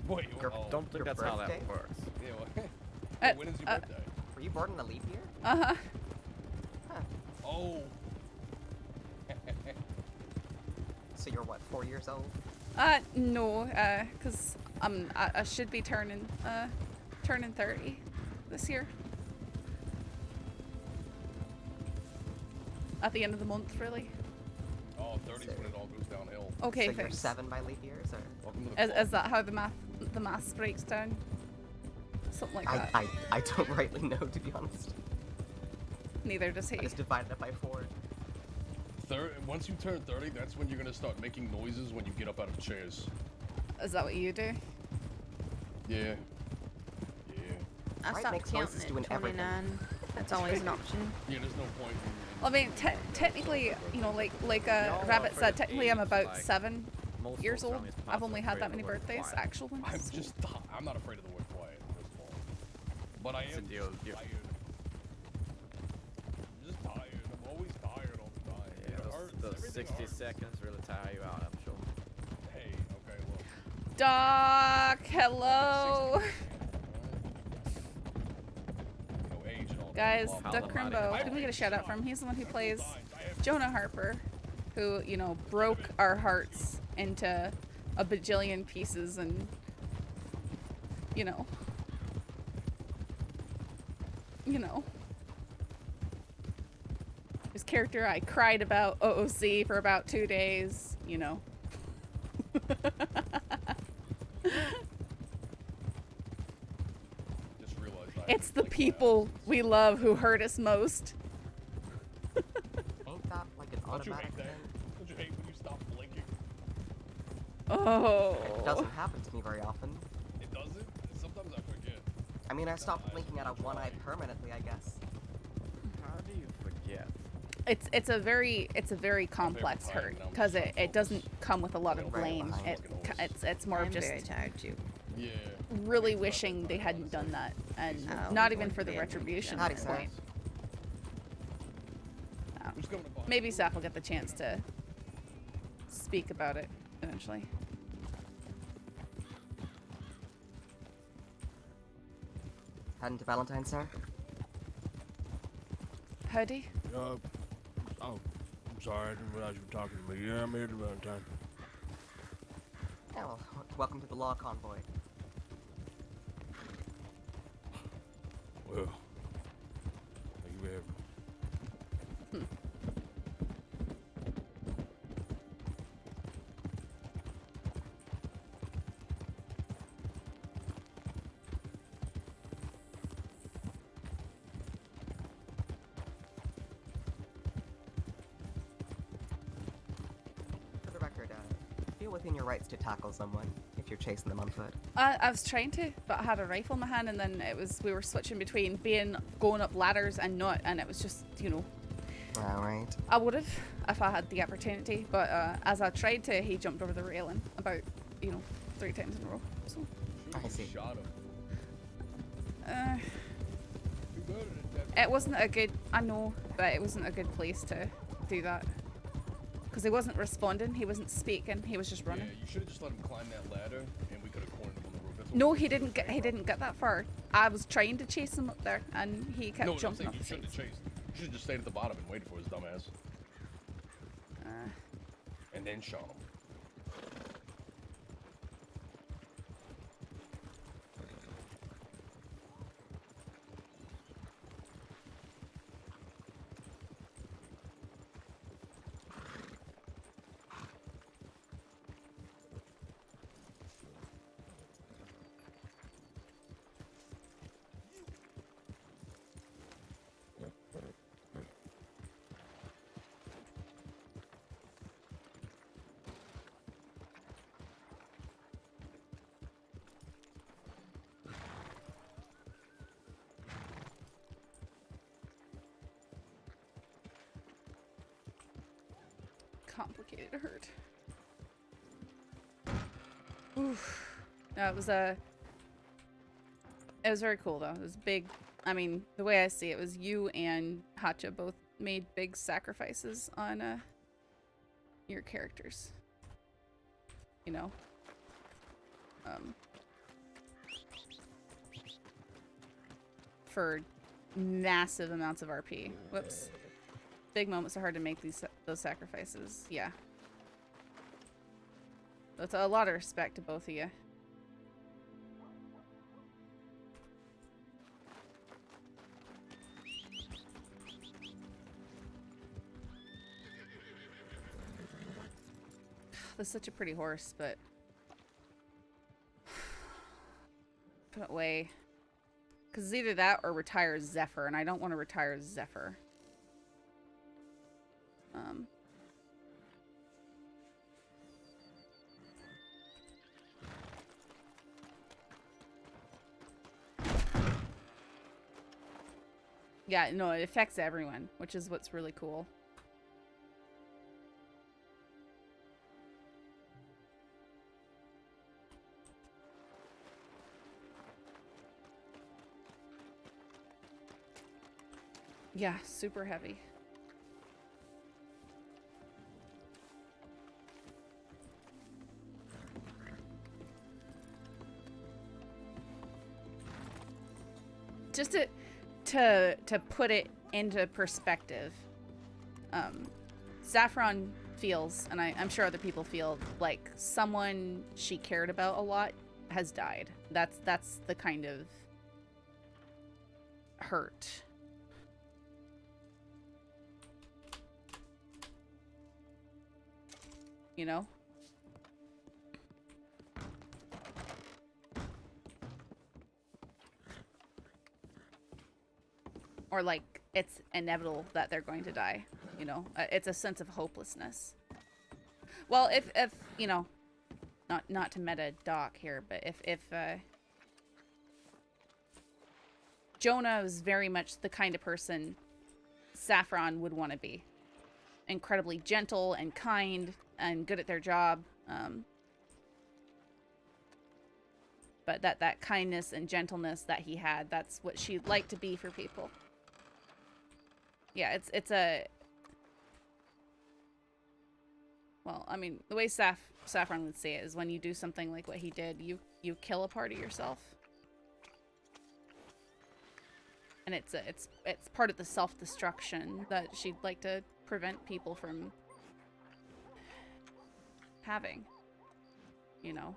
[SPEAKER 2] Wait,
[SPEAKER 11] Don't think
[SPEAKER 13] Your
[SPEAKER 11] that's how
[SPEAKER 13] birthday?
[SPEAKER 11] that works.
[SPEAKER 2] Yeah, well, when is your birthday?
[SPEAKER 13] Were you born in a leap year?
[SPEAKER 1] Uh-huh.
[SPEAKER 13] Huh.
[SPEAKER 2] Oh.
[SPEAKER 13] So you're what, 4 years old?
[SPEAKER 1] No, cause I should be turning 30 this year. At the end of the month, really.
[SPEAKER 2] Oh, 30's when it all goes downhill.
[SPEAKER 1] Okay,
[SPEAKER 13] So you're
[SPEAKER 1] thanks.
[SPEAKER 13] 7 by leap years, or?
[SPEAKER 2] Welcome to the
[SPEAKER 1] Is that how the math breaks down? Something like that.
[SPEAKER 13] I don't rightly know, to be honest.
[SPEAKER 1] Neither does he.
[SPEAKER 13] I just divided it by 4.
[SPEAKER 2] Once you turn 30, that's when you're gonna start making noises when you get up out of chairs.
[SPEAKER 1] Is that what you do?
[SPEAKER 2] Yeah. Yeah.
[SPEAKER 5] I
[SPEAKER 13] Right,
[SPEAKER 5] stopped
[SPEAKER 13] makes noises
[SPEAKER 5] counting
[SPEAKER 13] doing
[SPEAKER 5] at
[SPEAKER 13] everything.
[SPEAKER 5] 29. That's always an option.
[SPEAKER 2] Yeah, there's no point.
[SPEAKER 1] I mean, technically, you know, like Rabbit said, technically I'm about 7 years old. I've only had that many birthdays, actual ones.
[SPEAKER 2] I'm not afraid of the word quiet, first of all. But I am
[SPEAKER 11] You're
[SPEAKER 2] tired. I'm just tired. I'm always tired all the time.
[SPEAKER 11] Yeah,
[SPEAKER 2] It hurts.
[SPEAKER 11] those
[SPEAKER 2] Everything
[SPEAKER 11] 60
[SPEAKER 2] hurts.
[SPEAKER 11] seconds really tire you out, I'm sure.
[SPEAKER 2] Hey, okay, look.
[SPEAKER 1] Doc, hello.
[SPEAKER 2] Age and all
[SPEAKER 1] Guys,
[SPEAKER 2] that.
[SPEAKER 1] Doug Crimbo, can we get a shout out from him? He's the one who plays Jonah Harper, who, you know, broke our hearts into a bajillion pieces and You know. You know. His character I cried about OOC for about 2 days, you know.
[SPEAKER 2] Just realized
[SPEAKER 1] It's the people we love who hurt us most.
[SPEAKER 13] Ain't that like an
[SPEAKER 2] Don't you
[SPEAKER 13] automatic
[SPEAKER 2] hate that?
[SPEAKER 13] thing?
[SPEAKER 2] Don't you hate when you stop blinking?
[SPEAKER 1] Oh.
[SPEAKER 13] It doesn't happen to me very often.
[SPEAKER 2] It doesn't? Sometimes I forget.
[SPEAKER 13] I mean, I stopped blinking out of one eye permanently, I guess.
[SPEAKER 11] How do you forget?
[SPEAKER 1] It's a very complex hurt because it doesn't come with a lot of blame. It's more of just
[SPEAKER 5] very tired too.
[SPEAKER 2] Yeah.
[SPEAKER 1] Really wishing they hadn't done that, and not even for the retribution point. Maybe Saf will get the chance to speak about it eventually.
[SPEAKER 13] Heading to Valentine's, sir?
[SPEAKER 1] Howdy?
[SPEAKER 14] Oh, I'm sorry, I didn't realize you were talking to me. Yeah, I'm here to Valentine.
[SPEAKER 13] Yeah, well, welcome to the law convoy.
[SPEAKER 14] Well, thank you very much.
[SPEAKER 13] For the record, feel within your rights to tackle someone if you're chasing them on foot.
[SPEAKER 1] I was trying to, but I had a rifle in my hand, and then we were switching between going up ladders and not, and it was just, you know.
[SPEAKER 13] Alright.
[SPEAKER 1] I would have if I had the opportunity, but as I tried to, he jumped over the railing about, 3 times in a row. So.
[SPEAKER 13] I see.
[SPEAKER 2] Shot him.
[SPEAKER 1] It wasn't a good. I know, but it wasn't a good place to do that. Because he wasn't responding, he wasn't speaking, he was just running.
[SPEAKER 2] Yeah, you should have just let him climb that ladder, and we could have cornered him on the roof. That's what
[SPEAKER 1] No,
[SPEAKER 2] we
[SPEAKER 1] he
[SPEAKER 2] should've
[SPEAKER 1] didn't get that far. I was trying to chase him up there, and he kept
[SPEAKER 2] No,
[SPEAKER 1] jumping
[SPEAKER 2] I'm
[SPEAKER 1] off
[SPEAKER 2] saying
[SPEAKER 1] the
[SPEAKER 2] you shouldn't
[SPEAKER 1] sides.
[SPEAKER 2] have chased. You should have just stayed at the bottom and waited for his dumb ass. And then shot him.
[SPEAKER 1] Complicated hurt. Oof. No, it was very cool though. It was big. I mean, the way I see it was you and Hacha both made big sacrifices on your characters. You know. For massive amounts of RP. Whoops. Big moments are hard to make those sacrifices. Yeah. That's a lot of respect to both of you. That's such a pretty horse, but put it away. Because it's either that or retire Zephyr, and I don't want to retire Zephyr. Yeah, no, it affects everyone, which is what's really cool. Yeah, super heavy. Just to put it into perspective, Saffron feels, and I'm sure other people feel, like someone she cared about a lot has died. That's the kind of hurt. You know? Or like it's inevitable that they're going to die, you know? It's a sense of hopelessness. Well, if you know, not to meta doc here, but if Jonah was very much the kind of person Saffron would want to be. Incredibly gentle and kind and good at their job. But that kindness and gentleness that he had, that's what she'd like to be for people. Yeah, it's a... Well, I mean, the way Saffron would say it is when you do something like what he did, you kill a part of yourself. And it's part of the self-destruction that she'd like to prevent people from having, you know?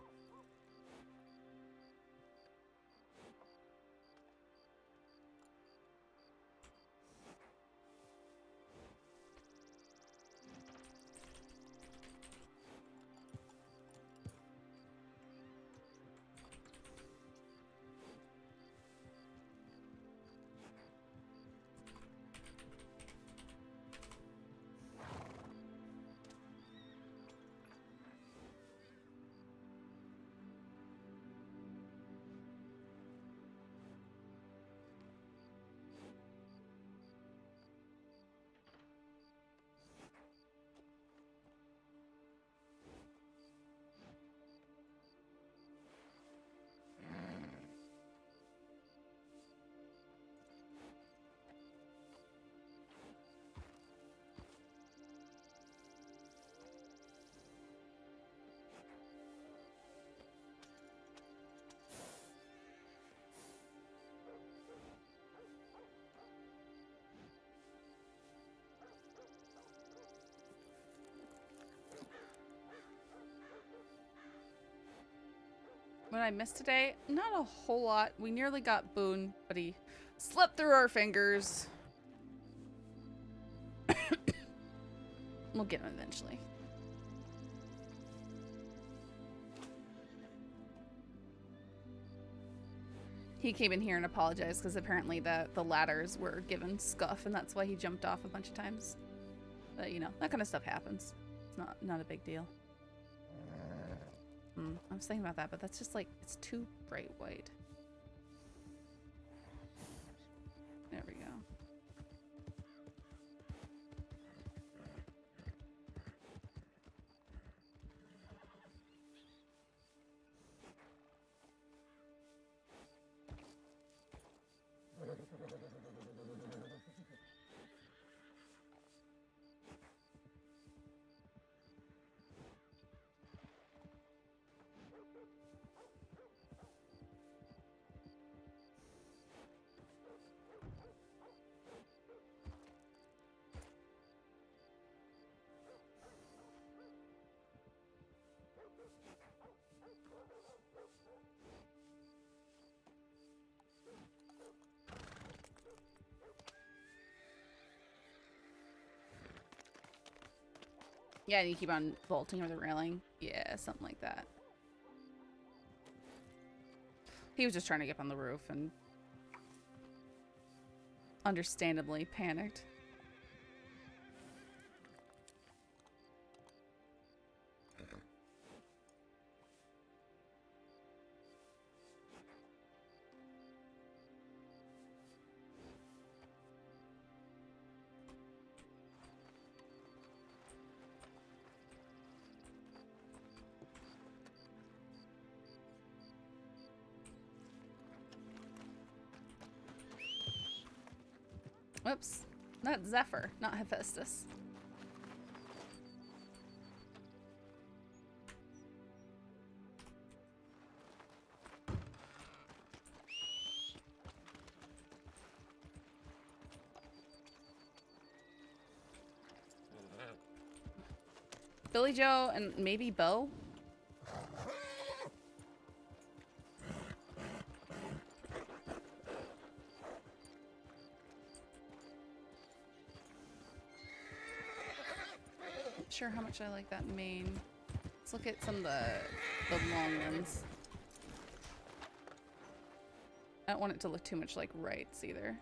[SPEAKER 1] What I missed today? Not a whole lot. We nearly got Boone, but he slipped through our fingers. We'll get him eventually. He came in here and apologized because apparently the ladders were given scuff, and that's why he jumped off a bunch of times. But you know, that kind of stuff happens. It's not a big deal. I was thinking about that, but that's just like, it's too bright white. There we go. Yeah, and you keep on vaulting over the railing. Yeah, something like that. He was just trying to get up on the roof and understandably panicked. Whoops. That's Zephyr, not Hephaestus. Billy Joe and maybe Bo? sure how much I like that mane. Let's look at some of the long ones. I don't want it to look too much like Wright's either.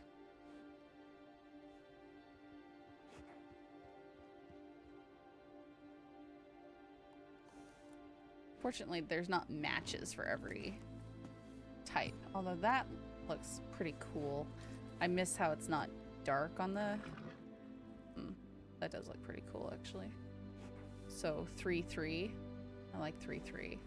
[SPEAKER 1] Fortunately, there's not matches for every type, although that looks pretty cool. I miss how it's not dark on the... that does look pretty cool, actually. So 3-3. I like 3-3.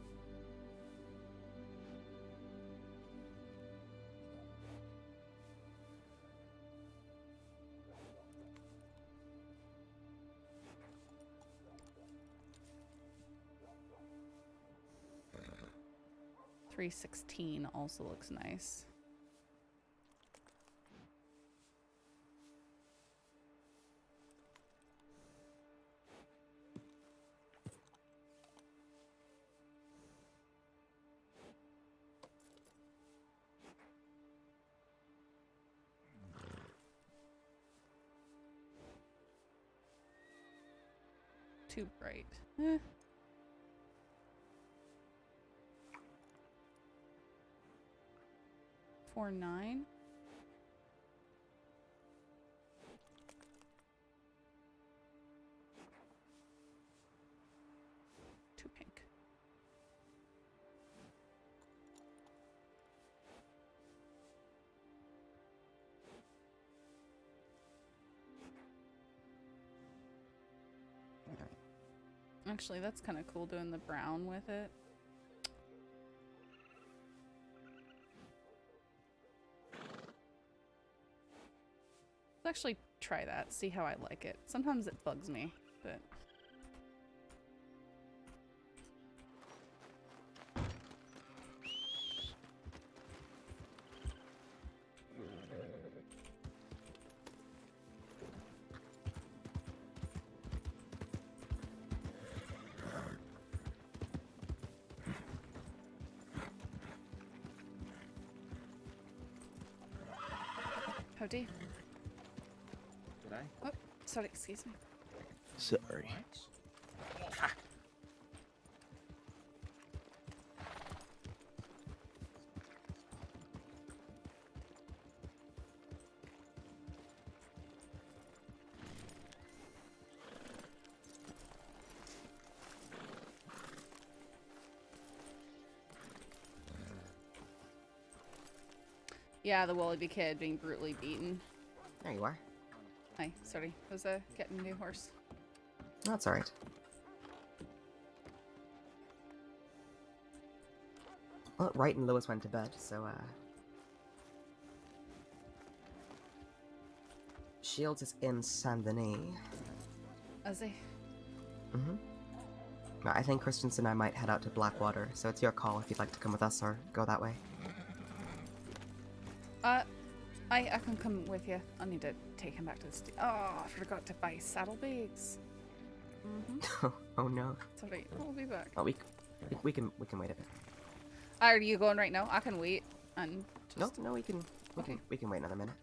[SPEAKER 1] $3.16 also looks nice. Too bright. 4.9. Too pink. Actually, that's kind of cool doing the brown with it. Let's actually try that, see how I like it. Sometimes it bugs me, but... Howdy.
[SPEAKER 13] Did I?
[SPEAKER 1] Oh, sorry, excuse me.
[SPEAKER 3] Sorry.
[SPEAKER 1] Yeah, the Wallaby kid being brutally beaten.
[SPEAKER 13] There you are.
[SPEAKER 1] Hi, sorry. I was getting a new horse.
[SPEAKER 13] That's alright. Well, Wright and Lewis went to bed, so, Shields is in Saint Denis.
[SPEAKER 1] Is he?
[SPEAKER 13] Mm-hmm. I think Christensen and I might head out to Blackwater, so it's your call if you'd like to come with us or go that way.
[SPEAKER 1] I can come with you. I need to take him back to the oh, I forgot to buy saddlebags.
[SPEAKER 13] Oh no.
[SPEAKER 1] Sorry, I'll be back.
[SPEAKER 13] Oh, we can wait a bit.
[SPEAKER 1] Are you going right now? I can wait and just...
[SPEAKER 13] No, we can wait another minute.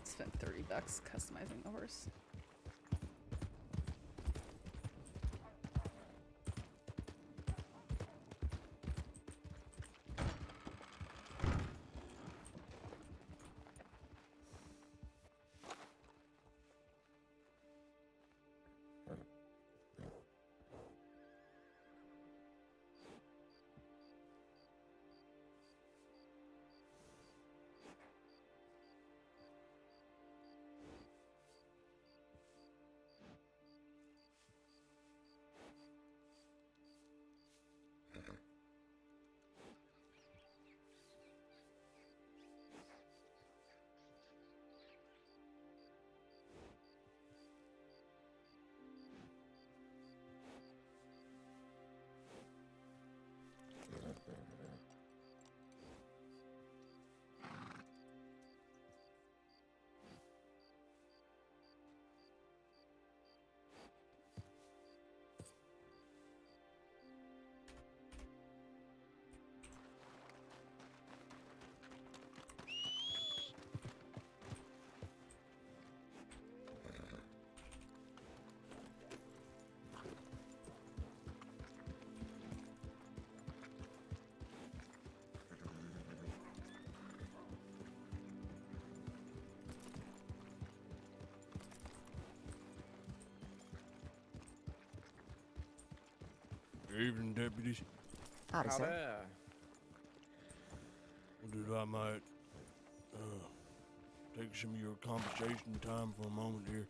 [SPEAKER 1] Spent $30 customizing the horse.
[SPEAKER 14] Good evening, deputies.
[SPEAKER 13] Howdy, sir.
[SPEAKER 14] Wondered if I might take some of your conversation time for a moment here.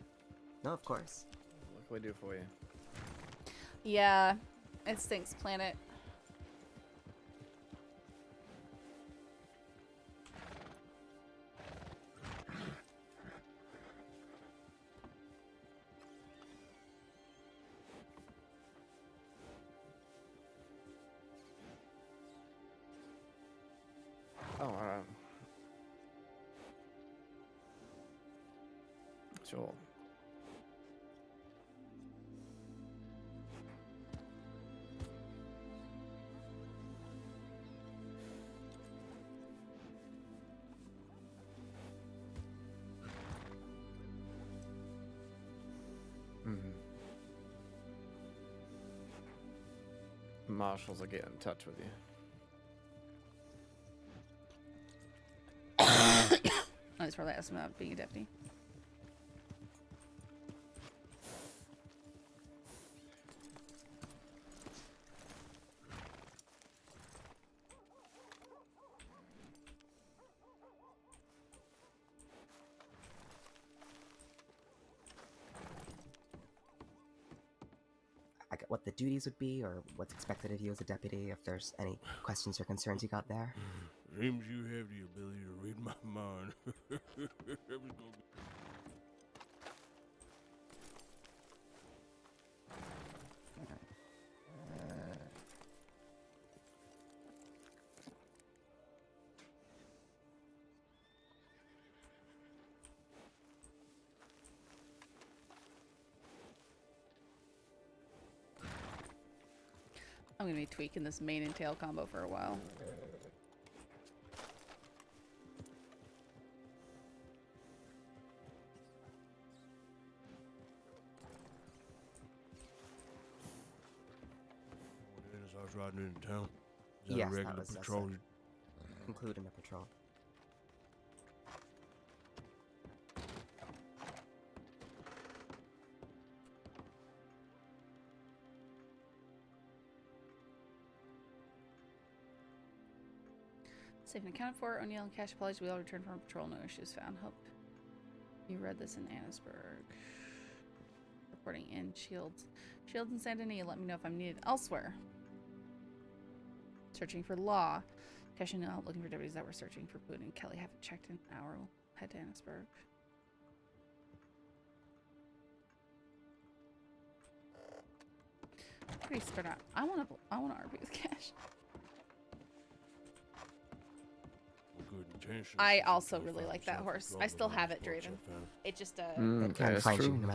[SPEAKER 13] No, of course.
[SPEAKER 11] What can we do for you?
[SPEAKER 1] Yeah, it stinks, planet.
[SPEAKER 11] Oh, sure. Marshals will get in touch with you.
[SPEAKER 1] I was probably asking about being a deputy.
[SPEAKER 13] I get what the duties would be, or what's expected of you as a deputy, if there's any questions or concerns you got there.
[SPEAKER 14] Seems you have the ability to read my mind.
[SPEAKER 1] I'm gonna be tweaking this mane and tail combo for a while.
[SPEAKER 14] As I was riding into town. Is that
[SPEAKER 13] Yes,
[SPEAKER 14] a
[SPEAKER 13] that
[SPEAKER 14] regular
[SPEAKER 13] was
[SPEAKER 14] patrol?
[SPEAKER 13] including a patrol.
[SPEAKER 1] Safe and accounted for. O'Neill and Cash apologies. We all returned from patrol. No issues found. Hope you read this in Annisburg. Reporting in Shields. Shields and Saint Denis. Let me know if I'm needed elsewhere. Searching for law. Cash and O'Neill looking for deputies that were searching for Boone and Kelly. Haven't checked in an hour. We'll head to Annisburg. Pretty spread out. I want to RP with Cash. I also really like that horse. I still have it driven. It just
[SPEAKER 13] It can find you no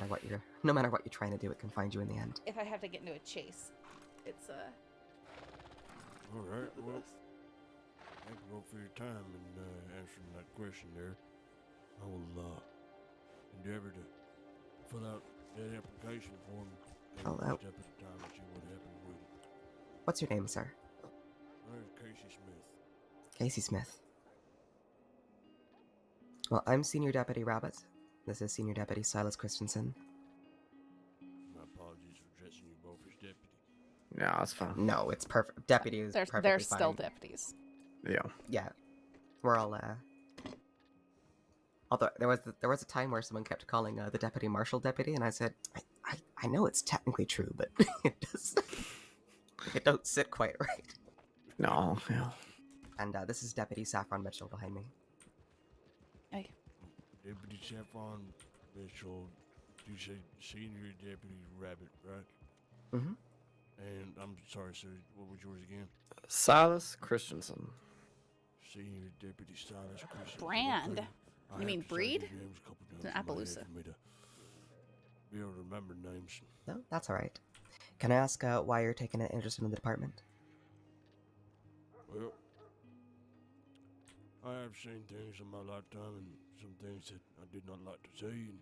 [SPEAKER 13] matter what you're trying to do. It can find you in the end.
[SPEAKER 1] if I have to get into a chase, it's
[SPEAKER 14] All right, well, thank you all for your time and answering that question there. I will endeavor to fill out that application form
[SPEAKER 13] Oh,
[SPEAKER 14] one step at a time and see what happens with it.
[SPEAKER 13] What's your name, sir?
[SPEAKER 14] My name's Casey Smith.
[SPEAKER 13] Casey Smith. Well, I'm Senior Deputy Rabbit. This is Senior Deputy Silas Christensen.
[SPEAKER 14] My apologies for addressing you both as deputy.
[SPEAKER 11] No, that's fine.
[SPEAKER 13] No, it's perfect. Deputy is perfectly
[SPEAKER 1] they're
[SPEAKER 13] fine.
[SPEAKER 1] still deputies.
[SPEAKER 11] Yeah.
[SPEAKER 13] Yeah. We're all, Although there was a time where someone kept calling the deputy marshal deputy, and I said, I know it's technically true, but it don't sit quite right.
[SPEAKER 11] No, yeah.
[SPEAKER 13] And this is Deputy Saffron Mitchell behind me.
[SPEAKER 1] Hey.
[SPEAKER 14] Deputy Saffron Mitchell, you say Senior Deputy Rabbit, right?
[SPEAKER 13] Mm-hmm.
[SPEAKER 14] And I'm sorry, sir, what was yours again?
[SPEAKER 11] Silas Christensen.
[SPEAKER 14] Senior Deputy Silas Christensen.
[SPEAKER 1] Brand.
[SPEAKER 14] Okay. I
[SPEAKER 1] You
[SPEAKER 14] have
[SPEAKER 1] mean
[SPEAKER 14] to say
[SPEAKER 1] breed?
[SPEAKER 14] your names a couple
[SPEAKER 1] It's an
[SPEAKER 14] times in my head
[SPEAKER 1] Appaloosa.
[SPEAKER 14] for me to be able to remember names.
[SPEAKER 13] No, that's all right. Can I ask why you're taking an interest in the department?
[SPEAKER 14] Well, I have seen things in my lifetime and some things that I did not like to see, and,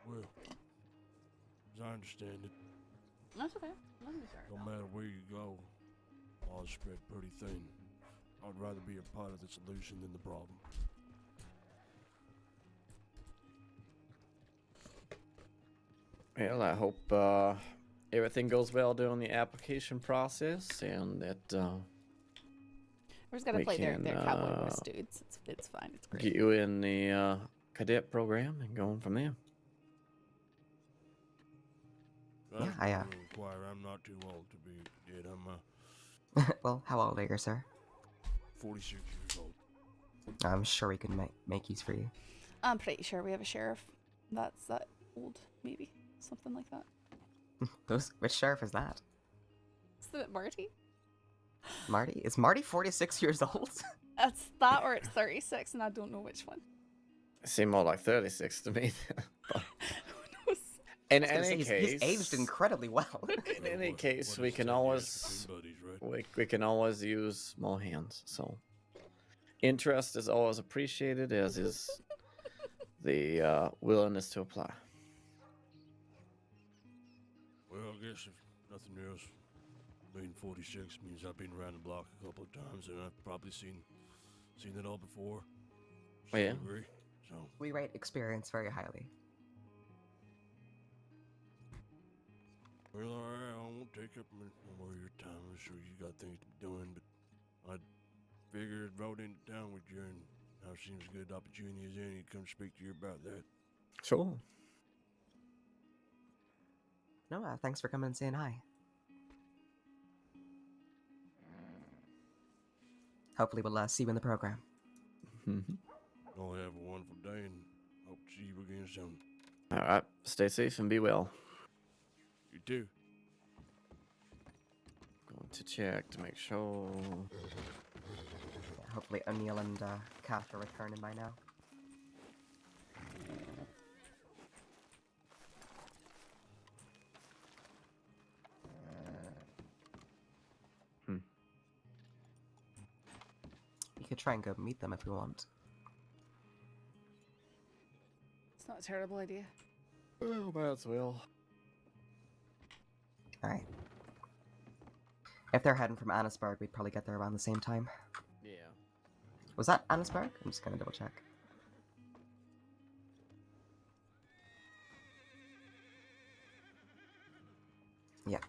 [SPEAKER 14] well, as I understand it,
[SPEAKER 1] That's okay. Let me start.
[SPEAKER 14] no matter where you go, laws spread pretty thin. I'd rather be a part of the solution than the problem.
[SPEAKER 11] Well, I hope everything goes well during the application process, and that
[SPEAKER 1] We're just gonna
[SPEAKER 11] we
[SPEAKER 1] play their
[SPEAKER 11] can,
[SPEAKER 1] cowboy voice dudes. It's fine. It's great.
[SPEAKER 11] get you in the cadet program and going from there.
[SPEAKER 13] Yeah, I
[SPEAKER 14] inquire, I'm not too old to be dead. I'm
[SPEAKER 13] well, how old are you, sir?
[SPEAKER 14] 46 years old.
[SPEAKER 13] I'm sure we can make use for you.
[SPEAKER 1] I'm pretty sure we have a sheriff that's that old, maybe something like that.
[SPEAKER 13] Which sheriff is that?
[SPEAKER 1] Isn't it Marty?
[SPEAKER 13] Marty? Is Marty 46 years old?
[SPEAKER 1] It's that or it's 36, and I don't know which one.
[SPEAKER 11] It seemed more like 36 to me. In any case,
[SPEAKER 13] he's aged incredibly well.
[SPEAKER 11] In any case, we can always we can always use more hands. So interest is always appreciated, as is the willingness to apply.
[SPEAKER 14] Well, I guess if nothing else, being 46 means I've been around the block a couple of times, and I've probably seen it all before.
[SPEAKER 11] Oh, yeah.
[SPEAKER 14] Agree, so.
[SPEAKER 13] We rate experience very highly.
[SPEAKER 14] Well, alright, I won't take up more of your time. I'm sure you got things to be doing, but I figured I'd rode into town with you, and now seems a good opportunity as any to come speak to you about that.
[SPEAKER 11] Sure.
[SPEAKER 13] No, thanks for coming and saying hi. Hopefully we'll see you in the program.
[SPEAKER 14] All have a wonderful day, and hope to see you again soon.
[SPEAKER 11] Alright, stay safe and be well.
[SPEAKER 14] You too.
[SPEAKER 11] Going to check to make sure.
[SPEAKER 13] Yeah, hopefully O'Neill and Kath are returning by now. We could try and go meet them if we want.
[SPEAKER 1] It's not a terrible idea.
[SPEAKER 11] Oh, might as well.
[SPEAKER 13] Alright. If they're heading from Annisburg, we'd probably get there around the same time.
[SPEAKER 11] Yeah.
[SPEAKER 13] Was that Annisburg? I'm just gonna double check. Yep.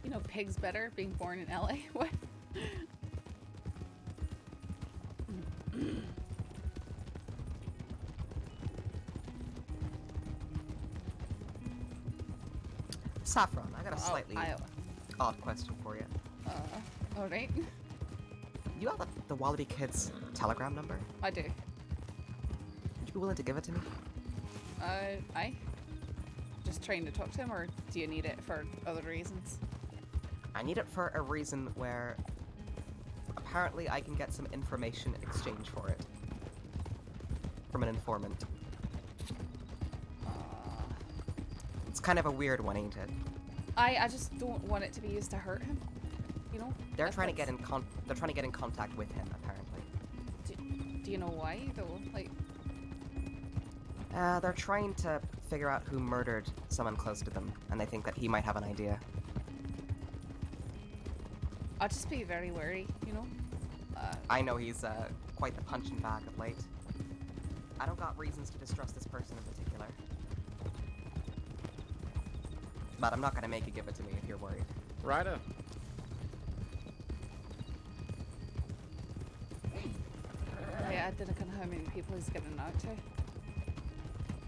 [SPEAKER 1] You know, pig's better being born in LA. What?
[SPEAKER 13] Saffron, I got a slightly odd question for you.
[SPEAKER 1] Alright.
[SPEAKER 13] You have the WildRP Kids telegram number?
[SPEAKER 1] I do.
[SPEAKER 13] Would you be willing to give it to me?
[SPEAKER 1] I just trying to talk to him, or do you need it for other reasons?
[SPEAKER 13] I need it for a reason where apparently I can get some information in exchange for it. From an informant. It's kind of a weird one, ain't it?
[SPEAKER 1] I just don't want it to be used to hurt him. You know?
[SPEAKER 13] They're trying to get in contact with him, apparently.
[SPEAKER 1] Do you know why though? Like,
[SPEAKER 13] they're trying to figure out who murdered someone close to them, and they think that he might have an idea.
[SPEAKER 1] I'll just be very wary, you know?
[SPEAKER 13] I know he's quite the punching bag of late. I don't got reasons to distrust this person in particular. But I'm not gonna make you give it to me if you're worried.
[SPEAKER 11] Ryder.
[SPEAKER 1] Yeah, I don't know how many people he's giving out to.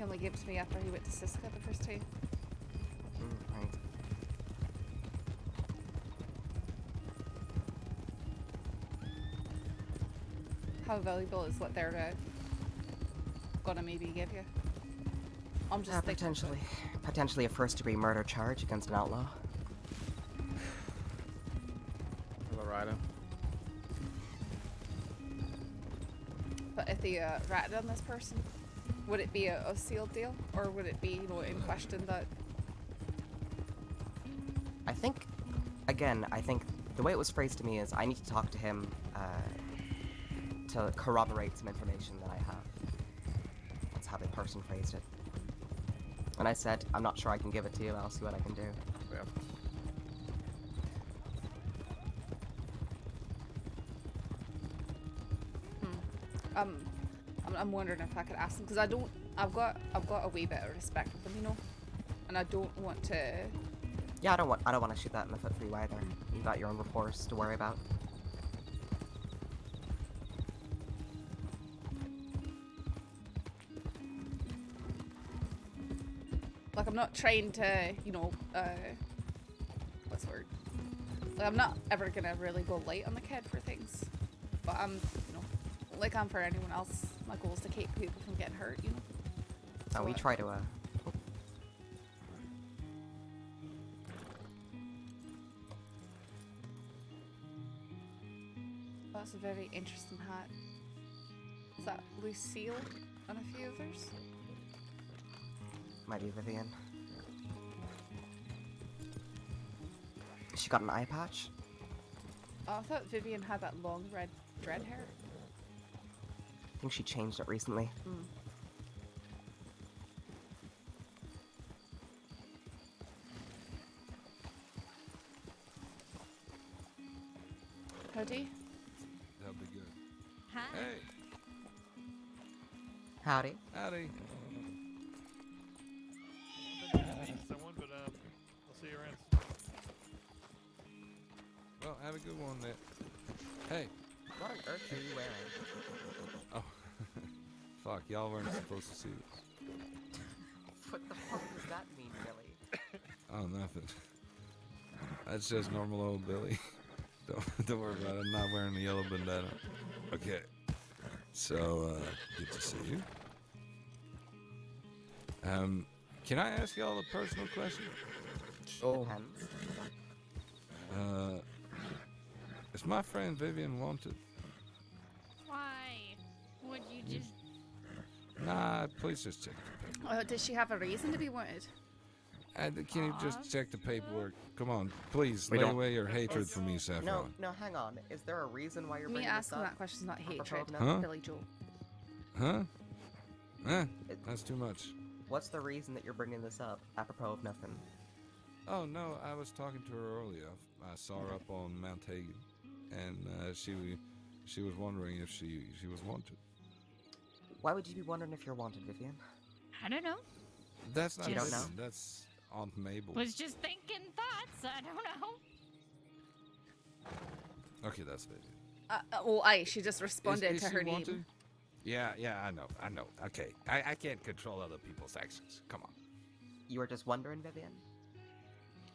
[SPEAKER 1] He only gave it to me after he went to Siska the first time.
[SPEAKER 13] Right.
[SPEAKER 1] How valuable is what they're gonna maybe give you? I'm just thinking.
[SPEAKER 13] Potentially a first-degree murder charge against an outlaw.
[SPEAKER 11] Hello, Ryder.
[SPEAKER 1] But if they ratted on this person, would it be a sealed deal, or would it be, you know, in question that?
[SPEAKER 13] I think the way it was phrased to me is I need to talk to him to corroborate some information that I have. That's how the person phrased it. And I said, I'm not sure I can give it to you, I'll see what I can do.
[SPEAKER 11] Yeah.
[SPEAKER 1] I'm wondering if I could ask them, because I've got a wee bit of respect for them, you know, and I don't want to.
[SPEAKER 13] Yeah, I don't want to shoot that in the foot for you either. You got your own reports to worry about.
[SPEAKER 1] Like, I'm not trying to, you know, what's the word? Like, I'm not ever gonna really go light on the kid for things, but I'm, you know, like I'm for anyone else. My goal is to keep people from getting hurt, you know.
[SPEAKER 13] And we try to
[SPEAKER 1] That's a very interesting hat. Is that Lucille and a few others?
[SPEAKER 13] Might be Vivian. She got an eye patch?
[SPEAKER 1] Oh, I thought Vivian had that long red dread hair.
[SPEAKER 13] I think she changed it recently.
[SPEAKER 1] Mm. Howdy.
[SPEAKER 17] That'll be good.
[SPEAKER 20] Hi.
[SPEAKER 17] Hey.
[SPEAKER 13] Howdy.
[SPEAKER 17] Howdy.
[SPEAKER 19] Someone, but I'll see you around.
[SPEAKER 17] Well, have a good one there. Hey.
[SPEAKER 13] What on earth are you wearing?
[SPEAKER 17] Oh. Fuck, y'all weren't supposed to see this.
[SPEAKER 13] What the fuck does that mean, Billy?
[SPEAKER 17] Oh, nothing. That's just normal old Billy. Don't worry about it. I'm not wearing the yellow bandana. Okay. So, good to see you. Can I ask y'all a personal question?
[SPEAKER 13] Oh.
[SPEAKER 17] Is my friend Vivian wanted?
[SPEAKER 20] Why? Would you just...
[SPEAKER 17] Nah, please just check the paperwork.
[SPEAKER 1] Does she have a reason to be wanted?
[SPEAKER 17] Can you just check the paperwork? Come on, please,
[SPEAKER 13] We
[SPEAKER 17] lay
[SPEAKER 13] don't-
[SPEAKER 17] away your hatred for me, Saffron.
[SPEAKER 13] No, hang on. Is there a reason why you're
[SPEAKER 1] Me
[SPEAKER 13] bringing this
[SPEAKER 1] asking
[SPEAKER 13] up?
[SPEAKER 1] that question is not hatred,
[SPEAKER 17] Huh?
[SPEAKER 1] Billy Joe.
[SPEAKER 17] Huh? That's too much.
[SPEAKER 13] What's the reason that you're bringing this up, apropos of nothing?
[SPEAKER 17] Oh, no, I was talking to her earlier. I saw her up on Mount Hagen, and she was wondering if she was wanted.
[SPEAKER 13] Why would you be wondering if you're wanted, Vivian?
[SPEAKER 20] I don't know.
[SPEAKER 17] That's not
[SPEAKER 13] You don't
[SPEAKER 17] Vivian,
[SPEAKER 13] know?
[SPEAKER 17] that's Aunt Mabel.
[SPEAKER 20] Was just thinking thoughts. I don't know.
[SPEAKER 17] Okay, that's Vivian.
[SPEAKER 1] Well, she just responded
[SPEAKER 17] Is
[SPEAKER 1] to
[SPEAKER 17] she
[SPEAKER 1] her name.
[SPEAKER 17] wanted? Yeah, I know. Okay, I can't control other people's actions. Come on.
[SPEAKER 13] You were just wondering, Vivian?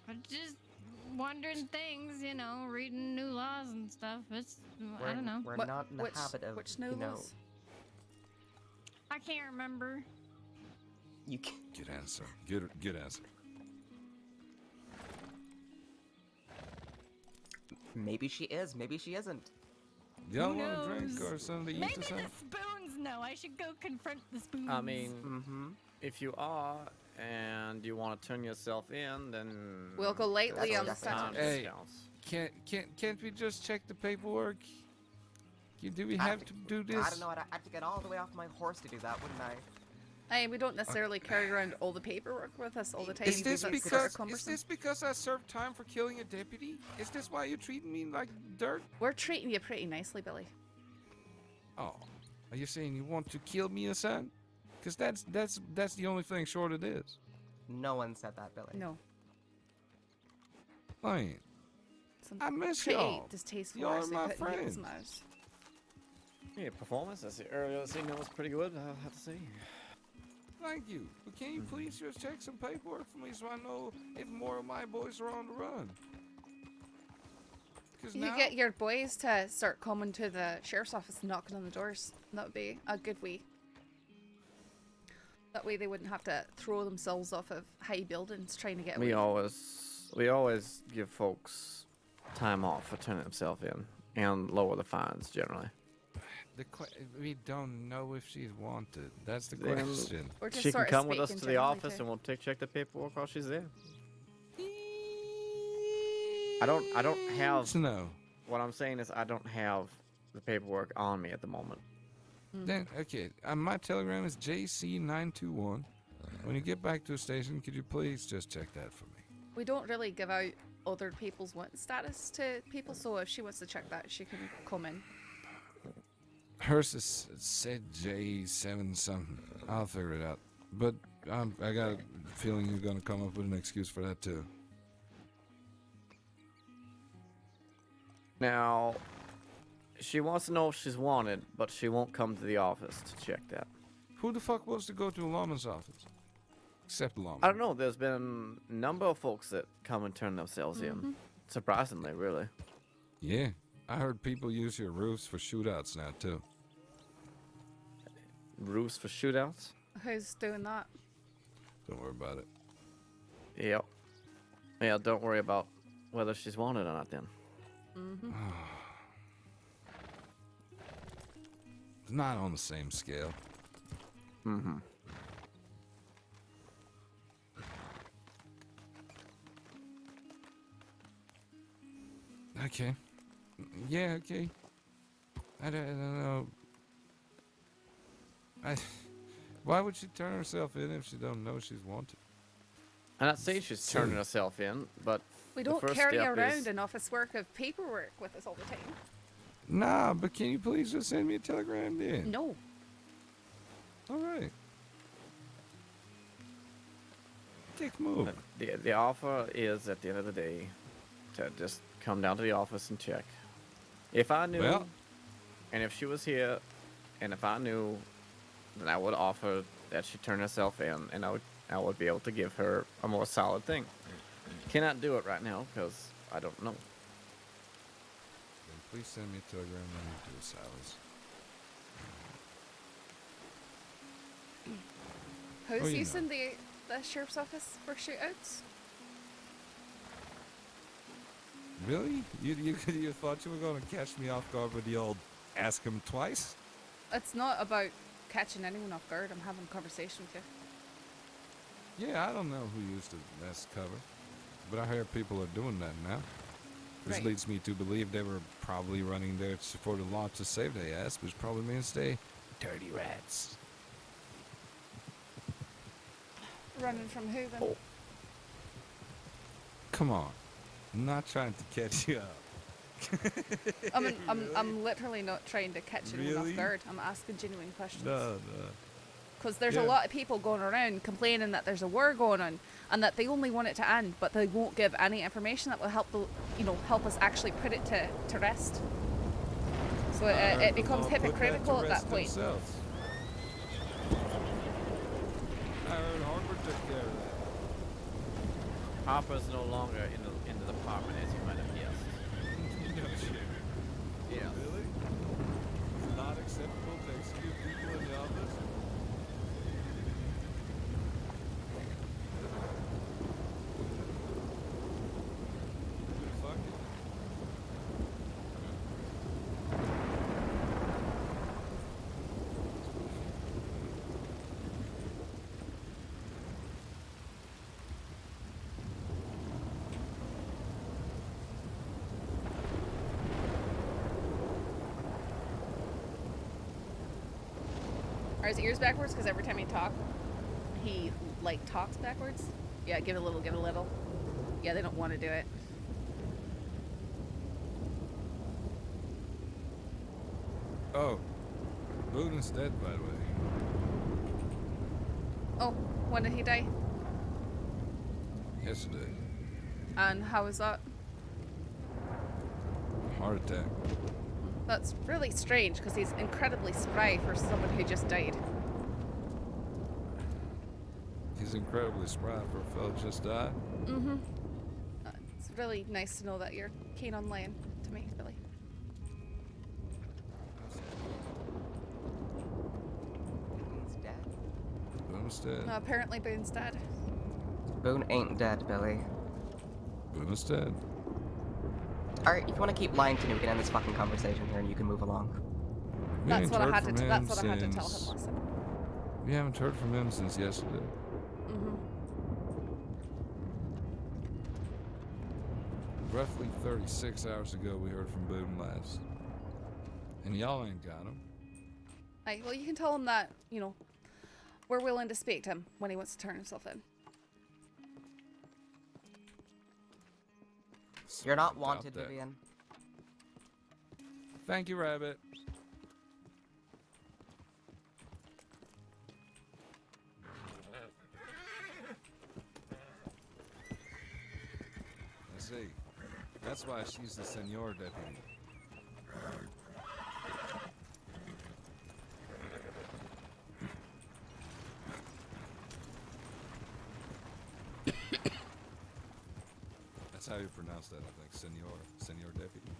[SPEAKER 20] I'm just wondering things, you know, reading new laws and stuff. I don't know.
[SPEAKER 13] We're not in the habit of,
[SPEAKER 1] which new
[SPEAKER 13] you know...
[SPEAKER 1] laws?
[SPEAKER 20] I can't remember.
[SPEAKER 13] You can...
[SPEAKER 17] Good answer. Good answer.
[SPEAKER 13] Maybe she is, maybe she isn't.
[SPEAKER 17] Y'all
[SPEAKER 20] Who
[SPEAKER 17] want a drink
[SPEAKER 20] knows?
[SPEAKER 17] or something to eat
[SPEAKER 20] Maybe
[SPEAKER 17] or
[SPEAKER 20] the
[SPEAKER 17] something?
[SPEAKER 20] spoons know. I should go confront the spoons.
[SPEAKER 11] I mean, if you are and you want to turn yourself in, then
[SPEAKER 1] We'll go lightly on the
[SPEAKER 11] time
[SPEAKER 1] sentence.
[SPEAKER 17] Hey, can't we just check the paperwork? Do we have to do this?
[SPEAKER 13] I don't know, I'd have to get all the way off my horse to do that, wouldn't I?
[SPEAKER 1] Hey, we don't necessarily carry around all the paperwork with us all the time.
[SPEAKER 17] Is this
[SPEAKER 1] because it's sort of
[SPEAKER 17] because
[SPEAKER 1] cumbersome.
[SPEAKER 17] I served time for killing a deputy? Is this why you're treating me like dirt?
[SPEAKER 1] We're treating you pretty nicely, Billy.
[SPEAKER 17] Oh, are you saying you want to kill me, son? Because that's the only thing short of this.
[SPEAKER 13] No one said that, Billy.
[SPEAKER 1] No.
[SPEAKER 17] Fine.
[SPEAKER 1] Some
[SPEAKER 17] I miss
[SPEAKER 1] pretty
[SPEAKER 17] y'all.
[SPEAKER 1] distasteful
[SPEAKER 17] Y'all are
[SPEAKER 1] words they
[SPEAKER 17] my
[SPEAKER 1] put in people's
[SPEAKER 17] friends.
[SPEAKER 1] mouths.
[SPEAKER 11] Yeah, performance. I see earlier this evening was pretty good. I have to say.
[SPEAKER 17] thank you. But can you please just check some paperwork for me so I know if more of my boys are on the run?
[SPEAKER 1] You could get your boys to start coming to the sheriff's office and knocking on the doors. That would be a good way. That way they wouldn't have to throw themselves off of high buildings trying to get away.
[SPEAKER 11] We always give folks time off for turning themselves in and lower the fines generally.
[SPEAKER 17] We don't know if she's wanted. That's the
[SPEAKER 11] Then
[SPEAKER 17] question.
[SPEAKER 11] she can come with us to the office and we'll check the paperwork while she's there. I don't have.
[SPEAKER 17] No.
[SPEAKER 11] What I'm saying is I don't have the paperwork on me at the moment.
[SPEAKER 17] Then okay, my telegram is JC921. When you get back to the station, could you please just check that for me?
[SPEAKER 1] We don't really give out other people's want status to people, so if she wants to check that, she can come in.
[SPEAKER 17] Hers said J7 something. I'll figure it out. But I got a feeling you're gonna come up with an excuse for that too.
[SPEAKER 11] Now, she wants to know if she's wanted, but she won't come to the office to check that.
[SPEAKER 17] Who the fuck wants to go to a lawman's office? Except lawman.
[SPEAKER 11] I don't know. There's been a number of folks that come and turn themselves in. Surprisingly, really.
[SPEAKER 17] Yeah, I heard people use your roofs for shootouts now too.
[SPEAKER 11] Roofs for shootouts?
[SPEAKER 1] Who's doing that?
[SPEAKER 17] Don't worry about it.
[SPEAKER 11] Yep. Yeah, don't worry about whether she's wanted or not then.
[SPEAKER 17] It's not on the same scale. Okay. Yeah, okay. I don't know. Why would she turn herself in if she don't know she's wanted?
[SPEAKER 11] I'm not saying she's turning herself in, but
[SPEAKER 1] We
[SPEAKER 11] the
[SPEAKER 1] don't
[SPEAKER 11] first
[SPEAKER 1] carry
[SPEAKER 11] step
[SPEAKER 1] around
[SPEAKER 11] is-
[SPEAKER 1] an office work of paperwork with us all the time.
[SPEAKER 17] Nah, but can you please just send me a telegram then?
[SPEAKER 1] No.
[SPEAKER 17] All right. Dick move.
[SPEAKER 11] The offer is at the end of the day to just come down to the office and check. If I knew, and if she was here, and if I knew, then I would offer that she turn herself in, and I would be able to give her a more solid thing. Cannot do it right now because I don't know.
[SPEAKER 17] Then please send me a telegram when you do a Silas.
[SPEAKER 1] Who's
[SPEAKER 17] you
[SPEAKER 1] using the sheriff's office for shootouts?
[SPEAKER 17] Really? You thought you were gonna catch me off guard with the old ask him twice?
[SPEAKER 1] It's not about catching anyone off guard. I'm having a conversation with you.
[SPEAKER 17] Yeah, I don't know who used to mess cover, but I hear people are doing that now. Which
[SPEAKER 1] Right.
[SPEAKER 17] leads me to believe they were probably running there for the law to save their ass, which probably means they dirty rats.
[SPEAKER 1] Running from who then?
[SPEAKER 17] Come on. I'm not trying to catch you up.
[SPEAKER 1] I'm literally not trying to catch anyone
[SPEAKER 17] Really?
[SPEAKER 1] off guard. I'm asking genuine questions.
[SPEAKER 17] No.
[SPEAKER 1] Because there's
[SPEAKER 17] Yeah.
[SPEAKER 1] a lot of people going around complaining that there's a war going on and that they only want it to end, but they won't give any information that will help help us actually put it to rest. So it becomes hypocritical at that point.
[SPEAKER 17] Themselves. I heard Harper took care of that.
[SPEAKER 11] Harper's no longer in the department, as you might have guessed.
[SPEAKER 17] No shit.
[SPEAKER 11] Yeah.
[SPEAKER 17] Really? It's not acceptable to execute people in the office? Fuck it.
[SPEAKER 1] Are his ears backwards? Because every time he talks backwards. Yeah, give it a little, give it a little. Yeah, they don't want to do it.
[SPEAKER 17] Oh, Luden's dead, by the way.
[SPEAKER 1] Oh, when did he die?
[SPEAKER 17] Yesterday.
[SPEAKER 1] And how was that?
[SPEAKER 17] Heart attack.
[SPEAKER 1] That's really strange because he's incredibly spry for someone who just died.
[SPEAKER 17] He's incredibly spry for a fellow just died.
[SPEAKER 1] Mm-hmm. It's really nice to know that you're keen on laying to me, Billy.
[SPEAKER 13] He's dead.
[SPEAKER 17] Boone's dead.
[SPEAKER 1] Apparently Boone's dead.
[SPEAKER 13] Boone ain't dead, Billy.
[SPEAKER 17] Boone's dead.
[SPEAKER 13] Alright, if you want to keep lying to me, we can end this fucking conversation here and you can move along.
[SPEAKER 1] That's what I had to tell him last time.
[SPEAKER 17] We haven't heard from him since yesterday.
[SPEAKER 1] Mm-hmm.
[SPEAKER 17] Roughly 36 hours ago, we heard from Boone last. And y'all ain't got him.
[SPEAKER 1] Aye, well, you can tell him that, you know, we're willing to speak to him when he wants to turn himself in.
[SPEAKER 13] You're not wanted, Vivian.
[SPEAKER 17] Thank you, Rabbit. I see. That's why she's the Senor Deputy. That's how you pronounce that, I think. Senor Deputy.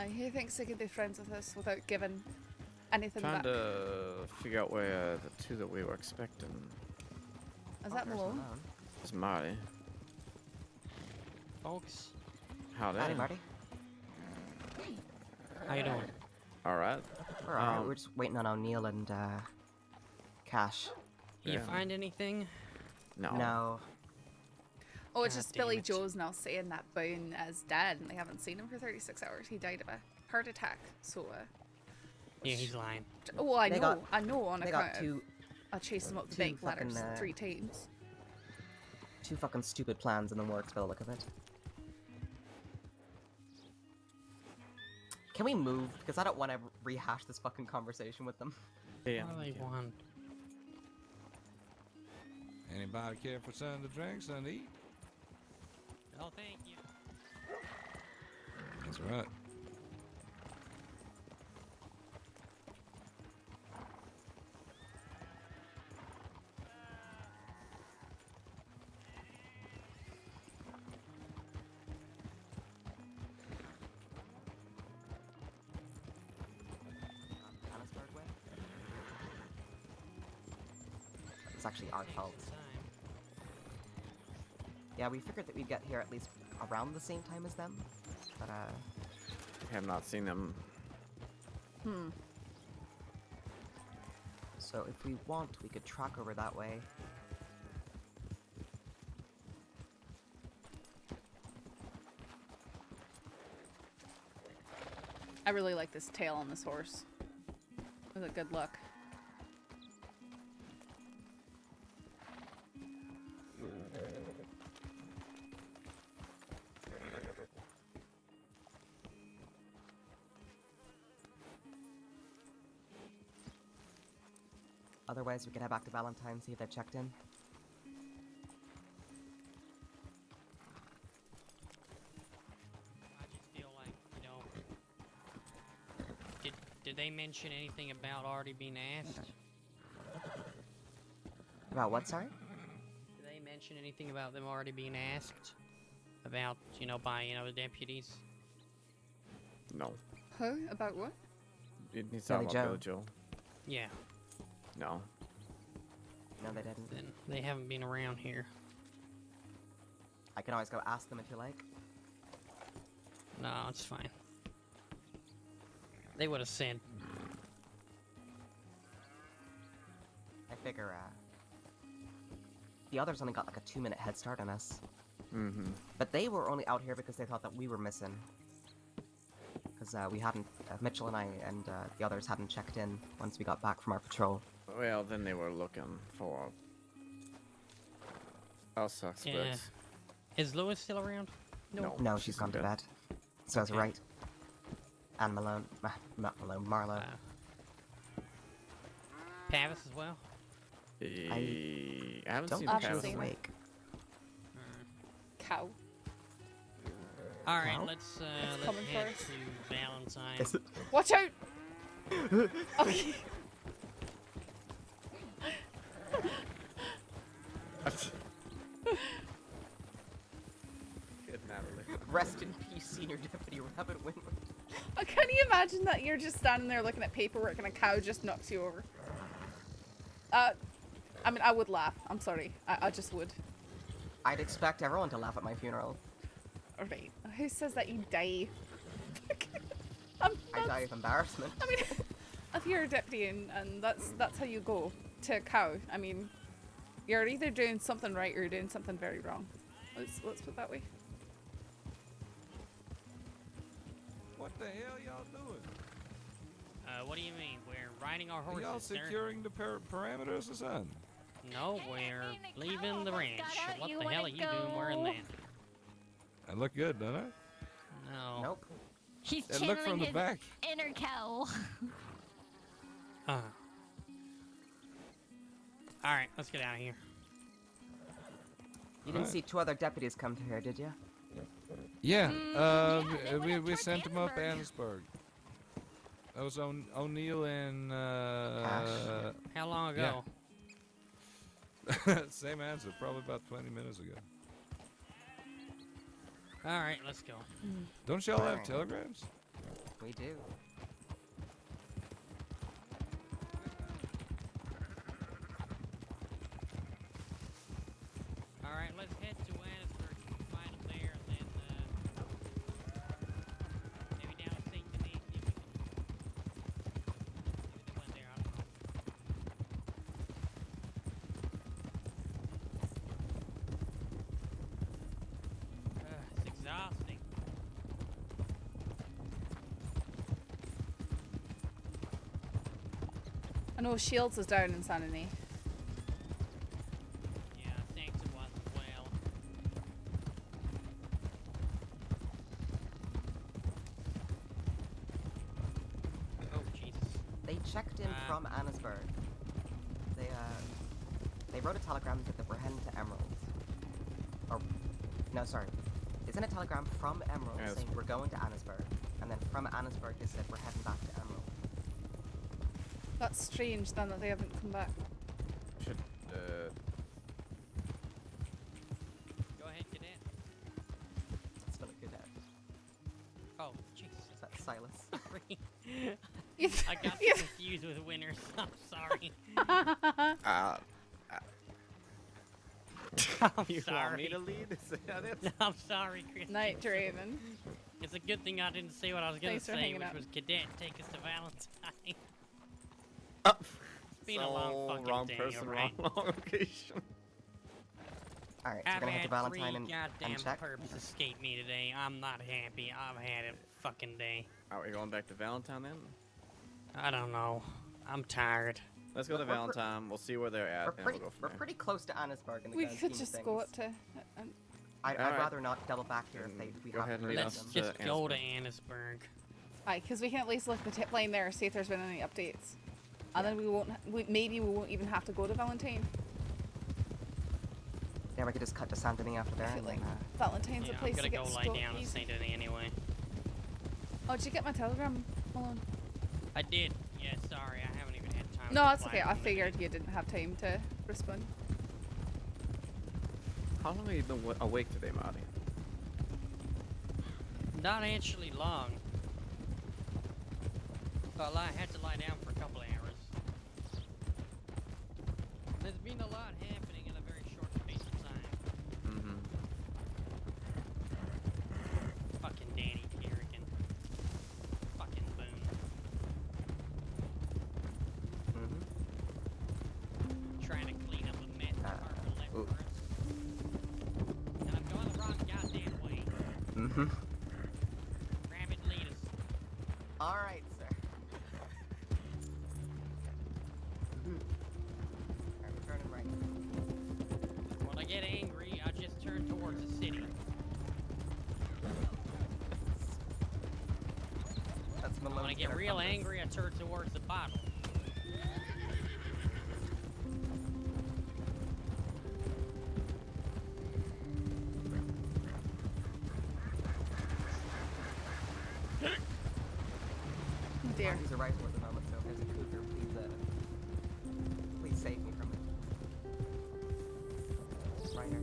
[SPEAKER 1] He thinks he could be friends with us without giving anything
[SPEAKER 11] Trying
[SPEAKER 1] back.
[SPEAKER 11] to figure out where the two that we were expecting.
[SPEAKER 1] Is that Malone?
[SPEAKER 11] It's Marty.
[SPEAKER 4] Folks.
[SPEAKER 11] Howdy.
[SPEAKER 13] Howdy, Marty.
[SPEAKER 4] How you doing?
[SPEAKER 11] Alright.
[SPEAKER 13] We're alright. We're just waiting on O'Neill and Cash.
[SPEAKER 18] You find anything?
[SPEAKER 13] No.
[SPEAKER 1] Oh, it's
[SPEAKER 18] God
[SPEAKER 1] just
[SPEAKER 18] damn
[SPEAKER 1] Billy
[SPEAKER 18] it.
[SPEAKER 1] Joe's now saying that Boone is dead and they haven't seen him for 36 hours. He died of a heart attack. So,
[SPEAKER 18] Yeah, he's lying.
[SPEAKER 1] oh, I
[SPEAKER 13] They
[SPEAKER 1] know.
[SPEAKER 13] got-
[SPEAKER 1] I know on
[SPEAKER 13] they
[SPEAKER 1] account
[SPEAKER 13] got two-
[SPEAKER 1] I chased him up the
[SPEAKER 13] two
[SPEAKER 1] bank ladders
[SPEAKER 13] fucking,
[SPEAKER 1] 3 times.
[SPEAKER 13] Two fucking stupid plans in the works by the look of it. Can we move? Because I don't want to rehash this fucking conversation with them.
[SPEAKER 11] Yeah.
[SPEAKER 18] What do they want?
[SPEAKER 17] Anybody care for something to drink, something to eat?
[SPEAKER 18] Oh, thank you.
[SPEAKER 17] That's right.
[SPEAKER 13] It's actually our fault. Yeah, we figured that we'd get here at least around the same time as them, but
[SPEAKER 11] I have not seen them.
[SPEAKER 13] So if we want, we could track over that way.
[SPEAKER 1] I really like this tail on this horse. It was a good look.
[SPEAKER 13] Otherwise, we could head back to Valentine, see if they've checked in.
[SPEAKER 18] I just feel like, you know, did they mention anything about already being asked?
[SPEAKER 13] About what, sorry?
[SPEAKER 18] Did they mention anything about them already being asked? About, you know, by, you know, the deputies?
[SPEAKER 11] No.
[SPEAKER 1] Huh? About what?
[SPEAKER 11] He's talking about Billy Joe.
[SPEAKER 18] Yeah.
[SPEAKER 11] No.
[SPEAKER 13] No, they didn't.
[SPEAKER 18] Then they haven't been around here.
[SPEAKER 13] I can always go ask them if you like.
[SPEAKER 18] No, it's fine. They would have said.
[SPEAKER 13] I figure, the others only got like a 2-minute head start on us.
[SPEAKER 11] Mm-hmm.
[SPEAKER 13] But they were only out here because they thought that we were missing. Because we hadn't, Mitchell and I and the others hadn't checked in once we got back from our patrol.
[SPEAKER 11] Well, then they were looking for our suspects.
[SPEAKER 18] Yeah. Is Lewis still around?
[SPEAKER 13] No, she's gone to bed. So that's right. And Malone, not Malone, Marlowe.
[SPEAKER 18] Pavis as well?
[SPEAKER 11] I haven't
[SPEAKER 13] don't
[SPEAKER 11] seen
[SPEAKER 13] think she
[SPEAKER 11] Pavis.
[SPEAKER 13] was awake.
[SPEAKER 1] Cow.
[SPEAKER 18] All right,
[SPEAKER 13] Well,
[SPEAKER 18] let's
[SPEAKER 1] coming
[SPEAKER 18] head
[SPEAKER 1] for us.
[SPEAKER 18] to Valentine.
[SPEAKER 13] Is it-
[SPEAKER 1] Watch out! Okay.
[SPEAKER 11] Good Natalie.
[SPEAKER 13] Rest in peace, Senior Deputy Rabbit Winwood.
[SPEAKER 1] Can you imagine that you're just standing there looking at paperwork and a cow just knocks you over? I mean, I would laugh. I'm sorry. I just would.
[SPEAKER 13] I'd expect everyone to laugh at my funeral.
[SPEAKER 1] Alright. Who says that you die?
[SPEAKER 13] I die of embarrassment.
[SPEAKER 1] I mean, if you're a deputy and that's how you go to a cow, I mean, you're either doing something right or you're doing something very wrong. Let's put it that way.
[SPEAKER 17] What the hell y'all doing?
[SPEAKER 18] What do you mean? We're riding our
[SPEAKER 17] Are
[SPEAKER 18] horses,
[SPEAKER 17] y'all
[SPEAKER 18] sir?
[SPEAKER 17] securing the parameters or something?
[SPEAKER 18] No, we're leaving the ranch. What
[SPEAKER 20] You
[SPEAKER 18] the hell are
[SPEAKER 20] wanna
[SPEAKER 18] you doing wearing
[SPEAKER 20] go?
[SPEAKER 17] I
[SPEAKER 18] that?
[SPEAKER 17] look good, don't I?
[SPEAKER 18] No.
[SPEAKER 13] Nope.
[SPEAKER 20] He's
[SPEAKER 17] And look from
[SPEAKER 20] channeling
[SPEAKER 17] the
[SPEAKER 20] his
[SPEAKER 17] back.
[SPEAKER 20] inner cow.
[SPEAKER 18] All right, let's get out of here.
[SPEAKER 13] You didn't see 2 other deputies come to here, did you?
[SPEAKER 17] Yeah,
[SPEAKER 20] they
[SPEAKER 17] we sent them up Annisburg. That was O'Neill and
[SPEAKER 18] How long ago?
[SPEAKER 17] Yeah. Same answer, probably about 20 minutes ago.
[SPEAKER 18] All right, let's go.
[SPEAKER 17] Don't y'all have telegrams?
[SPEAKER 13] We do.
[SPEAKER 18] All right, let's head to Annisburg. Find them there, and then maybe down to St. Denis. See if we can. Maybe they went there. I don't know. It's exhausting.
[SPEAKER 1] I know Shields is down in Sanity.
[SPEAKER 18] Yeah, thanks it was as well. Oh, Jesus.
[SPEAKER 13] They checked in from Annisburg. They wrote a telegram to the Brehen to Emerald. Or, no, sorry. Isn't a telegram from Emerald saying we're going to Annisburg, and then from Annisburg they said we're heading back to Emerald.
[SPEAKER 1] That's strange then that they haven't come back.
[SPEAKER 11] Should,
[SPEAKER 18] Go ahead, cadet.
[SPEAKER 13] It's not a good ad.
[SPEAKER 18] Oh, Jesus.
[SPEAKER 13] Is that Silas?
[SPEAKER 18] Sorry. I got confused with winners. I'm sorry. I'm
[SPEAKER 11] you
[SPEAKER 18] sorry.
[SPEAKER 11] want me to lead? Is that it?
[SPEAKER 18] I'm sorry, Chris.
[SPEAKER 1] Night, Draven.
[SPEAKER 18] It's a good thing I didn't say what I was gonna
[SPEAKER 1] Thanks for
[SPEAKER 18] say,
[SPEAKER 1] hanging
[SPEAKER 18] which
[SPEAKER 1] out.
[SPEAKER 18] was cadet, take us to Valentine.
[SPEAKER 11] Oh,
[SPEAKER 18] It's been a long fucking
[SPEAKER 11] wrong
[SPEAKER 18] day,
[SPEAKER 11] person,
[SPEAKER 18] alright?
[SPEAKER 11] wrong location.
[SPEAKER 13] Alright, so
[SPEAKER 18] I've
[SPEAKER 13] we're gonna head to
[SPEAKER 18] had
[SPEAKER 13] Valentine
[SPEAKER 18] three
[SPEAKER 13] and
[SPEAKER 18] goddamn
[SPEAKER 13] check.
[SPEAKER 18] perps escape me today. I'm not happy. I've had a fucking day.
[SPEAKER 11] Are we going back to Valentine then?
[SPEAKER 18] I don't know. I'm tired.
[SPEAKER 11] Let's go to Valentine. We'll see where they're at, and we'll go
[SPEAKER 13] We're
[SPEAKER 11] from there.
[SPEAKER 13] pretty close to Annisburg in the
[SPEAKER 1] We
[SPEAKER 13] grand
[SPEAKER 1] could
[SPEAKER 13] scheme of
[SPEAKER 1] just go
[SPEAKER 13] things.
[SPEAKER 1] up to.
[SPEAKER 13] I'd
[SPEAKER 11] Alright.
[SPEAKER 13] rather not double back here if we
[SPEAKER 11] Go
[SPEAKER 13] have
[SPEAKER 11] ahead and
[SPEAKER 13] to
[SPEAKER 11] lead
[SPEAKER 18] Let's
[SPEAKER 11] us
[SPEAKER 18] just
[SPEAKER 11] to
[SPEAKER 18] go to
[SPEAKER 11] Annisburg.
[SPEAKER 18] Annisburg.
[SPEAKER 1] Aye, because we can at least look at the tip line there, see if there's been any updates, and then we won't. Maybe we won't even have to go to Valentine.
[SPEAKER 13] Yeah, we could just cut to Saint Denis after there.
[SPEAKER 1] I feel
[SPEAKER 13] And
[SPEAKER 1] like
[SPEAKER 13] then,
[SPEAKER 1] Valentine's
[SPEAKER 18] Yeah,
[SPEAKER 1] a place
[SPEAKER 18] I'm
[SPEAKER 1] to
[SPEAKER 18] gonna
[SPEAKER 1] get
[SPEAKER 18] go lie
[SPEAKER 1] stoked
[SPEAKER 18] down in
[SPEAKER 1] easy.
[SPEAKER 18] St. Denis anyway.
[SPEAKER 1] Oh, did you get my telegram, Malone?
[SPEAKER 18] I did. Yeah, sorry. I haven't even had time.
[SPEAKER 1] No,
[SPEAKER 18] to
[SPEAKER 1] that's
[SPEAKER 18] reply
[SPEAKER 1] okay.
[SPEAKER 18] to
[SPEAKER 1] I
[SPEAKER 18] them.
[SPEAKER 1] figured you didn't have time to respond.
[SPEAKER 11] How long have you been awake today, Marty?
[SPEAKER 18] Not actually long. Well, I had to lie down for a couple of hours. There's been a lot happening in a very short space of time.
[SPEAKER 11] Mm-hmm.
[SPEAKER 18] Fucking Danny Kerrigan. Fucking Boone. Trying to clean up a mess Harper left for us. And I'm going the wrong goddamn way.
[SPEAKER 13] Mm-hmm.
[SPEAKER 18] Rabbit, lead us.
[SPEAKER 13] Alright, sir. Alright, we're turning right.
[SPEAKER 18] When I get angry, I just turn towards the city.
[SPEAKER 13] That's
[SPEAKER 18] When I
[SPEAKER 13] Malone's
[SPEAKER 18] get
[SPEAKER 13] inner
[SPEAKER 18] real
[SPEAKER 13] compass.
[SPEAKER 18] angry, I turn towards the bottle.
[SPEAKER 1] dear.
[SPEAKER 13] can't use a rifle at the moment, so if there's a cougar, please save me from it. Reiner.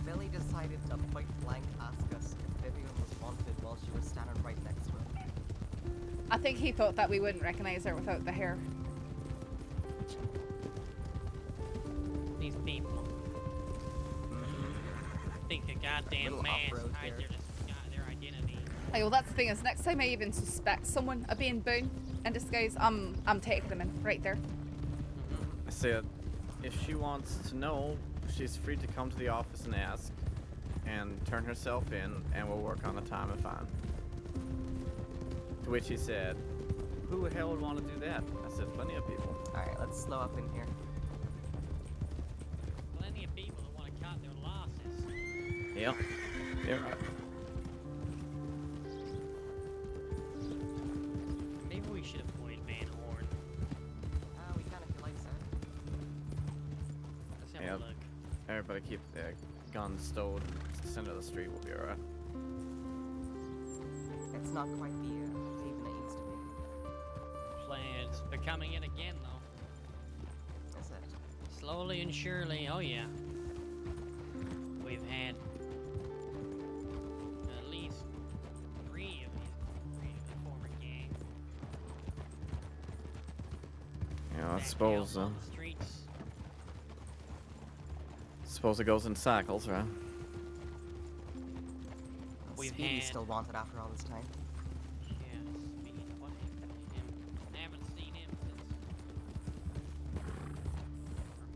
[SPEAKER 13] Billy decided to point blank ask us if Vivian was wanted while she was standing right next to him.
[SPEAKER 1] I think he thought that we wouldn't recognize her without the hair.
[SPEAKER 18] These people think a goddamn mask hides their identity.
[SPEAKER 1] Hey, well, that's the thing is, next time I even suspect someone of being Boone in disguise, I'm taking them in right there.
[SPEAKER 11] I said, if she wants to know, she's free to come to the office and ask, and turn herself in, and we'll work on a time and find. To which he said, who the hell would want to do that? I said, plenty of people.
[SPEAKER 13] Alright, let's slow up in here.
[SPEAKER 18] Plenty of people that want to cut their losses.
[SPEAKER 11] Yep. You're right.
[SPEAKER 18] Maybe we should avoid Van Horn.
[SPEAKER 13] We can if you like, sir.
[SPEAKER 18] Let's have
[SPEAKER 11] Yep.
[SPEAKER 18] a look.
[SPEAKER 11] Everybody keep their guns stowed in the center of the street. We'll be alright.
[SPEAKER 13] It's not quite the haven it used to be.
[SPEAKER 18] It's becoming it again, though.
[SPEAKER 13] Is it?
[SPEAKER 18] Slowly and surely, oh yeah. We've had at least three of the former gang.
[SPEAKER 11] Yeah, I suppose.
[SPEAKER 18] On the streets.
[SPEAKER 11] Suppose it goes in cycles, right?
[SPEAKER 13] We've still wanted after all this time.
[SPEAKER 18] Yeah, Speed. What happened to him? I haven't seen him since.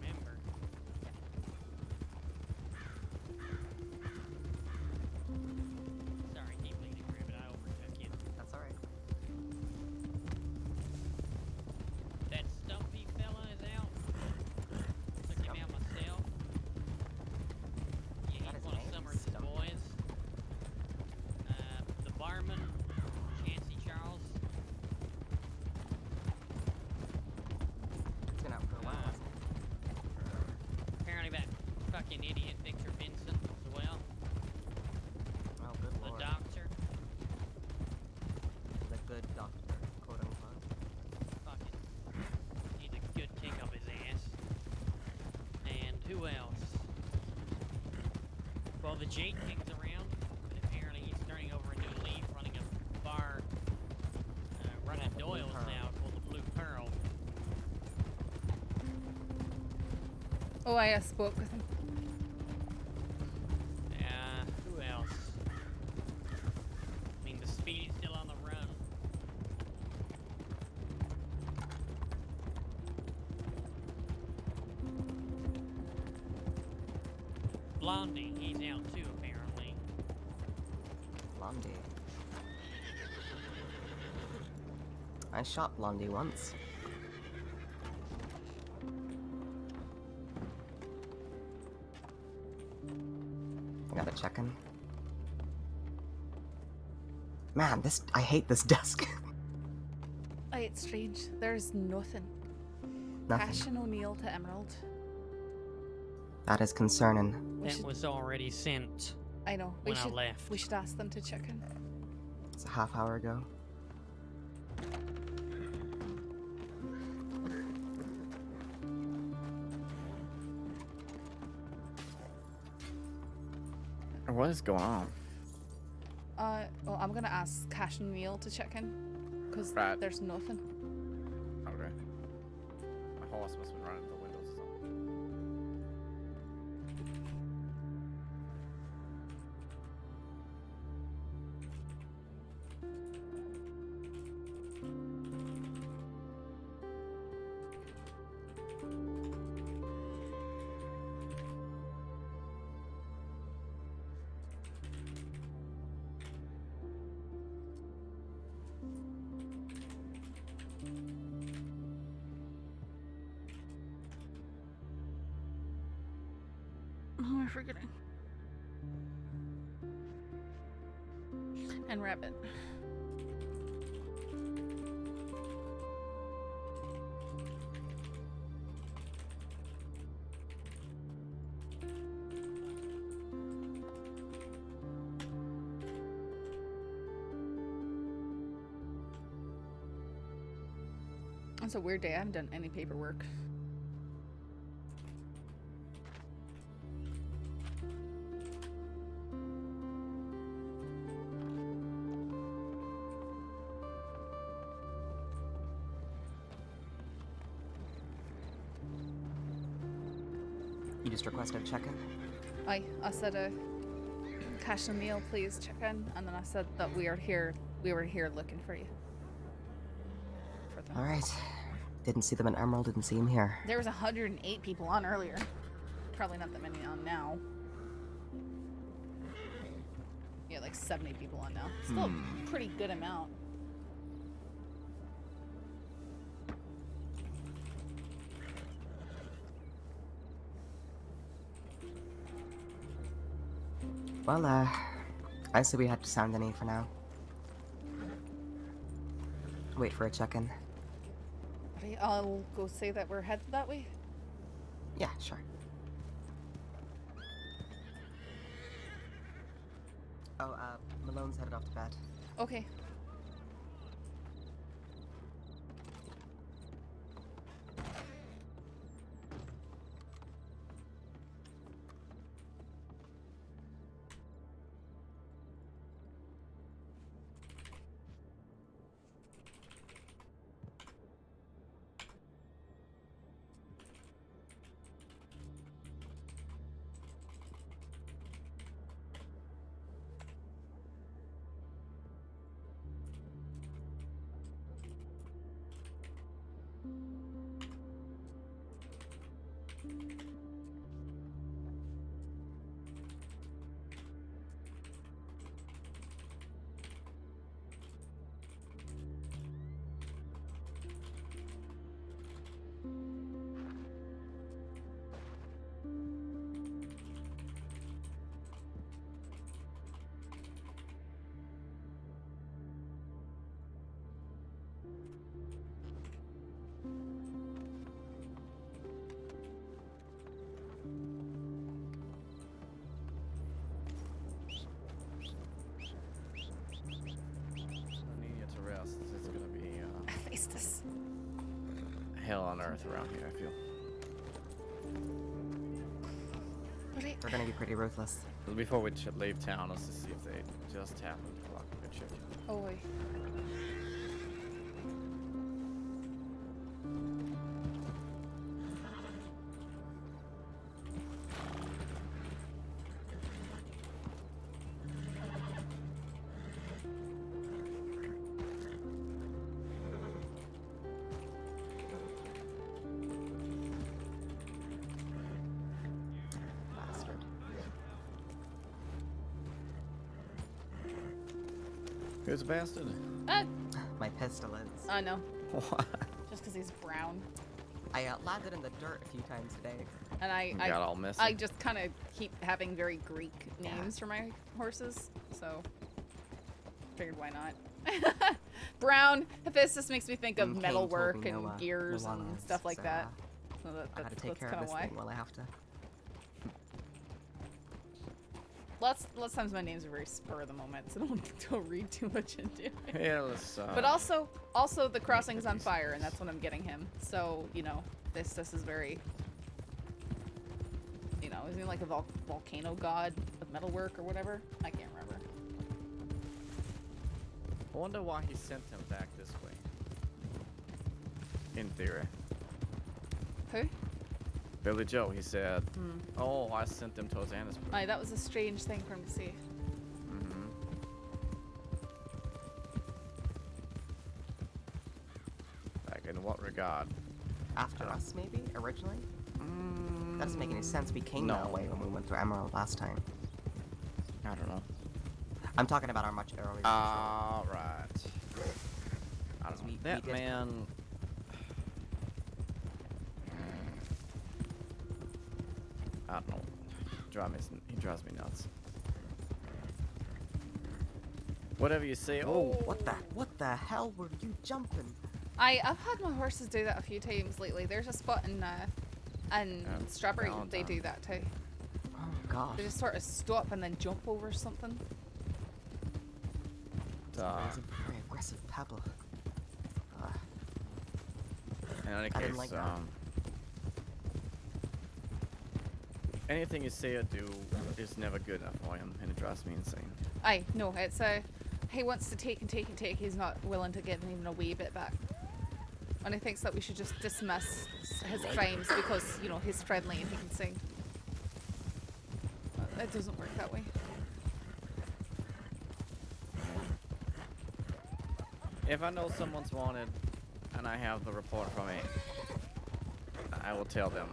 [SPEAKER 18] Remember. Sorry, keep leading, Ribbit. I overtook you.
[SPEAKER 13] That's alright.
[SPEAKER 18] That stumpy fella is out. Took him out myself. Yeah, he's one of Summers' boys. The barman, Chancey Charles.
[SPEAKER 13] It's been out for a while.
[SPEAKER 18] Apparently that fucking idiot Victor Vincent as well.
[SPEAKER 13] Oh, good
[SPEAKER 18] The
[SPEAKER 13] lord.
[SPEAKER 18] doctor.
[SPEAKER 13] The good doctor, quote unquote.
[SPEAKER 18] Fucking need a good kick up his ass. And who else? Well, the Jade King's around, but apparently he's turning over a new leaf, running a bar, running Doyle's now called the Blue Pearl.
[SPEAKER 1] Oh, I spoke with him.
[SPEAKER 18] Who else? I mean, the Speedy's still on the run. Blondie, he's out too, apparently.
[SPEAKER 13] Blondie. I shot Blondie once. I gotta check in. Man, I hate this desk.
[SPEAKER 1] Oh, it's strange. There's nothing.
[SPEAKER 13] Nothing.
[SPEAKER 1] Cash and O'Neill to Emerald.
[SPEAKER 13] That is concerning.
[SPEAKER 18] That was already sent
[SPEAKER 1] I know.
[SPEAKER 18] when I left.
[SPEAKER 1] We should ask them to check in.
[SPEAKER 13] It's a half hour ago.
[SPEAKER 11] What is going on?
[SPEAKER 1] Well, I'm gonna ask Cash and O'Neill to check in, because
[SPEAKER 11] Right.
[SPEAKER 1] there's nothing.
[SPEAKER 11] Okay. My horse must have been running the windows or something.
[SPEAKER 1] Who am I forgetting? And Rabbit. It's a weird day. I haven't done any paperwork.
[SPEAKER 13] You just requested a check-in?
[SPEAKER 1] I said Cash and Neil, please check in, and then I said that we were here looking for you. For them.
[SPEAKER 13] All right. Didn't see them in Emerald, didn't see him here.
[SPEAKER 1] There was 108 people on earlier. Probably not that many on now. Yeah, like 70 people on now. Still a pretty good amount.
[SPEAKER 13] Well, I say we head to Saint Denis for now. Wait for a check-in.
[SPEAKER 1] I'll go say that we're headed that way.
[SPEAKER 13] Yeah, sure. Oh, Malone's headed off to bed.
[SPEAKER 1] Okay.
[SPEAKER 11] Hell on earth around here, I feel.
[SPEAKER 13] They're gonna be pretty ruthless.
[SPEAKER 11] Before we leave town, let's just see if they just happen to block a good ship.
[SPEAKER 1] Oh, wait.
[SPEAKER 11] Who's a bastard?
[SPEAKER 13] My pistol is.
[SPEAKER 1] I know.
[SPEAKER 11] What?
[SPEAKER 1] Just because he's brown.
[SPEAKER 13] I landed in the dirt a few times today.
[SPEAKER 1] And
[SPEAKER 11] got all messy.
[SPEAKER 1] I just kind of keep having very Greek names for my horses, so figured why not. Brown Hephaestus makes me think of metalwork and gears and stuff like that. So
[SPEAKER 13] I gotta take care of this thing while I have to.
[SPEAKER 1] Lots times my names are very spur of the moment, so don't read too much into it.
[SPEAKER 11] Yeah, let's.
[SPEAKER 1] But also the crossing's on fire, and that's what I'm getting him. So you know, this is very. You know, isn't he like a volcano god of metalwork or whatever? I can't remember.
[SPEAKER 11] I wonder why he sent him back this way. In theory.
[SPEAKER 1] Who?
[SPEAKER 11] Billy Joe, he said, oh, I sent them towards Annisburg.
[SPEAKER 1] Aye, that was a strange thing for him to see.
[SPEAKER 11] Like, in what regard?
[SPEAKER 13] After us, maybe, originally? That doesn't make any sense. We came that way when we went through Emerald last time.
[SPEAKER 11] I don't know.
[SPEAKER 13] I'm talking about our much earlier.
[SPEAKER 11] Right. I don't know. That man... I don't know. he drives me nuts. Whatever you say.
[SPEAKER 13] Oh, what the hell were you jumping?
[SPEAKER 1] I've had my horses do that a few times lately. There's a spot in Strawberry, they do that too.
[SPEAKER 13] Oh gosh.
[SPEAKER 1] They just sort of stop and then jump over something.
[SPEAKER 13] It's a very aggressive pebble.
[SPEAKER 11] In any
[SPEAKER 13] I didn't
[SPEAKER 11] case,
[SPEAKER 13] like that.
[SPEAKER 11] anything you say or do is never good enough for him, and it drives me insane.
[SPEAKER 1] Aye, no, it's he wants to take and take and take. He's not willing to give even a wee bit back. And he thinks that we should just dismiss his crimes because, you know, he's friendly and he can sing. It doesn't work that way.
[SPEAKER 11] If I know someone's wanted and I have the report from it, I will tell them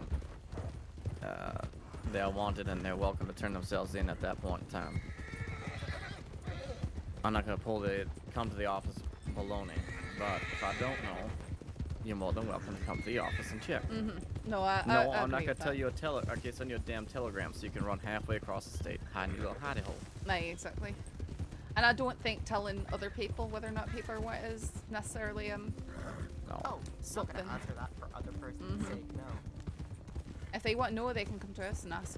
[SPEAKER 11] they're wanted and they're welcome to turn themselves in at that point in time. I'm not gonna come to the office baloney, but if I don't know, you're more than welcome to come to the office and check.
[SPEAKER 1] No,
[SPEAKER 11] I'm not
[SPEAKER 1] agree
[SPEAKER 11] gonna
[SPEAKER 1] with
[SPEAKER 11] tell
[SPEAKER 1] that.
[SPEAKER 11] you I send you a damn telegram so you can run halfway across the state, hide in your little hidey hole.
[SPEAKER 1] Aye, exactly. And I don't think telling other people whether or not people are what is necessarily
[SPEAKER 11] No.
[SPEAKER 13] Oh,
[SPEAKER 1] something.
[SPEAKER 13] not gonna answer that for other person's sake, no.
[SPEAKER 1] If they want to know, they can come to us and ask.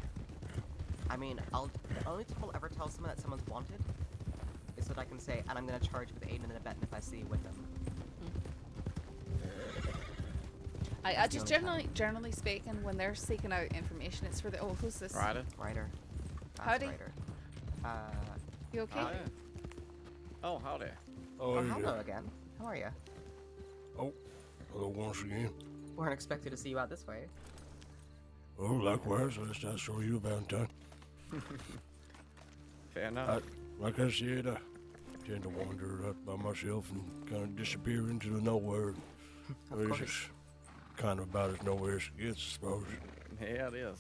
[SPEAKER 13] I mean, the only time I'll ever tell someone that someone's wanted is that I can say, and I'm gonna charge with aiding and abetting if I see you with them.
[SPEAKER 1] I just generally speaking, when they're seeking out information, it's for the who's this?
[SPEAKER 11] Ryder.
[SPEAKER 1] Howdy.
[SPEAKER 13] Ryder.
[SPEAKER 1] You okay?
[SPEAKER 11] Howdy. Oh, howdy.
[SPEAKER 13] Oh,
[SPEAKER 14] yeah.
[SPEAKER 13] hello again. How are you?
[SPEAKER 14] Oh, hello once again.
[SPEAKER 13] Weren't expected to see you out this way.
[SPEAKER 14] Oh, likewise. I saw you about time.
[SPEAKER 11] Fair enough.
[SPEAKER 14] Like I said, I tend to wander out by myself and kind of disappear into the nowhere. It's just kind of about as nowhere as it gets, I suppose.
[SPEAKER 11] Yeah, it is.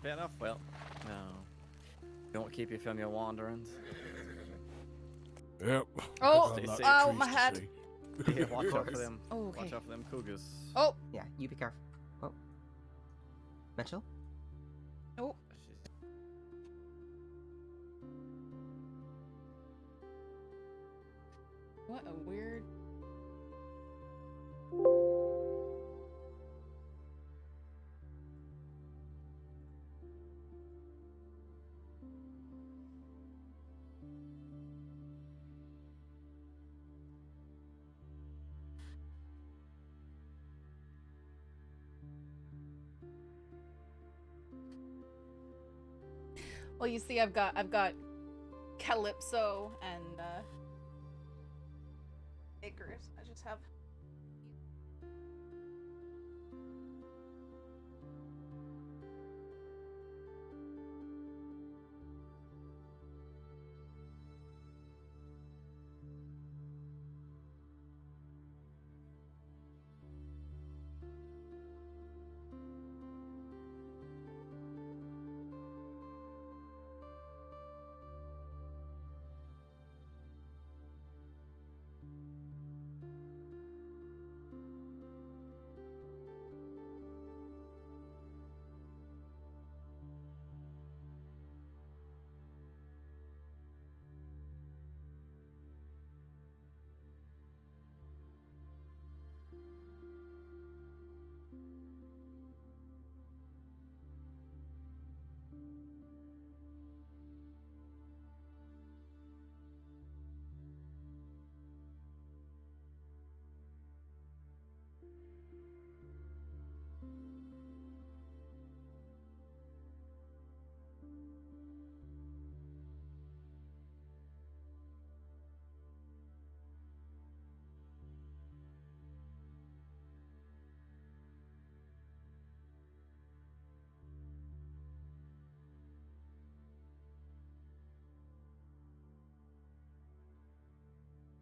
[SPEAKER 11] Fair enough. Well, no. Don't keep you from your wanderings.
[SPEAKER 14] Yep.
[SPEAKER 1] Oh, my head.
[SPEAKER 11] Yeah, watch out for them.
[SPEAKER 1] Oh, okay.
[SPEAKER 11] Watch out for them cougars.
[SPEAKER 1] Oh.
[SPEAKER 13] Yeah, you be careful. Oh. Mitchell?
[SPEAKER 1] Oh. What a weird. Well, you see, I've got Calypso and Icarus. I just have.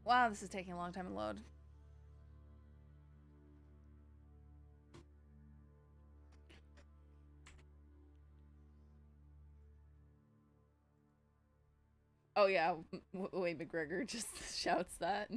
[SPEAKER 1] Wow, this is taking a long time to load. Oh yeah, Wade McGregor just shouts that.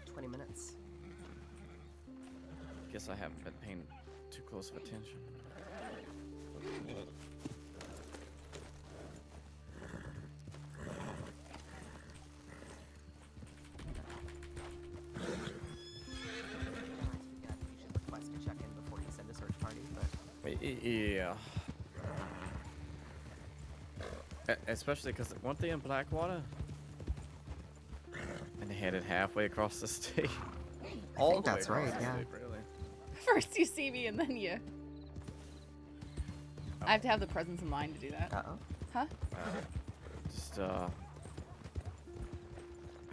[SPEAKER 13] 20 minutes.
[SPEAKER 11] Guess I haven't been paying too close of attention.
[SPEAKER 13] Request to check in before you send a search party, but
[SPEAKER 11] Yeah. Especially because weren't they in Blackwater? And they headed halfway across the state.
[SPEAKER 13] I think that's right, yeah.
[SPEAKER 11] State, really.
[SPEAKER 1] First you see me and then you. I have to have the presence of mind to do that.
[SPEAKER 13] Uh-oh.
[SPEAKER 1] Huh?
[SPEAKER 11] Just,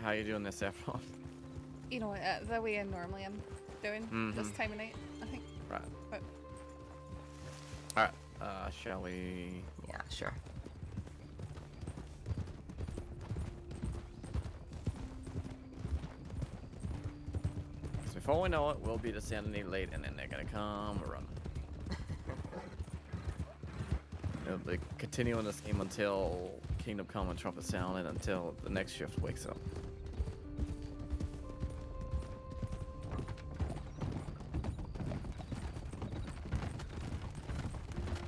[SPEAKER 11] how you doing this, Saffron?
[SPEAKER 1] You know what, the way I normally am doing this time of night, I think.
[SPEAKER 11] Right.
[SPEAKER 1] But
[SPEAKER 11] Alright, shall we?
[SPEAKER 13] Yeah, sure.
[SPEAKER 11] So before we know it, we'll be descending late and then they're gonna come running. It'll be continuing this game until Kingdom Come and Trumpet Sound and until the next shift wakes up.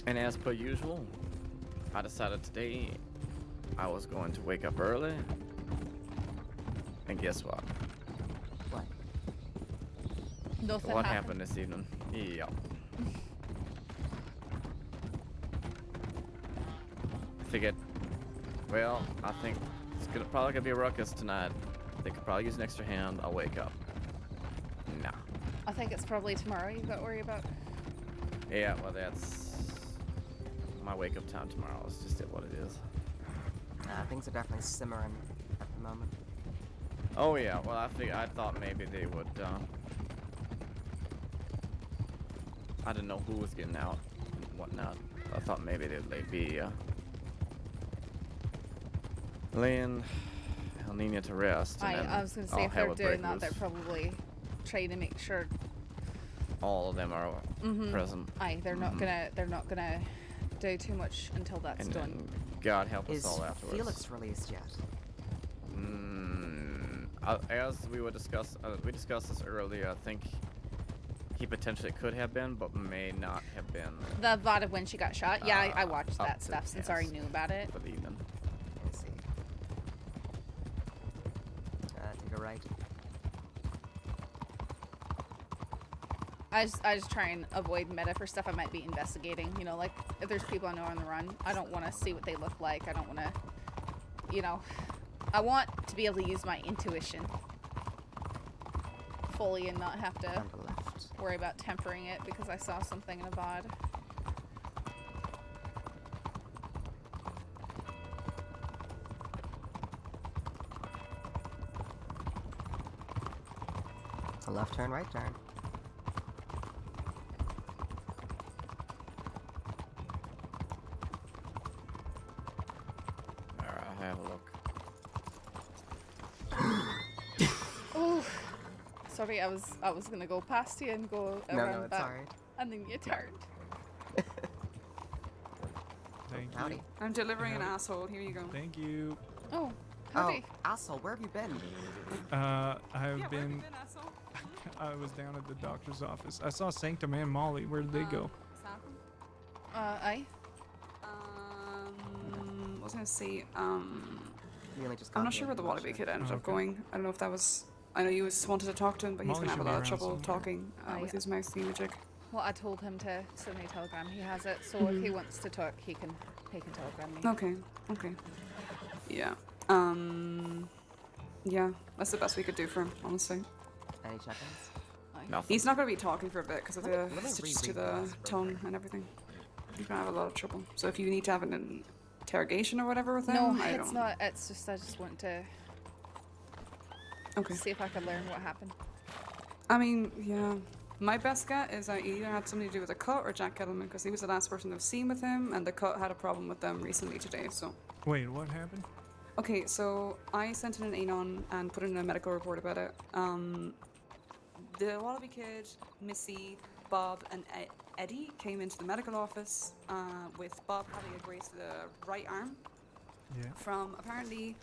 [SPEAKER 11] And as per usual, I decided today I was going to wake up early. And guess what?
[SPEAKER 13] What?
[SPEAKER 1] Nothing
[SPEAKER 11] What happened this evening? Yeah. I figured, well, I think it's probably gonna be a ruckus tonight. They could probably use an extra hand. I'll wake up. Nah.
[SPEAKER 1] I think it's probably tomorrow you've got to worry about.
[SPEAKER 11] Yeah, well, that's my wake up time tomorrow. It's just what it is.
[SPEAKER 13] Things are definitely simmering at the moment.
[SPEAKER 11] Oh yeah, well I thought maybe they would. I didn't know who was getting out and whatnot. I thought maybe they'd be laying El Nino to rest. And then
[SPEAKER 1] I was going to say
[SPEAKER 11] I'll
[SPEAKER 1] if
[SPEAKER 11] have
[SPEAKER 1] they're
[SPEAKER 11] a
[SPEAKER 1] doing
[SPEAKER 11] break
[SPEAKER 1] that, they're
[SPEAKER 11] loose.
[SPEAKER 1] probably trying to make sure.
[SPEAKER 11] All of them are present.
[SPEAKER 1] Aye, they're not gonna do too much until that's
[SPEAKER 11] And
[SPEAKER 1] done.
[SPEAKER 11] then God help us
[SPEAKER 13] Is
[SPEAKER 11] all afterwards.
[SPEAKER 13] Felix released yet?
[SPEAKER 11] As we discussed this earlier. I think he potentially could have been, but may not have been.
[SPEAKER 1] The VOD of when she got shot. Yeah, I watched
[SPEAKER 11] up
[SPEAKER 1] that
[SPEAKER 11] to-
[SPEAKER 1] stuff since
[SPEAKER 11] yes,
[SPEAKER 1] I already knew about it.
[SPEAKER 11] For the evening.
[SPEAKER 13] I see. Take a right.
[SPEAKER 1] I just try and avoid meta for stuff I might be investigating. You know, like if there's people I know on the run, I don't want to see what they look like. I don't want to, you know, I want to be able to use my intuition fully and not have to worry about tempering it because I saw something in a VOD.
[SPEAKER 13] A left turn, right turn.
[SPEAKER 11] Alright, I'll have a look.
[SPEAKER 1] Oh, sorry, I was gonna go past you and go
[SPEAKER 13] No,
[SPEAKER 1] around
[SPEAKER 13] it's
[SPEAKER 1] back,
[SPEAKER 13] alright.
[SPEAKER 1] and then you turned.
[SPEAKER 12] Thank
[SPEAKER 13] Howdy.
[SPEAKER 7] I'm delivering an
[SPEAKER 12] Howdy.
[SPEAKER 7] asshole. Here you go.
[SPEAKER 12] Thank you.
[SPEAKER 1] Oh,
[SPEAKER 13] Oh,
[SPEAKER 1] howdy.
[SPEAKER 13] asshole, where have you been?
[SPEAKER 12] I've been. I was down at the doctor's office. I saw Sanctum and Molly. Where did they go?
[SPEAKER 1] Aye.
[SPEAKER 7] I was gonna say,
[SPEAKER 13] We only just
[SPEAKER 7] I'm
[SPEAKER 13] got
[SPEAKER 7] not
[SPEAKER 13] here.
[SPEAKER 7] sure where the
[SPEAKER 13] I'm not
[SPEAKER 7] WildRP
[SPEAKER 13] sure.
[SPEAKER 7] kid ended
[SPEAKER 12] Oh,
[SPEAKER 7] up
[SPEAKER 12] okay.
[SPEAKER 7] going. I don't know if that was. I know you wanted to talk to him, but he's
[SPEAKER 12] Molly
[SPEAKER 7] gonna have a
[SPEAKER 12] should be
[SPEAKER 7] lot of
[SPEAKER 12] around
[SPEAKER 7] trouble
[SPEAKER 12] somewhere.
[SPEAKER 7] talking with his mouse thingamajig.
[SPEAKER 1] Well, I told him to send me a telegram. He has it, so if he wants to talk, he can telegram me.
[SPEAKER 7] Okay. Okay. Yeah. Yeah, that's the best we could do for him, honestly.
[SPEAKER 13] Any check-ins?
[SPEAKER 11] Nothing.
[SPEAKER 7] He's not gonna be talking for a bit because of
[SPEAKER 13] Let me
[SPEAKER 7] the stitches to
[SPEAKER 13] reread
[SPEAKER 7] the
[SPEAKER 13] this real
[SPEAKER 7] tongue and everything. He's gonna have a lot of trouble. So if you need to have an interrogation or whatever with him,
[SPEAKER 1] No,
[SPEAKER 7] I
[SPEAKER 1] it's
[SPEAKER 7] don't.
[SPEAKER 1] not. It's just I just want to see if I can learn what happened.
[SPEAKER 7] I mean, yeah. My best bet is that either had something to do with the cut or Jack Kettleman because he was the last person I've seen with him, and the cut had a problem with them recently today. So.
[SPEAKER 12] Wait, what happened?
[SPEAKER 7] Okay, so I sent in an Anon and put in a medical report about it. The Wallaby kid, Missy, Bob, and Eddie came into the medical office with Bob having a graze to the right arm
[SPEAKER 12] Yeah.
[SPEAKER 7] from apparently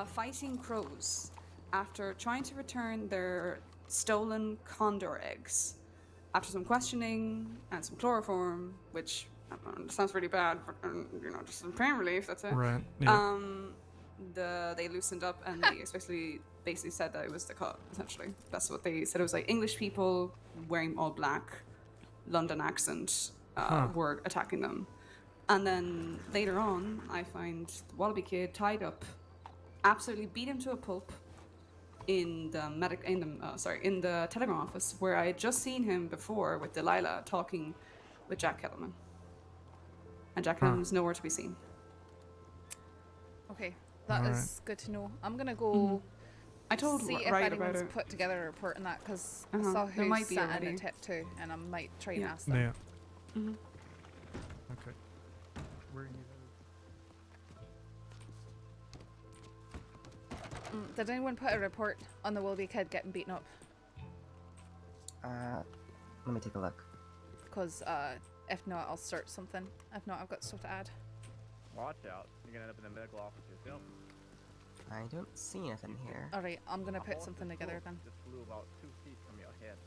[SPEAKER 7] fighting crows. after trying to return their stolen condor eggs. After some questioning and some chloroform, which sounds really bad, but just some pain relief. That's it.
[SPEAKER 19] Right, yeah.
[SPEAKER 7] They loosened up and they basically said that it was the cut. Essentially, that's what they said. It was like English people wearing all black, London accent were attacking them. And then later on, I find the Wallaby Kid tied up, absolutely beat him to a pulp in the telegram office, where I had just seen him before with Delilah talking with Jack Kettleman. And Jack Kettleman was nowhere to be seen.
[SPEAKER 1] Okay, that is good to know. I'm gonna go.
[SPEAKER 7] I told
[SPEAKER 1] see if
[SPEAKER 7] Wright about
[SPEAKER 1] anyone's
[SPEAKER 7] it.
[SPEAKER 1] put together a report on that, because I
[SPEAKER 7] Uh-huh.
[SPEAKER 1] saw
[SPEAKER 7] There
[SPEAKER 1] who
[SPEAKER 7] might be
[SPEAKER 1] sat in
[SPEAKER 7] already.
[SPEAKER 1] a tip too, and I might try and
[SPEAKER 7] Yeah.
[SPEAKER 1] ask them.
[SPEAKER 19] Yeah.
[SPEAKER 7] Mm-hmm.
[SPEAKER 19] Okay. Where are you?
[SPEAKER 1] Did anyone put a report on the Wilby Kid getting beaten up?
[SPEAKER 13] Let me take a look.
[SPEAKER 1] Because if not, I'll search something. If not, I've got stuff to add.
[SPEAKER 11] Watch out. You're gonna end up in the medical office yourself.
[SPEAKER 13] I don't see anything here.
[SPEAKER 1] Alright, I'm gonna
[SPEAKER 11] A
[SPEAKER 1] put
[SPEAKER 11] horse
[SPEAKER 1] something
[SPEAKER 11] just
[SPEAKER 1] together
[SPEAKER 11] flew-
[SPEAKER 1] then.
[SPEAKER 11] Just flew about 2 feet from your head.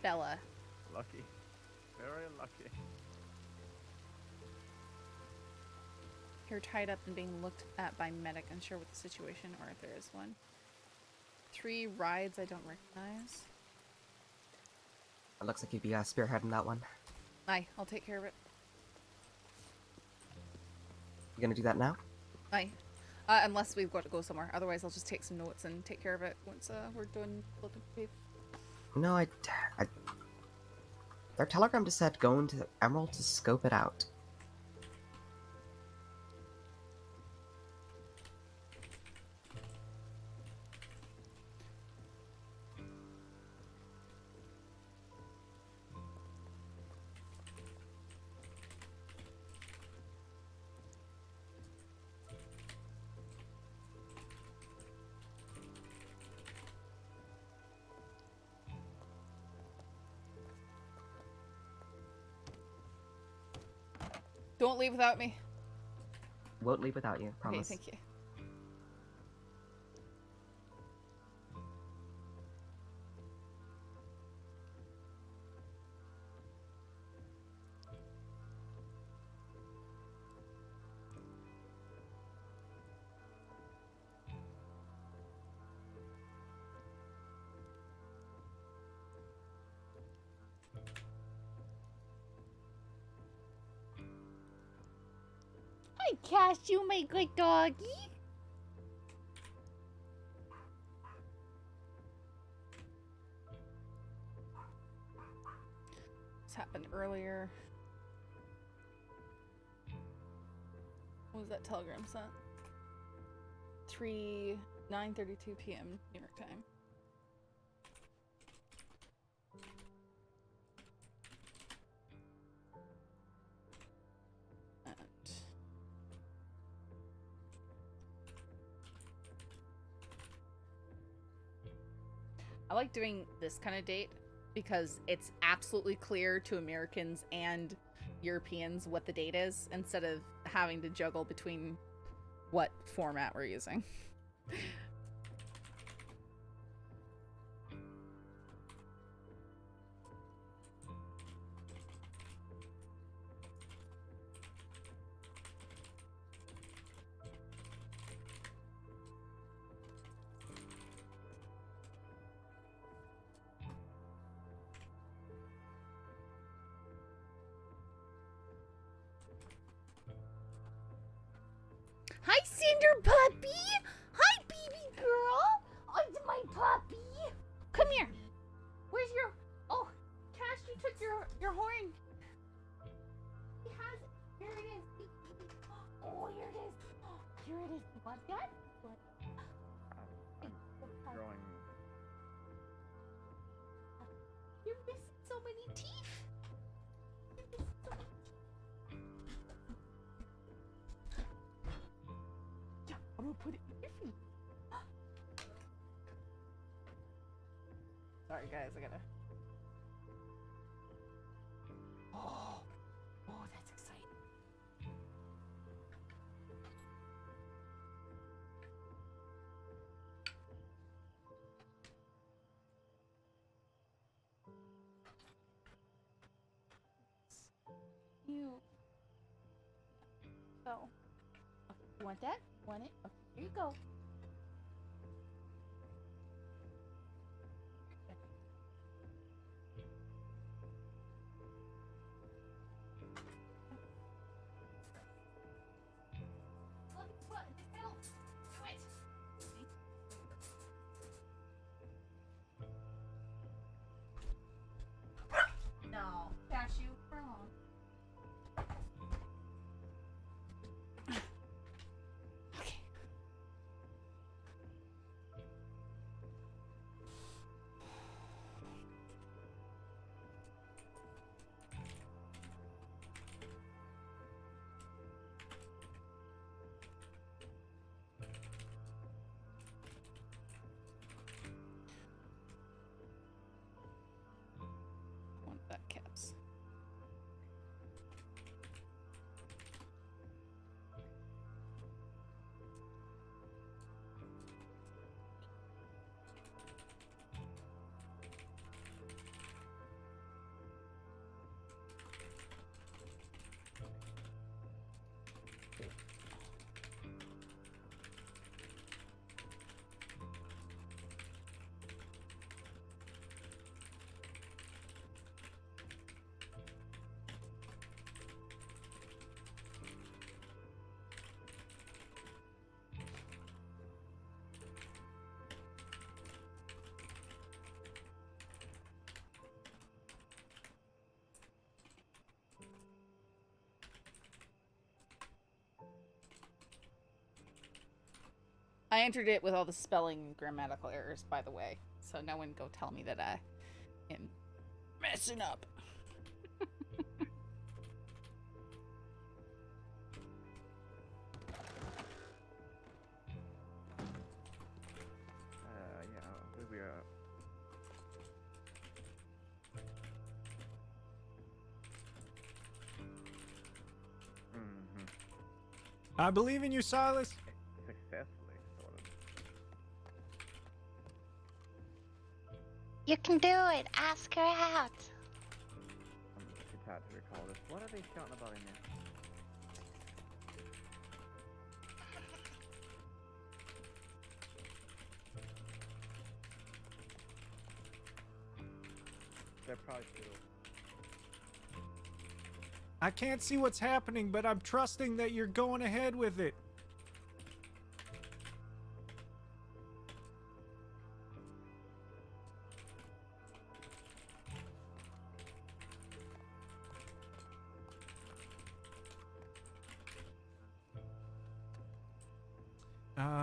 [SPEAKER 1] Bella.
[SPEAKER 11] Lucky. Very lucky.
[SPEAKER 1] You're tied up and being looked at by medic, unsure what the situation or if there is one. 3 rides I don't recognize.
[SPEAKER 13] It looks like you'd be spearheading that one.
[SPEAKER 1] Aye, I'll take care of it.
[SPEAKER 13] You gonna do that now?
[SPEAKER 1] Aye. Unless we've got to go somewhere. Otherwise, I'll just take some notes and take care of it once we're done looking for people.
[SPEAKER 13] No, their telegram just said go into Emerald to scope it out.
[SPEAKER 1] Don't leave without me.
[SPEAKER 13] Won't leave without you, promise.
[SPEAKER 1] Okay, thank you. Hi, Cashew, my good doggy. This happened earlier. What was that telegram sent? 9:32 p.m. New York time. I like doing this kind of date because it's absolutely clear to Americans and Europeans what the date is, instead of having to juggle between what format we're using. Hi, Cinder Puppy! Hi, baby girl! Oh, it's my puppy! Come here! Where's your... Oh, Cash, you took your horn. He has it. Here it is. Oh, here it is. Here it is. You want that? What?
[SPEAKER 11] Growing.
[SPEAKER 1] You're missing so many teeth. You're missing so many Yeah, I'm gonna put it in your feet. Sorry, guys, I gotta. Oh, that's exciting. want that? Want it? Okay, here you go. No, cashew for long. Want that caps. I entered it with all the spelling and grammatical errors, by the way. So no one go tell me that I am messing up.
[SPEAKER 11] Yeah, we are.
[SPEAKER 12] I believe in you, Silas.
[SPEAKER 11] Successfully, sort of.
[SPEAKER 8] You can do it. Ask her out.
[SPEAKER 11] I'm too tired to recall this. What are they shouting about in there? They're probably still.
[SPEAKER 12] I can't see what's happening, but I'm trusting that you're going ahead with it.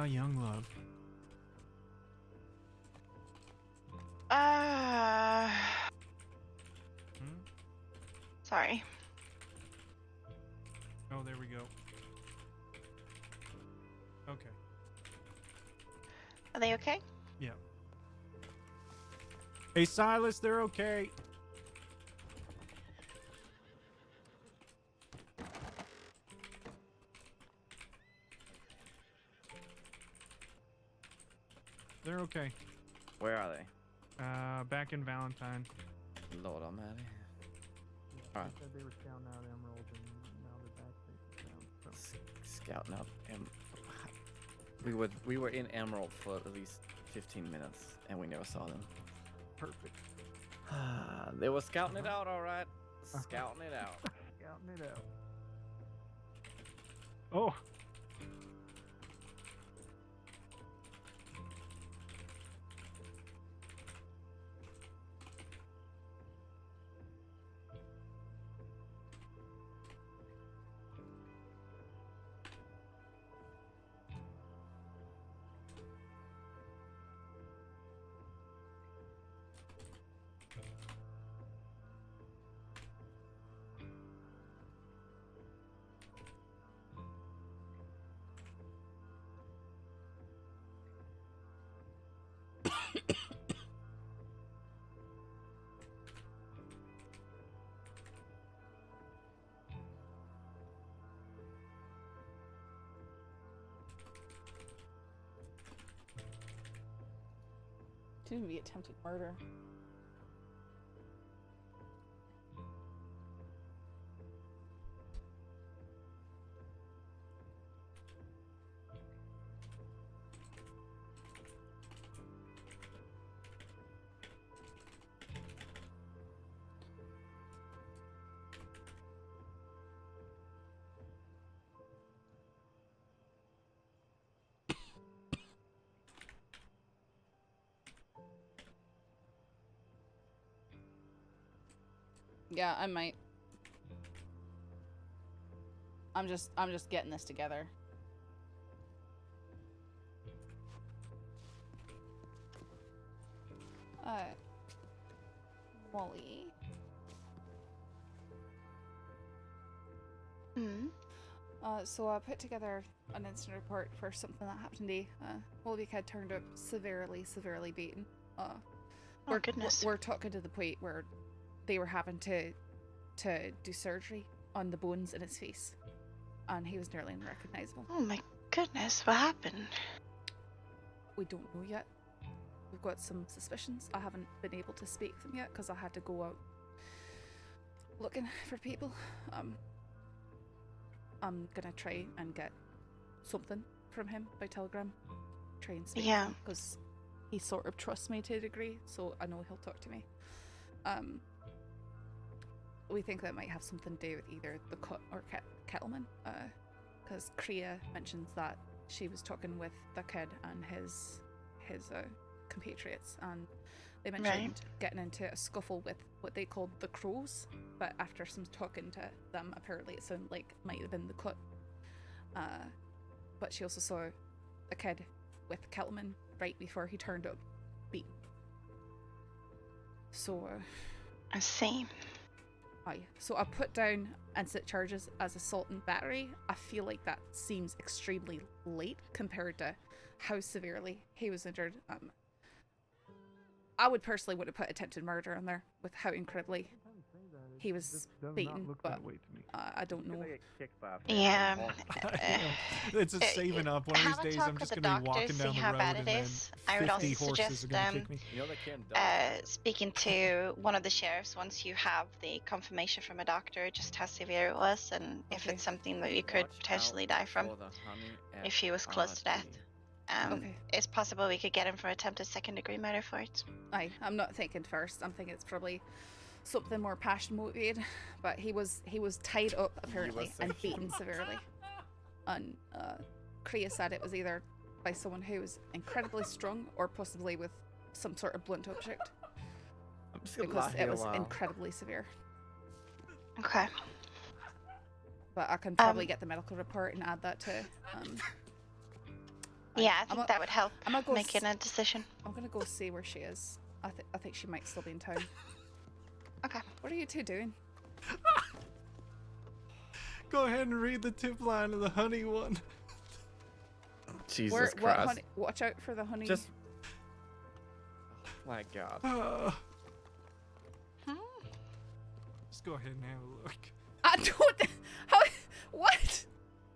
[SPEAKER 12] Young love.
[SPEAKER 8] Sorry.
[SPEAKER 12] Oh, there we go. Okay.
[SPEAKER 8] Are they okay?
[SPEAKER 12] Yeah. Hey, Silas, they're okay. They're okay.
[SPEAKER 11] Where are they?
[SPEAKER 12] Back in Valentine.
[SPEAKER 11] Lord Almighty. Alright.
[SPEAKER 12] They said they were scouting out Emerald, and now they're back down. So.
[SPEAKER 11] Scouting out we were in Emerald for at least 15 minutes, and we never saw them.
[SPEAKER 12] Perfect.
[SPEAKER 11] They were scouting it out, all right. Scouting it out.
[SPEAKER 12] Scouting it out. Oh.
[SPEAKER 1] Shouldn't be attempted murder. Yeah, I might. I'm just getting this together. Molly. So I put together an incident report for something that happened today. Molly kid turned up severely beaten.
[SPEAKER 8] Goodness.
[SPEAKER 1] We're talking to the point where they were having to do surgery on the bones in his face, and he was nearly unrecognizable.
[SPEAKER 8] Oh my goodness, what happened?
[SPEAKER 1] We don't know yet. We've got some suspicions. I haven't been able to speak to them yet because I had to go out looking for people. I'm gonna try and get something from him by telegram. Try and speak to him because he sort of trusts me to a degree, so I know he'll talk to me. We think that might have something to do with either the cut or Kettleman, because Kriya mentions that she was talking with the kid and his compatriots, and they mentioned getting into a scuffle with what they called the Crows, but after some talking to them, apparently it sounded like it might have been the cut. But she also saw a kid with Kettleman right before he turned up beaten. So
[SPEAKER 8] I see.
[SPEAKER 1] So I put down incident charges as assault and battery. I feel like that seems extremely late compared to how severely he was injured. I would personally would have put attempted murder in there with how incredibly he was beaten, but I don't know.
[SPEAKER 8] Yeah.
[SPEAKER 12] It's a saving up. One of these days I'm just going to be walking down the road and then 50 horses are going to kick me.
[SPEAKER 8] Speaking to one of the sheriffs once you have the confirmation from a doctor just how severe it was and if it's something that you could potentially die from if he was close to death. It's possible we could get him for attempted second-degree murder for it.
[SPEAKER 1] I'm not thinking first. I'm thinking it's probably something more passion motivated, but he was tied up apparently and beaten severely. And Kriya said it was either by someone who was incredibly strong or possibly with some sort of blunt object. Because it was incredibly severe.
[SPEAKER 8] Okay.
[SPEAKER 1] But I can probably get the medical report and add that to.
[SPEAKER 8] Yeah, I think that would help making a decision.
[SPEAKER 1] I'm gonna go see where she is. I think she might still be in town.
[SPEAKER 8] Okay.
[SPEAKER 1] What are you two doing?
[SPEAKER 12] Go ahead and read the tip line of the honey one.
[SPEAKER 11] Jesus Christ.
[SPEAKER 1] What honey? Watch out for the honey.
[SPEAKER 11] Just. My God.
[SPEAKER 12] Just go ahead and have a look.
[SPEAKER 1] I don't. How? What?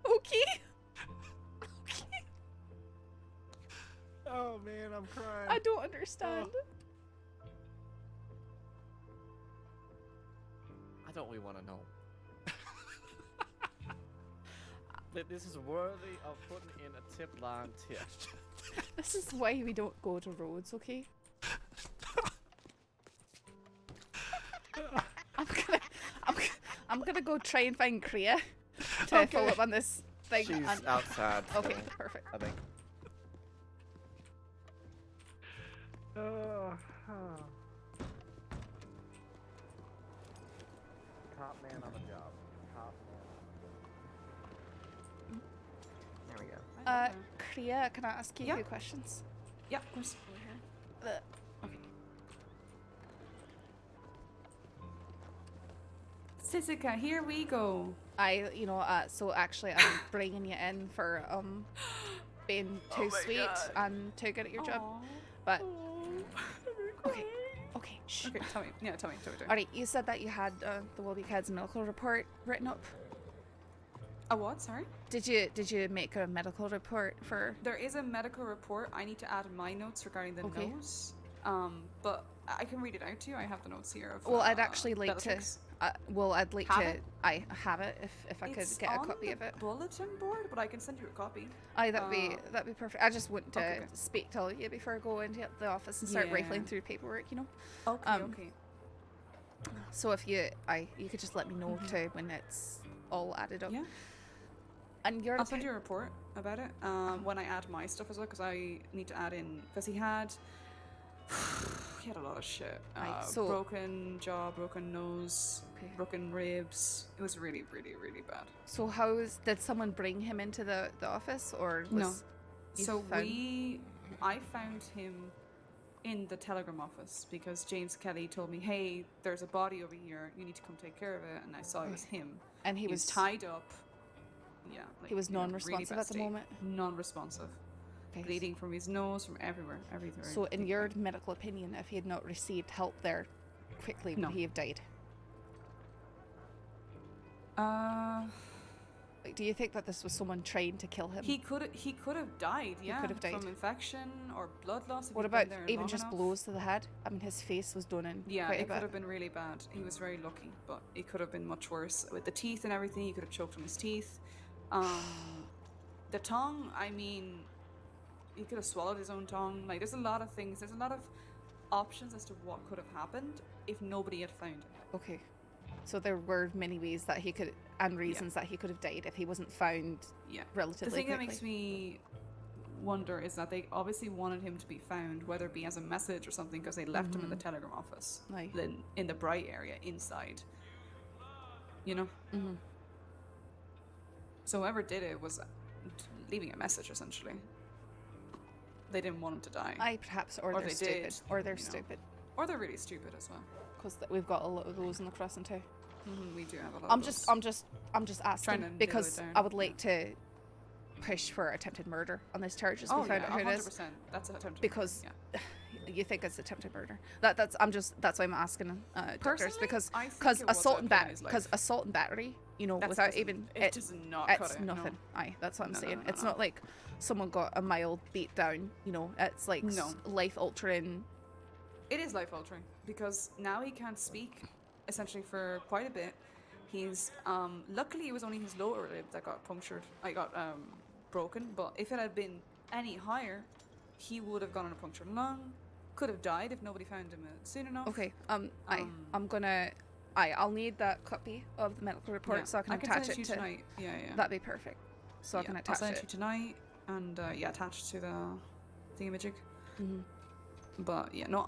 [SPEAKER 1] Okay.
[SPEAKER 12] Oh man, I'm crying.
[SPEAKER 1] I don't understand.
[SPEAKER 11] I don't really want to know. This is worthy of putting in a tip line tip.
[SPEAKER 1] This is why we don't go to roads, okay? I'm gonna go try and find Kriya to follow up on this thing.
[SPEAKER 11] She's outside.
[SPEAKER 1] Okay,
[SPEAKER 11] so
[SPEAKER 1] perfect.
[SPEAKER 11] I think. Top man on the job. Top man.
[SPEAKER 13] There we go.
[SPEAKER 1] Kriya, can I ask you a few questions?
[SPEAKER 7] Yeah, of course.
[SPEAKER 1] Okay.
[SPEAKER 7] Sisika, here we go.
[SPEAKER 1] So actually I'm bringing you in for being too sweet and too good at your job. But okay, shh.
[SPEAKER 7] Okay, tell me.
[SPEAKER 1] Alright, you said that you had the Wilby Kids medical report written up.
[SPEAKER 7] A what? Sorry?
[SPEAKER 1] Did you make a medical report for?
[SPEAKER 7] There is a medical report. I need to add my notes regarding the nose. But I can read it out to you. I have the notes here.
[SPEAKER 1] Well, I'd actually like to. I'd like
[SPEAKER 7] Have
[SPEAKER 1] to.
[SPEAKER 7] it?
[SPEAKER 1] I have it if I could get a copy of it.
[SPEAKER 7] Bulletin board, but I can send you a copy.
[SPEAKER 1] That'd be perfect. I just want to speak to you before I go into the office and start rifling through paperwork.
[SPEAKER 7] Okay.
[SPEAKER 1] So if you could just let me know too when it's all added up.
[SPEAKER 7] Yeah.
[SPEAKER 1] And
[SPEAKER 7] I'll send you a report about it when I add my stuff as well, because I need to add in because he He had a lot of shit.
[SPEAKER 1] Right, so-
[SPEAKER 7] Broken jaw, broken nose, broken ribs. It was really, really, really bad.
[SPEAKER 1] So did someone bring him into the office, or was
[SPEAKER 7] No.
[SPEAKER 1] he
[SPEAKER 7] So
[SPEAKER 1] found-
[SPEAKER 7] I found him in the telegram office because James Kelly told me, hey, there's a body over here, you need to come take care of it, and I saw it was him.
[SPEAKER 1] And he
[SPEAKER 7] was
[SPEAKER 1] was-
[SPEAKER 7] tied up. Yeah.
[SPEAKER 1] He was
[SPEAKER 7] you know, really
[SPEAKER 1] non-responsive
[SPEAKER 7] bad
[SPEAKER 1] at the
[SPEAKER 7] state.
[SPEAKER 1] moment?
[SPEAKER 7] Non-responsive.
[SPEAKER 1] Okay.
[SPEAKER 7] Bleeding from his nose, from everywhere.
[SPEAKER 1] So in your medical opinion, if he had not received help there quickly,
[SPEAKER 7] No.
[SPEAKER 1] would he have died? Like, do you think that this was someone trying to kill him?
[SPEAKER 7] He could have died,
[SPEAKER 1] He
[SPEAKER 7] yeah.
[SPEAKER 1] could have died.
[SPEAKER 7] From infection or blood loss. if
[SPEAKER 1] What
[SPEAKER 7] he'd been
[SPEAKER 1] about
[SPEAKER 7] there
[SPEAKER 1] even
[SPEAKER 7] long
[SPEAKER 1] just
[SPEAKER 7] enough.
[SPEAKER 1] blows to the head? I mean, his face was done in
[SPEAKER 7] Yeah,
[SPEAKER 1] quite a
[SPEAKER 7] it could
[SPEAKER 1] bit.
[SPEAKER 7] have been really bad. He was very lucky, but it could have been much worse. With the teeth and everything, he could have choked on his teeth. The tongue, I mean, he could have swallowed his own tongue. Like, there's a lot of things. There's a lot of options as to what could have happened if nobody had found him.
[SPEAKER 1] Okay. So there were many ways that he could, and reasons that he could have died if he wasn't found relatively
[SPEAKER 7] The thing that
[SPEAKER 1] quickly.
[SPEAKER 7] makes me wonder is that they obviously wanted him to be found, whether it be as a message or something, because they left him in the telegram office,
[SPEAKER 1] Aye.
[SPEAKER 7] in the bright area inside. You know. So whoever did it was leaving a message essentially. They didn't want him to die.
[SPEAKER 1] Aye, perhaps, or they're
[SPEAKER 7] they
[SPEAKER 1] stupid,
[SPEAKER 7] did,
[SPEAKER 1] or they're
[SPEAKER 7] you know.
[SPEAKER 1] stupid.
[SPEAKER 7] Or they're really stupid as well.
[SPEAKER 1] Because we've got a lot of those in the crossing too.
[SPEAKER 7] We do have a lot.
[SPEAKER 1] I'm
[SPEAKER 7] of
[SPEAKER 1] just
[SPEAKER 7] those.
[SPEAKER 1] asking
[SPEAKER 7] Trying to nail
[SPEAKER 1] because
[SPEAKER 7] it down.
[SPEAKER 1] I would like to push for attempted murder on this charge as we found out who it is.
[SPEAKER 7] 100%. That's attempted.
[SPEAKER 1] Because
[SPEAKER 7] murder,
[SPEAKER 1] you think it's attempted murder. That's why I'm asking doctors,
[SPEAKER 7] Personally,
[SPEAKER 1] because
[SPEAKER 7] I think it was
[SPEAKER 1] assault and
[SPEAKER 7] outlawed in his
[SPEAKER 1] because
[SPEAKER 7] life.
[SPEAKER 1] ascut and battery, you know,
[SPEAKER 7] That
[SPEAKER 1] without
[SPEAKER 7] doesn't-
[SPEAKER 1] even
[SPEAKER 7] it does not cut
[SPEAKER 1] it's
[SPEAKER 7] it, no.
[SPEAKER 1] nothing. Aye, that's what I'm
[SPEAKER 7] No, no,
[SPEAKER 1] saying.
[SPEAKER 7] no,
[SPEAKER 1] It's
[SPEAKER 7] no.
[SPEAKER 1] not like someone got a mild beat down. You know, it's like
[SPEAKER 7] No.
[SPEAKER 1] life altering.
[SPEAKER 7] It is life altering because now he can't speak essentially for quite a bit. He's luckily it was only his lower rib that got punctured. I got broken, but if it had been any higher, he would have gone on a punctured lung. Could have died if nobody found him soon enough.
[SPEAKER 1] Okay. I'll need that copy of the medical report
[SPEAKER 7] Yeah,
[SPEAKER 1] so I can
[SPEAKER 7] I can send
[SPEAKER 1] attach
[SPEAKER 7] it to you tonight. Yeah.
[SPEAKER 1] That'd be perfect. So I can
[SPEAKER 7] I'll
[SPEAKER 1] attach
[SPEAKER 7] send it to
[SPEAKER 1] it.
[SPEAKER 7] you tonight and attach to the thingamajig. But yeah, no,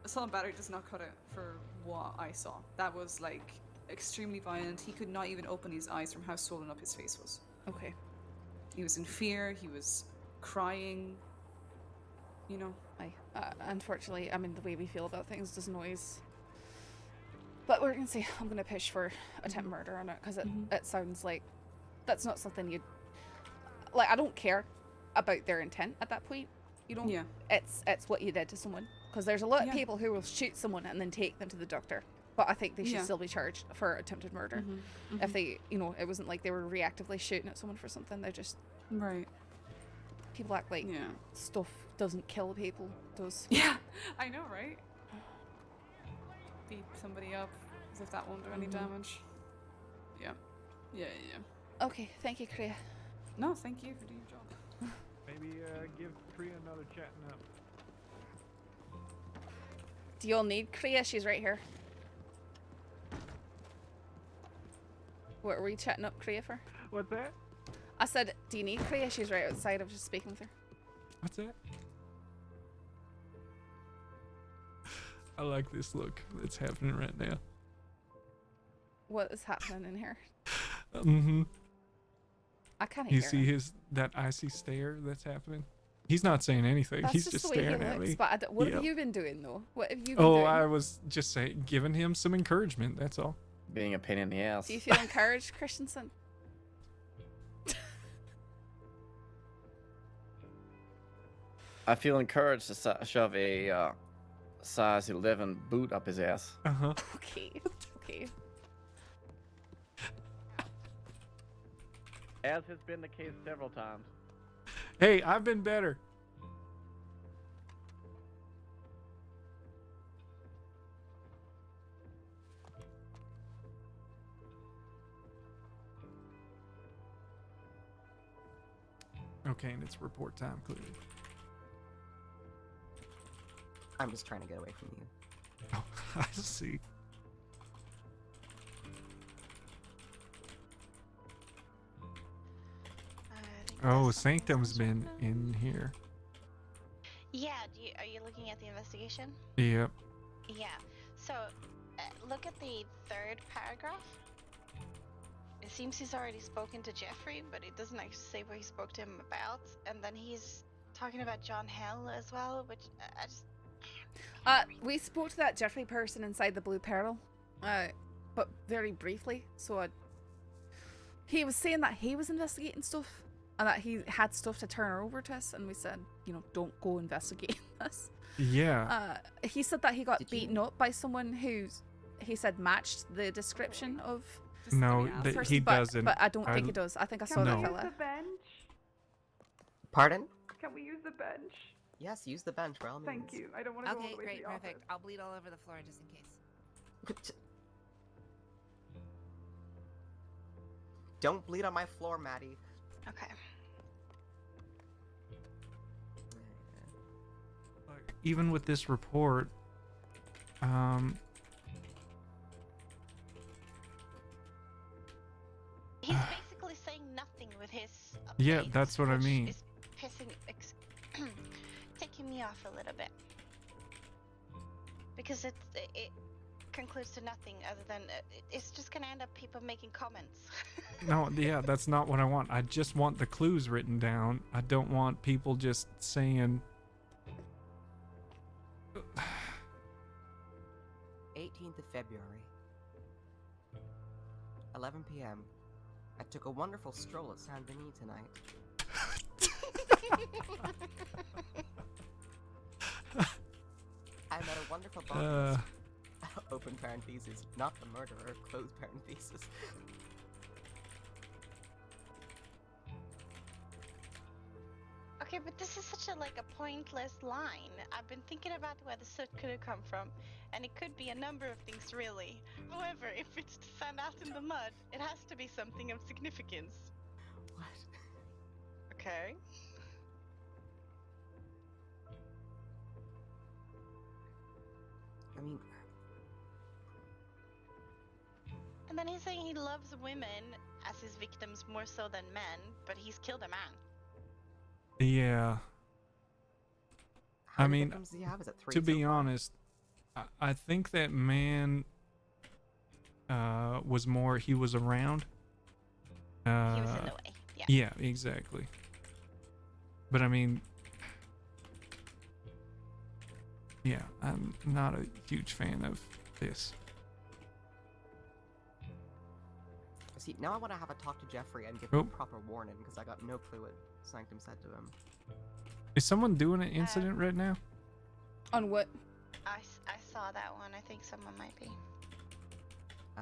[SPEAKER 7] assault and battery does not cut it for what I saw. That was like extremely violent. He could not even open his eyes from how swollen up his face was.
[SPEAKER 1] Okay.
[SPEAKER 7] He was in fear. He was crying. You know.
[SPEAKER 1] Unfortunately, I mean, the way we feel about things doesn't always. But we're gonna see. I'm gonna push for attempted murder on it because it sounds like that's not something you'd like. I don't care about their intent at that point. You know.
[SPEAKER 7] Yeah.
[SPEAKER 1] It's what you did to someone. Because there's a lot of
[SPEAKER 7] Yeah.
[SPEAKER 1] people who will shoot someone and then take them to the doctor. But I think they should
[SPEAKER 7] Yeah.
[SPEAKER 1] still be charged for attempted murder. If they, you know, it wasn't like they were reactively shooting at someone for something. They're just
[SPEAKER 7] right.
[SPEAKER 1] People act like stuff doesn't kill people. Does.
[SPEAKER 7] Yeah, I know, right? Beat somebody up as if that won't do any damage. Yeah.
[SPEAKER 1] Okay, thank you, Kriya.
[SPEAKER 7] No, thank you for doing your job.
[SPEAKER 4] Maybe give Priya another chatting up.
[SPEAKER 1] Do you all need Kriya? She's right here. What are we chatting up Kriya for?
[SPEAKER 4] What's that?
[SPEAKER 1] I said, do you need Kriya? She's right outside. I was just speaking with her.
[SPEAKER 10] What's that? I like this look that's happening right now.
[SPEAKER 1] What is happening in here? I can't hear
[SPEAKER 10] You see that icy stare that's happening? He's not saying anything.
[SPEAKER 1] That's
[SPEAKER 10] He's
[SPEAKER 1] just
[SPEAKER 10] just
[SPEAKER 1] the way he
[SPEAKER 10] staring at
[SPEAKER 1] looks.
[SPEAKER 10] me.
[SPEAKER 1] But what
[SPEAKER 10] Yep.
[SPEAKER 1] have you been doing though? What have you been
[SPEAKER 10] Oh,
[SPEAKER 1] doing?
[SPEAKER 10] I was just saying, giving him some encouragement. That's all.
[SPEAKER 11] Being a pain in the ass.
[SPEAKER 1] Do you feel encouraged, Christensen?
[SPEAKER 11] I feel encouraged to shove a size 11 boot up his ass.
[SPEAKER 1] Okay. Okay.
[SPEAKER 11] As has been the case several times.
[SPEAKER 10] Hey, I've been better. Okay, and it's report time, clearly.
[SPEAKER 13] I'm just trying to get away from you.
[SPEAKER 10] Oh, I see. Oh, Sanctum's been in here.
[SPEAKER 8] Yeah, are you looking at the investigation?
[SPEAKER 10] Yep.
[SPEAKER 8] Yeah. So, look at the third paragraph. It seems he's already spoken to Jeffrey, but it doesn't actually say what he spoke to him about. And then he's talking about John Hell as well, which I just...
[SPEAKER 1] We spoke to that Jeffrey person inside the Blue Pearl, but very briefly. So he was saying that he was investigating stuff and that he had stuff to turn over to us, and we said, you know, don't go investigating this.
[SPEAKER 10] Yeah.
[SPEAKER 1] He said that he got beaten up by someone who's, he said, matched the description of.
[SPEAKER 10] No, he doesn't.
[SPEAKER 1] But I don't think he does. I think I saw that fella.
[SPEAKER 15] the bench?
[SPEAKER 13] Pardon?
[SPEAKER 15] Can we use the bench?
[SPEAKER 13] Yes, use the bench, by all means.
[SPEAKER 15] Thank you. I don't want to go all
[SPEAKER 6] Okay,
[SPEAKER 15] the way
[SPEAKER 6] great,
[SPEAKER 15] to the
[SPEAKER 6] perfect.
[SPEAKER 15] office.
[SPEAKER 6] I'll bleed all over the floor just in case.
[SPEAKER 13] Don't bleed on my floor, Maddie.
[SPEAKER 8] Okay.
[SPEAKER 10] Even with this report,
[SPEAKER 8] He's basically saying nothing with his
[SPEAKER 10] yeah,
[SPEAKER 8] updates,
[SPEAKER 10] that's what I
[SPEAKER 8] which
[SPEAKER 10] mean.
[SPEAKER 8] is taking me off a little bit. Because it concludes to nothing other than it's just gonna end up people making comments.
[SPEAKER 10] No, yeah, that's not what I want. I just want the clues written down. I don't want people just saying.
[SPEAKER 13] 18th of February, 11 p.m. I took a wonderful stroll at Saint Denis tonight. I met a wonderful botanist. Open parentheses, not the murderer, close parentheses.
[SPEAKER 8] Okay, but this is such a pointless line. I've been thinking about where the soot could have come from, and it could be a number of things really. However, if it's to stand out in the mud, it has to be something of significance.
[SPEAKER 13] What?
[SPEAKER 8] Okay.
[SPEAKER 13] I mean...
[SPEAKER 8] And then he's saying he loves women as his victims more so than men, but he's killed a man.
[SPEAKER 10] Yeah.
[SPEAKER 13] How
[SPEAKER 10] I
[SPEAKER 13] many
[SPEAKER 10] mean,
[SPEAKER 13] victims does he have? Is it 3
[SPEAKER 10] to
[SPEAKER 13] so
[SPEAKER 10] be
[SPEAKER 13] far?
[SPEAKER 10] honest, I think that man was more, he was around.
[SPEAKER 8] He was in the way, yeah.
[SPEAKER 10] Yeah, exactly. But I mean, yeah, I'm not a huge fan of this.
[SPEAKER 13] See, now I want to have a talk to Jeffrey and give him a proper warning, because I got no clue what Sanctum said to him.
[SPEAKER 10] Is someone doing an incident right now?
[SPEAKER 1] On what?
[SPEAKER 8] I saw that one. I think someone might be.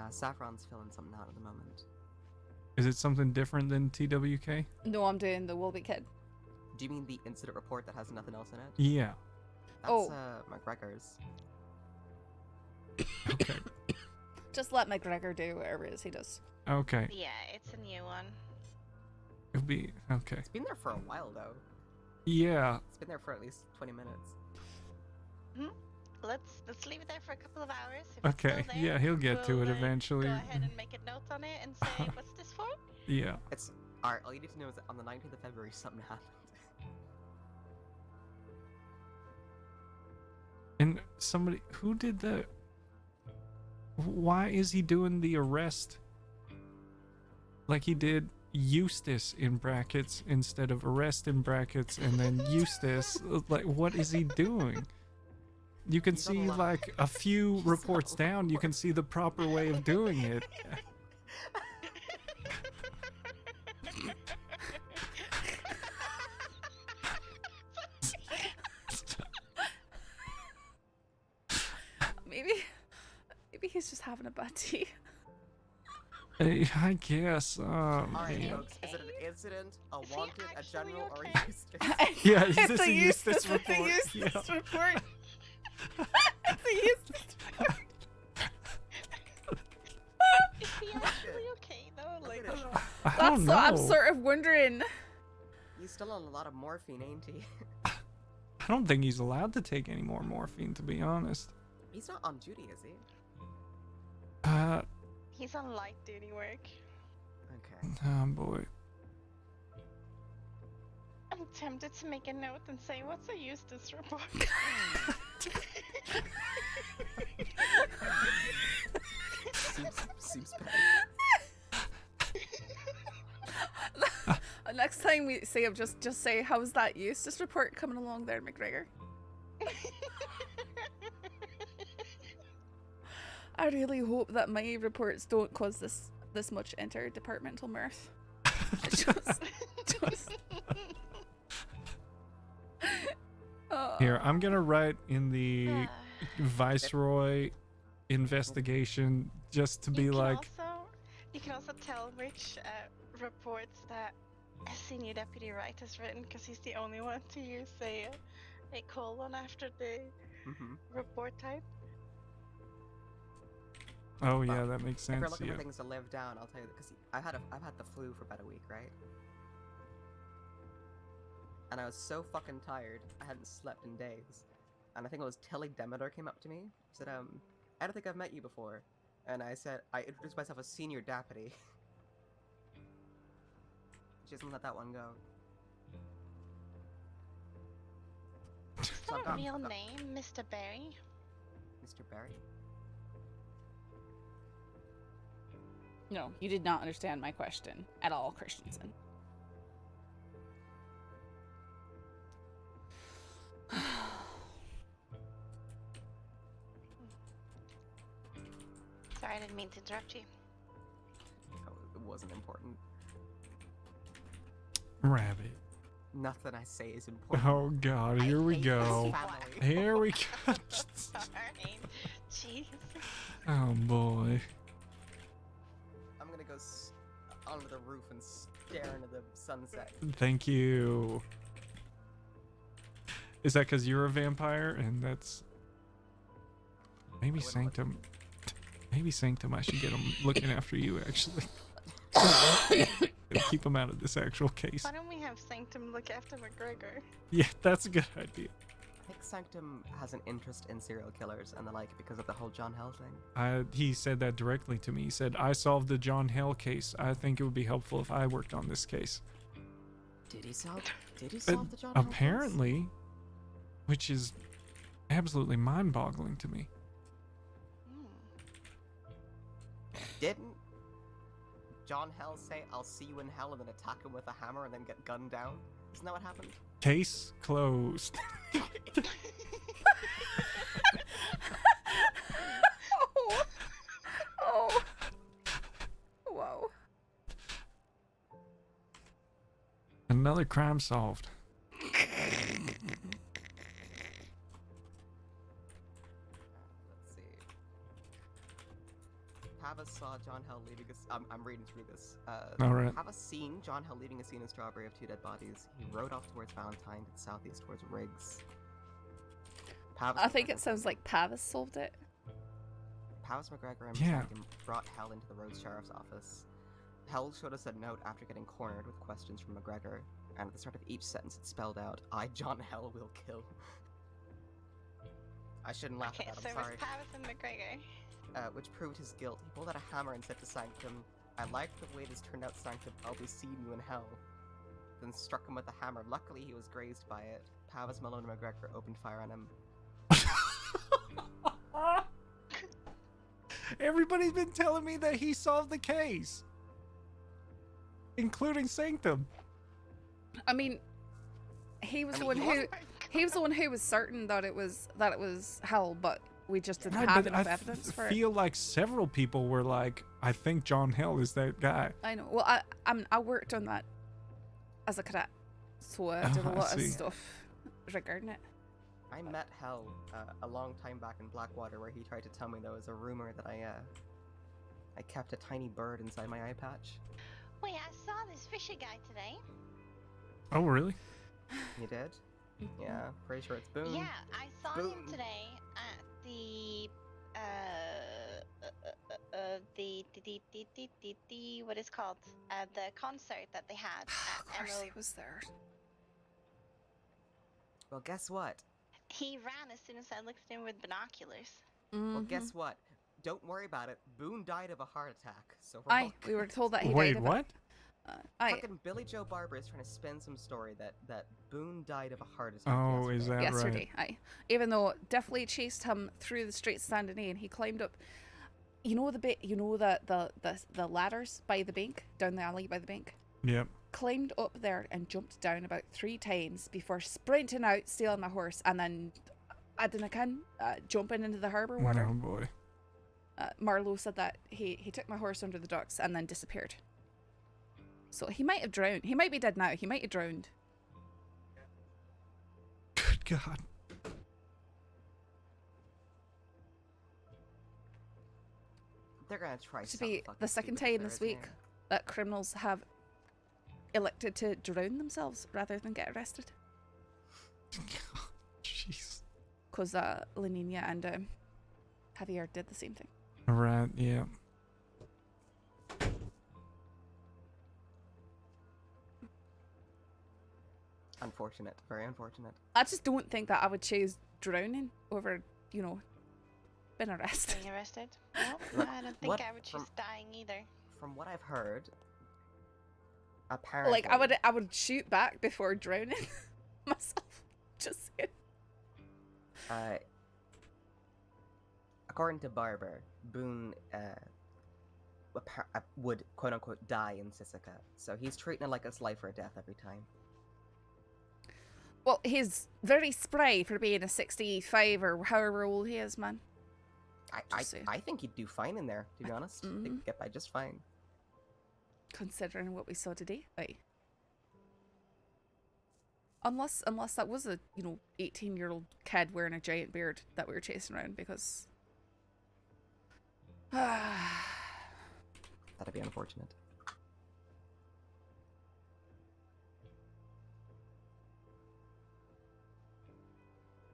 [SPEAKER 13] Saffron's filling something out at the moment.
[SPEAKER 10] Is it something different than TWK?
[SPEAKER 1] No, I'm doing the Wolby Kid.
[SPEAKER 13] Do you mean the incident report that has nothing else in it?
[SPEAKER 10] Yeah.
[SPEAKER 13] That's, McGregor's.
[SPEAKER 10] Okay.
[SPEAKER 1] Just let McGregor do whatever it is he does.
[SPEAKER 10] Okay.
[SPEAKER 8] Yeah, it's a new one.
[SPEAKER 10] It'll be okay.
[SPEAKER 13] It's been there for a while, though.
[SPEAKER 10] Yeah.
[SPEAKER 13] It's been there for at least 20 minutes.
[SPEAKER 8] Hmm? Let's leave it there for a couple of hours. If
[SPEAKER 10] Okay.
[SPEAKER 8] It's still there,
[SPEAKER 10] Yeah, he'll get to
[SPEAKER 8] we'll,
[SPEAKER 10] it eventually.
[SPEAKER 8] Go ahead and make a note on it and say, what's this for?
[SPEAKER 10] Yeah.
[SPEAKER 13] It's alright. All you need to know is that on the 19th of February, something happened.
[SPEAKER 10] And somebody who did the. Why is he doing the arrest? Like he did Eustace in brackets instead of arrest in brackets and then Eustace. Like, what is he doing? You can see like a few reports down, you can see the proper way of doing it.
[SPEAKER 1] Maybe he's just having a bad tea.
[SPEAKER 10] I guess.
[SPEAKER 13] Alright,
[SPEAKER 10] Man.
[SPEAKER 13] folks. Is it an incident, a wanted, a general, or a Eustace?
[SPEAKER 10] Yeah, is
[SPEAKER 1] It's
[SPEAKER 10] this
[SPEAKER 1] a
[SPEAKER 10] a Eustace
[SPEAKER 1] Eustace with a
[SPEAKER 10] report?
[SPEAKER 1] Eustace
[SPEAKER 10] Yeah.
[SPEAKER 1] report. It's a Eustace report.
[SPEAKER 8] Is he actually okay though? Like,
[SPEAKER 10] I don't know.
[SPEAKER 1] I'm sort of wondering.
[SPEAKER 13] He's still on a lot of morphine, ain't he?
[SPEAKER 10] I don't think he's allowed to take any more morphine, to be honest.
[SPEAKER 13] He's not on duty, is he?
[SPEAKER 8] he's on light duty work.
[SPEAKER 13] Okay.
[SPEAKER 10] Oh boy.
[SPEAKER 8] I I'm tempted to make a note and say, what's a Eustace report?
[SPEAKER 13] Seems bad.
[SPEAKER 1] Next time we see him, just say, how's that Eustace report coming along there, McGregor? I really hope that my reports don't cause this much interdepartmental mirth.
[SPEAKER 10] Here, I'm gonna write in the Viceroy investigation just to be like.
[SPEAKER 8] You can also tell which reports that a senior deputy writer has written, because he's the only one to use a colon after the report type.
[SPEAKER 10] Oh yeah, that makes sense.
[SPEAKER 13] If you're looking
[SPEAKER 10] Yeah.
[SPEAKER 13] for things to live down, I'll tell you, because I've had the flu for about a week, right? And I was so fucking tired, I hadn't slept in days. And I think it was Tilly Demeter came up to me, said, I don't think I've met you before. And I said, I introduced myself as senior deputy. She doesn't let that one go.
[SPEAKER 8] Is that a real name, Mr. Barry?
[SPEAKER 13] Mr. Barry?
[SPEAKER 1] No, you did not understand my question at all, Christensen.
[SPEAKER 8] Sorry, I didn't mean to interrupt you.
[SPEAKER 13] Oh, it wasn't important.
[SPEAKER 10] Rabbit.
[SPEAKER 13] Nothing I say is important.
[SPEAKER 10] Oh god, here we go. Here we go.
[SPEAKER 8] Sorry. Jeez.
[SPEAKER 10] Oh boy.
[SPEAKER 13] I'm gonna go onto the roof and stare into the sunset.
[SPEAKER 10] Thank you. Is that because you're a vampire and that's maybe Sanctum? Maybe Sanctum. I should get him looking after you. Actually, keep him out of this actual case.
[SPEAKER 8] Why don't we have Sanctum look after McGregor?
[SPEAKER 10] Yeah, that's a good idea.
[SPEAKER 13] I think Sanctum has an interest in serial killers and the like because of the whole John Hell thing.
[SPEAKER 10] He said that directly to me. He said, I solved the John Hell case. I think it would be helpful if I worked on this case.
[SPEAKER 13] Did he solve the John Hell case?
[SPEAKER 10] Apparently, which is absolutely mind-boggling to me.
[SPEAKER 13] Didn't John Hell say, I'll see you in hell, and then attack him with a hammer and then get gunned down? Isn't that what happened?
[SPEAKER 10] Case closed.
[SPEAKER 1] Oh. Whoa.
[SPEAKER 10] Another crime solved.
[SPEAKER 13] Pava saw John Hell leaving I'm reading through this.
[SPEAKER 10] Alright.
[SPEAKER 13] Pava seen John Hell leaving a scene in Strawberry of 2 dead bodies. He rode off towards Valentine to the southeast towards Riggs.
[SPEAKER 1] I think it sounds like Pavis solved it.
[SPEAKER 13] Pavis, McGregor, and
[SPEAKER 10] Yeah.
[SPEAKER 13] Sanctum brought Hell into the Rhodes Sheriff's office. Hell showed us a note after getting cornered with questions from McGregor, and at the start of each sentence it spelled out, I, John Hell, will kill. I shouldn't laugh
[SPEAKER 8] Okay,
[SPEAKER 13] at that,
[SPEAKER 8] so
[SPEAKER 13] I'm
[SPEAKER 8] it was
[SPEAKER 13] sorry.
[SPEAKER 8] Pavis and McGregor.
[SPEAKER 13] Which proved his guilt. He pulled out a hammer and said to Sanctum, I like the way this turned out, Sanctum. I'll be seeing you in hell. Then struck him with the hammer. Luckily, he was grazed by it. Pavis, Malone, and McGregor opened fire on him.
[SPEAKER 10] Everybody's been telling me that he solved the case, including Sanctum.
[SPEAKER 1] I mean, he was the one who was certain that it was Hell, but we just didn't
[SPEAKER 10] Right,
[SPEAKER 1] have
[SPEAKER 10] but
[SPEAKER 1] enough
[SPEAKER 10] I
[SPEAKER 1] evidence for
[SPEAKER 10] feel like several people were like, I think John Hell is that guy.
[SPEAKER 1] it. I know. Well, I worked on that as a cadet, so I did a
[SPEAKER 10] I
[SPEAKER 1] lot of
[SPEAKER 10] see.
[SPEAKER 1] stuff regarding it.
[SPEAKER 13] I met Hell a long time back in Blackwater, where he tried to tell me there was a rumor that I kept a tiny bird inside my eye patch.
[SPEAKER 8] Wait, I saw this Fisher guy today.
[SPEAKER 10] Oh, really?
[SPEAKER 13] You did? Yeah, pretty sure it's Boone.
[SPEAKER 8] Yeah, I saw him
[SPEAKER 13] Boone.
[SPEAKER 8] today at the what is called the concert that they had at Emerald.
[SPEAKER 1] He was there.
[SPEAKER 13] Well, guess what?
[SPEAKER 8] He ran as soon as I looked at him with binoculars.
[SPEAKER 13] Well, guess what? Don't worry about it. Boone died of a heart attack. So we're all
[SPEAKER 1] We were told that he
[SPEAKER 10] Wait,
[SPEAKER 1] died of
[SPEAKER 10] what?
[SPEAKER 13] Fucking Billy Joe Barber is trying to spin some story that Boone died of a heart attack.
[SPEAKER 10] Oh, is that
[SPEAKER 1] yesterday.
[SPEAKER 10] right?
[SPEAKER 1] Aye. Even though definitely chased him through the streets of Saint Denis, and he climbed up. You know the bit. You know the ladders by the bank, down the alley by the bank.
[SPEAKER 10] Yep.
[SPEAKER 1] Climbed up there and jumped down about 3 times before sprinting out, stealing my horse, and then jumping into the harbour water.
[SPEAKER 10] Oh boy.
[SPEAKER 1] Marlowe said that he took my horse under the docks and then disappeared. So he might have drowned. He might be dead now. He might have drowned.
[SPEAKER 10] Good God.
[SPEAKER 13] They're gonna try
[SPEAKER 1] To be the second time this week that criminals have elected to drown themselves rather than get arrested.
[SPEAKER 10] Jeez.
[SPEAKER 1] Because La Nina and Javier did the same thing.
[SPEAKER 10] Right, yeah.
[SPEAKER 13] Unfortunate. Very unfortunate.
[SPEAKER 1] I just don't think that I would choose drowning over, being arrested.
[SPEAKER 8] Being arrested? No, I don't think I would choose dying either.
[SPEAKER 13] From what I've heard, apparently...
[SPEAKER 1] Like, I would shoot back before drowning myself. Just saying.
[SPEAKER 13] According to Barber, Boone would quote-unquote die in Sisika, so he's treating it like it's life or death every time.
[SPEAKER 1] Well, he's very spry for being a 65 or however old he is, man.
[SPEAKER 13] I think he'd do fine in there, to be honest. I think he'd get by just fine.
[SPEAKER 1] Considering what we saw today, right? Unless that was a 18-year-old kid wearing a giant beard that we were chasing around, because
[SPEAKER 13] that'd be unfortunate.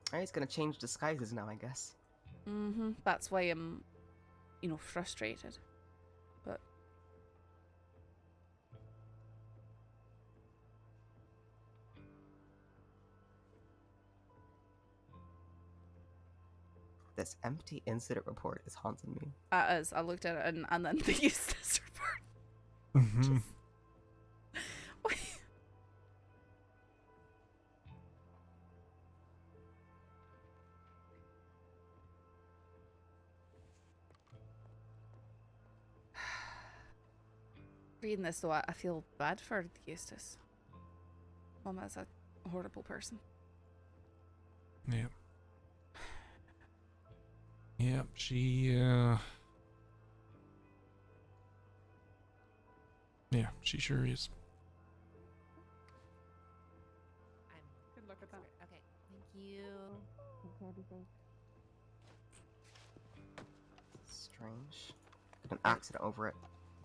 [SPEAKER 13] Alright, he's gonna change disguises now, I guess.
[SPEAKER 1] That's why I'm, frustrated. But
[SPEAKER 13] this empty incident report is haunting me.
[SPEAKER 1] as I looked at it and then they used this report.
[SPEAKER 10] Mm-hmm.
[SPEAKER 1] Reading this though, I feel bad for Eustace. Mama's a horrible person.
[SPEAKER 10] Yep. Yep, she, yeah, she sure is.
[SPEAKER 7] Good luck with that.
[SPEAKER 20] Okay, thank you.
[SPEAKER 13] Strange. An accident over at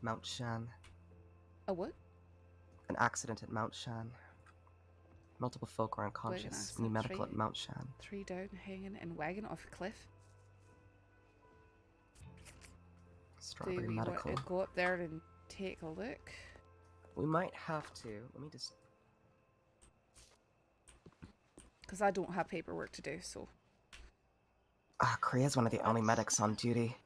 [SPEAKER 13] Mount Shan.
[SPEAKER 1] A what?
[SPEAKER 13] An accident at Mount Shan. Multiple folk are unconscious. Need medical at Mount Shan.
[SPEAKER 1] 3 down, hanging in wagon off a cliff.
[SPEAKER 13] Strawberry
[SPEAKER 1] Do we
[SPEAKER 13] medical.
[SPEAKER 1] want to go up there and take a look?
[SPEAKER 13] We might have to. Let me just...
[SPEAKER 1] Because I don't have paperwork to do, so...
[SPEAKER 13] Kriya's one of the only medics on duty.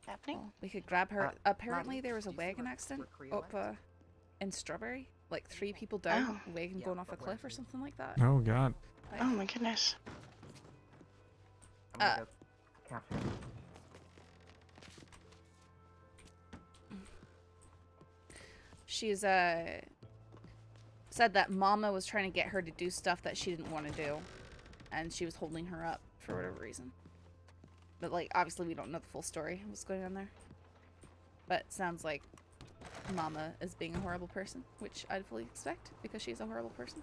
[SPEAKER 8] Happening?
[SPEAKER 1] Well, we could grab her. Apparently there was a wagon accident up in Strawberry. Like 3 people down, a wagon going off a cliff or something like that.
[SPEAKER 10] Oh God.
[SPEAKER 8] Oh my goodness.
[SPEAKER 1] She's said that Mama was trying to get her to do stuff that she didn't want to do, and she was holding her up for whatever reason. But like, obviously we don't know the full story of what's going on there. But it sounds like Mama is being a horrible person, which I'd fully expect because she's a horrible person.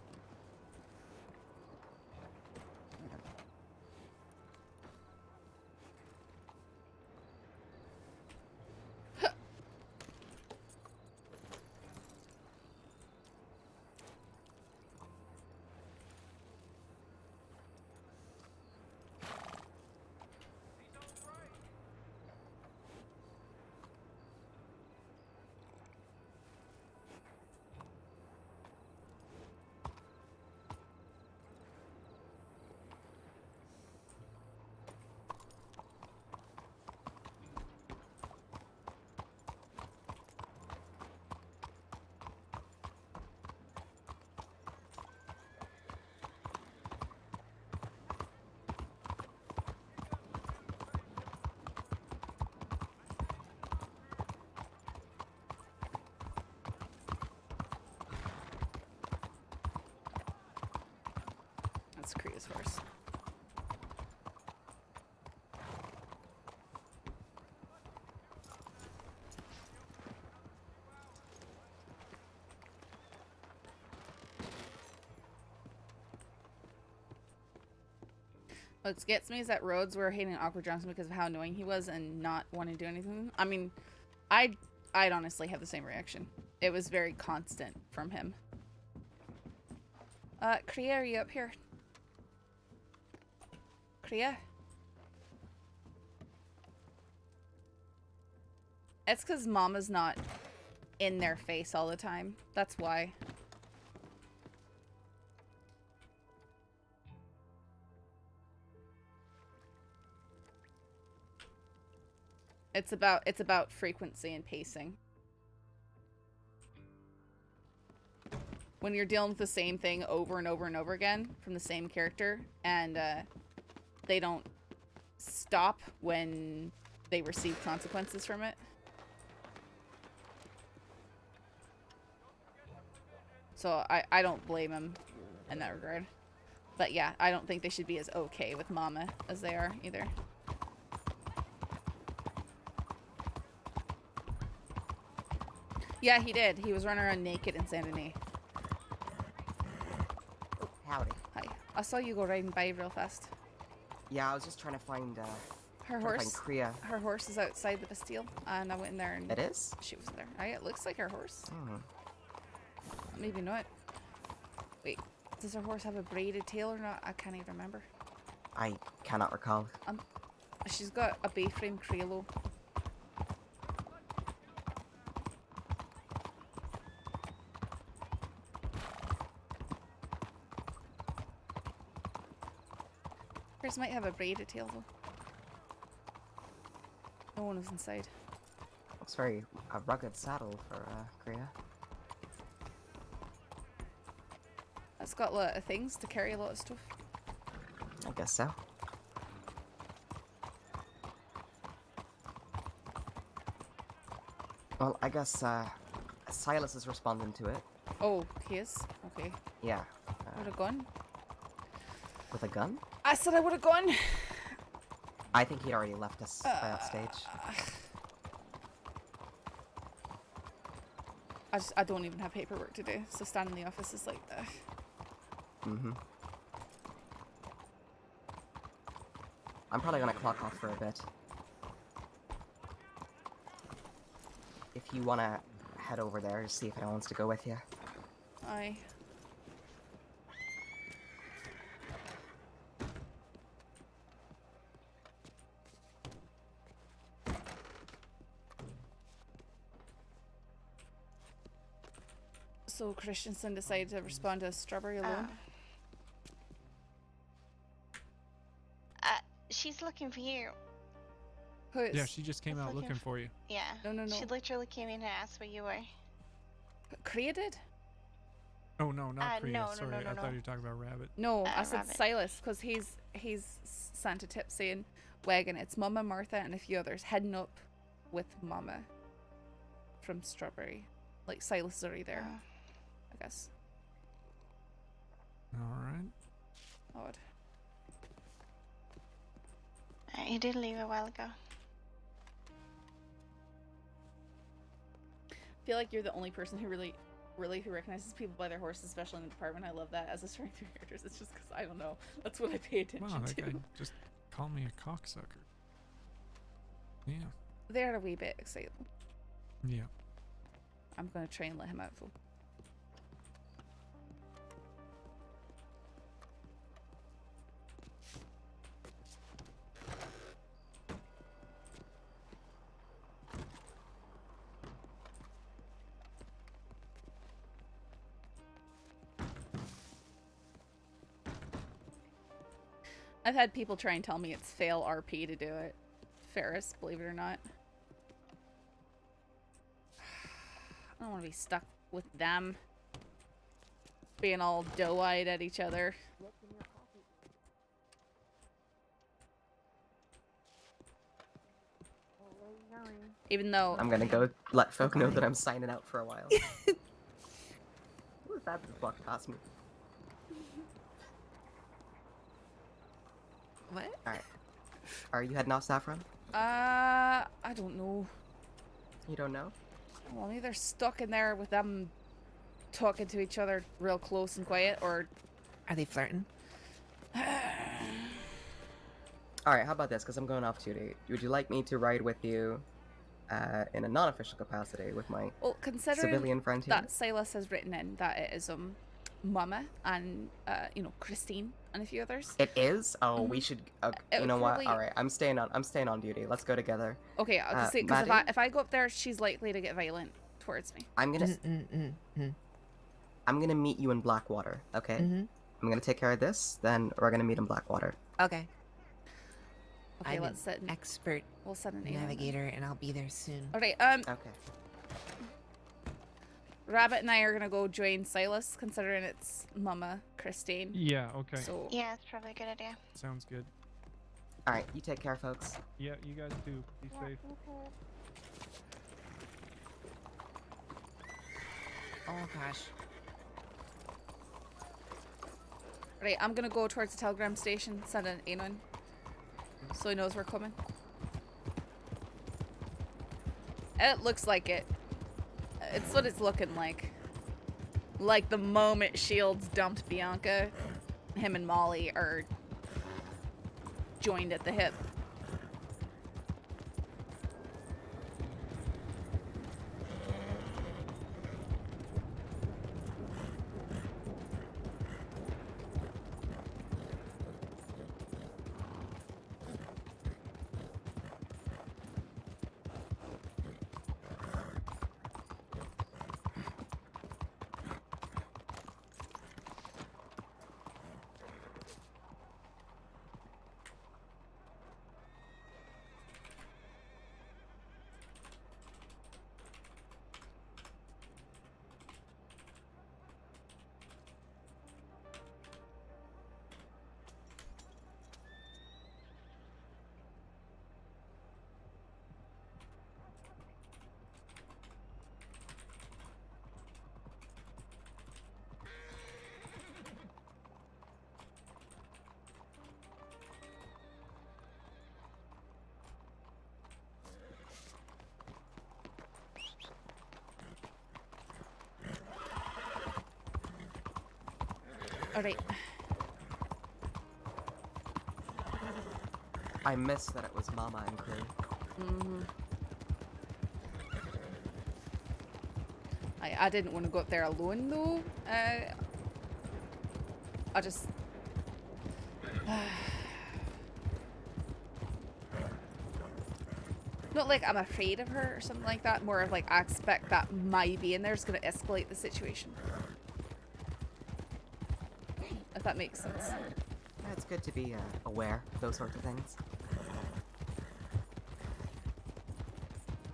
[SPEAKER 1] That's Kriya's horse. What gets me is that Rhodes were hating Awkward Johnson because of how annoying he was and not wanting to do anything. I mean, I'd honestly have the same reaction. It was very constant from him. Kriya, are you up here? Kriya? It's because Mama's not in their face all the time. That's why. It's about frequency and pacing. When you're dealing with the same thing over and over and over again from the same character, and they don't stop when they receive consequences from it. So I don't blame him in that regard. But yeah, I don't think they should be as okay with Mama as they are either. Yeah, he did. He was running around naked in Saint Denis.
[SPEAKER 13] Oh, howdy.
[SPEAKER 1] Hi. I saw you go riding by real fast.
[SPEAKER 13] Yeah, I was just trying to find
[SPEAKER 1] her horse. Her horse is outside the Bastille, and I went in there and
[SPEAKER 13] it is.
[SPEAKER 1] She was there. It looks like her horse.
[SPEAKER 13] Hmm.
[SPEAKER 1] Maybe not. Wait, does her horse have a braided tail or not? I can't even remember.
[SPEAKER 13] I cannot recall.
[SPEAKER 1] She's got a bay frame Creolo. Hers might have a braided tail though. No one was inside.
[SPEAKER 13] Looks very a rugged saddle for Kriya.
[SPEAKER 1] It's got a lot of things to carry a lot of stuff.
[SPEAKER 13] I guess so. Well, I guess Silas is responding to it.
[SPEAKER 1] Oh, he is? Okay.
[SPEAKER 13] Yeah.
[SPEAKER 1] With a gun?
[SPEAKER 13] With a gun?
[SPEAKER 1] I said I would have gone.
[SPEAKER 13] I think he'd already left us by that stage.
[SPEAKER 1] I don't even have paperwork to do, so standing in the office is like,
[SPEAKER 13] Mm-hmm. I'm probably gonna clock off for a bit. If you wanna head over there, see if anyone wants to go with you.
[SPEAKER 1] Aye. So Christensen decided to respond to Strawberry alone?
[SPEAKER 8] She's looking for you.
[SPEAKER 1] Who is?
[SPEAKER 10] Yeah, she just came out looking for you.
[SPEAKER 8] Yeah.
[SPEAKER 1] No.
[SPEAKER 8] She literally came in and asked where you were.
[SPEAKER 1] Kriya did?
[SPEAKER 10] Oh no, not Kriya.
[SPEAKER 8] No,
[SPEAKER 10] Sorry, I thought you were talking about Rabbit.
[SPEAKER 1] No, I said
[SPEAKER 8] Rabbit.
[SPEAKER 1] Silas, because he's Santa Tipsy and Wagon. It's Mama, Martha, and a few others heading up with Mama from Strawberry. Like, Silas is already there, I guess.
[SPEAKER 10] Alright.
[SPEAKER 1] Odd.
[SPEAKER 8] He did leave a while ago.
[SPEAKER 1] I feel like you're the only person who really who recognizes people by their horses, especially in the department. I love that as a strength through characters. It's just because, I don't know, that's what I pay attention
[SPEAKER 10] Wow, that
[SPEAKER 1] to.
[SPEAKER 10] guy just called me a cocksucker. Yeah.
[SPEAKER 1] They're a wee bit excited.
[SPEAKER 10] Yeah.
[SPEAKER 1] I'm gonna try and let him out though. I've had people try and tell me it's fail RP to do it. Ferris, believe it or not. I don't want to be stuck with them. Being all doe-eyed at each other. Even though...
[SPEAKER 13] I'm gonna go let folk know that I'm signing out for a while. Who was that just walked past me?
[SPEAKER 21] What?
[SPEAKER 13] Alright. Are you heading off, Saffron?
[SPEAKER 1] I don't know.
[SPEAKER 13] You don't know?
[SPEAKER 1] Well, either stuck in there with them talking to each other real close and quiet, or...
[SPEAKER 21] Are they flirting?
[SPEAKER 13] Alright, how about this? Because I'm going off duty. Would you like me to ride with you in a non-official capacity with my
[SPEAKER 1] Well, considering
[SPEAKER 13] civilian friend here?
[SPEAKER 1] that Silas has written in that it is Mama and you know, Christine and a few others.
[SPEAKER 13] It is? Oh, we should.
[SPEAKER 1] It
[SPEAKER 13] You know
[SPEAKER 1] would
[SPEAKER 13] what?
[SPEAKER 1] probably-
[SPEAKER 13] All right, I'm staying on duty. Let's go together.
[SPEAKER 1] Okay, because
[SPEAKER 13] Maddie?
[SPEAKER 1] if I go up there, she's likely to get violent towards me.
[SPEAKER 13] I'm gonna meet you in Blackwater. Okay. I'm gonna take care of this. Then we're gonna meet in Blackwater.
[SPEAKER 21] Okay.
[SPEAKER 1] Okay,
[SPEAKER 21] I'm
[SPEAKER 1] let's set
[SPEAKER 21] an expert
[SPEAKER 1] we'll set an aim.
[SPEAKER 21] navigator, and I'll be there soon.
[SPEAKER 1] Alright,
[SPEAKER 13] Okay.
[SPEAKER 1] Rabbit and I are gonna go join Silas, considering it's Mama Christine.
[SPEAKER 10] Yeah, okay.
[SPEAKER 1] So
[SPEAKER 8] Yeah, it's probably a good idea.
[SPEAKER 10] Sounds good.
[SPEAKER 13] All right, you take care, folks.
[SPEAKER 10] Yeah, you guys do. Be safe.
[SPEAKER 21] Oh gosh.
[SPEAKER 1] right, I'm gonna go towards the telegram station, send an Anon, so he knows we're coming. It looks like it. It's what it's looking like. Like the moment Shields dumped Bianca, him and Molly are joined at the hip. Alright.
[SPEAKER 13] I missed that it was Mama and crew.
[SPEAKER 1] Mm-hmm. I didn't want to go up there alone though. I just... Not like I'm afraid of her or something like that, more of like I expect that my being there is going to escalate the situation. If that makes sense.
[SPEAKER 13] Yeah, it's good to be aware of those sorts of things.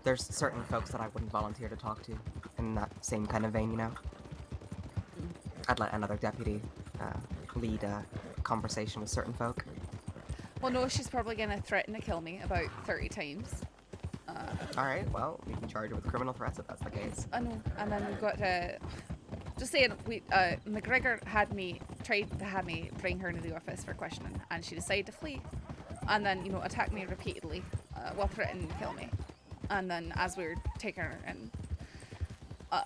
[SPEAKER 13] There's certain folks that I wouldn't volunteer to talk to in that same kind of vein, you know? I'd let another deputy lead a conversation with certain folk.
[SPEAKER 1] Well, no, she's probably going to threaten to kill me about 30 times.
[SPEAKER 13] Alright, well, we can charge her with criminal threats if that's the case.
[SPEAKER 1] I know, and then we've got just saying, McGregor tried to have me bring her into the office for questioning, and she decided to flee, and then, you know, attack me repeatedly, while threatening to kill me, and then as we were taking her in,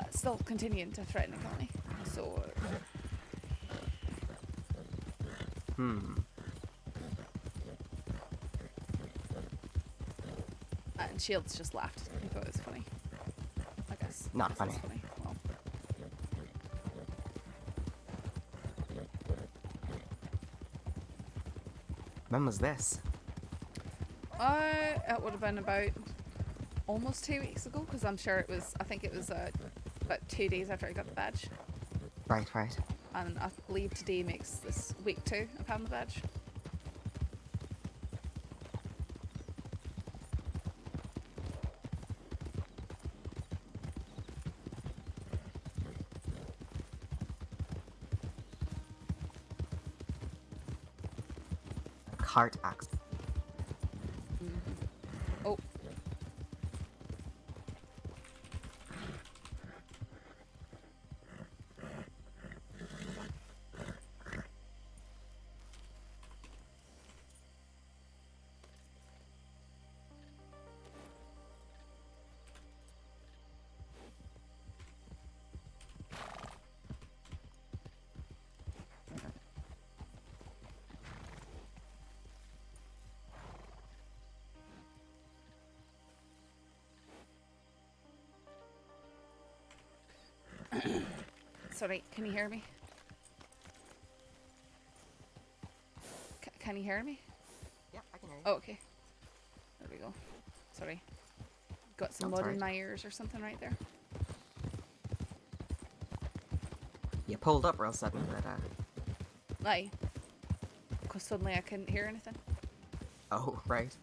[SPEAKER 1] still continuing to threaten to kill me, so... And Shields just laughed. He thought it was funny. I guess.
[SPEAKER 13] Not
[SPEAKER 1] This
[SPEAKER 13] funny.
[SPEAKER 1] is funny. Well.
[SPEAKER 13] When was this?
[SPEAKER 1] It would have been about almost 2 weeks ago, because I'm sure it was, I think it was about 2 days after I got the badge.
[SPEAKER 13] Right, right.
[SPEAKER 1] And I believe today makes this week 2 of having the badge.
[SPEAKER 13] Cart accident.
[SPEAKER 1] Oh. Sorry, can you hear me? Can you hear me?
[SPEAKER 13] Yeah, I can hear you.
[SPEAKER 1] Oh, okay. There we go. Sorry. Got some
[SPEAKER 13] No, it's
[SPEAKER 1] mud in
[SPEAKER 13] alright.
[SPEAKER 1] my ears or something right there.
[SPEAKER 13] You pulled up real sudden, but
[SPEAKER 1] Aye. Because suddenly I couldn't hear anything.
[SPEAKER 13] oh, right.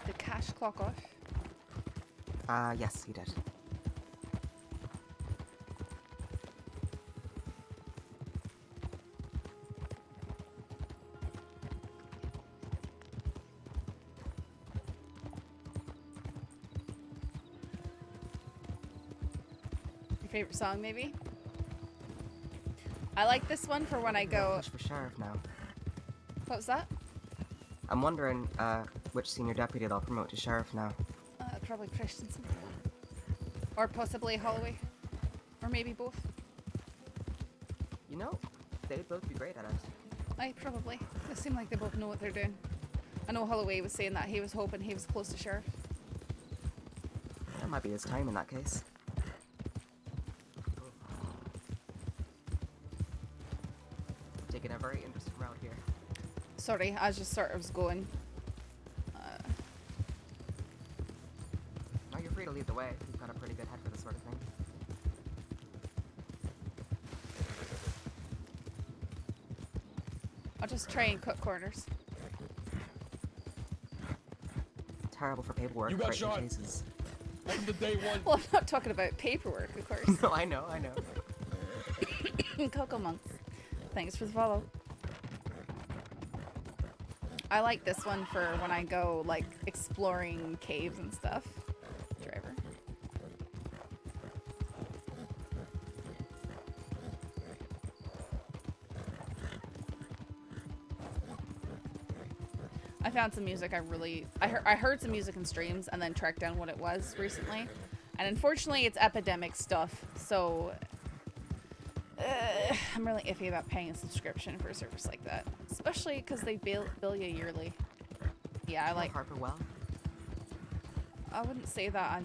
[SPEAKER 1] Did Cash clock off?
[SPEAKER 13] Yes, he did.
[SPEAKER 1] Your favorite song, maybe? I like this one for when I go.
[SPEAKER 13] Push for sheriff now.
[SPEAKER 1] What was that?
[SPEAKER 13] I'm wondering, which senior deputy they'll promote to sheriff now.
[SPEAKER 1] Probably Christensen. Or possibly Holloway. Or maybe both.
[SPEAKER 13] You know, they'd both be great at it.
[SPEAKER 1] Aye, probably. They seem like they both know what they're doing. I know Holloway was saying that he was hoping he was close to sheriff.
[SPEAKER 13] That might be his time in that case. Taking a very interesting route here.
[SPEAKER 1] Sorry, I just sort of was going.
[SPEAKER 13] Now you're free to lead the way. You've got a pretty good head for this sort of thing.
[SPEAKER 1] I'll just try and cut corners.
[SPEAKER 13] Terrible for paperwork.
[SPEAKER 2] You got
[SPEAKER 13] writing
[SPEAKER 2] shot.
[SPEAKER 13] cases.
[SPEAKER 2] Welcome to day one.
[SPEAKER 1] Well, I'm not talking about paperwork, of course.
[SPEAKER 13] No, I know.
[SPEAKER 1] Cocoa Monks. Thanks for the follow. I like this one for when I go, like, exploring caves and stuff. Driver. I found some music I heard some music in streams and then tracked down what it was recently. And unfortunately, it's epidemic stuff, so I'm really iffy about paying a subscription for a service like that. Especially because they bill you yearly. Yeah, I like...
[SPEAKER 13] Harper well?
[SPEAKER 1] I wouldn't say that I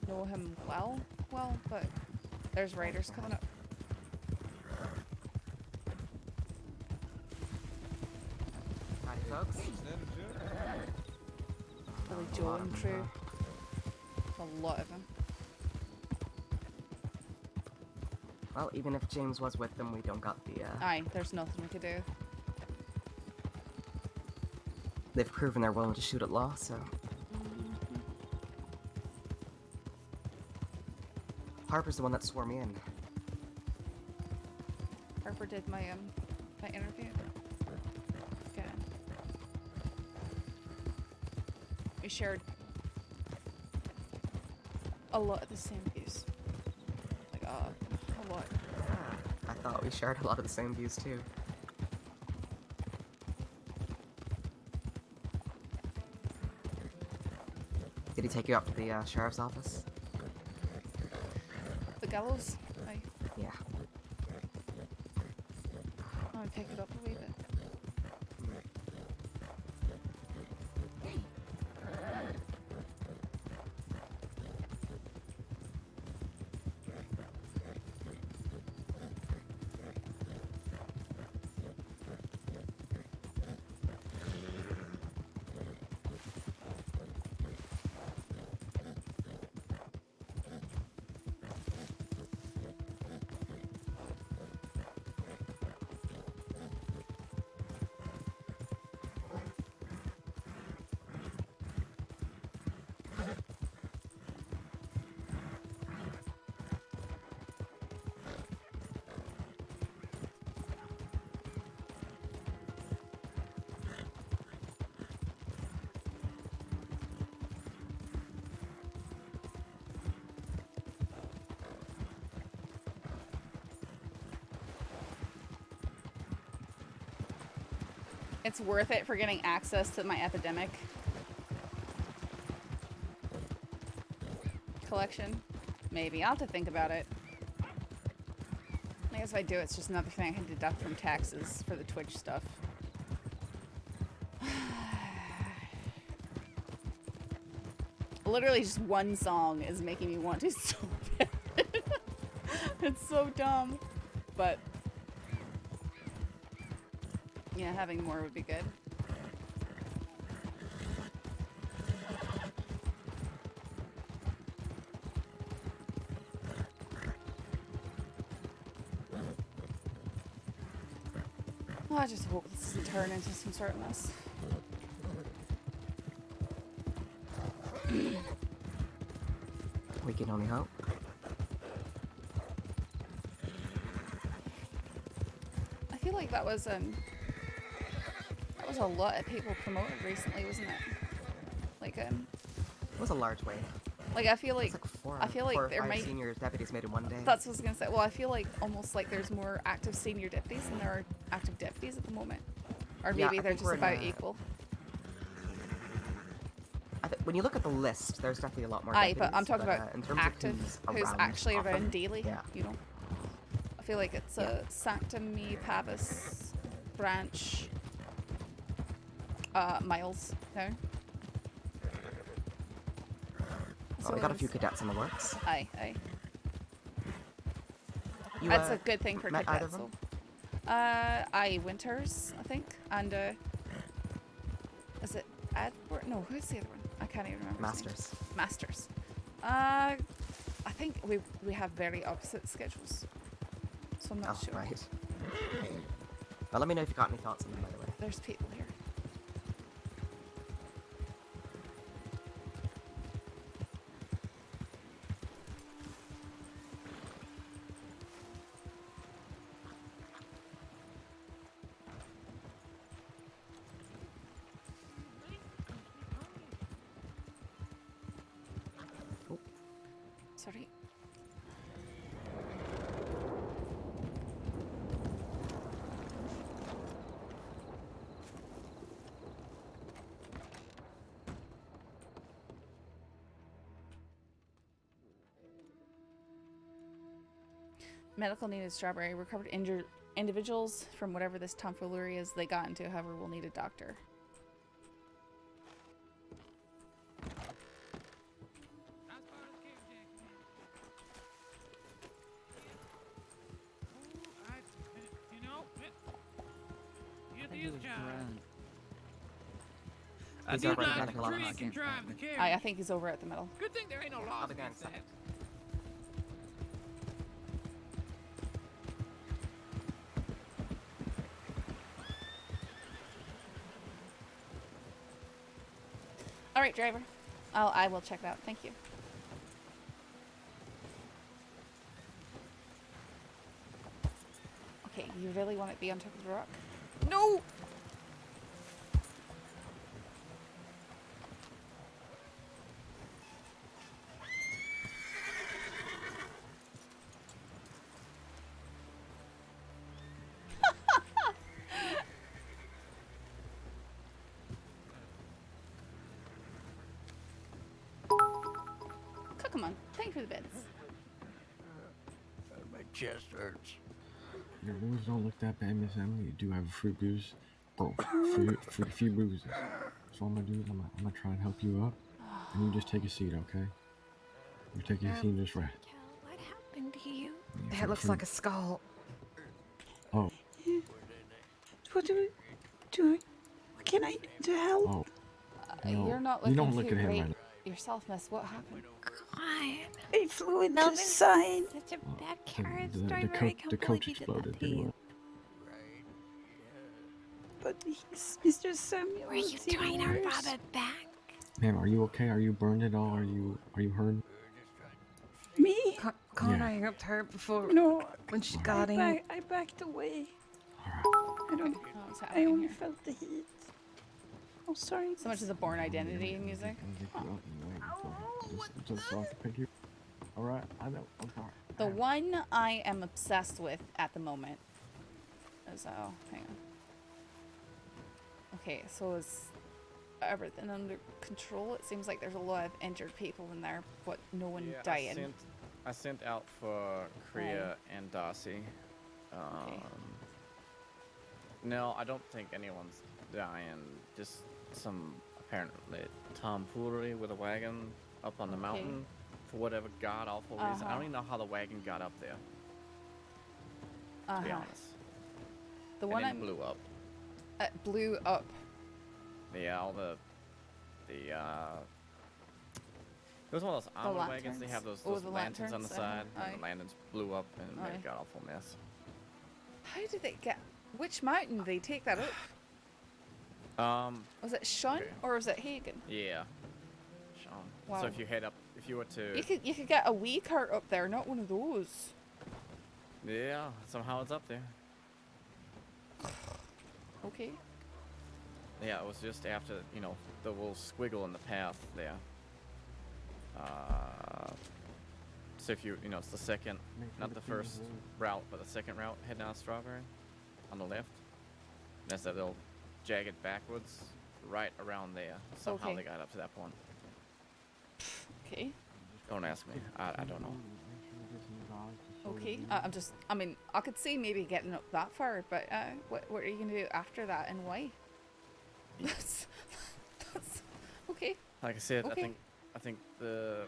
[SPEAKER 1] know him well, but there's raiders coming up.
[SPEAKER 13] Howdy, folks.
[SPEAKER 1] Billy Joe and crew. A lot of them.
[SPEAKER 13] Well, even if James was with them, we don't got the,
[SPEAKER 1] Aye, there's nothing we could do.
[SPEAKER 13] They've proven they're willing to shoot at law, so... Harper's the one that swore me in.
[SPEAKER 1] Harper did my interview. Okay. We shared a lot of the same views. Like, a lot.
[SPEAKER 13] I thought we shared a lot of the same views, too. Did he take you up to the sheriff's office?
[SPEAKER 1] The gallows? Aye.
[SPEAKER 13] Yeah.
[SPEAKER 1] I want to pick it up a wee bit. it's worth it for getting access to my epidemic collection. Maybe. I'll have to think about it. I guess if I do, it's just another thing I can deduct from taxes for the Twitch stuff. Literally just one song is making me want to so bad. It's so dumb. But yeah, having more would be good. Oh, I just hope this doesn't turn into some sort of mess.
[SPEAKER 13] We can only hope.
[SPEAKER 1] I feel like that was a lot of people promoted recently, wasn't it? Like
[SPEAKER 13] it was a large wave.
[SPEAKER 1] Like I feel like
[SPEAKER 13] four or
[SPEAKER 1] there
[SPEAKER 13] five
[SPEAKER 1] might
[SPEAKER 13] senior deputies made in one day.
[SPEAKER 1] That's what I was gonna say. Well, I feel like almost like there's more active senior deputies than there are active deputies at the moment, or maybe
[SPEAKER 13] Yeah,
[SPEAKER 1] they're just about equal.
[SPEAKER 13] When you look at the list, there's definitely a lot more.
[SPEAKER 1] Aye,
[SPEAKER 13] deputies,
[SPEAKER 1] but I'm talking about
[SPEAKER 13] in terms
[SPEAKER 1] active,
[SPEAKER 13] of
[SPEAKER 1] who's actually
[SPEAKER 13] often,
[SPEAKER 1] around daily.
[SPEAKER 13] Yeah.
[SPEAKER 1] You know, I feel like it's a Sanctum, me, Pavis, Branch, Miles. No.
[SPEAKER 13] Well, we got a few cadets in the works.
[SPEAKER 1] Aye, aye.
[SPEAKER 13] That's
[SPEAKER 1] a good thing for
[SPEAKER 13] met
[SPEAKER 1] cadets.
[SPEAKER 13] either of them?
[SPEAKER 1] Aye, Winters, I think, and is it Edward? No, who's the other one? I can't even remember.
[SPEAKER 13] Masters.
[SPEAKER 1] Masters. I think we have very opposite schedules, so I'm not sure.
[SPEAKER 13] Right. Well, let me know if you got any thoughts on them, by the way.
[SPEAKER 1] There's people here. Sorry. Medical needed strawberry. Recovered injured individuals from whatever this tomfoolery is they got into, however, will need a doctor.
[SPEAKER 13] He's over at the medical office.
[SPEAKER 1] I think he's over at the middle.
[SPEAKER 18] Good thing there ain't no laws against that.
[SPEAKER 1] All right, driver. I will check it out. Thank you. Okay, you really want to be on top of the rock? No! Come on, thank you for the beds.
[SPEAKER 3] My chest hurts.
[SPEAKER 14] Your wounds don't look that bad, Miss Emily. You do have a few bruises. Bro, few bruises. So I'm gonna do is I'm gonna try and help you up. And you just take a seat, okay? You take a seat and just rest.
[SPEAKER 21] What happened to you?
[SPEAKER 13] That looks like a skull.
[SPEAKER 14] Oh.
[SPEAKER 9] What do we do? What can I do to help?
[SPEAKER 14] Oh.
[SPEAKER 1] You're not
[SPEAKER 14] you
[SPEAKER 1] looking
[SPEAKER 14] don't look
[SPEAKER 1] too
[SPEAKER 14] at him
[SPEAKER 1] great
[SPEAKER 14] right now.
[SPEAKER 1] yourself, miss. What happened?
[SPEAKER 9] I flew into the side.
[SPEAKER 21] Such a bad
[SPEAKER 14] The,
[SPEAKER 21] carriage
[SPEAKER 14] the,
[SPEAKER 21] driver.
[SPEAKER 14] co-
[SPEAKER 21] I can't
[SPEAKER 14] the
[SPEAKER 21] believe
[SPEAKER 14] coach
[SPEAKER 21] you did
[SPEAKER 14] exploded.
[SPEAKER 21] that to you.
[SPEAKER 9] But he's Mr. Samuel.
[SPEAKER 21] Were you trying to rob it back?
[SPEAKER 14] Ma'am, are you okay? Are you burned at all? Are you hurt?
[SPEAKER 9] Me?
[SPEAKER 13] Con,
[SPEAKER 14] Yeah.
[SPEAKER 13] I helped her before.
[SPEAKER 9] No.
[SPEAKER 13] When she got in.
[SPEAKER 9] I backed away. I don't.
[SPEAKER 1] What's
[SPEAKER 9] I
[SPEAKER 1] happening
[SPEAKER 9] only
[SPEAKER 1] here?
[SPEAKER 9] felt the heat. Oh, sorry.
[SPEAKER 1] So much as a born identity in music.
[SPEAKER 14] Just so I can pick you. All right, I know. I'm sorry.
[SPEAKER 1] The one I am obsessed with at the moment is hang on. Okay, so is everything under control? It seems like there's a lot of injured people in there, but no one
[SPEAKER 11] Yeah,
[SPEAKER 1] dying.
[SPEAKER 11] I sent out for Kriya and Darcy. No, I don't think anyone's dying. Just some apparently tomfoolery with a wagon up on the mountain for whatever god awful reason. I don't even know how the wagon got up there. To be honest.
[SPEAKER 1] The one
[SPEAKER 11] and then blew up.
[SPEAKER 1] It blew up.
[SPEAKER 11] Yeah, all the it was one of those armored wagons. They have those lanterns on the side. And the lanterns blew up and made a god awful mess.
[SPEAKER 1] How did it get? Which mountain did they take that up? Was it Sean or was it Hagen?
[SPEAKER 11] Yeah, Sean.
[SPEAKER 1] Wow.
[SPEAKER 11] So if you head up, if you were to,
[SPEAKER 1] you could get a wee cart up there, not one of those.
[SPEAKER 11] Yeah, somehow it's up there.
[SPEAKER 1] Okay.
[SPEAKER 11] Yeah, it was just after, you know, the little squiggle in the path there. So if you know, it's the second, not the first route, but the second route heading out Strawberry on the left. And that's that little jagged backwards right around there. Somehow they got up to that point.
[SPEAKER 1] Okay.
[SPEAKER 11] Don't ask me. I don't know.
[SPEAKER 1] Okay. I mean, I could see maybe getting up that far, but what are you gonna do after that and why? That's okay.
[SPEAKER 11] Like I said,
[SPEAKER 1] Okay.
[SPEAKER 11] I think the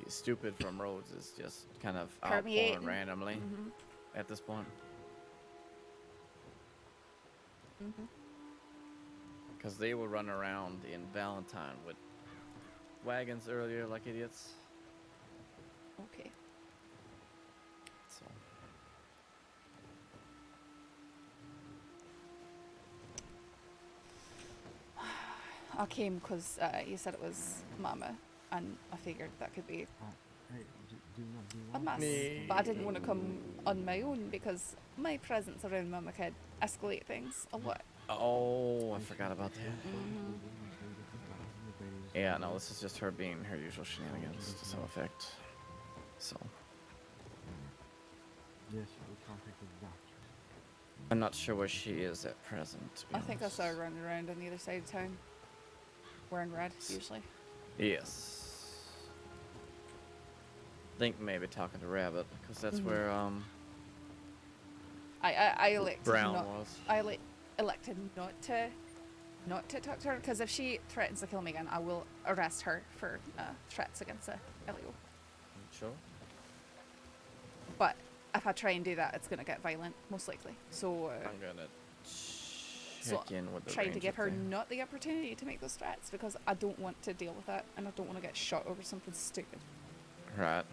[SPEAKER 11] stupid from Rhodes is just kind of outpouring randomly at this point. Because they will run around in Valentine with wagons earlier like idiots.
[SPEAKER 1] Okay.
[SPEAKER 11] So.
[SPEAKER 1] I came because you said it was Mama, and I figured that could be a mess. But I didn't want to come on my own because my presence around Mama could escalate things a lot.
[SPEAKER 11] Oh, I forgot about that. Yeah, no, this is just her being her usual shenanigans to some effect. So. I'm not sure where she is at present. To be
[SPEAKER 1] I think I
[SPEAKER 11] honest.
[SPEAKER 1] saw her running around on the other side of town, wearing red usually.
[SPEAKER 11] Yes. Think maybe talking to Rabbit, because that's where
[SPEAKER 1] I elected
[SPEAKER 11] Brown
[SPEAKER 1] not.
[SPEAKER 11] was.
[SPEAKER 1] Elected not to talk to her because if she threatens to kill me again, I will arrest her for threats against Elio.
[SPEAKER 11] Sure.
[SPEAKER 1] But if I try and do that, it's gonna get violent, most likely. So
[SPEAKER 11] I'm gonna check in with the
[SPEAKER 1] trying to
[SPEAKER 11] ranger
[SPEAKER 1] give her
[SPEAKER 11] thing.
[SPEAKER 1] not the opportunity to make those threats because I don't want to deal with that and I don't want to get shot over something stupid.
[SPEAKER 11] Right.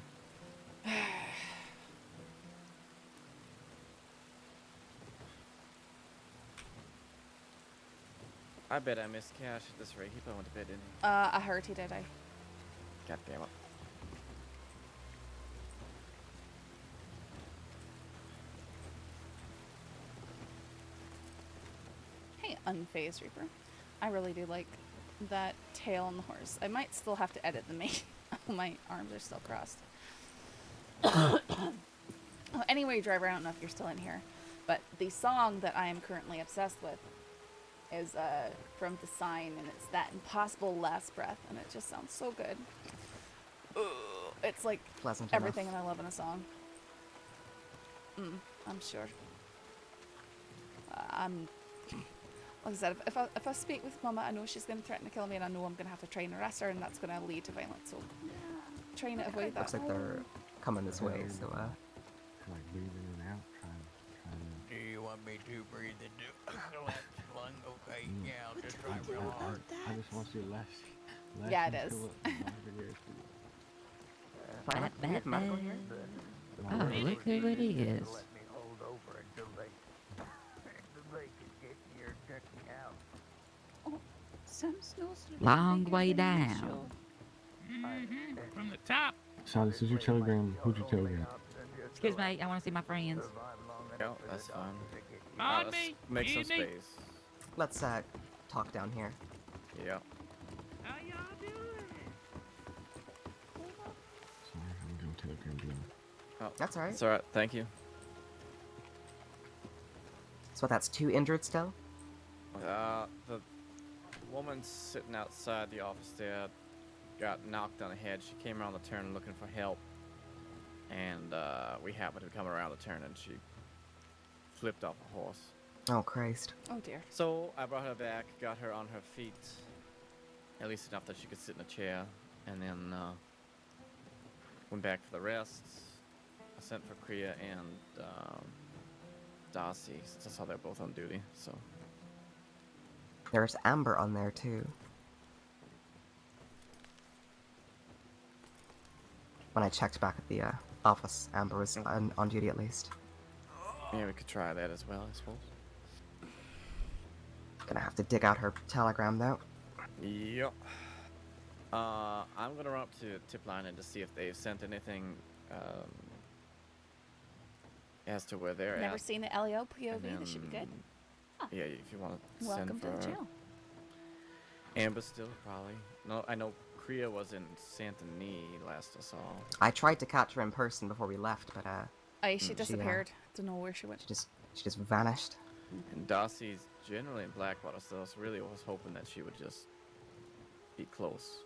[SPEAKER 11] I bet I missed Cash at this rate. He probably went to bed, didn't he?
[SPEAKER 1] I heard he did.
[SPEAKER 11] God damn it.
[SPEAKER 1] Hey, Unfazed Reaper. I really do like that tail on the horse. I might still have to edit the mane. My arms are still crossed. Oh, anyway, driver, I don't know if you're still in here, but the song that I am currently obsessed with is from The Sign, and it's that impossible last breath, and it just sounds so good. It's like
[SPEAKER 13] Pleasant
[SPEAKER 1] everything
[SPEAKER 13] enough.
[SPEAKER 1] I love in a song. I'm sure. Like I said, if I speak with Mama, I know she's going to threaten to kill me, and I know I'm going to have to try and arrest her, and that's going to lead to violence. So, trying to avoid that.
[SPEAKER 13] Looks like they're coming this way, so
[SPEAKER 16] Like breathing in and out, trying
[SPEAKER 18] Do you want me to breathe into the left lung? Okay, yeah, I'll just try real hard.
[SPEAKER 16] I just want to see less.
[SPEAKER 1] Yeah, it is.
[SPEAKER 9] Oh, look who it is.
[SPEAKER 21] Some snows.
[SPEAKER 9] Long way down.
[SPEAKER 18] From the top.
[SPEAKER 16] So this is your telegram. Who's your telegram?
[SPEAKER 9] Excuse me, I want to see my friends.
[SPEAKER 11] Yeah, that's fine.
[SPEAKER 18] On
[SPEAKER 11] Let's
[SPEAKER 18] me,
[SPEAKER 11] make some
[SPEAKER 18] need me.
[SPEAKER 11] space.
[SPEAKER 13] let's talk down here.
[SPEAKER 11] Yeah.
[SPEAKER 18] How y'all doing?
[SPEAKER 16] Sorry, I'm going to telegram doing.
[SPEAKER 11] Oh,
[SPEAKER 13] That's all right.
[SPEAKER 11] It's alright, thank you.
[SPEAKER 13] So that's 2 injured still?
[SPEAKER 11] The woman sitting outside the office there got knocked on the head. She came around the turn looking for help, and we happened to come around the turn, and she flipped off a horse.
[SPEAKER 13] Oh, Christ.
[SPEAKER 1] Oh, dear.
[SPEAKER 11] So I brought her back, got her on her feet, at least enough that she could sit in a chair, and then went back for the rest. I sent for Kriya and Darcy, since I saw they're both on duty, so.
[SPEAKER 13] There's Amber on there, too. When I checked back at the office, Amber was on duty at least.
[SPEAKER 11] Yeah, we could try that as well, I suppose.
[SPEAKER 13] Gonna have to dig out her telegram, though.
[SPEAKER 11] Yep. I'm gonna run up to tip line and to see if they've sent anything as to where they're
[SPEAKER 1] Never
[SPEAKER 11] at.
[SPEAKER 1] seen the LEO POV. This should be good.
[SPEAKER 11] Yeah, if you want to send
[SPEAKER 1] Welcome
[SPEAKER 11] for
[SPEAKER 1] to the jail.
[SPEAKER 11] Amber still, probably. No, I know Kriya was in Santini last I saw.
[SPEAKER 13] I tried to catch her in person before we left, but
[SPEAKER 1] She disappeared. Don't know where she went.
[SPEAKER 13] She just vanished.
[SPEAKER 11] And Darcy's generally in Blackwater still, so really I was hoping that she would just be close.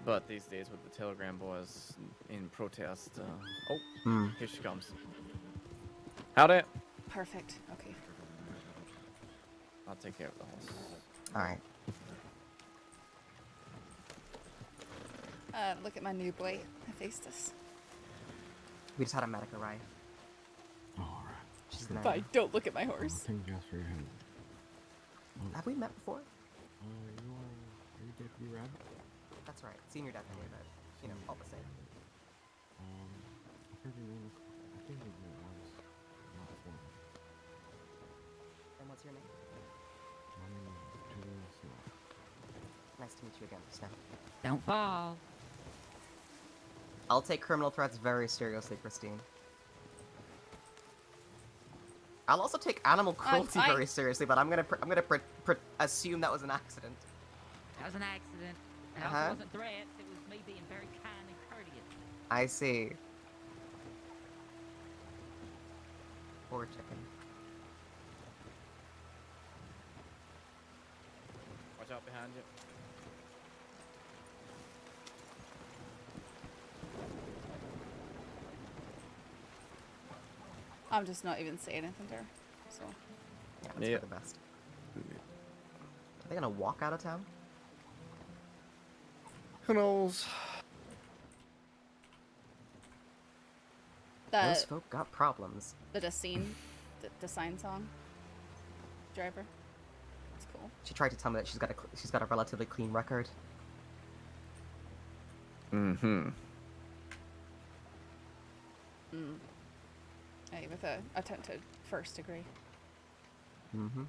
[SPEAKER 11] But these days with the Telegram boys in protest, here she comes. Howdy.
[SPEAKER 1] Perfect. Okay.
[SPEAKER 11] I'll take care of the horse.
[SPEAKER 13] Alright.
[SPEAKER 1] Look at my new boy, Hephaestus.
[SPEAKER 13] We just had a medic arrive.
[SPEAKER 16] Alright.
[SPEAKER 13] She's
[SPEAKER 1] Bye. Don't look at my horse.
[SPEAKER 16] Thank you guys for your help.
[SPEAKER 13] Have we met before?
[SPEAKER 16] Are you Deputy Red?
[SPEAKER 13] That's right. Senior deputy, but, you know, all the same.
[SPEAKER 16] I've heard your name. I think it was not for me.
[SPEAKER 13] And what's your name?
[SPEAKER 16] My name is Julian Smith.
[SPEAKER 13] Nice to meet you again, Steph.
[SPEAKER 21] Don't fall.
[SPEAKER 13] I'll take criminal threats very seriously, Christine. I'll also take animal cruelty very seriously, but I'm gonna assume that was an accident.
[SPEAKER 21] That was an accident. It also wasn't threats. It was me being very kind and courteous.
[SPEAKER 13] I see. Poor chicken.
[SPEAKER 11] Watch out behind you.
[SPEAKER 1] I'm just not even saying anything to her. So.
[SPEAKER 13] Yeah, that's for the best. Are they gonna walk out of town?
[SPEAKER 11] Who knows?
[SPEAKER 13] Those folk got problems.
[SPEAKER 1] The Dacine, the sign song. Driver. It's cool.
[SPEAKER 13] She tried to tell me that she's got a relatively clean record.
[SPEAKER 11] Mm-hmm.
[SPEAKER 1] Hey, with a attempted first degree.
[SPEAKER 13] Mm-hmm.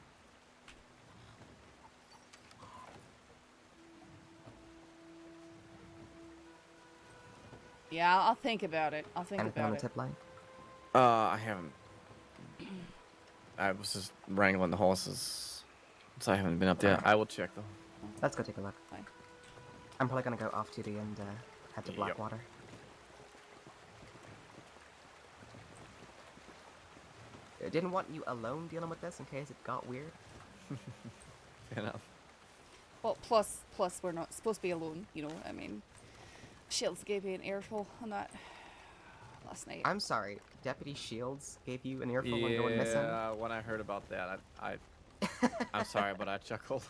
[SPEAKER 1] Yeah, I'll think about it. I'll think
[SPEAKER 13] Anything on
[SPEAKER 1] about
[SPEAKER 13] the
[SPEAKER 1] it.
[SPEAKER 13] tip line?
[SPEAKER 11] I haven't. I was just wrangling the horses, so I haven't been up there. I will check though.
[SPEAKER 13] Let's go take a look.
[SPEAKER 1] Fine.
[SPEAKER 13] I'm probably gonna go off duty and head to Blackwater. I didn't want you alone dealing with this in case it got weird.
[SPEAKER 11] Fair enough.
[SPEAKER 1] Well, plus we're not supposed to be alone. You know, I mean, Shields gave me an earful on that last night.
[SPEAKER 13] I'm sorry, Deputy Shields gave you an earful when going missing?
[SPEAKER 11] Yeah, when I heard about that, I'm sorry, but I chuckled.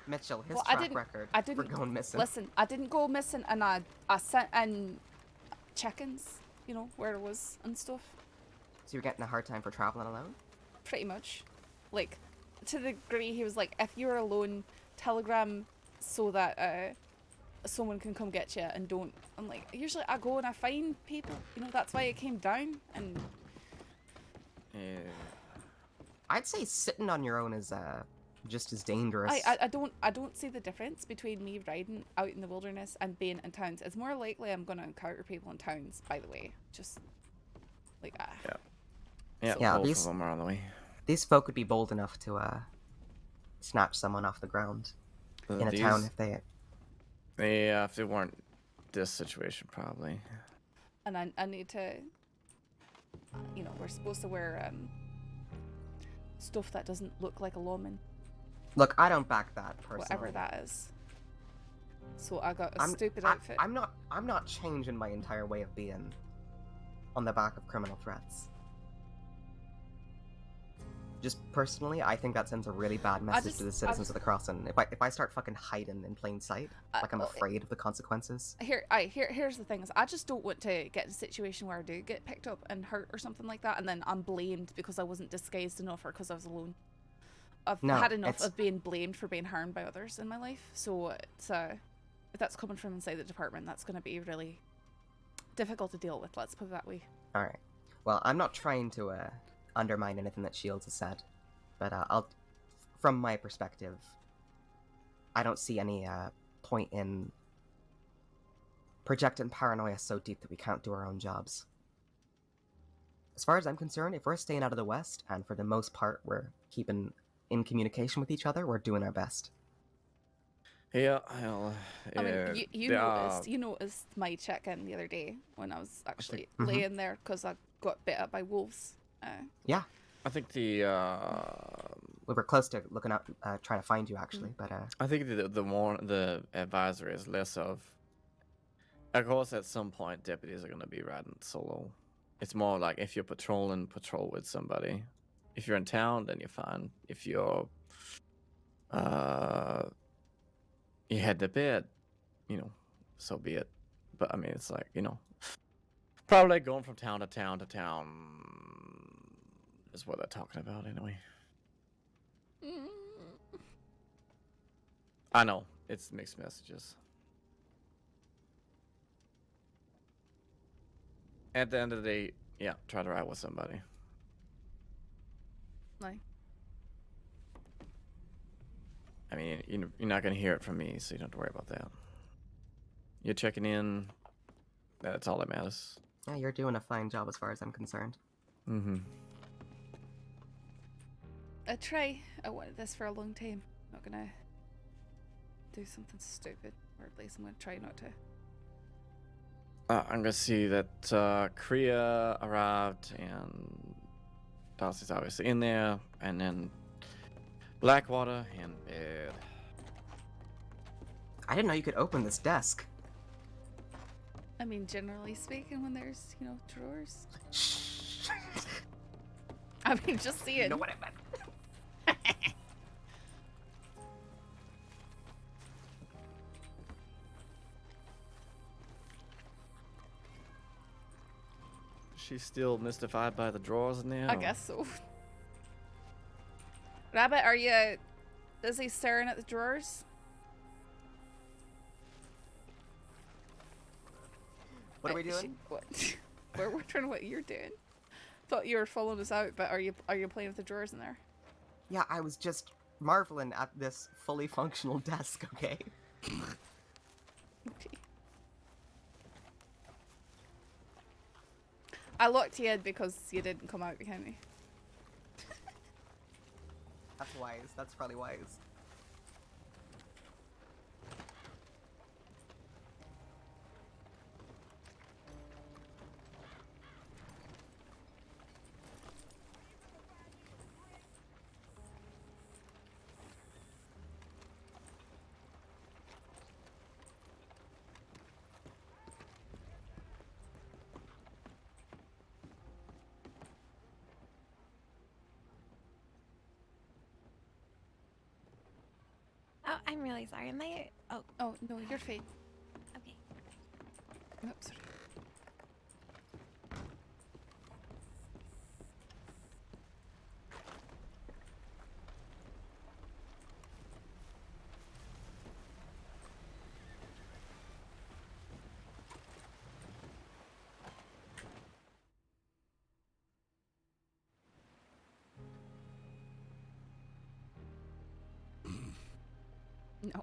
[SPEAKER 13] Mitchell, his
[SPEAKER 1] Well,
[SPEAKER 13] track record for going missing.
[SPEAKER 1] Listen, I didn't go missing, and I sent in check-ins, you know, where it was and stuff.
[SPEAKER 13] So you're getting a hard time for traveling alone?
[SPEAKER 1] Pretty much. Like, to the degree he was like, if you're alone, telegram so that someone can come get you and don't. I'm like, usually I go and I find people. You know, that's why it came down. And
[SPEAKER 11] Yeah.
[SPEAKER 13] I'd say sitting on your own is just as dangerous.
[SPEAKER 1] I don't see the difference between me riding out in the wilderness and being in towns. It's more likely I'm gonna encounter people in towns. By the way, just like
[SPEAKER 11] Yeah, both of them are on the way.
[SPEAKER 13] These folk would be bold enough to snatch someone off the ground in a town if they.
[SPEAKER 11] Yeah, if they weren't this situation, probably.
[SPEAKER 1] And I need to. You know, we're supposed to wear stuff that doesn't look like a lawman.
[SPEAKER 13] Look, I don't back that personally.
[SPEAKER 1] Whatever that is. So I got a stupid outfit.
[SPEAKER 13] I'm not changing my entire way of being on the back of criminal threats. Just personally, I think that sends a really bad message to the citizens of the crossing. If I start fucking hiding in plain sight, like I'm afraid of the consequences.
[SPEAKER 1] Here's the thing: is I just don't want to get in a situation where I do get picked up and hurt or something like that, and then I'm blamed because I wasn't disguised enough or because I was alone. I've had enough of being blamed for being harmed by others in my life, so it's if that's coming from inside the department, that's going to be really difficult to deal with. Let's put it that way.
[SPEAKER 13] All right. Well, I'm not trying to undermine anything that Shields has said, but from my perspective, I don't see any point in projecting paranoia so deep that we can't do our own jobs. As far as I'm concerned, if we're staying out of the West, and for the most part we're keeping in communication with each other, we're doing our best.
[SPEAKER 11] Yeah,
[SPEAKER 1] I mean, you noticed my check-in the other day when I was actually laying there because I got bit up by wolves.
[SPEAKER 13] Yeah.
[SPEAKER 11] I think we
[SPEAKER 13] were close to looking up, trying to find you actually, but
[SPEAKER 11] I think the advisory is less of. Of course, at some point, deputies are going to be riding solo. It's more like if you're patrolling, patrol with somebody. If you're in town, then you're fine. If you're you head to bed, so be it. But I mean, it's like, probably going from town to town to town is what they're talking about anyway. I know, it's mixed messages. At the end of the day, yeah, try to ride with somebody.
[SPEAKER 1] Like.
[SPEAKER 11] I mean, you're not going to hear it from me, so you don't have to worry about that. You're checking in. That's all that matters.
[SPEAKER 13] Yeah, you're doing a fine job as far as I'm concerned.
[SPEAKER 11] Mm-hmm.
[SPEAKER 1] I wanted this for a long time. I'm not gonna do something stupid, or at least I'm gonna try not to.
[SPEAKER 11] I'm gonna see that Kriya arrived, and Darcy's obviously in there, and then Blackwater and bed.
[SPEAKER 13] I didn't know you could open this desk.
[SPEAKER 1] I mean, generally speaking, when there's, drawers. I mean, just see it.
[SPEAKER 13] You know what I meant.
[SPEAKER 11] She's still mystified by the drawers in there?
[SPEAKER 1] I guess so. Rabbit, are you busy staring at the drawers?
[SPEAKER 13] What are we doing?
[SPEAKER 1] We're wondering what you're doing. Thought you were following us out, but are you playing with the drawers in there?
[SPEAKER 13] Yeah, I was just marveling at this fully functional desk, okay?
[SPEAKER 1] I locked you in because you didn't come out behind me.
[SPEAKER 13] That's wise. That's probably wise.
[SPEAKER 5] Oh, I'm really sorry. Am I?
[SPEAKER 1] Oh no, you're fine.
[SPEAKER 5] Okay.
[SPEAKER 1] Oh, sorry. No.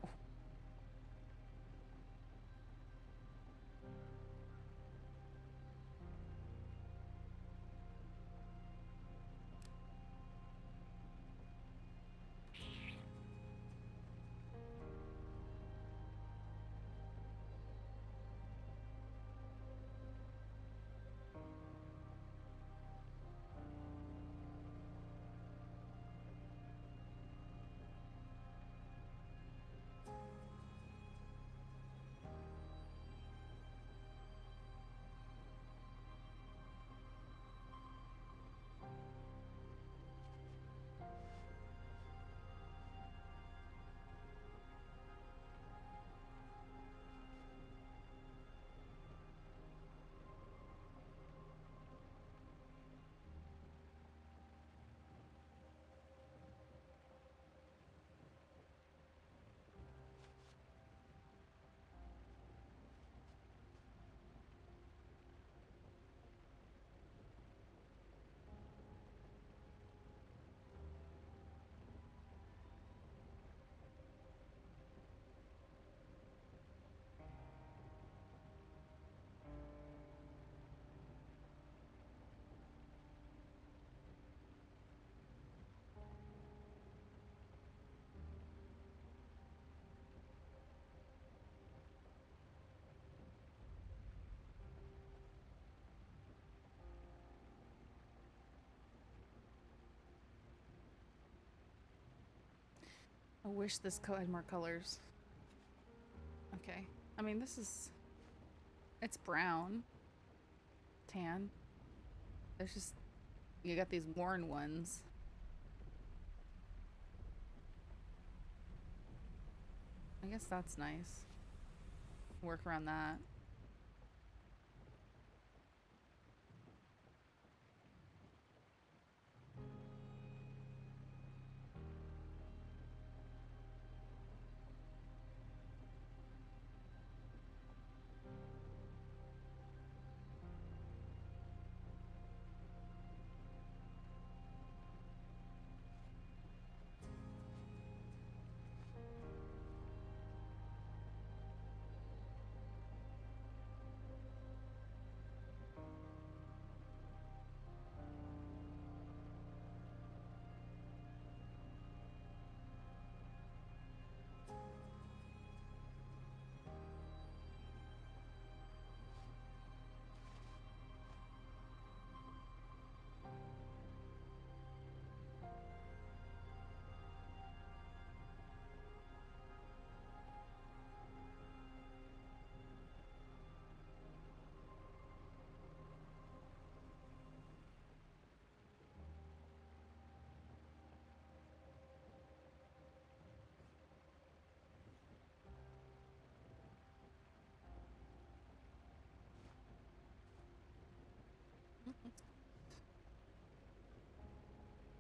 [SPEAKER 1] I wish this coat had more colors. Okay. I mean, this is... It's brown. Tan. There's just... You got these worn ones. I guess that's nice. Work around that.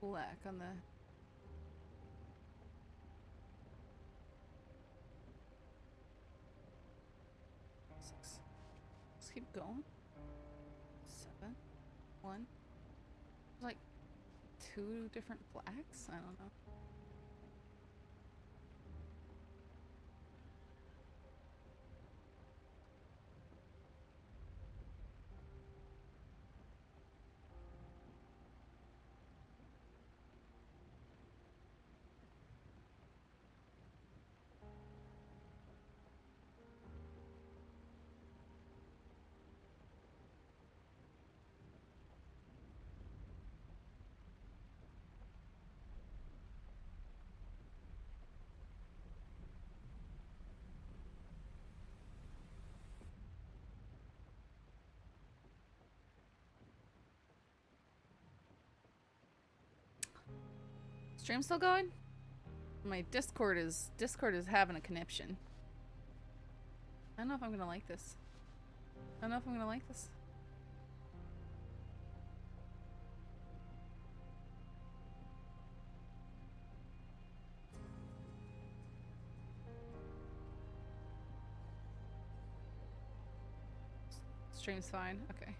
[SPEAKER 1] Black on the... Six. Let's keep going. 7. 1. Like 2 different blacks? I don't know. Stream still going? My Discord is having a conniption. I don't know if I'm gonna like this. I don't know if I'm gonna like this. Stream's fine. Okay.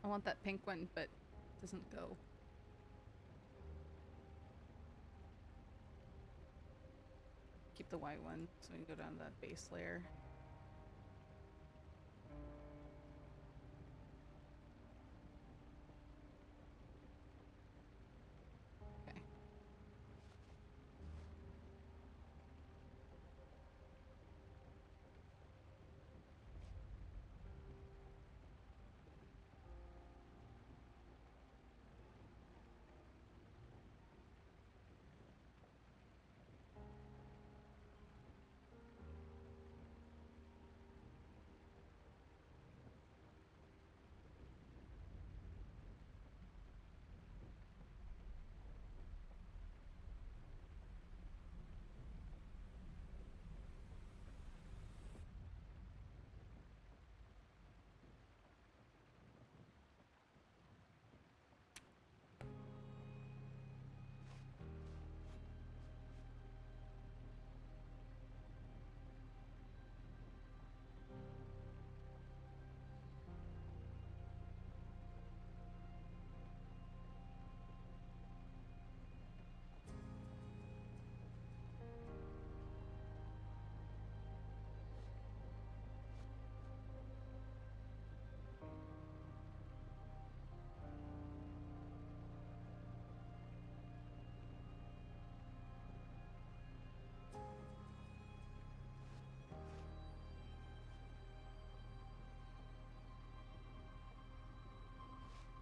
[SPEAKER 1] I want that pink one, but it doesn't go. Keep the white one so we can go down to that base layer. Okay.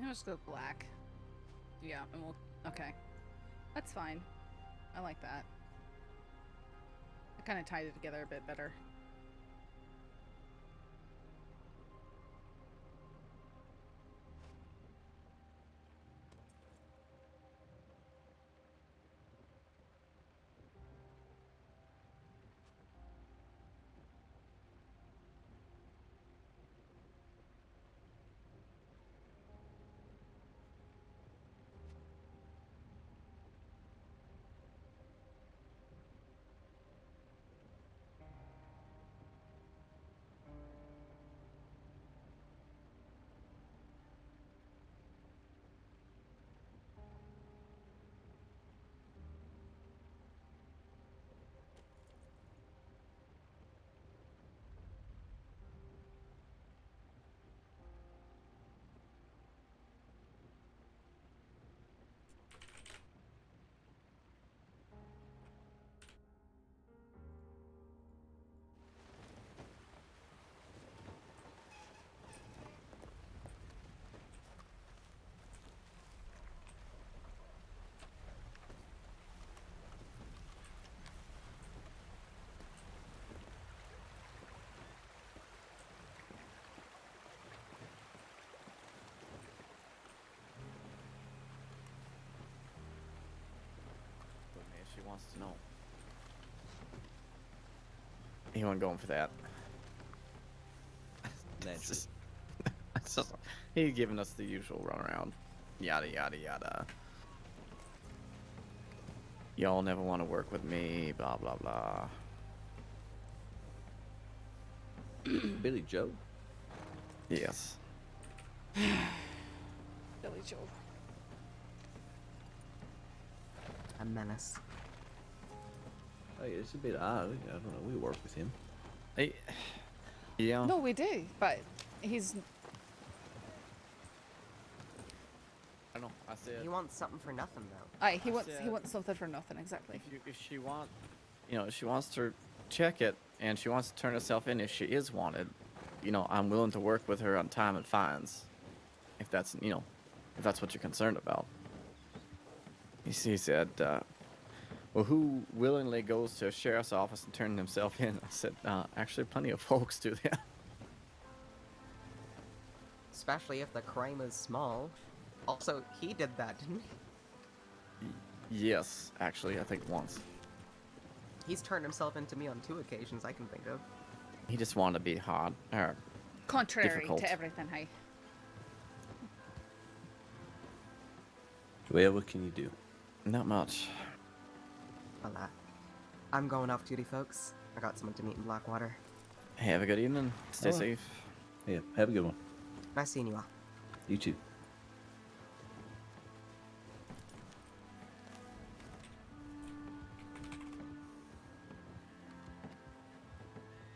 [SPEAKER 1] just go black. Yeah, and we'll... Okay. That's fine. I like that. I kind of tied it together a bit better.
[SPEAKER 11] She wants to know. He wasn't going for that. He's giving us the usual runaround. Yada yada yada. Y'all never want to work with me. Blah blah blah.
[SPEAKER 17] Billy Joe?
[SPEAKER 11] Yes.
[SPEAKER 1] Billy Joe.
[SPEAKER 13] A menace.
[SPEAKER 17] Hey, it's a bit odd. I don't know. We work with him.
[SPEAKER 11] Hey, yeah.
[SPEAKER 1] No, we do, but he's...
[SPEAKER 11] I don't know. I said.
[SPEAKER 13] He wants something for nothing, though.
[SPEAKER 1] Aye, he wants something for nothing, exactly.
[SPEAKER 11] If she wants, if she wants to check it and she wants to turn herself in, if she is wanted, I'm willing to work with her on time and fines. If that's, if that's what you're concerned about. He said, well, who willingly goes to a sheriff's office and turns himself in? I said, actually, plenty of folks do that.
[SPEAKER 13] Especially if the crime is small. Also, he did that, didn't he?
[SPEAKER 11] Yes, actually, I think once.
[SPEAKER 13] He's turned himself into me on 2 occasions I can think of.
[SPEAKER 11] He just wanted to be hard, or
[SPEAKER 1] Contrary
[SPEAKER 11] difficult.
[SPEAKER 1] to everything, hey.
[SPEAKER 17] Well, what can you do?
[SPEAKER 11] Not much.
[SPEAKER 13] Well, I'm going off duty, folks. I got someone to meet in Blackwater.
[SPEAKER 11] Have a good evening. Stay
[SPEAKER 17] All right.
[SPEAKER 11] safe.
[SPEAKER 17] Yeah, have a good one.
[SPEAKER 13] Nice seeing you all.
[SPEAKER 17] You too.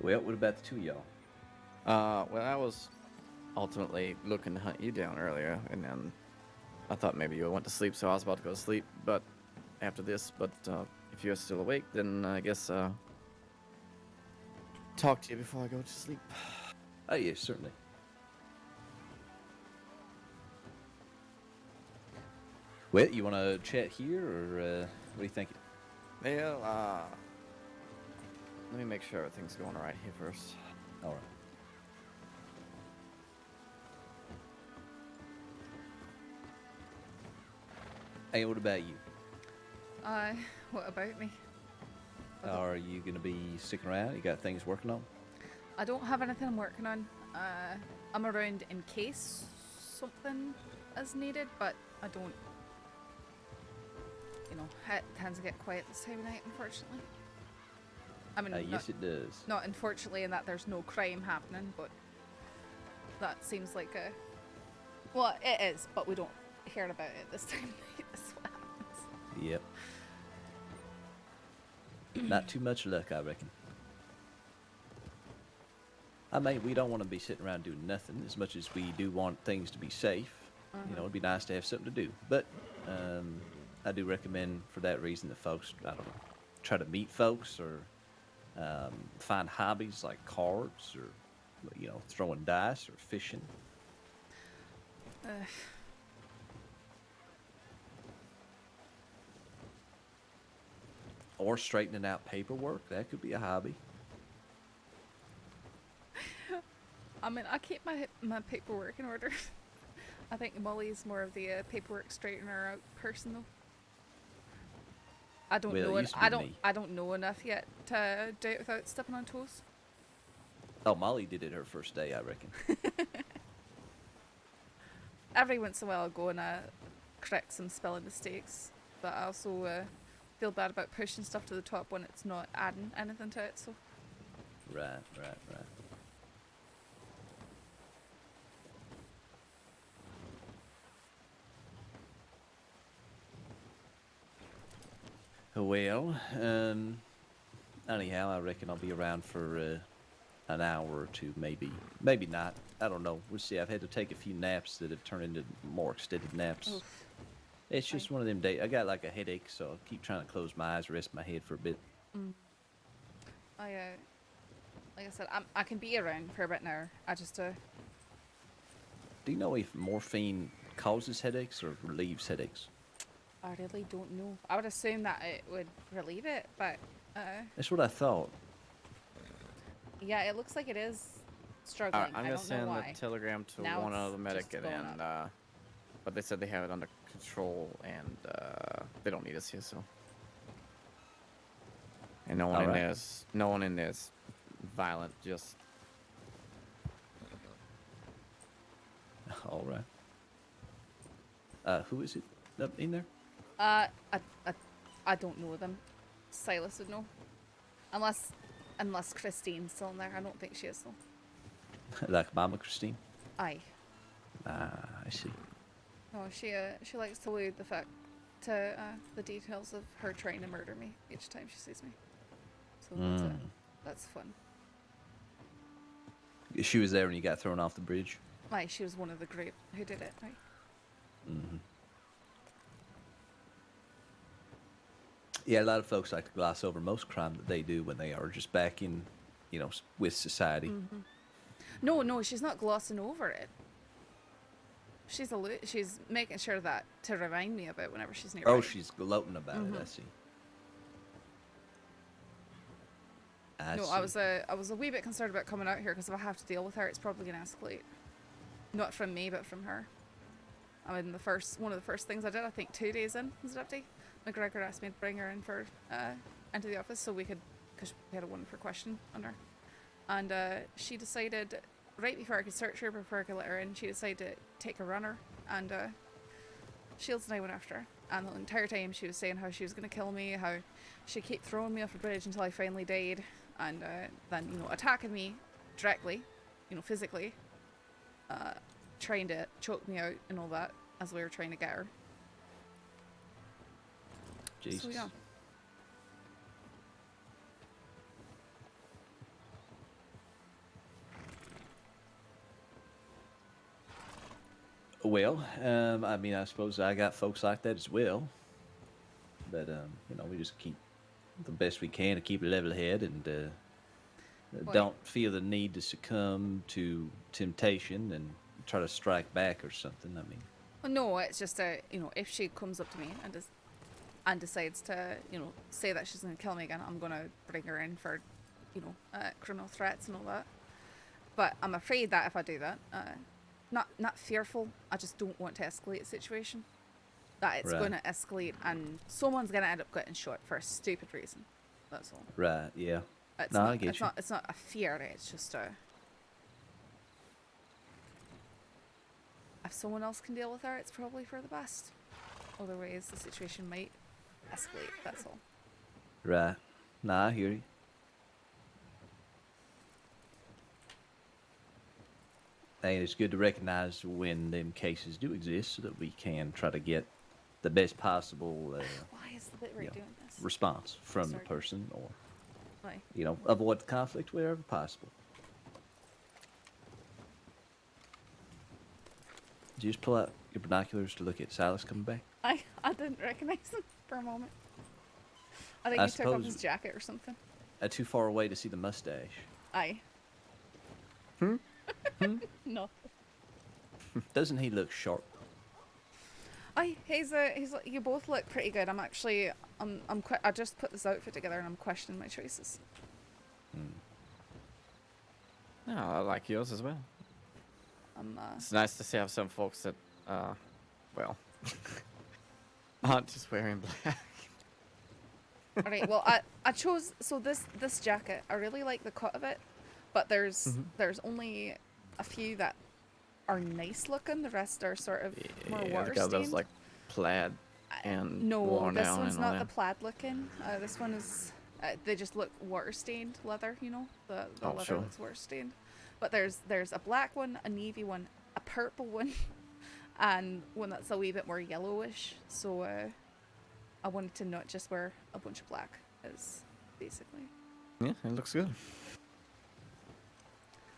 [SPEAKER 17] Well, what about the two of y'all?
[SPEAKER 11] Well, I was ultimately looking to hunt you down earlier, and then I thought maybe you went to sleep, so I was about to go to sleep, but after this, if you're still awake, then I guess, talk to you before I go to sleep.
[SPEAKER 17] Oh, yes, certainly. Well, you want to chat here, or what are you thinking?
[SPEAKER 11] Well, let me make sure everything's going all right here first.
[SPEAKER 17] All right. Hey, what about you?
[SPEAKER 1] What about me?
[SPEAKER 17] Are you going to be sticking around? You got things working on?
[SPEAKER 1] I don't have anything I'm working on. I'm around in case something is needed, but I don't... it tends to get quiet this time of night, unfortunately. I mean,
[SPEAKER 17] yes, it does.
[SPEAKER 1] Not unfortunately in that there's no crime happening, but that seems like a... Well, it is, but we don't hear about it this time of night. That's what happens.
[SPEAKER 17] Yep. Not too much luck, I reckon. I mean, we don't want to be sitting around doing nothing as much as we do want things to be safe. It'd be nice to have something to do. But I do recommend for that reason that folks, I don't know, try to meet folks or find hobbies like cards or, throwing dice or fishing. Or straightening out paperwork. That could be a hobby.
[SPEAKER 1] I mean, I keep my paperwork in order. I think Molly's more of the paperwork straightener out person, though. I don't know. I don't know enough yet to do it without stepping on toes.
[SPEAKER 17] Oh, Molly did it her first day, I reckon.
[SPEAKER 1] Every once in a while, I'll go and correct some spelling mistakes, but I also feel bad about pushing stuff to the top when it's not adding anything to it. So.
[SPEAKER 17] Right. Well, anyhow, I reckon I'll be around for an hour or two, maybe not. I don't know. We'll see. I've had to take a few naps that have turned into more extended naps.
[SPEAKER 1] Oof.
[SPEAKER 17] It's just one of them days. I got like a headache, so I'll keep trying to close my eyes, rest my head for a bit.
[SPEAKER 1] Like I said, I can be around for a bit now. I just
[SPEAKER 17] Do you know if morphine causes headaches or relieves headaches?
[SPEAKER 1] I really don't know. I would assume that it would relieve it, but
[SPEAKER 17] That's what I thought.
[SPEAKER 1] yeah, it looks like it is struggling.
[SPEAKER 11] I'm
[SPEAKER 1] I
[SPEAKER 11] gonna
[SPEAKER 1] don't know
[SPEAKER 11] send
[SPEAKER 1] why.
[SPEAKER 11] the telegram to
[SPEAKER 1] Now
[SPEAKER 11] one
[SPEAKER 1] it's
[SPEAKER 11] of the medic
[SPEAKER 1] just going
[SPEAKER 11] and but they said they have it under control and they don't need us here, so. And no one in there's violent, just.
[SPEAKER 17] All right. Who is it up in there?
[SPEAKER 1] I don't know them. Silas would know. Unless Christine's still in there. I don't think she is though.
[SPEAKER 17] Like Mama Christine?
[SPEAKER 1] Aye.
[SPEAKER 17] Ah, I see.
[SPEAKER 1] No, she likes to allude to the details of her trying to murder me each time she sees me. So that's fun.
[SPEAKER 17] She was there when you got thrown off the bridge?
[SPEAKER 1] Aye, she was one of the group who did it, right?
[SPEAKER 17] Mm-hmm. Yeah, a lot of folks like to gloss over most crime that they do when they are just back in, with society.
[SPEAKER 1] Mm-hmm. No, she's not glossing over it. She's making sure that to remind me of it whenever she's near.
[SPEAKER 17] Oh, she's gloating about it. I see.
[SPEAKER 1] I was a wee bit concerned about coming out here because if I have to deal with her, it's probably going to escalate. Not from me, but from her. I mean, one of the first things I did, I think 2 days in as a deputy, McGregor asked me to bring her in for into the office so we could, because we had a one for question on her, and she decided right before I could search her, before I could let her in, she decided to take a runner, and Shields and I went after her, and the entire time she was saying how she was going to kill me, how she'd keep throwing me off the bridge until I finally died, and then attacking me directly, physically, trying to choke me out and all that as we were trying to get her.
[SPEAKER 17] Jesus.
[SPEAKER 1] So yeah.
[SPEAKER 17] Well, I mean, I suppose I got folks like that as well. But, we just keep the best we can to keep a level head and don't feel the need to succumb to temptation and try to strike back or something. I mean.
[SPEAKER 1] Well, no, it's just if she comes up to me and decides to, say that she's going to kill me again, I'm going to bring her in for, criminal threats and all that. But I'm afraid that if I do that, not fearful, I just don't want to escalate the situation. That it's going to escalate and someone's going to end up getting shot for a stupid reason. That's all.
[SPEAKER 17] Right, yeah.
[SPEAKER 1] I get you. It's not a fear, it's just a... If someone else can deal with her, it's probably for the best. Otherwise, the situation might escalate, that's all.
[SPEAKER 17] Right. Nah, I hear you. And it's good to recognize when them cases do exist so that we can try to get the best possible
[SPEAKER 1] Why is the bit right doing this?
[SPEAKER 17] response from the person or,
[SPEAKER 1] Why?
[SPEAKER 17] avoid the conflict wherever possible. Did you just pull out your binoculars to look at Silas coming back?
[SPEAKER 1] I didn't recognize him for a moment. I think he took off his jacket or something.
[SPEAKER 17] Too far away to see the mustache.
[SPEAKER 1] Aye. No.
[SPEAKER 17] Doesn't he look sharp?
[SPEAKER 1] He's you both look pretty good. I'm actually I just put this outfit together and I'm questioning my choices.
[SPEAKER 11] No, I like yours as well. It's nice to see how some folks that, well, aren't just wearing black.
[SPEAKER 1] Alright, well, I chose, so this jacket, I really like the cut of it, but there's only a few that are nice looking, the rest are sort of more water
[SPEAKER 11] Got those
[SPEAKER 1] stained.
[SPEAKER 11] like plaid and
[SPEAKER 1] No,
[SPEAKER 11] worn
[SPEAKER 1] this
[SPEAKER 11] down
[SPEAKER 1] one's
[SPEAKER 11] and all
[SPEAKER 1] not the
[SPEAKER 11] that.
[SPEAKER 1] plaid looking. This one is, they just look water stained leather, you know? The
[SPEAKER 11] Oh,
[SPEAKER 1] leather
[SPEAKER 11] sure.
[SPEAKER 1] looks water stained. But there's a black one, a navy one, a purple one, and one that's a wee bit more yellowish. So I wanted to not just wear a bunch of black, is basically.
[SPEAKER 11] Yeah, it looks good.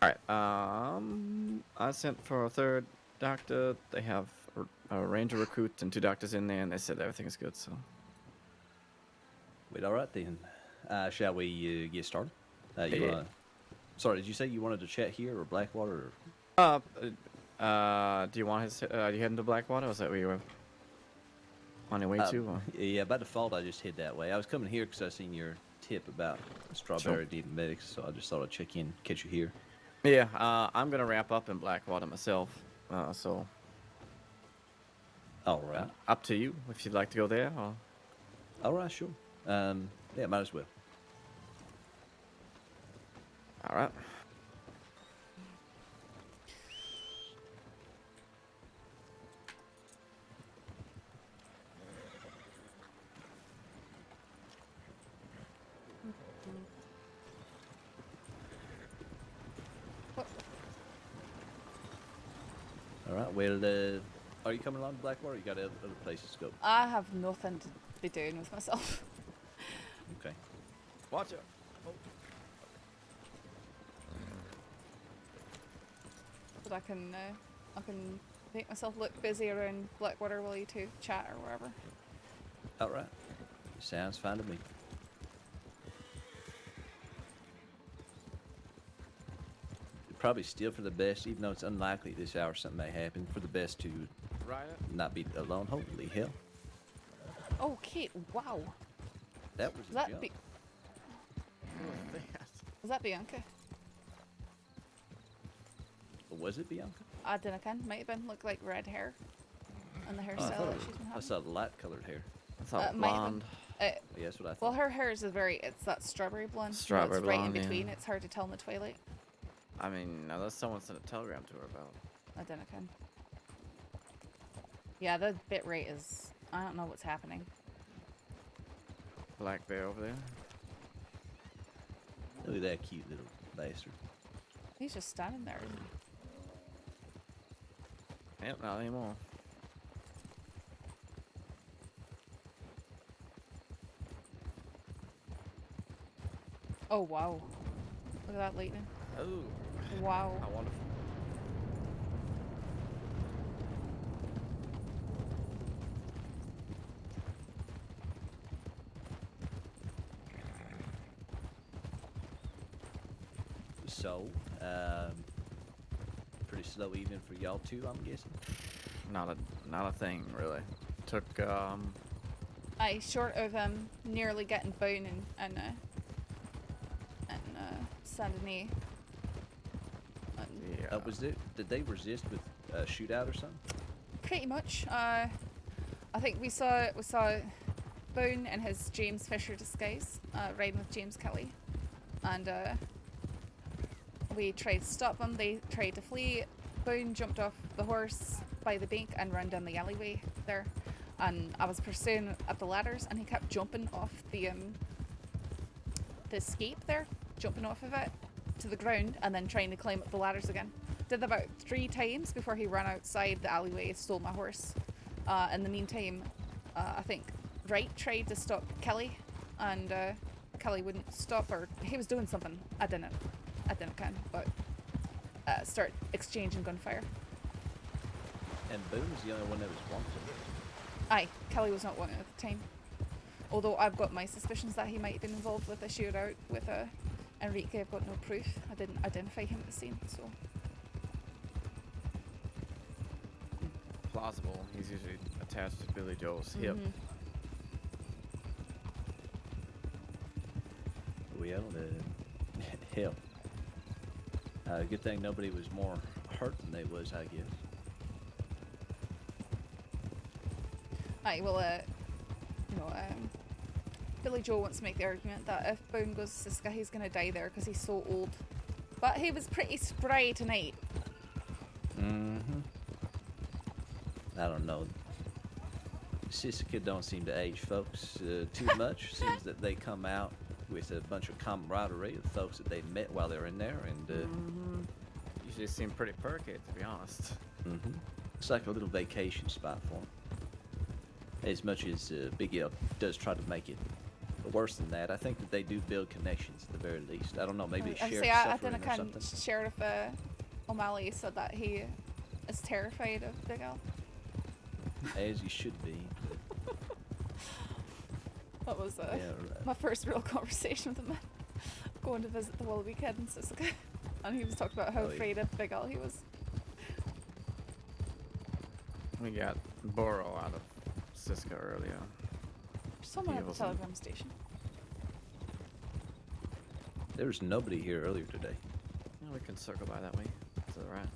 [SPEAKER 11] Alright, I sent for a third doctor. They have a ranger recruit and 2 doctors in there, and they said everything is good, so.
[SPEAKER 17] Wait, alright then. Shall we get started? You
[SPEAKER 11] Yeah.
[SPEAKER 17] wanna... Sorry, did you say you wanted to chat here or Blackwater?
[SPEAKER 11] Do you want his, are you heading to Blackwater, or is that where you were on your way to? Or?
[SPEAKER 17] Yeah, by default, I just head that way. I was coming here because I seen your tip about strawberry medics, so I just thought I'd check in, catch you here.
[SPEAKER 11] Yeah, I'm gonna wrap up in Blackwater myself, so.
[SPEAKER 17] Alright.
[SPEAKER 11] Up to you, if you'd like to go there, or.
[SPEAKER 17] Alright, sure. Yeah, might as well.
[SPEAKER 11] Alright.
[SPEAKER 17] Alright, well, are you coming along to Blackwater or you got other places to go?
[SPEAKER 1] I have nothing to be doing with myself.
[SPEAKER 17] Okay.
[SPEAKER 11] Watch it.
[SPEAKER 1] But I can make myself look busy around Blackwater while you two chat or wherever.
[SPEAKER 17] Alright. Sounds fine to me. Probably still for the best, even though it's unlikely at this hour something may happen, for the best to not be alone. Holy hell.
[SPEAKER 1] Oh, Kate, wow.
[SPEAKER 17] That was
[SPEAKER 1] Was that,
[SPEAKER 17] a jump.
[SPEAKER 1] was that Bianca?
[SPEAKER 17] Was it Bianca?
[SPEAKER 1] I don't know, might have been. Looked like red hair. And the
[SPEAKER 17] Oh,
[SPEAKER 1] hairstyle that she's been
[SPEAKER 17] I
[SPEAKER 1] having.
[SPEAKER 17] saw light-colored hair.
[SPEAKER 11] I thought
[SPEAKER 1] might have
[SPEAKER 11] blonde.
[SPEAKER 1] been.
[SPEAKER 17] Yeah, that's what I thought.
[SPEAKER 1] Well, her hair is it's that strawberry blonde.
[SPEAKER 11] Strawberry
[SPEAKER 1] it's right
[SPEAKER 11] blonde,
[SPEAKER 1] in between.
[SPEAKER 11] yeah.
[SPEAKER 1] It's hard to tell in the twilight.
[SPEAKER 11] I mean, unless someone sent a telegram to her about.
[SPEAKER 1] I don't know. Yeah, the bit rate is. I don't know what's happening.
[SPEAKER 11] Black bear over there.
[SPEAKER 17] Look at that cute little bastard.
[SPEAKER 1] He's just standing there. Isn't he?
[SPEAKER 11] Yep, not anymore.
[SPEAKER 1] Oh wow! Look at that lightning.
[SPEAKER 11] Oh.
[SPEAKER 1] Wow.
[SPEAKER 11] How wonderful.
[SPEAKER 17] So, pretty slow evening for y'all too, I'm guessing.
[SPEAKER 11] Not a thing really. Took
[SPEAKER 1] Aye, short of nearly getting Boone and Saint Denis.
[SPEAKER 11] Yeah.
[SPEAKER 17] Did they resist with a shootout or something?
[SPEAKER 1] Pretty much. I think we saw Boone in his James Fisher disguise, riding with James Kelly, and we tried to stop them. They tried to flee. Boone jumped off the horse by the bank and ran down the alleyway there, and I was pursuing up the ladders, and he kept jumping off the escape there, jumping off of it to the ground, and then trying to climb up the ladders again. Did that about 3 times before he ran outside the alleyway, stole my horse. In the meantime, I think Wright tried to stop Kelly, and Kelly wouldn't stop, or he was doing something. I didn't but start exchanging gunfire.
[SPEAKER 17] And Boone was the only one that was wanted.
[SPEAKER 1] Aye, Kelly was not wanted at the time. Although I've got my suspicions that he might have been involved with a shootout with Enrique. I've got no proof. I didn't identify him at the scene, so.
[SPEAKER 11] plausible. He's usually attached to Billy Joel's hip.
[SPEAKER 17] Well, hell. Good thing nobody was more hurt than they was, I guess.
[SPEAKER 1] Aye, well, you know, Billy Joe wants to make the argument that if Boone goes to Siska, he's gonna die there because he's so old. But he was pretty spry tonight.
[SPEAKER 17] Mm-hmm. I don't know. Siska don't seem to age folks too much. Seems that they come out with a bunch of camaraderie of folks that they met while they were in there, and
[SPEAKER 11] Usually seem pretty perky, to be honest.
[SPEAKER 17] It's like a little vacation spot for them. As much as Big L does try to make it worse than that, I think that they do build connections at the very least. I don't know, maybe
[SPEAKER 1] I
[SPEAKER 17] Sheriff
[SPEAKER 1] say I
[SPEAKER 17] Suffering
[SPEAKER 1] didn't
[SPEAKER 17] or something.
[SPEAKER 1] Sheriff O'Malley said that he is terrified of Big L.
[SPEAKER 17] As you should be.
[SPEAKER 1] That was
[SPEAKER 17] Yeah, right.
[SPEAKER 1] my first real conversation with him. Going to visit the Wallaby kid in Siska. And he was talking about how
[SPEAKER 11] Oh, yeah.
[SPEAKER 1] afraid of Big L he was.
[SPEAKER 11] We got Burrow out of Siska earlier.
[SPEAKER 1] There's someone at the
[SPEAKER 11] wasn't-
[SPEAKER 1] telegram station.
[SPEAKER 17] There was nobody here earlier today.
[SPEAKER 11] Yeah, we can circle by that way. To the right.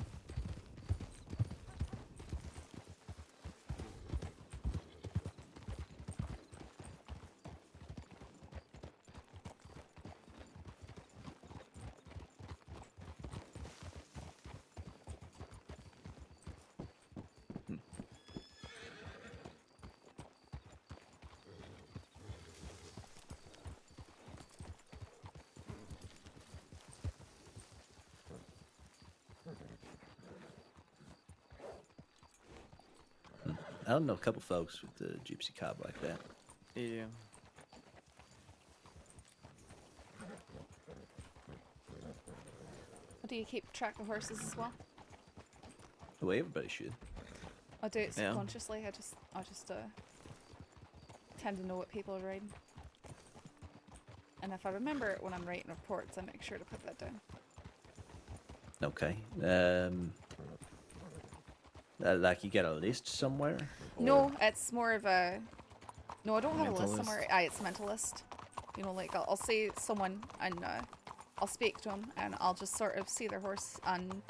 [SPEAKER 17] I don't know a couple folks with the gypsy cob like that.
[SPEAKER 11] Yeah.
[SPEAKER 1] Do you keep track of horses as well?
[SPEAKER 17] The way everybody should.
[SPEAKER 1] I do it
[SPEAKER 17] Yeah.
[SPEAKER 1] subconsciously. I just tend to know what people are riding. And if I remember it when I'm writing reports, I make sure to put that down.
[SPEAKER 17] Okay. Like you got a list somewhere?
[SPEAKER 1] No, it's more of a... No, I don't have a
[SPEAKER 17] Mental
[SPEAKER 1] list
[SPEAKER 17] list.
[SPEAKER 1] somewhere. Aye, it's a mental list. You know, like I'll see someone and I'll speak to them and I'll just sort of see their horse and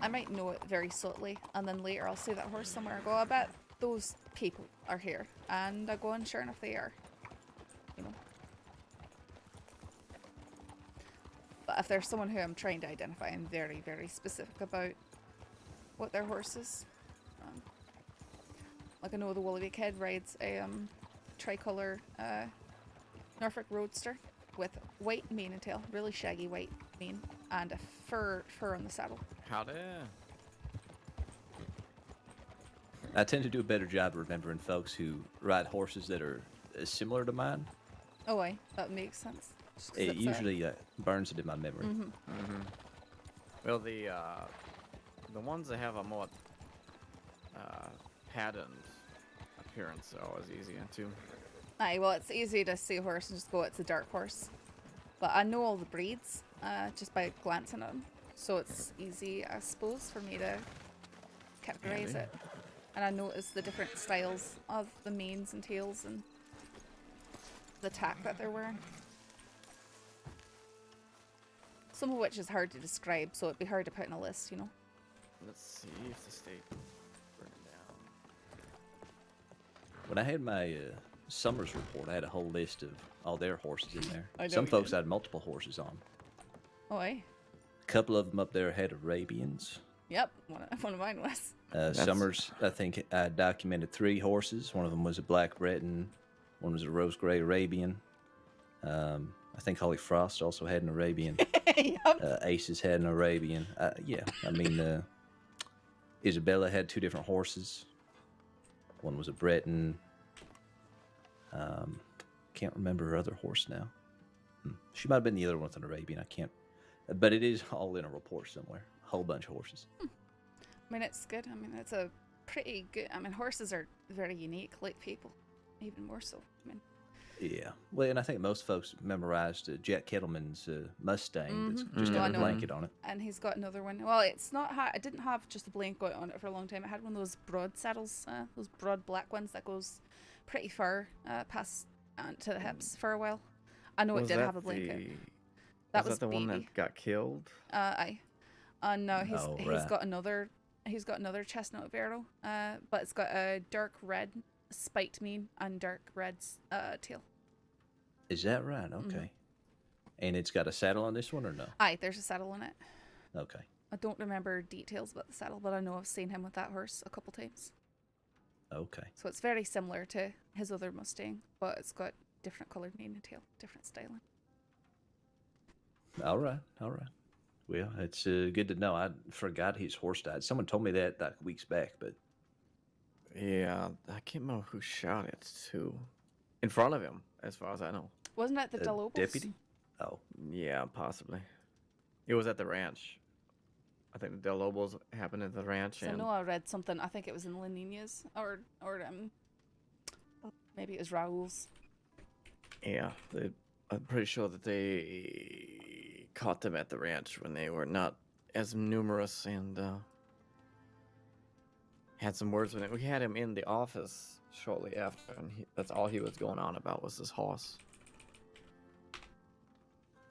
[SPEAKER 1] I might know it very subtly, and then later I'll see that horse somewhere and go, I bet those people are here. And I go, and sure enough they are. You know. But if there's someone who I'm trying to identify, I'm very, very specific about what their horse is. Like I know the Wallaby kid rides a tricolor Norfolk Roadster with white mane and tail, really shaggy white mane, and a fur on the saddle.
[SPEAKER 11] Howdy.
[SPEAKER 17] I tend to do a better job of remembering folks who ride horses that are similar to mine.
[SPEAKER 1] Oh, aye, that makes sense. Just 'cause
[SPEAKER 17] It
[SPEAKER 1] it's,
[SPEAKER 17] usually burns it in my memory.
[SPEAKER 11] Well, the ones that have a more patterned appearance are always easier too.
[SPEAKER 1] Aye, well, it's easy to see a horse and just go, it's a dark horse. But I know all the breeds just by glancing at them. So it's easy, I suppose, for me to categorize it. And I notice the different styles of the manes and tails and the tack that they're wearing. Some of which is hard to describe, so it'd be hard to put in a list, you know.
[SPEAKER 11] Let's see if the state burned down.
[SPEAKER 17] When I had my Summers report, I had a whole list of all their horses in there.
[SPEAKER 1] I know
[SPEAKER 17] Some
[SPEAKER 1] you
[SPEAKER 17] folks
[SPEAKER 1] did.
[SPEAKER 17] had multiple horses on.
[SPEAKER 1] Oh, aye.
[SPEAKER 17] A couple of them up there had Arabians.
[SPEAKER 1] Yep, one of mine was.
[SPEAKER 17] Summers, I think, I documented 3 horses. One of them was a black Breton. One was a rose gray Arabian. I think Holly Frost also had an Arabian. Aces had an Arabian. Yeah, I mean, Isabella had 2 different horses. One was a Breton. Can't remember her other horse now. She might have been the other one with an Arabian. I can't. But it is all in a report somewhere. A whole bunch of horses.
[SPEAKER 1] I mean, it's good. I mean, it's a pretty good... I mean, horses are very unique, like people. Even more so. I mean...
[SPEAKER 17] Yeah. Well, and I think most folks memorized Jack Kettleman's Mustang that's
[SPEAKER 1] Mhm.
[SPEAKER 17] just
[SPEAKER 1] No, I
[SPEAKER 17] got a
[SPEAKER 1] know.
[SPEAKER 17] blanket on it.
[SPEAKER 1] And he's got another one. Well, it's not... I didn't have just a blanket on it for a long time. I had one of those broad saddles. Those broad black ones that goes pretty far past to the hips for a while. I know it
[SPEAKER 11] Was
[SPEAKER 1] did
[SPEAKER 11] that
[SPEAKER 1] have a blanket.
[SPEAKER 11] the-
[SPEAKER 1] That
[SPEAKER 11] was
[SPEAKER 1] was
[SPEAKER 11] that the one
[SPEAKER 1] baby.
[SPEAKER 11] that got killed?
[SPEAKER 1] Aye. No, he's
[SPEAKER 11] Oh,
[SPEAKER 1] he's
[SPEAKER 11] right.
[SPEAKER 1] got another chestnut barrel. But it's got a dark red spiked mane and dark red tail.
[SPEAKER 17] Is that right? Okay. And it's got a saddle on this one or no?
[SPEAKER 1] Aye, there's a saddle in it.
[SPEAKER 17] Okay.
[SPEAKER 1] I don't remember details about the saddle, but I know I've seen him with that horse a couple times.
[SPEAKER 17] Okay.
[SPEAKER 1] So it's very similar to his other Mustang, but it's got different coloured mane and tail, different styling.
[SPEAKER 17] All right. All right. Well, it's good to know. I forgot his horse died. Someone told me that like weeks back, but
[SPEAKER 11] Yeah, I can't remember who shot it too. In front of him, as far as I know.
[SPEAKER 1] Wasn't that the Del Lobos?
[SPEAKER 17] deputy? Oh.
[SPEAKER 11] Yeah, possibly. It was at the ranch. I think the Del Lobos happened at the ranch.
[SPEAKER 1] So I
[SPEAKER 11] and
[SPEAKER 1] know I read something. I think it was in La Nina's or maybe it was Raul's.
[SPEAKER 11] Yeah, I'm pretty sure that they caught them at the ranch when they were not as numerous and had some words with him. We had him in the office shortly after, and that's all he was going on about was this horse.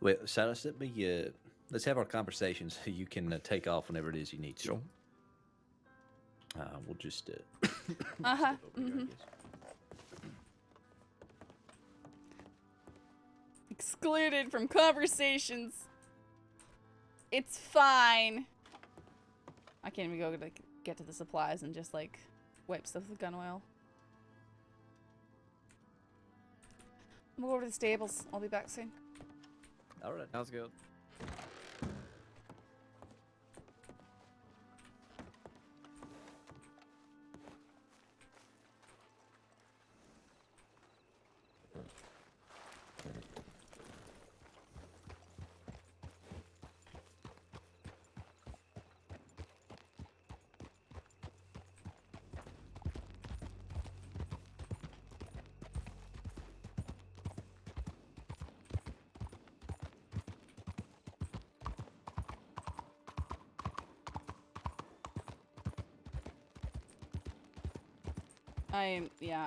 [SPEAKER 17] Well, Silas, let's have our conversation so you can take off whenever it is you need to.
[SPEAKER 11] Sure.
[SPEAKER 17] We'll just.
[SPEAKER 1] Excluded from conversations. It's fine. I can't even go to get to the supplies and just like wipe stuff with gun oil. I'm gonna go over to the stables. I'll be back soon.
[SPEAKER 11] All right. Sounds good.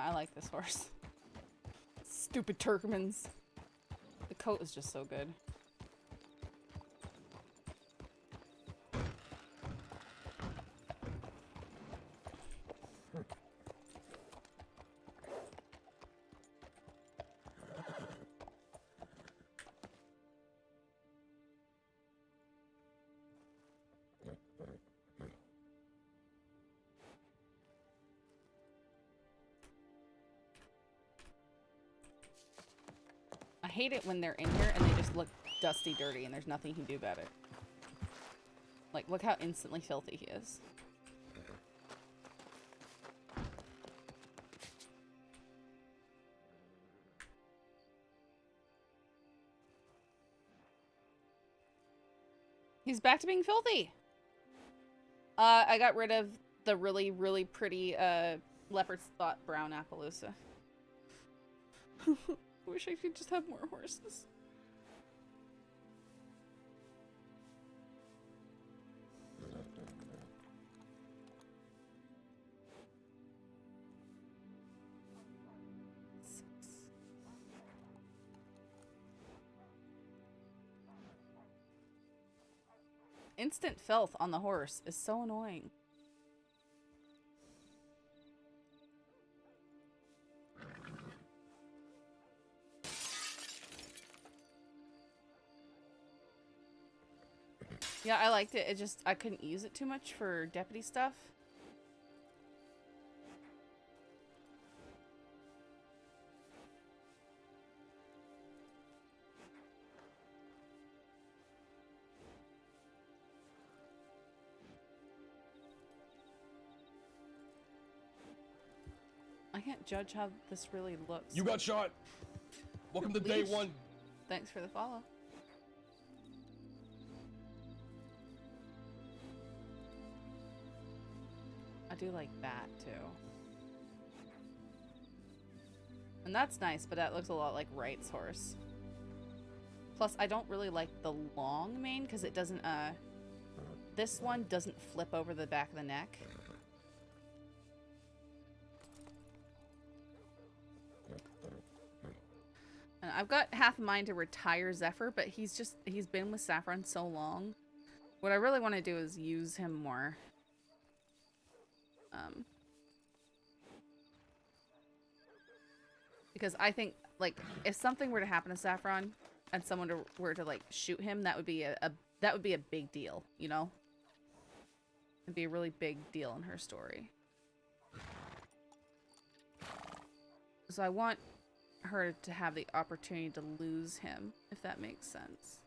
[SPEAKER 1] I like this horse. Stupid Turkmens. The coat is just so good. I hate it when they're in here and they just look dusty, dirty, and there's nothing you can do about it. Like, look how instantly filthy he is. He's back to being filthy. I got rid of the really, really pretty leopard spot brown Appaloosa. I wish I could just have more horses. Instant filth on the horse is so annoying. Yeah, I liked it. It just, I couldn't use it too much for deputy stuff. I can't judge how this really looks.
[SPEAKER 2] You got shot. Welcome to day
[SPEAKER 1] Leash.
[SPEAKER 2] one.
[SPEAKER 1] Thanks for the follow. I do like that too. And that's nice, but that looks a lot like Wright's horse. Plus, I don't really like the long mane because it doesn't, this one doesn't flip over the back of the neck. And I've got half a mind to retire Zephyr, but he's been with Saffron so long. What I really want to do is use him more. Because I think, like, if something were to happen to Saffron and someone were to like shoot him, that would be a big deal, you know? It'd be a really big deal in her story. So I want her to have the opportunity to lose him, if that makes sense.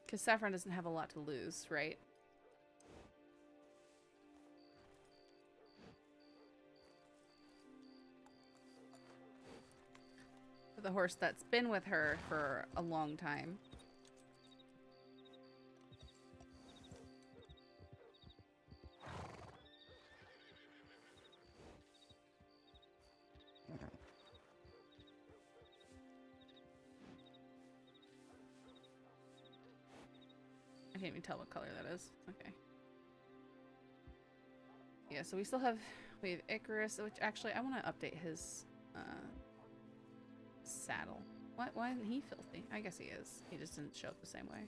[SPEAKER 1] Because Saffron doesn't have a lot to lose, right? For the horse that's been with her for a long time. I can't even tell what color that is. Okay. Yeah, so we have Icarus, which actually I want to update his saddle. Why isn't he filthy? I guess he is. He just didn't show up the same way.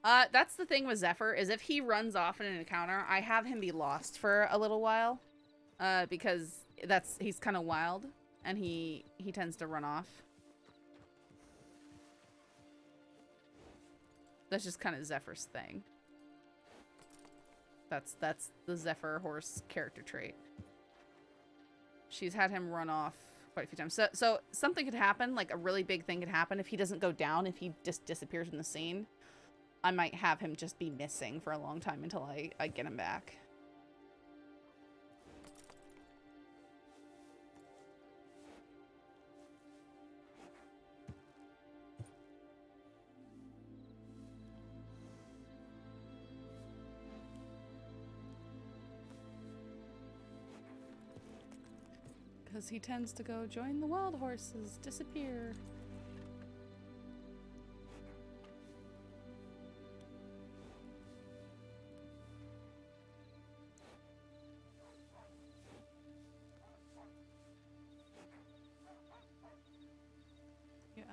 [SPEAKER 1] That's the thing with Zephyr, is if he runs off in an encounter, I have him be lost for a little while. Because he's kind of wild, and he tends to run off. That's just kind of Zephyr's thing. That's the Zephyr horse character trait. She's had him run off quite a few times. So something could happen, like a really big thing could happen if he doesn't go down, if he just disappears from the scene. I might have him just be missing for a long time until I get him back. Because he tends to go join the wild horses, disappear. Yeah.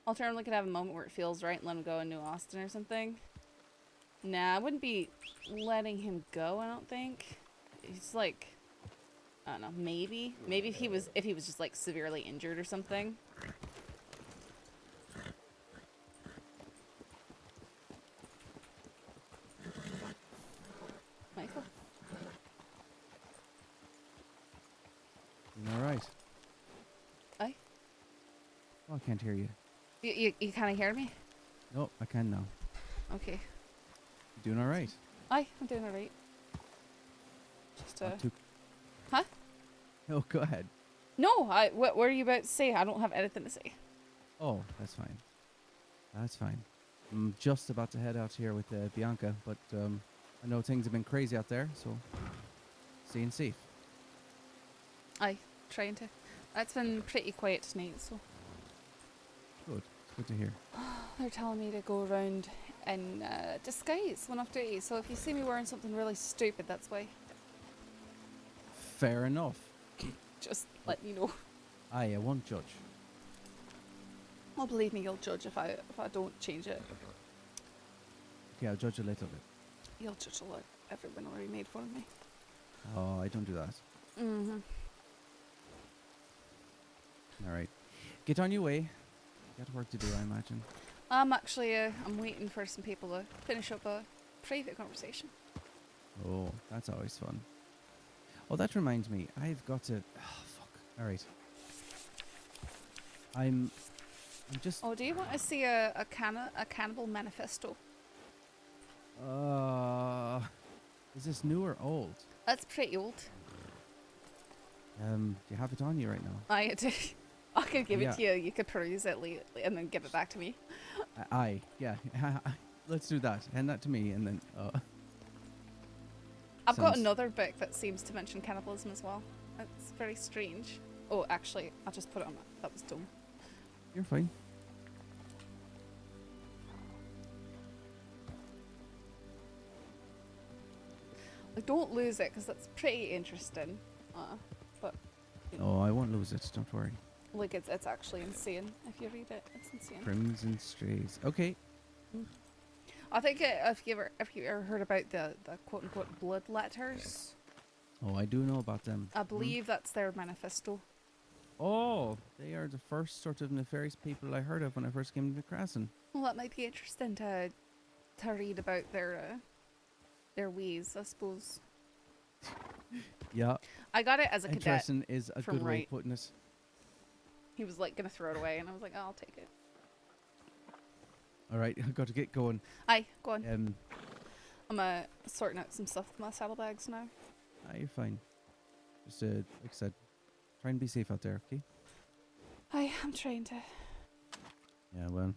[SPEAKER 1] Alternatively, could have a moment where it feels right and let him go in New Austin or something. Nah, I wouldn't be letting him go, I don't think. He's like, I don't know, maybe if he was just like severely injured or something. Michael?
[SPEAKER 19] All right.
[SPEAKER 1] Aye?
[SPEAKER 19] Oh, I can't hear you.
[SPEAKER 1] You kind of hear me?
[SPEAKER 19] No, I can now.
[SPEAKER 1] Okay.
[SPEAKER 19] You doing all right?
[SPEAKER 1] Aye, I'm doing alright. Just
[SPEAKER 19] Not too...
[SPEAKER 1] Huh?
[SPEAKER 19] Oh, go ahead.
[SPEAKER 1] No, what were you about to say? I don't have anything to say.
[SPEAKER 19] Oh, that's fine. That's fine. I'm just about to head out here with Bianca, but I know things have been crazy out there, so staying safe.
[SPEAKER 1] Aye, trying to. It's been pretty quiet tonight, so.
[SPEAKER 19] Good. Good to hear.
[SPEAKER 1] They're telling me to go around in disguise when off duty, so if you see me wearing something really stupid, that's why.
[SPEAKER 19] Fair enough.
[SPEAKER 1] Just letting you know.
[SPEAKER 19] Aye, I won't judge.
[SPEAKER 1] Well, believe me, you'll judge if I don't change it.
[SPEAKER 19] Okay, I'll judge a little bit.
[SPEAKER 1] You'll judge a lot. Everyone already made fun of me.
[SPEAKER 19] Oh, I don't do that.
[SPEAKER 1] Mm-hmm.
[SPEAKER 19] All right. Get on your way. You got work to do, I imagine.
[SPEAKER 1] Actually, I'm waiting for some people to finish up a private conversation.
[SPEAKER 19] Oh, that's always fun. Oh, that reminds me. I've got to... Oh, fuck. All right. I'm I'm just.
[SPEAKER 1] Oh, do you want to see a cannibal manifesto?
[SPEAKER 19] Is this new or old?
[SPEAKER 1] That's pretty old.
[SPEAKER 19] Do you have it on you right now?
[SPEAKER 1] I could give it to
[SPEAKER 19] Yeah.
[SPEAKER 1] you. You could peruse it and then give it back to me.
[SPEAKER 19] Yeah. Let's do that. Hand that to me, and then.
[SPEAKER 1] I've got
[SPEAKER 19] Sounds-
[SPEAKER 1] another book that seems to mention cannibalism as well. It's very strange. Oh, actually, I'll just put it on. That was dumb.
[SPEAKER 19] You're fine.
[SPEAKER 1] Like, don't lose it because that's pretty interesting. But
[SPEAKER 19] Oh, I won't lose it. Don't worry.
[SPEAKER 1] like, it's actually insane if you read it. It's insane.
[SPEAKER 19] Crimson Strays. Okay.
[SPEAKER 1] I think if you ever heard about the quote unquote blood letters,
[SPEAKER 19] Oh, I do know about them.
[SPEAKER 1] I believe that's their manifesto.
[SPEAKER 19] Oh, they are the first sort of nefarious people I heard of when I first came to Krasen.
[SPEAKER 1] Well, that might be interesting to read about their ways, I suppose.
[SPEAKER 19] Yeah.
[SPEAKER 1] I got it as a cadet.
[SPEAKER 19] Interesting is a
[SPEAKER 1] from
[SPEAKER 19] good way
[SPEAKER 1] Wright.
[SPEAKER 19] of putting it.
[SPEAKER 1] He was like gonna throw it away, and I was like, oh, I'll take it.
[SPEAKER 19] All right, I've got to get going.
[SPEAKER 1] Aye, go on. I'm sorting out some stuff with my saddlebags now.
[SPEAKER 19] You're fine. Just like I said, try and be safe out there, okay?
[SPEAKER 1] Aye, I'm trying to.
[SPEAKER 19] Yeah, well,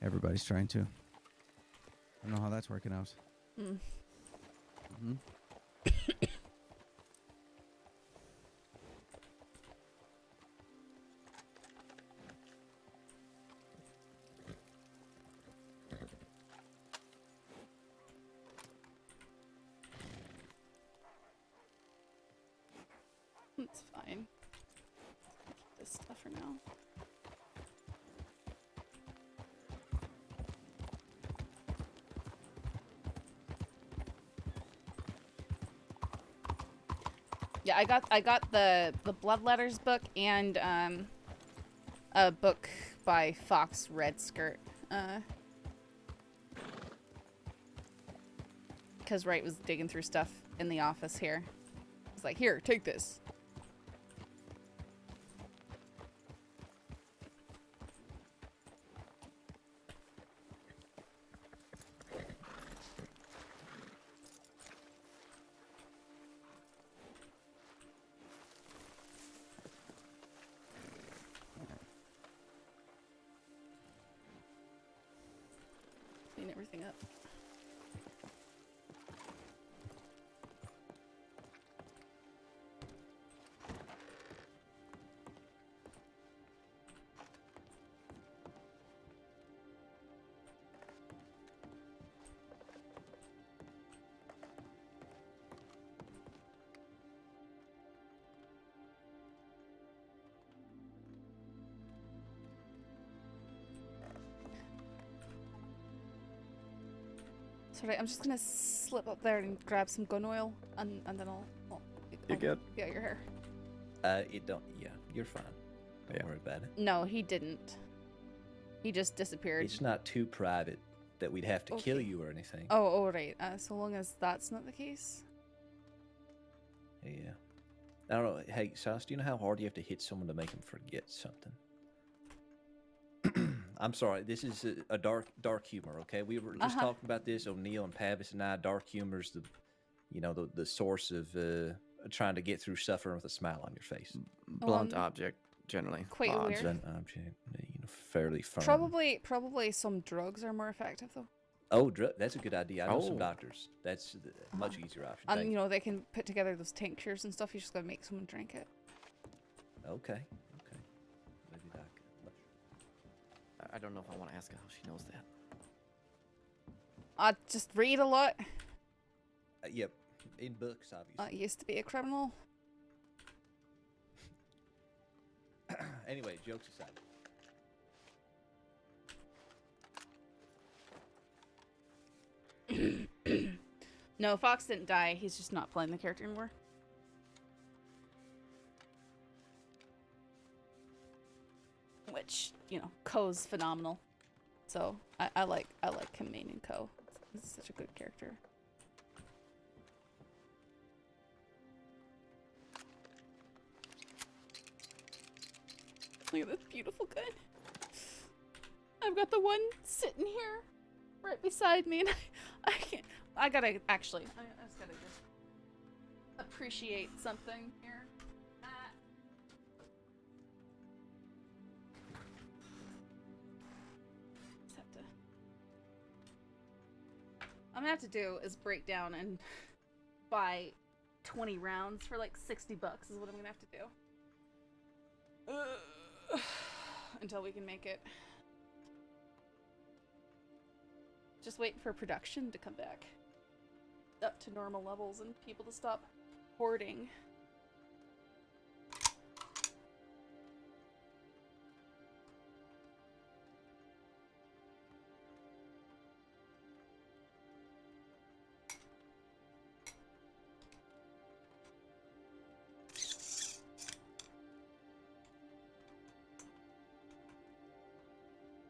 [SPEAKER 19] everybody's trying to. I don't know how that's working out. Mm-hmm.
[SPEAKER 1] It's fine. Keep this stuff for now. Yeah, I got the Blood Letters book and a book by Fox Red Skirt. Because Wright was digging through stuff in the office here. He's like, here, take this. Clean everything up. Sorry, I'm just gonna slip up there and grab some gun oil, and then I'll
[SPEAKER 11] You good?
[SPEAKER 1] Yeah, your hair.
[SPEAKER 17] It don't. Yeah, you're fine. Don't worry about it.
[SPEAKER 1] No, he didn't. He just disappeared.
[SPEAKER 17] It's not too private that we'd have to kill you or anything.
[SPEAKER 1] Oh, right. So long as that's not the case.
[SPEAKER 17] Yeah. I don't know. Hey, Sas, do you know how hard you have to hit someone to make them forget something? I'm sorry. This is a dark humor. Okay, we were just talking about this. O'Neill and Pavis and I. Dark humor's the source of trying to get through suffering with a smile on your face.
[SPEAKER 11] Blunt object, generally.
[SPEAKER 1] Quite weird.
[SPEAKER 17] Blunt object, fairly firm.
[SPEAKER 1] Probably some drugs are more effective though.
[SPEAKER 17] Oh, that's a good idea. I know some doctors. That's a much easier option.
[SPEAKER 1] And you know they can put together those tinctures and stuff. You just gotta make someone drink it.
[SPEAKER 17] Okay. Maybe that.
[SPEAKER 11] I don't know if I want to ask her how she knows that.
[SPEAKER 1] I just read a lot.
[SPEAKER 17] Yep, in books, obviously.
[SPEAKER 1] I used to be a criminal.
[SPEAKER 17] Anyway, jokes aside.
[SPEAKER 1] No, Fox didn't die. He's just not playing the character anymore. Which, Ko's phenomenal. So I like him maining Ko. This is such a good character. Look at this beautiful gun. I've got the one sitting here right beside me, and I can't. I gotta just gotta appreciate something here. Just have to. I'm gonna have to do is break down and buy 20 rounds for like $60 is what I'm gonna have to do. Until we can make it. Just waiting for production to come back up to normal levels and people to stop hoarding.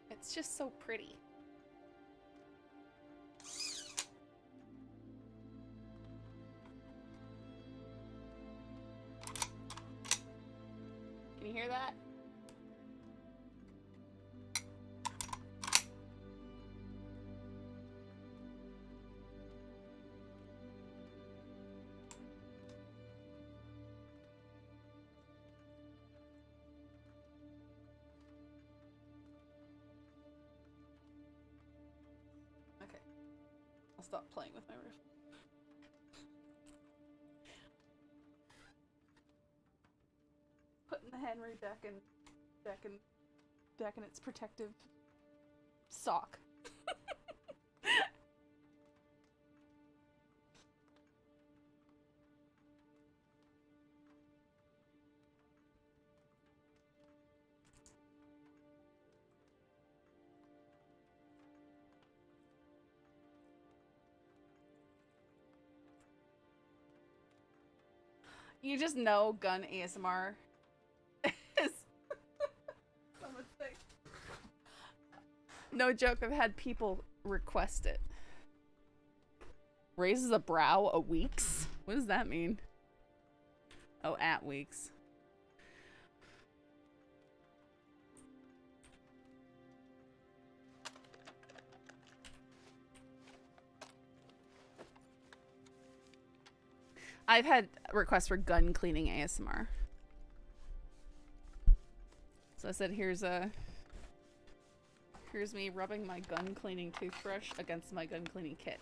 [SPEAKER 1] It's just so pretty. Can you hear that? Okay. I'll stop playing with my roof. Putting the Henry back in its protective sock. You just know gun ASMR is someone's thing. No joke, I've had people request it. Raises a brow a weeks? What does that mean? Oh, at weeks. I've had requests for gun cleaning ASMR. So I said, here's me rubbing my gun cleaning toothbrush against my gun cleaning kit.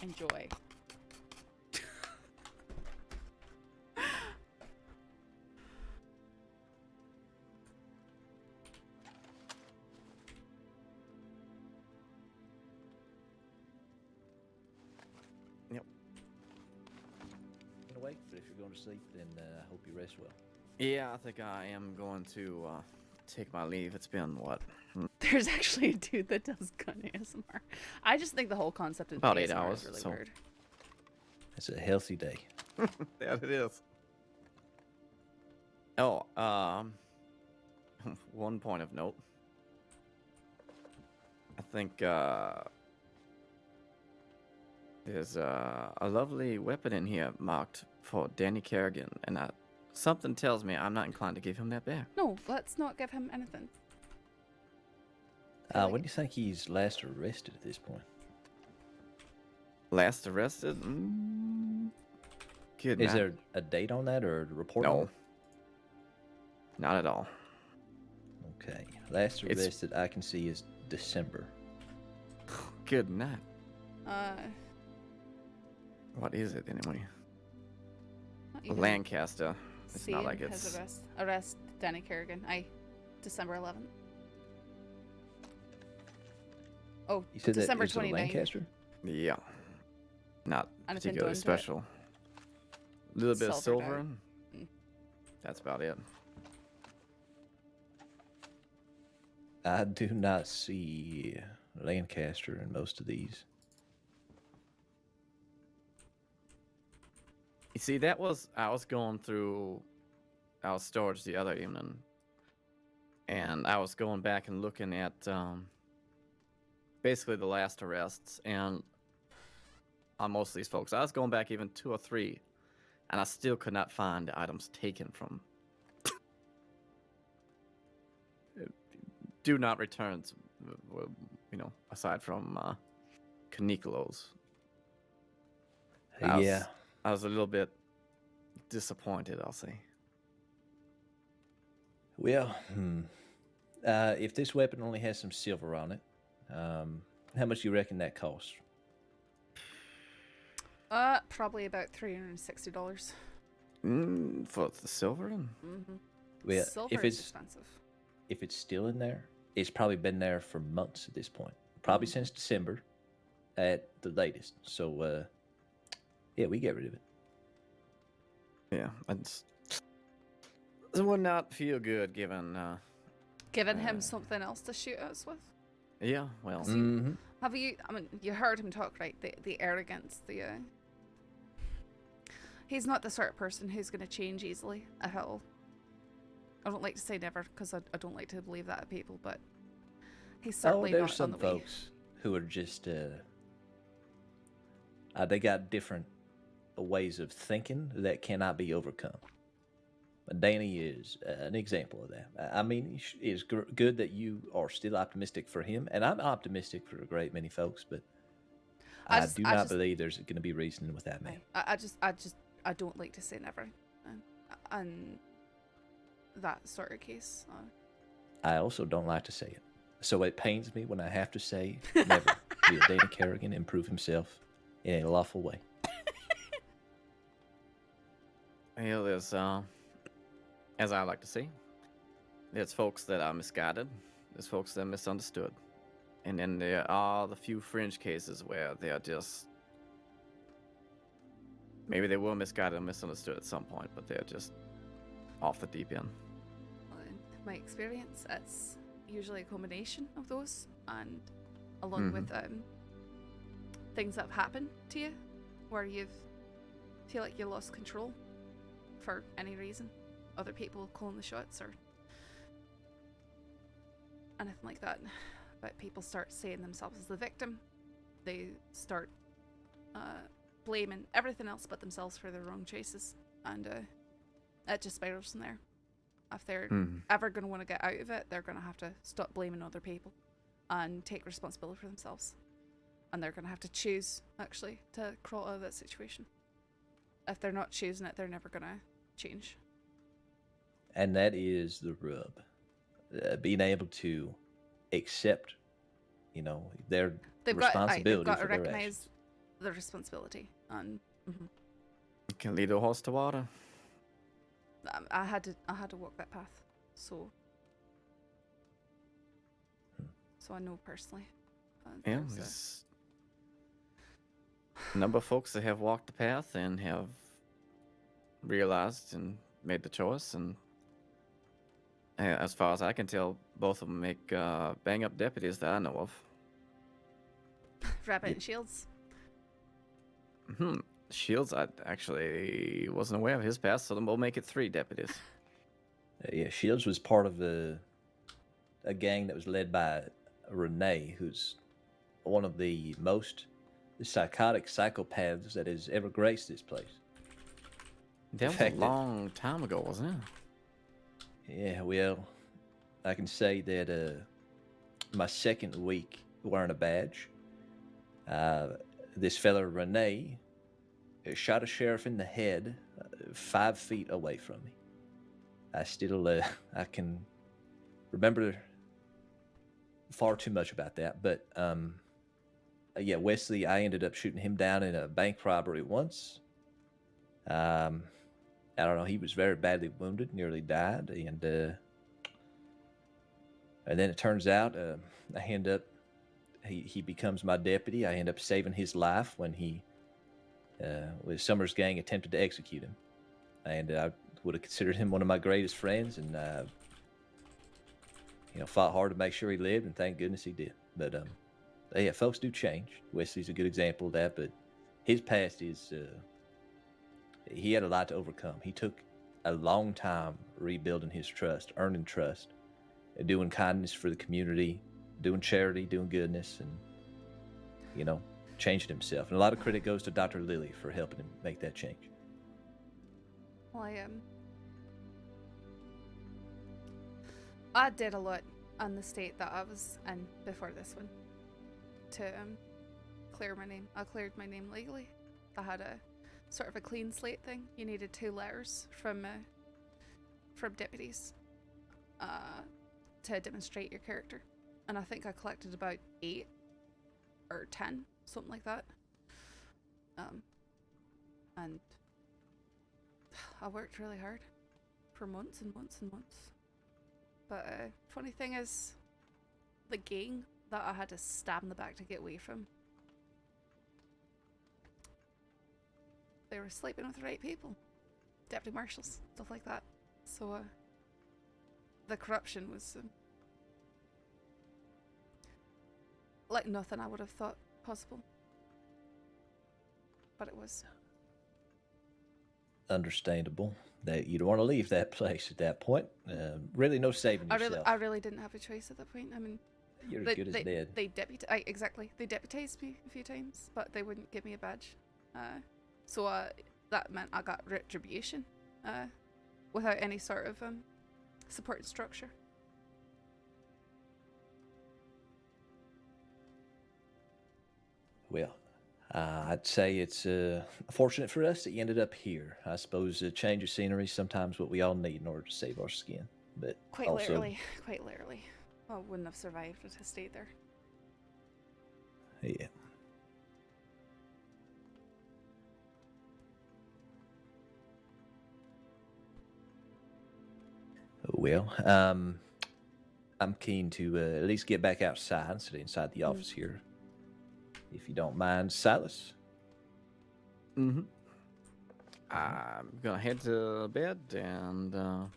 [SPEAKER 1] Enjoy.
[SPEAKER 17] Yep. Anyway, but if you're going to sleep, then I hope you rest well.
[SPEAKER 11] Yeah, I think I am going to take my leave. It's been what?
[SPEAKER 1] There's actually a dude that does gun ASMR. I just think the whole concept of
[SPEAKER 11] About
[SPEAKER 1] ASMR
[SPEAKER 11] 8 hours.
[SPEAKER 1] is really
[SPEAKER 11] So
[SPEAKER 1] weird.
[SPEAKER 17] It's a healthy day.
[SPEAKER 11] yeah, it is. Oh, one point of note. I think there's a lovely weapon in here marked for Danny Kerrigan, and something tells me I'm not inclined to give him that back.
[SPEAKER 1] No, let's not give him anything.
[SPEAKER 17] When do you think he's last arrested at this point?
[SPEAKER 11] Last arrested? Good.
[SPEAKER 17] Is there a date on that or a report?
[SPEAKER 11] No. Not at all.
[SPEAKER 17] Okay. Last arrested I can see is December.
[SPEAKER 11] Good night.
[SPEAKER 1] What
[SPEAKER 11] is it anyway?
[SPEAKER 1] Lancaster.
[SPEAKER 11] Lancaster. It's not like it's.
[SPEAKER 1] Arrest Danny Kerrigan. December 11th. Oh,
[SPEAKER 17] you said
[SPEAKER 1] December
[SPEAKER 17] that
[SPEAKER 1] 29th.
[SPEAKER 17] Lancaster?
[SPEAKER 11] Yeah. Not
[SPEAKER 1] Anything
[SPEAKER 11] particularly
[SPEAKER 1] done to
[SPEAKER 11] special. A little bit of
[SPEAKER 1] Silver
[SPEAKER 11] silver.
[SPEAKER 1] dye.
[SPEAKER 11] That's about it.
[SPEAKER 17] I do not see Lancaster in most of these.
[SPEAKER 11] You see, I was going through our storage the other evening, and I was going back and looking at basically the last arrests, and on most of these folks, I was going back even 2 or 3, and I still could not find the items taken from do not return to, aside from Canicolo's.
[SPEAKER 17] Yeah.
[SPEAKER 11] I was a little bit disappointed, I'll say.
[SPEAKER 17] Well, if this weapon only has some silver on it, how much do you reckon that costs?
[SPEAKER 1] Probably about $360.
[SPEAKER 11] For the silver?
[SPEAKER 17] Well,
[SPEAKER 1] Silver
[SPEAKER 17] if
[SPEAKER 1] is
[SPEAKER 17] it's
[SPEAKER 1] expensive.
[SPEAKER 17] if it's still in there, it's probably been there for months at this point. Probably since December, at the latest. So, yeah, we get rid of it.
[SPEAKER 11] Yeah, it would not feel good given.
[SPEAKER 1] Giving him something else to shoot us with.
[SPEAKER 11] Yeah, well.
[SPEAKER 1] Have you? I mean, you heard him talk, right? The arrogance, He's not the sort of person who's going to change easily at all. I don't like to say never because I don't like to believe that of people, but he's certainly
[SPEAKER 17] there's
[SPEAKER 1] not
[SPEAKER 17] some
[SPEAKER 1] on the way.
[SPEAKER 17] folks who are just they got different ways of thinking that cannot be overcome. Danny is an example of that. I mean, it's good that you are still optimistic for him, and I'm optimistic for a great many folks, but I do not believe there's going to be reasoning with that man.
[SPEAKER 1] I don't like to say never, and that sort of case.
[SPEAKER 17] I also don't like to say it, so it pains me when I have to say never will Danny Kerrigan improve himself in a lawful way.
[SPEAKER 11] Well, there's as I like to say, there's folks that are misguided, there's folks that are misunderstood, and then there are the few fringe cases where they're just maybe they were misguided and misunderstood at some point, but they're just off the deep end.
[SPEAKER 1] Well, in my experience, it's usually a combination of those, and along with things that have happened to you, where you feel like you lost control for any reason. Other people calling the shots or anything like that. But people start seeing themselves as the victim. They start blaming everything else but themselves for their wrong choices. And it just spirals from there. If they're ever going to want to get out of it, they're going to have to stop blaming other people and take responsibility for themselves. And they're going to have to choose, actually, to crawl out of that situation. If they're not choosing it, they're never going to change.
[SPEAKER 17] And that is the rub. Being able to accept, their responsibility
[SPEAKER 1] they've got to
[SPEAKER 17] for their
[SPEAKER 1] recognize
[SPEAKER 17] actions.
[SPEAKER 1] the responsibility. And
[SPEAKER 11] It can lead a horse to water.
[SPEAKER 1] I had to walk that path, so I know personally.
[SPEAKER 11] Yeah, there's a number of folks that have walked the path and have realized and made the choice, and as far as I can tell, both of them make bang-up deputies that I know of.
[SPEAKER 1] Rabbit and Shields.
[SPEAKER 11] Shields, I actually wasn't aware of his past, so then we'll make it 3 deputies.
[SPEAKER 17] Yeah, Shields was part of a gang that was led by Renee, who's one of the most psychotic psychopaths that has ever graced this place.
[SPEAKER 11] That was a long time ago, wasn't it?
[SPEAKER 17] Yeah, well, I can say that my second week wearing a badge, this fella Renee shot a sheriff in the head 5 feet away from me. I still, I can remember far too much about that, but yeah, Wesley, I ended up shooting him down in a bank robbery once. I don't know, he was very badly wounded, nearly died, and then it turns out I end up, he becomes my deputy. I end up saving his life when he, with Summers' gang attempted to execute him, and I would have considered him one of my greatest friends, and fought hard to make sure he lived, and thank goodness he did. But yeah, folks do change. Wesley's a good example of that, but his past is, he had a lot to overcome. He took a long time rebuilding his trust, earning trust, and doing kindness for the community, doing charity, doing goodness, and, changing himself. And a lot of credit goes to Dr. Lilly for helping him make that change.
[SPEAKER 1] Well, I did a lot and the state that I was in before this one to clear my name. I cleared my name legally. I had a sort of a clean slate thing. You needed 2 letters from deputies to demonstrate your character, and I think I collected about 8 or 10, something like that. And I worked really hard for months and months and months. But funny thing is, the gang that I had to stab in the back to get away from, they were sleeping with the right people, deputy marshals, stuff like that. So the corruption was like nothing I would have thought possible, but it was.
[SPEAKER 17] Understandable that you'd want to leave that place at that point. Really, no saving yourself.
[SPEAKER 1] I really didn't have a choice at that point. I mean,
[SPEAKER 17] You're as good as dead.
[SPEAKER 1] They exactly. They deputized me a few times, but they wouldn't give me a badge. So that meant I got retribution without any sort of support structure.
[SPEAKER 17] Well, I'd say it's fortunate for us that you ended up here. I suppose a change of scenery is sometimes what we all need in order to save our skin. But
[SPEAKER 1] Quite
[SPEAKER 17] also,
[SPEAKER 1] literally. I wouldn't have survived if I stayed there.
[SPEAKER 17] Yeah. Well, I'm keen to at least get back outside and sit inside the office here. If you don't mind, Silas.
[SPEAKER 11] Mm-hmm. I'm gonna head to bed and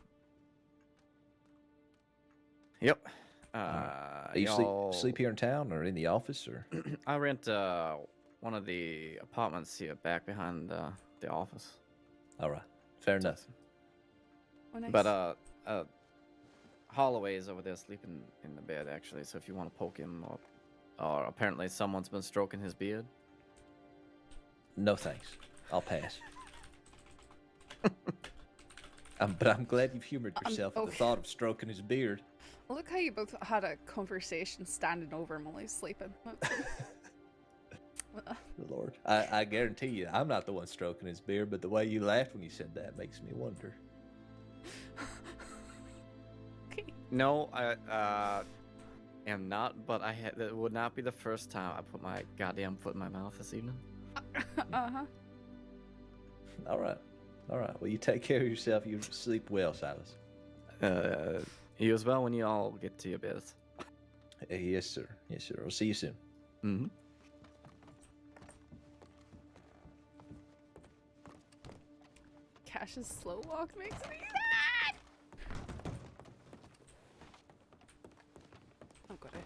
[SPEAKER 11] yep.
[SPEAKER 17] Are you sleep here in town or in the office or?
[SPEAKER 11] I rent one of the apartments here back behind the office.
[SPEAKER 17] All right, fair enough.
[SPEAKER 1] Oh, nice.
[SPEAKER 11] But Holloway is over there sleeping in the bed actually. So if you want to poke him, or apparently someone's been stroking his beard.
[SPEAKER 17] No thanks. I'll pass. But I'm glad you've humored yourself with the thought of stroking his beard.
[SPEAKER 1] Look how you both had a conversation standing over him while he's sleeping.
[SPEAKER 17] Lord, I guarantee you, I'm not the one stroking his beard, but the way you laughed when you said that makes me wonder.
[SPEAKER 11] No, I am not, but it would not be the first time I put my goddamn foot in my mouth this evening.
[SPEAKER 1] Uh-huh.
[SPEAKER 17] All right. Well, you take care of yourself. You sleep well, Silas.
[SPEAKER 11] You as well when you all get to your beds.
[SPEAKER 17] Yes, sir. I'll see you soon.
[SPEAKER 11] Mm-hmm.
[SPEAKER 1] Cash's slow walk makes me sad. I've got it.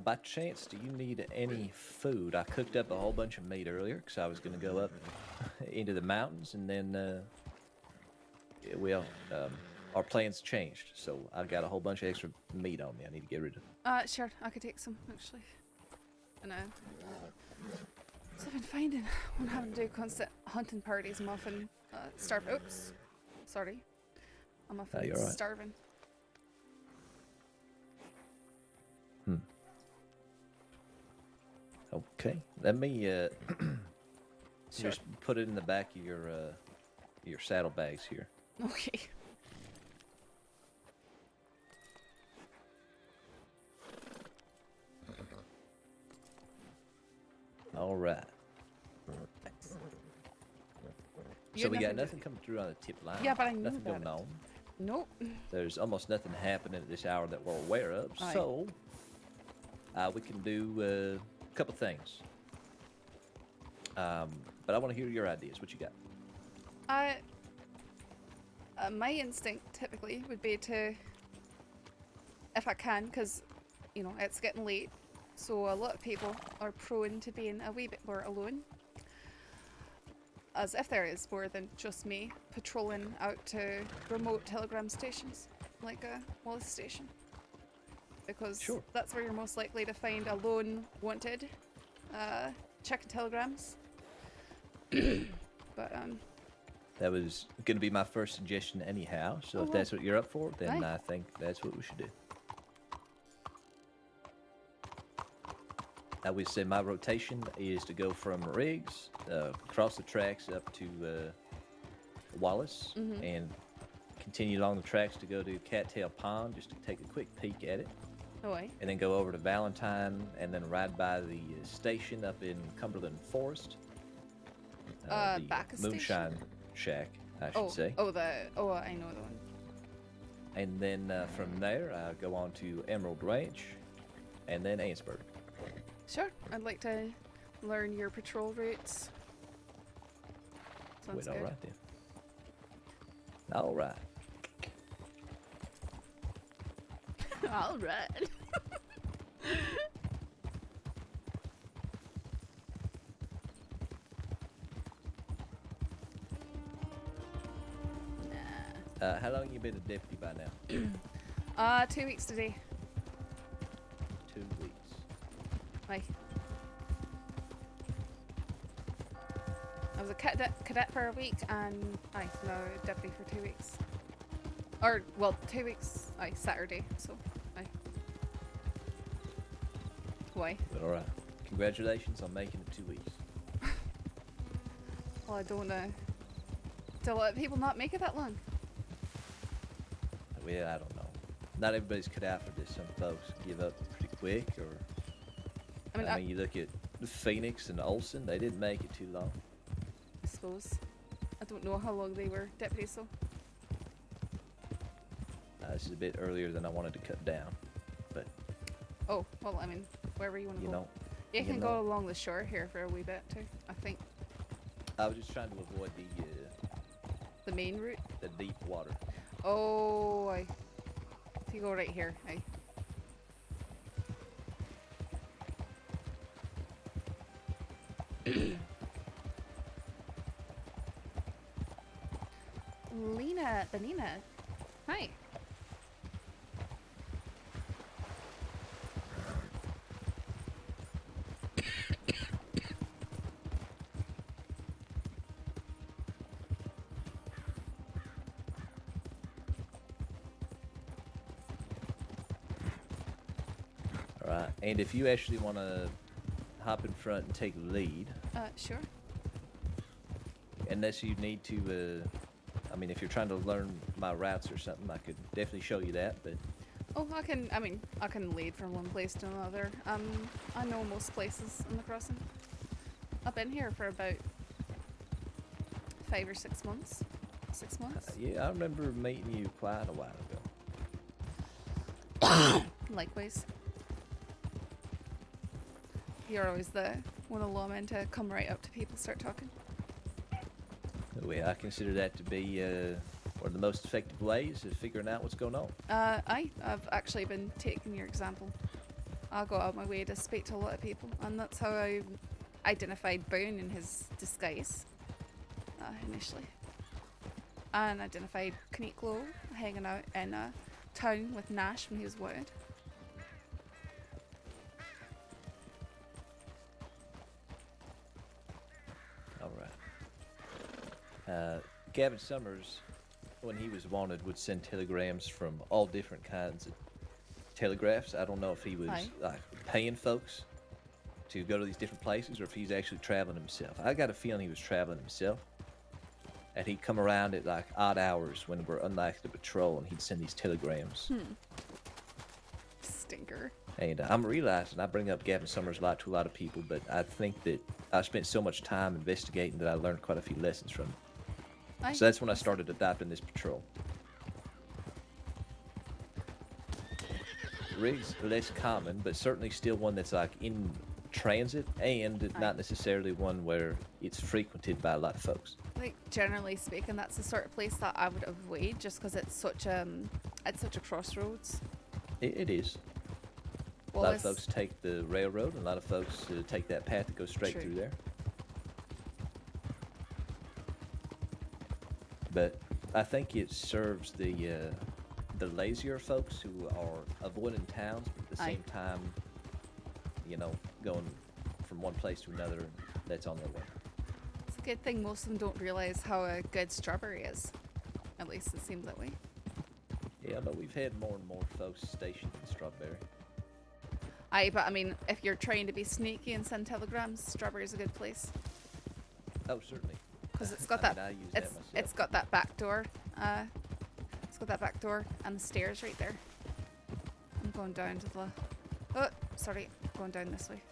[SPEAKER 17] By chance, do you need any food? I cooked up a whole bunch of meat earlier because I was going to go up into the mountains, and then, our plans changed. So I got a whole bunch of extra meat on me I need to get rid of.
[SPEAKER 1] Sure, I could take some, actually. And, so I've been finding when having to do constant hunting parties, I'm often, starving. Oops. Sorry. I'm often
[SPEAKER 17] you're all right.
[SPEAKER 1] starving.
[SPEAKER 17] Okay, let me just put it in the back of your saddlebags here.
[SPEAKER 1] Okay.
[SPEAKER 17] All right. So we got nothing coming through on the tip line.
[SPEAKER 1] Yeah, but I knew
[SPEAKER 17] nothing
[SPEAKER 1] about
[SPEAKER 17] going on.
[SPEAKER 1] Nope.
[SPEAKER 17] There's almost nothing happening at this hour that we're aware of.
[SPEAKER 1] Aye.
[SPEAKER 17] So we can do a couple things. But I want to hear your ideas. What you got?
[SPEAKER 1] My instinct typically would be to, if I can, because, you know, it's getting late, so a lot of people are prone to being a wee bit more alone. as if there is more than just me patrolling out to remote telegram stations, like a Wallace station. Because that's where you're most likely to find a lone wanted checking telegrams. But
[SPEAKER 17] that was going to be my first suggestion anyhow, so if that's what you're up for, then I think that's what we should do. I would say my rotation is to go from Riggs, across the tracks up to Wallace, and continue along the tracks to go to Cattail Pond just to take a quick peek at it. And then go over to Valentine and then ride by the station up in Cumberland Forest. The
[SPEAKER 1] back
[SPEAKER 17] Moonshine Shack, I should say.
[SPEAKER 1] I know the one.
[SPEAKER 17] And then from there, I go on to Emerald Ranch and then Ainsburg.
[SPEAKER 1] Sure, I'd like to learn your patrol routes. Sounds good.
[SPEAKER 17] All right then. All right.
[SPEAKER 1] All right.
[SPEAKER 17] How long you been a deputy by now?
[SPEAKER 1] 2 weeks today.
[SPEAKER 17] 2 weeks.
[SPEAKER 1] Aye. I was a cadet for a week and now deputy for 2 weeks. Or, well, 2 weeks, Saturday, so, Why?
[SPEAKER 17] Well, all right. Congratulations on making it 2 weeks.
[SPEAKER 1] Well, I don't know. Do a lot of people not make it that long?
[SPEAKER 17] Well, I don't know. Not everybody's cut out for this. Some folks give up pretty quick, or... I mean, you look at Phoenix and Olsen, they didn't make it too long.
[SPEAKER 1] I suppose. I don't know how long they were deputies, so...
[SPEAKER 17] This is a bit earlier than I wanted to cut down, but...
[SPEAKER 1] Oh, well, I mean, wherever you want to go. You can go along the shore here for a wee bit, too, I think.
[SPEAKER 17] I was just trying to avoid
[SPEAKER 1] the main route?
[SPEAKER 17] The deep water.
[SPEAKER 1] Oh, So you go right here, Benina. Hi.
[SPEAKER 17] Alright, and if you actually want to hop in front and take the lead.
[SPEAKER 1] Sure.
[SPEAKER 17] Unless you need to, I mean, if you're trying to learn my routes or something, I could definitely show you that, but...
[SPEAKER 1] Oh, I can lead from one place to another. I know most places in the crossing. I've been here for about 5 or 6 months. 6 months?
[SPEAKER 17] Yeah, I remember meeting you quite a while ago.
[SPEAKER 1] Likewise. You're always the one of the lawmen to come right up to people, start talking.
[SPEAKER 17] Well, I consider that to be one of the most effective ways of figuring out what's going on.
[SPEAKER 1] I've actually been taking your example. I'll go out of my way to speak to a lot of people, and that's how I identified Boone in his disguise, initially. And identified Kneeklow hanging out in a town with Nash when he was wanted.
[SPEAKER 17] Gavin Summers, when he was wanted, would send telegrams from all different kinds of telegraphs. I don't know if he was like paying folks to go to these different places or if he's actually traveling himself. I got a feeling he was traveling himself. And he'd come around at like odd hours when we're unlikely to patrol, and he'd send these telegrams.
[SPEAKER 1] Stinker.
[SPEAKER 17] And I'm realizing I bring up Gavin Summers a lot to a lot of people, but I think that I spent so much time investigating that I learned quite a few lessons from him. So that's when I started adopting this patrol. Rig's less common, but certainly still one that's like in transit, and not necessarily one where it's frequented by a lot of folks.
[SPEAKER 1] Like, generally speaking, that's the sort of place that I would avoid, just because it's such a crossroads.
[SPEAKER 17] It is.
[SPEAKER 1] Well,
[SPEAKER 17] a lot of folks take the railroad, and a lot of folks take that path that goes straight through there. But I think it serves the lazier folks who are avoiding towns, but at the same time, you know, going from one place to another, that's on their way.
[SPEAKER 1] It's a good thing most of them don't realize how a good strawberry is. At least it seems that way.
[SPEAKER 17] Yeah, but we've had more and more folks stationed in Strawberry.
[SPEAKER 1] Aye, but I mean, if you're trying to be sneaky and send telegrams, Strawberry's a good place.
[SPEAKER 17] Oh, certainly.
[SPEAKER 1] Because it's got
[SPEAKER 17] I use that myself.
[SPEAKER 1] it's got that back door. It's got that back door and the stairs right there. I'm going down to the. Oh, sorry, going down this way.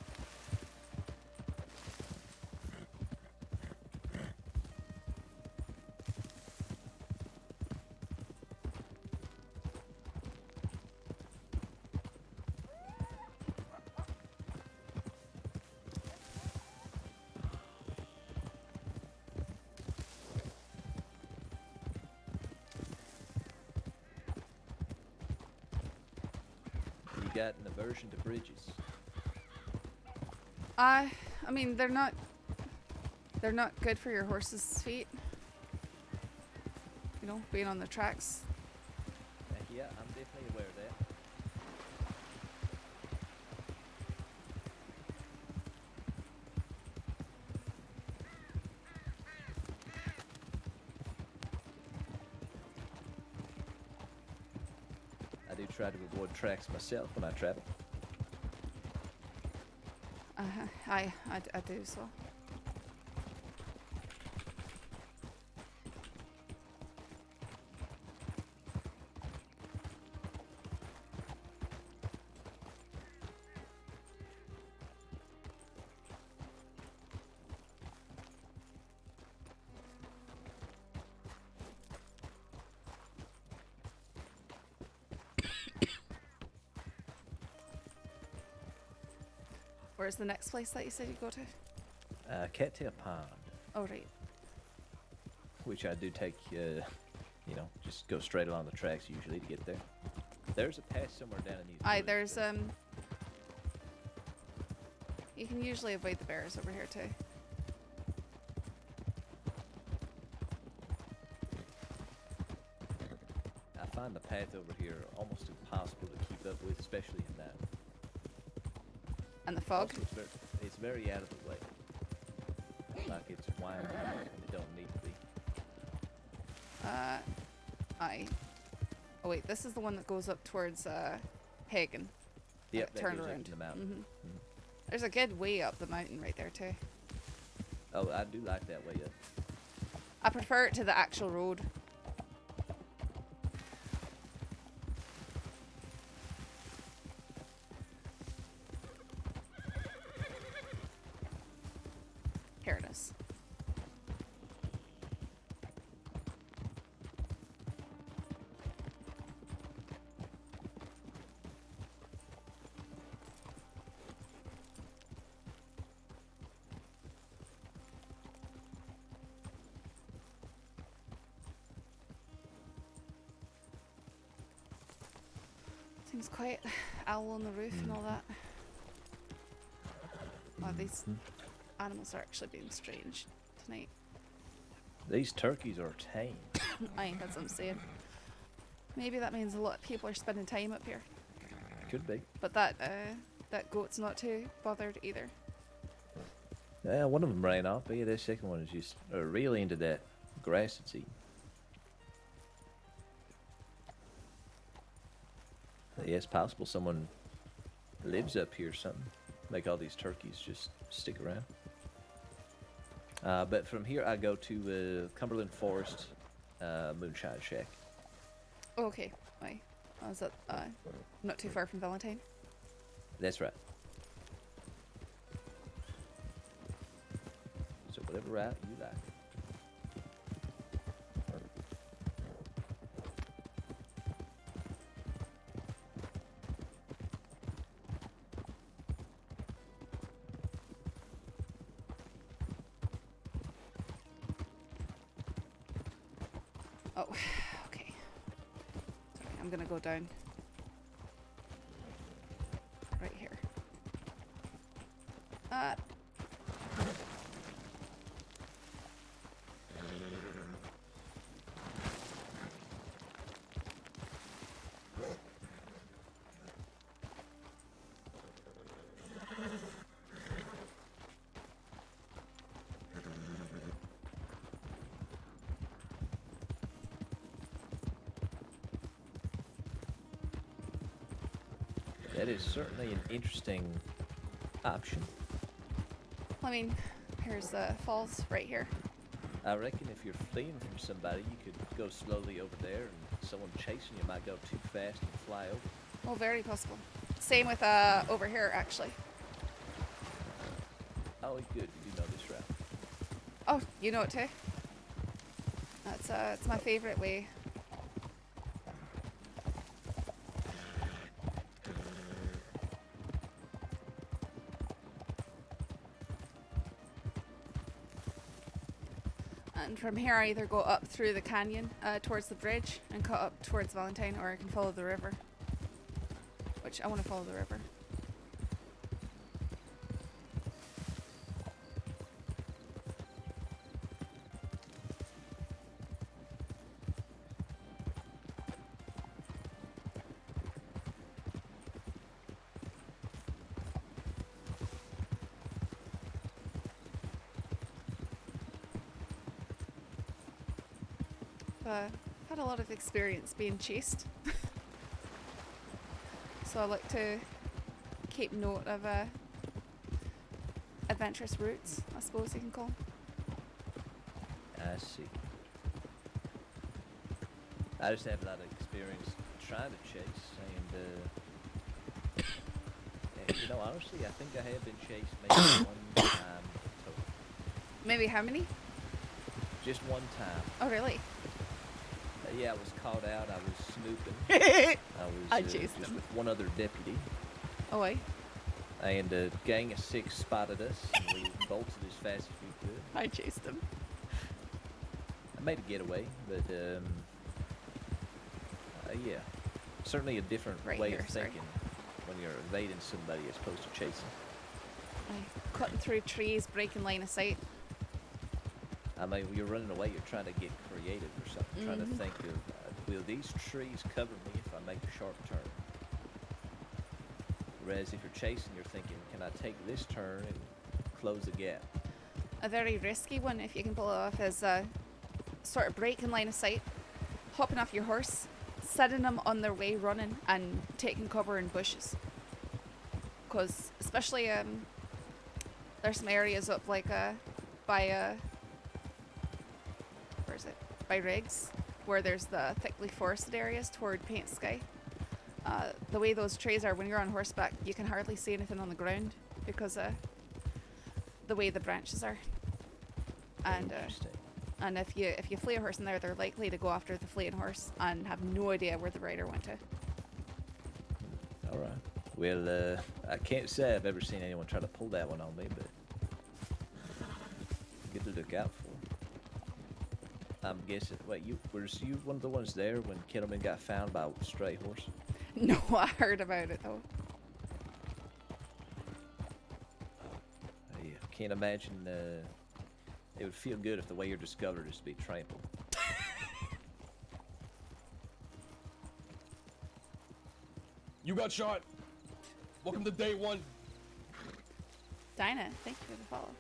[SPEAKER 17] Got an aversion to bridges.
[SPEAKER 1] I mean, they're not good for your horse's feet. You know, being on the tracks.
[SPEAKER 17] Yeah, I'm definitely aware of that. I do try to avoid tracks myself when I travel.
[SPEAKER 1] I do so. Where's the next place that you said you go to?
[SPEAKER 17] Cattail Pond.
[SPEAKER 1] Oh, right.
[SPEAKER 17] Which I do take, you know, just go straight along the tracks usually to get there. There's a pass somewhere down in these.
[SPEAKER 1] Aye, there's you can usually avoid the bears over here too.
[SPEAKER 17] I find the path over here almost impossible to keep up with, especially in that.
[SPEAKER 1] And the fog?
[SPEAKER 17] Also, it's very out of the way. Like it's winding and it don't need to be.
[SPEAKER 1] Aye. Oh wait, this is the one that goes up towards Hagen.
[SPEAKER 17] Yep, that
[SPEAKER 1] turn
[SPEAKER 17] goes up
[SPEAKER 1] around.
[SPEAKER 17] to the mountain.
[SPEAKER 1] Mm-hmm. There's a good way up the mountain right there too.
[SPEAKER 17] Oh, I do like that way up.
[SPEAKER 1] I prefer it to the actual road. Here it is. Seems quite owl on the roof and all that. Wow, these animals are actually being strange tonight.
[SPEAKER 17] These turkeys are tame.
[SPEAKER 1] Aye, that's what I'm saying. Maybe that means a lot of people are spending time up here.
[SPEAKER 17] Could be.
[SPEAKER 1] But that goat's not too bothered either.
[SPEAKER 17] Yeah, one of them ran off, but yeah, that second one is just really into that grass it's eating. Yeah, it's possible someone lives up here or something. Make all these turkeys just stick around. But from here I go to Cumberland Forest Moonshine Shack.
[SPEAKER 1] Oh, okay. Aye. Oh, is that not too far from Valentine?
[SPEAKER 17] That's right. So whatever route you like.
[SPEAKER 1] Oh, okay. Sorry, I'm gonna go down. Right here.
[SPEAKER 17] That is certainly an interesting option.
[SPEAKER 1] I mean, here's the falls right here.
[SPEAKER 17] I reckon if you're fleeing from somebody, you could go slowly over there, and someone chasing you might go too fast and fly over.
[SPEAKER 1] Oh, very possible. Same with over here, actually.
[SPEAKER 17] Oh, good. You do know this route.
[SPEAKER 1] Oh, you know it too? That's it's my favorite way. And from here, I either go up through the canyon towards the bridge and cut up towards Valentine, or I can follow the river. Which I want to follow the river. Had a lot of experience being chased. So I like to keep note of adventurous routes, I suppose you can call them.
[SPEAKER 17] I see. I just have a lot of experience trying to chase, and you know, honestly, I think I have been chased maybe one time total.
[SPEAKER 1] Maybe how many?
[SPEAKER 17] Just one time.
[SPEAKER 1] Oh, really?
[SPEAKER 17] Yeah, I was caught out. I was snooping.
[SPEAKER 1] I
[SPEAKER 17] was
[SPEAKER 1] chased
[SPEAKER 17] just
[SPEAKER 1] them.
[SPEAKER 17] with one other deputy.
[SPEAKER 1] Oh, wait.
[SPEAKER 17] And a gang of 6 spotted us, and we bolted as fast as we could.
[SPEAKER 1] I chased them.
[SPEAKER 17] I made a getaway, but yeah, certainly a different way of thinking when you're evading somebody as opposed to chasing.
[SPEAKER 1] Cutting through trees, breaking line of sight.
[SPEAKER 17] I mean, when you're running away, you're trying to get creative or something, trying to think of, will these trees cover me if I make a sharp turn? Whereas if you're chasing, you're thinking, can I take this turn and close the gap?
[SPEAKER 1] A very risky one, if you can pull it off, is sort of breaking line of sight, hopping off your horse, setting them on their way running, and taking cover in bushes. Because especially there's some areas up like by where is it? By Riggs, where there's the thickly forested areas toward Paint Sky. The way those trees are, when you're on horseback, you can hardly see anything on the ground because the way the branches are. And if you flee a horse in there, they're likely to go after the fleeing horse and have no idea where the rider went to.
[SPEAKER 17] All right. Well, I can't say I've ever seen anyone try to pull that one on me, but good to look out for. I'm guessing. Wait, was you one of the ones there when Kettleman got found by a stray horse?
[SPEAKER 1] No, I heard about it though.
[SPEAKER 17] Yeah, can't imagine. It would feel good if the way you're discovered is to be trampled.
[SPEAKER 2] You got shot. Welcome to day 1.
[SPEAKER 1] Dinah, thank you for the follow.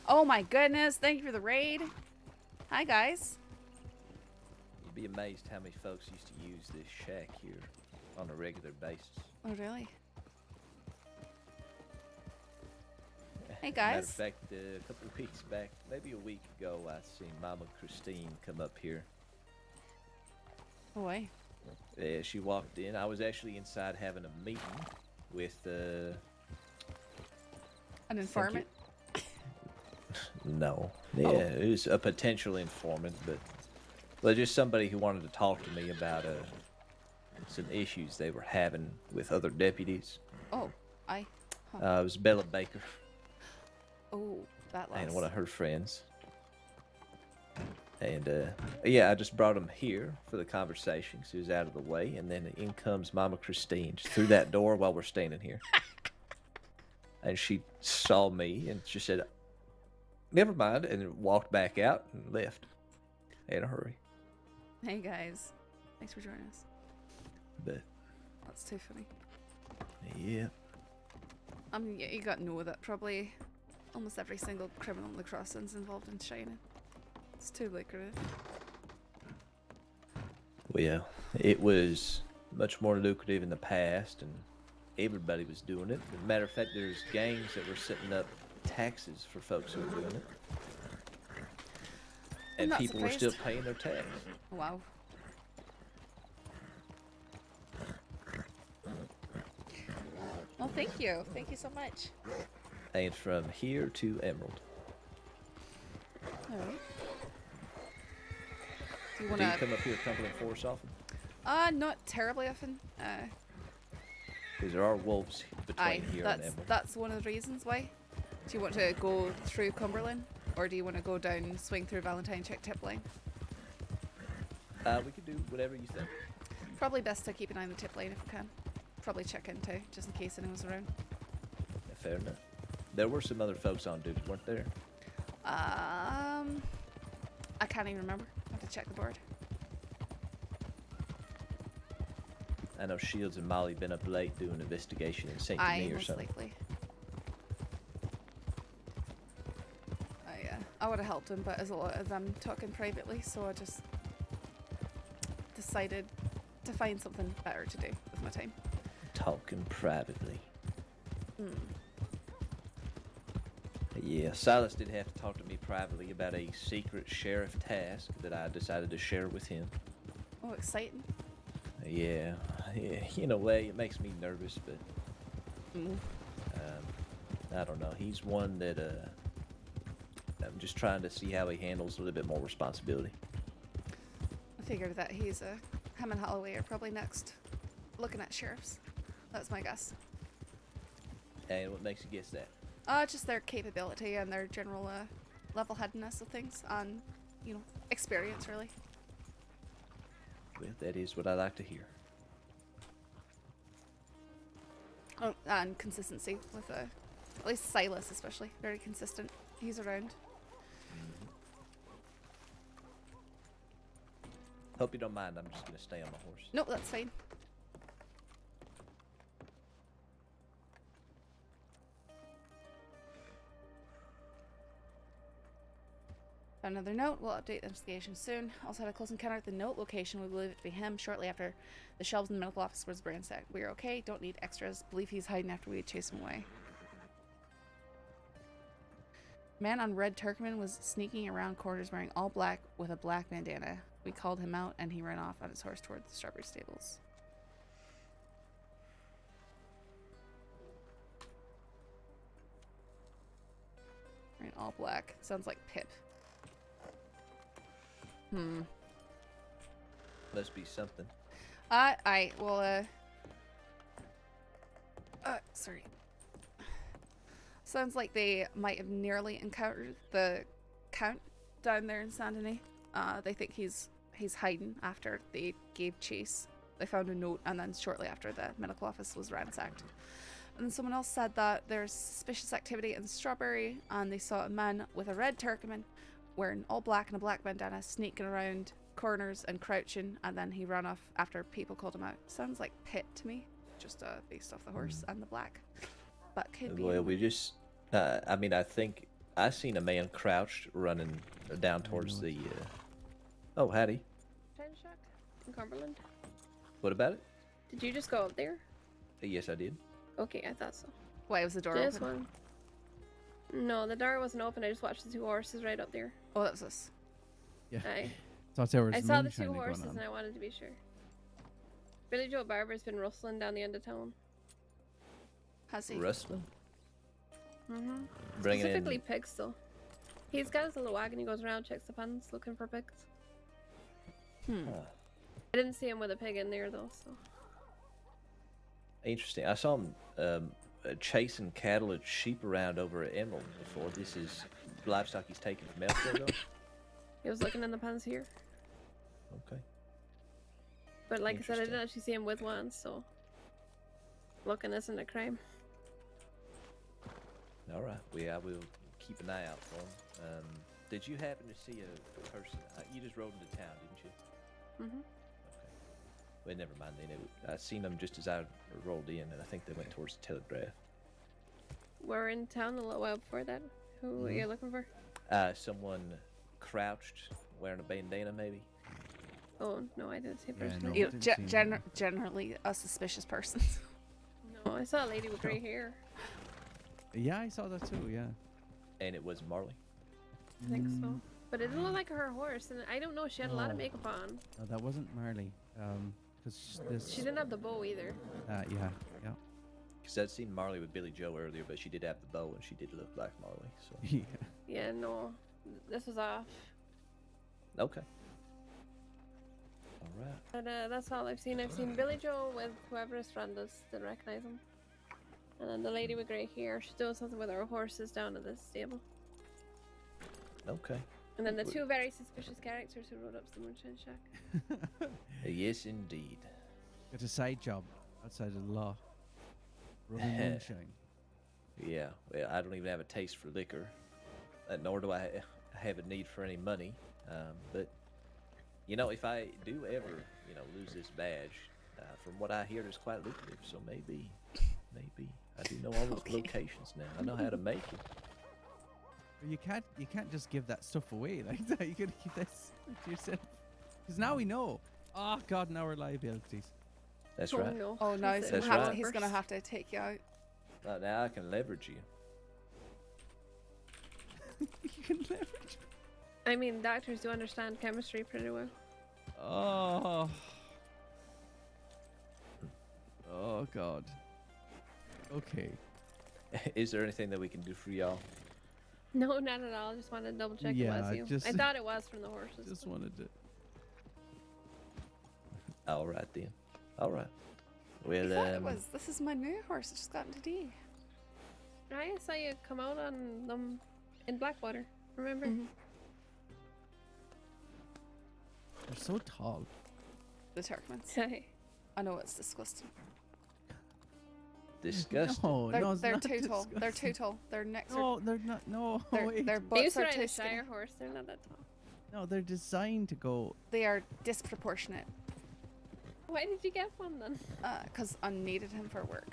[SPEAKER 1] Oh my goodness, thank you for the raid. Hi guys.
[SPEAKER 17] You'd be amazed how many folks used to use this shack here on a regular basis.
[SPEAKER 1] Oh really? Hey
[SPEAKER 17] Matter of
[SPEAKER 1] guys.
[SPEAKER 17] fact, a couple of weeks back, maybe a week ago, I seen Mama Christine come up here.
[SPEAKER 1] Oh wait.
[SPEAKER 17] She walked in. I was actually inside having a meeting with
[SPEAKER 1] An informant?
[SPEAKER 17] No. Yeah, it was a potential informant, but just somebody who wanted to talk to me about some issues they were having with other deputies.
[SPEAKER 1] Oh,
[SPEAKER 17] It was Bella Baker.
[SPEAKER 1] Oh, that last.
[SPEAKER 17] And one of her friends. And yeah, I just brought him here for the conversation because he was out of the way, and then in comes Mama Christine just through that door while we're standing here. And she saw me and she said, "Never mind," and walked back out and left in a hurry.
[SPEAKER 1] Hey guys, thanks for joining us.
[SPEAKER 17] But
[SPEAKER 1] That's too funny.
[SPEAKER 17] yeah,
[SPEAKER 1] I mean, you got to know that probably almost every single criminal in the crossings involved in shining. It's too lucrative.
[SPEAKER 17] well, it was much more lucrative in the past, and everybody was doing it. As a matter of fact, there's gangs that were setting up taxes for folks who were doing it. And
[SPEAKER 1] not
[SPEAKER 17] people were
[SPEAKER 1] surprised.
[SPEAKER 17] still paying their tax.
[SPEAKER 1] Wow. Well, thank you. Thank you so much.
[SPEAKER 17] And from here to Emerald.
[SPEAKER 1] All right. Do you
[SPEAKER 17] Do
[SPEAKER 1] want
[SPEAKER 17] you
[SPEAKER 1] to?
[SPEAKER 17] come up here to Cumberland Forest often?
[SPEAKER 1] Not terribly often.
[SPEAKER 17] Because there are wolves between here and Emerald.
[SPEAKER 1] That's one of the reasons why. Do you want to go through Cumberland, or do you want to go down, swing through Valentine, check tip line?
[SPEAKER 17] We could do whatever you think.
[SPEAKER 1] Probably best to keep an eye on the tip line if we can. Probably check in too, just in case anyone's around.
[SPEAKER 17] Yeah, fair enough. There were some other folks on duty, weren't there?
[SPEAKER 1] I can't even remember. I have to check the board.
[SPEAKER 17] I know Shields and Molly been up late doing an investigation in St. Denis or
[SPEAKER 1] Most
[SPEAKER 17] something.
[SPEAKER 1] likely. I would have helped him, but there's a lot of them talking privately, so I just decided to find something better to do with my time.
[SPEAKER 17] Talking privately.
[SPEAKER 1] Hmm.
[SPEAKER 17] Yeah, Silas did have to talk to me privately about a secret sheriff task that I decided to share with him.
[SPEAKER 1] Oh, exciting.
[SPEAKER 17] Yeah, in a way, it makes me nervous, but I don't know. He's one that I'm just trying to see how he handles a little bit more responsibility.
[SPEAKER 1] I figured that him and Holloway are probably next looking at sheriffs. That's my guess.
[SPEAKER 17] And what makes you guess that?
[SPEAKER 1] Just their capability and their general level-headedness of things, and experience really.
[SPEAKER 17] Well, that is what I like to hear.
[SPEAKER 1] Oh, and consistency with at least Silas especially, very consistent. He's around.
[SPEAKER 17] Hope you don't mind. I'm just gonna stay on my horse.
[SPEAKER 1] Nope, that's fine. Another note, we'll update the investigation soon. Also had a close encounter at the note location. We believe it to be him shortly after the shelves in the medical office was ransacked. We're okay, don't need extras. Believe he's hiding after we chase him away. Man on red Turkman was sneaking around corners wearing all black with a black bandana. We called him out and he ran off on his horse toward the strawberry stables. Wearing all black. Sounds like Pip.
[SPEAKER 17] Must be something.
[SPEAKER 1] Sorry. Sounds like they might have nearly encountered the Count down there in Saint Denis. They think he's hiding after they gave chase. They found a note, and then shortly after the medical office was ransacked. And someone else said that there's suspicious activity in Strawberry, and they saw a man with a red Turkman wearing all black and a black bandana sneaking around corners and crouching, and then he ran off after people called him out. Sounds like Pit to me, just based off the horse and the black. But could be.
[SPEAKER 17] Well, we just, I mean, I think I seen a man crouched running down towards the, oh, howdy.
[SPEAKER 12] Train shack in Cumberland.
[SPEAKER 17] What about it?
[SPEAKER 12] Did you just go up there?
[SPEAKER 17] Yes, I did.
[SPEAKER 12] Okay, I thought so.
[SPEAKER 1] Why was the door
[SPEAKER 12] This
[SPEAKER 1] open?
[SPEAKER 12] One. No, the door wasn't open. I just watched the two horses right up there.
[SPEAKER 1] Oh, that was us.
[SPEAKER 19] Yeah.
[SPEAKER 12] Aye.
[SPEAKER 19] Thought there was
[SPEAKER 12] I saw the
[SPEAKER 19] moonshine
[SPEAKER 12] two
[SPEAKER 19] going
[SPEAKER 12] horses
[SPEAKER 19] on.
[SPEAKER 12] and I wanted to be sure. Billy Joe Barber's been rustling down the end of town.
[SPEAKER 1] Has he?
[SPEAKER 17] Rustling?
[SPEAKER 12] Mm-hmm.
[SPEAKER 17] Bringing
[SPEAKER 12] Specifically
[SPEAKER 17] in.
[SPEAKER 12] pigs, though. He's got his little wagon. He goes around, checks the pens, looking for pigs. I didn't see him with a pig in there, though, so.
[SPEAKER 17] Interesting. I saw him chasing cattle and sheep around over at Emerald before. This is livestock he's taken from elsewhere, though?
[SPEAKER 12] He was looking in the pens here.
[SPEAKER 17] Okay.
[SPEAKER 12] But like I said, I didn't actually see him with one, so. Looking isn't a crime.
[SPEAKER 17] All right. I will keep an eye out for him. Did you happen to see a person? You just rode into town, didn't you?
[SPEAKER 12] Mm-hmm.
[SPEAKER 17] Well, never mind then. I seen them just as I rolled in, and I think they went towards the telegraph.
[SPEAKER 12] We're in town a little while before that. Who are you looking for?
[SPEAKER 17] Someone crouched, wearing a bandana, maybe.
[SPEAKER 12] Oh no, I didn't see a
[SPEAKER 19] Yeah,
[SPEAKER 12] person.
[SPEAKER 19] no,
[SPEAKER 1] You know,
[SPEAKER 19] didn't see him.
[SPEAKER 1] generally a suspicious person.
[SPEAKER 12] No, I saw a lady with grey hair.
[SPEAKER 19] Yeah, I saw that too. Yeah.
[SPEAKER 17] And it was Marley.
[SPEAKER 12] I think so. But it didn't look like her horse, and I don't know. She had a lot of
[SPEAKER 19] Oh.
[SPEAKER 12] makeup on.
[SPEAKER 19] No, that wasn't Marley. Because this.
[SPEAKER 12] She didn't have the bow either.
[SPEAKER 19] Yeah.
[SPEAKER 17] Because I'd seen Marley with Billy Joe earlier, but she did have the bow and she did look like Marley. So.
[SPEAKER 19] Yeah.
[SPEAKER 12] Yeah, no, this was off.
[SPEAKER 17] Okay. All right.
[SPEAKER 12] But that's all I've seen. I've seen Billy Joe with whoever his friend is. Didn't recognize him. And then the lady with grey hair. She's doing something with her horses down at this stable.
[SPEAKER 17] Okay.
[SPEAKER 12] And then the two very suspicious characters who rode up to the Moonshine Shack.
[SPEAKER 17] Yes, indeed.
[SPEAKER 19] Got a side job outside of the law. Rubbing moonshine.
[SPEAKER 17] Yeah, well, I don't even have a taste for liquor, nor do I have a need for any money. But, you know, if I do ever, lose this badge, from what I hear, it's quite lucrative. So maybe, I do know all those locations now. I know how to make it.
[SPEAKER 19] You can't just give that stuff away like that. You gotta keep this to yourself. Because now we know. Oh God, now we're liabilities.
[SPEAKER 17] That's right.
[SPEAKER 12] No.
[SPEAKER 1] Oh no,
[SPEAKER 17] That's right.
[SPEAKER 1] he's gonna have to take you out.
[SPEAKER 17] Now I can leverage you.
[SPEAKER 19] You can leverage.
[SPEAKER 12] I mean, doctors do understand chemistry pretty well.
[SPEAKER 19] Oh. Oh God. Okay.
[SPEAKER 17] Is there anything that we can do for y'all?
[SPEAKER 12] No, not at all. Just wanted to double check it was you. I thought it was from the horses.
[SPEAKER 19] Just wanted to.
[SPEAKER 17] All right then. All right. Well,
[SPEAKER 1] I thought it was. This is my new horse. I just got into D.
[SPEAKER 12] I saw you come out on them in Blackwater. Remember?
[SPEAKER 1] Mm-hmm.
[SPEAKER 19] They're so tall.
[SPEAKER 1] The Turkmens.
[SPEAKER 12] Hey.
[SPEAKER 1] I know it's disgusting.
[SPEAKER 17] Disgusting.
[SPEAKER 19] No,
[SPEAKER 1] They're,
[SPEAKER 19] no, it's
[SPEAKER 1] they're
[SPEAKER 19] not
[SPEAKER 1] too tall. They're
[SPEAKER 19] disgusting.
[SPEAKER 1] too tall. Their necks are.
[SPEAKER 19] No, they're not. No, wait.
[SPEAKER 1] Their
[SPEAKER 12] I
[SPEAKER 1] butts
[SPEAKER 12] used to
[SPEAKER 1] are
[SPEAKER 12] ride
[SPEAKER 1] too
[SPEAKER 12] a
[SPEAKER 1] skinny.
[SPEAKER 12] Shire horse. They're not that tall.
[SPEAKER 19] No, they're designed to go.
[SPEAKER 1] They are disproportionate.
[SPEAKER 12] Why did you get one then?
[SPEAKER 1] Because I needed him for work.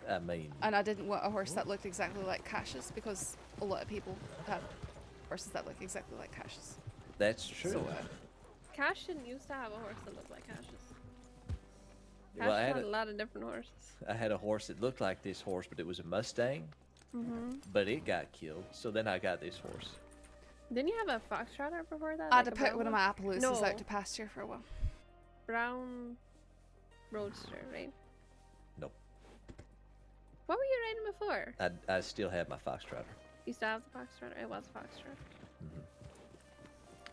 [SPEAKER 17] I mean,
[SPEAKER 1] And I didn't want a horse that looked exactly like Cassius because a lot of people have horses that look exactly like Cassius.
[SPEAKER 17] that's true.
[SPEAKER 1] So,
[SPEAKER 12] Cash didn't used to have a horse that looked like Cassius.
[SPEAKER 17] Well, I
[SPEAKER 12] Cash
[SPEAKER 17] had
[SPEAKER 12] had a lot of different horses.
[SPEAKER 17] I had a horse that looked like this horse, but it was a Mustang.
[SPEAKER 12] Mm-hmm.
[SPEAKER 17] But it got killed, so then I got this horse.
[SPEAKER 12] Didn't you have a foxtrotter before that?
[SPEAKER 1] I had
[SPEAKER 12] like
[SPEAKER 1] to
[SPEAKER 12] a
[SPEAKER 1] put
[SPEAKER 12] brown
[SPEAKER 1] one of my Appaloosas
[SPEAKER 12] No,
[SPEAKER 1] out to pasture for a while.
[SPEAKER 12] brown roadster, right?
[SPEAKER 17] Nope.
[SPEAKER 12] What were you riding before?
[SPEAKER 17] I still have my foxtrotter.
[SPEAKER 12] You still have the foxtrotter? It was a foxtrotter.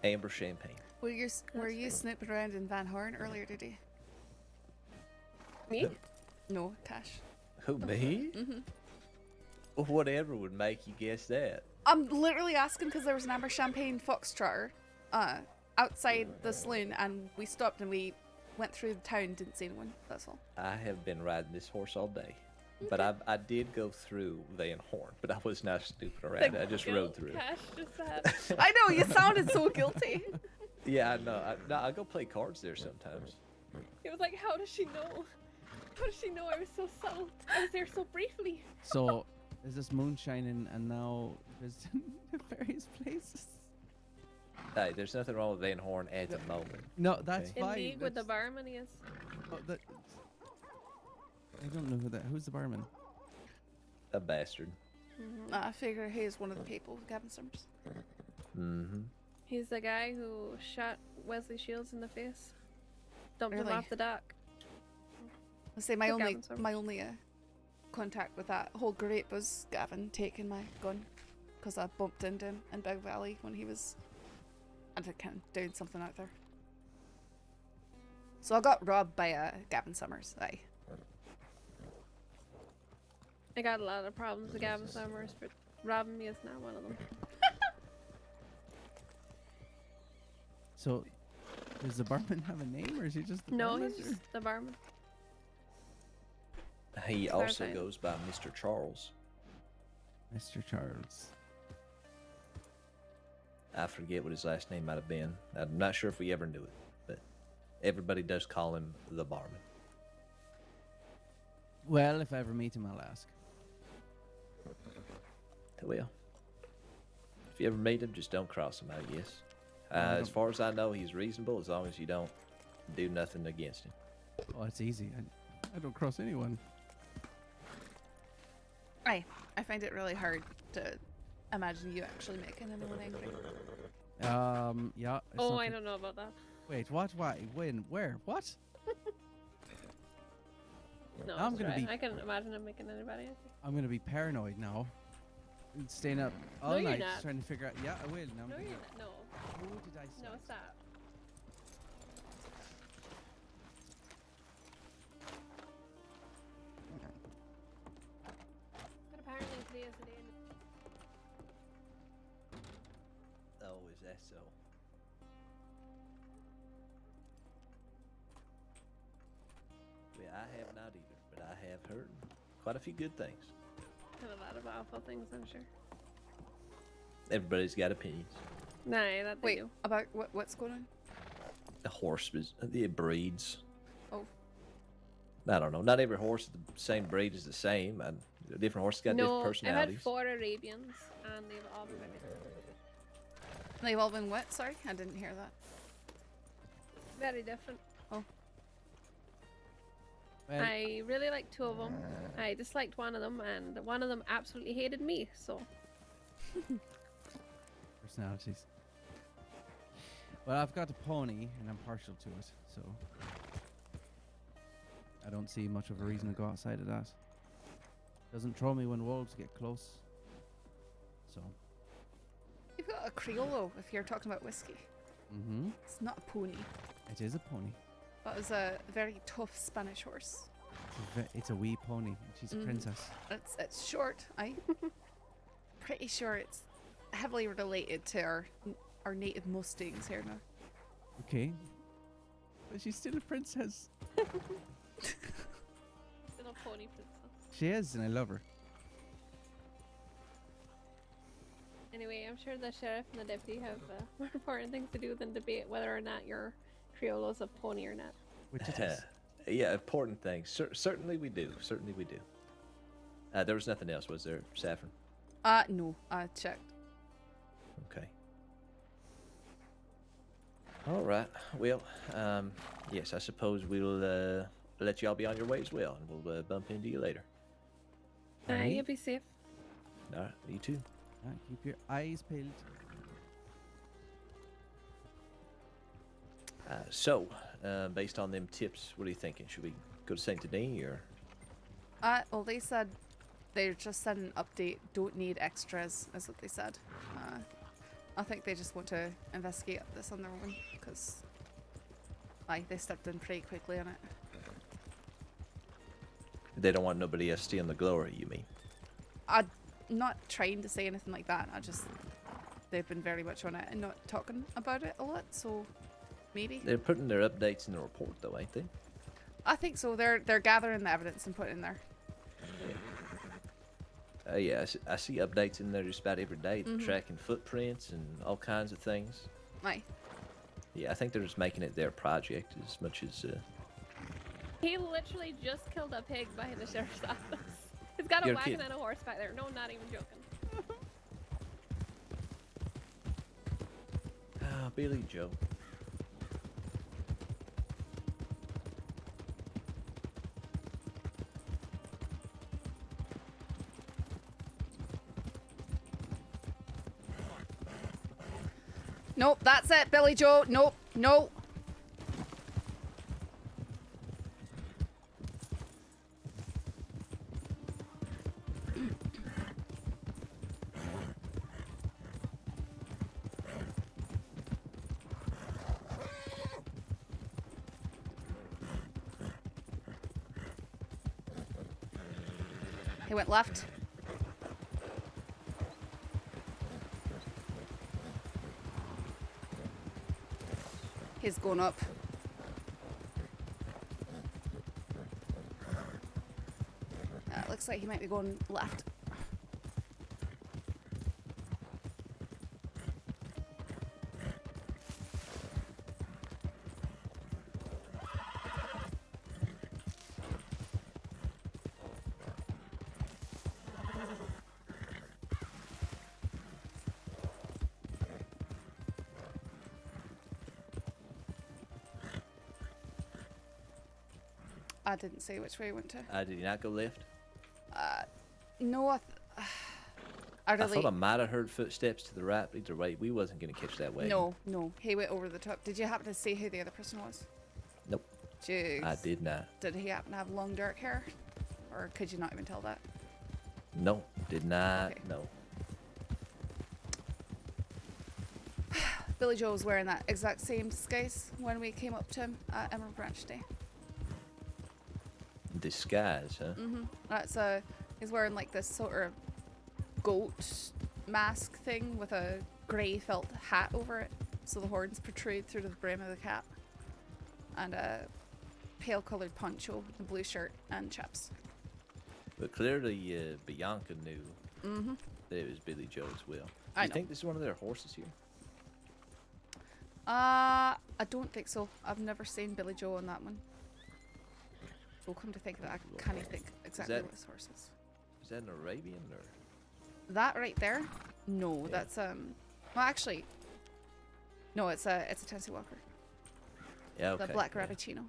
[SPEAKER 17] Amber Champagne.
[SPEAKER 1] Were you snooping around in Van Horn earlier today?
[SPEAKER 12] Me?
[SPEAKER 1] No, Cash.
[SPEAKER 17] Who, me?
[SPEAKER 1] Mm-hmm.
[SPEAKER 17] Whatever would make you guess that.
[SPEAKER 1] I'm literally asking because there was an Amber Champagne foxtrotter outside the saloon, and we stopped and we went through the town, didn't see anyone. That's all.
[SPEAKER 17] I have been riding this horse all day. But I did go through Van Horn, but I was not stupid around. I just rode through.
[SPEAKER 12] Cash just had.
[SPEAKER 1] I know, you sounded so guilty.
[SPEAKER 17] Yeah, I know. I go play cards there sometimes.
[SPEAKER 12] It was like, how does she know? How does she know I was so subtle? I was there so briefly.
[SPEAKER 19] So, there's this moonshine and now visiting various places.
[SPEAKER 17] Hey, there's nothing wrong with Van Horn at the moment.
[SPEAKER 19] No, that's
[SPEAKER 12] In
[SPEAKER 19] fine.
[SPEAKER 12] league with the barman, he is.
[SPEAKER 19] Oh, I don't know who that. Who's the barman?
[SPEAKER 17] A bastard.
[SPEAKER 1] I figure he's one of the people, Gavin Summers.
[SPEAKER 17] Mm-hmm.
[SPEAKER 12] He's the guy who shot Wesley Shields in the face. Dumped him
[SPEAKER 1] Really?
[SPEAKER 12] off the dock.
[SPEAKER 1] I say my
[SPEAKER 12] Poor
[SPEAKER 1] only
[SPEAKER 12] Gavin Summers.
[SPEAKER 1] my only contact with that whole group was Gavin taking my gun because I bumped into him in Big Valley when he was kind of doing something out there. So I got robbed by Gavin Summers. Aye.
[SPEAKER 12] I got a lot of problems with Gavin Summers, but robbing me is not one of them.
[SPEAKER 19] So, does the barman have a name, or is he just the
[SPEAKER 12] No,
[SPEAKER 19] barman,
[SPEAKER 12] he's just the barman.
[SPEAKER 17] He
[SPEAKER 12] Sorry,
[SPEAKER 17] also
[SPEAKER 12] fine.
[SPEAKER 17] goes by Mr. Charles.
[SPEAKER 19] Mr. Charles.
[SPEAKER 17] I forget what his last name might have been. I'm not sure if we ever knew it, but everybody does call him the barman.
[SPEAKER 19] Well, if I ever meet him, I'll ask.
[SPEAKER 17] Well, if you ever meet him, just don't cross him, I guess. As far as I know, he's reasonable as long as you don't do nothing against him.
[SPEAKER 19] Oh, it's easy. I don't cross anyone.
[SPEAKER 1] I find it really hard to imagine you actually making anyone angry.
[SPEAKER 19] Yeah. it's
[SPEAKER 12] Oh,
[SPEAKER 19] not
[SPEAKER 12] I
[SPEAKER 19] the-
[SPEAKER 12] don't know about that.
[SPEAKER 19] Wait, what? Why? When? Where? What?
[SPEAKER 12] No,
[SPEAKER 19] I'm
[SPEAKER 12] that's
[SPEAKER 19] gonna
[SPEAKER 12] right.
[SPEAKER 19] be-
[SPEAKER 12] I can imagine him making anybody angry.
[SPEAKER 19] I'm gonna be paranoid now. Staying up all
[SPEAKER 12] No, you're
[SPEAKER 19] night
[SPEAKER 12] not.
[SPEAKER 19] trying to figure out. Yeah, I will. Now I'm
[SPEAKER 12] No,
[SPEAKER 19] gonna-
[SPEAKER 12] you're not. No.
[SPEAKER 19] Who did I say?
[SPEAKER 12] No, stop. But apparently today is the day.
[SPEAKER 17] Oh, is that so? Yeah, I have not either, but I have heard quite a few good things.
[SPEAKER 12] And a lot of awful things, I'm sure.
[SPEAKER 17] Everybody's got opinions.
[SPEAKER 12] Nah, that they
[SPEAKER 1] Wait,
[SPEAKER 12] do.
[SPEAKER 1] about what's going on?
[SPEAKER 17] The horse, the breeds.
[SPEAKER 1] Oh.
[SPEAKER 17] I don't know. Not every horse is the same breed is the same. Different horses got different
[SPEAKER 12] No, I've
[SPEAKER 17] personalities.
[SPEAKER 12] had 4 Arabians, and they've all been very different.
[SPEAKER 1] They've all been what? Sorry, I didn't hear that.
[SPEAKER 12] Very different.
[SPEAKER 1] Oh.
[SPEAKER 19] Well,
[SPEAKER 12] I really liked 2 of them. I disliked one of them, and one of them absolutely hated me, so.
[SPEAKER 19] personalities. Well, I've got a pony, and I'm partial to it, so I don't see much of a reason to go outside of that. Doesn't throw me when wolves get close. So.
[SPEAKER 1] You've got a Criollo if you're talking about whiskey.
[SPEAKER 19] Mm-hmm.
[SPEAKER 1] It's not a pony.
[SPEAKER 19] It is a pony.
[SPEAKER 1] That was a very tough Spanish horse.
[SPEAKER 19] It's a wee pony. And she's a
[SPEAKER 1] Mhm.
[SPEAKER 19] princess.
[SPEAKER 1] It's short. Pretty sure it's heavily related to our native Mustangs here now.
[SPEAKER 19] Okay. But she's still a princess.
[SPEAKER 12] Still a pony princess.
[SPEAKER 19] She is, and I love her.
[SPEAKER 12] Anyway, I'm sure the sheriff and the deputy have more important things to do than debate whether or not your Criollo's a pony or not.
[SPEAKER 19] Which it is.
[SPEAKER 17] Yeah, important things. Certainly we do. Certainly we do. There was nothing else, was there, Saffron?
[SPEAKER 1] No, I checked.
[SPEAKER 17] Okay. All right. Well, yes, I suppose we'll let y'all be on your way as well, and we'll bump into you later.
[SPEAKER 12] You be safe.
[SPEAKER 17] All right, you too.
[SPEAKER 19] Keep your eyes peeled.
[SPEAKER 17] So, based on them tips, what are you thinking? Should we go to Saint Denis or?
[SPEAKER 1] Well, they said they just said an update. Don't need extras, is what they said. I think they just want to investigate this on their own because, they stepped in pretty quickly on it.
[SPEAKER 17] They don't want nobody else stealing the glory, you mean?
[SPEAKER 1] I'm not trying to say anything like that. They've been very much on it and not talking about it a lot. So, maybe.
[SPEAKER 17] They're putting their updates in the report, though, ain't they?
[SPEAKER 1] I think so. They're gathering the evidence and putting it in there.
[SPEAKER 17] Yeah, I see updates in there just about every day,
[SPEAKER 1] Mhm.
[SPEAKER 17] tracking footprints and all kinds of things.
[SPEAKER 1] Aye.
[SPEAKER 17] Yeah, I think they're just making it their project as much as.
[SPEAKER 12] He literally just killed a pig behind the sheriff's office. He's got a
[SPEAKER 17] You're
[SPEAKER 12] wagon
[SPEAKER 17] kidding.
[SPEAKER 12] and a horse back there. No, not even joking.
[SPEAKER 17] Billy Joe.
[SPEAKER 1] Nope, that's it, Billy Joe. Nope, no. He went left. He's going up. Looks like he might be going left. I didn't say which way he went to.
[SPEAKER 17] Did he not go left?
[SPEAKER 1] No, I
[SPEAKER 17] I thought I might have heard footsteps to the right, but either way, we wasn't going to catch that wagon.
[SPEAKER 1] No, he went over the top. Did you happen to see who the other person was?
[SPEAKER 17] Nope.
[SPEAKER 1] Jeez.
[SPEAKER 17] I did not.
[SPEAKER 1] Did he happen to have long dark hair? Or could you not even tell that?
[SPEAKER 17] No, did not. Okay. No.
[SPEAKER 1] Billy Joe was wearing that exact same disguise when we came up to him at Emerald Branch Day.
[SPEAKER 17] Disguise, huh?
[SPEAKER 1] That's he's wearing like this sort of goat mask thing with a grey felt hat over it, so the horns protrude through to the brim of the cap, and a pale coloured poncho, a blue shirt, and chaps.
[SPEAKER 17] But clearly, Bianca knew that it was Billy Joe as well.
[SPEAKER 1] I
[SPEAKER 17] You
[SPEAKER 1] know.
[SPEAKER 17] think this is one of their horses here?
[SPEAKER 1] I don't think so. I've never seen Billy Joe on that one. So come to think of it, I can't think exactly what his horse is.
[SPEAKER 17] Is that an Arabian or?
[SPEAKER 1] That right there? No, that's well actually, no, it's a Tennessee Walker.
[SPEAKER 17] Yeah, okay.
[SPEAKER 1] The black Rabicino.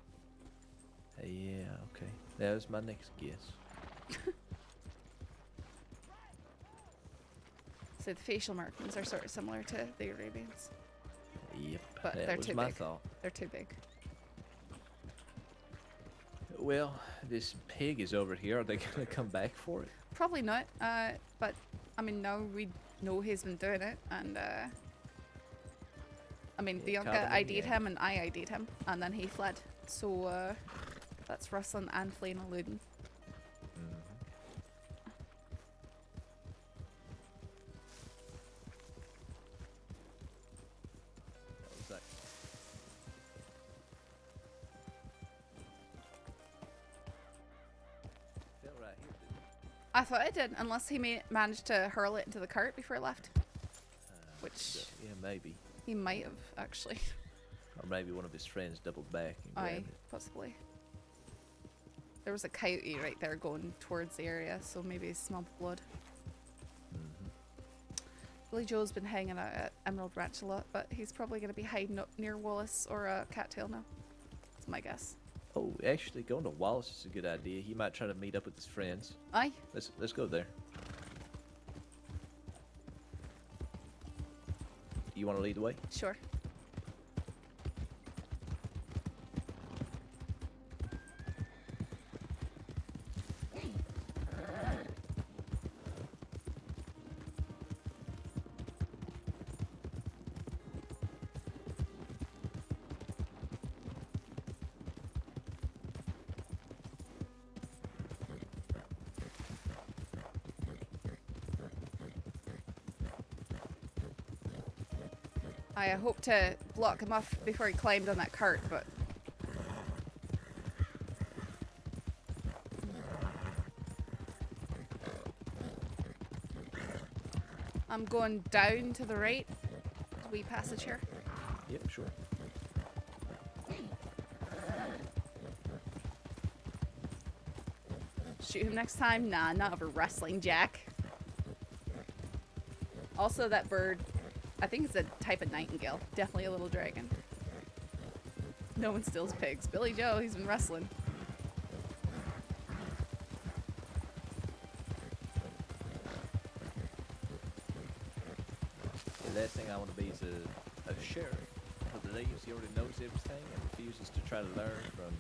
[SPEAKER 17] Yeah, okay. That was my next guess.
[SPEAKER 1] So the facial markings are sort of similar to the Arabians.
[SPEAKER 17] Yep,
[SPEAKER 1] But
[SPEAKER 17] that
[SPEAKER 1] they're
[SPEAKER 17] was
[SPEAKER 1] too
[SPEAKER 17] my
[SPEAKER 1] big.
[SPEAKER 17] thought.
[SPEAKER 1] They're too big.
[SPEAKER 17] Well, this pig is over here. Are they gonna come back for it?
[SPEAKER 1] Probably not. But I mean, now we know he's been doing it, and I mean,
[SPEAKER 17] Yeah,
[SPEAKER 1] Bianca
[SPEAKER 17] caught him,
[SPEAKER 1] ID'd
[SPEAKER 17] yeah.
[SPEAKER 1] him, and I ID'd him, and then he fled. So that's rustling and fleeing and eluding.
[SPEAKER 17] What was that? Fell right here, didn't it?
[SPEAKER 1] I thought it did, unless he managed to hurl it into the cart before it left. Which
[SPEAKER 17] Yeah, maybe.
[SPEAKER 1] he might have, actually.
[SPEAKER 17] Or maybe one of his friends doubled back and
[SPEAKER 1] Aye,
[SPEAKER 17] grabbed it.
[SPEAKER 1] possibly. There was a coyote right there going towards the area, so maybe he smelled blood. Billy Joe's been hanging out at Emerald Ranch a lot, but he's probably going to be hiding up near Wallace or Cattail now. That's my guess.
[SPEAKER 17] Oh, actually, going to Wallace is a good idea. He might try to meet up with his friends.
[SPEAKER 1] Aye.
[SPEAKER 17] Let's go there. You want to lead the way?
[SPEAKER 1] Sure. I hope to block him off before he climbed on that cart, but I'm going down to the right. There's a wee passage here.
[SPEAKER 17] Yep, sure.
[SPEAKER 1] Shoot him next time? Nah, not over wrestling, Jack. Also, that bird, I think it's a type of nightingale. Definitely a little dragon. No one steals pigs. Billy Joe, he's been wrestling.
[SPEAKER 17] The last thing I want to be is a sheriff who believes he already knows everything and refuses to try to learn from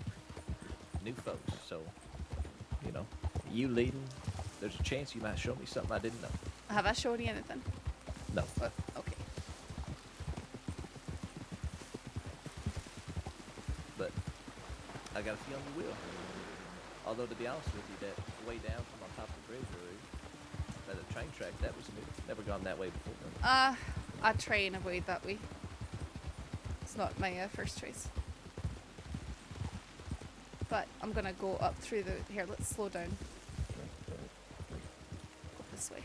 [SPEAKER 17] new folks. So, you know, you leading, there's a chance you might show me something I didn't know.
[SPEAKER 1] Have I showed you anything?
[SPEAKER 17] No.
[SPEAKER 1] Okay.
[SPEAKER 17] But I got a feeling you will. Although, to be honest with you, that way down from on top of the bridge road, by the train track, that was new. Never gone that way before.
[SPEAKER 1] I try and avoid that way. It's not my first choice. But I'm gonna go up through the... Here, let's slow down. Go this way.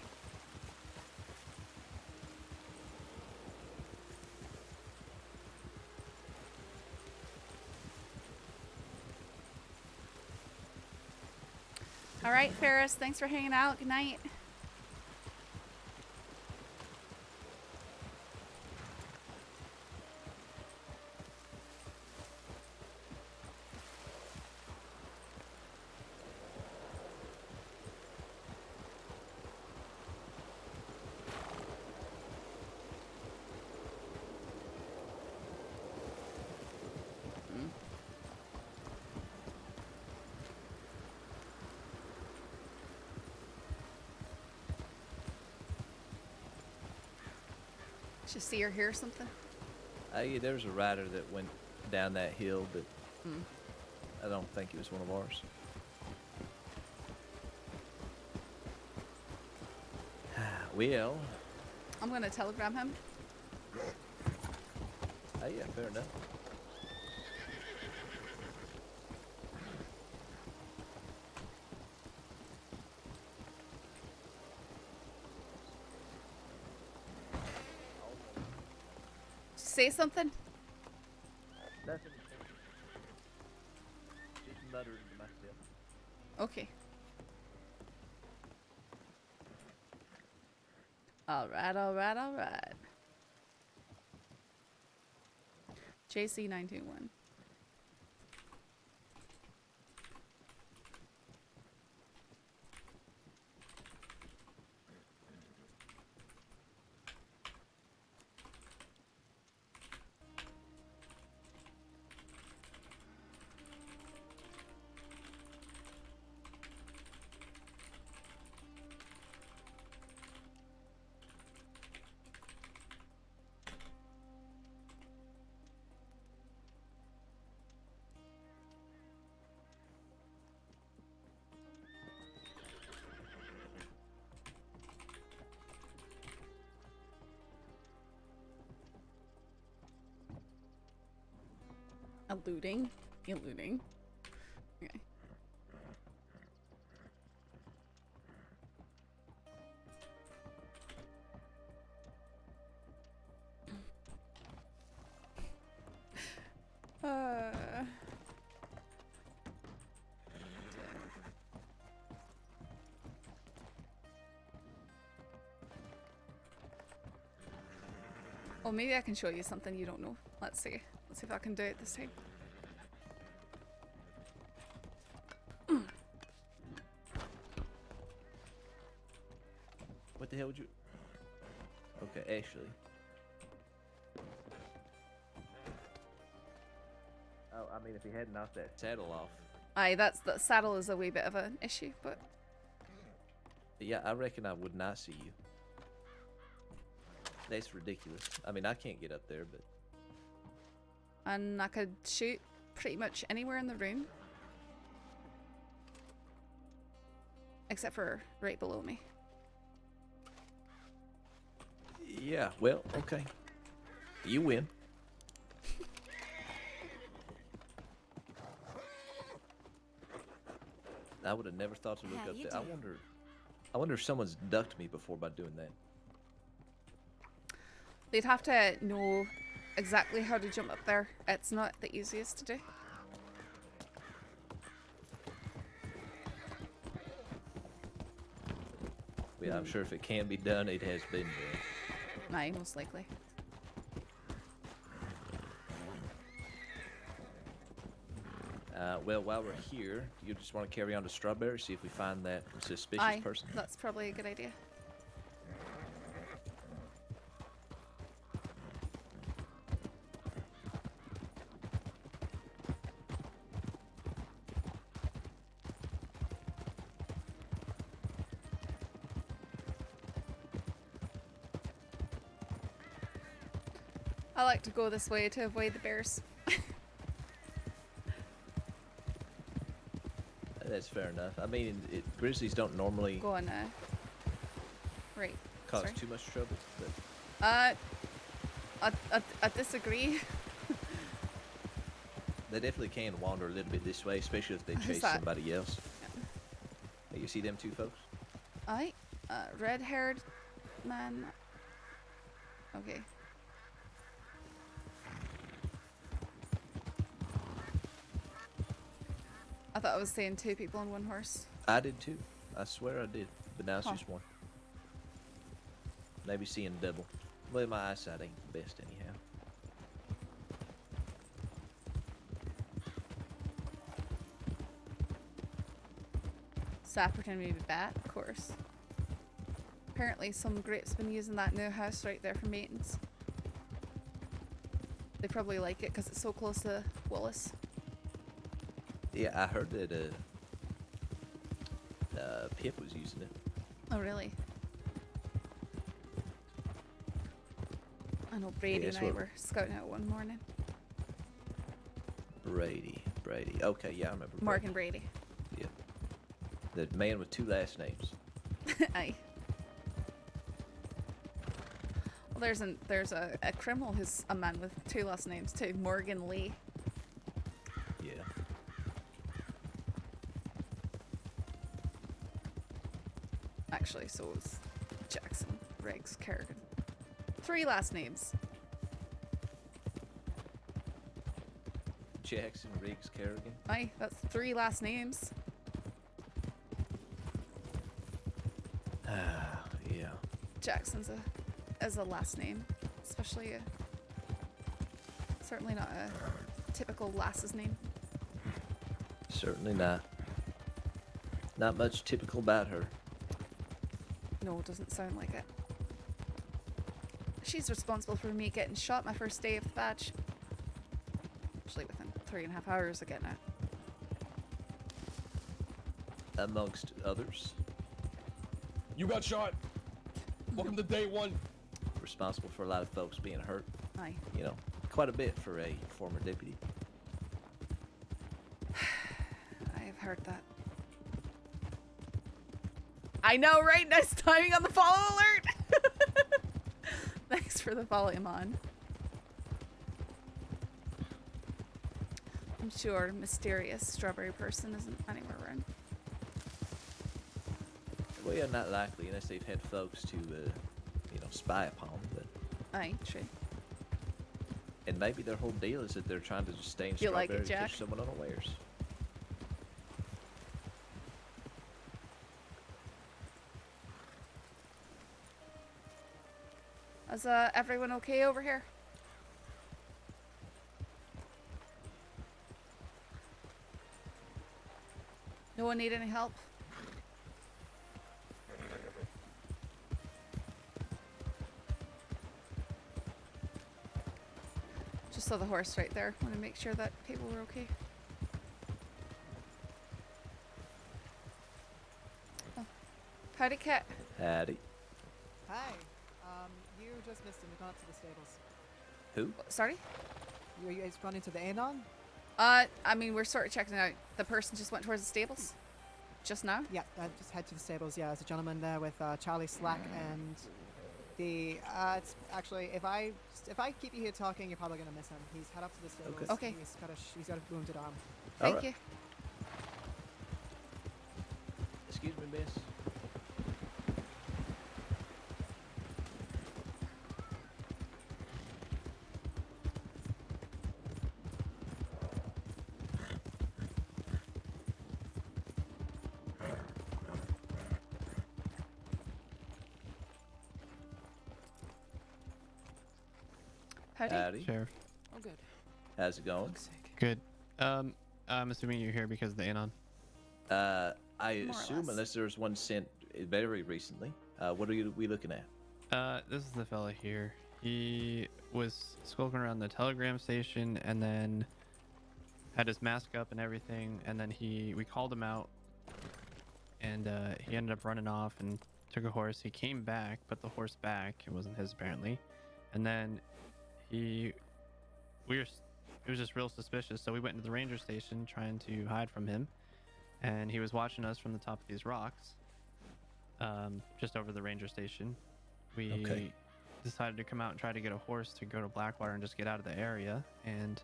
[SPEAKER 1] All right, Ferris, thanks for hanging out. Good night. Just see or hear something?
[SPEAKER 17] Yeah, there was a rider that went down that hill, but
[SPEAKER 1] Hmm.
[SPEAKER 17] I don't think it was one of ours. Well,
[SPEAKER 1] I'm gonna telegram him.
[SPEAKER 17] yeah, fair enough.
[SPEAKER 1] Say something.
[SPEAKER 17] Nothing. Just muttering to myself.
[SPEAKER 1] Okay. Alright. JC921. Eluding. Okay. Oh, maybe I can show you something you don't know. Let's see. Let's see if I can do it this time.
[SPEAKER 17] What the hell would you... Okay, Ashley. Oh, I mean, if he hadn't knocked that saddle off.
[SPEAKER 1] Aye, that saddle is a wee bit of an issue, but...
[SPEAKER 17] Yeah, I reckon I would not see you. That's ridiculous. I mean, I can't get up there, but...
[SPEAKER 1] And I could shoot pretty much anywhere in the room. Except for right below me.
[SPEAKER 17] Yeah, well, okay. You win. I would have never thought to look
[SPEAKER 5] How
[SPEAKER 17] up
[SPEAKER 5] you
[SPEAKER 17] there.
[SPEAKER 5] doing?
[SPEAKER 17] I wonder if someone's ducked me before by doing that.
[SPEAKER 1] They'd have to know exactly how to jump up there. It's not the easiest to do.
[SPEAKER 17] Yeah, I'm sure if it can be done, it has been done.
[SPEAKER 1] Aye, most likely.
[SPEAKER 17] Well, while we're here, you just want to carry on to Strawberry, see if we find that suspicious person?
[SPEAKER 1] That's probably a good idea. I like to go this way to avoid the bears.
[SPEAKER 17] That's fair enough. I mean, grizzlies don't normally
[SPEAKER 1] Go on, right.
[SPEAKER 17] cause
[SPEAKER 1] Sorry.
[SPEAKER 17] too much trouble, but
[SPEAKER 1] I disagree.
[SPEAKER 17] they definitely can wander a little bit this way, especially if they
[SPEAKER 1] Who's
[SPEAKER 17] chase
[SPEAKER 1] that?
[SPEAKER 17] somebody else. Hey, you see them two folks?
[SPEAKER 1] Aye, red-haired man. Okay. I thought I was saying two people on one horse.
[SPEAKER 17] I did too. I swear I did, but now it's
[SPEAKER 1] Huh.
[SPEAKER 17] just one. Maybe seeing double. Well, my eyesight ain't the best anyhow.
[SPEAKER 1] Staff pretending to be bat, of course. Apparently some group's been using that new house right there for maintenance. They probably like it because it's so close to Willis.
[SPEAKER 17] Yeah, I heard that Pip was using it.
[SPEAKER 1] Oh, really? I know Brady
[SPEAKER 17] Yeah,
[SPEAKER 1] and
[SPEAKER 17] that's
[SPEAKER 1] I
[SPEAKER 17] what-
[SPEAKER 1] were scouting out one morning.
[SPEAKER 17] Brady. Okay, yeah, I remember.
[SPEAKER 1] Morgan Brady.
[SPEAKER 17] Yep. The man with 2 last names.
[SPEAKER 1] Aye. Well, there's a criminal who's a man with 2 last names too, Morgan Lee.
[SPEAKER 17] Yeah.
[SPEAKER 1] Actually, so is Jackson, Riggs, Kerrigan. 3 last names.
[SPEAKER 17] Jackson, Riggs, Kerrigan.
[SPEAKER 1] Aye, that's 3 last names.
[SPEAKER 17] Yeah.
[SPEAKER 1] Jackson's a last name, especially certainly not a typical lass's name.
[SPEAKER 17] Certainly not. Not much typical about her.
[SPEAKER 1] No, it doesn't sound like it. She's responsible for me getting shot my first day of the badge. Actually, within 3.5 hours of getting it.
[SPEAKER 17] Amongst others.
[SPEAKER 2] You got shot. Welcome to day 1.
[SPEAKER 17] Responsible for a lot of folks being hurt.
[SPEAKER 1] Aye.
[SPEAKER 17] You know, quite a bit for a former deputy.
[SPEAKER 1] I've heard that. I know, right? Nice timing on the follow alert. Thanks for the follow, Iman. I'm sure mysterious strawberry person isn't anywhere around.
[SPEAKER 17] Well, yeah, not likely unless they've had folks to, spy upon. But
[SPEAKER 1] Aye, true.
[SPEAKER 17] and maybe their whole deal is that they're trying to just stay in
[SPEAKER 1] You like
[SPEAKER 17] strawberry
[SPEAKER 1] it,
[SPEAKER 17] to
[SPEAKER 1] Jack?
[SPEAKER 17] catch someone unawares.
[SPEAKER 1] Is everyone okay over here? No one need any help? Just saw the horse right there. Want to make sure that people were okay. Oh. Howdy, Kit.
[SPEAKER 17] Howdy.
[SPEAKER 4] Hi. You just missed him. We've gone up to the stables.
[SPEAKER 17] Who?
[SPEAKER 1] Sorry?
[SPEAKER 4] You guys gone into the Anon?
[SPEAKER 1] I mean, we're sort of checking it out. The person just went towards the stables? Just now?
[SPEAKER 4] Yeah, just head to the stables. Yeah, there's a gentleman there with Charlie Slack and the. It's actually if I keep you here talking, you're probably gonna miss him. He's head up to the stables.
[SPEAKER 1] Okay.
[SPEAKER 4] He's got a wounded arm.
[SPEAKER 1] Thank you.
[SPEAKER 17] Excuse me, miss. Howdy.
[SPEAKER 22] Sheriff.
[SPEAKER 4] Oh, good.
[SPEAKER 17] How's it going?
[SPEAKER 22] Good. I'm assuming you're here because of the Anon.
[SPEAKER 17] I
[SPEAKER 22] More or
[SPEAKER 17] assume,
[SPEAKER 22] less.
[SPEAKER 17] unless there was one sent very recently. What are we looking at?
[SPEAKER 22] This is the fella here. He was skulking around the telegram station and then had his mask up and everything, and then we called him out, and he ended up running off and took a horse. He came back, put the horse back. It wasn't his apparently, and then it was just real suspicious. So we went into the ranger station trying to hide from him, and he was watching us from the top of these rocks, just over the ranger station. We decided to come out and try to get a horse to go to Blackwater and just get out of the area, and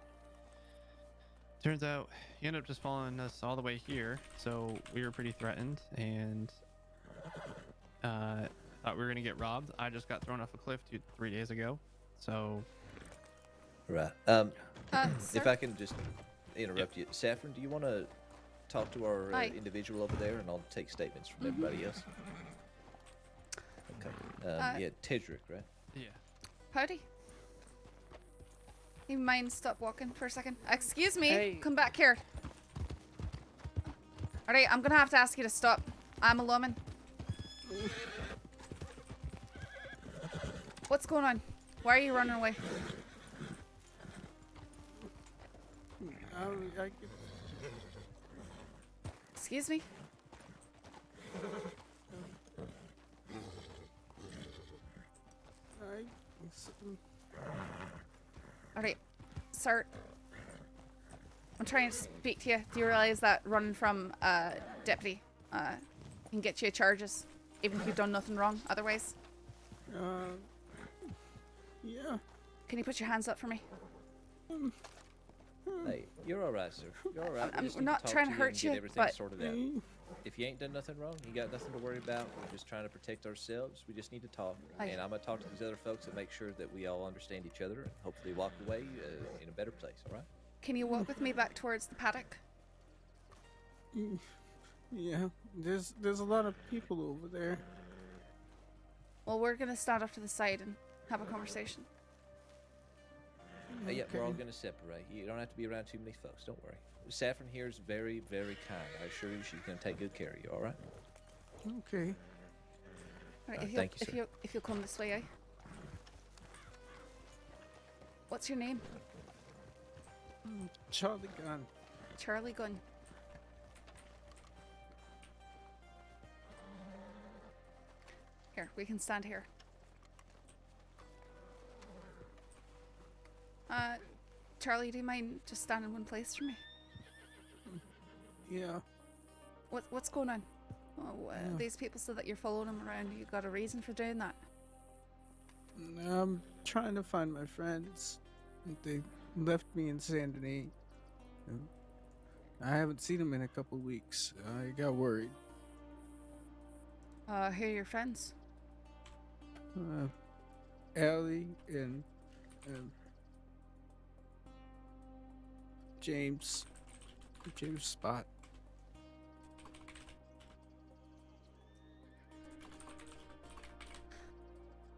[SPEAKER 22] turns out he ended up just following us all the way here. So we were pretty threatened and thought we were gonna get robbed. I just got thrown off a cliff 3 days ago, so
[SPEAKER 17] Right. If I can just interrupt you, Saffron, do you want to talk to our
[SPEAKER 1] Hi.
[SPEAKER 17] individual over there, and I'll take statements from everybody else? Okay. Yeah, Tedrick, right?
[SPEAKER 22] Yeah.
[SPEAKER 1] Howdy. You mind stop walking for a second? Excuse me.
[SPEAKER 4] Hey.
[SPEAKER 1] Come back here. Alright, I'm gonna have to ask you to stop. I'm a woman. What's going on? Why are you running away? Excuse me? Alright, sir. I'm trying to speak to you. Do you realize that running from deputy can get you charges, even if you've done nothing wrong otherwise?
[SPEAKER 6] Yeah.
[SPEAKER 1] Can you put your hands up for me?
[SPEAKER 17] Hey, you're alright, sir. You're alright.
[SPEAKER 1] I'm not trying to hurt you, but
[SPEAKER 17] sorted out. If you ain't done nothing wrong, you got nothing to worry about. We're just trying to protect ourselves. We just need to talk. And I'm going to talk to these other folks and make sure that we all understand each other and hopefully walk away in a better place, all right?
[SPEAKER 1] Can you walk with me back towards the paddock?
[SPEAKER 6] Yeah, there's a lot of people over there.
[SPEAKER 1] Well, we're gonna stand off to the side and have a conversation.
[SPEAKER 17] Yeah, we're all going to separate. You don't have to be around too many folks. Don't worry. Saffron here is very, very kind. I assure you she's going to take good care of you, all right?
[SPEAKER 6] Okay.
[SPEAKER 1] All right,
[SPEAKER 17] thank you, sir.
[SPEAKER 1] if you'll come this way, eh? What's your name?
[SPEAKER 6] Charlie Gunn.
[SPEAKER 1] Charlie Gunn. Here, we can stand here. Charlie, do you mind just standing in one place for me?
[SPEAKER 6] Yeah.
[SPEAKER 1] What's going on? Oh, these people said that you're following them around. You got a reason for doing that?
[SPEAKER 6] I'm trying to find my friends. They left me in Saint Denis. I haven't seen them in a couple weeks. I got worried.
[SPEAKER 1] Who are your friends?
[SPEAKER 6] Allie and James Spot.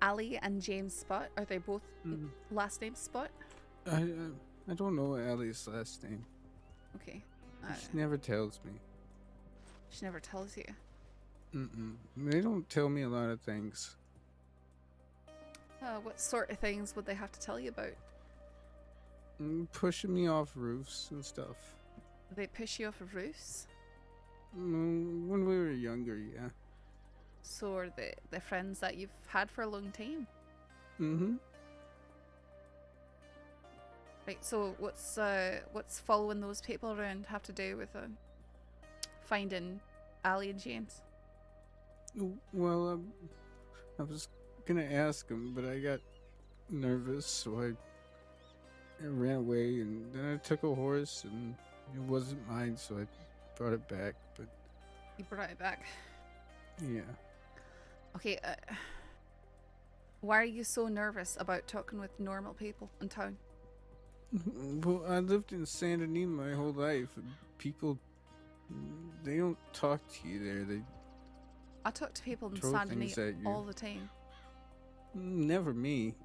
[SPEAKER 1] Ali and James Spot, are they both last name Spot?
[SPEAKER 6] I don't know Allie's last name.
[SPEAKER 1] Okay.
[SPEAKER 6] She never tells me.
[SPEAKER 1] She never tells you.
[SPEAKER 6] They don't tell me a lot of things.
[SPEAKER 1] What sort of things would they have to tell you about?
[SPEAKER 6] Pushing me off roofs and stuff.
[SPEAKER 1] They push you off of roofs?
[SPEAKER 6] When we were younger, yeah.
[SPEAKER 1] So are the friends that you've had for a long time? Right, so what's following those people around have to do with finding Ali and James?
[SPEAKER 6] Well, I was gonna ask him, but I got nervous, so I ran away, and then I took a horse, and it wasn't mine, so I brought it back, but...
[SPEAKER 1] You brought it back?
[SPEAKER 6] Yeah.
[SPEAKER 1] Okay, why are you so nervous about talking with normal people in town?
[SPEAKER 6] Well, I lived in Saint Denis my whole life, and people, they don't talk to you there,
[SPEAKER 1] I talk to people in
[SPEAKER 6] throw
[SPEAKER 1] Saint
[SPEAKER 6] things
[SPEAKER 1] Denis
[SPEAKER 6] at you.
[SPEAKER 1] all the time.
[SPEAKER 6] Never me.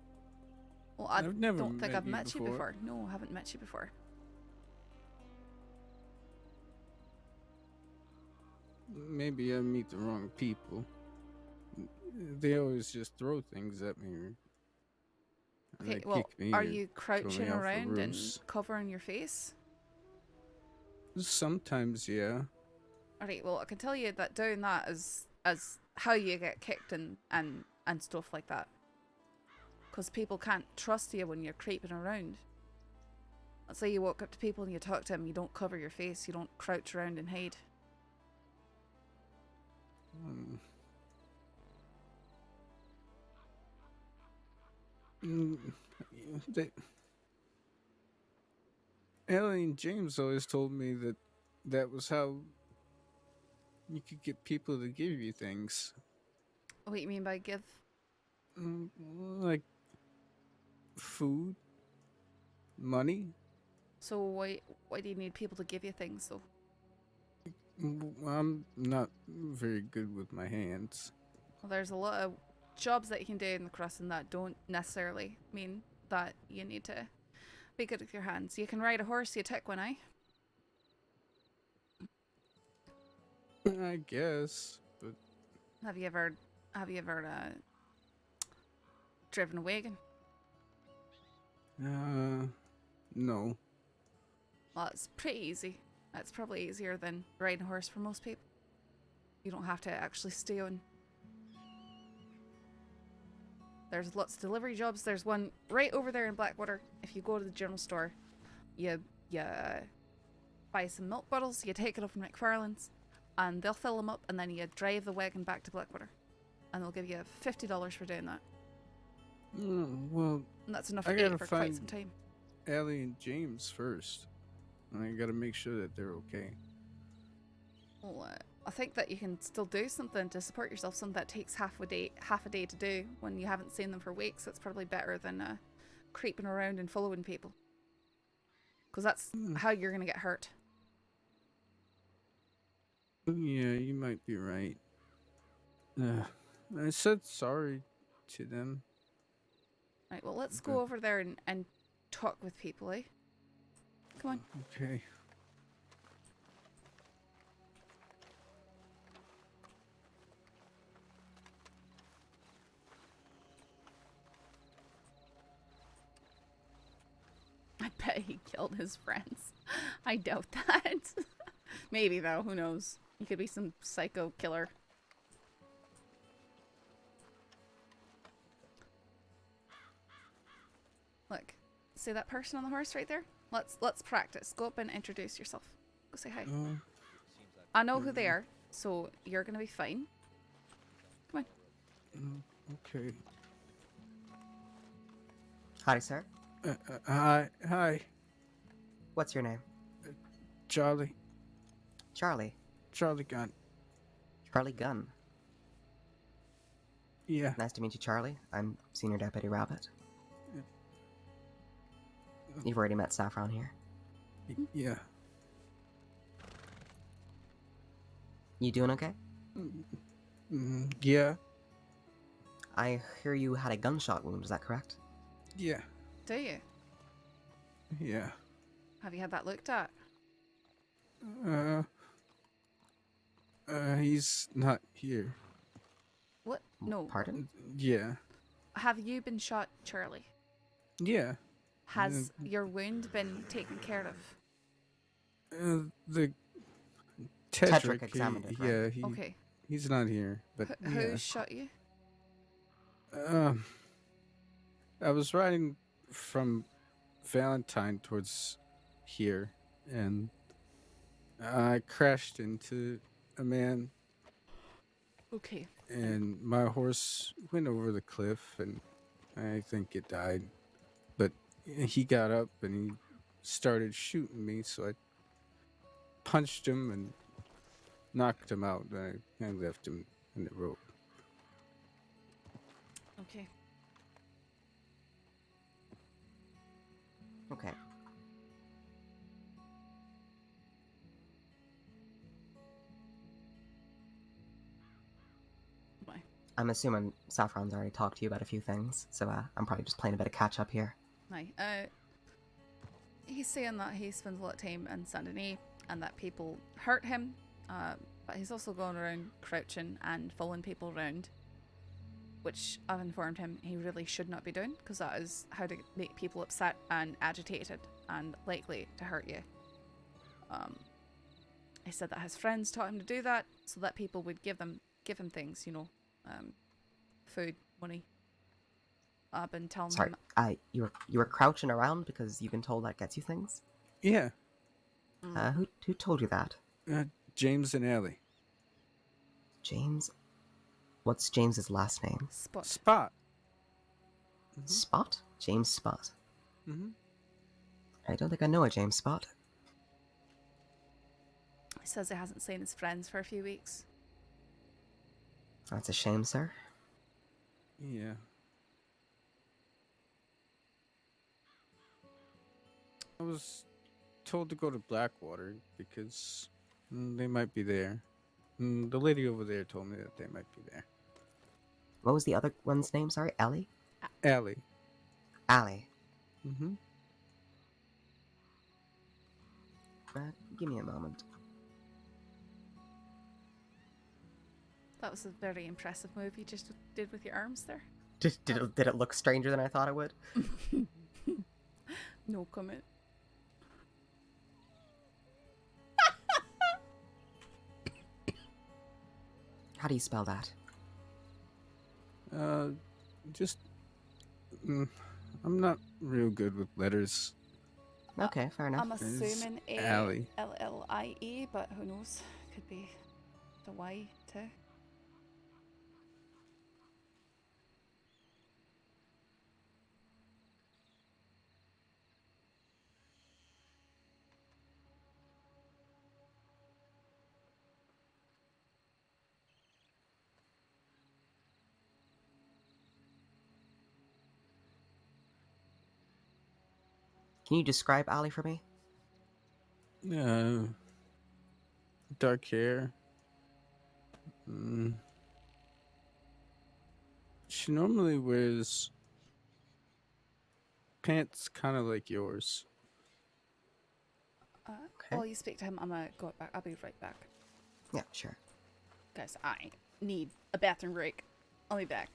[SPEAKER 1] Well, I
[SPEAKER 6] I've never
[SPEAKER 1] don't think
[SPEAKER 6] met
[SPEAKER 1] I've
[SPEAKER 6] you
[SPEAKER 1] met you
[SPEAKER 6] before.
[SPEAKER 1] before. No, I haven't met you before.
[SPEAKER 6] Maybe I meet the wrong people. They always just throw things at me. And
[SPEAKER 1] Okay,
[SPEAKER 6] they
[SPEAKER 1] well,
[SPEAKER 6] kick me
[SPEAKER 1] are
[SPEAKER 6] or
[SPEAKER 1] you
[SPEAKER 6] throw me
[SPEAKER 1] crouching
[SPEAKER 6] off the
[SPEAKER 1] around and
[SPEAKER 6] roofs.
[SPEAKER 1] covering your face?
[SPEAKER 6] Sometimes, yeah.
[SPEAKER 1] Alright, well, I can tell you that doing that is how you get kicked and stuff like that. Because people can't trust you when you're creeping around. Let's say you walk up to people and you talk to them, you don't cover your face, you don't crouch around and hide.
[SPEAKER 6] Ellie and James always told me that that was how you could get people to give you things.
[SPEAKER 1] What do you mean by give?
[SPEAKER 6] Like food, money.
[SPEAKER 1] So why do you need people to give you things though?
[SPEAKER 6] I'm not very good with my hands.
[SPEAKER 1] Well, there's a lot of jobs that you can do in the crossing that don't necessarily mean that you need to be good with your hands. You can ride a horse, you take one, eh?
[SPEAKER 6] I guess, but
[SPEAKER 1] Have you ever driven a wagon?
[SPEAKER 6] no.
[SPEAKER 1] Well, it's pretty easy. It's probably easier than riding a horse for most people. You don't have to actually stay on. There's lots of delivery jobs. There's one right over there in Blackwater. If you go to the general store, you buy some milk bottles, you take it up from McFarlane's, and they'll fill them up, and then you drive the wagon back to Blackwater. And they'll give you $50 for doing that.
[SPEAKER 6] Well,
[SPEAKER 1] And that's enough
[SPEAKER 6] I
[SPEAKER 1] to eat
[SPEAKER 6] gotta
[SPEAKER 1] for quite
[SPEAKER 6] find
[SPEAKER 1] some time.
[SPEAKER 6] Allie and James first. And I gotta make sure that they're okay.
[SPEAKER 1] Well, I think that you can still do something to support yourself. Something that takes half a day to do when you haven't seen them for weeks. It's probably better than creeping around and following people. Because that's how you're gonna get hurt.
[SPEAKER 6] Yeah, you might be right. I said sorry to them.
[SPEAKER 1] Right, well, let's go over there and talk with people, eh? Come on.
[SPEAKER 6] Okay.
[SPEAKER 1] I bet he killed his friends. I doubt that. Maybe, though. Who knows? He could be some psycho killer. Look. See that person on the horse right there? Let's practice. Go up and introduce yourself. Go say hi. I know who they are, so you're gonna be fine. Come on.
[SPEAKER 6] Okay.
[SPEAKER 13] Hi, sir.
[SPEAKER 6] Hi.
[SPEAKER 13] What's your name?
[SPEAKER 6] Charlie.
[SPEAKER 13] Charlie.
[SPEAKER 6] Charlie Gunn.
[SPEAKER 13] Charlie Gunn.
[SPEAKER 6] Yeah.
[SPEAKER 13] Nice to meet you, Charlie. I'm Senior Deputy Rabbit. You've already met Saffron here.
[SPEAKER 6] Yeah.
[SPEAKER 13] You doing okay?
[SPEAKER 6] Yeah.
[SPEAKER 13] I hear you had a gunshot wound, is that correct?
[SPEAKER 6] Yeah.
[SPEAKER 1] Do you?
[SPEAKER 6] Yeah.
[SPEAKER 1] Have you had that looked at?
[SPEAKER 6] He's not here.
[SPEAKER 1] What? No.
[SPEAKER 13] Pardon?
[SPEAKER 6] Yeah.
[SPEAKER 1] Have you been shot, Charlie?
[SPEAKER 6] Yeah.
[SPEAKER 1] Has your wound been taken care of?
[SPEAKER 6] The
[SPEAKER 13] Tedrick examined it, right?
[SPEAKER 6] Yeah,
[SPEAKER 1] Okay.
[SPEAKER 6] he's not here, but
[SPEAKER 1] Who shot you?
[SPEAKER 6] I was riding from Valentine towards here, and I crashed into a man.
[SPEAKER 1] Okay.
[SPEAKER 6] And my horse went over the cliff, and I think it died. But he got up and he started shooting me, so I punched him and knocked him out. I left him in the road.
[SPEAKER 1] Okay.
[SPEAKER 13] Okay.
[SPEAKER 1] Bye.
[SPEAKER 13] I'm assuming Saffron's already talked to you about a few things, so I'm probably just playing a bit of catch up here.
[SPEAKER 1] Hi. He's saying that he spends a lot of time in Saint Denis and that people hurt him, but he's also going around crouching and following people around, which I've informed him he really should not be doing, because that is how to make people upset and agitated and likely to hurt you. He said that his friends taught him to do that so that people would give him things, food, money. I've been telling
[SPEAKER 13] Sorry,
[SPEAKER 1] him.
[SPEAKER 13] you were crouching around because you've been told that gets you things?
[SPEAKER 6] Yeah.
[SPEAKER 13] Who told you that?
[SPEAKER 6] James and Allie.
[SPEAKER 13] James? What's James's last name?
[SPEAKER 1] Spot.
[SPEAKER 6] Spot.
[SPEAKER 13] Spot? James Spot.
[SPEAKER 6] Mm-hmm.
[SPEAKER 13] I don't think I know a James Spot.
[SPEAKER 1] He says he hasn't seen his friends for a few weeks.
[SPEAKER 13] That's a shame, sir.
[SPEAKER 6] Yeah. I was told to go to Blackwater because they might be there. The lady over there told me that they might be there.
[SPEAKER 13] What was the other one's name? Sorry, Ellie?
[SPEAKER 6] Allie.
[SPEAKER 13] Allie.
[SPEAKER 6] Mm-hmm.
[SPEAKER 13] Give me a moment.
[SPEAKER 1] That was a very impressive move you just did with your arms there.
[SPEAKER 13] Did it look stranger than I thought it would?
[SPEAKER 1] No comment.
[SPEAKER 13] How do you spell that?
[SPEAKER 6] Just I'm not real good with letters.
[SPEAKER 13] Okay, fair enough.
[SPEAKER 1] I'm assuming
[SPEAKER 6] Allie.
[SPEAKER 1] A-L-L-I-E, but who knows? Could be the Y too.
[SPEAKER 13] Can you describe Allie for me?
[SPEAKER 6] Dark hair. She normally wears pants kind of like yours.
[SPEAKER 1] While you speak to him, I'm gonna go back. I'll be right back.
[SPEAKER 13] Yeah, sure.
[SPEAKER 1] Guys, I need a bathroom break. I'll be back.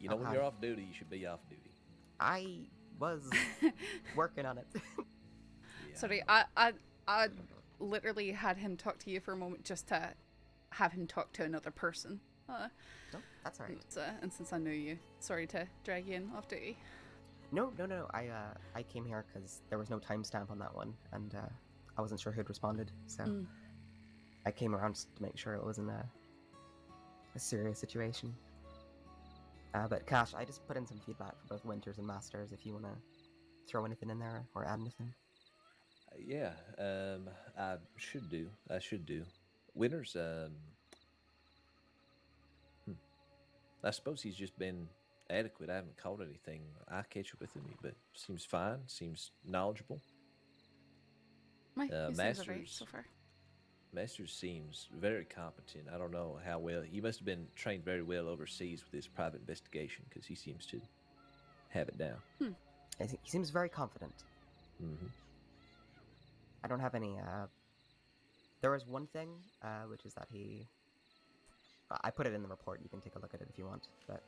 [SPEAKER 17] You know,
[SPEAKER 13] Oh,
[SPEAKER 17] when you're off duty, you should be off duty.
[SPEAKER 13] I was working on it.
[SPEAKER 1] Sorry, I literally had him talk to you for a moment just to have him talk to another person.
[SPEAKER 13] No, that's alright.
[SPEAKER 1] And since I knew you, sorry to drag you in off duty.
[SPEAKER 13] No. I came here because there was no timestamp on that one, and I wasn't sure who'd responded, so I came around just to make sure it wasn't a serious situation. But Cash, I just put in some feedback for both Winters and Masters if you want to throw anything in there or add anything.
[SPEAKER 17] Yeah, I should do. Winters, I suppose he's just been adequate. I haven't caught anything I catch up with him, but seems fine, seems knowledgeable.
[SPEAKER 1] He seems alright so far.
[SPEAKER 17] Masters seems very competent. I don't know how well. He must have been trained very well overseas with his private investigation, because he seems to have it down.
[SPEAKER 13] He seems very confident.
[SPEAKER 17] Mm-hmm.
[SPEAKER 13] I don't have any, there was one thing, which is that I put it in the report, you can take a look at it if you want, but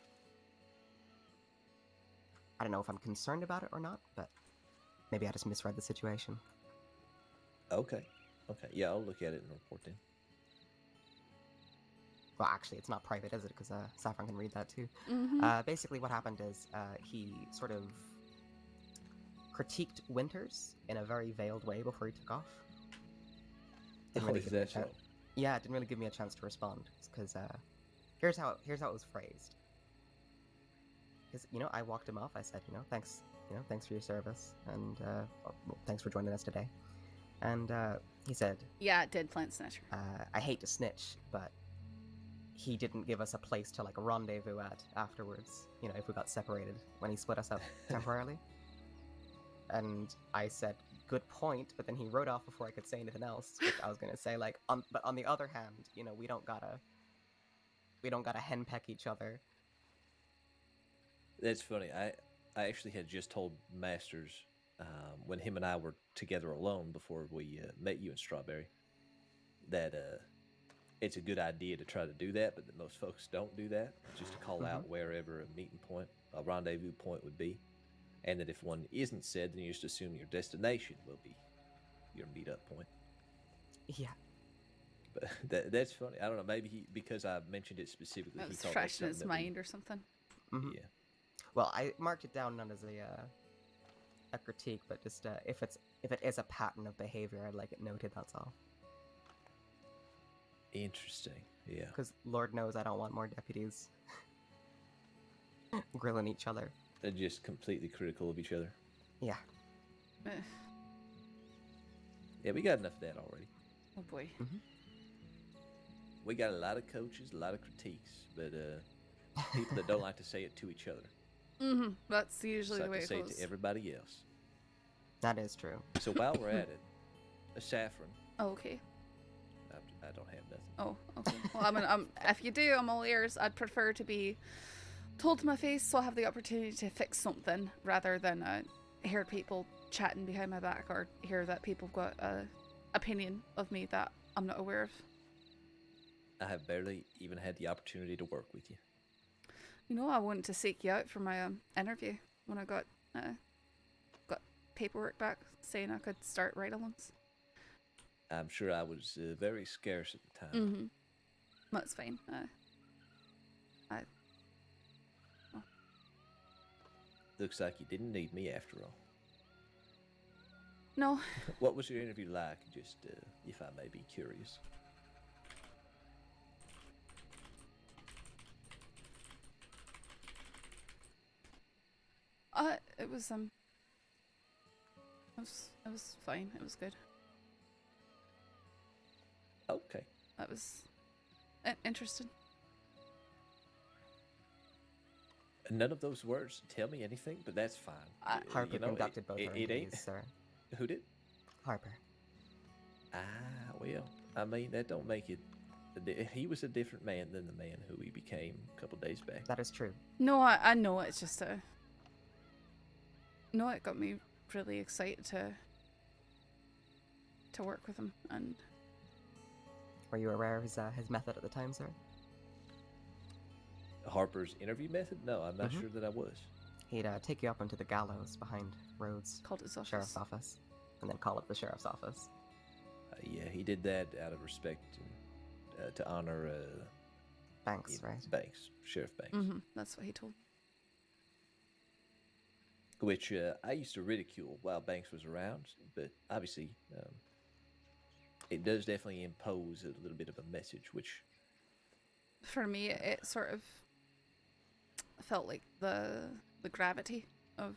[SPEAKER 13] I don't know if I'm concerned about it or not, but maybe I just misread the situation.
[SPEAKER 17] Okay. Yeah, I'll look at it and report then.
[SPEAKER 13] Well, actually, it's not private, is it? Because Saffron can read that too. Basically, what happened is he sort of critiqued Winters in a very veiled way before he took off. Didn't really give me a chance. Yeah, it didn't really give me a chance to respond because here's how it was phrased. Because I walked him off. I said, thanks, thanks for your service, and thanks for joining us today. And he said,
[SPEAKER 1] "Yeah, it did, Plant Snatcher.
[SPEAKER 13] I hate to snitch, but he didn't give us a place to rendezvous at afterwards. If we got separated when he split us up temporarily." And I said, "Good point," but then he wrote off before I could say anything else, which I was gonna say but on the other hand, we don't gotta henpeck each other.
[SPEAKER 17] That's funny. I actually had just told Masters when him and I were together alone before we met you in Strawberry that it's a good idea to try to do that, but that most folks don't do that. Just to call out wherever a meeting point, a rendezvous point would be. And that if one isn't said, then you just assume your destination will be your meet-up point.
[SPEAKER 13] Yeah.
[SPEAKER 17] But that's funny. I don't know. Maybe because I mentioned it specifically,
[SPEAKER 1] It was
[SPEAKER 17] he thought
[SPEAKER 1] fresh in his
[SPEAKER 17] something
[SPEAKER 1] mind or something.
[SPEAKER 17] Yeah.
[SPEAKER 13] Well, I marked it down not as a critique, but just if it is a pattern of behavior, I'd like it noted. That's all.
[SPEAKER 17] Interesting. Yeah.
[SPEAKER 13] Because Lord knows I don't want more deputies grilling each other.
[SPEAKER 17] They're just completely critical of each other.
[SPEAKER 13] Yeah.
[SPEAKER 17] Yeah, we got enough of that already.
[SPEAKER 1] Oh boy.
[SPEAKER 17] We got a lot of coaches, a lot of critiques, but people that don't like to say it to each other.
[SPEAKER 1] That's usually the way it
[SPEAKER 17] say
[SPEAKER 1] goes.
[SPEAKER 17] it to everybody else.
[SPEAKER 13] That is true.
[SPEAKER 17] So while we're at it, a Saffron.
[SPEAKER 1] Oh, okay.
[SPEAKER 17] I don't have nothing.
[SPEAKER 1] Oh, okay. Well, if you do, I'm all ears. I'd prefer to be told to my face so I have the opportunity to fix something rather than hear people chatting behind my back or hear that people have got an opinion of me that I'm not aware of.
[SPEAKER 17] I have barely even had the opportunity to work with you.
[SPEAKER 1] I wanted to seek you out for my interview when I got paperwork back saying I could start ride-alongs.
[SPEAKER 17] I'm sure I was very scarce at the time.
[SPEAKER 1] That's fine.
[SPEAKER 17] Looks like you didn't need me after all.
[SPEAKER 1] No.
[SPEAKER 17] What was your interview like, just if I may be curious?
[SPEAKER 1] It was fine. It was good.
[SPEAKER 17] Okay.
[SPEAKER 1] That was interesting.
[SPEAKER 17] None of those words tell me anything, but that's fine.
[SPEAKER 13] Harper conducted both our interviews, sir.
[SPEAKER 17] Who did?
[SPEAKER 13] Harper.
[SPEAKER 17] Well, I mean, that don't make it... He was a different man than the man who he became a couple days back.
[SPEAKER 13] That is true.
[SPEAKER 1] No, I know. It's just No, it got me really excited to work with him, and...
[SPEAKER 13] Were you aware of his method at the time, sir?
[SPEAKER 17] Harper's interview method? No, I'm not sure that I was.
[SPEAKER 13] He'd take you up onto the gallows behind Rhodes'
[SPEAKER 1] Called his office.
[SPEAKER 13] sheriff's office, and then call up the sheriff's office.
[SPEAKER 17] Yeah, he did that out of respect and, to honor
[SPEAKER 13] Banks, right?
[SPEAKER 17] Banks, Sheriff Banks.
[SPEAKER 1] That's what he told me.
[SPEAKER 17] Which I used to ridicule while Banks was around, but obviously it does definitely impose a little bit of a message, which...
[SPEAKER 1] For me, it sort of felt like the gravity of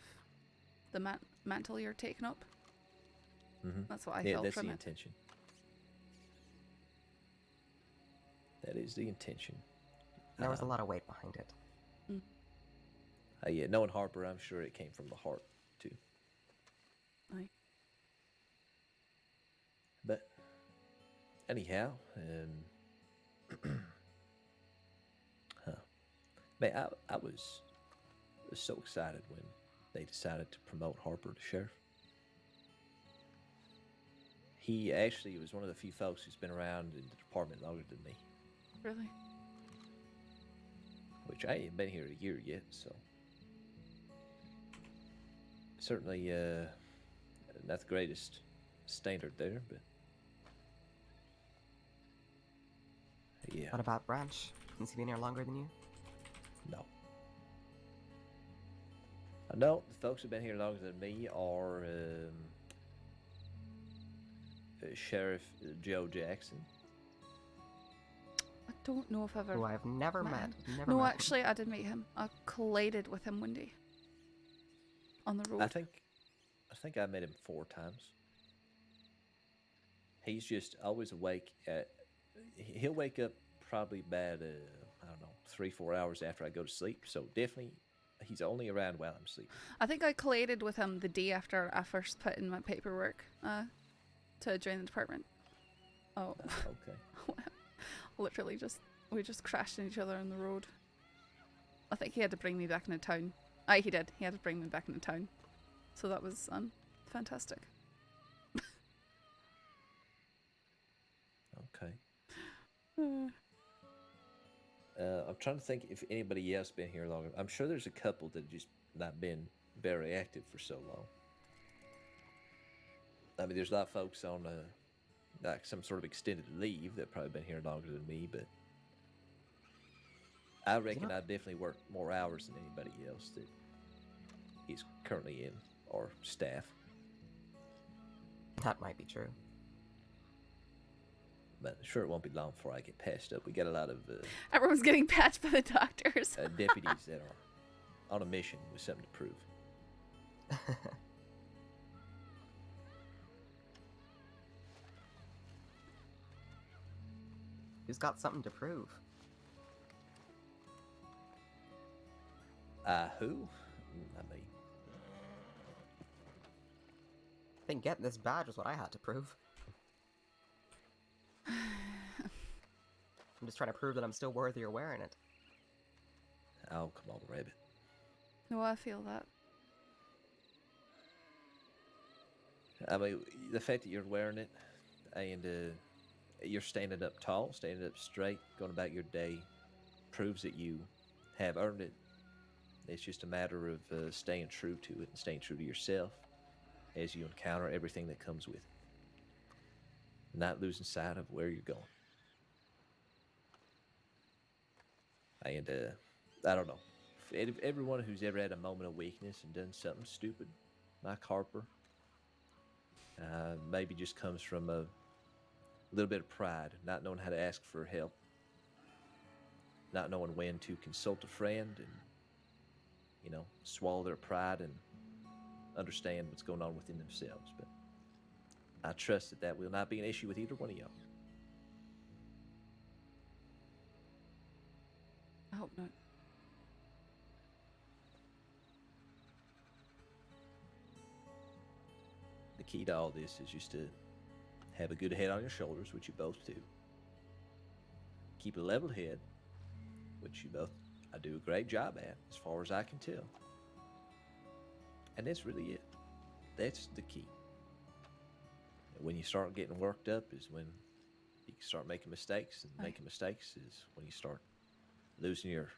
[SPEAKER 1] the mantle you're taking up. That's what I felt
[SPEAKER 17] that's
[SPEAKER 1] from
[SPEAKER 17] the
[SPEAKER 1] it.
[SPEAKER 17] intention. That is the intention.
[SPEAKER 13] There was a lot of weight behind it.
[SPEAKER 17] Yeah, knowing Harper, I'm sure it came from the heart, too.
[SPEAKER 1] Aye.
[SPEAKER 17] But, anyhow, man, I was so excited when they decided to promote Harper to sheriff. He actually was one of the few folks who's been around in the department longer than me.
[SPEAKER 1] Really?
[SPEAKER 17] Which I ain't been here a year yet, so... Certainly, not the greatest standard there, but... Yeah.
[SPEAKER 13] What about Branch? Has he been here longer than you?
[SPEAKER 17] No. No, the folks who've been here longer than me are Sheriff Joe Jackson.
[SPEAKER 1] I don't know if I've ever...
[SPEAKER 13] Who I've never met.
[SPEAKER 1] No, actually, I did meet him. I collided with him one day. On the road.
[SPEAKER 17] I think I met him 4 times. He's just always awake at... He'll wake up probably about, I don't know, 3-4 hours after I go to sleep. So definitely, he's only around while I'm sleeping.
[SPEAKER 1] I think I collided with him the day after I first put in my paperwork to join the department. Oh.
[SPEAKER 17] Okay.
[SPEAKER 1] Literally we just crashed into each other on the road. I think he had to bring me back into town. Aye, he did. He had to bring me back into town. So that was fantastic.
[SPEAKER 17] Okay. I'm trying to think if anybody else been here longer. I'm sure there's a couple that just not been very active for so long. I mean, there's a lot of folks on like some sort of extended leave that probably been here longer than me, but I reckon I definitely work more hours than anybody else that is currently in our staff.
[SPEAKER 13] That might be true.
[SPEAKER 17] But sure, it won't be long before I get patched up. We got a lot of
[SPEAKER 1] everyone's getting patched by the doctors.
[SPEAKER 17] Deputies that are on a mission with something to prove.
[SPEAKER 13] Who's got something to prove?
[SPEAKER 17] Who? I mean...
[SPEAKER 13] I think getting this badge was what I had to prove. I'm just trying to prove that I'm still worthy of wearing it.
[SPEAKER 17] Oh, come on, Rabbit.
[SPEAKER 1] No, I feel that.
[SPEAKER 17] I mean, the fact that you're wearing it and you're standing up tall, standing up straight, going about your day, proves that you have earned it. It's just a matter of staying true to it and staying true to yourself as you encounter everything that comes with it. Not losing sight of where you're going. And I don't know. Everyone who's ever had a moment of weakness and done something stupid, like Harper, maybe just comes from a little bit of pride, not knowing how to ask for help, not knowing when to consult a friend and, you know, swallow their pride and understand what's going on within themselves. But I trust that will not be an issue with either one of y'all.
[SPEAKER 1] I hope not.
[SPEAKER 17] The key to all this is just to have a good head on your shoulders, which you both do. Keep a level head, which you both, I do a great job at, as far as I can tell. And that's really it. That's the key. And when you start getting worked up is when you start making mistakes, and making mistakes is when you start losing your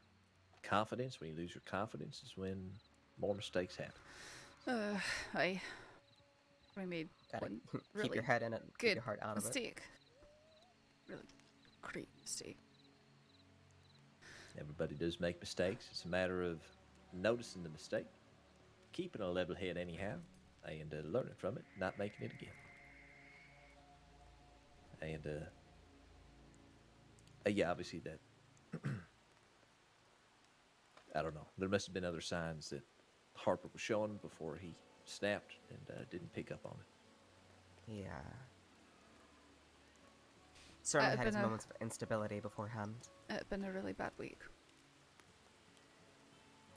[SPEAKER 17] confidence. When you lose your confidence is when more mistakes happen.
[SPEAKER 1] I made one
[SPEAKER 13] Keep
[SPEAKER 1] really
[SPEAKER 13] your head in it.
[SPEAKER 1] good
[SPEAKER 13] Keep your heart out of it.
[SPEAKER 1] mistake. Really great mistake.
[SPEAKER 17] Everybody does make mistakes. It's a matter of noticing the mistake, keeping a level head anyhow, and learning from it, not making it again. And yeah, obviously that. I don't know. There must have been other signs that Harper was showing before he snapped and didn't pick up on it.
[SPEAKER 13] Yeah. Certainly had his
[SPEAKER 1] been
[SPEAKER 13] moments of instability beforehand.
[SPEAKER 1] It's been a really bad week.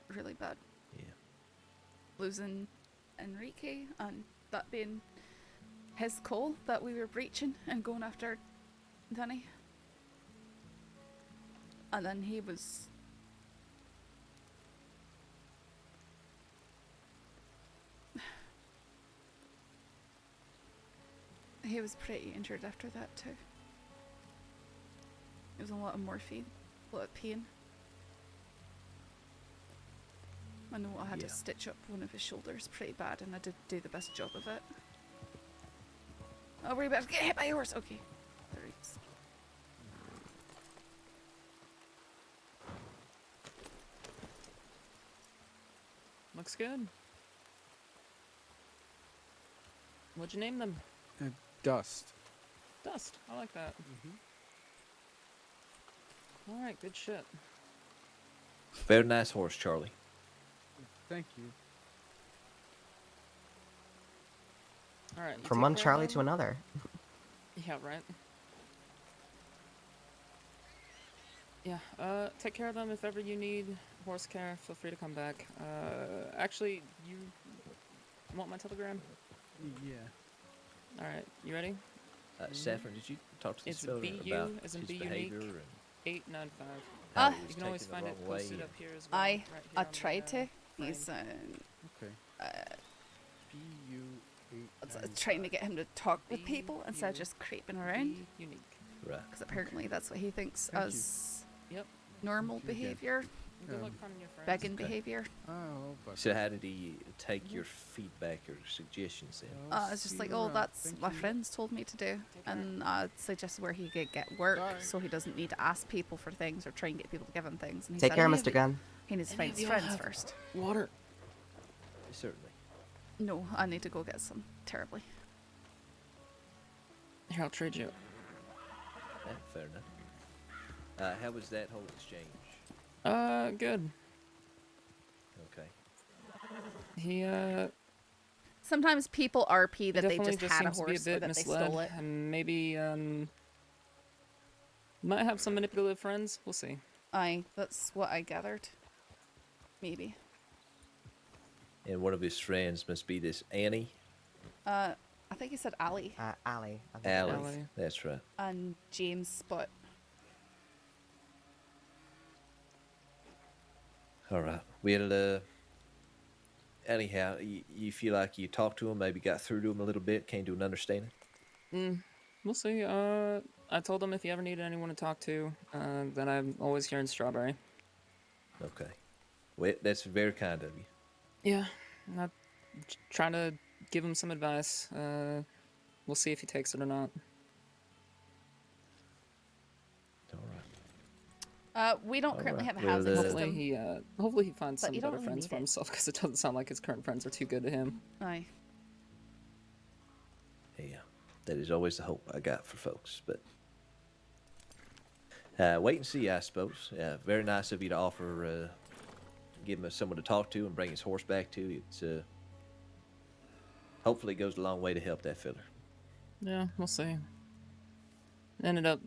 [SPEAKER 1] Really bad.
[SPEAKER 17] Yeah.
[SPEAKER 1] Losing Enrique and that being his call that we were breaching and going after Danny. And then he was pretty injured after that too. It was a lot of morphine, a lot of pain. I know I had to stitch up one of his shoulders pretty bad, and I did do the best job of it. Oh, we're about to get hit by a horse. Okay, there he is.
[SPEAKER 7] Looks good. What'd you name them?
[SPEAKER 6] Dust.
[SPEAKER 7] Dust. I like that. All right, good shit.
[SPEAKER 17] Very nice horse, Charlie.
[SPEAKER 6] Thank you.
[SPEAKER 7] All right.
[SPEAKER 13] From one Charlie to another.
[SPEAKER 7] Yeah, right. Yeah, take care of them if ever you need horse care. Feel free to come back. Actually, you want my telegram?
[SPEAKER 6] Yeah.
[SPEAKER 7] All right, you ready?
[SPEAKER 17] Saffron, did you talk to this
[SPEAKER 7] It's
[SPEAKER 17] fella
[SPEAKER 7] BU,
[SPEAKER 17] about
[SPEAKER 7] as in
[SPEAKER 17] his
[SPEAKER 7] be
[SPEAKER 17] behavior
[SPEAKER 7] unique.
[SPEAKER 17] and
[SPEAKER 7] 895.
[SPEAKER 17] how he
[SPEAKER 7] You
[SPEAKER 17] was
[SPEAKER 7] can always
[SPEAKER 17] taking the
[SPEAKER 7] find it
[SPEAKER 17] wrong way
[SPEAKER 7] posted
[SPEAKER 17] and-
[SPEAKER 7] up here as well.
[SPEAKER 1] I
[SPEAKER 7] right here on the,
[SPEAKER 1] tried to.
[SPEAKER 7] frame.
[SPEAKER 1] He's
[SPEAKER 6] Okay.
[SPEAKER 1] trying to get him to talk with people instead of just creeping around.
[SPEAKER 7] Unique.
[SPEAKER 17] Right.
[SPEAKER 1] Because apparently that's what he thinks
[SPEAKER 6] Thank you.
[SPEAKER 1] as
[SPEAKER 7] Yep.
[SPEAKER 1] normal
[SPEAKER 6] Thank you again.
[SPEAKER 1] behavior.
[SPEAKER 7] Good luck finding your friends.
[SPEAKER 1] Begging
[SPEAKER 17] Okay.
[SPEAKER 1] behavior.
[SPEAKER 6] Oh, but
[SPEAKER 17] So how did he take your feedback or suggestions then?
[SPEAKER 1] It's just like, oh, that's my friends told me to do. And I suggested where he could get work so he doesn't need to ask people for things or try and get people to give him things. And he
[SPEAKER 13] Take
[SPEAKER 1] said,
[SPEAKER 13] care,
[SPEAKER 1] "Oh,
[SPEAKER 13] Mr. Gunn.
[SPEAKER 1] He needs to find his
[SPEAKER 7] you
[SPEAKER 1] friends
[SPEAKER 7] have
[SPEAKER 1] first.
[SPEAKER 7] Water.
[SPEAKER 17] Certainly.
[SPEAKER 1] No, I need to go get some. Terribly.
[SPEAKER 7] Here, I'll trade you.
[SPEAKER 17] Yeah, fair enough. How was that whole exchange?
[SPEAKER 7] Good.
[SPEAKER 17] Okay.
[SPEAKER 7] He,
[SPEAKER 1] Sometimes people RP that they
[SPEAKER 7] definitely
[SPEAKER 1] just had a
[SPEAKER 7] seems to be
[SPEAKER 1] horse or
[SPEAKER 7] bit
[SPEAKER 1] that
[SPEAKER 7] misled,
[SPEAKER 1] they stole it.
[SPEAKER 7] and maybe, might have some manipulative friends. We'll see.
[SPEAKER 1] That's what I gathered. Maybe.
[SPEAKER 17] And one of his friends must be this Annie.
[SPEAKER 1] I think he said Allie.
[SPEAKER 13] Allie.
[SPEAKER 17] Allie. That's right.
[SPEAKER 1] And James Spot.
[SPEAKER 17] All right. Well, anyhow, you feel like you talked to him, maybe got through to him a little bit, came to an understanding?
[SPEAKER 7] We'll see. I told him if he ever needed anyone to talk to, then I'm always here in Strawberry.
[SPEAKER 17] Okay. Well, that's very kind of you.
[SPEAKER 7] Yeah, I'm trying to give him some advice. We'll see if he takes it or not.
[SPEAKER 1] We don't currently have a housing
[SPEAKER 7] hopefully
[SPEAKER 1] system.
[SPEAKER 7] hopefully he finds
[SPEAKER 1] But
[SPEAKER 7] some
[SPEAKER 1] you don't
[SPEAKER 7] better
[SPEAKER 1] really
[SPEAKER 7] friends
[SPEAKER 1] need
[SPEAKER 7] for
[SPEAKER 1] it.
[SPEAKER 7] himself, because it doesn't sound like his current friends are too good to him.
[SPEAKER 1] Aye.
[SPEAKER 17] Yeah, that is always the hope I got for folks. But wait and see, I suppose. Very nice of you to offer, give him someone to talk to and bring his horse back to. It's hopefully it goes a long way to help that fella.
[SPEAKER 7] Yeah, we'll see. Ended up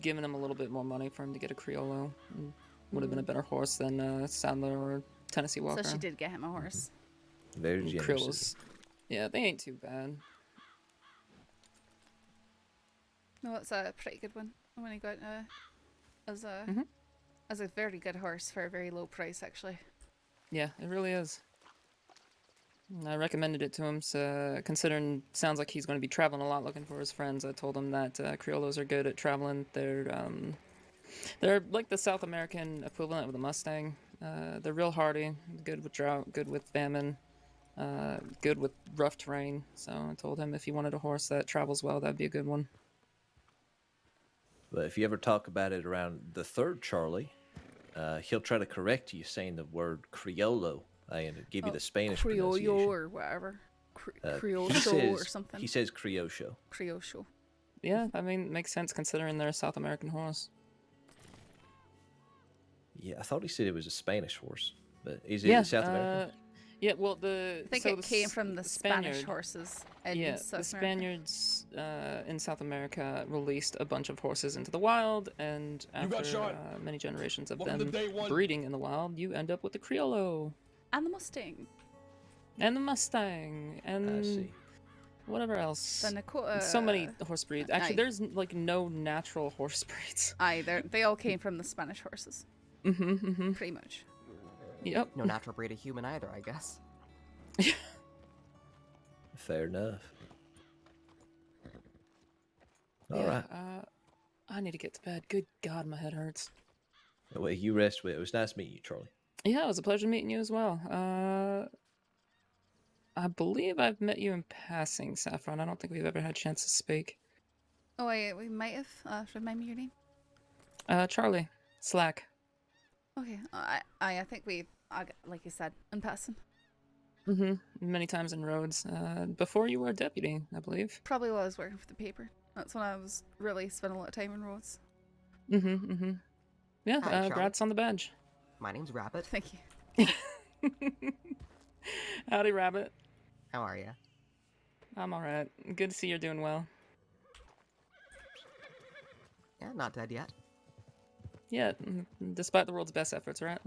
[SPEAKER 7] giving him a little bit more money for him to get a Criollo. Would have been a better horse than Sadler or Tennessee Walker.
[SPEAKER 1] So she did get him a horse.
[SPEAKER 17] Very
[SPEAKER 7] And
[SPEAKER 17] generous.
[SPEAKER 7] Criollos, yeah, they ain't too bad.
[SPEAKER 1] No, it's a pretty good one. When he got as a very good horse for a very low price, actually.
[SPEAKER 7] Yeah, it really is. I recommended it to him, so considering sounds like he's going to be traveling a lot looking for his friends. I told him that Criollos are good at traveling. They're like the South American equivalent of the Mustang. They're real hardy, good with drought, good with famine, good with rough terrain. So I told him if he wanted a horse that travels well, that'd be a good one.
[SPEAKER 17] But if you ever talk about it around the third Charlie, he'll try to correct you saying the word Criollo and give you the Spanish
[SPEAKER 1] Criollo
[SPEAKER 17] pronunciation.
[SPEAKER 1] or whatever.
[SPEAKER 17] He
[SPEAKER 1] Criollo
[SPEAKER 17] says,
[SPEAKER 1] or something.
[SPEAKER 17] He says Criollo.
[SPEAKER 1] Criollo.
[SPEAKER 7] Yeah, I mean, makes sense considering they're a South American horse.
[SPEAKER 17] Yeah, I thought he said it was a Spanish horse, but is it South American?
[SPEAKER 7] Yeah, well, I
[SPEAKER 1] think it came from the Spanish horses.
[SPEAKER 7] Yeah, the Spaniards in South America released a bunch of horses into the wild, and after many generations of them breeding in the wild, you end up with the Criollo.
[SPEAKER 1] And the Mustang.
[SPEAKER 7] And the Mustang. And
[SPEAKER 17] I see.
[SPEAKER 7] Whatever else.
[SPEAKER 1] The Nakota.
[SPEAKER 7] So many horse breeds. Actually, there's like no natural horse breeds.
[SPEAKER 1] They all came from the Spanish horses. Pretty much.
[SPEAKER 7] Yep.
[SPEAKER 13] No natural breed of human either, I guess.
[SPEAKER 17] Fair enough.
[SPEAKER 7] Yeah,
[SPEAKER 17] All right.
[SPEAKER 7] I need to get to bed. Good God, my head hurts.
[SPEAKER 17] Well, you rest with it. It was nice meeting you, Charlie.
[SPEAKER 7] Yeah, it was a pleasure meeting you as well. I believe I've met you in passing, Saffron. I don't think we've ever had a chance to speak.
[SPEAKER 1] Oh, we might have. Remind me your name.
[SPEAKER 7] Charlie. Slack.
[SPEAKER 1] Okay. I think like you said, in passing.
[SPEAKER 7] Many times in roads. Before you were a deputy, I believe.
[SPEAKER 1] Probably while I was working for the paper. That's when I was really spending a lot of time on roads.
[SPEAKER 7] Yeah,
[SPEAKER 13] Hi,
[SPEAKER 7] congrats on the badge.
[SPEAKER 13] My name's Rabbit.
[SPEAKER 1] Thank you.
[SPEAKER 7] Howdy, Rabbit.
[SPEAKER 13] How are you?
[SPEAKER 7] I'm alright. Good to see you're doing well.
[SPEAKER 13] Yeah, not dead yet.
[SPEAKER 7] Yeah, despite the world's best efforts, right?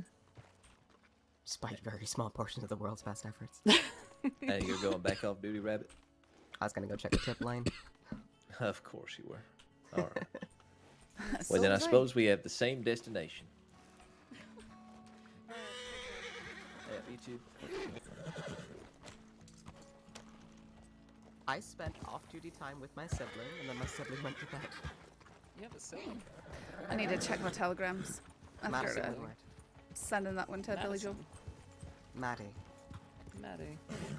[SPEAKER 13] Despite very small portions of the world's best efforts.
[SPEAKER 17] And you're going back off duty, Rabbit?
[SPEAKER 13] I was gonna go check the tip line.
[SPEAKER 17] Of course you were. All right. Well, then I suppose we have the same destination. Yeah, me too.
[SPEAKER 13] I spent off-duty time with my sibling, and then my sibling went to bed.
[SPEAKER 7] Yeah, but sibling.
[SPEAKER 1] I need to check my telegrams. After
[SPEAKER 13] Madison, right?
[SPEAKER 1] sending that one to Billy Joe.
[SPEAKER 13] Maddie.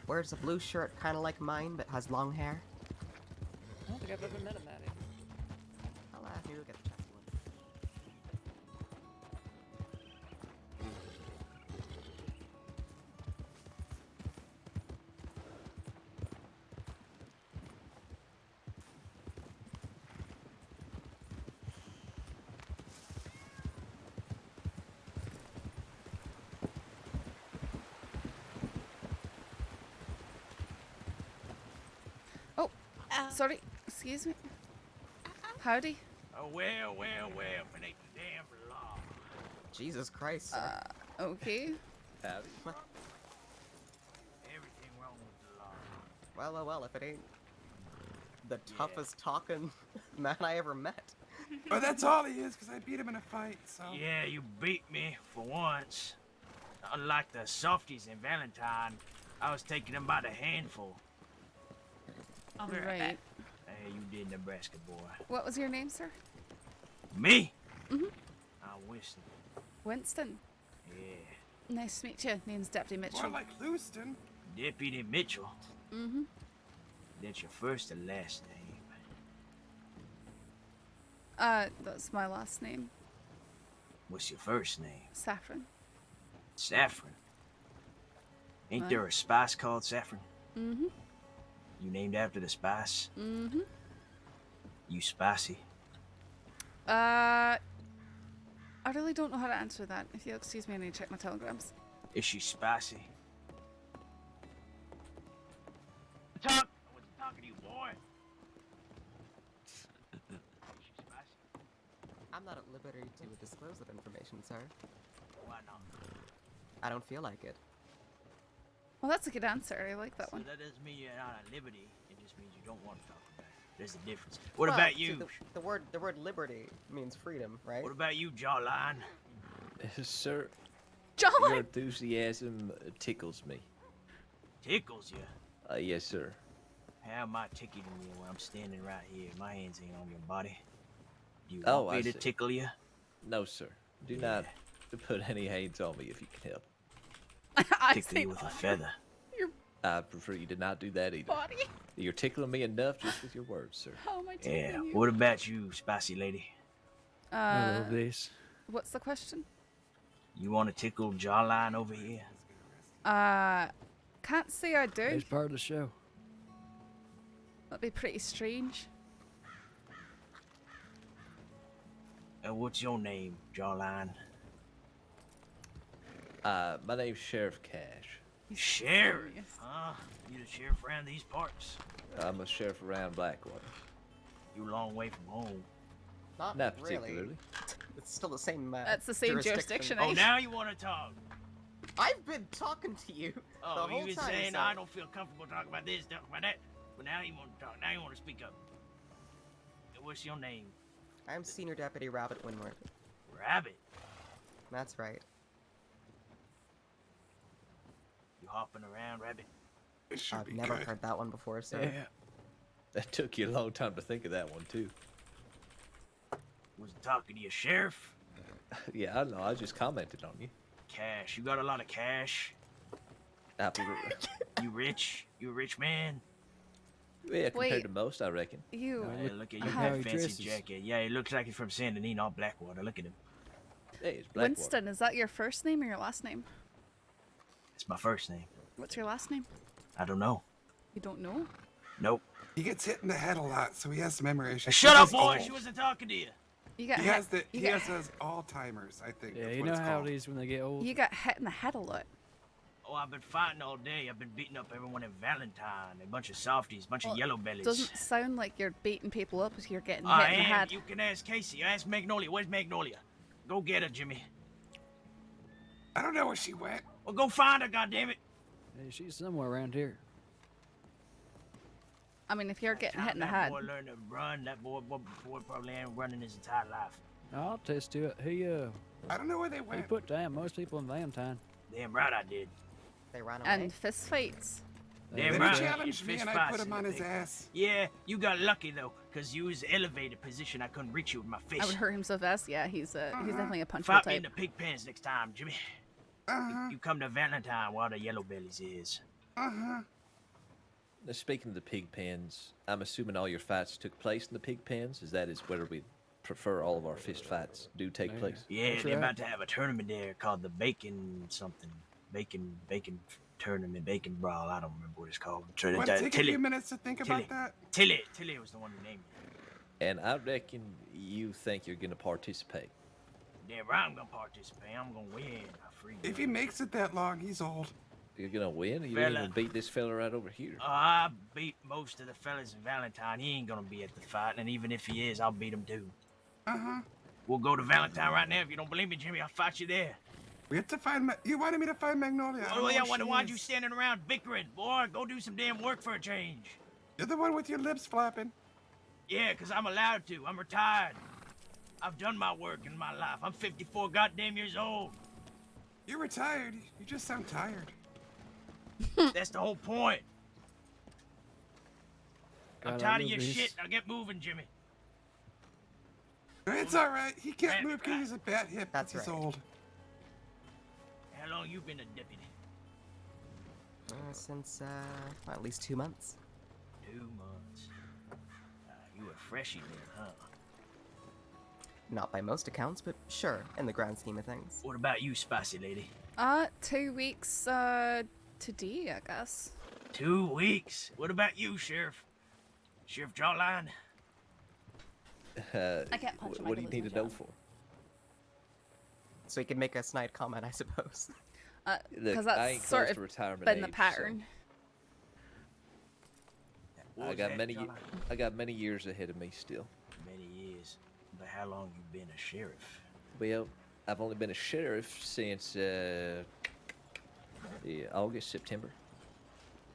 [SPEAKER 19] Wears a blue shirt kind of like mine, but has long hair.
[SPEAKER 7] I don't think I've ever met a Maddie.
[SPEAKER 19] I'll ask you to get the chance one.
[SPEAKER 1] Oh, sorry. Excuse me. Howdy.
[SPEAKER 15] Oh, well, for the damn law.
[SPEAKER 19] Jesus Christ, sir.
[SPEAKER 1] Okay.
[SPEAKER 17] Howdy.
[SPEAKER 15] Everything wrong with the law.
[SPEAKER 19] Well, if it ain't the toughest talking man I ever met.
[SPEAKER 20] Well, that's all he is, because I beat him in a fight, so...
[SPEAKER 15] Yeah, you beat me, for once. Unlike the softies in Valentine, I was taking them by the handful.
[SPEAKER 1] All right.
[SPEAKER 15] Hey, you did, Nebraska boy.
[SPEAKER 1] What was your name, sir?
[SPEAKER 15] Me?
[SPEAKER 1] Mm-hmm.
[SPEAKER 15] I'm Winston.
[SPEAKER 1] Winston.
[SPEAKER 15] Yeah.
[SPEAKER 1] Nice to meet you. Name's Deputy Mitchell.
[SPEAKER 20] More like Lewiston.
[SPEAKER 15] Deputy Mitchell.
[SPEAKER 1] Mm-hmm.
[SPEAKER 15] That's your first and last name.
[SPEAKER 1] That's my last name.
[SPEAKER 15] What's your first name?
[SPEAKER 1] Saffron.
[SPEAKER 15] Saffron. Ain't
[SPEAKER 1] What?
[SPEAKER 15] there a spice called Saffron?
[SPEAKER 1] Mm-hmm.
[SPEAKER 15] You named after the spice?
[SPEAKER 1] Mm-hmm.
[SPEAKER 15] You spicy?
[SPEAKER 1] I really don't know how to answer that. If you'll excuse me, I need to check my telegrams.
[SPEAKER 15] Is she spicy? I wasn't talking to you, boy.
[SPEAKER 19] I'm not at liberty to disclose that information, sir.
[SPEAKER 15] Why not?
[SPEAKER 19] I don't feel like it.
[SPEAKER 1] Well, that's a good answer. I like that
[SPEAKER 15] So
[SPEAKER 1] one.
[SPEAKER 15] that doesn't mean you're not at liberty. It just means you don't want to talk about it. There's a difference. What
[SPEAKER 19] Well,
[SPEAKER 15] about
[SPEAKER 19] see,
[SPEAKER 15] you?
[SPEAKER 19] the word liberty means freedom, right?
[SPEAKER 15] What about you, Jawline?
[SPEAKER 17] Sir,
[SPEAKER 1] Jawline!
[SPEAKER 17] your enthusiasm tickles me.
[SPEAKER 15] Tickles you?
[SPEAKER 17] Yes, sir.
[SPEAKER 15] How am I tickling you when I'm standing right here? My hands ain't on your body. Do you
[SPEAKER 17] Oh,
[SPEAKER 15] want me
[SPEAKER 17] I
[SPEAKER 15] to
[SPEAKER 17] see.
[SPEAKER 15] tickle you?
[SPEAKER 17] No, sir. Do not to put any hands on me if you can help.
[SPEAKER 1] I
[SPEAKER 15] Tickle
[SPEAKER 1] say
[SPEAKER 15] you with a feather.
[SPEAKER 17] I prefer you to not do that either.
[SPEAKER 1] body.
[SPEAKER 17] You're tickling me enough just with your words, sir.
[SPEAKER 1] How am I
[SPEAKER 15] Yeah.
[SPEAKER 1] tickling you?
[SPEAKER 15] What about you, spicy lady?
[SPEAKER 21] This.
[SPEAKER 1] What's the question?
[SPEAKER 15] You want to tickle jawline over here?
[SPEAKER 1] Can't say I do.
[SPEAKER 21] It's part of the show.
[SPEAKER 1] That'd be pretty strange.
[SPEAKER 15] And what's your name, jawline?
[SPEAKER 17] My name's Sheriff Cash.
[SPEAKER 15] Sheriff? Huh? You the sheriff around these parts?
[SPEAKER 17] I'm a sheriff around Blackwater.
[SPEAKER 15] You a long way from home.
[SPEAKER 17] Not
[SPEAKER 13] really.
[SPEAKER 17] particularly.
[SPEAKER 13] It's still the same.
[SPEAKER 1] That's the same jurisdiction.
[SPEAKER 15] Oh, now you want to talk?
[SPEAKER 13] I've been talking to you
[SPEAKER 15] Oh,
[SPEAKER 13] the whole
[SPEAKER 15] you been
[SPEAKER 13] time.
[SPEAKER 15] saying
[SPEAKER 13] so-
[SPEAKER 15] I don't feel comfortable talking about this, talking about that. But now you want to talk. Now you want to speak up. And what's your name?
[SPEAKER 13] I'm Senior Deputy Rabbit Winward.
[SPEAKER 15] Rabbit.
[SPEAKER 13] That's right.
[SPEAKER 15] You hopping around, Rabbit?
[SPEAKER 13] I've never heard that one before, sir.
[SPEAKER 17] Yeah. That took you a long time to think of that one, too.
[SPEAKER 15] Was talking to your sheriff?
[SPEAKER 17] Yeah, I know. I just commented on you.
[SPEAKER 15] Cash. You got a lot of cash. You rich? You a rich man?
[SPEAKER 17] Yeah, compared
[SPEAKER 1] Wait.
[SPEAKER 17] to most, I reckon.
[SPEAKER 1] You.
[SPEAKER 15] Hey, look at you,
[SPEAKER 1] how
[SPEAKER 15] that
[SPEAKER 1] he
[SPEAKER 15] fancy
[SPEAKER 21] dresses.
[SPEAKER 15] jacket. Yeah, he looks like he's from San Antonio, Blackwater. Look at him.
[SPEAKER 17] Hey, it's Blackwater.
[SPEAKER 1] Winston, is that your first name or your last name?
[SPEAKER 15] It's my first name.
[SPEAKER 1] What's your last name?
[SPEAKER 15] I don't know.
[SPEAKER 1] You don't know?
[SPEAKER 15] Nope.
[SPEAKER 20] He gets hit in the head a lot, so he has some memory issues.
[SPEAKER 15] Shut
[SPEAKER 20] He's
[SPEAKER 15] up, boy.
[SPEAKER 20] old.
[SPEAKER 15] She wasn't talking to you.
[SPEAKER 1] You got
[SPEAKER 20] He
[SPEAKER 1] hit.
[SPEAKER 20] has the
[SPEAKER 1] you
[SPEAKER 20] he
[SPEAKER 1] got
[SPEAKER 20] has those Alzheimer's, I think.
[SPEAKER 21] Yeah,
[SPEAKER 20] that's
[SPEAKER 21] you
[SPEAKER 20] what
[SPEAKER 21] know
[SPEAKER 20] it's
[SPEAKER 21] how
[SPEAKER 20] called.
[SPEAKER 21] it is when they get old.
[SPEAKER 1] You got hit in the head a lot.
[SPEAKER 15] Oh, I've been fighting all day. I've been beating up everyone in Valentine. A bunch of softies, a bunch of yellow bellies.
[SPEAKER 1] Doesn't sound like you're beating people up if you're getting hit
[SPEAKER 15] I
[SPEAKER 1] in the
[SPEAKER 15] am.
[SPEAKER 1] head.
[SPEAKER 15] You can ask Casey. Ask Magnolia. Where's Magnolia? Go get her, Jimmy.
[SPEAKER 20] I don't know where she went.
[SPEAKER 15] Well, go find her, goddammit.
[SPEAKER 21] Hey, she's somewhere around here.
[SPEAKER 1] I mean, if you're getting hit in the
[SPEAKER 15] That
[SPEAKER 1] head.
[SPEAKER 15] boy learned to run. That boy probably ain't running his entire life.
[SPEAKER 21] I'll test to it. He
[SPEAKER 20] I don't know where they
[SPEAKER 21] he
[SPEAKER 20] went.
[SPEAKER 21] put down most people in Valentine.
[SPEAKER 15] Damn right I did.
[SPEAKER 13] They ran away.
[SPEAKER 1] And fist fights.
[SPEAKER 15] Damn
[SPEAKER 20] Then
[SPEAKER 15] right.
[SPEAKER 20] he challenged me
[SPEAKER 15] Fist
[SPEAKER 20] and I
[SPEAKER 15] fights
[SPEAKER 20] put him
[SPEAKER 15] and
[SPEAKER 20] on his
[SPEAKER 15] everything.
[SPEAKER 20] ass.
[SPEAKER 15] Yeah, you got lucky though, cause you was elevated position. I couldn't reach you with my fist.
[SPEAKER 1] I would hurt him so fast. Yeah, he's definitely a punchable
[SPEAKER 15] Fight me
[SPEAKER 1] type.
[SPEAKER 15] in the pig pens next time, Jimmy. You come to Valentine while the yellow bellies is.
[SPEAKER 20] Uh-huh.
[SPEAKER 17] Now, speaking of the pig pens, I'm assuming all your fights took place in the pig pens. That is where we prefer all of our fist fights do take place.
[SPEAKER 15] Yeah,
[SPEAKER 21] That's
[SPEAKER 15] they're
[SPEAKER 21] right.
[SPEAKER 15] about to have a tournament there called the Bacon something. Bacon tournament, Bacon Brawl. I don't remember what it's called.
[SPEAKER 20] Want to take a few minutes to think about that?
[SPEAKER 15] Tilly was the one who named it.
[SPEAKER 17] And I reckon you think you're going to participate.
[SPEAKER 15] Damn right I'm gonna participate. I'm gonna win. I free.
[SPEAKER 20] If he makes it that long, he's old.
[SPEAKER 17] You're going to win? You didn't
[SPEAKER 15] Fella.
[SPEAKER 17] even beat this fella right over here.
[SPEAKER 15] I beat most of the fellas in Valentine. He ain't gonna be at the fight, and even if he is, I'll beat him too.
[SPEAKER 20] Uh-huh.
[SPEAKER 15] We'll go to Valentine right now. If you don't believe me, Jimmy, I'll fight you there.
[SPEAKER 20] We have to find you wanted me to find Magnolia. I don't
[SPEAKER 15] Oh
[SPEAKER 20] know
[SPEAKER 15] yeah,
[SPEAKER 20] where she
[SPEAKER 15] why'd you
[SPEAKER 20] is.
[SPEAKER 15] standing around bickering? Boy, go do some damn work for a change.
[SPEAKER 20] You're the one with your lips flapping.
[SPEAKER 15] Yeah, 'cause I'm allowed to. I'm retired. I've done my work in my life. I'm 54 goddamn years old.
[SPEAKER 20] You're retired. You just sound tired.
[SPEAKER 15] That's the whole point. I'm
[SPEAKER 21] God, I
[SPEAKER 15] tired of
[SPEAKER 21] love
[SPEAKER 15] your
[SPEAKER 21] this.
[SPEAKER 15] shit. Now get moving, Jimmy.
[SPEAKER 20] It's all right. He can't move because he's a bad hip.
[SPEAKER 13] That's
[SPEAKER 20] He's
[SPEAKER 13] right.
[SPEAKER 20] old.
[SPEAKER 15] How long you been a deputy?
[SPEAKER 13] Since at least 2 months.
[SPEAKER 15] 2 months. You a freshie then, huh?
[SPEAKER 13] Not by most accounts, but sure, in the grand scheme of things.
[SPEAKER 15] What about you, spicy lady?
[SPEAKER 1] 2 weeks today, I guess.
[SPEAKER 15] 2 weeks. What about you, Sheriff? Sheriff Jawline?
[SPEAKER 1] I can't punch him, I
[SPEAKER 17] What do you
[SPEAKER 1] can
[SPEAKER 17] need
[SPEAKER 1] lose
[SPEAKER 17] to
[SPEAKER 1] my
[SPEAKER 17] know
[SPEAKER 1] job.
[SPEAKER 17] for?
[SPEAKER 13] So he can make a snide comment, I suppose.
[SPEAKER 1] Because
[SPEAKER 17] Look, I
[SPEAKER 1] that's
[SPEAKER 17] ain't
[SPEAKER 1] sort
[SPEAKER 17] close
[SPEAKER 1] of
[SPEAKER 17] to retirement
[SPEAKER 1] been the
[SPEAKER 17] age, so-
[SPEAKER 1] pattern.
[SPEAKER 15] What
[SPEAKER 17] I
[SPEAKER 15] was
[SPEAKER 17] got
[SPEAKER 15] that,
[SPEAKER 17] many.
[SPEAKER 15] Jawline?
[SPEAKER 17] I got many years ahead of me still.
[SPEAKER 15] Many years. But how long you been a sheriff?
[SPEAKER 17] Well, I've only been a sheriff since August, September.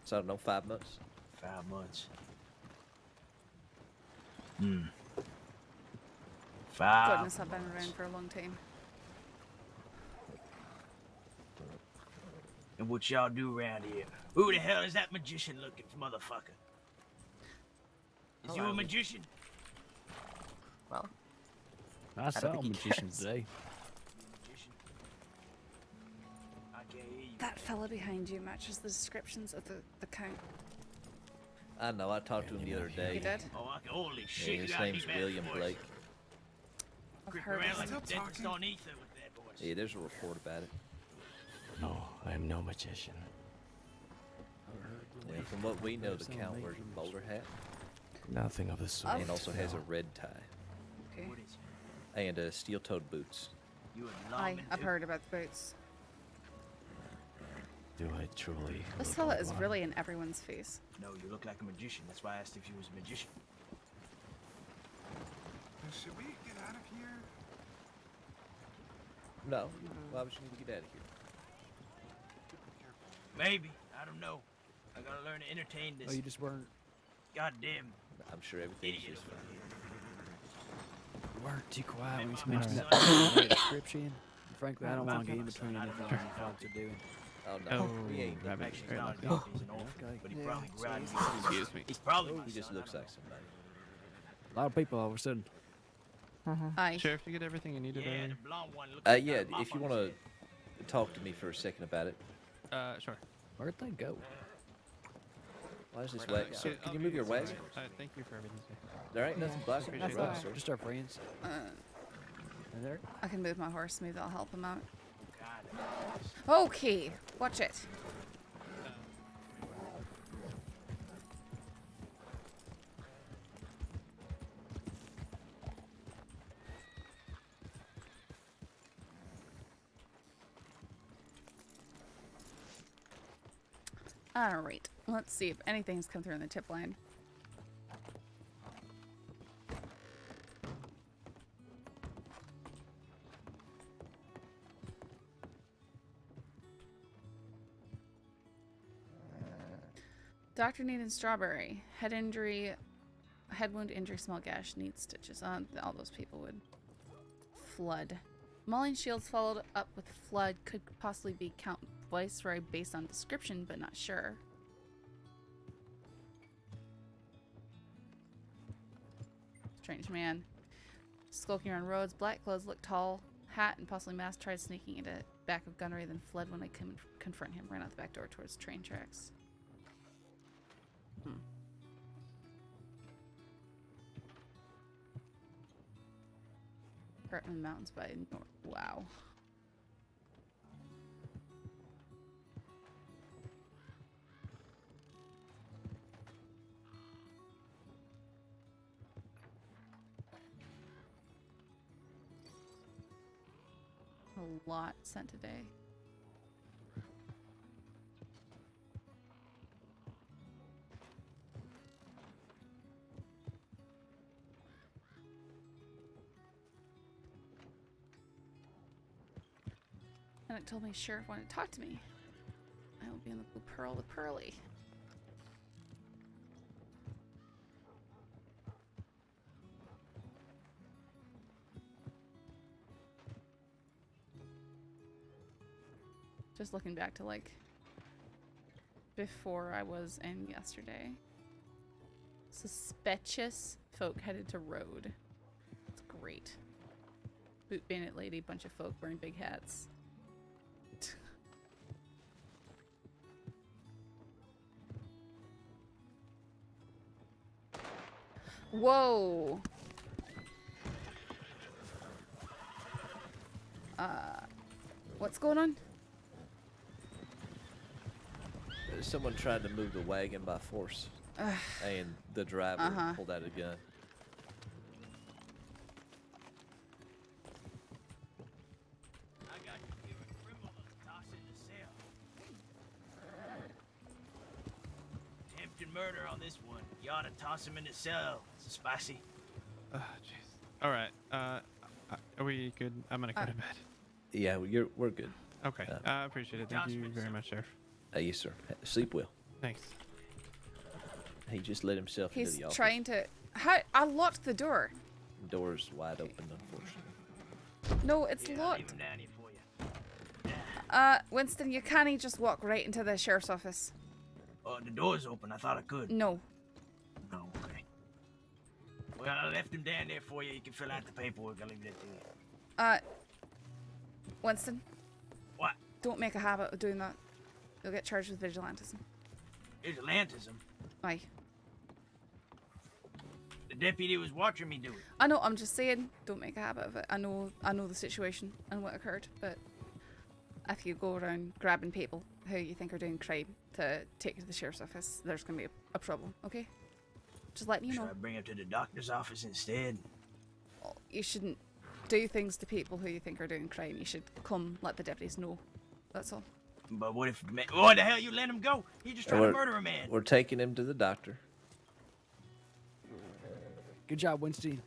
[SPEAKER 17] So I don't know, 5 months.
[SPEAKER 15] 5 months. 5.
[SPEAKER 1] Goodness, I've been around for a long time.
[SPEAKER 15] And what y'all do around here? Who the hell is that magician looking motherfucker? Is you a
[SPEAKER 13] Hello.
[SPEAKER 15] magician?
[SPEAKER 13] Well,
[SPEAKER 21] I
[SPEAKER 13] don't
[SPEAKER 21] saw a
[SPEAKER 13] think he
[SPEAKER 21] magician
[SPEAKER 13] cares.
[SPEAKER 21] today.
[SPEAKER 1] That fella behind you matches the descriptions of the count.
[SPEAKER 17] I know. I talked to him the other day.
[SPEAKER 1] You did?
[SPEAKER 15] Oh, holy shit!
[SPEAKER 17] Yeah, his
[SPEAKER 15] you got
[SPEAKER 17] name's
[SPEAKER 15] any
[SPEAKER 17] William
[SPEAKER 15] voice.
[SPEAKER 17] Blake.
[SPEAKER 1] I've
[SPEAKER 15] Creep
[SPEAKER 1] heard
[SPEAKER 15] around
[SPEAKER 1] of
[SPEAKER 15] like
[SPEAKER 1] him.
[SPEAKER 15] a dentist on ether with that voice.
[SPEAKER 17] Yeah, there's a report about it.
[SPEAKER 3] No, I am no magician.
[SPEAKER 17] Yeah, from what we know, the Count wears a bowler hat.
[SPEAKER 3] Nothing of the sort.
[SPEAKER 17] And also has a red tie.
[SPEAKER 1] Okay.
[SPEAKER 17] And steel-toed boots.
[SPEAKER 1] I've heard about the boots.
[SPEAKER 3] Do I truly?
[SPEAKER 1] This fella is really in everyone's face.
[SPEAKER 15] No, you look like a magician. That's why I asked if you was a magician.
[SPEAKER 20] Should we get out of here?
[SPEAKER 17] No. Why would you need to get out of here?
[SPEAKER 15] Maybe. I don't know. I gotta learn to entertain this.
[SPEAKER 8] Oh, you just weren't.
[SPEAKER 15] Goddamn.
[SPEAKER 17] I'm sure everything's just fine.
[SPEAKER 8] You weren't too quiet when you mentioned that description. Frankly, I don't want to get in between anything you folks are doing.
[SPEAKER 17] Oh no, he ain't.
[SPEAKER 15] Actually, he's not a doctor. He's an orphan. But he probably grabbed me.
[SPEAKER 22] Excuse me.
[SPEAKER 15] He's probably my
[SPEAKER 17] He just
[SPEAKER 15] son,
[SPEAKER 17] looks
[SPEAKER 15] I
[SPEAKER 17] like somebody.
[SPEAKER 8] A lot of people all of a sudden.
[SPEAKER 1] Aye.
[SPEAKER 22] Sheriff, you get everything you needed
[SPEAKER 15] Yeah,
[SPEAKER 22] earlier?
[SPEAKER 15] the blonde one looks like
[SPEAKER 17] Yeah,
[SPEAKER 15] a mop
[SPEAKER 17] if you
[SPEAKER 15] on
[SPEAKER 17] want
[SPEAKER 15] his
[SPEAKER 17] to talk to me for a second about it.
[SPEAKER 22] Sure.
[SPEAKER 8] Where'd they go?
[SPEAKER 17] Why is this wagon? So, can you move your wagon?
[SPEAKER 22] Thank you for everything, sir.
[SPEAKER 17] There ain't nothing blocking
[SPEAKER 22] Appreciate
[SPEAKER 17] your
[SPEAKER 22] it.
[SPEAKER 17] road, sir.
[SPEAKER 8] Just our friends. There.
[SPEAKER 1] I can move my horse. Maybe that'll help him out. Okay, watch it. Alright, let's see if anything's come through in the tip line. Doctor needed strawberry. Head injury, head wound injury, small gash, needs stitches. All those people would. Flood. Mauling shields followed up with flood. Could possibly be Count Viceroy based on description, but not sure. Strange man. Skulking around roads. Black clothes, looked tall. Hat and possibly mask. Tried sneaking into back of gunnery, then fled when I couldn't confront him. Ran out the back door towards train tracks. Heartland Mountains by North. Wow. A lot sent today. And it told me Sheriff wanted to talk to me. I will be in the Blue Pearl with Pearly. Just looking back to like before I was in yesterday. Suspicious folk headed to road. It's great. Boot bandit lady, bunch of folk wearing big hats. Whoa. What's going on?
[SPEAKER 17] Someone tried to move the wagon by force, and the driver pulled out a gun.
[SPEAKER 15] I got to give a criminal a toss in the cell. Attempted murder on this one. You ought to toss him in the cell. It's spicy.
[SPEAKER 22] Jeez. All right. Are we good? I'm gonna go to bed.
[SPEAKER 17] Yeah, we're good.
[SPEAKER 22] Okay. I appreciate it. Thank you very much, Sheriff.
[SPEAKER 17] Yes, sir. Sleep well.
[SPEAKER 22] Thanks.
[SPEAKER 17] He just let himself into
[SPEAKER 1] He's
[SPEAKER 17] the office.
[SPEAKER 1] trying to. How? I locked the door.
[SPEAKER 17] Door's wide open, unfortunately.
[SPEAKER 1] No, it's
[SPEAKER 15] Leave
[SPEAKER 1] locked.
[SPEAKER 15] him down here for you.
[SPEAKER 1] Winston, you can't just walk right into the sheriff's office.
[SPEAKER 15] Oh, the door's open. I thought I could.
[SPEAKER 1] No.
[SPEAKER 15] No, okay. Well, I left him down there for you. You can fill out the paperwork. I'll leave that to you.
[SPEAKER 1] Winston.
[SPEAKER 15] What?
[SPEAKER 1] Don't make a habit of doing that. You'll get charged with vigilantism.
[SPEAKER 15] Vigilantism.
[SPEAKER 1] Aye.
[SPEAKER 15] The deputy was watching me do it.
[SPEAKER 1] I know, I'm just saying, don't make a habit of it. I know the situation and what occurred, but if you go around grabbing people who you think are doing crime to take to the sheriff's office, there's going to be a problem, okay? Just letting you know.
[SPEAKER 15] Should I bring him to the doctor's office instead?
[SPEAKER 1] Well, you shouldn't do things to people who you think are doing crime. You should come let the deputies know. That's all.
[SPEAKER 15] But what if... What the hell you let him go? He just tried to murder a man.
[SPEAKER 17] We're taking him to the doctor.
[SPEAKER 8] Good job, Winston.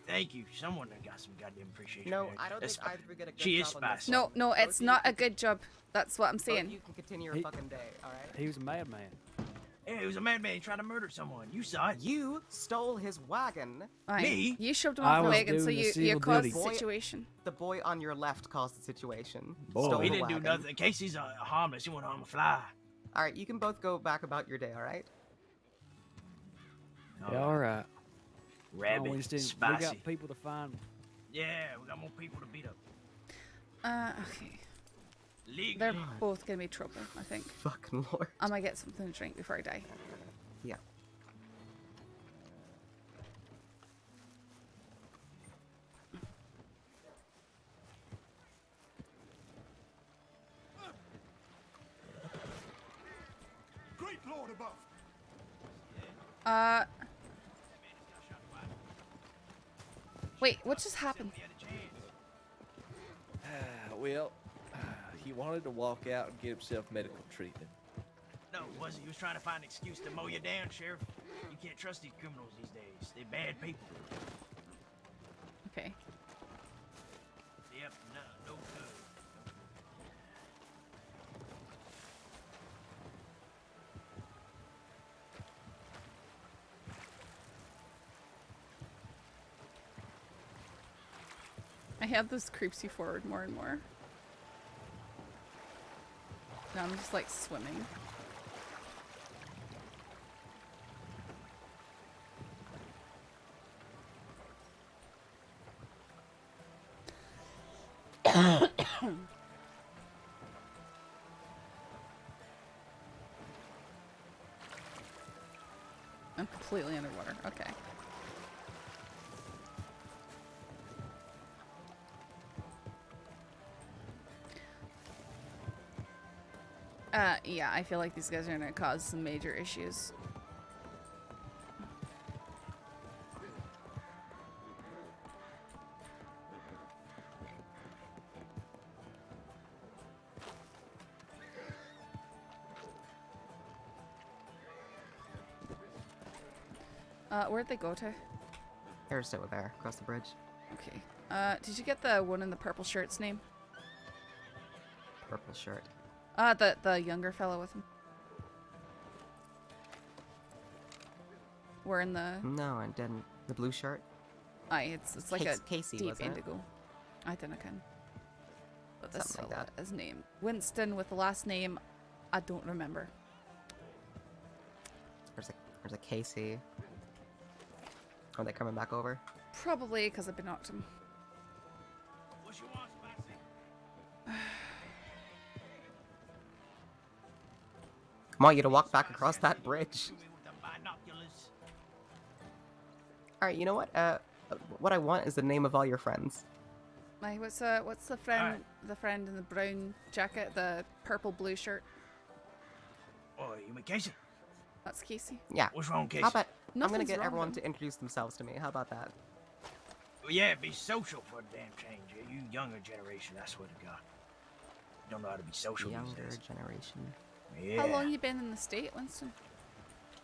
[SPEAKER 15] Thank you. Someone that got some goddamn appreciation.
[SPEAKER 13] No, I don't think either of you get a good
[SPEAKER 15] She is
[SPEAKER 13] job on this.
[SPEAKER 15] spicy.
[SPEAKER 1] No, it's not a good job. That's what I'm
[SPEAKER 13] Both
[SPEAKER 1] saying.
[SPEAKER 13] you can continue your fucking day, alright?
[SPEAKER 8] He was a madman.
[SPEAKER 15] Yeah, he was a madman. He tried to murder someone. You saw it.
[SPEAKER 13] You stole his wagon.
[SPEAKER 1] Aye.
[SPEAKER 15] Me?
[SPEAKER 1] You shoved him off the wagon, so you caused the
[SPEAKER 13] Boy-
[SPEAKER 1] situation.
[SPEAKER 13] The boy on your left caused the situation.
[SPEAKER 17] Boy.
[SPEAKER 13] Stole
[SPEAKER 15] He
[SPEAKER 13] the
[SPEAKER 15] didn't do
[SPEAKER 13] wagon.
[SPEAKER 15] nothing. Casey's harmless. He won't harm a fly.
[SPEAKER 13] Alright, you can both go back about your day, alright?
[SPEAKER 8] Yeah, all right.
[SPEAKER 15] Rabbit,
[SPEAKER 8] Winston,
[SPEAKER 15] spicy.
[SPEAKER 8] we got people to find.
[SPEAKER 15] Yeah, we got more people to beat up.
[SPEAKER 1] Okay.
[SPEAKER 15] Legal.
[SPEAKER 1] They're both gonna be trouble, I think.
[SPEAKER 13] Fucking lord.
[SPEAKER 1] I might get something to drink before I die.
[SPEAKER 13] Yeah.
[SPEAKER 20] Great Lord above.
[SPEAKER 1] Wait, what just happened?
[SPEAKER 17] Well, he wanted to walk out and get himself medical treatment.
[SPEAKER 15] No, it wasn't. He was trying to find an excuse to mow you down, Sheriff. You can't trust these criminals these days. They're bad people.
[SPEAKER 1] Okay.
[SPEAKER 15] Yep, no good.
[SPEAKER 1] I have this creeps you forward more and more. Now I'm just like swimming. I'm completely underwater. Okay. Yeah, I feel like these guys are gonna cause some major issues. Where'd they go to?
[SPEAKER 13] They're just over there, across the bridge.
[SPEAKER 1] Okay. Did you get the one in the purple shirt's name?
[SPEAKER 13] Purple shirt.
[SPEAKER 1] The younger fellow with him. Wearing the...
[SPEAKER 13] No, I didn't. The blue shirt?
[SPEAKER 1] Aye, it's like a
[SPEAKER 13] Casey,
[SPEAKER 1] deep
[SPEAKER 13] wasn't it?
[SPEAKER 1] indigo. I don't know. But this
[SPEAKER 13] Something like
[SPEAKER 1] fella,
[SPEAKER 13] that.
[SPEAKER 1] his name. Winston with the last name, I don't remember.
[SPEAKER 13] There's a Casey. Are they coming back over?
[SPEAKER 1] Probably because I've been knocked him.
[SPEAKER 15] What you want, Spicy?
[SPEAKER 13] I want you to walk back across that bridge. Alright, you know what? What I want is the name of all your friends.
[SPEAKER 1] Aye, what's the friend the friend in the brown jacket, the purple blue shirt?
[SPEAKER 15] Oh, you mean Casey?
[SPEAKER 1] That's Casey.
[SPEAKER 13] Yeah.
[SPEAKER 15] What's wrong, Casey?
[SPEAKER 13] How about I'm gonna
[SPEAKER 1] Nothing's
[SPEAKER 13] get
[SPEAKER 1] wrong
[SPEAKER 13] everyone
[SPEAKER 1] with
[SPEAKER 13] to introduce themselves to me. How about that?
[SPEAKER 15] Well, yeah, be social for a damn change. You younger generation, I swear to God. Don't know how to be social these
[SPEAKER 13] Younger
[SPEAKER 15] days.
[SPEAKER 13] generation.
[SPEAKER 15] Yeah.
[SPEAKER 1] How long you been in the state, Winston?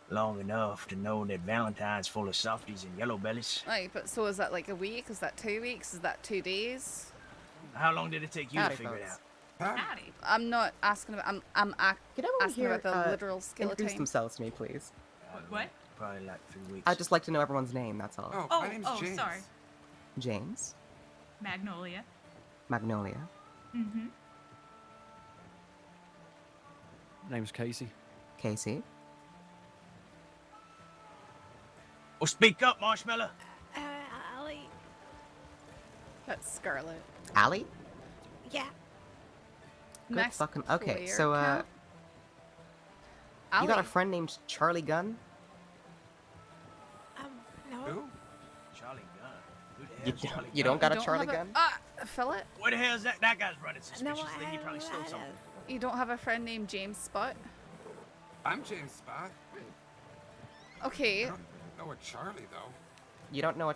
[SPEAKER 15] Long enough to know that Valentine's full of softies and yellow bellies.
[SPEAKER 1] Aye, but so is that like a week? Is that 2 weeks? Is that 2 days?
[SPEAKER 15] How long did it take you
[SPEAKER 13] Howdy,
[SPEAKER 15] to figure it
[SPEAKER 13] folks.
[SPEAKER 15] out?
[SPEAKER 21] Howdy.
[SPEAKER 1] I'm not asking about. I'm
[SPEAKER 13] Can everyone
[SPEAKER 1] asking
[SPEAKER 13] here
[SPEAKER 1] about the literal skill of
[SPEAKER 13] introduce
[SPEAKER 1] time.
[SPEAKER 13] themselves to me, please?
[SPEAKER 21] What?
[SPEAKER 15] Probably like 3 weeks.
[SPEAKER 13] I'd just like to know everyone's name. That's all.
[SPEAKER 21] Oh, sorry.
[SPEAKER 13] James.
[SPEAKER 21] Magnolia.
[SPEAKER 13] Magnolia.
[SPEAKER 21] Mm-hmm.
[SPEAKER 8] Name's Casey.
[SPEAKER 13] Casey.
[SPEAKER 15] Well, speak up, Marshmallow.
[SPEAKER 5] Allie.
[SPEAKER 1] That's Scarlet.
[SPEAKER 13] Allie.
[SPEAKER 5] Yeah.
[SPEAKER 13] Good
[SPEAKER 1] Max
[SPEAKER 13] fucking. Okay,
[SPEAKER 1] player
[SPEAKER 13] so
[SPEAKER 1] count?
[SPEAKER 13] You got a
[SPEAKER 1] Ali.
[SPEAKER 13] friend named Charlie Gunn?
[SPEAKER 5] No.
[SPEAKER 15] Who? Charlie Gunn. Who the
[SPEAKER 13] You,
[SPEAKER 15] hell's Charlie
[SPEAKER 13] you
[SPEAKER 15] Gunn?
[SPEAKER 13] don't got a Charlie Gunn?
[SPEAKER 1] Philip?
[SPEAKER 15] What the hell is that? That guy's running
[SPEAKER 5] No,
[SPEAKER 15] suspiciously.
[SPEAKER 5] I
[SPEAKER 15] He
[SPEAKER 5] don't
[SPEAKER 15] probably
[SPEAKER 5] know
[SPEAKER 15] stole
[SPEAKER 5] who that
[SPEAKER 15] something.
[SPEAKER 5] is.
[SPEAKER 1] You don't have a friend named James Spot?
[SPEAKER 20] I'm James Spot.
[SPEAKER 1] Okay.
[SPEAKER 20] I don't know a Charlie, though.
[SPEAKER 13] You don't know a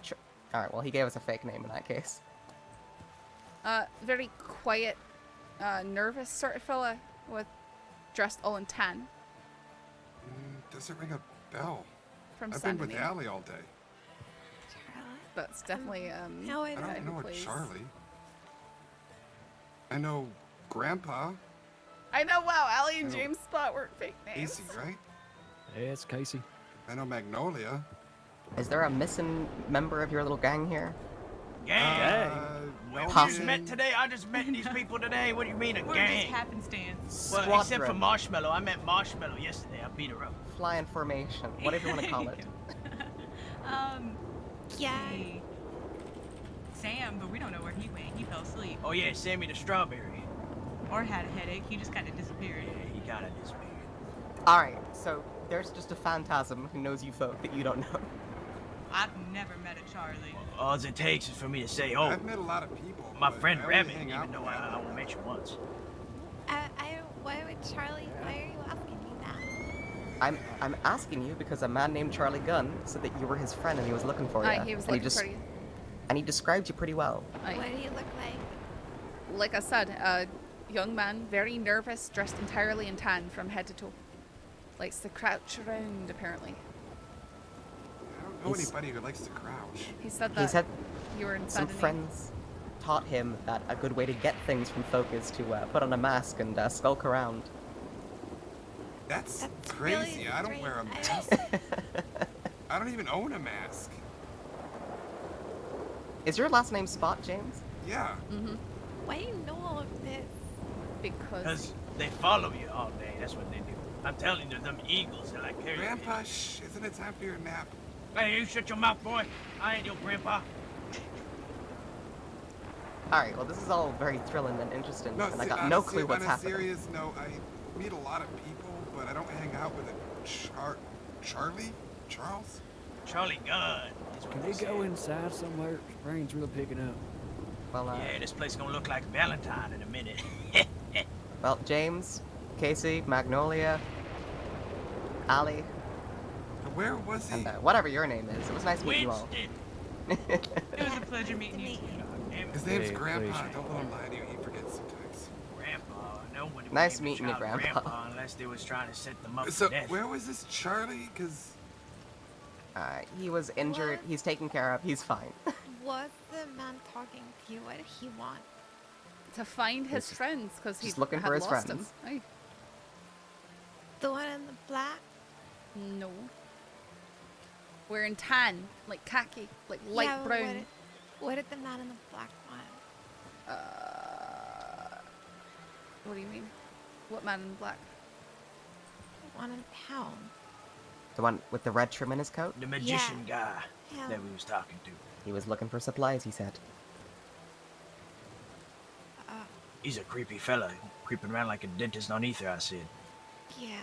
[SPEAKER 13] Alright, well, he gave us a fake name in that case.
[SPEAKER 1] Very quiet, nervous sort of fella with dressed all in tan.
[SPEAKER 20] Doesn't ring a bell.
[SPEAKER 1] From
[SPEAKER 20] I've been with
[SPEAKER 1] Sandomir.
[SPEAKER 20] Allie all day.
[SPEAKER 1] That's definitely
[SPEAKER 5] No,
[SPEAKER 20] I don't
[SPEAKER 1] type
[SPEAKER 20] know
[SPEAKER 1] of
[SPEAKER 20] a
[SPEAKER 1] place.
[SPEAKER 20] Charlie. I know Grandpa.
[SPEAKER 1] I know. Wow, Allie and
[SPEAKER 20] I know.
[SPEAKER 1] James Spot weren't fake names.
[SPEAKER 20] Casey, right?
[SPEAKER 8] Yeah, it's Casey.
[SPEAKER 20] I know Magnolia.
[SPEAKER 13] Is there a missing member of your little gang here?
[SPEAKER 15] Gang?
[SPEAKER 20] No,
[SPEAKER 15] We just met today. I just met these people today. What do you mean a
[SPEAKER 9] We're
[SPEAKER 15] gang?
[SPEAKER 9] just happenstance.
[SPEAKER 15] Well, except for
[SPEAKER 13] Squadron.
[SPEAKER 15] Marshmallow. I met Marshmallow yesterday. I beat her up.
[SPEAKER 13] Flying formation, whatever you want to call it.
[SPEAKER 5] Yeah.
[SPEAKER 9] Sam, but we don't know where he went. He fell asleep.
[SPEAKER 15] Oh yeah, Sammy the Strawberry.
[SPEAKER 9] Or had a headache. He just kind of disappeared.
[SPEAKER 15] Yeah, he kind of disappeared.
[SPEAKER 13] Alright, so there's just a phantasm who knows you folk that you don't know.
[SPEAKER 9] I've never met a Charlie.
[SPEAKER 15] All it takes is for me to say, oh,
[SPEAKER 20] I've met a lot of people.
[SPEAKER 15] my
[SPEAKER 20] but
[SPEAKER 15] friend
[SPEAKER 20] I only
[SPEAKER 15] Rabbit,
[SPEAKER 20] hang
[SPEAKER 15] even
[SPEAKER 20] out
[SPEAKER 15] though
[SPEAKER 20] with
[SPEAKER 15] I
[SPEAKER 20] Rabbit.
[SPEAKER 15] only met you once.
[SPEAKER 5] Why would Charlie? Why are you asking me that?
[SPEAKER 13] I'm asking you because a man named Charlie Gunn said that you were his friend and he was looking for you.
[SPEAKER 1] Aye, he was
[SPEAKER 13] and
[SPEAKER 1] looking for you.
[SPEAKER 13] And he described you pretty well.
[SPEAKER 1] Aye.
[SPEAKER 5] What do you look like?
[SPEAKER 1] Like I said, a young man, very nervous, dressed entirely in tan from head to toe. Likes to crouch around, apparently.
[SPEAKER 20] I don't know
[SPEAKER 13] He's-
[SPEAKER 20] anybody who likes to crouch.
[SPEAKER 1] He said
[SPEAKER 13] He
[SPEAKER 1] that
[SPEAKER 13] said
[SPEAKER 1] you were in
[SPEAKER 13] some
[SPEAKER 1] Sandomir.
[SPEAKER 13] friends taught him that a good way to get things from folk is to put on a mask and skulk around.
[SPEAKER 20] That's
[SPEAKER 5] really
[SPEAKER 20] crazy. I don't wear a
[SPEAKER 5] strange.
[SPEAKER 20] mask. I don't even own a mask.
[SPEAKER 13] Is your last name Spot, James?
[SPEAKER 20] Yeah.
[SPEAKER 1] Mm-hmm.
[SPEAKER 5] Why do you know all of this?
[SPEAKER 15] Because they follow you all day. That's what they do. I'm telling you, them eagles are like carrier
[SPEAKER 20] Grandpa,
[SPEAKER 15] pigeons.
[SPEAKER 20] shh, isn't it time for your nap?
[SPEAKER 15] Hey, you shut your mouth, boy. I ain't your grandpa.
[SPEAKER 13] Alright, well this is all very thrilling and interesting,
[SPEAKER 20] No,
[SPEAKER 13] and I
[SPEAKER 20] see,
[SPEAKER 13] got no
[SPEAKER 20] honestly,
[SPEAKER 13] clue what's
[SPEAKER 20] on a
[SPEAKER 13] happening.
[SPEAKER 20] serious note, I meet a lot of people, but I don't hang out with a Charlie? Charles?
[SPEAKER 15] Charlie Gunn. is what
[SPEAKER 8] Can
[SPEAKER 15] they
[SPEAKER 8] we
[SPEAKER 15] said.
[SPEAKER 8] go inside somewhere? Your brain's really picking up.
[SPEAKER 13] Well,
[SPEAKER 15] Yeah, this place gonna look like Valentine in a minute.
[SPEAKER 13] well, James, Casey, Magnolia, Allie,
[SPEAKER 20] Where was he?
[SPEAKER 13] and whatever your name is. It was nice meeting you all.
[SPEAKER 9] It was a pleasure meeting you.
[SPEAKER 20] His name's
[SPEAKER 8] Hey,
[SPEAKER 20] Grandpa.
[SPEAKER 8] please.
[SPEAKER 20] Don't let him lie to you. He forgets sometimes.
[SPEAKER 15] Grandpa. No one would
[SPEAKER 13] Nice
[SPEAKER 15] name a
[SPEAKER 13] meeting you,
[SPEAKER 15] child
[SPEAKER 13] Grandpa.
[SPEAKER 15] Grandpa unless they was trying to set them up
[SPEAKER 20] So,
[SPEAKER 15] for death.
[SPEAKER 20] where was this Charlie? Because
[SPEAKER 13] He was injured.
[SPEAKER 5] What?
[SPEAKER 13] He's taken care of. He's fine.
[SPEAKER 5] Was the man talking to you? What did he want?
[SPEAKER 1] To find his
[SPEAKER 13] Just-
[SPEAKER 1] friends, because he
[SPEAKER 13] just looking
[SPEAKER 1] had
[SPEAKER 13] for his
[SPEAKER 1] lost
[SPEAKER 13] friends.
[SPEAKER 1] Him. Aye.
[SPEAKER 5] The one in the black?
[SPEAKER 1] No. Wearing tan, like khaki, like light
[SPEAKER 5] Yeah, but
[SPEAKER 1] brown.
[SPEAKER 5] What did the man in the black want?
[SPEAKER 1] What do you mean? What man in black?
[SPEAKER 5] One in town.
[SPEAKER 13] The one with the red trim in his coat?
[SPEAKER 15] The magician guy
[SPEAKER 5] Yeah.
[SPEAKER 15] that we was talking to.
[SPEAKER 13] He was looking for supplies, he said.
[SPEAKER 15] He's a creepy fella, creeping around like a dentist on ether, I said.
[SPEAKER 5] Yeah.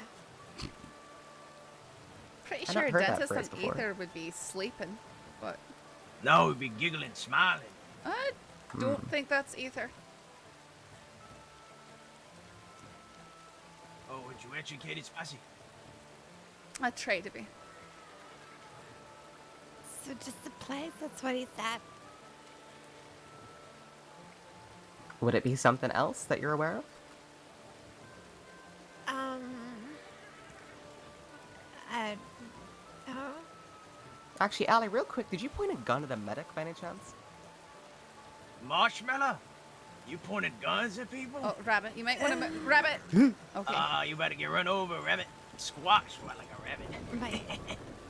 [SPEAKER 1] Pretty
[SPEAKER 13] I've
[SPEAKER 1] sure
[SPEAKER 13] not
[SPEAKER 1] a
[SPEAKER 13] heard that
[SPEAKER 1] dentist
[SPEAKER 13] phrase
[SPEAKER 1] on
[SPEAKER 13] before.
[SPEAKER 1] ether would be sleeping, but
[SPEAKER 15] No, he'd be giggling, smiling.
[SPEAKER 1] I don't think that's ether.
[SPEAKER 15] Oh, would you educated, Spicy?
[SPEAKER 1] I try to be.
[SPEAKER 5] So just the place, that's what he said.
[SPEAKER 13] Would it be something else that you're aware of?
[SPEAKER 5] Oh.
[SPEAKER 13] Actually, Allie, real quick, did you point a gun at a medic by any chance?
[SPEAKER 15] Marshmallow? You pointed guns at people?
[SPEAKER 1] Oh, Rabbit, you might want to Rabbit. Okay.
[SPEAKER 15] You better get run over, rabbit. Squash like a rabbit.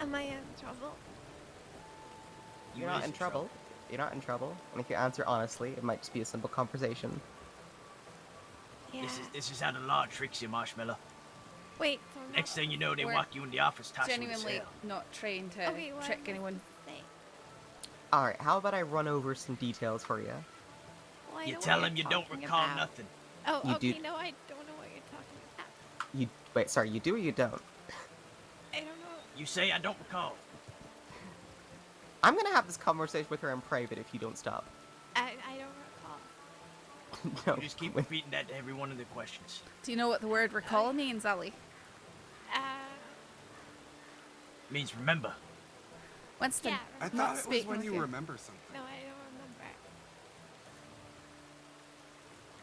[SPEAKER 5] Am I in trouble?
[SPEAKER 13] You're not in trouble. You're not in trouble. And if you answer honestly, it might just be a simple conversation.
[SPEAKER 5] Yeah.
[SPEAKER 15] This is how the law tricks you, Marshmallow.
[SPEAKER 5] Wait. So
[SPEAKER 15] Next thing you know, they
[SPEAKER 1] We're
[SPEAKER 15] walk you in the office, toss you in the
[SPEAKER 1] Genuinely
[SPEAKER 15] cell.
[SPEAKER 1] not trying to
[SPEAKER 5] Okay, what
[SPEAKER 1] trick
[SPEAKER 5] am I
[SPEAKER 1] anyone.
[SPEAKER 13] Alright, how about I run over some details for you?
[SPEAKER 5] Well, I
[SPEAKER 15] You
[SPEAKER 5] know
[SPEAKER 15] tell
[SPEAKER 5] what
[SPEAKER 15] him you
[SPEAKER 5] you're
[SPEAKER 15] don't
[SPEAKER 5] talking
[SPEAKER 15] recall
[SPEAKER 5] about.
[SPEAKER 15] nothing.
[SPEAKER 5] Oh,
[SPEAKER 13] You
[SPEAKER 5] okay.
[SPEAKER 13] do-
[SPEAKER 5] No, I don't know what you're talking about.
[SPEAKER 13] Wait, sorry, you do or you don't?
[SPEAKER 15] You say I don't recall.
[SPEAKER 13] I'm gonna have this conversation with her in private if you don't stop.
[SPEAKER 5] I don't recall.
[SPEAKER 13] No.
[SPEAKER 15] You just keep repeating that to every one of the questions.
[SPEAKER 1] Do you know what the word recall means, Ali?
[SPEAKER 15] It means remember.
[SPEAKER 1] Winston,
[SPEAKER 20] I thought it was when you remember something.
[SPEAKER 5] No, I don't remember.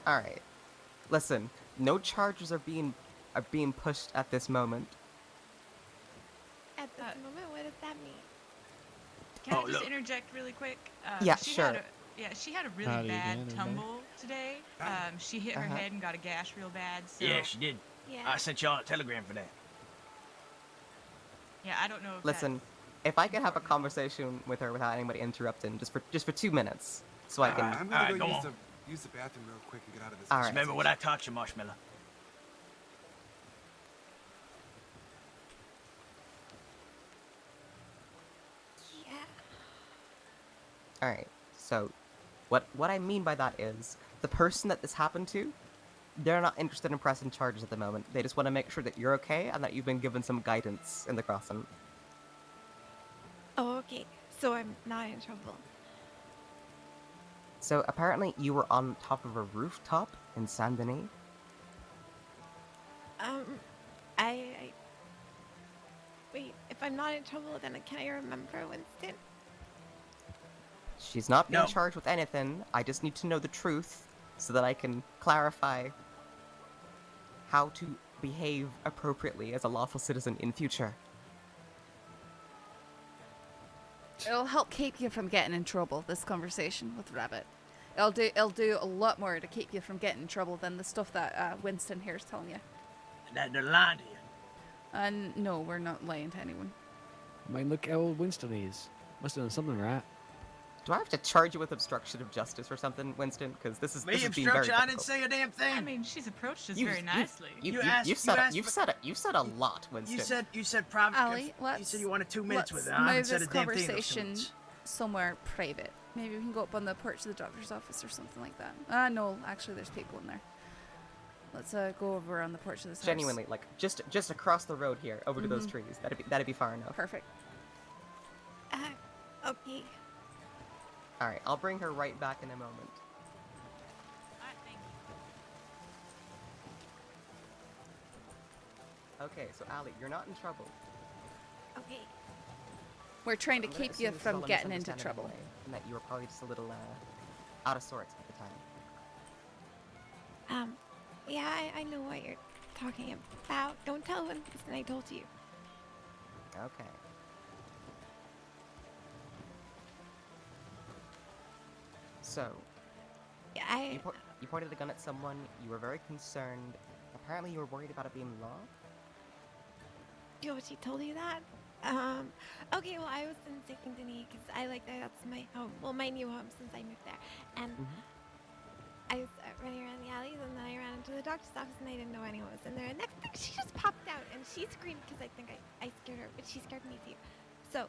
[SPEAKER 13] All right. Listen, no charges are being pushed at this moment.
[SPEAKER 5] At this moment, what does that mean?
[SPEAKER 10] Can I just
[SPEAKER 13] look.
[SPEAKER 10] interject really quick?
[SPEAKER 13] Yeah,
[SPEAKER 10] she
[SPEAKER 13] sure.
[SPEAKER 10] She had a really
[SPEAKER 6] Howdy
[SPEAKER 10] bad
[SPEAKER 6] again,
[SPEAKER 10] tumble today. She hit her head and got a gash real bad. So
[SPEAKER 15] Yeah, she did.
[SPEAKER 5] Yeah.
[SPEAKER 15] I sent y'all a telegram for that.
[SPEAKER 10] Yeah, I don't know if
[SPEAKER 13] Listen, if I could have a conversation with her without anybody interrupting, just for 2 minutes, so I can.
[SPEAKER 20] I'm gonna go use the bathroom real quick and get out of this.
[SPEAKER 13] All right.
[SPEAKER 15] Remember what I taught you, Marshmallow.
[SPEAKER 5] Yeah.
[SPEAKER 13] All right. So, what I mean by that is the person that this happened to, they're not interested in pressing charges at the moment. They just want to make sure that you're okay and that you've been given some guidance in the crossing.
[SPEAKER 5] Oh, okay. So I'm not in trouble.
[SPEAKER 13] So apparently you were on top of a rooftop in Saint Denis.
[SPEAKER 5] I wait. If I'm not in trouble, then can I remember Winston?
[SPEAKER 13] She's not being
[SPEAKER 15] No.
[SPEAKER 13] charged with anything. I just need to know the truth so that I can clarify how to behave appropriately as a lawful citizen in future.
[SPEAKER 1] It'll help keep you from getting in trouble, this conversation with Rabbit. It'll do a lot more to keep you from getting in trouble than the stuff that Winston here is telling you.
[SPEAKER 15] That they're lying to you.
[SPEAKER 1] And no, we're not lying to anyone.
[SPEAKER 8] I mean, look how old Winston is. Must have done something right.
[SPEAKER 13] Do I have to charge you with obstruction of justice or something, Winston? Because this is
[SPEAKER 15] Me
[SPEAKER 13] this is being very
[SPEAKER 15] obstruction? I didn't
[SPEAKER 13] difficult.
[SPEAKER 15] say a damn thing.
[SPEAKER 10] I mean, she's approached us
[SPEAKER 13] You-
[SPEAKER 10] very
[SPEAKER 13] you-
[SPEAKER 10] nicely.
[SPEAKER 13] You've said a lot, Winston.
[SPEAKER 15] You said private.
[SPEAKER 1] Ali,
[SPEAKER 15] you said you wanted 2 minutes
[SPEAKER 1] let's
[SPEAKER 15] with her. I haven't
[SPEAKER 1] move
[SPEAKER 15] said
[SPEAKER 1] this
[SPEAKER 15] a damn thing. in those 2
[SPEAKER 1] conversation
[SPEAKER 15] minutes.
[SPEAKER 1] somewhere private. Maybe we can go up on the porch of the doctor's office or something like that. No, actually, there's people in there. Let's go over on the porch of this house.
[SPEAKER 13] Genuinely, like just across the road here, over to those trees. That'd be far enough.
[SPEAKER 1] Perfect.
[SPEAKER 5] Okay.
[SPEAKER 13] All right, I'll bring her right back in a moment. Okay, so Ali, you're not in trouble.
[SPEAKER 5] Okay.
[SPEAKER 1] We're trying to
[SPEAKER 13] I'm gonna
[SPEAKER 1] keep you
[SPEAKER 13] assume this is all
[SPEAKER 1] from
[SPEAKER 13] a
[SPEAKER 1] getting into
[SPEAKER 13] misunderstanding
[SPEAKER 1] trouble.
[SPEAKER 13] anyway, and that you were probably just a little out of sorts at the time.
[SPEAKER 5] Yeah, I know what you're talking about. Don't tell Winston I told you.
[SPEAKER 13] Okay. So,
[SPEAKER 5] Yeah,
[SPEAKER 13] you pointed a gun at someone. You were very concerned. Apparently, you were worried about it being robbed.
[SPEAKER 5] Yo, she told you that? Okay, well, I was in Saint Denis because I like that. That's my home. Well, my new home since I moved there. And I was running around the alleys, and then I ran into the doctor's office, and I didn't know anyone was in there. And next thing, she just popped out, and she screamed because I think I scared her, but she scared me too. So,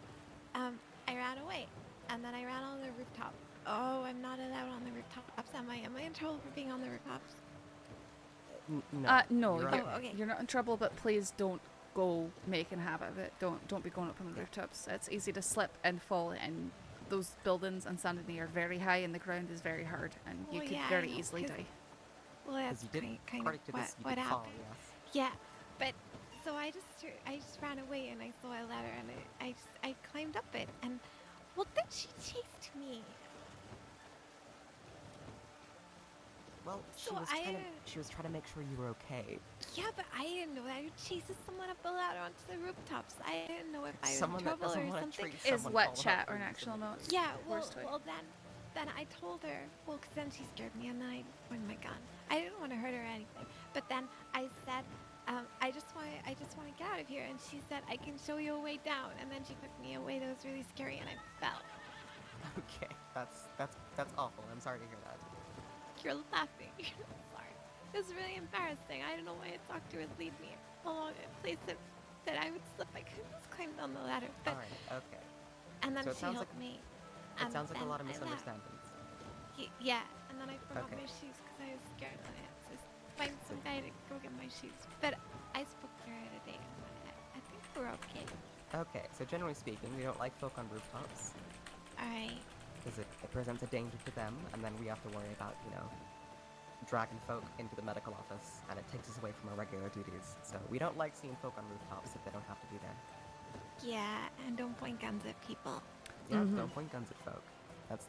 [SPEAKER 5] I ran away, and then I ran on the rooftop. Oh, I'm not allowed on the rooftops, am I? Am I in trouble for being on the rooftops?
[SPEAKER 13] No.
[SPEAKER 1] No,
[SPEAKER 13] You're
[SPEAKER 1] you're,
[SPEAKER 13] right.
[SPEAKER 5] okay.
[SPEAKER 1] you're not in trouble, but please don't go making a habit of it. Don't be going up on the rooftops. It's easy to slip and fall, and those buildings in Saint Denis are very high, and the ground is very hard, and you
[SPEAKER 5] Well,
[SPEAKER 1] could
[SPEAKER 5] yeah, I
[SPEAKER 1] very
[SPEAKER 5] know,
[SPEAKER 1] easily
[SPEAKER 5] 'cause-
[SPEAKER 1] die.
[SPEAKER 5] Well, that's
[SPEAKER 13] you did,
[SPEAKER 5] kind
[SPEAKER 13] according
[SPEAKER 5] of
[SPEAKER 13] to
[SPEAKER 5] what,
[SPEAKER 13] this, you
[SPEAKER 5] what
[SPEAKER 13] did
[SPEAKER 5] happened.
[SPEAKER 13] fall, yes.
[SPEAKER 5] Yeah, but so I just ran away, and I saw a ladder, and I climbed up it, and well, then she chased me.
[SPEAKER 13] Well, she
[SPEAKER 5] So
[SPEAKER 13] was trying to make sure you were okay.
[SPEAKER 5] Yeah, but I didn't know that. Who chases someone up a ladder onto the rooftops? I didn't know if I was
[SPEAKER 13] Someone
[SPEAKER 5] in
[SPEAKER 13] that
[SPEAKER 5] trouble
[SPEAKER 13] doesn't
[SPEAKER 5] or
[SPEAKER 13] wanna
[SPEAKER 5] something.
[SPEAKER 13] treat
[SPEAKER 1] Is
[SPEAKER 13] someone
[SPEAKER 1] what
[SPEAKER 13] falling
[SPEAKER 1] chat
[SPEAKER 13] off
[SPEAKER 1] or an
[SPEAKER 13] roofs
[SPEAKER 1] actual
[SPEAKER 13] and-
[SPEAKER 1] note?
[SPEAKER 5] Yeah, well,
[SPEAKER 1] Horse toy.
[SPEAKER 5] then I told her. Well, 'cause then she scared me, and then I pointed my gun. I didn't want to hurt her or anything. But then I said, I just want to get out of here. And she said, I can show you a way down. And then she took me away. That was really scary, and I fell.
[SPEAKER 13] Okay, that's awful. I'm sorry to hear that.
[SPEAKER 5] You're laughing. Sorry. It was really embarrassing. I don't know why a doctor would leave me along a place that I would slip. I couldn't just climb down the ladder. But
[SPEAKER 13] All right, okay.
[SPEAKER 5] and then
[SPEAKER 13] So it
[SPEAKER 5] she
[SPEAKER 13] sounds
[SPEAKER 5] helped
[SPEAKER 13] like-
[SPEAKER 5] me.
[SPEAKER 13] It sounds like a
[SPEAKER 5] then
[SPEAKER 13] lot of
[SPEAKER 5] I left.
[SPEAKER 13] misunderstandings.
[SPEAKER 5] Yeah, and then I forgot
[SPEAKER 13] Okay.
[SPEAKER 5] my shoes because I was scared. And I had to find some guy to go get my shoes. But I spoke to her today, and I think we're okay.
[SPEAKER 13] Okay, so generally speaking, we don't like folk on rooftops.
[SPEAKER 5] Alright.
[SPEAKER 13] Because it presents a danger to them, and then we have to worry about, dragging folk into the medical office, and it takes us away from our regular duties. So we don't like seeing folk on rooftops if they don't have to be there.
[SPEAKER 5] Yeah, and don't point guns at people.
[SPEAKER 13] Yeah, don't point guns at folk. That's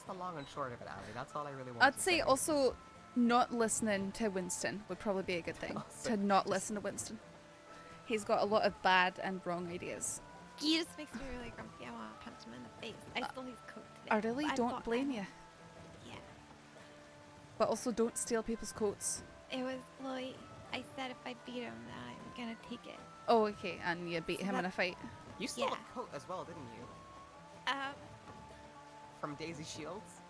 [SPEAKER 13] the long and short of it, Allie. That's all I really want
[SPEAKER 1] I'd
[SPEAKER 13] to
[SPEAKER 1] say also not listening to Winston would probably be a good thing. To not listen to Winston. He's got a lot of bad and wrong ideas.
[SPEAKER 5] He just makes me really grumpy. I want to punch him in the face. I stole his coat today.
[SPEAKER 1] I really don't blame you.
[SPEAKER 5] Yeah.
[SPEAKER 1] But also don't steal people's coats.
[SPEAKER 5] It was, well, I said if I beat him, then I'm gonna take it.
[SPEAKER 1] Oh, okay, and you beat him in a fight.
[SPEAKER 13] You stole a coat as well, didn't you? From Daisy Shields?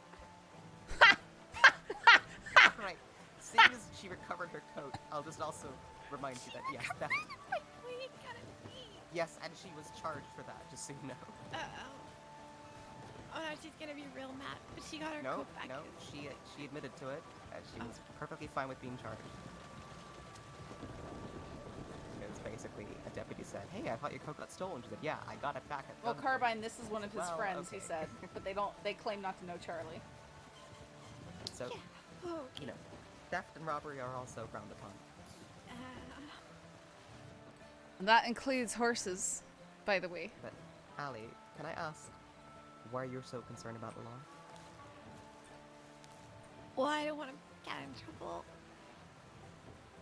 [SPEAKER 13] Right. Seeing as she recovered her coat, I'll just also remind you that, yes, yes, and she was charged for that, just so you know.
[SPEAKER 5] Oh no, she's gonna be real mad. But she got her coat back.
[SPEAKER 13] No, she admitted to it. She was perfectly fine with being charged. Because basically, a deputy said, "Hey, I thought your coat got stolen." She said, "Yeah, I got it back at."
[SPEAKER 1] Well,
[SPEAKER 13] gunpoint."
[SPEAKER 1] Carbine, this is one of his
[SPEAKER 13] Well,
[SPEAKER 1] friends,
[SPEAKER 13] okay.
[SPEAKER 1] he said, but they claim not to know Charlie.
[SPEAKER 13] So, theft and robbery are also frowned upon.
[SPEAKER 1] And that includes horses, by the way.
[SPEAKER 13] But, Allie, can I ask why you're so concerned about the law?
[SPEAKER 5] Well, I don't want to get in trouble.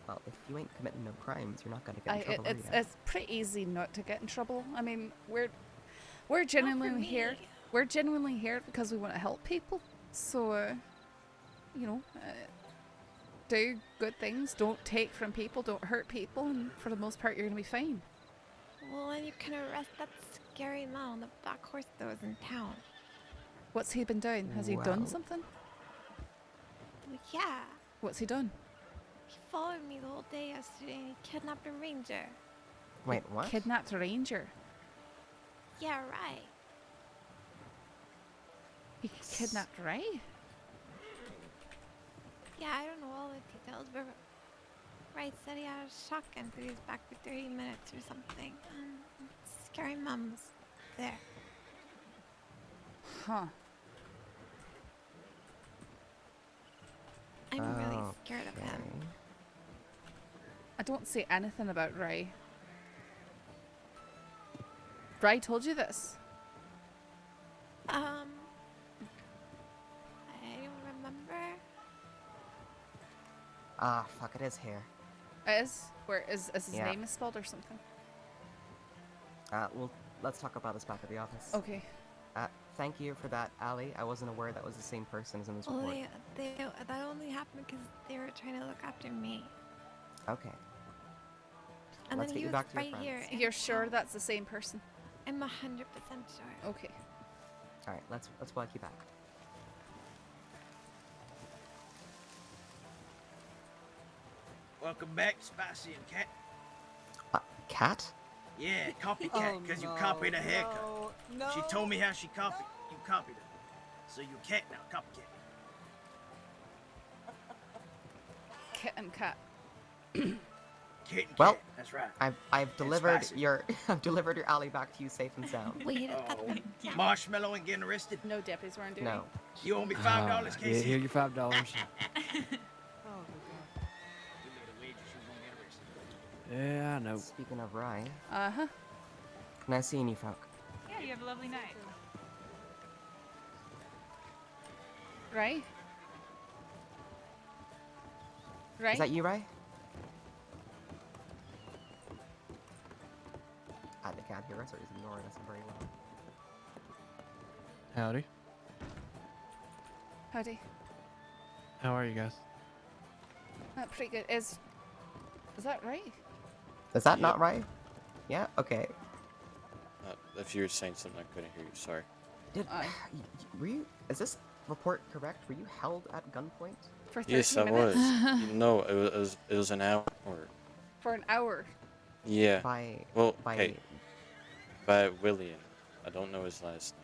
[SPEAKER 13] Well, if you ain't committing no crimes, you're not gonna get in trouble.
[SPEAKER 1] It's pretty easy not to get in trouble. I mean, we're genuinely here. We're genuinely here because we want to help people. So, do good things. Don't take from people. Don't hurt people, and for the most part, you're gonna be fine.
[SPEAKER 5] Well, then you can arrest that scary man on the black horse that was in town.
[SPEAKER 1] What's he been doing? Has he done something?
[SPEAKER 5] Well, yeah.
[SPEAKER 1] What's he done?
[SPEAKER 5] He followed me the whole day yesterday and he kidnapped a ranger.
[SPEAKER 13] Wait, what?
[SPEAKER 1] Kidnapped a ranger.
[SPEAKER 5] Yeah, right.
[SPEAKER 1] He kidnapped Ray?
[SPEAKER 5] Yeah, I don't know all the details, but Wright said he had a shotgun, so he was back for 30 minutes or something. And scary mom was there.
[SPEAKER 1] Huh.
[SPEAKER 5] I'm really scared of him.
[SPEAKER 1] I don't say anything about Ray. Ray told you this?
[SPEAKER 5] I don't remember.
[SPEAKER 13] Ah, fuck, it is here.
[SPEAKER 1] It is? Where is his
[SPEAKER 13] Yeah.
[SPEAKER 1] name is spelled or something?
[SPEAKER 13] Well, let's talk about this back at the office.
[SPEAKER 1] Okay.
[SPEAKER 13] Thank you for that, Allie. I wasn't aware that was the same person as in this
[SPEAKER 5] Well,
[SPEAKER 13] report.
[SPEAKER 5] that only happened because they were trying to look after me.
[SPEAKER 13] Okay.
[SPEAKER 5] And
[SPEAKER 13] Let's
[SPEAKER 5] then
[SPEAKER 13] get
[SPEAKER 5] he
[SPEAKER 13] you
[SPEAKER 5] was
[SPEAKER 13] back to your
[SPEAKER 5] right
[SPEAKER 13] friends.
[SPEAKER 5] here.
[SPEAKER 1] You're sure that's the same person?
[SPEAKER 5] I'm 100% sure.
[SPEAKER 1] Okay.
[SPEAKER 13] All right, let's walk you back.
[SPEAKER 15] Welcome back, Spicy and Cat.
[SPEAKER 13] Cat?
[SPEAKER 15] Yeah, copycat, because you copied a haircut.
[SPEAKER 4] No.
[SPEAKER 15] She told me how she copied. You copied her. So you cat now, copycat.
[SPEAKER 1] Kit and cat.
[SPEAKER 15] Kit and
[SPEAKER 13] Well,
[SPEAKER 15] cat, that's right.
[SPEAKER 13] I've delivered
[SPEAKER 15] spicy.
[SPEAKER 13] your your alley back to you safe and sound.
[SPEAKER 15] Marshmallow and getting arrested?
[SPEAKER 1] No deputies weren't doing
[SPEAKER 13] No.
[SPEAKER 15] You owe me $5, Casey.
[SPEAKER 8] Yeah, here your $5. Yeah, I know.
[SPEAKER 13] Speaking of Rye,
[SPEAKER 1] Uh-huh.
[SPEAKER 13] nice seeing you, folk.
[SPEAKER 10] Yeah, you have a lovely night.
[SPEAKER 1] Ray? Ray?
[SPEAKER 13] Is that you, Rye? They can't hear us or he's ignoring us very well.
[SPEAKER 22] Howdy.
[SPEAKER 1] Howdy.
[SPEAKER 22] How are you guys?
[SPEAKER 1] Pretty good. Is that right?
[SPEAKER 13] Is that not right? Yeah? Okay.
[SPEAKER 14] If you were saying something, I couldn't hear you. Sorry.
[SPEAKER 13] Were you... Is this report correct? Were you held at gunpoint?
[SPEAKER 1] For 30
[SPEAKER 14] Yes, I
[SPEAKER 1] minutes?
[SPEAKER 14] was. No, it was an hour.
[SPEAKER 1] For an hour.
[SPEAKER 14] Yeah.
[SPEAKER 13] By
[SPEAKER 14] William. I don't know his last name.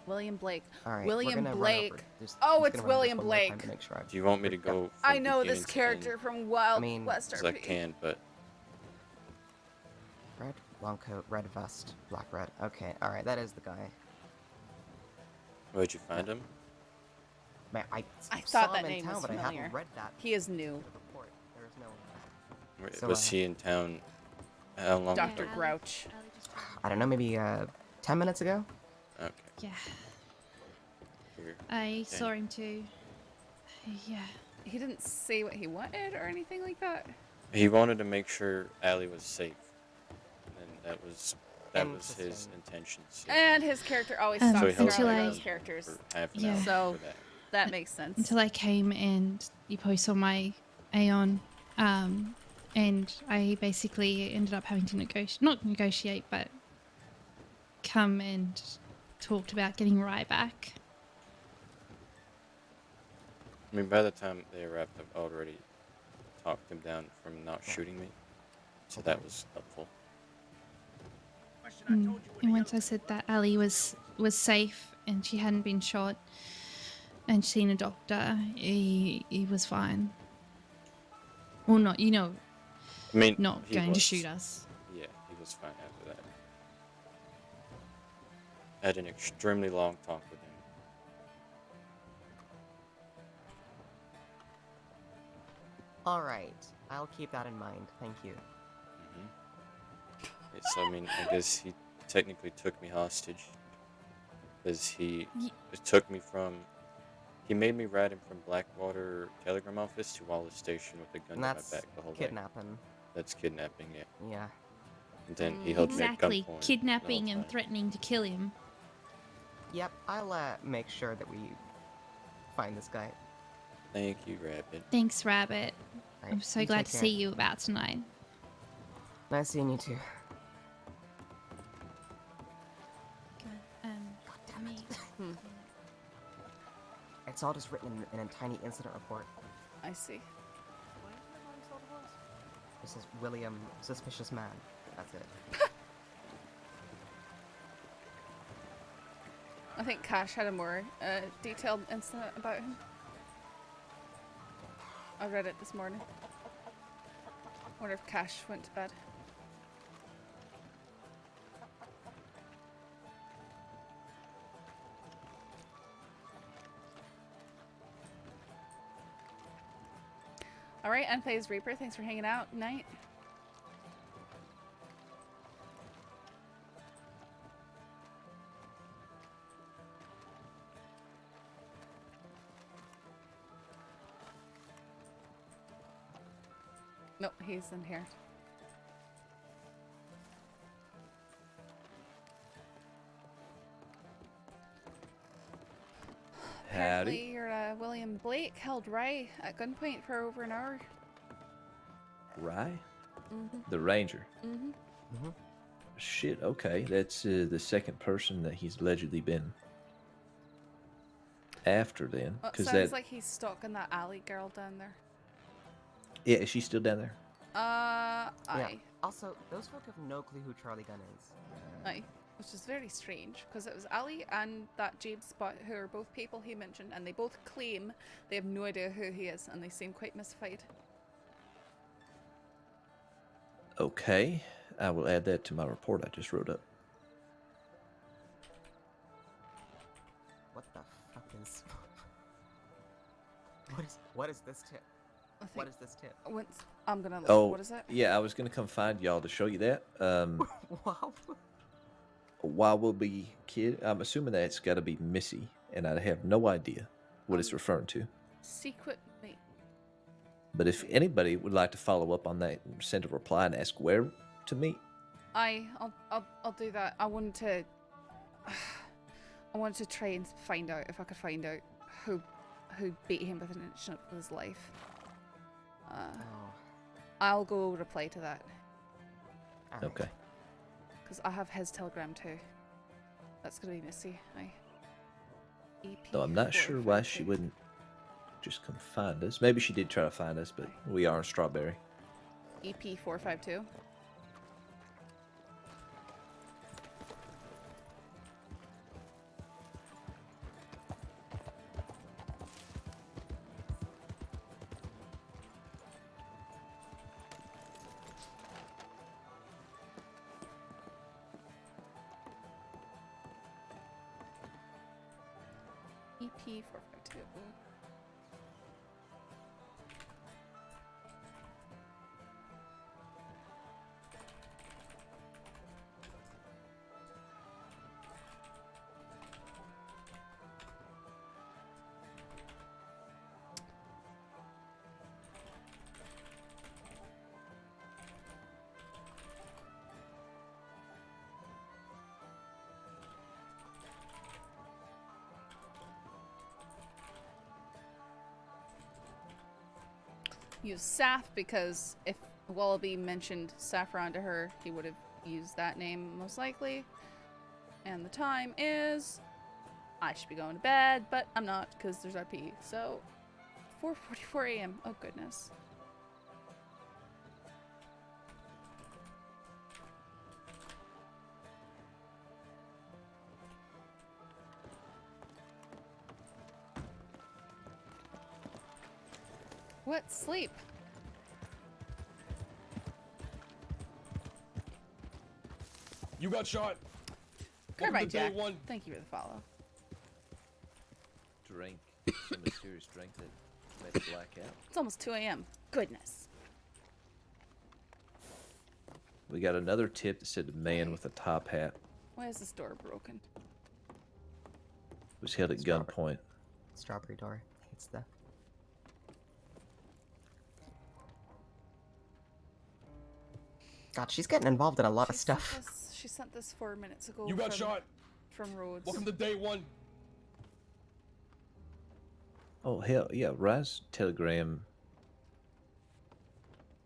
[SPEAKER 1] William Blake.
[SPEAKER 13] All right,
[SPEAKER 1] William
[SPEAKER 13] we're gonna run
[SPEAKER 1] Blake.
[SPEAKER 13] over just-
[SPEAKER 1] Oh,
[SPEAKER 13] just
[SPEAKER 1] it's
[SPEAKER 13] gonna run
[SPEAKER 1] William
[SPEAKER 13] this one more time
[SPEAKER 1] Blake.
[SPEAKER 13] to make sure
[SPEAKER 14] Do you want me to go?
[SPEAKER 1] I
[SPEAKER 14] from
[SPEAKER 1] know
[SPEAKER 14] beginning
[SPEAKER 1] this
[SPEAKER 14] to
[SPEAKER 1] character
[SPEAKER 14] end?
[SPEAKER 1] from Wild
[SPEAKER 13] mean,
[SPEAKER 1] West
[SPEAKER 14] Because I
[SPEAKER 1] RP.
[SPEAKER 14] can, but
[SPEAKER 13] Red, Long coat, red vest, black red. Okay, alright, that is the guy.
[SPEAKER 14] Where'd you find him?
[SPEAKER 13] Man, I
[SPEAKER 1] I
[SPEAKER 13] saw
[SPEAKER 1] thought that
[SPEAKER 13] him in
[SPEAKER 1] name
[SPEAKER 13] town,
[SPEAKER 1] was
[SPEAKER 13] but I
[SPEAKER 1] familiar.
[SPEAKER 13] haven't read that.
[SPEAKER 1] He is new.
[SPEAKER 13] Report. There is no.
[SPEAKER 14] Wait,
[SPEAKER 13] So,
[SPEAKER 14] was he in town? How long
[SPEAKER 1] Dr.
[SPEAKER 14] ago?
[SPEAKER 1] Grouch.
[SPEAKER 13] I don't know, maybe 10 minutes ago.
[SPEAKER 14] Okay.
[SPEAKER 16] Yeah.
[SPEAKER 14] Here.
[SPEAKER 16] I saw him too. Yeah.
[SPEAKER 1] He didn't say what he wanted or anything like that.
[SPEAKER 14] He wanted to make sure Allie was safe, and that was his intention. So.
[SPEAKER 1] And his character always
[SPEAKER 16] So
[SPEAKER 1] stops
[SPEAKER 16] he held
[SPEAKER 1] around
[SPEAKER 16] her
[SPEAKER 1] those
[SPEAKER 16] down
[SPEAKER 1] characters.
[SPEAKER 14] for half an
[SPEAKER 16] Yeah.
[SPEAKER 14] hour
[SPEAKER 1] So
[SPEAKER 14] for that.
[SPEAKER 1] that makes sense.
[SPEAKER 16] Until I came and you probably saw my Aeon, and I basically ended up having to not negotiate, but come and talked about getting Rye back.
[SPEAKER 14] I mean, by the time they arrived, I've already talked him down from not shooting me, so that was helpful.
[SPEAKER 16] And once I said that Ali was safe and she hadn't been shot and seen a doctor, he was fine. Well, not,
[SPEAKER 14] I mean,
[SPEAKER 16] not
[SPEAKER 14] he
[SPEAKER 16] going to
[SPEAKER 14] was.
[SPEAKER 16] shoot us.
[SPEAKER 14] Yeah, he was fine after that. I had an extremely long talk with him.
[SPEAKER 13] Alright, I'll keep that in mind. Thank you.
[SPEAKER 14] Yeah, so, I mean, I guess he technically took me hostage. Because he took me from... He made me ride him from Blackwater Telegram Office to Wallace Station with a gun to my
[SPEAKER 13] That's
[SPEAKER 14] back the whole way.
[SPEAKER 13] kidnapping.
[SPEAKER 14] That's kidnapping, yeah.
[SPEAKER 13] Yeah.
[SPEAKER 14] And then he held
[SPEAKER 16] Exactly,
[SPEAKER 14] me at gunpoint.
[SPEAKER 16] kidnapping
[SPEAKER 14] the whole
[SPEAKER 16] and
[SPEAKER 14] time.
[SPEAKER 16] threatening to kill him.
[SPEAKER 13] Yep, I'll make sure that we find this guy.
[SPEAKER 14] Thank you, Rabbit.
[SPEAKER 16] Thanks, Rabbit.
[SPEAKER 13] Alright,
[SPEAKER 16] I'm so
[SPEAKER 13] you
[SPEAKER 16] glad
[SPEAKER 13] take
[SPEAKER 16] to
[SPEAKER 13] care.
[SPEAKER 16] see you about tonight.
[SPEAKER 13] Nice seeing you too. It's all just written in a tiny incident report.
[SPEAKER 1] I see.
[SPEAKER 13] This is William, suspicious man. That's it.
[SPEAKER 1] I think Cash had a more detailed incident about him. I read it this morning. Wonder if Cash went to bed. Alright, Unfazed Reaper, thanks for hanging out tonight. Nope, he's in here. Apparently, you're William Blake held Rye at gunpoint for over an hour.
[SPEAKER 17] Rye?
[SPEAKER 1] Mm-hmm.
[SPEAKER 17] The ranger.
[SPEAKER 1] Mm-hmm.
[SPEAKER 17] Shit, okay. That's the second person that he's allegedly been after then.
[SPEAKER 1] Well, it
[SPEAKER 17] 'Cause
[SPEAKER 1] sounds
[SPEAKER 17] that...
[SPEAKER 1] like he's stalking that alley girl down there.
[SPEAKER 17] Yeah, is she still down there?
[SPEAKER 1] Aye.
[SPEAKER 13] Yeah. Also, those folk have no clue who Charlie Gunn is.
[SPEAKER 1] Aye. Which is very strange, because it was Ali and that Jade Spot who are both people he mentioned, and they both claim they have no idea who he is, and they seem quite mystified.
[SPEAKER 17] Okay, I will add that to my report I just wrote up.
[SPEAKER 13] What the fuck is... What is this tip? What is this tip?
[SPEAKER 1] Once I'm gonna look.
[SPEAKER 17] Oh,
[SPEAKER 1] What is it?
[SPEAKER 17] yeah, I was gonna come find y'all to show you that.
[SPEAKER 13] Wow.
[SPEAKER 17] While we'll be I'm assuming that it's got to be Missy, and I have no idea what it's referring to.
[SPEAKER 1] Secret mate.
[SPEAKER 17] But if anybody would like to follow up on that, send a reply and ask where to meet.
[SPEAKER 1] I'll do that. I wanted to try and find out if I could find out who beat him with an inch of his life. I'll go reply to that.
[SPEAKER 17] Okay.
[SPEAKER 1] Because I have his telegram too. That's gonna be Missy. EP.
[SPEAKER 17] Though I'm not sure why she wouldn't just come find us. Maybe she did try to find us, but we are in Strawberry.
[SPEAKER 1] EP 452. EP452. Use Saf because if Wallaby mentioned Saffron to her, he would have used that name most likely. And the time is... I should be going to bed, but I'm not because there's RP. So, 4:44 a.m. Oh, goodness. What? Sleep?
[SPEAKER 2] You got shot.
[SPEAKER 1] Goodbye,
[SPEAKER 2] Welcome to day
[SPEAKER 1] Jack.
[SPEAKER 2] one.
[SPEAKER 1] Thank you for the follow.
[SPEAKER 17] Drink. Some mysterious drink that made it black out.
[SPEAKER 1] It's almost 2 a.m. Goodness.
[SPEAKER 17] We got another tip that said the man with a top hat
[SPEAKER 1] Why is this door broken?
[SPEAKER 17] was held at gunpoint.
[SPEAKER 13] Strawberry door. Hates the. God, she's getting involved in a lot of stuff.
[SPEAKER 1] She sent this 4 minutes ago.
[SPEAKER 2] You got
[SPEAKER 1] from,
[SPEAKER 2] shot.
[SPEAKER 1] From Rhodes.
[SPEAKER 2] Welcome to day one.
[SPEAKER 17] Oh hell yeah! Rise telegram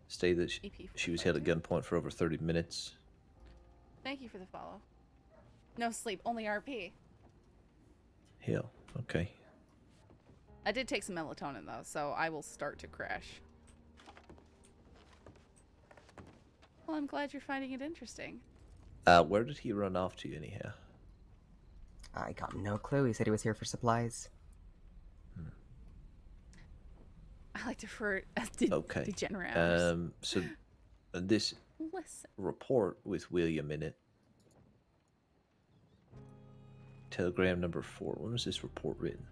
[SPEAKER 17] stated that she was held at gunpoint for over 30 minutes.
[SPEAKER 1] Thank you for the follow. No sleep, only RP.
[SPEAKER 17] Hell, okay.
[SPEAKER 1] I did take some melatonin though, so I will start to crash. Well, I'm glad you're finding it interesting.
[SPEAKER 17] Where did he run off to anyhow?
[SPEAKER 13] I got no clue. He said he was here for supplies.
[SPEAKER 1] I like to refer as degenerate.
[SPEAKER 17] So this
[SPEAKER 1] Listen.
[SPEAKER 17] report with William in it. Telegram number 4. When was this report written?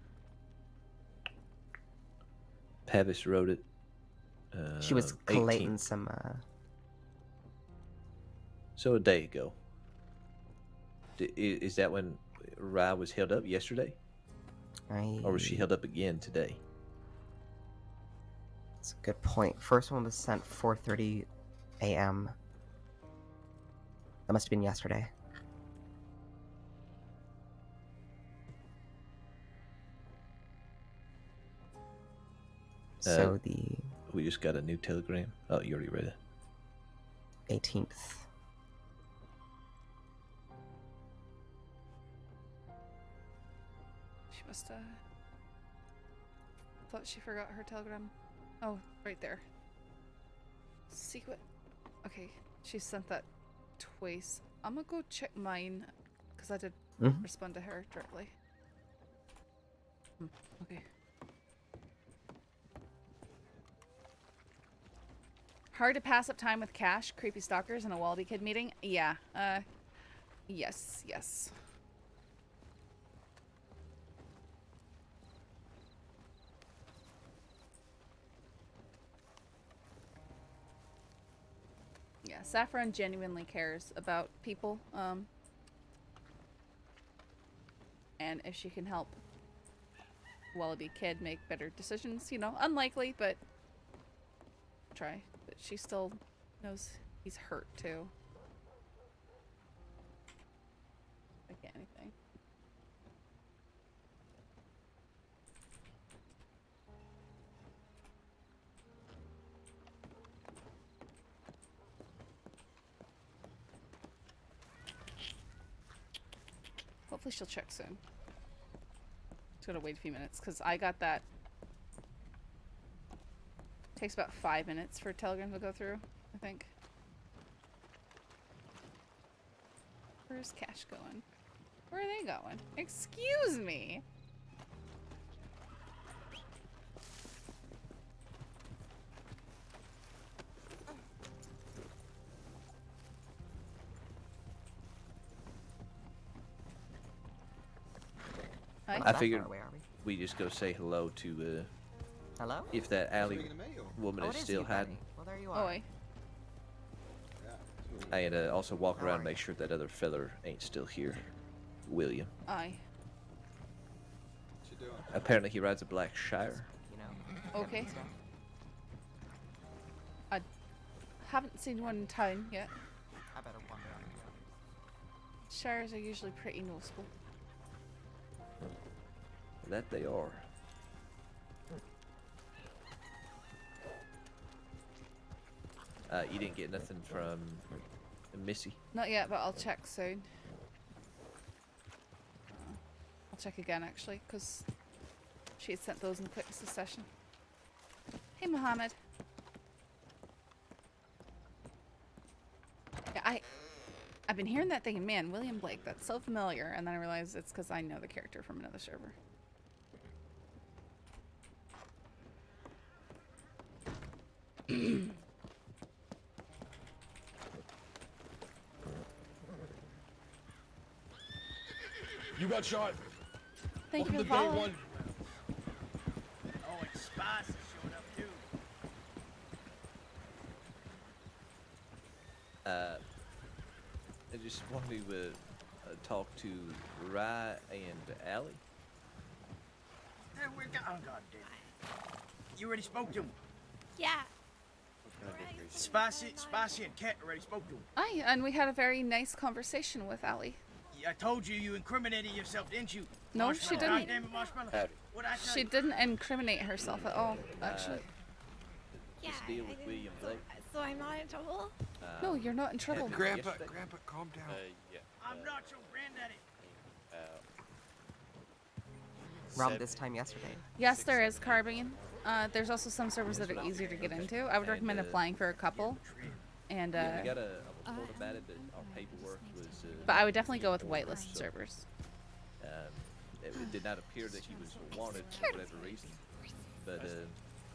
[SPEAKER 17] Pavis wrote it.
[SPEAKER 13] She was
[SPEAKER 17] 18th.
[SPEAKER 13] collating some.
[SPEAKER 17] So a day ago. Is that when Rye was held up yesterday? Or was she held up again today?
[SPEAKER 13] That's a good point. First one was sent 4:30 a.m. That must have been yesterday. So
[SPEAKER 17] we just got a new telegram. Oh, you already read it.
[SPEAKER 13] 18th.
[SPEAKER 1] She must thought she forgot her telegram. Oh, right there. Secret. Okay, she sent that twice. I'm gonna go check mine because I did respond to her directly. Okay. Hard to pass up time with cash, creepy stalkers, and a Wallaby Kid meeting? Yeah. Yes. Yeah, Saffron genuinely cares about people. And if she can help Wallaby Kid make better decisions, you know, unlikely, but try. But she still knows he's hurt too. I get anything. Hopefully she'll check soon. Just gotta wait a few minutes because I got that. Takes about 5 minutes for a telegram to go through, I think. Where's Cash going? Where are they going? Excuse me!
[SPEAKER 13] Not
[SPEAKER 17] I
[SPEAKER 13] that
[SPEAKER 17] figured
[SPEAKER 13] far away, are we?
[SPEAKER 17] we just go say hello to,
[SPEAKER 13] Hello?
[SPEAKER 17] if that alley woman
[SPEAKER 13] Oh,
[SPEAKER 17] is
[SPEAKER 13] it is
[SPEAKER 17] still
[SPEAKER 13] you,
[SPEAKER 17] hiding.
[SPEAKER 13] Benny. Well, there you are.
[SPEAKER 1] Oi.
[SPEAKER 17] And also walk around and make sure that other feller ain't still here. William.
[SPEAKER 1] Aye.
[SPEAKER 17] Apparently he rides a black Shire.
[SPEAKER 1] Okay. I haven't seen one in town yet.
[SPEAKER 13] I better wander on you.
[SPEAKER 1] Shires are usually pretty noticeable.
[SPEAKER 17] That they are. You didn't get nothing from Missy?
[SPEAKER 1] Not yet, but I'll check soon. I'll check again actually, because she had sent those in quick succession. Hey, Mohammed. Yeah, I've been hearing that thing, and man, William Blake, that's so familiar, and then I realized it's because I know the character from another server.
[SPEAKER 2] You got shot.
[SPEAKER 1] Thank
[SPEAKER 2] Welcome
[SPEAKER 1] you
[SPEAKER 2] to
[SPEAKER 1] for
[SPEAKER 2] day
[SPEAKER 1] following.
[SPEAKER 2] one.
[SPEAKER 15] Oh, and Spice is showing up too.
[SPEAKER 17] I just wanted to talk to Rye and Allie.
[SPEAKER 15] Hey, we're oh, God damn it. You already spoke to him.
[SPEAKER 5] Yeah.
[SPEAKER 15] Spicy and Cat already spoke to him.
[SPEAKER 1] Aye, and we had a very nice conversation with Allie.
[SPEAKER 15] I told you incriminated yourself, didn't you?
[SPEAKER 1] No, she
[SPEAKER 15] Marshmallow.
[SPEAKER 1] didn't.
[SPEAKER 15] Goddamn it, Marshmallow. What'd I tell
[SPEAKER 1] She
[SPEAKER 15] you?
[SPEAKER 1] didn't incriminate herself at all, actually.
[SPEAKER 5] Yeah,
[SPEAKER 17] This deal with William Blake.
[SPEAKER 5] So I'm not in trouble?
[SPEAKER 1] No, you're not in trouble.
[SPEAKER 20] Grandpa, calm down.
[SPEAKER 14] Yeah.
[SPEAKER 15] I'm not your granddaddy.
[SPEAKER 13] Robbed this time yesterday.
[SPEAKER 1] Yes, there is carbine. There's also some servers that are easier to get into. I would recommend applying for a couple. And
[SPEAKER 17] Yeah, we got a report about it, but our paperwork was.
[SPEAKER 1] but I would definitely go with whitelisted servers.
[SPEAKER 17] It did not appear that he was wanted for whatever reason, but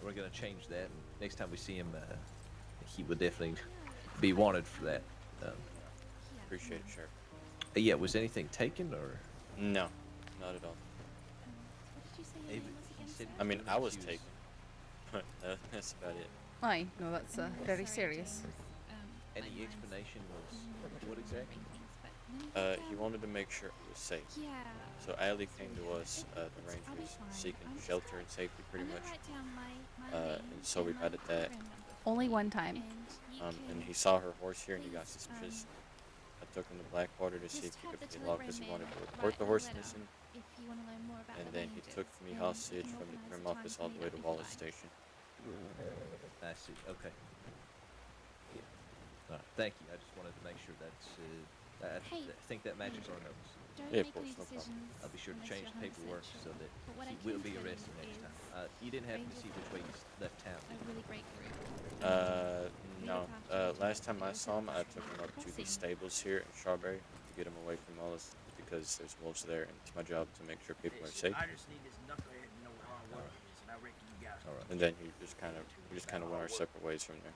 [SPEAKER 17] we're gonna change that. And next time we see him, he would definitely be wanted for that.
[SPEAKER 14] Appreciate it, Sheriff.
[SPEAKER 17] Yeah, was anything taken or?
[SPEAKER 14] No, not at all. I mean, I was taken, but that's about it.
[SPEAKER 1] Aye, no, that's very serious.
[SPEAKER 17] Any explanation was what exactly?
[SPEAKER 14] He wanted to make sure it was safe. So Allie came to us, the Rangers, seeking shelter and safety pretty much. And so we got at that.
[SPEAKER 1] Only one time.
[SPEAKER 14] And he saw her horse here and he got suspicious. I took him to Blackwater to see if he could be logged because he wanted to report the horse missing. And then he took me hostage from the Grim office all the way to Wallace Station.
[SPEAKER 17] I see. Okay. Yeah. Thank you. I just wanted to make sure that's. I think that matches our notes.
[SPEAKER 14] Yeah, of course, no problem.
[SPEAKER 17] I'll be sure to change the paperwork so that he will be arrested next time. You didn't happen to see which way he left town, did you?
[SPEAKER 14] No. Last time I saw him, I took him up to the stables here in Strawberry to get him away from Wallace because there's wolves there, and it's my job to make sure people are safe.
[SPEAKER 15] I just need this knucklehead to know what hard work is, and I reckon you guys.
[SPEAKER 17] All right.
[SPEAKER 14] And then we just kind of went our separate ways from there.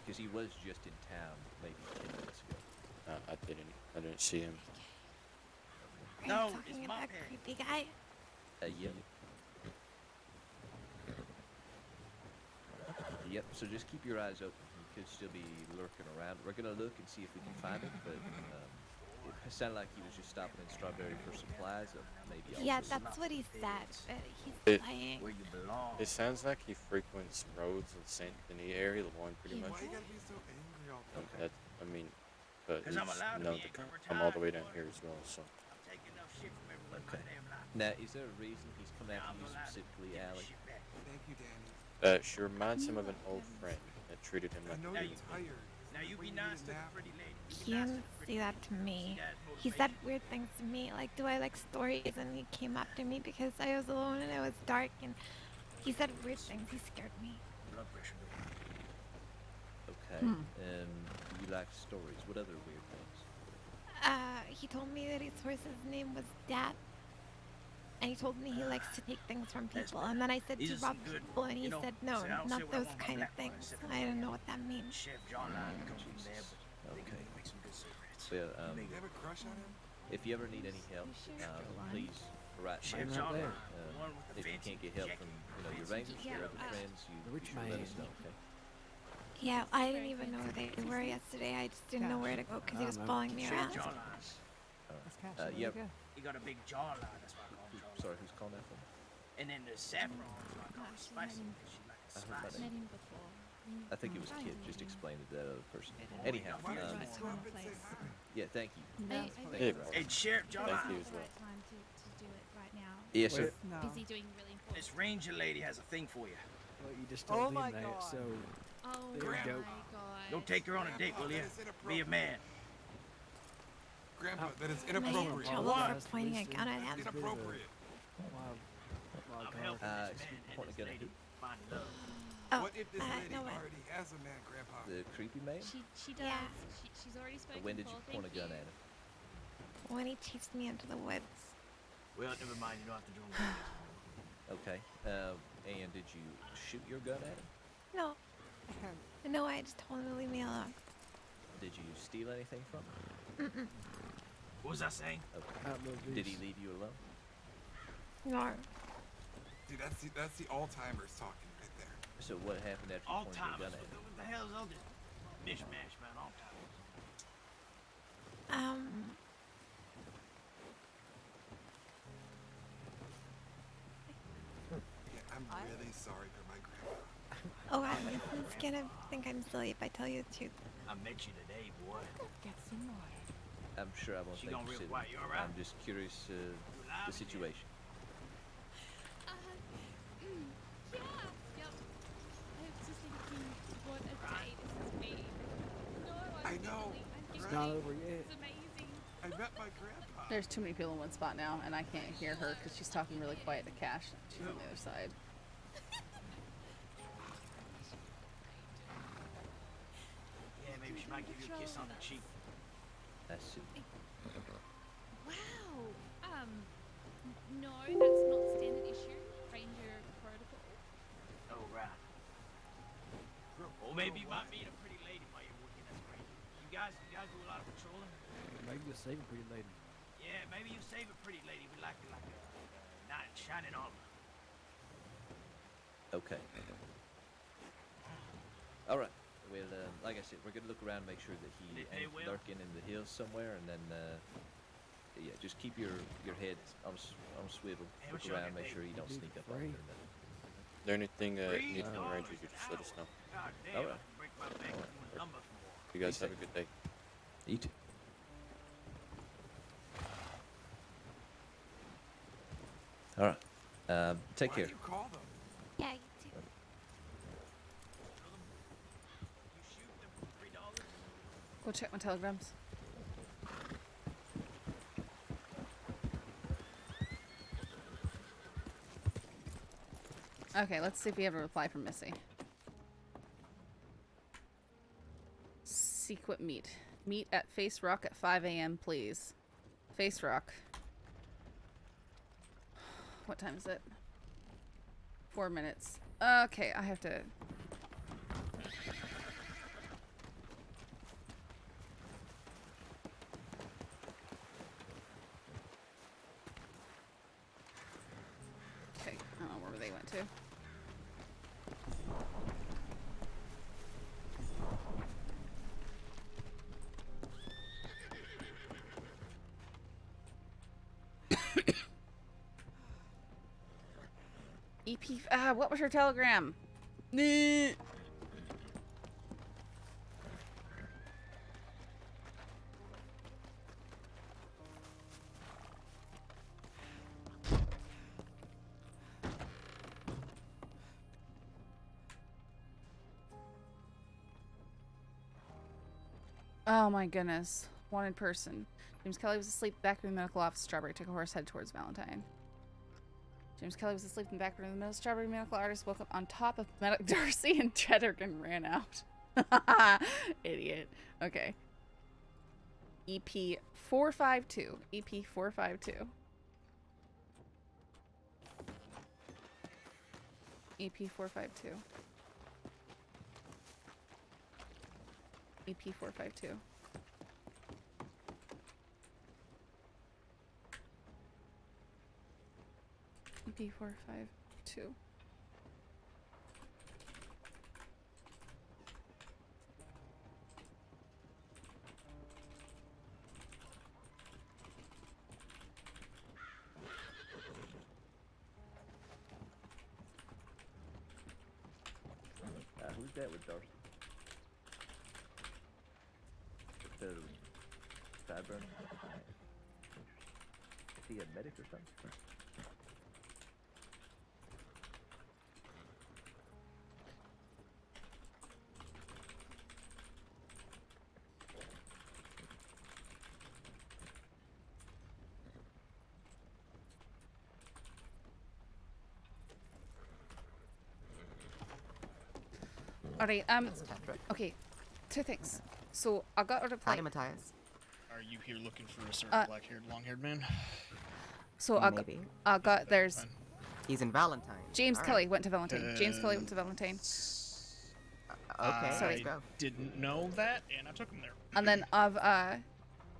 [SPEAKER 17] Because he was just in town maybe 10 minutes ago.
[SPEAKER 14] I didn't see him.
[SPEAKER 15] No,
[SPEAKER 5] talking
[SPEAKER 15] it's
[SPEAKER 5] about
[SPEAKER 15] my
[SPEAKER 5] that creepy guy.
[SPEAKER 17] Yeah. Yep, so just keep your eyes open. He could still be lurking around. We're going to look and see if we can find him, but it sounded like he was just stopping in Strawberry for supplies or maybe
[SPEAKER 5] Yeah,
[SPEAKER 17] also
[SPEAKER 5] that's what he said, but he's lying.
[SPEAKER 15] Where you belong.
[SPEAKER 14] It sounds like he frequents roads in Saint Denis area, the one pretty much.
[SPEAKER 20] Why you gotta be so angry all the time?
[SPEAKER 14] But
[SPEAKER 15] 'Cause I'm allowed
[SPEAKER 14] he's
[SPEAKER 15] to
[SPEAKER 14] known
[SPEAKER 15] be
[SPEAKER 14] to
[SPEAKER 15] angry
[SPEAKER 14] come all the way
[SPEAKER 15] retired,
[SPEAKER 14] down here as well. So
[SPEAKER 15] I'm taking enough shit from everyone
[SPEAKER 17] Okay.
[SPEAKER 15] my damn life.
[SPEAKER 17] Now, is there a reason he's come after you specifically, Allie?
[SPEAKER 20] Thank you, Danny.
[SPEAKER 14] she reminds him of an old friend that treated him
[SPEAKER 20] I
[SPEAKER 14] like
[SPEAKER 20] know
[SPEAKER 14] a
[SPEAKER 20] you're
[SPEAKER 14] baby.
[SPEAKER 20] tired.
[SPEAKER 15] Now you be nice to the pretty lady.
[SPEAKER 5] He didn't say that to me. He said weird things to me, like, do I like stories? And he came after me because I was alone and it was dark, and he said weird things. He scared me.
[SPEAKER 15] Blood pressure.
[SPEAKER 17] Okay. You like stories. What other weird things?
[SPEAKER 5] He told me that his horse's name was Dad. And he told me he likes to take things from people. And then I said
[SPEAKER 15] These
[SPEAKER 5] to
[SPEAKER 15] are
[SPEAKER 5] rob
[SPEAKER 15] some good,
[SPEAKER 5] people, and he
[SPEAKER 15] you know,
[SPEAKER 5] said no,
[SPEAKER 15] see, I don't say
[SPEAKER 5] not
[SPEAKER 15] what I
[SPEAKER 5] those
[SPEAKER 15] want my
[SPEAKER 5] kind of
[SPEAKER 15] black boy,
[SPEAKER 5] things.
[SPEAKER 15] except
[SPEAKER 5] I don't know what that means.
[SPEAKER 15] Chef John Lyon comes from there, but they can make some good cigarettes.
[SPEAKER 17] Well,
[SPEAKER 20] You have a crush on him?
[SPEAKER 17] If you ever need any help, please write me.
[SPEAKER 15] Sheriff's on
[SPEAKER 17] There.
[SPEAKER 15] the one with the
[SPEAKER 17] If you
[SPEAKER 15] fancy
[SPEAKER 17] can't get help
[SPEAKER 15] jacket.
[SPEAKER 17] from your rangers, your other friends, you should let us know. Okay.
[SPEAKER 5] Yeah, I didn't even know where they were yesterday. I just didn't know where to go because he was following me around.
[SPEAKER 17] Yeah.
[SPEAKER 15] He got a big jawline, that's why I call him jawline.
[SPEAKER 17] Sorry, who's calling that from?
[SPEAKER 15] And then there's Saffron, that's why I call her spicy. She like a spicy.
[SPEAKER 17] I think it was Kid. Just explained it to that other person. Anyhow, yeah, thank you.
[SPEAKER 15] Hey, Sheriff John.
[SPEAKER 14] Thank you as well.
[SPEAKER 17] Yes, sir.
[SPEAKER 16] Busy doing really important.
[SPEAKER 15] This ranger lady has a thing for you.
[SPEAKER 8] Well, you just told him that, so
[SPEAKER 16] Oh
[SPEAKER 8] there
[SPEAKER 16] my
[SPEAKER 8] you go.
[SPEAKER 16] god.
[SPEAKER 15] Don't take her on a date, will you? Be a man.
[SPEAKER 20] Grandpa, that is
[SPEAKER 5] Am I in
[SPEAKER 20] inappropriate.
[SPEAKER 5] trouble for pointing a gun at him?
[SPEAKER 20] Inappropriate.
[SPEAKER 17] Point a gun at you.
[SPEAKER 5] Oh,
[SPEAKER 20] What if this lady
[SPEAKER 5] no,
[SPEAKER 20] already has a man, Grandpa?
[SPEAKER 17] The creepy man?
[SPEAKER 16] She does.
[SPEAKER 5] Yeah.
[SPEAKER 16] She's already spoken.
[SPEAKER 17] When did you
[SPEAKER 16] for,
[SPEAKER 17] point a
[SPEAKER 16] thank
[SPEAKER 17] gun
[SPEAKER 16] you.
[SPEAKER 17] at him?
[SPEAKER 5] when he chased me into the woods.
[SPEAKER 15] Well, never mind. You don't have to do them.
[SPEAKER 17] Okay. And did you shoot your gun at him?
[SPEAKER 5] No. No, I just told him to leave me alone.
[SPEAKER 17] Did you steal anything from him?
[SPEAKER 5] Mm-mm.
[SPEAKER 15] What was I saying?
[SPEAKER 17] Okay. Did he leave you alone?
[SPEAKER 5] No.
[SPEAKER 20] Dude, that's the all-timers talking right there.
[SPEAKER 17] So what happened after you
[SPEAKER 15] All
[SPEAKER 17] pointed your
[SPEAKER 15] timers.
[SPEAKER 17] gun at him?
[SPEAKER 15] What the hell is all this mishmash, man? All timers.
[SPEAKER 20] Yeah, I'm really sorry for my grandpa.
[SPEAKER 5] Oh, it's gonna think I'm silly if I tell you the truth.
[SPEAKER 15] I met you today, boy.
[SPEAKER 5] Get some more.
[SPEAKER 17] I'm sure I won't
[SPEAKER 15] She
[SPEAKER 17] think
[SPEAKER 15] gonna
[SPEAKER 17] you
[SPEAKER 15] real
[SPEAKER 17] silly.
[SPEAKER 15] quiet, you all right?
[SPEAKER 17] I'm just curious the situation.
[SPEAKER 16] Yeah. Yep. I was just thinking, what a day this has been. No,
[SPEAKER 20] I know.
[SPEAKER 8] It's not over yet.
[SPEAKER 16] It's amazing.
[SPEAKER 20] I met my grandpa.
[SPEAKER 1] There's too many people in one spot now, and I can't hear her because she's talking really quiet to Cash. She's on the other side.
[SPEAKER 15] Yeah, maybe she might give you a kiss on the cheek.
[SPEAKER 17] That's it.
[SPEAKER 16] Wow. No, that's not standard issue. Ranger protocol.
[SPEAKER 15] Oh, right. Or maybe you might meet a pretty lady while you're working as a ranger. You guys do a lot of patrolling?
[SPEAKER 8] Maybe you'll save a pretty lady.
[SPEAKER 15] Yeah, maybe you save a pretty lady with like a knight in shining armor.
[SPEAKER 17] Okay. All right. Well, like I said, we're gonna look around, make sure that he ain't lurking in the hills somewhere, and then yeah, just keep your head on a swivel.
[SPEAKER 15] Hey,
[SPEAKER 17] Look
[SPEAKER 15] what you
[SPEAKER 17] around,
[SPEAKER 15] looking
[SPEAKER 17] make
[SPEAKER 15] at?
[SPEAKER 17] sure you don't sneak up on
[SPEAKER 8] Free.
[SPEAKER 17] her.
[SPEAKER 14] Is there anything you need from the Rangers, you just let us know.
[SPEAKER 15] God damn,
[SPEAKER 17] All
[SPEAKER 15] I
[SPEAKER 17] right.
[SPEAKER 15] can break my back doing lumber for more.
[SPEAKER 14] You guys have a good day.
[SPEAKER 17] You too. All right. Take care.
[SPEAKER 20] Why'd you call them?
[SPEAKER 5] Yeah, you too.
[SPEAKER 15] You shoot them for $3?
[SPEAKER 1] Go check my telegrams. Okay, let's see if we have a reply from Missy. Sequit meet. Meet at Face Rock at 5 a.m., please. Face Rock. What time is it? 4 minutes. Okay, I have to... Okay, I don't know where they went to. EP. What was her telegram? Nah. Oh my goodness. Wanted person. James Kelly was asleep in the back room of the medical office. Strawberry took a horse head towards Valentine. James Kelly was asleep in the back room of the middle. Strawberry medical artist woke up on top of Darcy and Cheddark and ran out. Idiot. Okay. EP 452. EP 452. EP 452. EP 452. B452.
[SPEAKER 17] Who's that with Darcy? The sideburn? Is he a medic or something?
[SPEAKER 1] Alright, okay, two things. So I got a reply.
[SPEAKER 13] Hi, Matthias.
[SPEAKER 11] Are you here looking for a certain black-haired, long-haired man?
[SPEAKER 1] So I got there's
[SPEAKER 13] He's in Valentine.
[SPEAKER 1] James Kelly went to Valentine. James Kelly went to Valentine.
[SPEAKER 13] Okay,
[SPEAKER 1] Sorry.
[SPEAKER 13] let's go.
[SPEAKER 11] Didn't know that, and I took him there.
[SPEAKER 1] And then I've got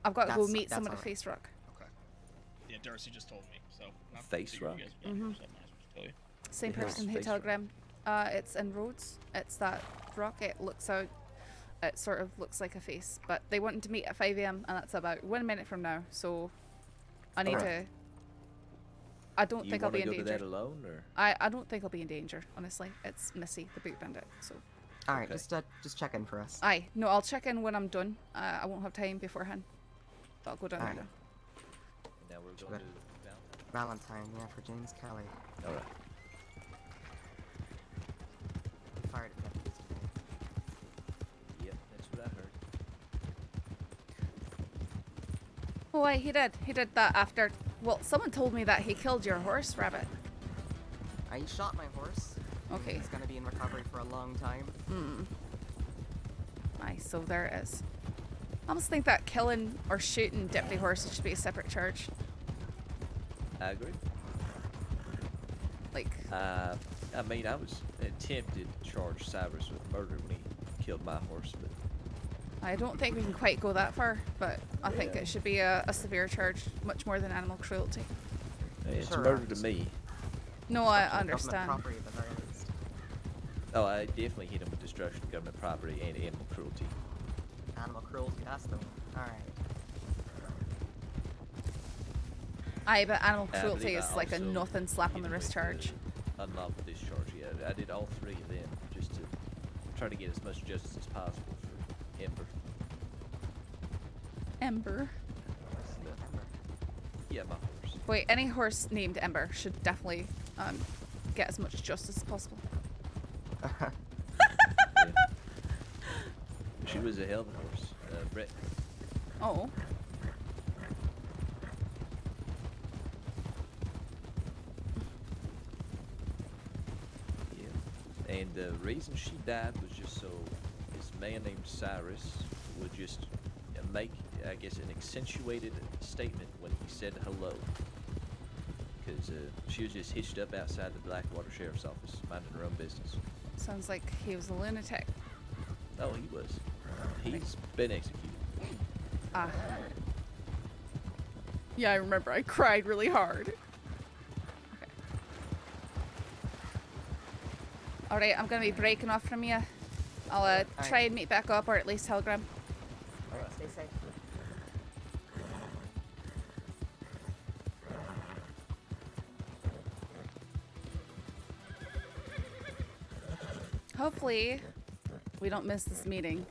[SPEAKER 1] to go
[SPEAKER 13] That's-
[SPEAKER 1] meet
[SPEAKER 13] that's
[SPEAKER 1] someone at
[SPEAKER 13] alright.
[SPEAKER 1] Face Rock.
[SPEAKER 11] Okay. Yeah, Darcy just told me, so. Not
[SPEAKER 17] Face
[SPEAKER 11] that you
[SPEAKER 17] Rock?
[SPEAKER 11] guys would know, so I might as well just tell you.
[SPEAKER 1] Same
[SPEAKER 17] Yeah,
[SPEAKER 1] person who
[SPEAKER 17] Face Rock.
[SPEAKER 1] telegram. It's in Rhodes. It's that rock. It looks out. It sort of looks like a face. But they wanted to meet at 5 a.m. and that's about 1 minute from now. So I need to. I don't think I'll be in
[SPEAKER 17] You want to go
[SPEAKER 1] danger.
[SPEAKER 17] to that alone, or?
[SPEAKER 1] I don't think I'll be in danger. Honestly, it's Missy, the boot bandit. So.
[SPEAKER 13] All right, just check in for us.
[SPEAKER 1] Aye, no, I'll check in when I'm done. I won't have time beforehand. But I'll go down there
[SPEAKER 13] Alright.
[SPEAKER 1] now.
[SPEAKER 17] Now we're going to
[SPEAKER 13] Valentine, yeah, for James Kelly.
[SPEAKER 17] All right.
[SPEAKER 13] He fired at deputies today.
[SPEAKER 17] Yep, that's what I heard.
[SPEAKER 1] Oh, aye, he did. He did that after. Well, someone told me that he killed your horse, Rabbit.
[SPEAKER 13] He shot my horse.
[SPEAKER 1] Okay.
[SPEAKER 13] He's gonna be in recovery for a long time.
[SPEAKER 1] Hmm. Aye, so there it is. I almost think that killing or shooting deputy horses should be a separate charge.
[SPEAKER 17] I agree.
[SPEAKER 1] Like.
[SPEAKER 17] I mean, I was tempted to charge Cyrus with murder when he killed my horse, but
[SPEAKER 1] I don't think we can quite go that far, but I think
[SPEAKER 17] Yeah.
[SPEAKER 1] it should be a severe charge, much more than animal cruelty.
[SPEAKER 17] it's
[SPEAKER 13] Sure,
[SPEAKER 17] murder to me.
[SPEAKER 1] No, I
[SPEAKER 13] Destruction of government
[SPEAKER 1] understand.
[SPEAKER 13] property at the very least.
[SPEAKER 17] Oh, I definitely hit him with destruction of government property and animal cruelty.
[SPEAKER 13] Animal cruelty, that's the one. Alright.
[SPEAKER 1] Aye, but animal
[SPEAKER 17] I
[SPEAKER 1] cruelty
[SPEAKER 17] believe I
[SPEAKER 1] is like a
[SPEAKER 17] also
[SPEAKER 1] nothing slap on
[SPEAKER 17] hit
[SPEAKER 1] the
[SPEAKER 17] him
[SPEAKER 1] wrist
[SPEAKER 17] with
[SPEAKER 1] charge.
[SPEAKER 17] Unlawful discharge, yeah. I did all three of them just to try to get as much justice as possible for Ember.
[SPEAKER 1] Ember.
[SPEAKER 17] Yeah, my horse.
[SPEAKER 1] Wait, any horse named Ember should definitely get as much justice as possible.
[SPEAKER 17] She was a hell of a horse. Brett.
[SPEAKER 1] Oh.
[SPEAKER 17] Yeah. And the reason she died was just so this man named Cyrus would just make, I guess, an accentuated statement when he said hello. Because she was just hitched up outside the Blackwater Sheriff's Office, minding her own business.
[SPEAKER 1] Sounds like he was a lunatic.
[SPEAKER 17] Oh, he was. He's been executed.
[SPEAKER 1] Ah. Yeah, I remember. I cried really hard. Okay. Alright, I'm gonna be breaking off from you. I'll try and meet back up, or at least telegram.
[SPEAKER 13] Alright, stay safe.
[SPEAKER 1] Hopefully, we don't miss this meeting.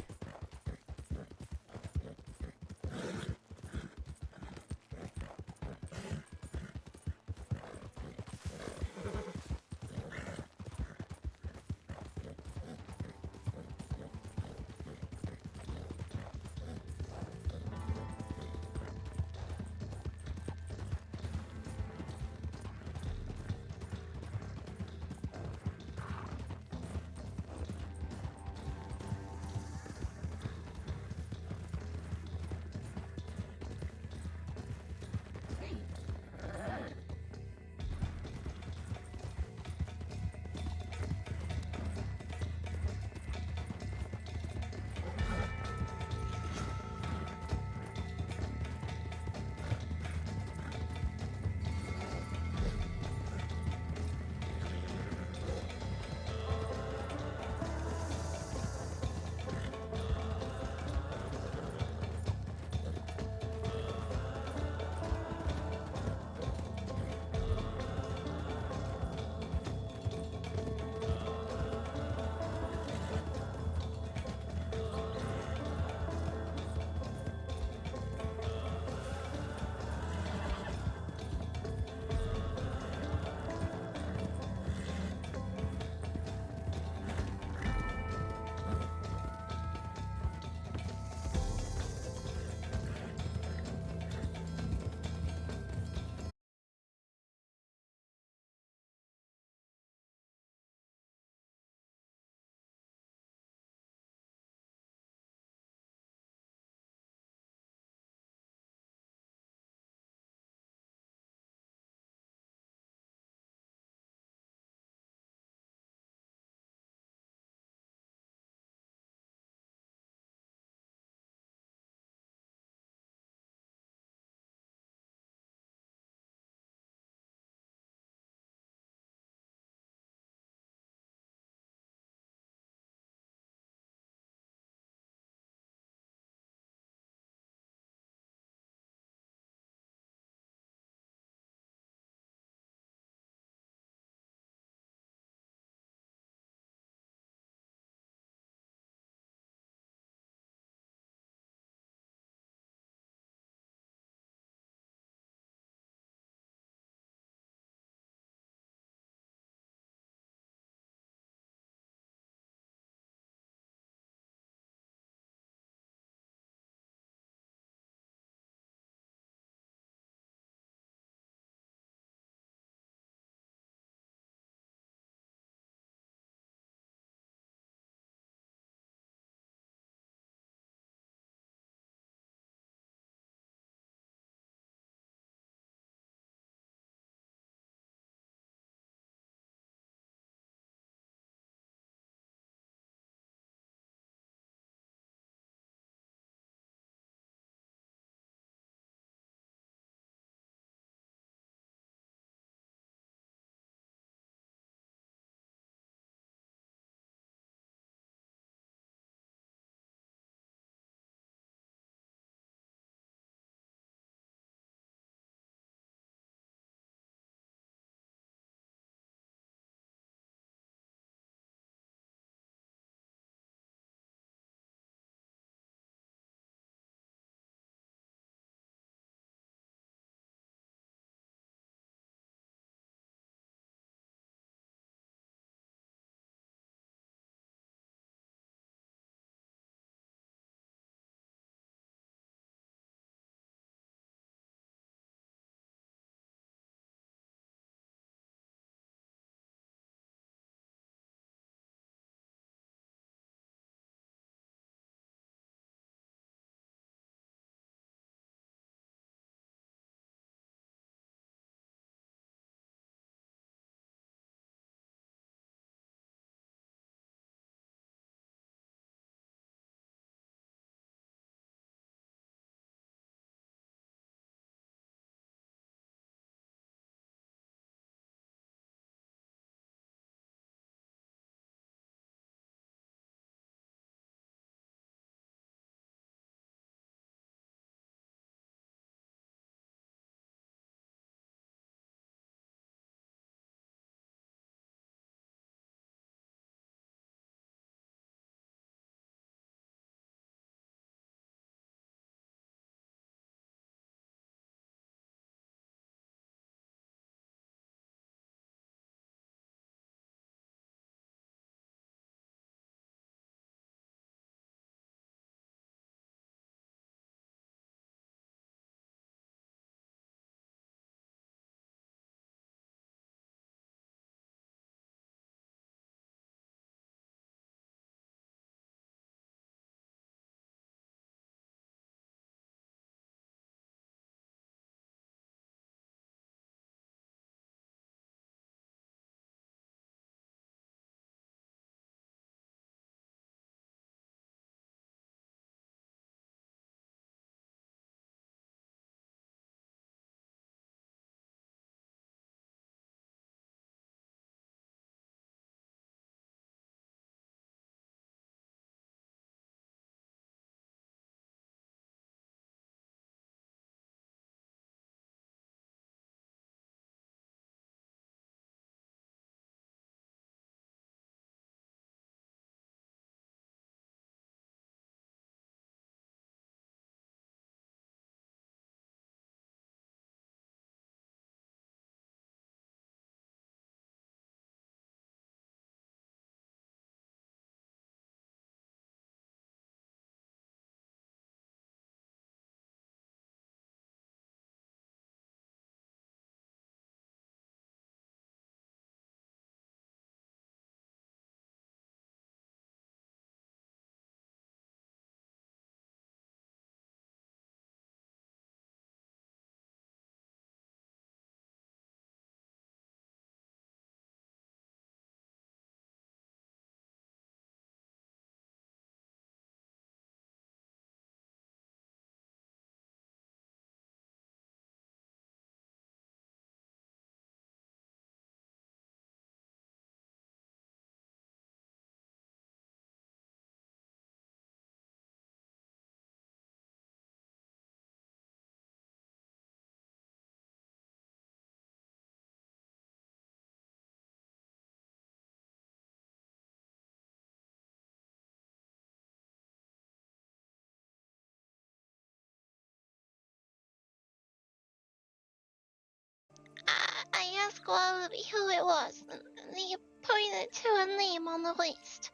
[SPEAKER 12] ask Wallaby who it was, and he pointed to a name on the list.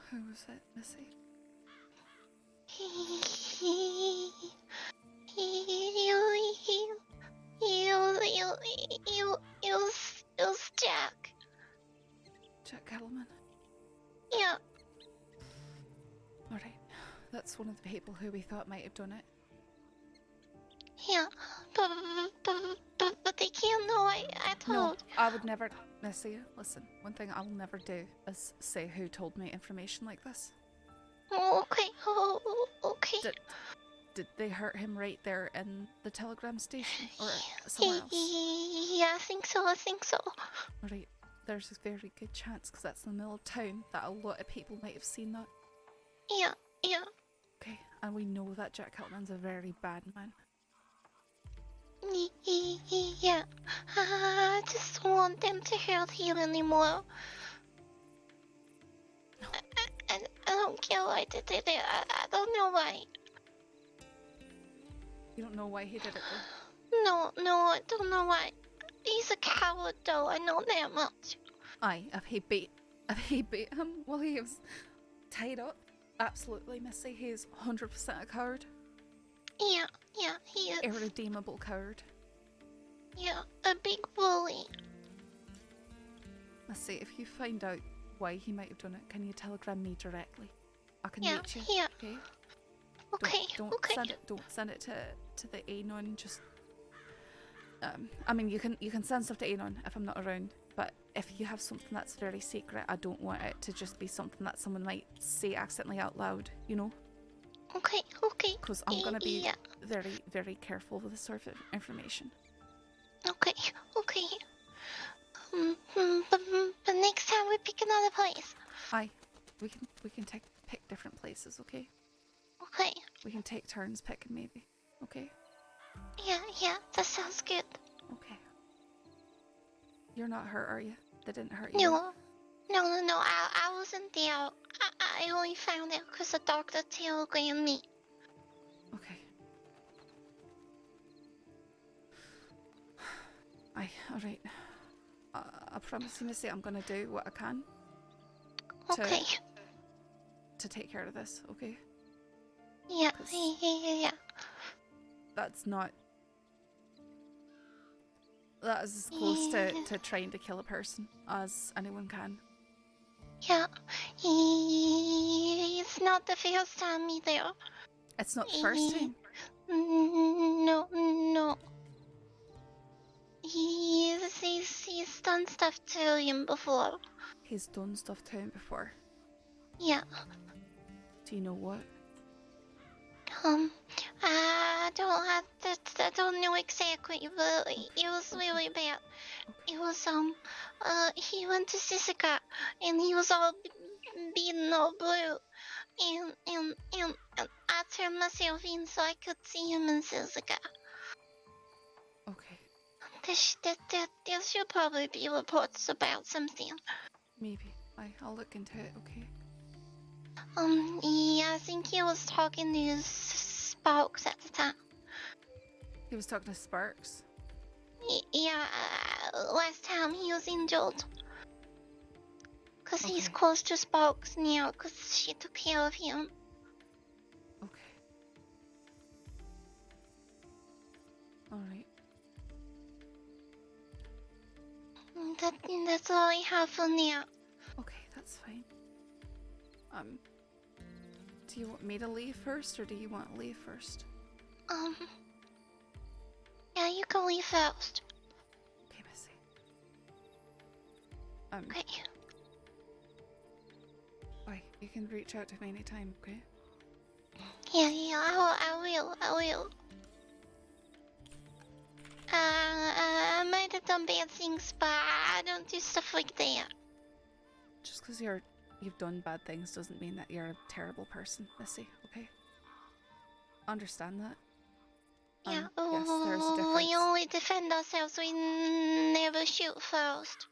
[SPEAKER 1] Who was it, Missy?
[SPEAKER 12] It was Jack.
[SPEAKER 1] Jack Kettleman?
[SPEAKER 12] Yeah.
[SPEAKER 1] Alright. That's one of the people who we thought might have done it.
[SPEAKER 12] Yeah. But they can't know I told.
[SPEAKER 1] No, I would never, Missy, listen, one thing I will never do is say who told me information like this.
[SPEAKER 12] Okay. Oh, okay.
[SPEAKER 1] Did they hurt him right there in the telegram station or somewhere else?
[SPEAKER 12] Yeah, I think so.
[SPEAKER 1] Alright, there's a very good chance, because that's in the middle of town, that a lot of people might have seen that.
[SPEAKER 12] Yeah.
[SPEAKER 1] Okay, and we know that Jack Kettleman's a very bad man.
[SPEAKER 12] Yeah. I just don't want them to hurt him anymore. I don't care why they did it. I don't know why.
[SPEAKER 1] You don't know why he did it though?
[SPEAKER 12] No, I don't know why. He's a coward though, I know that much.
[SPEAKER 1] Aye, if he beat him while he was tied up, absolutely, Missy, he's 100% a coward.
[SPEAKER 12] Yeah, he is.
[SPEAKER 1] Irredeemable coward.
[SPEAKER 12] Yeah, a big bully.
[SPEAKER 1] Missy, if you find out why he might have done it, can you telegram me directly? I can
[SPEAKER 12] Yeah,
[SPEAKER 1] meet you.
[SPEAKER 12] yeah.
[SPEAKER 1] Okay.
[SPEAKER 12] Okay.
[SPEAKER 1] Don't send it to the Anon. Just I mean, you can send stuff to Anon if I'm not around. But if you have something that's very secret, I don't want it to just be something that someone might say accidentally out loud. You know.
[SPEAKER 12] Okay.
[SPEAKER 1] Because I'm gonna be very, very careful with this sort of information.
[SPEAKER 12] Okay. But next time we pick another place.
[SPEAKER 1] Aye, we can pick different places. Okay.
[SPEAKER 12] Okay.
[SPEAKER 1] We can take turns picking, maybe. Okay.
[SPEAKER 12] Yeah, that sounds good.
[SPEAKER 1] Okay. You're not hurt, are you? They didn't hurt you?
[SPEAKER 12] No. I wasn't there. I only found out because the doctor telegrammed me.
[SPEAKER 1] Okay. Aye, alright. I promise you, Missy, I'm gonna do what I can. To take care of this, okay?
[SPEAKER 12] Yeah.
[SPEAKER 1] That's not... That is as close to trying to kill a person as anyone can.
[SPEAKER 12] Yeah. It's not the first time either.
[SPEAKER 1] It's not the first time?
[SPEAKER 12] No. He's done stuff to him before.
[SPEAKER 1] He's done stuff to him before?
[SPEAKER 12] Yeah.
[SPEAKER 1] Do you know what?
[SPEAKER 12] I don't know exactly, but it was really bad. It was, he went to Sisika, and he was all beaten all blue. And I turned myself in so I could see him in Sisika.
[SPEAKER 1] Okay.
[SPEAKER 12] There should probably be reports about something.
[SPEAKER 1] Maybe. I'll look into it, okay?
[SPEAKER 12] Yeah, I think he was talking to his Sparks at the time.
[SPEAKER 1] He was talking to Sparks?
[SPEAKER 12] Yeah, last time he was injured. Because he's close to Sparks now, because she took care of him.
[SPEAKER 1] Okay. Alright.
[SPEAKER 12] That's all I have for now.
[SPEAKER 1] Okay, that's fine. Do you want me to leave first, or do you want to leave first?
[SPEAKER 12] Yeah, you can leave first.
[SPEAKER 1] Okay, Missy.
[SPEAKER 12] Okay.
[SPEAKER 1] Bye. You can reach out to me anytime, okay?
[SPEAKER 12] Yeah, I will. I might have done bad things, but I don't do stuff like that.
[SPEAKER 1] Just because you've done bad things doesn't mean that you're a terrible person, Missy, okay? Understand that?
[SPEAKER 12] Yeah,
[SPEAKER 1] yes, there's a difference.
[SPEAKER 12] we only defend ourselves, we never shoot first.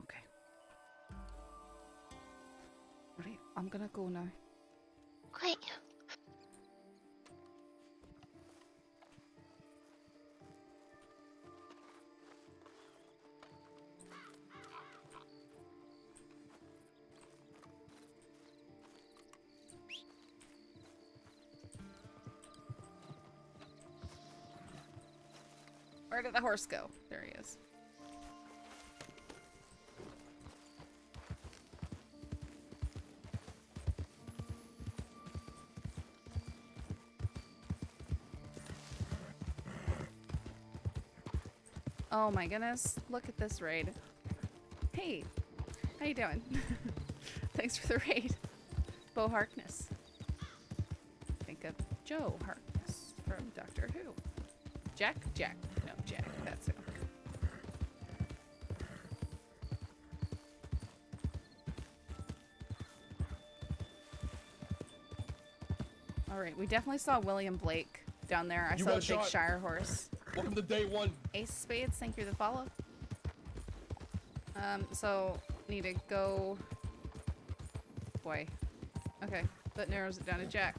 [SPEAKER 1] Okay. Right, I'm gonna go now.
[SPEAKER 12] Great.
[SPEAKER 1] Where did the horse go? There he is. Oh my goodness, look at this raid. Hey, how you doing? Thanks for the raid. Bo Harkness. Think of Joe Harkness from Doctor Who. Jack? Jack. No, Jack. That's it. Alright, we definitely saw William Blake down there. I
[SPEAKER 2] You
[SPEAKER 1] saw
[SPEAKER 2] got
[SPEAKER 1] the big
[SPEAKER 2] shot.
[SPEAKER 1] Shire horse.
[SPEAKER 2] Welcome to day one.
[SPEAKER 1] Ace of Spades, thank you for the follow. So need to go. Boy. Okay, that narrows it down to Jack.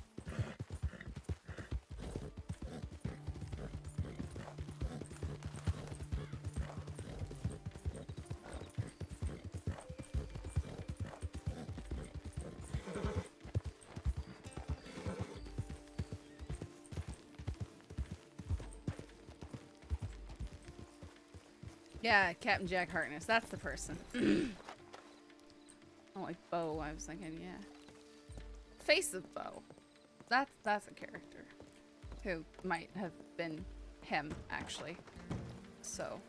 [SPEAKER 1] Yeah, Captain Jack Harkness. That's the person. Oh, like Bo. I was thinking, yeah. Face of Bo. That's a character who might have been him, actually. So.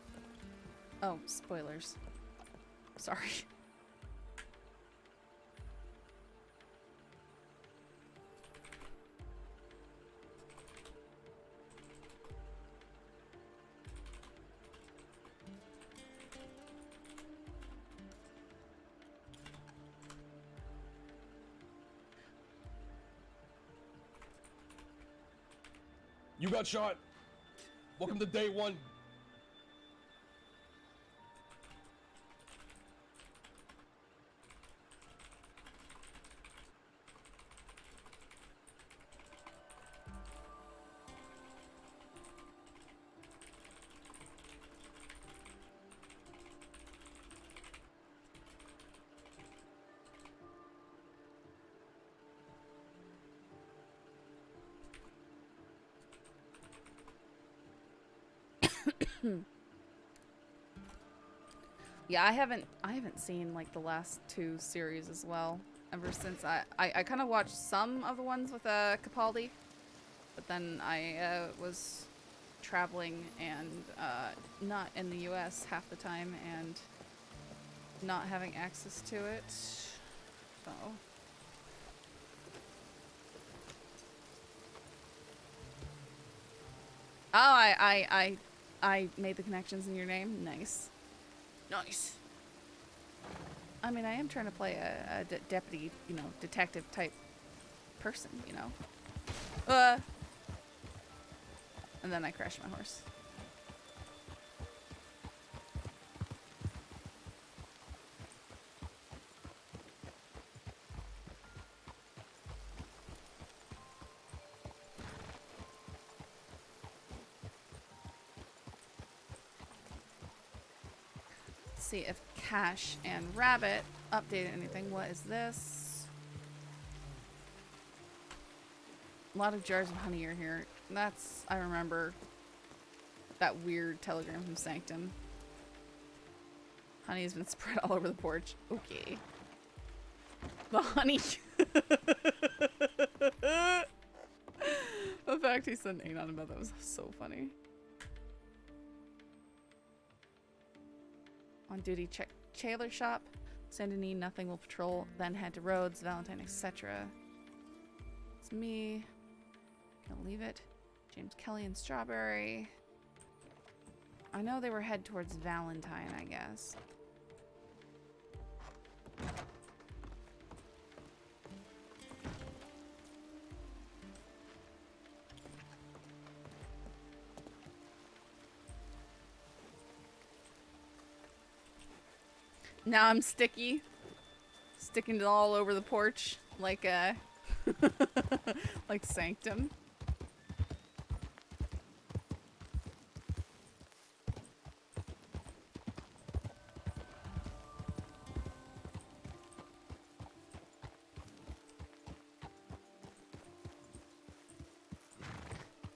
[SPEAKER 1] Oh, spoilers. Sorry.
[SPEAKER 2] You got shot. Welcome to day one.
[SPEAKER 1] Yeah, I haven't seen like the last two series as well. Ever since I kind of watched some of the ones with Capaldi, but then I was traveling and not in the US half the time and not having access to it. So oh, I made the connections in your name. Nice. Nice. I mean, I am trying to play a deputy, you know, detective type person, you know. And then I crashed my horse. See if Cash and Rabbit updated anything. What is this? A lot of jars of honey are here. That's, I remember that weird telegram from Sanctum. Honey's been spread all over the porch. Okay. The honey. The fact he said ain't on about that was so funny. On duty, check Taylor shop. Saint Denis, nothing will patrol. Then head to Rhodes, Valentine, etc. It's me. Gonna leave it. James Kelly and Strawberry. I know they were head towards Valentine, I guess. Now I'm sticky. Sticking it all over the porch like like Sanctum.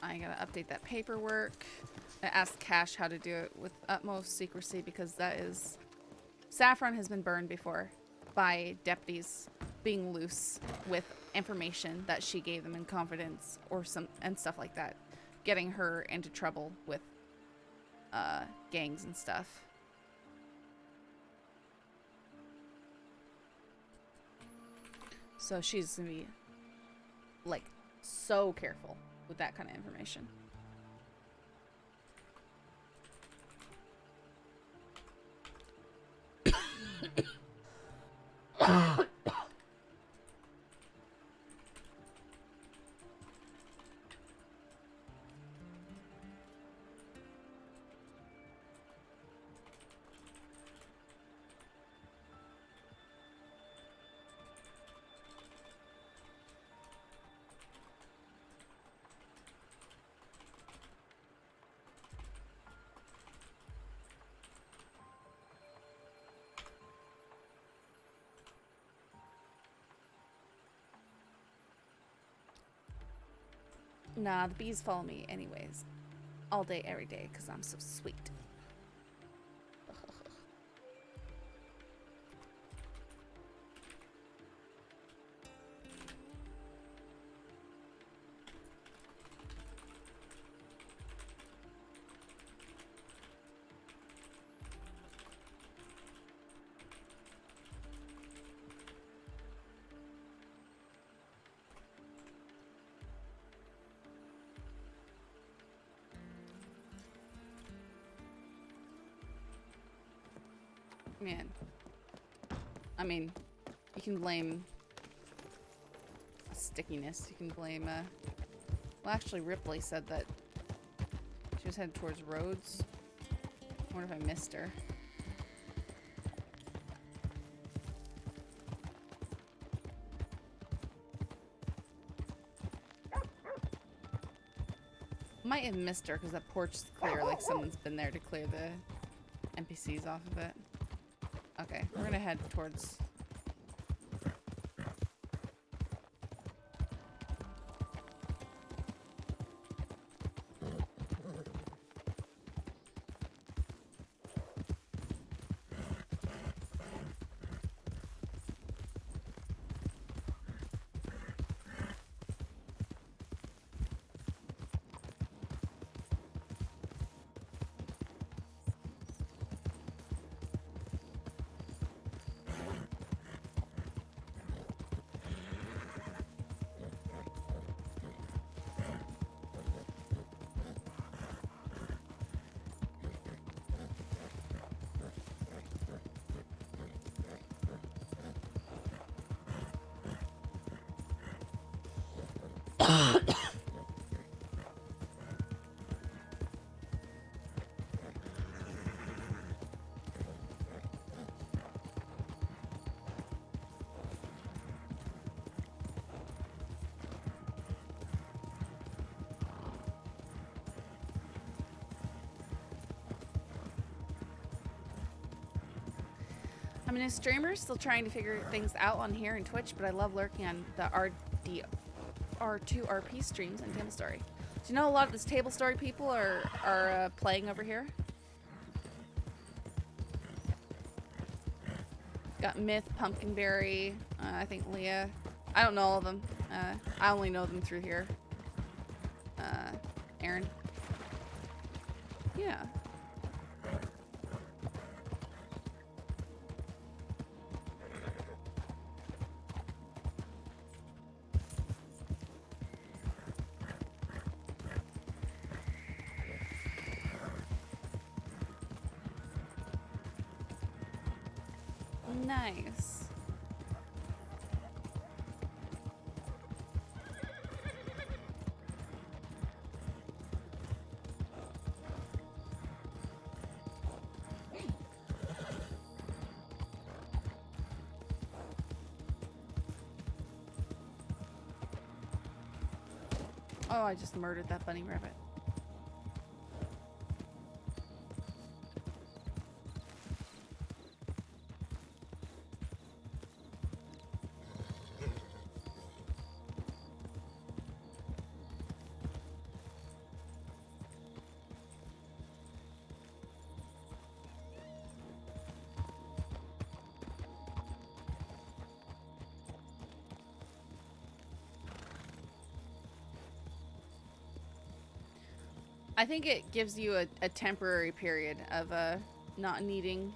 [SPEAKER 1] I gotta update that paperwork. I asked Cash how to do it with utmost secrecy because that is... Saffron has been burned before by deputies being loose with information that she gave them in confidence or and stuff like that, getting her into trouble with gangs and stuff. So she's gonna be like so careful with that kind of information. Nah, the bees follow me anyways. All day, every day, because I'm so sweet. Man. I mean, you can blame stickiness. You can blame, well, actually, Ripley said that she was headed towards roads. I wonder if I missed her. Might have missed her because that porch is clear, like someone's been there to clear the NPCs off of it. Okay, we're gonna head towards... I'm a new streamer, still trying to figure things out on here and Twitch, but I love lurking on the R2RP streams and Table Story. Do you know a lot of this Table Story people are playing over here? Got Myth, Pumpkinberry, I think Leah. I don't know all of them. I only know them through here. Aaron. Yeah. Nice. Oh, I just murdered that bunny rabbit. I think it gives you a temporary period of not needing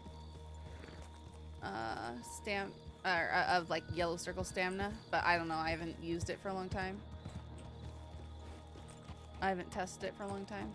[SPEAKER 1] of like yellow circle stamina, but I don't know, I haven't used it for a long time. I haven't tested it for a long time.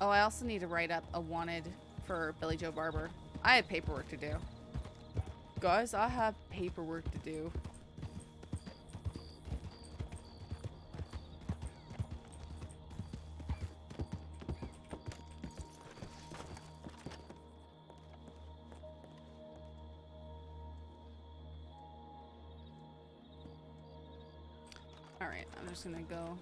[SPEAKER 1] Oh, I also need to write up a wanted for Billy Joe Barber. I have paperwork to do. Guys, I have paperwork to do. Alright, I'm just gonna go.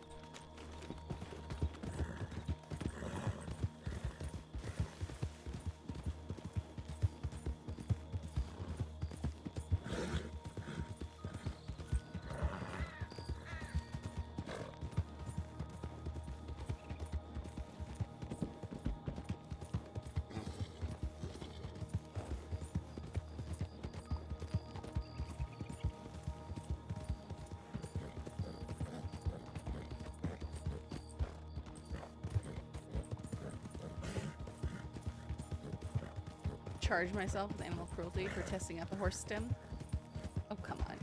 [SPEAKER 1] Charge myself with animal cruelty for testing up a horse stem. Oh, come on.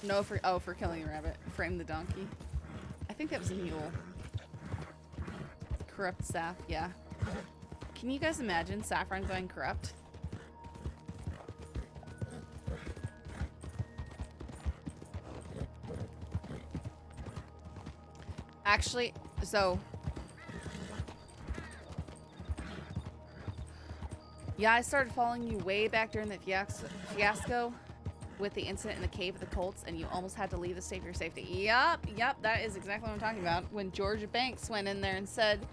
[SPEAKER 1] No, for killing the rabbit. Frame the donkey. I think that was a mule. Corrupt Saff, yeah. Can you guys imagine Saffron going corrupt? Actually, so... yeah, I started following you way back during the fiasco with the incident in the cave of the Colts, and you almost had to leave the state for your safety. Yep, that is exactly what I'm talking about. When Georgia Banks went in there and said,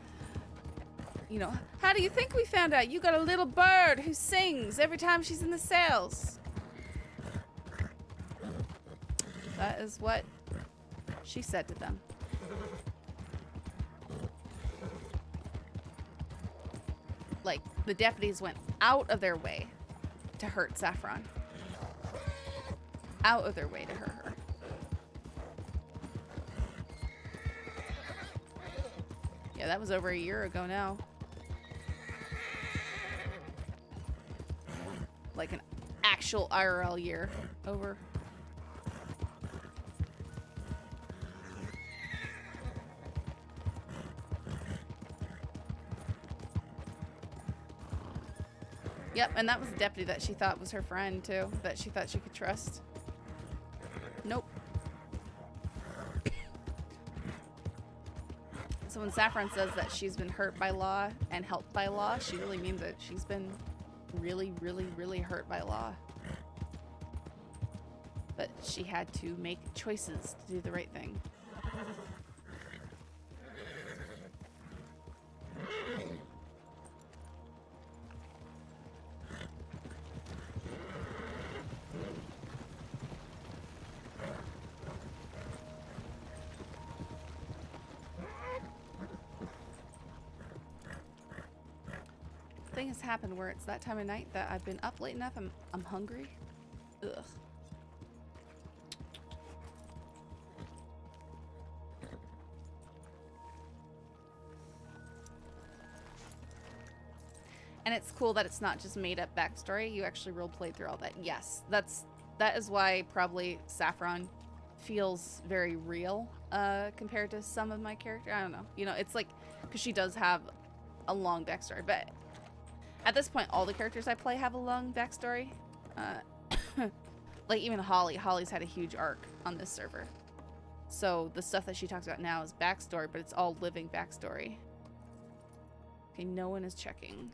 [SPEAKER 1] you know, how do you think we found out? You got a little bird who sings every time she's in the cells. That is what she said to them. Like, the deputies went out of their way to hurt Saffron. Out of their way to hurt her. Yeah, that was over a year ago now. Like an actual IRL year over. Yep, and that was the deputy that she thought was her friend too, that she thought she could trust. Nope. So when Saffron says that she's been hurt by law and helped by law, she really means it. She's been really, really, really hurt by law. But she had to make choices to do the right thing. Thing has happened where it's that time of night that I've been up late enough. I'm hungry. Ugh. And it's cool that it's not just made up backstory. You actually role played through all that. Yes, that is why probably Saffron feels very real compared to some of my characters. I don't know. You know, it's like because she does have a long backstory, but at this point, all the characters I play have a long backstory. Like even Holly. Holly's had a huge arc on this server. So the stuff that she talks about now is backstory, but it's all living backstory. Okay, no one is checking.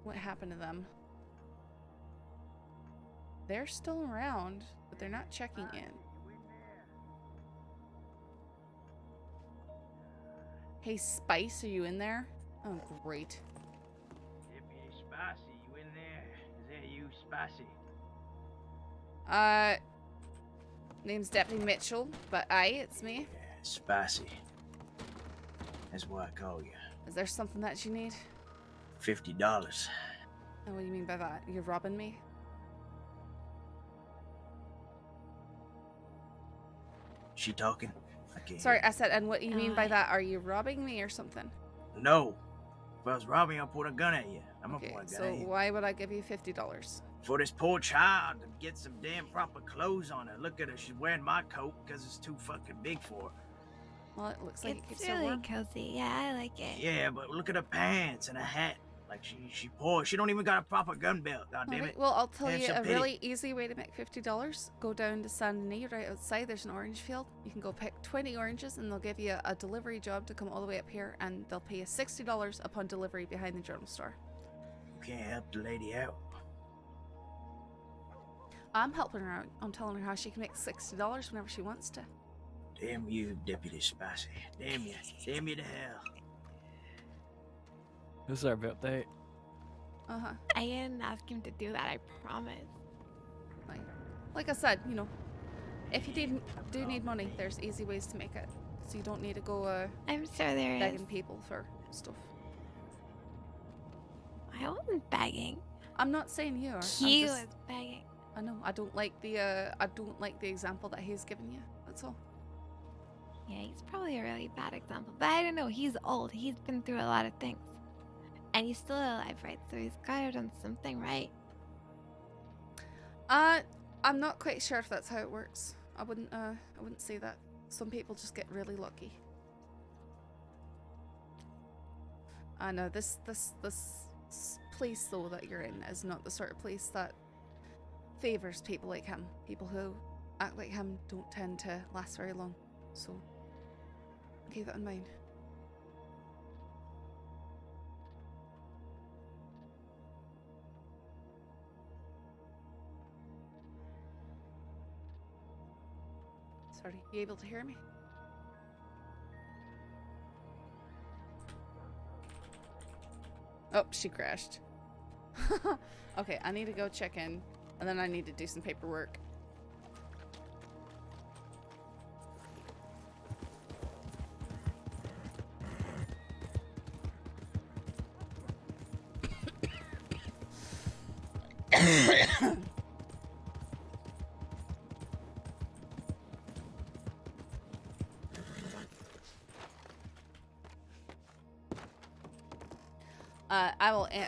[SPEAKER 1] what happened to them. They're still around, but they're not checking in. Hey, Spice, are you in there? Oh, great.
[SPEAKER 15] Deputy Spicy, you in there? Is that you, Spicy?
[SPEAKER 1] Name's Deputy Mitchell, but it's me.
[SPEAKER 15] Spicy. That's why I call you.
[SPEAKER 1] Is there something that you need?
[SPEAKER 15] $50.
[SPEAKER 1] And what do you mean by that? You're robbing me?
[SPEAKER 15] She talking? I can't
[SPEAKER 1] Sorry,
[SPEAKER 15] hear.
[SPEAKER 1] I said, and what do you mean by that? Are you robbing me or something?
[SPEAKER 15] No. If I was robbing, I'll point a gun at you. I'm gonna point a gun
[SPEAKER 1] So
[SPEAKER 15] at you.
[SPEAKER 1] why would I give you $50?
[SPEAKER 15] For this poor child to get some damn proper clothes on her. Look at her, she's wearing my coat because it's too fucking big for her.
[SPEAKER 1] Well, it looks like it
[SPEAKER 5] It's
[SPEAKER 1] keeps her
[SPEAKER 5] really
[SPEAKER 1] warm.
[SPEAKER 5] cozy. Yeah, I like it.
[SPEAKER 15] Yeah, but look at her pants and her hat. Like she poor. She don't even got a proper gun belt. God damn
[SPEAKER 1] Alright,
[SPEAKER 15] it.
[SPEAKER 1] well, I'll tell
[SPEAKER 15] Have
[SPEAKER 1] you
[SPEAKER 15] some
[SPEAKER 1] a
[SPEAKER 15] pity.
[SPEAKER 1] really easy way to make $50. Go down to Saint Denis, right outside. There's an orange field. You can go pick 20 oranges, and they'll give you a delivery job to come all the way up here, and they'll pay you $60 upon delivery behind the general store.
[SPEAKER 15] You can't help the lady out.
[SPEAKER 1] I'm helping her out. I'm telling her how she can make $60 whenever she wants to.
[SPEAKER 15] Damn you, Deputy Spicy. Damn you. Damn you to hell.
[SPEAKER 8] This is our birthday.
[SPEAKER 1] Uh-huh.
[SPEAKER 5] I didn't ask him to do that, I promise.
[SPEAKER 1] Like I said, you know, if you do need money, there's easy ways to make it. So you don't need to go
[SPEAKER 5] I'm sure there
[SPEAKER 1] begging
[SPEAKER 5] is.
[SPEAKER 1] people for stuff.
[SPEAKER 5] I wasn't begging.
[SPEAKER 1] I'm not saying you are.
[SPEAKER 5] He was begging.
[SPEAKER 1] I know. I don't like the example that he's given you. That's all.
[SPEAKER 5] Yeah, he's probably a really bad example. But I don't know, he's old. He's been through a lot of things. And he's still alive, right? So he's gotta have done something right.
[SPEAKER 1] I'm not quite sure if that's how it works. I wouldn't say that. Some people just get really lucky. I know this place though that you're in is not the sort of place that favors people like him. People who act like him don't tend to last very long. So keep that in mind. Sorry, you able to hear me? Oh, she crashed. Okay, I need to go check in, and then I need to do some paperwork.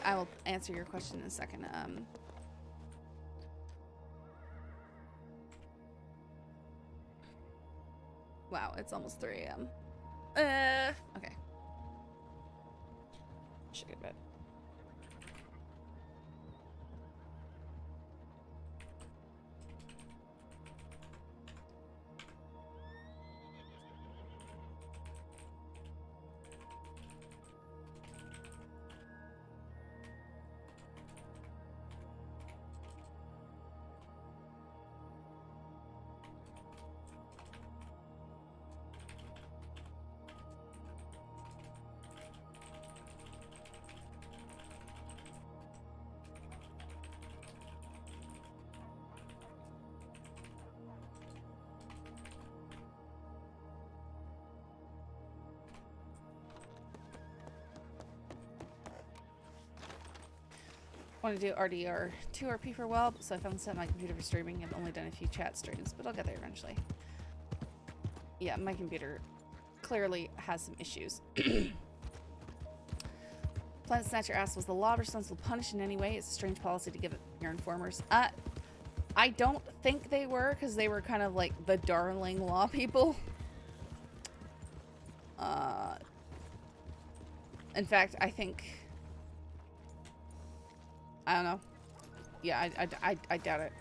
[SPEAKER 1] I will answer your question in a second. Wow, it's almost 3 a.m. Okay. Should go to bed. Want to do RDR 2RP for a while, so I found set my computer for streaming. I've only done a few chat streams, but I'll get there eventually. Yeah, my computer clearly has some issues. Planet Snatcher asks, was the law responsible punish in any way? It's a strange policy to give it your informers. I don't think they were, because they were kind of like the darling law people. In fact, I think... I don't know. Yeah, I doubt it.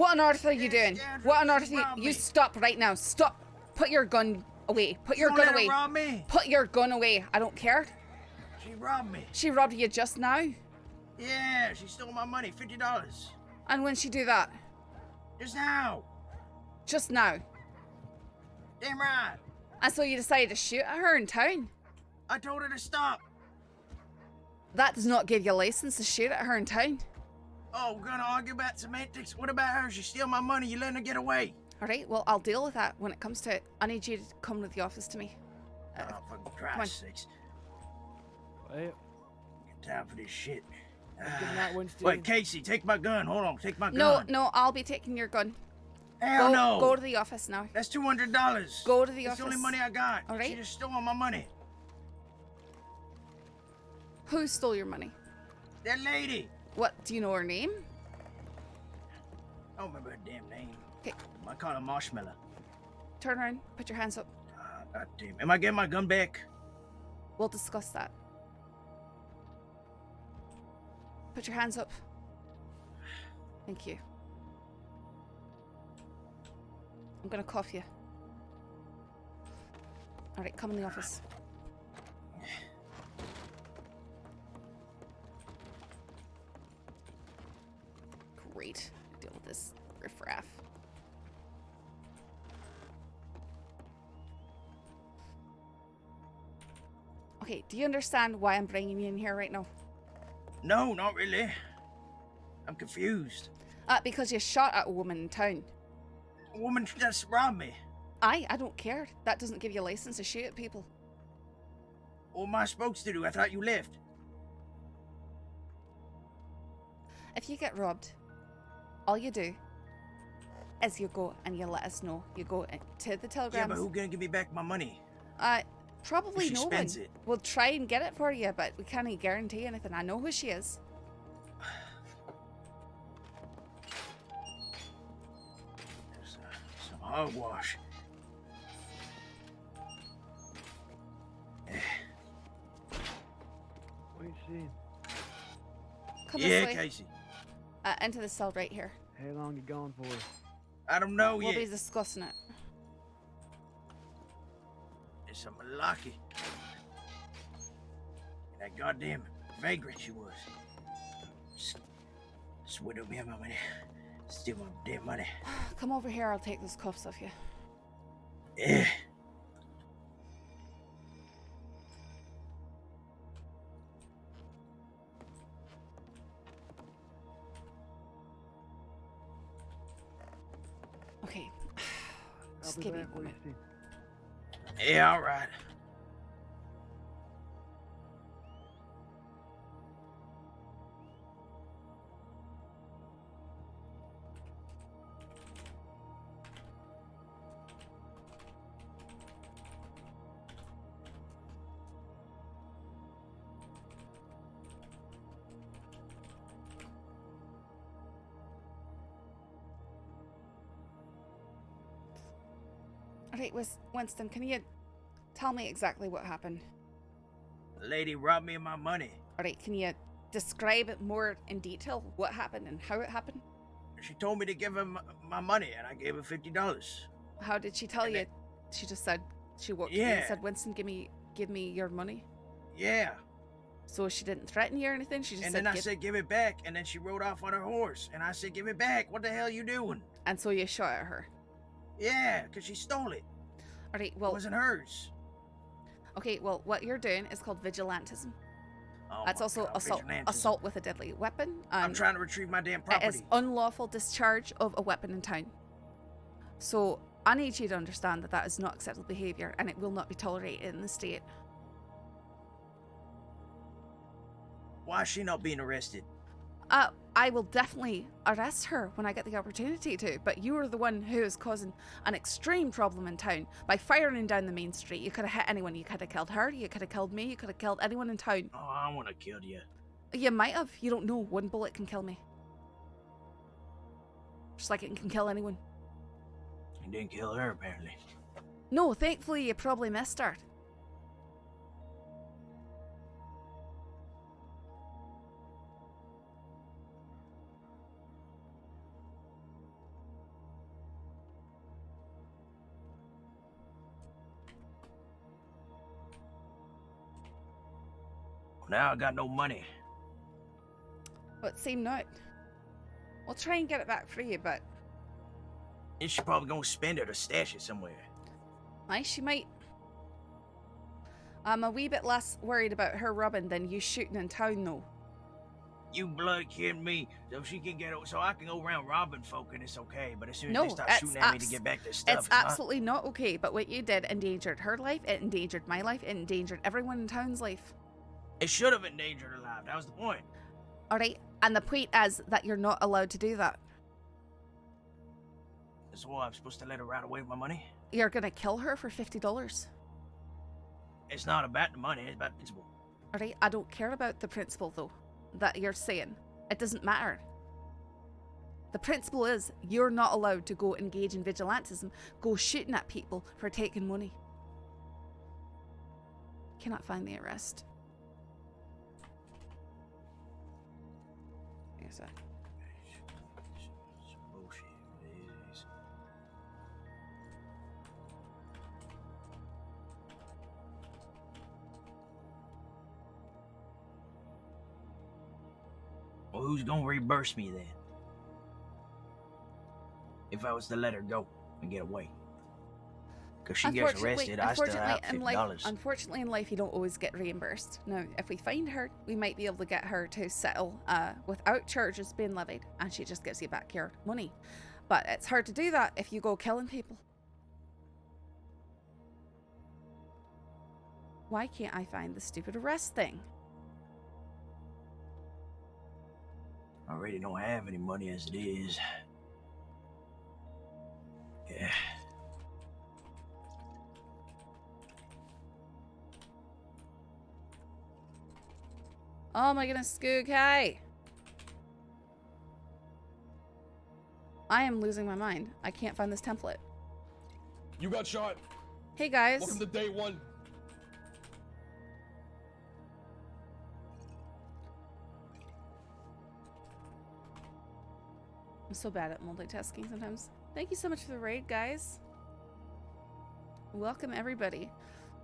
[SPEAKER 1] What on earth are you doing?
[SPEAKER 15] scoundrel,
[SPEAKER 1] What on earth
[SPEAKER 15] she
[SPEAKER 1] are you?
[SPEAKER 15] robbed
[SPEAKER 1] You
[SPEAKER 15] me.
[SPEAKER 1] stop right now. Stop. Put your gun away. Put
[SPEAKER 15] You
[SPEAKER 1] your
[SPEAKER 15] don't
[SPEAKER 1] gun
[SPEAKER 15] let her
[SPEAKER 1] away.
[SPEAKER 15] rob me.
[SPEAKER 1] Put your gun away. I don't care.
[SPEAKER 15] She robbed me.
[SPEAKER 1] She robbed you just now.
[SPEAKER 15] Yeah, she stole my money, $50.
[SPEAKER 1] And when she do that?
[SPEAKER 15] Just now.
[SPEAKER 1] Just now.
[SPEAKER 15] Damn right.
[SPEAKER 1] And so you decided to shoot at her in town?
[SPEAKER 15] I told her to stop.
[SPEAKER 1] That does not give you a license to shoot at her in town.
[SPEAKER 15] Oh, we're gonna argue about semantics? What about her? She steal my money, you letting her get away.
[SPEAKER 1] Alright, well, I'll deal with that when it comes to it. I need you to come to the office to me.
[SPEAKER 15] Oh, for Christ's sakes.
[SPEAKER 8] Well,
[SPEAKER 15] Get time for this shit.
[SPEAKER 8] good night, Winston.
[SPEAKER 15] Wait, Casey, take my gun. Hold on, take my
[SPEAKER 1] No,
[SPEAKER 15] gun.
[SPEAKER 1] no, I'll be taking your gun.
[SPEAKER 15] Hell no.
[SPEAKER 1] Go to the office now.
[SPEAKER 15] That's $200.
[SPEAKER 1] Go to the
[SPEAKER 15] That's
[SPEAKER 1] office.
[SPEAKER 15] the only money I got.
[SPEAKER 1] All right.
[SPEAKER 15] She just stole my money.
[SPEAKER 1] Who stole your money?
[SPEAKER 15] That lady.
[SPEAKER 1] What, do you know her name?
[SPEAKER 15] I don't remember her damn name.
[SPEAKER 1] Okay.
[SPEAKER 15] I call her Marshmallow.
[SPEAKER 1] Turn around, put your hands up.
[SPEAKER 15] God damn. Am I getting my gun back?
[SPEAKER 1] We'll discuss that. Put your hands up. Thank you. I'm gonna cuff you. Alright, come in the office. Great. Deal with this riffraff. Okay, do you understand why I'm bringing you in here right now?
[SPEAKER 15] No, not really. I'm confused.
[SPEAKER 1] Because you shot at a woman in town.
[SPEAKER 15] A woman just robbed me.
[SPEAKER 1] I don't care. That doesn't give you a license to shoot at people.
[SPEAKER 15] What am I supposed to do? I thought you left.
[SPEAKER 1] If you get robbed, all you do is you go and you let us know. You go to the telegrams.
[SPEAKER 15] Yeah, but who's gonna give me back my money?
[SPEAKER 1] Probably
[SPEAKER 15] She
[SPEAKER 1] no one.
[SPEAKER 15] spends it.
[SPEAKER 1] We'll try and get it for you, but we can't guarantee anything. I know who she is.
[SPEAKER 15] Some hogwash.
[SPEAKER 8] What are you seeing?
[SPEAKER 1] Come
[SPEAKER 15] Yeah,
[SPEAKER 1] this way.
[SPEAKER 15] Casey.
[SPEAKER 1] Into the cell right here.
[SPEAKER 8] How long you gone for?
[SPEAKER 15] I don't know
[SPEAKER 1] We'll
[SPEAKER 15] yet.
[SPEAKER 1] be discussing it.
[SPEAKER 15] There's some lucky. That goddamn vagrant she was. Swindled me of my money. Steal my damn money.
[SPEAKER 1] Come over here. I'll take those cuffs off you.
[SPEAKER 15] Yeah.
[SPEAKER 1] Okay.
[SPEAKER 8] I'll
[SPEAKER 1] Just
[SPEAKER 8] be
[SPEAKER 1] give me
[SPEAKER 8] back
[SPEAKER 1] a
[SPEAKER 8] with
[SPEAKER 1] moment.
[SPEAKER 8] you.
[SPEAKER 15] Yeah, all right.
[SPEAKER 1] Alright, Winston, can you tell me exactly what happened?
[SPEAKER 15] The lady robbed me of my money.
[SPEAKER 1] Alright, can you describe it more in detail what happened and how it happened?
[SPEAKER 15] She told me to give her my money, and I gave her $50.
[SPEAKER 1] How did she tell you? She just said she walked to you and
[SPEAKER 15] Yeah.
[SPEAKER 1] said, Winston, give me your money.
[SPEAKER 15] Yeah.
[SPEAKER 1] So she didn't threaten you or anything? She just
[SPEAKER 15] And
[SPEAKER 1] said,
[SPEAKER 15] then I said, give it back. And then she rode off on her horse. And I said, give it back. What the hell you doing?
[SPEAKER 1] And so you shot at her.
[SPEAKER 15] Yeah, because she stole it.
[SPEAKER 1] Alright, well.
[SPEAKER 15] It wasn't hers.
[SPEAKER 1] Okay, well, what you're doing is called vigilantism.
[SPEAKER 15] Oh
[SPEAKER 1] That's
[SPEAKER 15] my
[SPEAKER 1] also
[SPEAKER 15] God,
[SPEAKER 1] assault,
[SPEAKER 15] vigilantism.
[SPEAKER 1] assault with a deadly weapon.
[SPEAKER 15] I'm trying to retrieve my damn
[SPEAKER 1] It
[SPEAKER 15] property.
[SPEAKER 1] is unlawful discharge of a weapon in town. So I need you to understand that that is not acceptable behaviour and it will not be tolerated in the state.
[SPEAKER 15] Why is she not being arrested?
[SPEAKER 1] I will definitely arrest her when I get the opportunity to, but you are the one who is causing an extreme problem in town by firing down the main street. You could have hit anyone. You could have killed her. You could have killed me. You could have killed anyone in town.
[SPEAKER 15] Oh, I want to kill you.
[SPEAKER 1] You might have. You don't know. One bullet can kill me. Just like it can kill anyone.
[SPEAKER 15] You didn't kill her, apparently.
[SPEAKER 1] No, thankfully you probably missed her.
[SPEAKER 15] now I got no money.
[SPEAKER 1] But same note. We'll try and get it back for you, but
[SPEAKER 15] And she probably gonna spend it or stash it somewhere.
[SPEAKER 1] aye, she might. I'm a wee bit less worried about her robbing than you shooting in town, though.
[SPEAKER 15] You bloody kidding me? So she can get, so I can go around robbing folk and it's okay. But as soon as
[SPEAKER 1] No,
[SPEAKER 15] they start
[SPEAKER 1] it's
[SPEAKER 15] shooting at me to get back their stuff,
[SPEAKER 1] it's
[SPEAKER 15] not.
[SPEAKER 1] absolutely not okay. But what you did endangered her life. It endangered my life. It endangered everyone in town's life.
[SPEAKER 15] It should have endangered her life. That was the point.
[SPEAKER 1] All right, and the point is that you're not allowed to do that.
[SPEAKER 15] So what, I'm supposed to let her ride away with my money?
[SPEAKER 1] You're gonna kill her for $50.
[SPEAKER 15] It's not about the money. It's about the principle.
[SPEAKER 1] All right, I don't care about the principle though that you're saying. It doesn't matter. The principle is you're not allowed to go engage in vigilantism, go shooting at people for taking money. Cannot find the arrest. Here's that.
[SPEAKER 15] Bullshit. It is. Well, who's gonna reimburse me then? If I was to let her go and get away. Because she gets arrested, I still have $50.
[SPEAKER 1] Unfortunately, in life, you don't always get reimbursed. Now, if we find her, we might be able to get her to settle without charges being levied, and she just gives you back your money. But it's hard to do that if you go killing people. Why can't I find the stupid arrest thing?
[SPEAKER 15] I already don't have any money as it is. Yeah.
[SPEAKER 1] Oh my goodness, Skook, hey! I am losing my mind. I can't find this template.
[SPEAKER 2] You got shot.
[SPEAKER 1] Hey guys.
[SPEAKER 2] Welcome to day one.
[SPEAKER 1] I'm so bad at multitasking sometimes. Thank you so much for the raid, guys. Welcome everybody.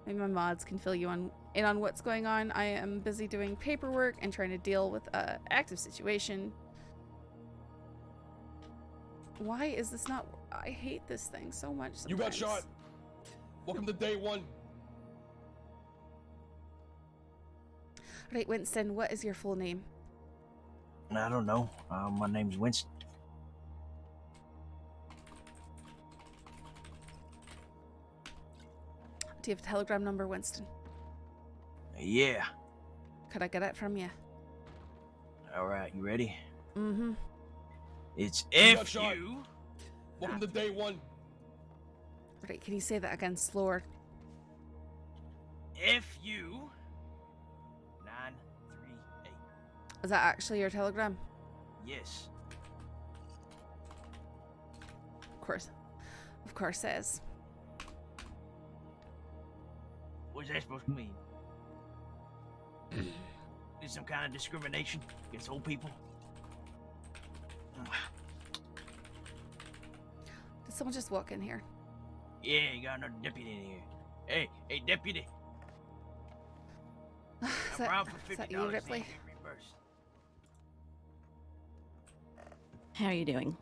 [SPEAKER 1] Maybe my mods can fill you in on what's going on. I am busy doing paperwork and trying to deal with an active situation. Why is this not... I hate this thing so much sometimes.
[SPEAKER 2] You got shot. Welcome to day one.
[SPEAKER 1] Right, Winston, what is your full name?
[SPEAKER 15] I don't know. My name's Winston.
[SPEAKER 1] Do you have a telegram number, Winston?
[SPEAKER 15] Yeah.
[SPEAKER 1] Could I get it from you?
[SPEAKER 15] Alright, you ready?
[SPEAKER 1] Mm-hmm.
[SPEAKER 15] It's
[SPEAKER 2] You got
[SPEAKER 15] F
[SPEAKER 2] shot.
[SPEAKER 15] you.
[SPEAKER 2] Welcome to day one.
[SPEAKER 1] Right, can you say that again slower?
[SPEAKER 15] F you. 938.
[SPEAKER 1] Is that actually your telegram?
[SPEAKER 15] Yes.
[SPEAKER 1] Of course it is.
[SPEAKER 15] What's that supposed to mean? Is some kind of discrimination against old people?
[SPEAKER 1] Did someone just walk in here?
[SPEAKER 15] Yeah, you got another deputy in here. Hey, deputy.
[SPEAKER 1] Is
[SPEAKER 15] I'm robbed for
[SPEAKER 1] is that
[SPEAKER 15] $50.
[SPEAKER 1] you, Ripley?
[SPEAKER 15] Reimbursed.
[SPEAKER 9] How are you doing?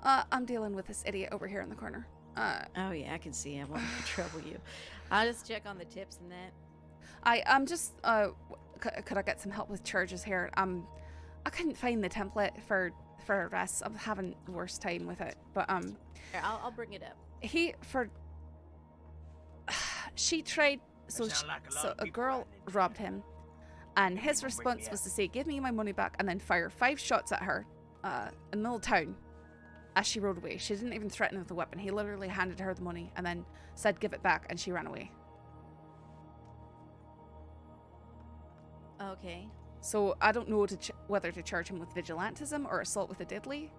[SPEAKER 1] I'm dealing with this idiot over here in the corner.
[SPEAKER 9] Oh yeah, I can see. I won't trouble you. I'll just check on the tips and that.
[SPEAKER 1] I'm just could I get some help with charges here? I couldn't find the template for arrests. I'm having the worst time with it. But
[SPEAKER 9] Here, I'll bring it up.
[SPEAKER 1] she tried. So
[SPEAKER 15] That sound like a lot of
[SPEAKER 1] a
[SPEAKER 15] people
[SPEAKER 1] girl robbed him, and his response was to say, "Give me my money back," and then fire 5 shots at her in the middle of town as she rode away. She didn't even threaten her with a weapon. He literally handed her the money and then said, "Give it back," and she ran away.
[SPEAKER 9] Okay.
[SPEAKER 1] So I don't know whether to charge him with vigilantism or assault with a deadly,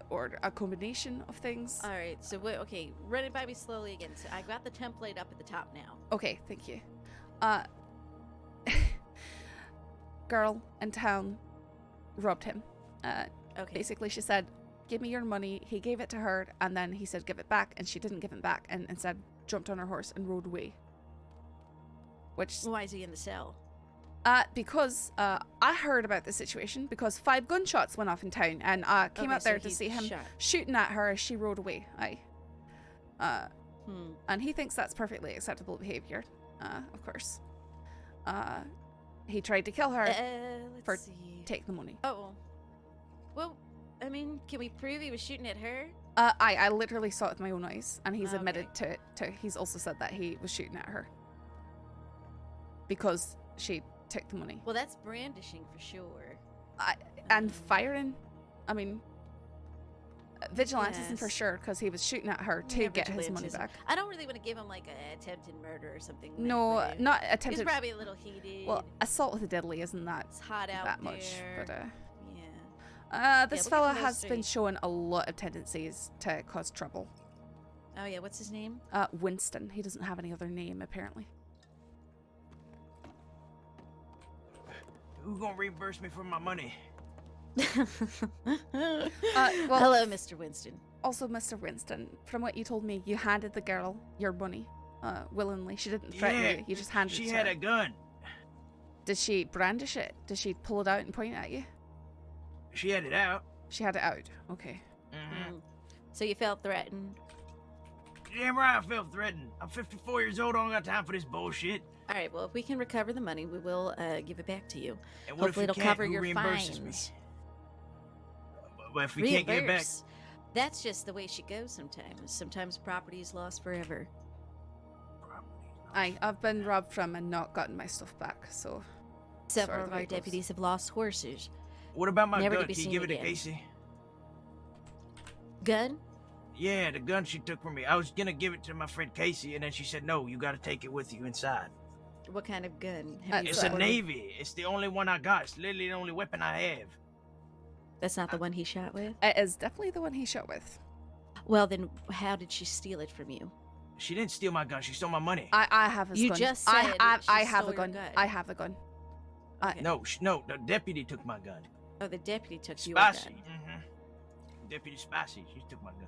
[SPEAKER 1] or a combination of things.
[SPEAKER 9] All right. So wait. Okay. Run it by me slowly again. So I got the template up at the top now.
[SPEAKER 1] Okay, thank you. Girl in town robbed him.
[SPEAKER 9] Okay.
[SPEAKER 1] Basically, she said, "Give me your money." He gave it to her, and then he said, "Give it back," and she didn't give him back, and instead jumped on her horse and rode away. Which...
[SPEAKER 9] Why is he in the cell?
[SPEAKER 1] Because I heard about the situation because 5 gunshots went off in town, and I came
[SPEAKER 9] Okay,
[SPEAKER 1] up there
[SPEAKER 9] so
[SPEAKER 1] to
[SPEAKER 9] he
[SPEAKER 1] see him
[SPEAKER 9] shot.
[SPEAKER 1] shooting at her as she rode away. And he thinks that's perfectly acceptable behavior, of course. He tried to kill her for
[SPEAKER 9] Let's see.
[SPEAKER 1] taking the money.
[SPEAKER 9] Oh. Well, I mean, can we prove he was shooting at her?
[SPEAKER 1] I literally saw it with my own eyes, and he's
[SPEAKER 9] Okay.
[SPEAKER 1] admitted to he's also said that he was shooting at her because she took the money.
[SPEAKER 9] Well, that's brandishing for sure.
[SPEAKER 1] And firing, I mean, vigilantism for
[SPEAKER 9] Yes.
[SPEAKER 1] sure, because he was shooting at her to
[SPEAKER 9] Yeah,
[SPEAKER 1] get his money
[SPEAKER 9] vigilantism.
[SPEAKER 1] back.
[SPEAKER 9] I don't really want to give him like a attempted murder or something.
[SPEAKER 1] No,
[SPEAKER 9] like,
[SPEAKER 1] not
[SPEAKER 9] He's
[SPEAKER 1] attempted.
[SPEAKER 9] probably a little heated.
[SPEAKER 1] Well, assault with a deadly isn't that
[SPEAKER 9] It's hot out
[SPEAKER 1] that much,
[SPEAKER 9] there.
[SPEAKER 1] but
[SPEAKER 9] Yeah.
[SPEAKER 1] this
[SPEAKER 9] look at
[SPEAKER 1] fella
[SPEAKER 9] those
[SPEAKER 1] has been
[SPEAKER 9] streets.
[SPEAKER 1] showing a lot of tendencies to cause trouble.
[SPEAKER 9] Oh yeah, what's his name?
[SPEAKER 1] Winston. He doesn't have any other name apparently.
[SPEAKER 15] Who gonna reimburse me for my money?
[SPEAKER 1] Well,
[SPEAKER 9] Hello, Mr. Winston.
[SPEAKER 1] Also, Mr. Winston, from what you told me, you handed the girl your money willingly. She didn't threaten
[SPEAKER 15] Yeah,
[SPEAKER 1] you. You just handed it
[SPEAKER 15] she
[SPEAKER 1] to
[SPEAKER 15] had
[SPEAKER 1] her.
[SPEAKER 15] a gun.
[SPEAKER 1] Did she brandish it? Did she pull it out and point it at you?
[SPEAKER 15] She had it out.
[SPEAKER 1] She had it out. Okay.
[SPEAKER 9] So you felt threatened?
[SPEAKER 15] Damn right I felt threatened. I'm 54 years old. I don't got time for this bullshit.
[SPEAKER 9] All right. Well, if we can recover the money, we will give it back to you.
[SPEAKER 15] And what if
[SPEAKER 9] Hopefully,
[SPEAKER 15] we
[SPEAKER 9] it'll
[SPEAKER 15] can't?
[SPEAKER 9] cover
[SPEAKER 15] Who
[SPEAKER 9] your
[SPEAKER 15] reimburses me?
[SPEAKER 9] fines.
[SPEAKER 15] But if we can't get it back,
[SPEAKER 9] Reimburse. That's just the way she goes sometimes. Sometimes property is lost forever.
[SPEAKER 1] I've been robbed from and not gotten my stuff back, so.
[SPEAKER 9] Several
[SPEAKER 1] sorry,
[SPEAKER 9] of
[SPEAKER 1] the way
[SPEAKER 9] our
[SPEAKER 1] it goes.
[SPEAKER 9] deputies have lost horses.
[SPEAKER 15] what about my
[SPEAKER 9] Never to
[SPEAKER 15] gun?
[SPEAKER 9] be
[SPEAKER 15] Can you
[SPEAKER 9] seen
[SPEAKER 15] give it to
[SPEAKER 9] again.
[SPEAKER 15] Casey?
[SPEAKER 9] Gun?
[SPEAKER 15] Yeah, the gun she took from me. I was gonna give it to my friend Casey, and then she said, no, you gotta take it with you inside.
[SPEAKER 9] What kind of gun? Have you
[SPEAKER 15] It's a
[SPEAKER 9] ordered?
[SPEAKER 15] Navy. It's the only one I got. It's literally the only weapon I have.
[SPEAKER 9] That's not the one he shot with?
[SPEAKER 1] It is definitely the one he shot with.
[SPEAKER 9] Well, then how did she steal it from you?
[SPEAKER 15] She didn't steal my gun. She stole my money.
[SPEAKER 1] I have his
[SPEAKER 9] You
[SPEAKER 1] gun.
[SPEAKER 9] just
[SPEAKER 1] I
[SPEAKER 9] said
[SPEAKER 1] have
[SPEAKER 9] she
[SPEAKER 1] I have
[SPEAKER 9] stole
[SPEAKER 1] a
[SPEAKER 9] your
[SPEAKER 1] gun.
[SPEAKER 9] gun.
[SPEAKER 1] I have a gun.
[SPEAKER 15] No, no, the deputy took my gun.
[SPEAKER 9] Oh, the deputy took your
[SPEAKER 15] Spicy.
[SPEAKER 9] gun.
[SPEAKER 15] Deputy Spicy. She took my gun.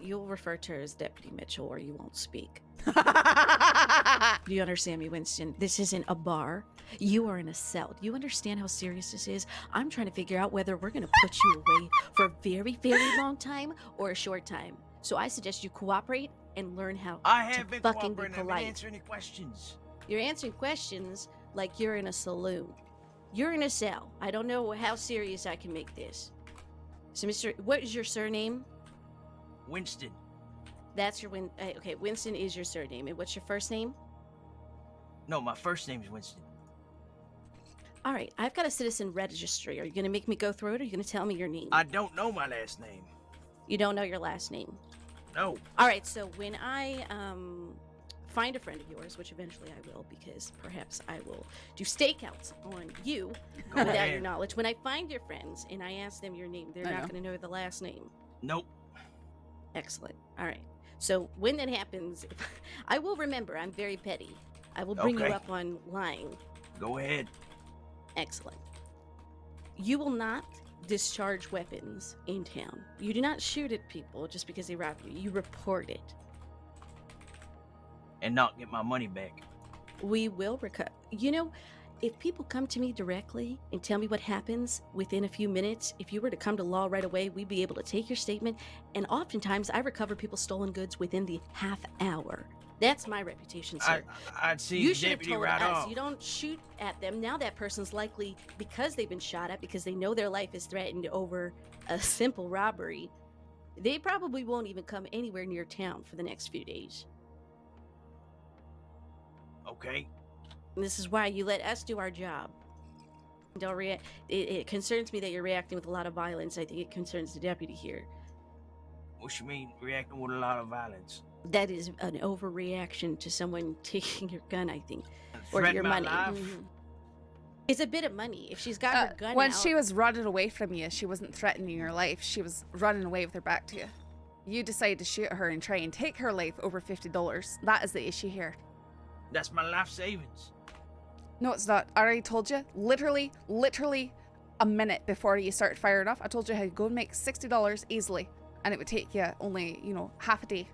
[SPEAKER 9] You'll refer to her as Deputy Mitchell or you won't speak. Do you understand me, Winston? This isn't a bar. You are in a cell. Do you understand how serious this is? I'm trying to figure out whether we're going to put you away for a very, very long time or a short time. So I suggest you cooperate and learn how
[SPEAKER 15] I
[SPEAKER 9] to
[SPEAKER 15] have been
[SPEAKER 9] fucking be
[SPEAKER 15] cooperating. I didn't
[SPEAKER 9] polite.
[SPEAKER 15] answer any questions.
[SPEAKER 9] You're answering questions like you're in a saloon. You're in a cell. I don't know how serious I can make this. So, what is your surname?
[SPEAKER 15] Winston.
[SPEAKER 9] That's your okay, Winston is your surname. And what's your first name?
[SPEAKER 15] No, my first name is Winston.
[SPEAKER 9] All right, I've got a citizen registry. Are you going to make me go through it, or are you going to tell me your name?
[SPEAKER 15] I don't know my last name.
[SPEAKER 9] You don't know your last name?
[SPEAKER 15] No.
[SPEAKER 9] All right, so when I find a friend of yours, which eventually I will, because perhaps I will do stakeouts on you
[SPEAKER 15] Go
[SPEAKER 9] without
[SPEAKER 15] ahead.
[SPEAKER 9] your knowledge. When I find your friends and I ask them your name, they're
[SPEAKER 15] I
[SPEAKER 9] not
[SPEAKER 15] know.
[SPEAKER 9] going to know the last name.
[SPEAKER 15] Nope.
[SPEAKER 9] Excellent. All right. So when that happens, I will remember. I'm very petty. I will bring
[SPEAKER 15] Okay.
[SPEAKER 9] you up on lying.
[SPEAKER 15] Go ahead.
[SPEAKER 9] Excellent. You will not discharge weapons in town. You do not shoot at people just because they rob you. You report it.
[SPEAKER 15] And not get my money back.
[SPEAKER 9] We will recover. You know, if people come to me directly and tell me what happens within a few minutes, if you were to come to law right away, we'd be able to take your statement. And oftentimes, I recover people's stolen goods within the half hour. That's my reputation, sir.
[SPEAKER 15] I'd see
[SPEAKER 9] You
[SPEAKER 15] the
[SPEAKER 9] should have
[SPEAKER 15] deputy
[SPEAKER 9] told
[SPEAKER 15] right
[SPEAKER 9] us.
[SPEAKER 15] off.
[SPEAKER 9] You don't shoot at them. Now that person's likely, because they've been shot at, because they know their life is threatened over a simple robbery, they probably won't even come anywhere near town for the next few days.
[SPEAKER 15] Okay.
[SPEAKER 9] And this is why you let us do our job. Don't react. It concerns me that you're reacting with a lot of violence. I think it concerns the deputy here.
[SPEAKER 15] What you mean, reacting with a lot of violence?
[SPEAKER 9] That is an overreaction to someone taking your gun, I think, or
[SPEAKER 15] Threaten
[SPEAKER 9] your
[SPEAKER 15] my
[SPEAKER 9] money.
[SPEAKER 15] life?
[SPEAKER 9] Mhm. It's a bit of money. If she's got her gun
[SPEAKER 1] When
[SPEAKER 9] out,
[SPEAKER 1] she was running away from you, she wasn't threatening your life. She was running away with her back to you. You decided to shoot her and try and take her life over $50. That is the issue here.
[SPEAKER 15] That's my life savings.
[SPEAKER 1] No, it's not. I already told you. Literally a minute before you started firing off, I told you how to go and make $60 easily. And it would take you only, half a day.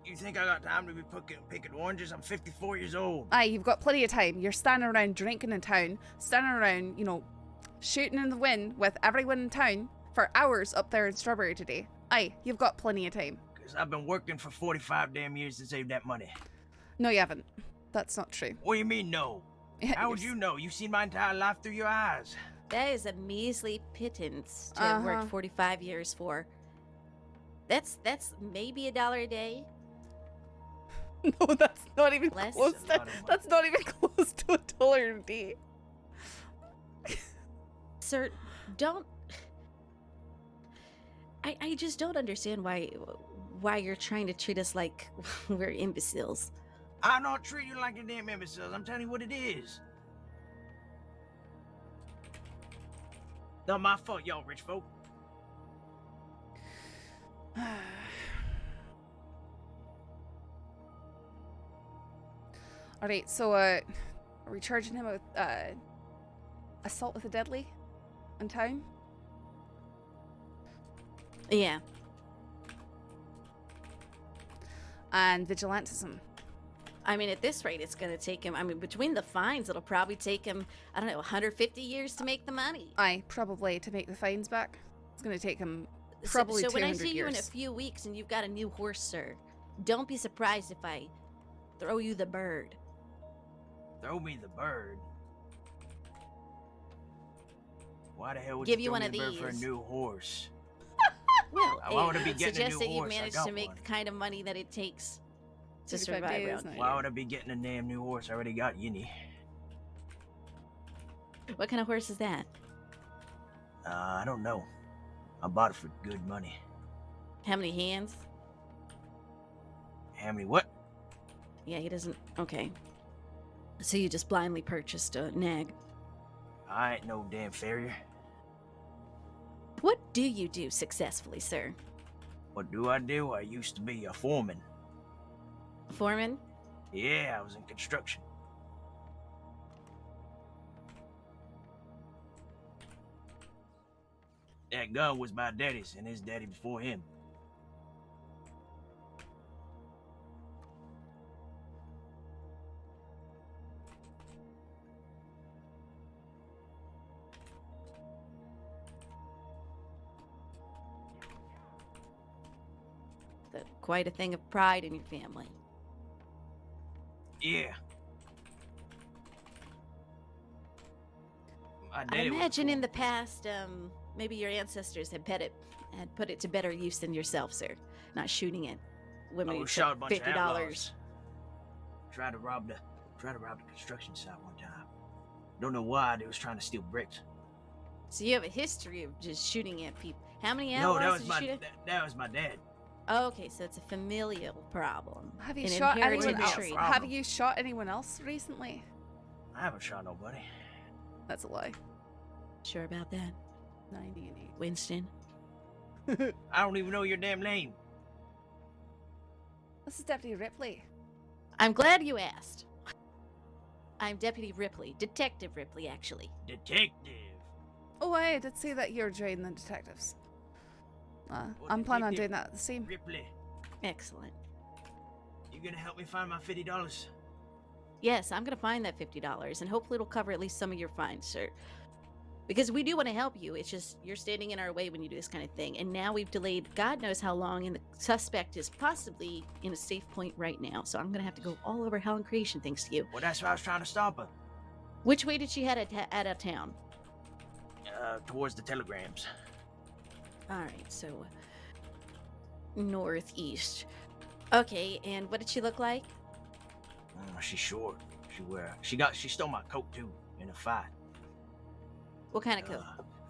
[SPEAKER 15] You think I got time to be picking oranges? I'm 54 years old.
[SPEAKER 1] Aye, you've got plenty of time. You're standing around drinking in town, standing around, you know, shooting in the wind with everyone in town for hours up there in Strawberry today. Aye, you've got plenty of time.
[SPEAKER 15] Because I've been working for 45 damn years to save that money.
[SPEAKER 1] No, you haven't. That's not true.
[SPEAKER 15] What do you mean, no? How would you know? You've seen my entire life through your eyes.
[SPEAKER 9] That is a measly pittance to have worked 45 years for. That's maybe $1 a day.
[SPEAKER 1] No, that's not even
[SPEAKER 9] Less.
[SPEAKER 1] close. That's not even close to $1 a day.
[SPEAKER 9] Sir, don't. I just don't understand why you're trying to treat us like we're imbeciles.
[SPEAKER 15] I'm not treating you like a damn imbeciles. I'm telling you what it is. Not my fault, y'all rich folk.
[SPEAKER 1] Alright, so are we charging him with assault with a deadly in town?
[SPEAKER 9] Yeah.
[SPEAKER 1] And vigilantism.
[SPEAKER 9] I mean, at this rate, it's going to take him, I mean, between the fines, it'll probably take him, I don't know, 150 years to make the money.
[SPEAKER 1] Aye, probably to make the fines back. It's going to take him probably
[SPEAKER 9] so
[SPEAKER 1] 200
[SPEAKER 9] when I
[SPEAKER 1] years.
[SPEAKER 9] see you in a few weeks and you've got a new horse, sir, don't be surprised if I throw you the bird.
[SPEAKER 15] Throw me the bird? Why the hell would
[SPEAKER 9] Give
[SPEAKER 15] you
[SPEAKER 9] you
[SPEAKER 15] throw
[SPEAKER 9] one
[SPEAKER 15] me
[SPEAKER 9] of
[SPEAKER 15] the bird for a
[SPEAKER 9] these.
[SPEAKER 15] new horse?
[SPEAKER 9] Well,
[SPEAKER 15] Why would I be
[SPEAKER 9] it
[SPEAKER 15] getting a
[SPEAKER 9] suggests
[SPEAKER 15] new
[SPEAKER 9] that you've
[SPEAKER 15] horse? I
[SPEAKER 9] managed
[SPEAKER 15] got
[SPEAKER 9] to make
[SPEAKER 15] one.
[SPEAKER 9] the kind of money that it takes to
[SPEAKER 1] 35
[SPEAKER 9] survive
[SPEAKER 1] days,
[SPEAKER 9] around
[SPEAKER 1] no,
[SPEAKER 9] here.
[SPEAKER 15] Why would I be getting a damn new horse? I already got Yinny.
[SPEAKER 9] What kind of horse is that?
[SPEAKER 15] I don't know. I bought it for good money.
[SPEAKER 9] How many hands?
[SPEAKER 15] How many what?
[SPEAKER 9] Yeah, he doesn't. Okay. So you just blindly purchased a nag.
[SPEAKER 15] I ain't no damn farrier.
[SPEAKER 9] What do you do successfully, sir?
[SPEAKER 15] What do? I used to be a foreman.
[SPEAKER 9] Foreman?
[SPEAKER 15] Yeah, I was in construction. That gun was my daddy's and his daddy before him.
[SPEAKER 9] Quite a thing of pride in your family.
[SPEAKER 15] Yeah. My
[SPEAKER 9] I
[SPEAKER 15] daddy was a
[SPEAKER 9] imagine in the past, maybe your ancestors had put it to better use than yourself, sir. Not shooting at women
[SPEAKER 15] I
[SPEAKER 9] who
[SPEAKER 15] was shot a
[SPEAKER 9] took
[SPEAKER 15] bunch of
[SPEAKER 9] $50.
[SPEAKER 15] outlaws. Tried to rob the construction site one time. Don't know why they was trying to steal bricks.
[SPEAKER 9] So you have a history of just shooting at people. How many
[SPEAKER 15] No,
[SPEAKER 9] outlaws
[SPEAKER 15] that was
[SPEAKER 9] did you
[SPEAKER 15] my
[SPEAKER 9] shoot at?
[SPEAKER 15] that was my dad.
[SPEAKER 9] Oh, okay, so it's a familial problem.
[SPEAKER 1] Have you
[SPEAKER 9] an
[SPEAKER 1] shot
[SPEAKER 9] inherited
[SPEAKER 1] anyone else?
[SPEAKER 9] trait.
[SPEAKER 1] Have you shot anyone else recently?
[SPEAKER 15] I haven't shot nobody.
[SPEAKER 1] That's a lie.
[SPEAKER 9] Sure about that?
[SPEAKER 1] 90 and 8.
[SPEAKER 9] Winston?
[SPEAKER 15] I don't even know your damn name.
[SPEAKER 1] This is Deputy Ripley.
[SPEAKER 9] I'm glad you asked. I'm Deputy Ripley. Detective Ripley, actually.
[SPEAKER 15] Detective.
[SPEAKER 1] Oh, I did say that you're joining the detectives. I'm planning on doing that the same.
[SPEAKER 15] Ripley,
[SPEAKER 9] Excellent.
[SPEAKER 15] you gonna help me find my $50?
[SPEAKER 9] Yes, I'm going to find that $50, and hopefully it'll cover at least some of your fines, sir. Because we do want to help you. It's just you're standing in our way when you do this kind of thing. And now we've delayed God knows how long, and the suspect is possibly in a safe point right now. So I'm going to have to go all over hell and creation thanks to you.
[SPEAKER 15] Well, that's why I was trying to stop her.
[SPEAKER 9] Which way did she head out of town?
[SPEAKER 15] Towards the telegrams.
[SPEAKER 9] All right, so northeast. Okay, and what did she look like?
[SPEAKER 15] She's short. She stole my coat too in a fight.
[SPEAKER 9] What kind of coat?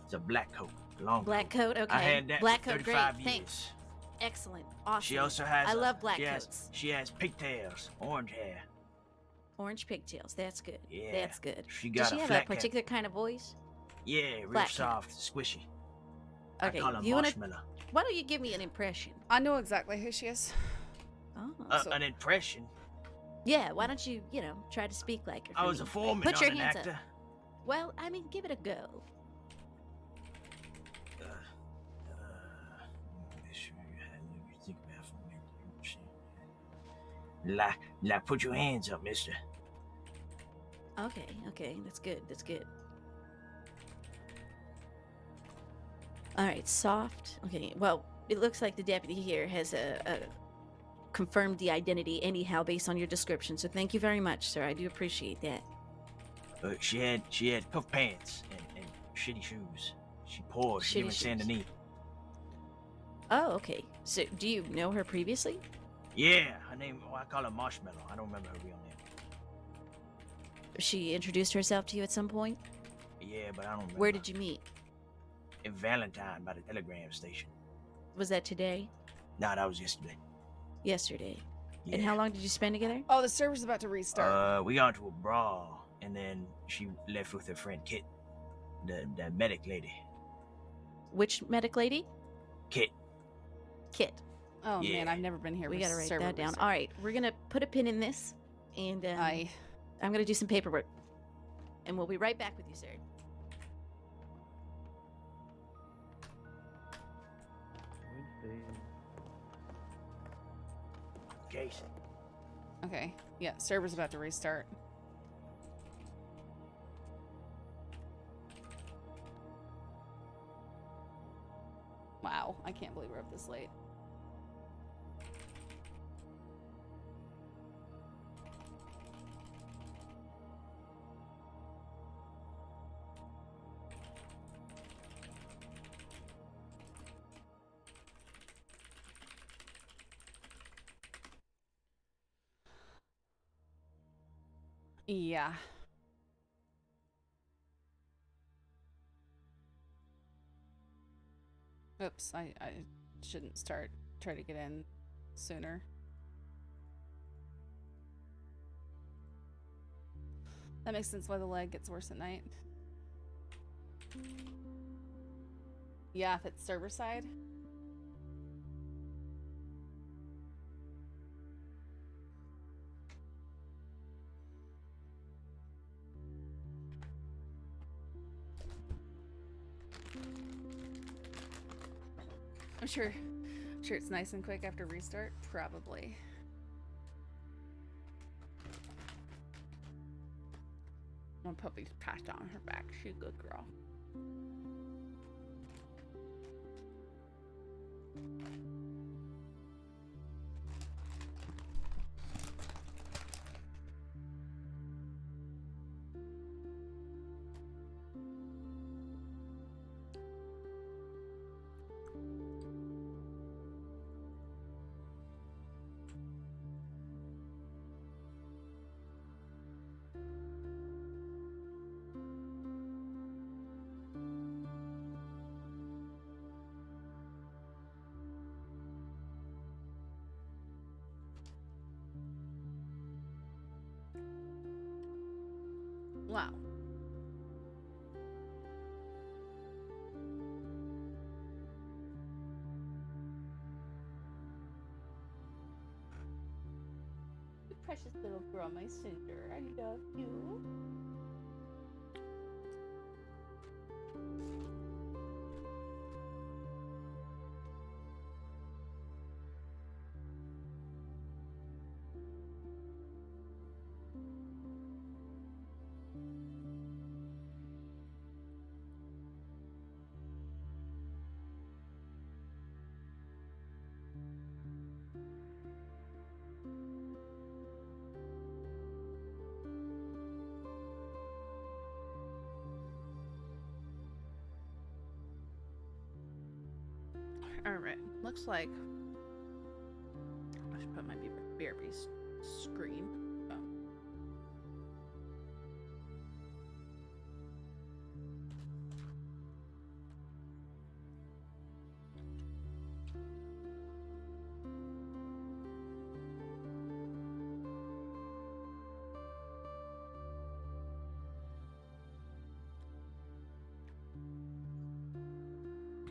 [SPEAKER 15] It's a black coat, long
[SPEAKER 9] Black coat. Okay.
[SPEAKER 15] I had that
[SPEAKER 9] black
[SPEAKER 15] for
[SPEAKER 9] coat.
[SPEAKER 15] 35
[SPEAKER 9] Great.
[SPEAKER 15] years.
[SPEAKER 9] Thanks. Excellent. Awesome.
[SPEAKER 15] She also has.
[SPEAKER 9] I love black coats.
[SPEAKER 15] She has pigtails, orange hair.
[SPEAKER 9] Orange pigtails. That's good.
[SPEAKER 15] Yeah,
[SPEAKER 9] That's good.
[SPEAKER 15] she got
[SPEAKER 9] Does she
[SPEAKER 15] a
[SPEAKER 9] have
[SPEAKER 15] flat
[SPEAKER 9] a particular kind of voice?
[SPEAKER 15] Yeah, real
[SPEAKER 9] Flat cat.
[SPEAKER 15] soft, squishy.
[SPEAKER 9] Okay.
[SPEAKER 15] I call her
[SPEAKER 9] you wanna?
[SPEAKER 15] marshmallow.
[SPEAKER 9] Why don't you give me an impression?
[SPEAKER 1] I know exactly who she is.
[SPEAKER 9] Oh.
[SPEAKER 15] An impression.
[SPEAKER 9] Yeah. Why don't you, try to speak like her?
[SPEAKER 15] I
[SPEAKER 9] for
[SPEAKER 15] was
[SPEAKER 9] me?
[SPEAKER 15] a foreman,
[SPEAKER 9] Put
[SPEAKER 15] not
[SPEAKER 9] your
[SPEAKER 15] an
[SPEAKER 9] hands
[SPEAKER 15] actor.
[SPEAKER 9] up. Well, I mean, give it a go.
[SPEAKER 15] Like, put your hands up, mister.
[SPEAKER 9] Okay, that's good. That's good. All right, soft. Okay, well, it looks like the deputy here has confirmed the identity anyhow based on your description. So thank you very much, sir. I do appreciate that.
[SPEAKER 15] She had puff pants and shitty shoes. She poor. She
[SPEAKER 9] Shitty
[SPEAKER 15] live in Saint
[SPEAKER 9] shoes.
[SPEAKER 15] Denis.
[SPEAKER 9] Oh, okay. So do you know her previously?
[SPEAKER 15] Yeah, her name. I call her Marshmallow. I don't remember her real name.
[SPEAKER 9] She introduced herself to you at some point?
[SPEAKER 15] Yeah, but I don't remember.
[SPEAKER 9] Where did you meet?
[SPEAKER 15] In Valentine by the telegram station.
[SPEAKER 9] Was that today?
[SPEAKER 15] Nah, that was yesterday.
[SPEAKER 9] Yesterday. And how long did you spend together?
[SPEAKER 1] Oh, the server's about to restart.
[SPEAKER 15] We got into a brawl, and then she left with her friend Kit, the medic lady.
[SPEAKER 9] Which medic lady?
[SPEAKER 15] Kit.
[SPEAKER 9] Kit.
[SPEAKER 1] Oh
[SPEAKER 15] Yeah.
[SPEAKER 1] man, I've never been here.
[SPEAKER 9] We
[SPEAKER 1] for
[SPEAKER 9] gotta write
[SPEAKER 1] server
[SPEAKER 9] that down.
[SPEAKER 1] restart.
[SPEAKER 9] All right, we're gonna put a pin in this, and I'm gonna do some paperwork, and we'll be right back with you, sir.
[SPEAKER 15] Jason.
[SPEAKER 1] Okay. Yeah, server's about to restart. Wow, I can't believe we're up this late. Yeah. Oops, I shouldn't try to get in sooner. That makes sense why the leg gets worse at night. Yeah, if it's server side. I'm sure it's nice and quick after restart. Probably. My puppy's passed on her back. She's a good girl. Wow. You precious little girl, my Cinder. I love you. Alright, looks like I should put my BRB screen. Oh.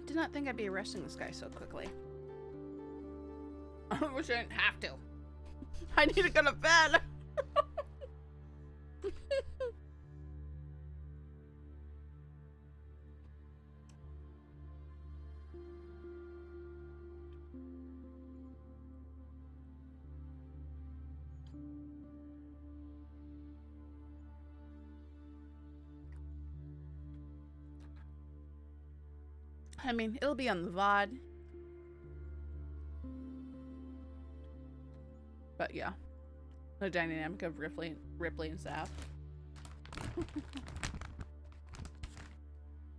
[SPEAKER 1] Did not think I'd be arresting this guy so quickly. I wish I didn't have to. I need to go to bed. I mean, it'll be on the VOD. But yeah, the dynamic of Ripley and Saf.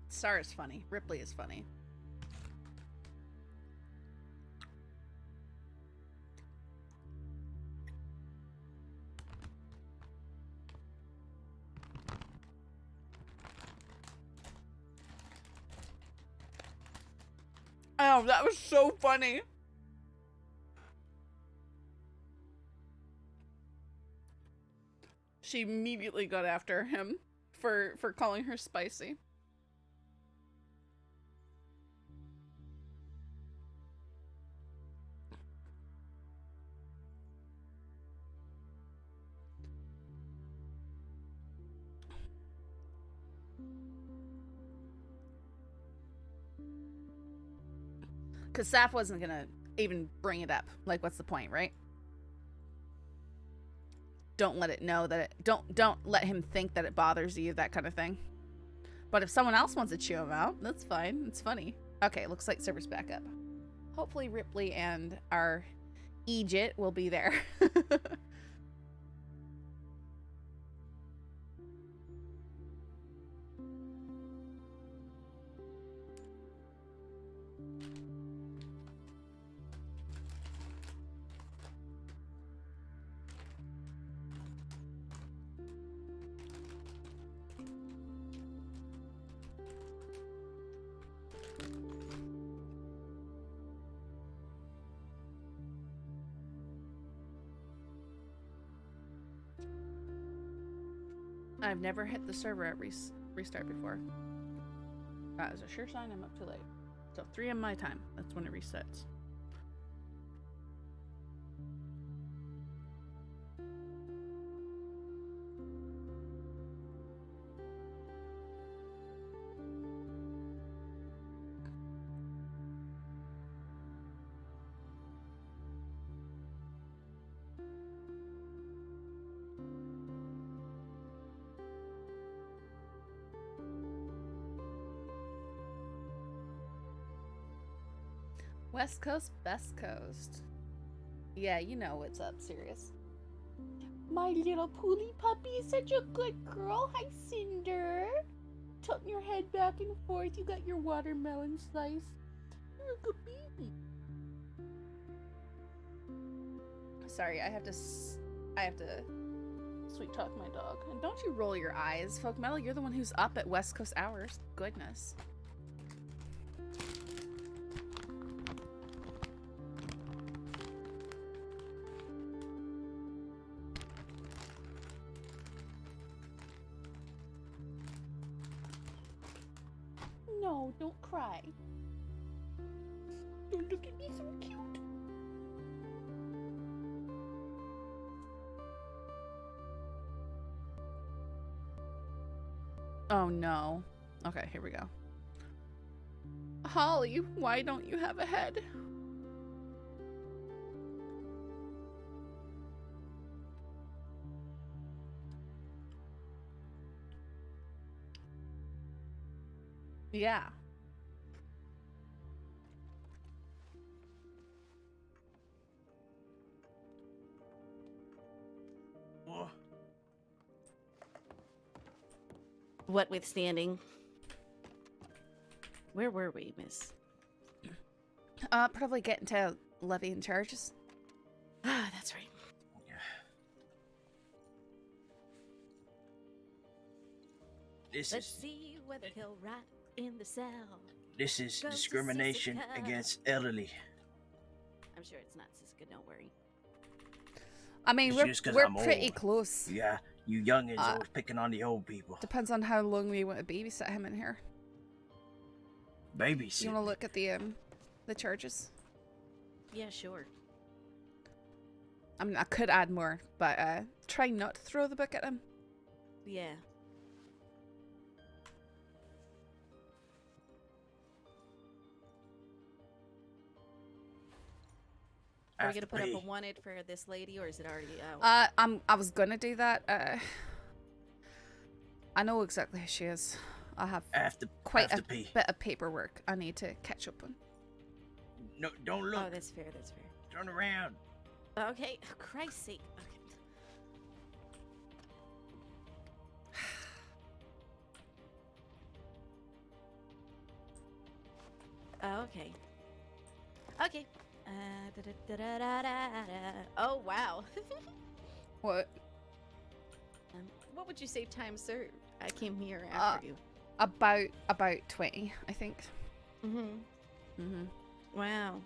[SPEAKER 1] Star is funny. Ripley is funny. Oh, that was so funny. She immediately got after him for calling her spicy. Because Saf wasn't gonna even bring it up. Like, what's the point, right? Don't let it know that it... Don't let him think that it bothers you, that kind of thing. But if someone else wants to chew him out, that's fine. It's funny. Okay, looks like server's back up. Hopefully Ripley and our Egypt will be there. I've never hit the server at restart before. That is a sure sign I'm up too late. So 3 AM my time. That's when it resets. West Coast, best coast. Yeah, you know what's up, Sirius. My little poolie puppy is such a good girl. Hi, Cinder. Tilting your head back and forth. You got your watermelon slice. You're a good baby. Sorry, I have to sweet talk my dog. And don't you roll your eyes, Folk Metal. You're the one who's up at West Coast hours. Goodness. No, don't cry. Don't look at me so cute. Oh no. Okay, here we go. Holly, why don't you have a head? Yeah.
[SPEAKER 9] Whatwithstanding. Where were we, miss?
[SPEAKER 1] Probably getting to levying charges.
[SPEAKER 9] Ah, that's right. Let's see whether he'll rot in the cell.
[SPEAKER 15] This is
[SPEAKER 9] Go to
[SPEAKER 15] discrimination
[SPEAKER 9] Sissica.
[SPEAKER 15] against elderly.
[SPEAKER 9] I'm sure it's not Siska, don't worry.
[SPEAKER 1] I mean,
[SPEAKER 15] It's just 'cause
[SPEAKER 1] we're
[SPEAKER 15] I'm
[SPEAKER 1] pretty
[SPEAKER 15] old.
[SPEAKER 1] close.
[SPEAKER 15] Yeah, you youngins always picking on the old people.
[SPEAKER 1] Depends on how long we want to babysit him in here.
[SPEAKER 15] Babysit.
[SPEAKER 1] You want to look at the charges?
[SPEAKER 9] Yeah, sure.
[SPEAKER 1] I mean, I could add more, but try not to throw the book at him.
[SPEAKER 9] Yeah. Are we gonna put up a wanted for this lady, or is it already out?
[SPEAKER 1] I was gonna do that. I know exactly who she is. I have
[SPEAKER 15] After
[SPEAKER 1] quite
[SPEAKER 15] after
[SPEAKER 1] a
[SPEAKER 15] pee.
[SPEAKER 1] bit of paperwork I need to catch up on.
[SPEAKER 15] No, don't look.
[SPEAKER 9] Oh, that's fair. That's fair.
[SPEAKER 15] Turn around.
[SPEAKER 9] Okay. Oh, Christ's sake. Okay. Oh, okay. Okay. Oh, wow.
[SPEAKER 1] What?
[SPEAKER 9] What would you say time served? I came here after you.
[SPEAKER 1] About 20, I think.
[SPEAKER 9] Wow.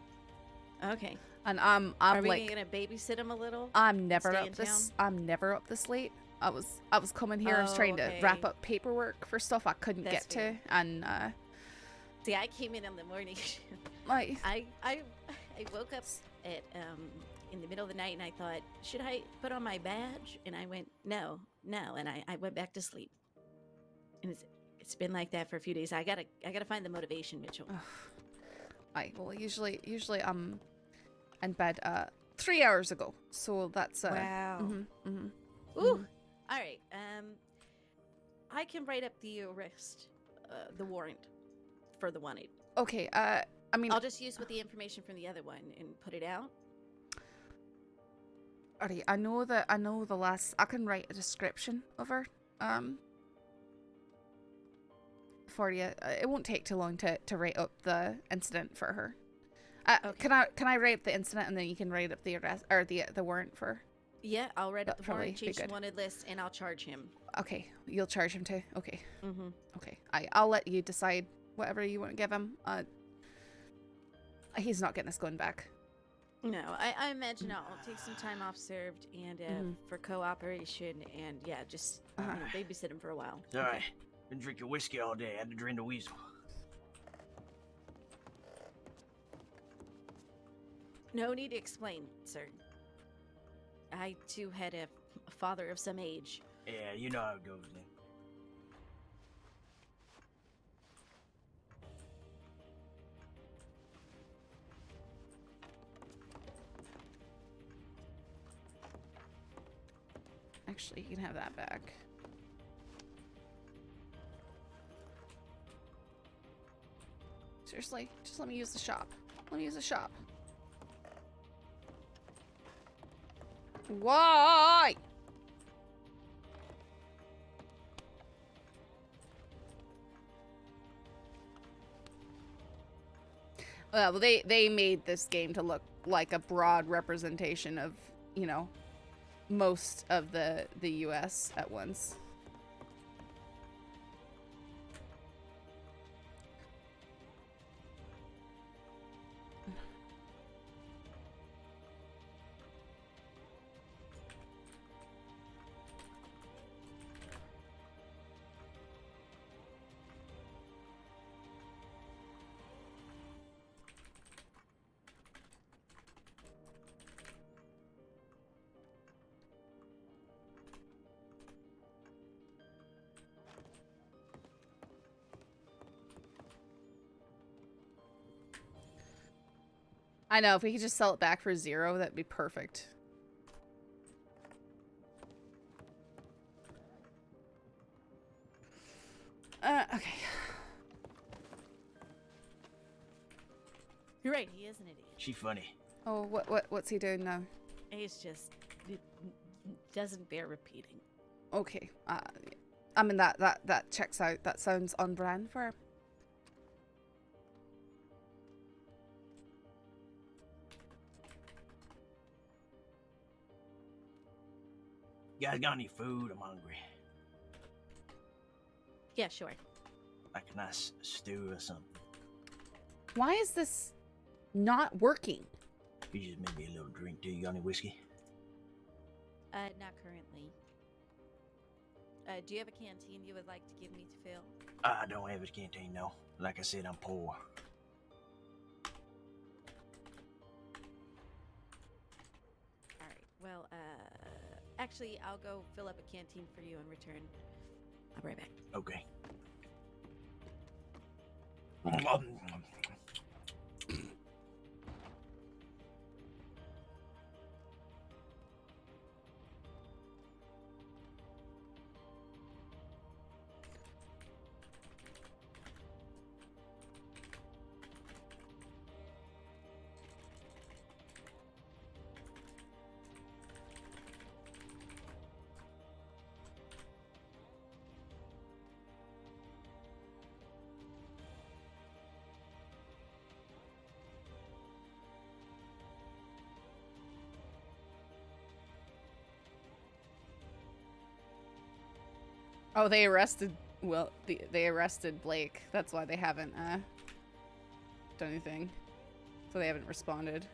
[SPEAKER 9] Okay.
[SPEAKER 1] And I'm
[SPEAKER 9] Are we
[SPEAKER 1] like,
[SPEAKER 9] gonna babysit him a little?
[SPEAKER 1] I'm never
[SPEAKER 9] Stay
[SPEAKER 1] up
[SPEAKER 9] in
[SPEAKER 1] this.
[SPEAKER 9] town?
[SPEAKER 1] I'm never up this late. I was coming here. I was
[SPEAKER 9] Oh,
[SPEAKER 1] trying to wrap
[SPEAKER 9] okay.
[SPEAKER 1] up paperwork for stuff I couldn't
[SPEAKER 9] That's
[SPEAKER 1] get
[SPEAKER 9] fair.
[SPEAKER 1] to, and
[SPEAKER 9] See, I came in the morning.
[SPEAKER 1] like
[SPEAKER 9] I woke up at in the middle of the night and I thought, should I put on my badge? And I went, no, and I went back to sleep. And it's been like that for a few days. I gotta find the motivation, Mitchell.
[SPEAKER 1] usually I'm in bed 3 hours ago, so that's
[SPEAKER 9] Wow.
[SPEAKER 1] Ooh.
[SPEAKER 9] All right. I can write up the arrest, the warrant for the wanted.
[SPEAKER 1] Okay. I mean,
[SPEAKER 9] I'll just use with the information from the other one and put it out.
[SPEAKER 1] alright. I know the last. I can write a description of her. For you, it won't take too long to write up the incident for her. Can I write up the incident and then you can write up the arrest or the warrant for?
[SPEAKER 9] Yeah, I'll write up
[SPEAKER 1] That'd
[SPEAKER 9] the warrant,
[SPEAKER 1] probably be
[SPEAKER 9] change the
[SPEAKER 1] good.
[SPEAKER 9] wanted list, and I'll charge him.
[SPEAKER 1] Okay, you'll charge him too. Okay.
[SPEAKER 9] Mm-hmm.
[SPEAKER 1] Okay. I'll let you decide whatever you want to give him. He's not getting his gun back.
[SPEAKER 9] No, I imagine I'll take some time off served and for cooperation, and yeah, just babysit him for a while.
[SPEAKER 15] It's all right. Been drinking whiskey all day. Had to drain the weasel.
[SPEAKER 9] No need to explain, sir. I too had a father of some age.
[SPEAKER 15] Yeah, you know how it goes then.
[SPEAKER 1] Actually, you can have that back. Seriously, just let me use the shop. Let me use the shop. Why? Well, they made this game to look like a broad representation of, you know, most of the US at once. I know, if we could just sell it back for 0, that'd be perfect. Okay.
[SPEAKER 9] You're right, he is an idiot.
[SPEAKER 15] She funny.
[SPEAKER 1] Oh, what's he doing now?
[SPEAKER 9] He's just it doesn't bear repeating.
[SPEAKER 1] Okay. I mean that checks out. That sounds on brand for him.
[SPEAKER 15] You guys got any food? I'm hungry.
[SPEAKER 9] Yeah, sure.
[SPEAKER 15] Like a nice stew or something.
[SPEAKER 1] Why is this not working?
[SPEAKER 15] You just made me a little drink. Do you got any whiskey?
[SPEAKER 9] Not currently. Do you have a canteen you would like to give me to fill?
[SPEAKER 15] I don't have a canteen, no. Like I said, I'm poor.
[SPEAKER 9] Alright, well, actually, I'll go fill up a canteen for you in return. I'll be right back.
[SPEAKER 15] Okay.
[SPEAKER 1] Oh, they arrested. Well, they arrested Blake. That's why they haven't done anything. So they haven't responded.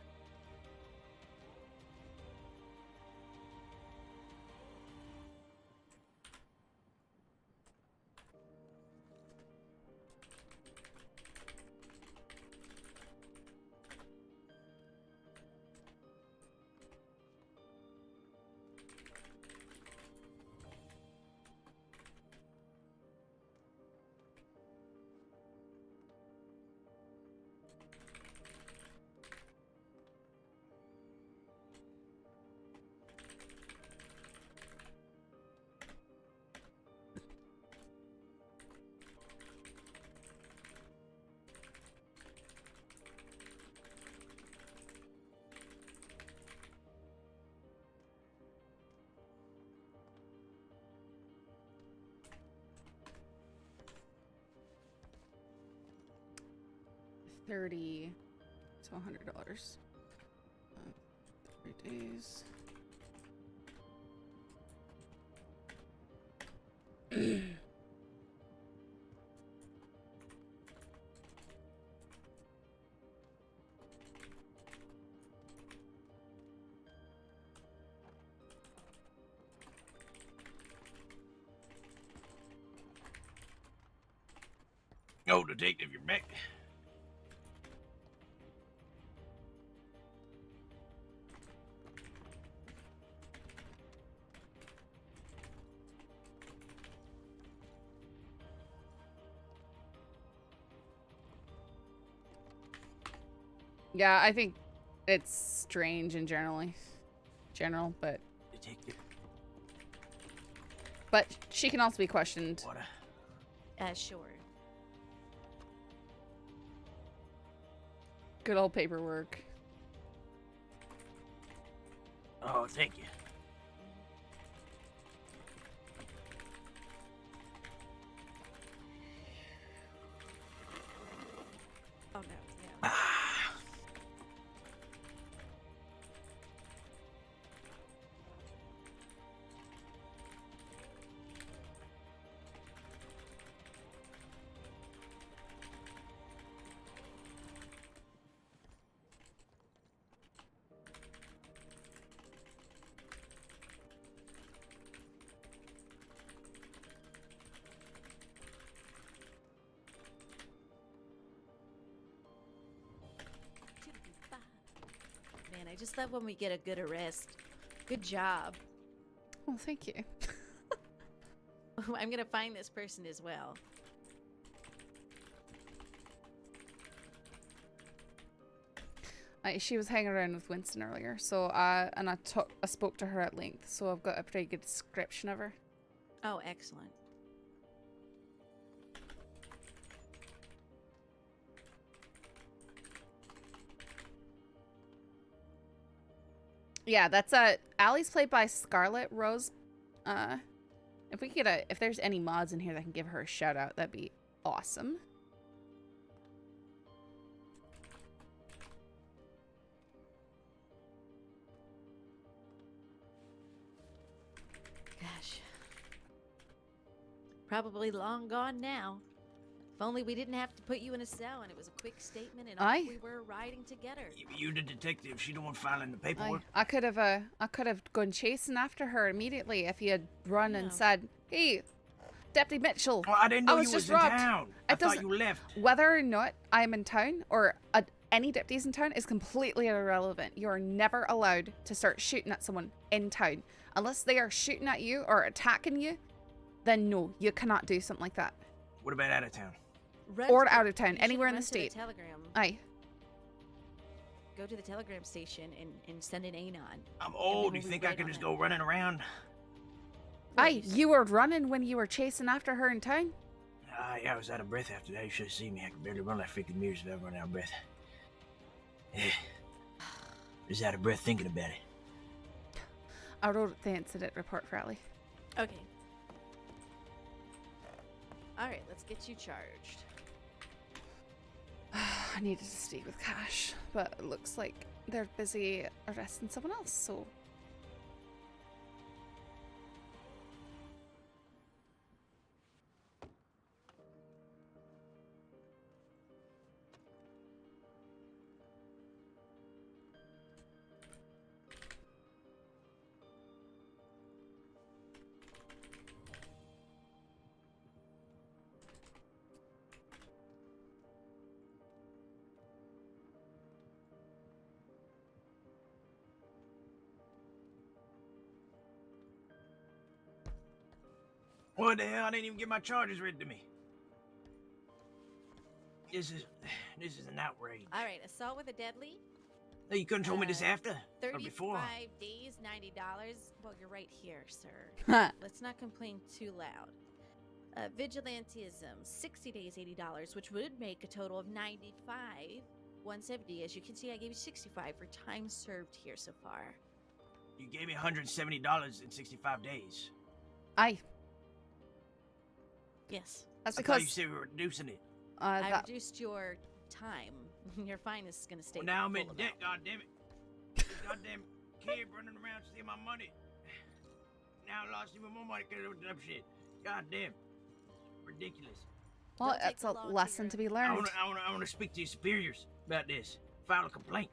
[SPEAKER 1] $30 to $100. 3 days.
[SPEAKER 15] Oh, detective, you're back.
[SPEAKER 1] Yeah, I think it's strange in general, but
[SPEAKER 15] Detective.
[SPEAKER 1] But she can also be questioned.
[SPEAKER 9] Sure.
[SPEAKER 1] Good old paperwork.
[SPEAKER 15] Oh, thank you.
[SPEAKER 9] Oh no, yeah. Man, I just love when we get a good arrest. Good job.
[SPEAKER 1] Well, thank you.
[SPEAKER 9] I'm gonna find this person as well.
[SPEAKER 1] She was hanging around with Winston earlier, so I spoke to her at length, so I've got a pretty good description of her.
[SPEAKER 9] Oh, excellent.
[SPEAKER 1] Yeah, that's Allie's played by Scarlet Rose. If we could if there's any mods in here that can give her a shout out, that'd be awesome.
[SPEAKER 9] Gosh. Probably long gone now. If only we didn't have to put you in a cell and it was a quick statement and off we were riding together.
[SPEAKER 15] You the detective, she the one filing the paperwork?
[SPEAKER 1] I could have gone chasing after her immediately if you had run and said, "Hey, Deputy Mitchell,
[SPEAKER 15] Well, I didn't know
[SPEAKER 1] was
[SPEAKER 15] you
[SPEAKER 1] just
[SPEAKER 15] was in
[SPEAKER 1] robbed."
[SPEAKER 15] town. I thought you left.
[SPEAKER 1] Whether or not I'm in town or any deputies in town is completely irrelevant. You're never allowed to start shooting at someone in town unless they are shooting at you or attacking you. Then no, you cannot do something like that.
[SPEAKER 15] What about out of town?
[SPEAKER 1] Or out of town, anywhere in the state.
[SPEAKER 9] Telegram.
[SPEAKER 1] Aye.
[SPEAKER 9] Go to the telegram station and send an anon.
[SPEAKER 15] I'm old. You think I can just go running around?
[SPEAKER 1] Aye, you were running when you were chasing after her in town?
[SPEAKER 15] Yeah, I was out of breath after that. You should have seen me. I could barely run like 50 meters without running out of breath. Yeah. Just out of breath thinking about it.
[SPEAKER 1] I wrote the incident report for Allie.
[SPEAKER 9] Okay. Alright, let's get you charged.
[SPEAKER 1] I needed to speak with Cash, but it looks like they're busy arresting someone else, so...
[SPEAKER 15] What the hell? I didn't even get my charges read to me. This is an outrage.
[SPEAKER 9] All right, assault with a deadly.
[SPEAKER 15] No, you couldn't told me this after or before.
[SPEAKER 9] 35 days, $90. Well, you're right here, sir. Let's not complain too loud. Vigilantism, 60 days, $80, which would make a total of 95, 170. As you can see, I gave you 65 for time served here so far.
[SPEAKER 15] You gave me $170 in 65 days.
[SPEAKER 1] Aye.
[SPEAKER 9] Yes.
[SPEAKER 1] That's
[SPEAKER 15] I
[SPEAKER 1] because
[SPEAKER 15] thought you said we were reducing it.
[SPEAKER 9] I reduced your time. Your fine is going to stay.
[SPEAKER 15] Well, now I'm
[SPEAKER 9] full
[SPEAKER 15] in
[SPEAKER 9] amount.
[SPEAKER 15] debt, goddammit. This goddamn kid running around stealing my money. Now I lost even more money because of that shit. Goddamn. Ridiculous.
[SPEAKER 1] Well, it's a lesson to be learned.
[SPEAKER 15] I want to speak to your superiors about this. File a complaint.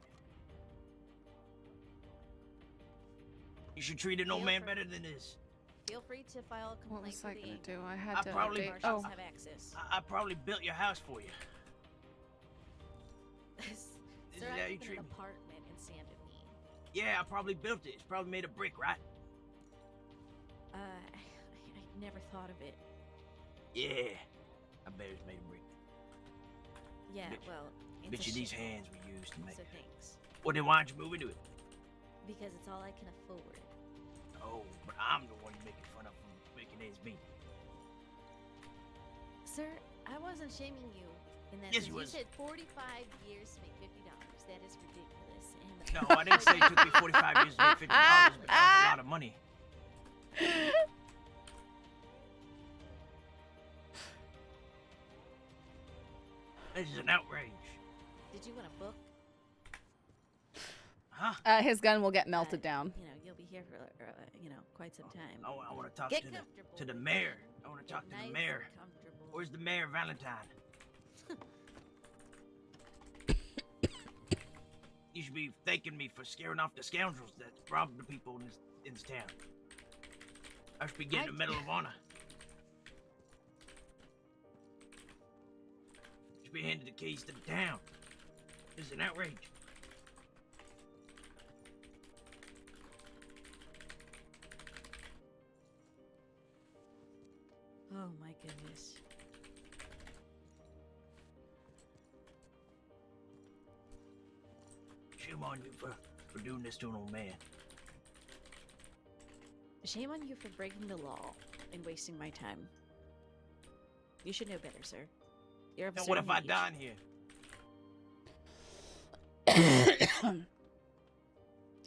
[SPEAKER 15] You should treat an old man better than this.
[SPEAKER 9] Feel free to file a complaint.
[SPEAKER 1] What was I
[SPEAKER 9] for
[SPEAKER 1] gonna
[SPEAKER 9] the
[SPEAKER 1] do? I had to
[SPEAKER 15] probably-
[SPEAKER 1] update.
[SPEAKER 9] marshals
[SPEAKER 1] Oh,
[SPEAKER 9] have access.
[SPEAKER 15] I probably built your house for you.
[SPEAKER 9] Sir,
[SPEAKER 15] is
[SPEAKER 9] I
[SPEAKER 15] how you
[SPEAKER 9] live in
[SPEAKER 15] treat
[SPEAKER 9] an
[SPEAKER 15] me.
[SPEAKER 9] apartment in San Denis.
[SPEAKER 15] Yeah, I probably built it. It's probably made of brick, right?
[SPEAKER 9] I never thought of it.
[SPEAKER 15] Yeah. I bet it's made of brick.
[SPEAKER 9] Yeah,
[SPEAKER 15] Bet-
[SPEAKER 9] well, it's
[SPEAKER 15] Bet
[SPEAKER 9] a
[SPEAKER 15] you these
[SPEAKER 9] shame.
[SPEAKER 15] hands were used to make.
[SPEAKER 9] So thanks.
[SPEAKER 15] Well, then why don't you move into it?
[SPEAKER 9] Because it's all I can afford.
[SPEAKER 15] Oh, but I'm the one you're making fun of for making ends meet.
[SPEAKER 9] Sir, I wasn't shaming you in that
[SPEAKER 15] Yes,
[SPEAKER 9] sense.
[SPEAKER 15] you
[SPEAKER 9] You
[SPEAKER 15] was.
[SPEAKER 9] said 45 years to make $50. That is ridiculous. And
[SPEAKER 15] No, I didn't say it took me 45 years to make $50, but that was a lot of money. This is an outrage.
[SPEAKER 9] Did you want a book?
[SPEAKER 15] Huh?
[SPEAKER 1] his gun will get melted down.
[SPEAKER 9] You know, you'll be here for quite some time.
[SPEAKER 15] I want to talk
[SPEAKER 9] Get
[SPEAKER 15] to
[SPEAKER 9] comfortable.
[SPEAKER 15] the mayor. I want to talk to
[SPEAKER 9] nice
[SPEAKER 15] the
[SPEAKER 9] and
[SPEAKER 15] mayor.
[SPEAKER 9] comfortable.
[SPEAKER 15] Where's the mayor, Valentine? You should be thanking me for scaring off the scoundrels that robbed the people in this town. I should be getting a Medal of Honor. Should be handed the keys to the town. This is an outrage.
[SPEAKER 9] Oh my goodness.
[SPEAKER 15] Shame on you for doing this to an old man.
[SPEAKER 9] Shame on you for breaking the law and wasting my time. You should know better, sir. You're of a
[SPEAKER 15] Now, what if
[SPEAKER 9] certain
[SPEAKER 15] I
[SPEAKER 9] age.
[SPEAKER 15] die in here?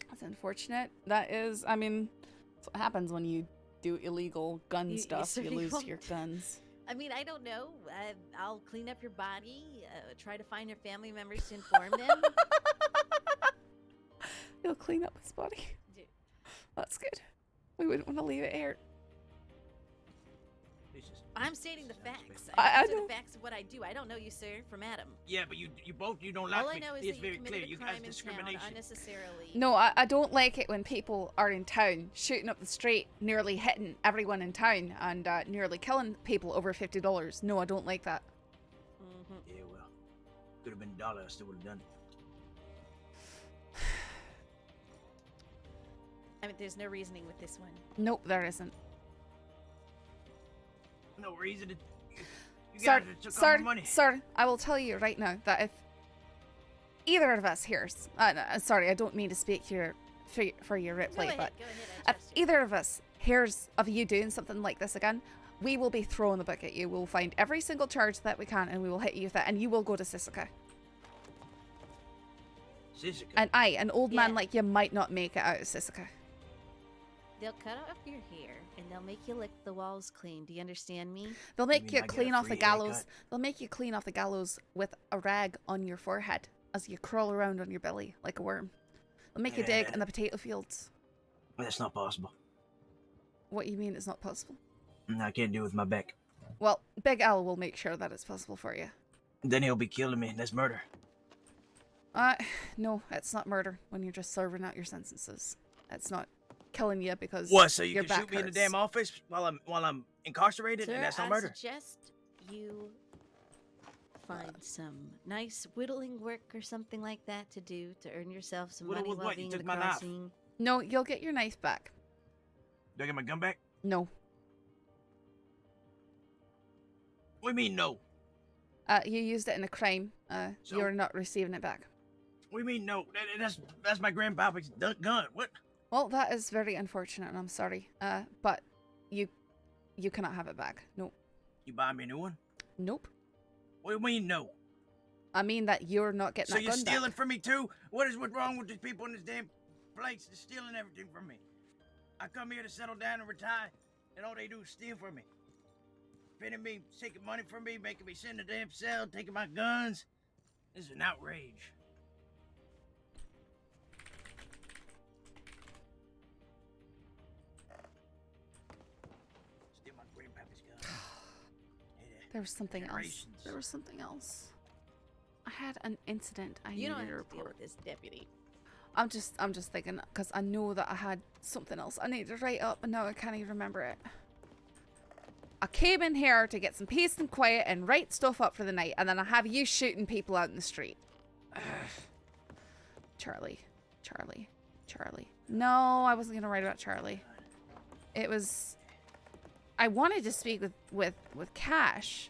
[SPEAKER 1] That's unfortunate. That is, I mean, that's what happens when you do illegal gun stuff.
[SPEAKER 9] sir,
[SPEAKER 1] You
[SPEAKER 9] you
[SPEAKER 1] lose
[SPEAKER 9] won't-
[SPEAKER 1] your guns.
[SPEAKER 9] I mean, I don't know. I'll clean up your body, try to find your family members to inform them.
[SPEAKER 1] You'll clean up his body.
[SPEAKER 9] Dude.
[SPEAKER 1] That's good. We wouldn't want to leave it here.
[SPEAKER 9] I'm stating the facts.
[SPEAKER 1] I
[SPEAKER 9] These are
[SPEAKER 1] know.
[SPEAKER 9] the facts of what I do. I don't know you, sir, from Adam.
[SPEAKER 15] Yeah, but you don't like
[SPEAKER 9] All I
[SPEAKER 15] me.
[SPEAKER 9] know is
[SPEAKER 15] It's
[SPEAKER 9] that
[SPEAKER 15] very
[SPEAKER 9] you
[SPEAKER 15] clear.
[SPEAKER 9] committed
[SPEAKER 15] You
[SPEAKER 9] a
[SPEAKER 15] guys
[SPEAKER 9] crime in town
[SPEAKER 15] discrimination.
[SPEAKER 9] unnecessarily.
[SPEAKER 1] No, I don't like it when people are in town shooting up the street, nearly hitting everyone in town and nearly killing people over $50. No, I don't like that.
[SPEAKER 15] Yeah, well, could have been $1. I still would have done it.
[SPEAKER 9] I mean, there's no reasoning with this one.
[SPEAKER 1] Nope, there isn't.
[SPEAKER 15] No reason to. You
[SPEAKER 1] Sir,
[SPEAKER 15] guys took all
[SPEAKER 1] sir,
[SPEAKER 15] my money.
[SPEAKER 1] sir, I will tell you right now that if either of us hears, sorry, I don't mean to speak for your replay, but if either of us hears of you doing something like this again, we will be throwing the book at you. We'll find every single charge that we can, and we will hit you with it, and you will go to Sisika.
[SPEAKER 15] Sisika.
[SPEAKER 1] And an old man like you might not make it out of Sisika.
[SPEAKER 9] They'll cut off your hair and they'll make you lick the walls clean. Do you understand me?
[SPEAKER 1] They'll make you clean off the gallows. They'll make you clean off the gallows with a rag on your forehead as you crawl around on your belly like a worm. They'll make you dig in the potato fields.
[SPEAKER 15] That's not possible.
[SPEAKER 1] What do you mean it's not possible?
[SPEAKER 15] I can't do it with my back.
[SPEAKER 1] Well, Big Al will make sure that it's possible for you.
[SPEAKER 15] Then he'll be killing me. That's murder.
[SPEAKER 1] No, it's not murder when you're just serving out your sentences. It's not killing you because
[SPEAKER 15] What? So you
[SPEAKER 1] your
[SPEAKER 15] can
[SPEAKER 1] back
[SPEAKER 15] shoot me in the
[SPEAKER 1] hurts.
[SPEAKER 15] damn office while I'm incarcerated,
[SPEAKER 9] Sir,
[SPEAKER 15] and that's not
[SPEAKER 9] I
[SPEAKER 15] murder.
[SPEAKER 9] suggest you find some nice whittling work or something like that to do to earn yourself some
[SPEAKER 15] Whittle
[SPEAKER 9] money
[SPEAKER 15] with
[SPEAKER 9] while
[SPEAKER 15] what? You
[SPEAKER 9] being
[SPEAKER 15] took
[SPEAKER 9] the
[SPEAKER 15] my knife.
[SPEAKER 9] crossing.
[SPEAKER 1] No, you'll get your knife back.
[SPEAKER 15] Do I get my gun back?
[SPEAKER 1] No.
[SPEAKER 15] What do you mean no?
[SPEAKER 1] You used it in a crime.
[SPEAKER 15] So?
[SPEAKER 1] You're not receiving it back.
[SPEAKER 15] What do you mean no? That's my grandpapa's gun. What?
[SPEAKER 1] Well, that is very unfortunate, and I'm sorry. But you cannot have it back. No.
[SPEAKER 15] You buy me a new one?
[SPEAKER 1] Nope.
[SPEAKER 15] What do you mean no?
[SPEAKER 1] I mean that you're not getting
[SPEAKER 15] So
[SPEAKER 1] that
[SPEAKER 15] you're
[SPEAKER 1] gun
[SPEAKER 15] stealing
[SPEAKER 1] back.
[SPEAKER 15] from me too? What is wrong with these people in this damn place? They're stealing everything from me. I come here to settle down and retire, and all they do is steal from me. Pinning me, taking money from me, making me sit in the damn cell, taking my guns. This is an outrage. Steal my grandpapa's gun.
[SPEAKER 1] There was something else.
[SPEAKER 15] Generations.
[SPEAKER 1] There was something else. I had an incident I
[SPEAKER 9] You
[SPEAKER 1] needed
[SPEAKER 9] don't
[SPEAKER 1] to
[SPEAKER 9] have to deal
[SPEAKER 1] report.
[SPEAKER 9] with this, deputy.
[SPEAKER 1] I'm just thinking because I know that I had something else I need to write up, and now I can't even remember it. I came in here to get some peace and quiet and write stuff up for the night, and then I have you shooting people out in the street. Ugh. Charlie. No, I wasn't gonna write about Charlie. It was. I wanted to speak with Cash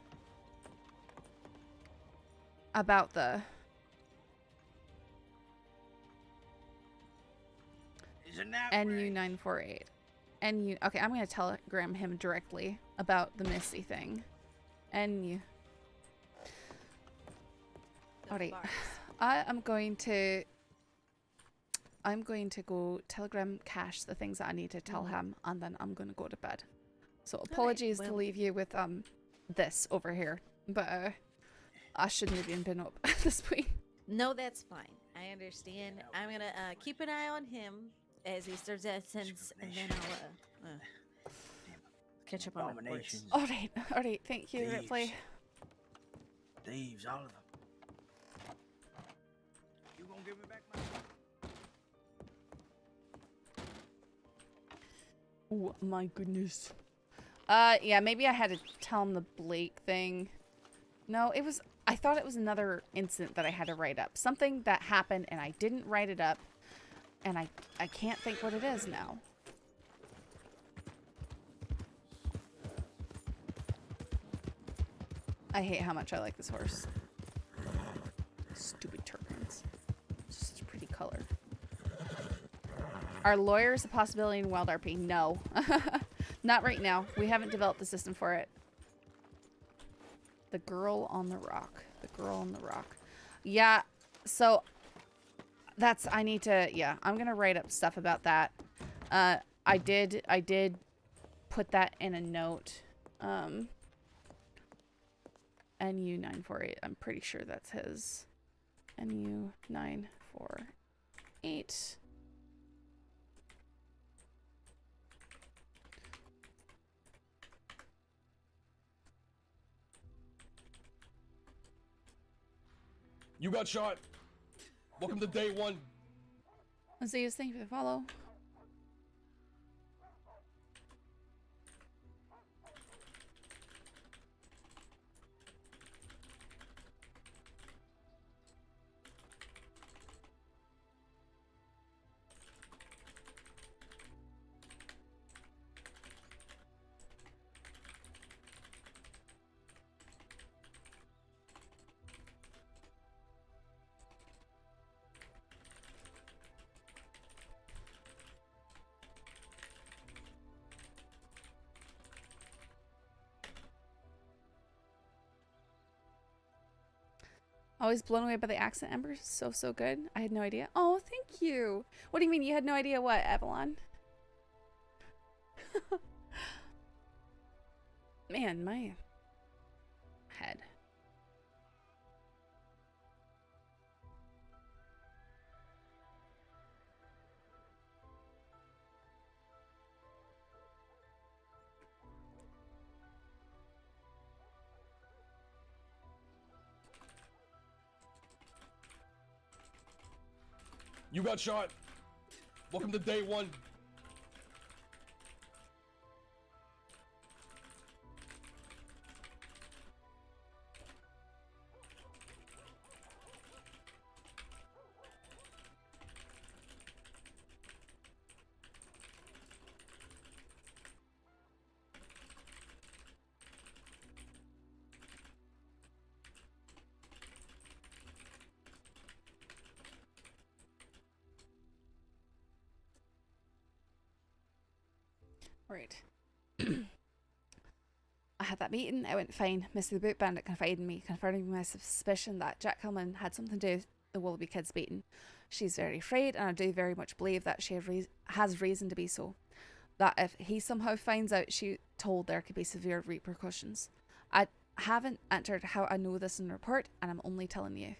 [SPEAKER 1] about the. NU948. Okay, I'm gonna telegram him directly about the Missy thing. Alright. I'm going to go telegram Cash the things that I need to tell him, and then I'm gonna go to bed. So apologies to
[SPEAKER 9] well-
[SPEAKER 1] leave you with this over here, but I shouldn't have even been up at this point.
[SPEAKER 9] No, that's fine. I understand. I'm gonna keep an eye on him as he starts that sentence, and then I'll catch up on my reports.
[SPEAKER 1] Alright, thank you, Ripley.
[SPEAKER 15] Thieves, all of them. You gonna give me back my...
[SPEAKER 1] Oh my goodness. Yeah, maybe I had to tell him the Blake thing. No, I thought it was another incident that I had to write up. Something that happened and I didn't write it up. And I can't think what it is now. I hate how much I like this horse. Stupid turquoise. Just a pretty color. Are lawyers a possibility in WildRP? No. Not right now. We haven't developed the system for it. The girl on the rock. The girl on the rock. Yeah, so I'm gonna write up stuff about that. I did put that in a note. NU948. I'm pretty sure that's his. NU948.
[SPEAKER 2] You got shot. Welcome to day one.
[SPEAKER 1] Aziz, thank you for the follow. Always blown away by the accent, Ember. So good. I had no idea. Oh, thank you. What do you mean you had no idea what, Avalon? Man, my head.
[SPEAKER 2] You got shot. Welcome to day one.
[SPEAKER 1] Right. I had that meeting. It went fine. Missy the Boot Bandit confided in me, confirming my suspicion that Jack Hillman had something to do with the Willoughby kids beating. She's very afraid, and I do very much believe that she has reason to be so. That if he somehow finds out she told, there could be severe repercussions. I haven't entered how I know this in the report, and I'm only telling you.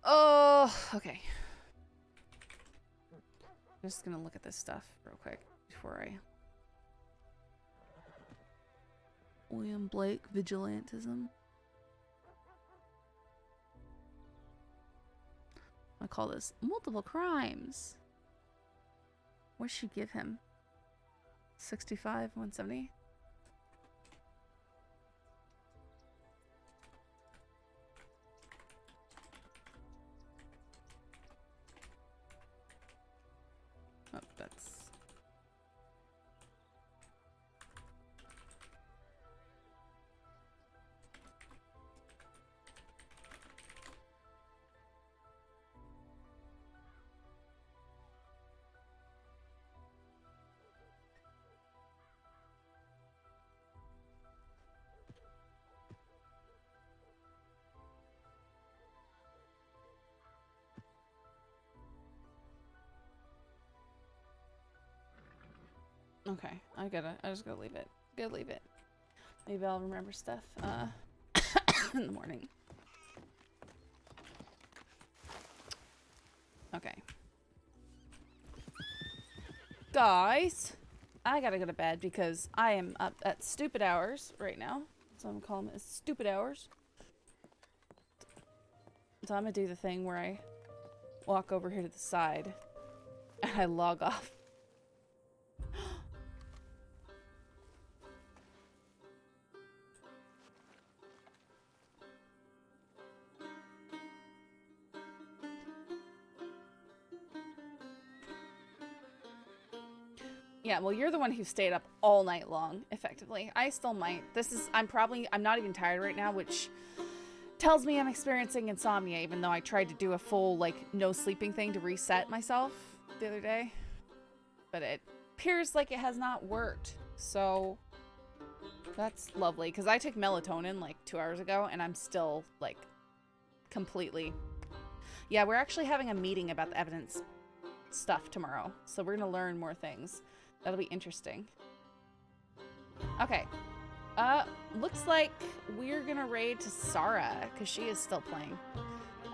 [SPEAKER 1] Oh, okay. I'm just gonna look at this stuff real quick before I... William Blake, vigilantism. I call this multiple crimes. What should she give him? 65, 170? Oh, that's... Okay, I just gotta leave it. Gotta leave it. Maybe I'll remember stuff in the morning. Okay. Guys, I gotta go to bed because I am up at stupid hours right now. So I'm calling it stupid hours. So I'm gonna do the thing where I walk over here to the side and I log off. Yeah, well, you're the one who stayed up all night long, effectively. I still might. I'm not even tired right now, which tells me I'm experiencing insomnia, even though I tried to do a full, like, no sleeping thing to reset myself the other day. But it appears like it has not worked. So, that's lovely. Because I took melatonin, like, 2 hours ago, and I'm still, like, completely... Yeah, we're actually having a meeting about the evidence stuff tomorrow. So we're going to learn more things. That'll be interesting. Okay. Looks like we're gonna raid to Sarah, because she is still playing.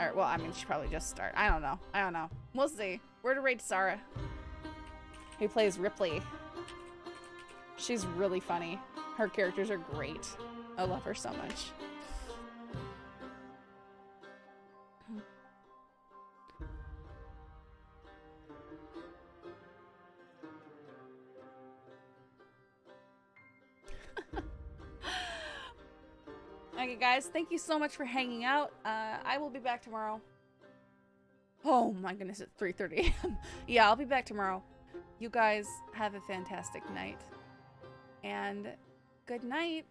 [SPEAKER 1] Or, well, I mean, she probably just started. I don't know. We'll see. We're to raid to Sarah, who plays Ripley. She's really funny. Her characters are great. I love her so much. Okay, guys, thank you so much for hanging out. I will be back tomorrow. Oh my goodness, it's 3:30 a.m. Yeah, I'll be back tomorrow. You guys have a fantastic night. And good night.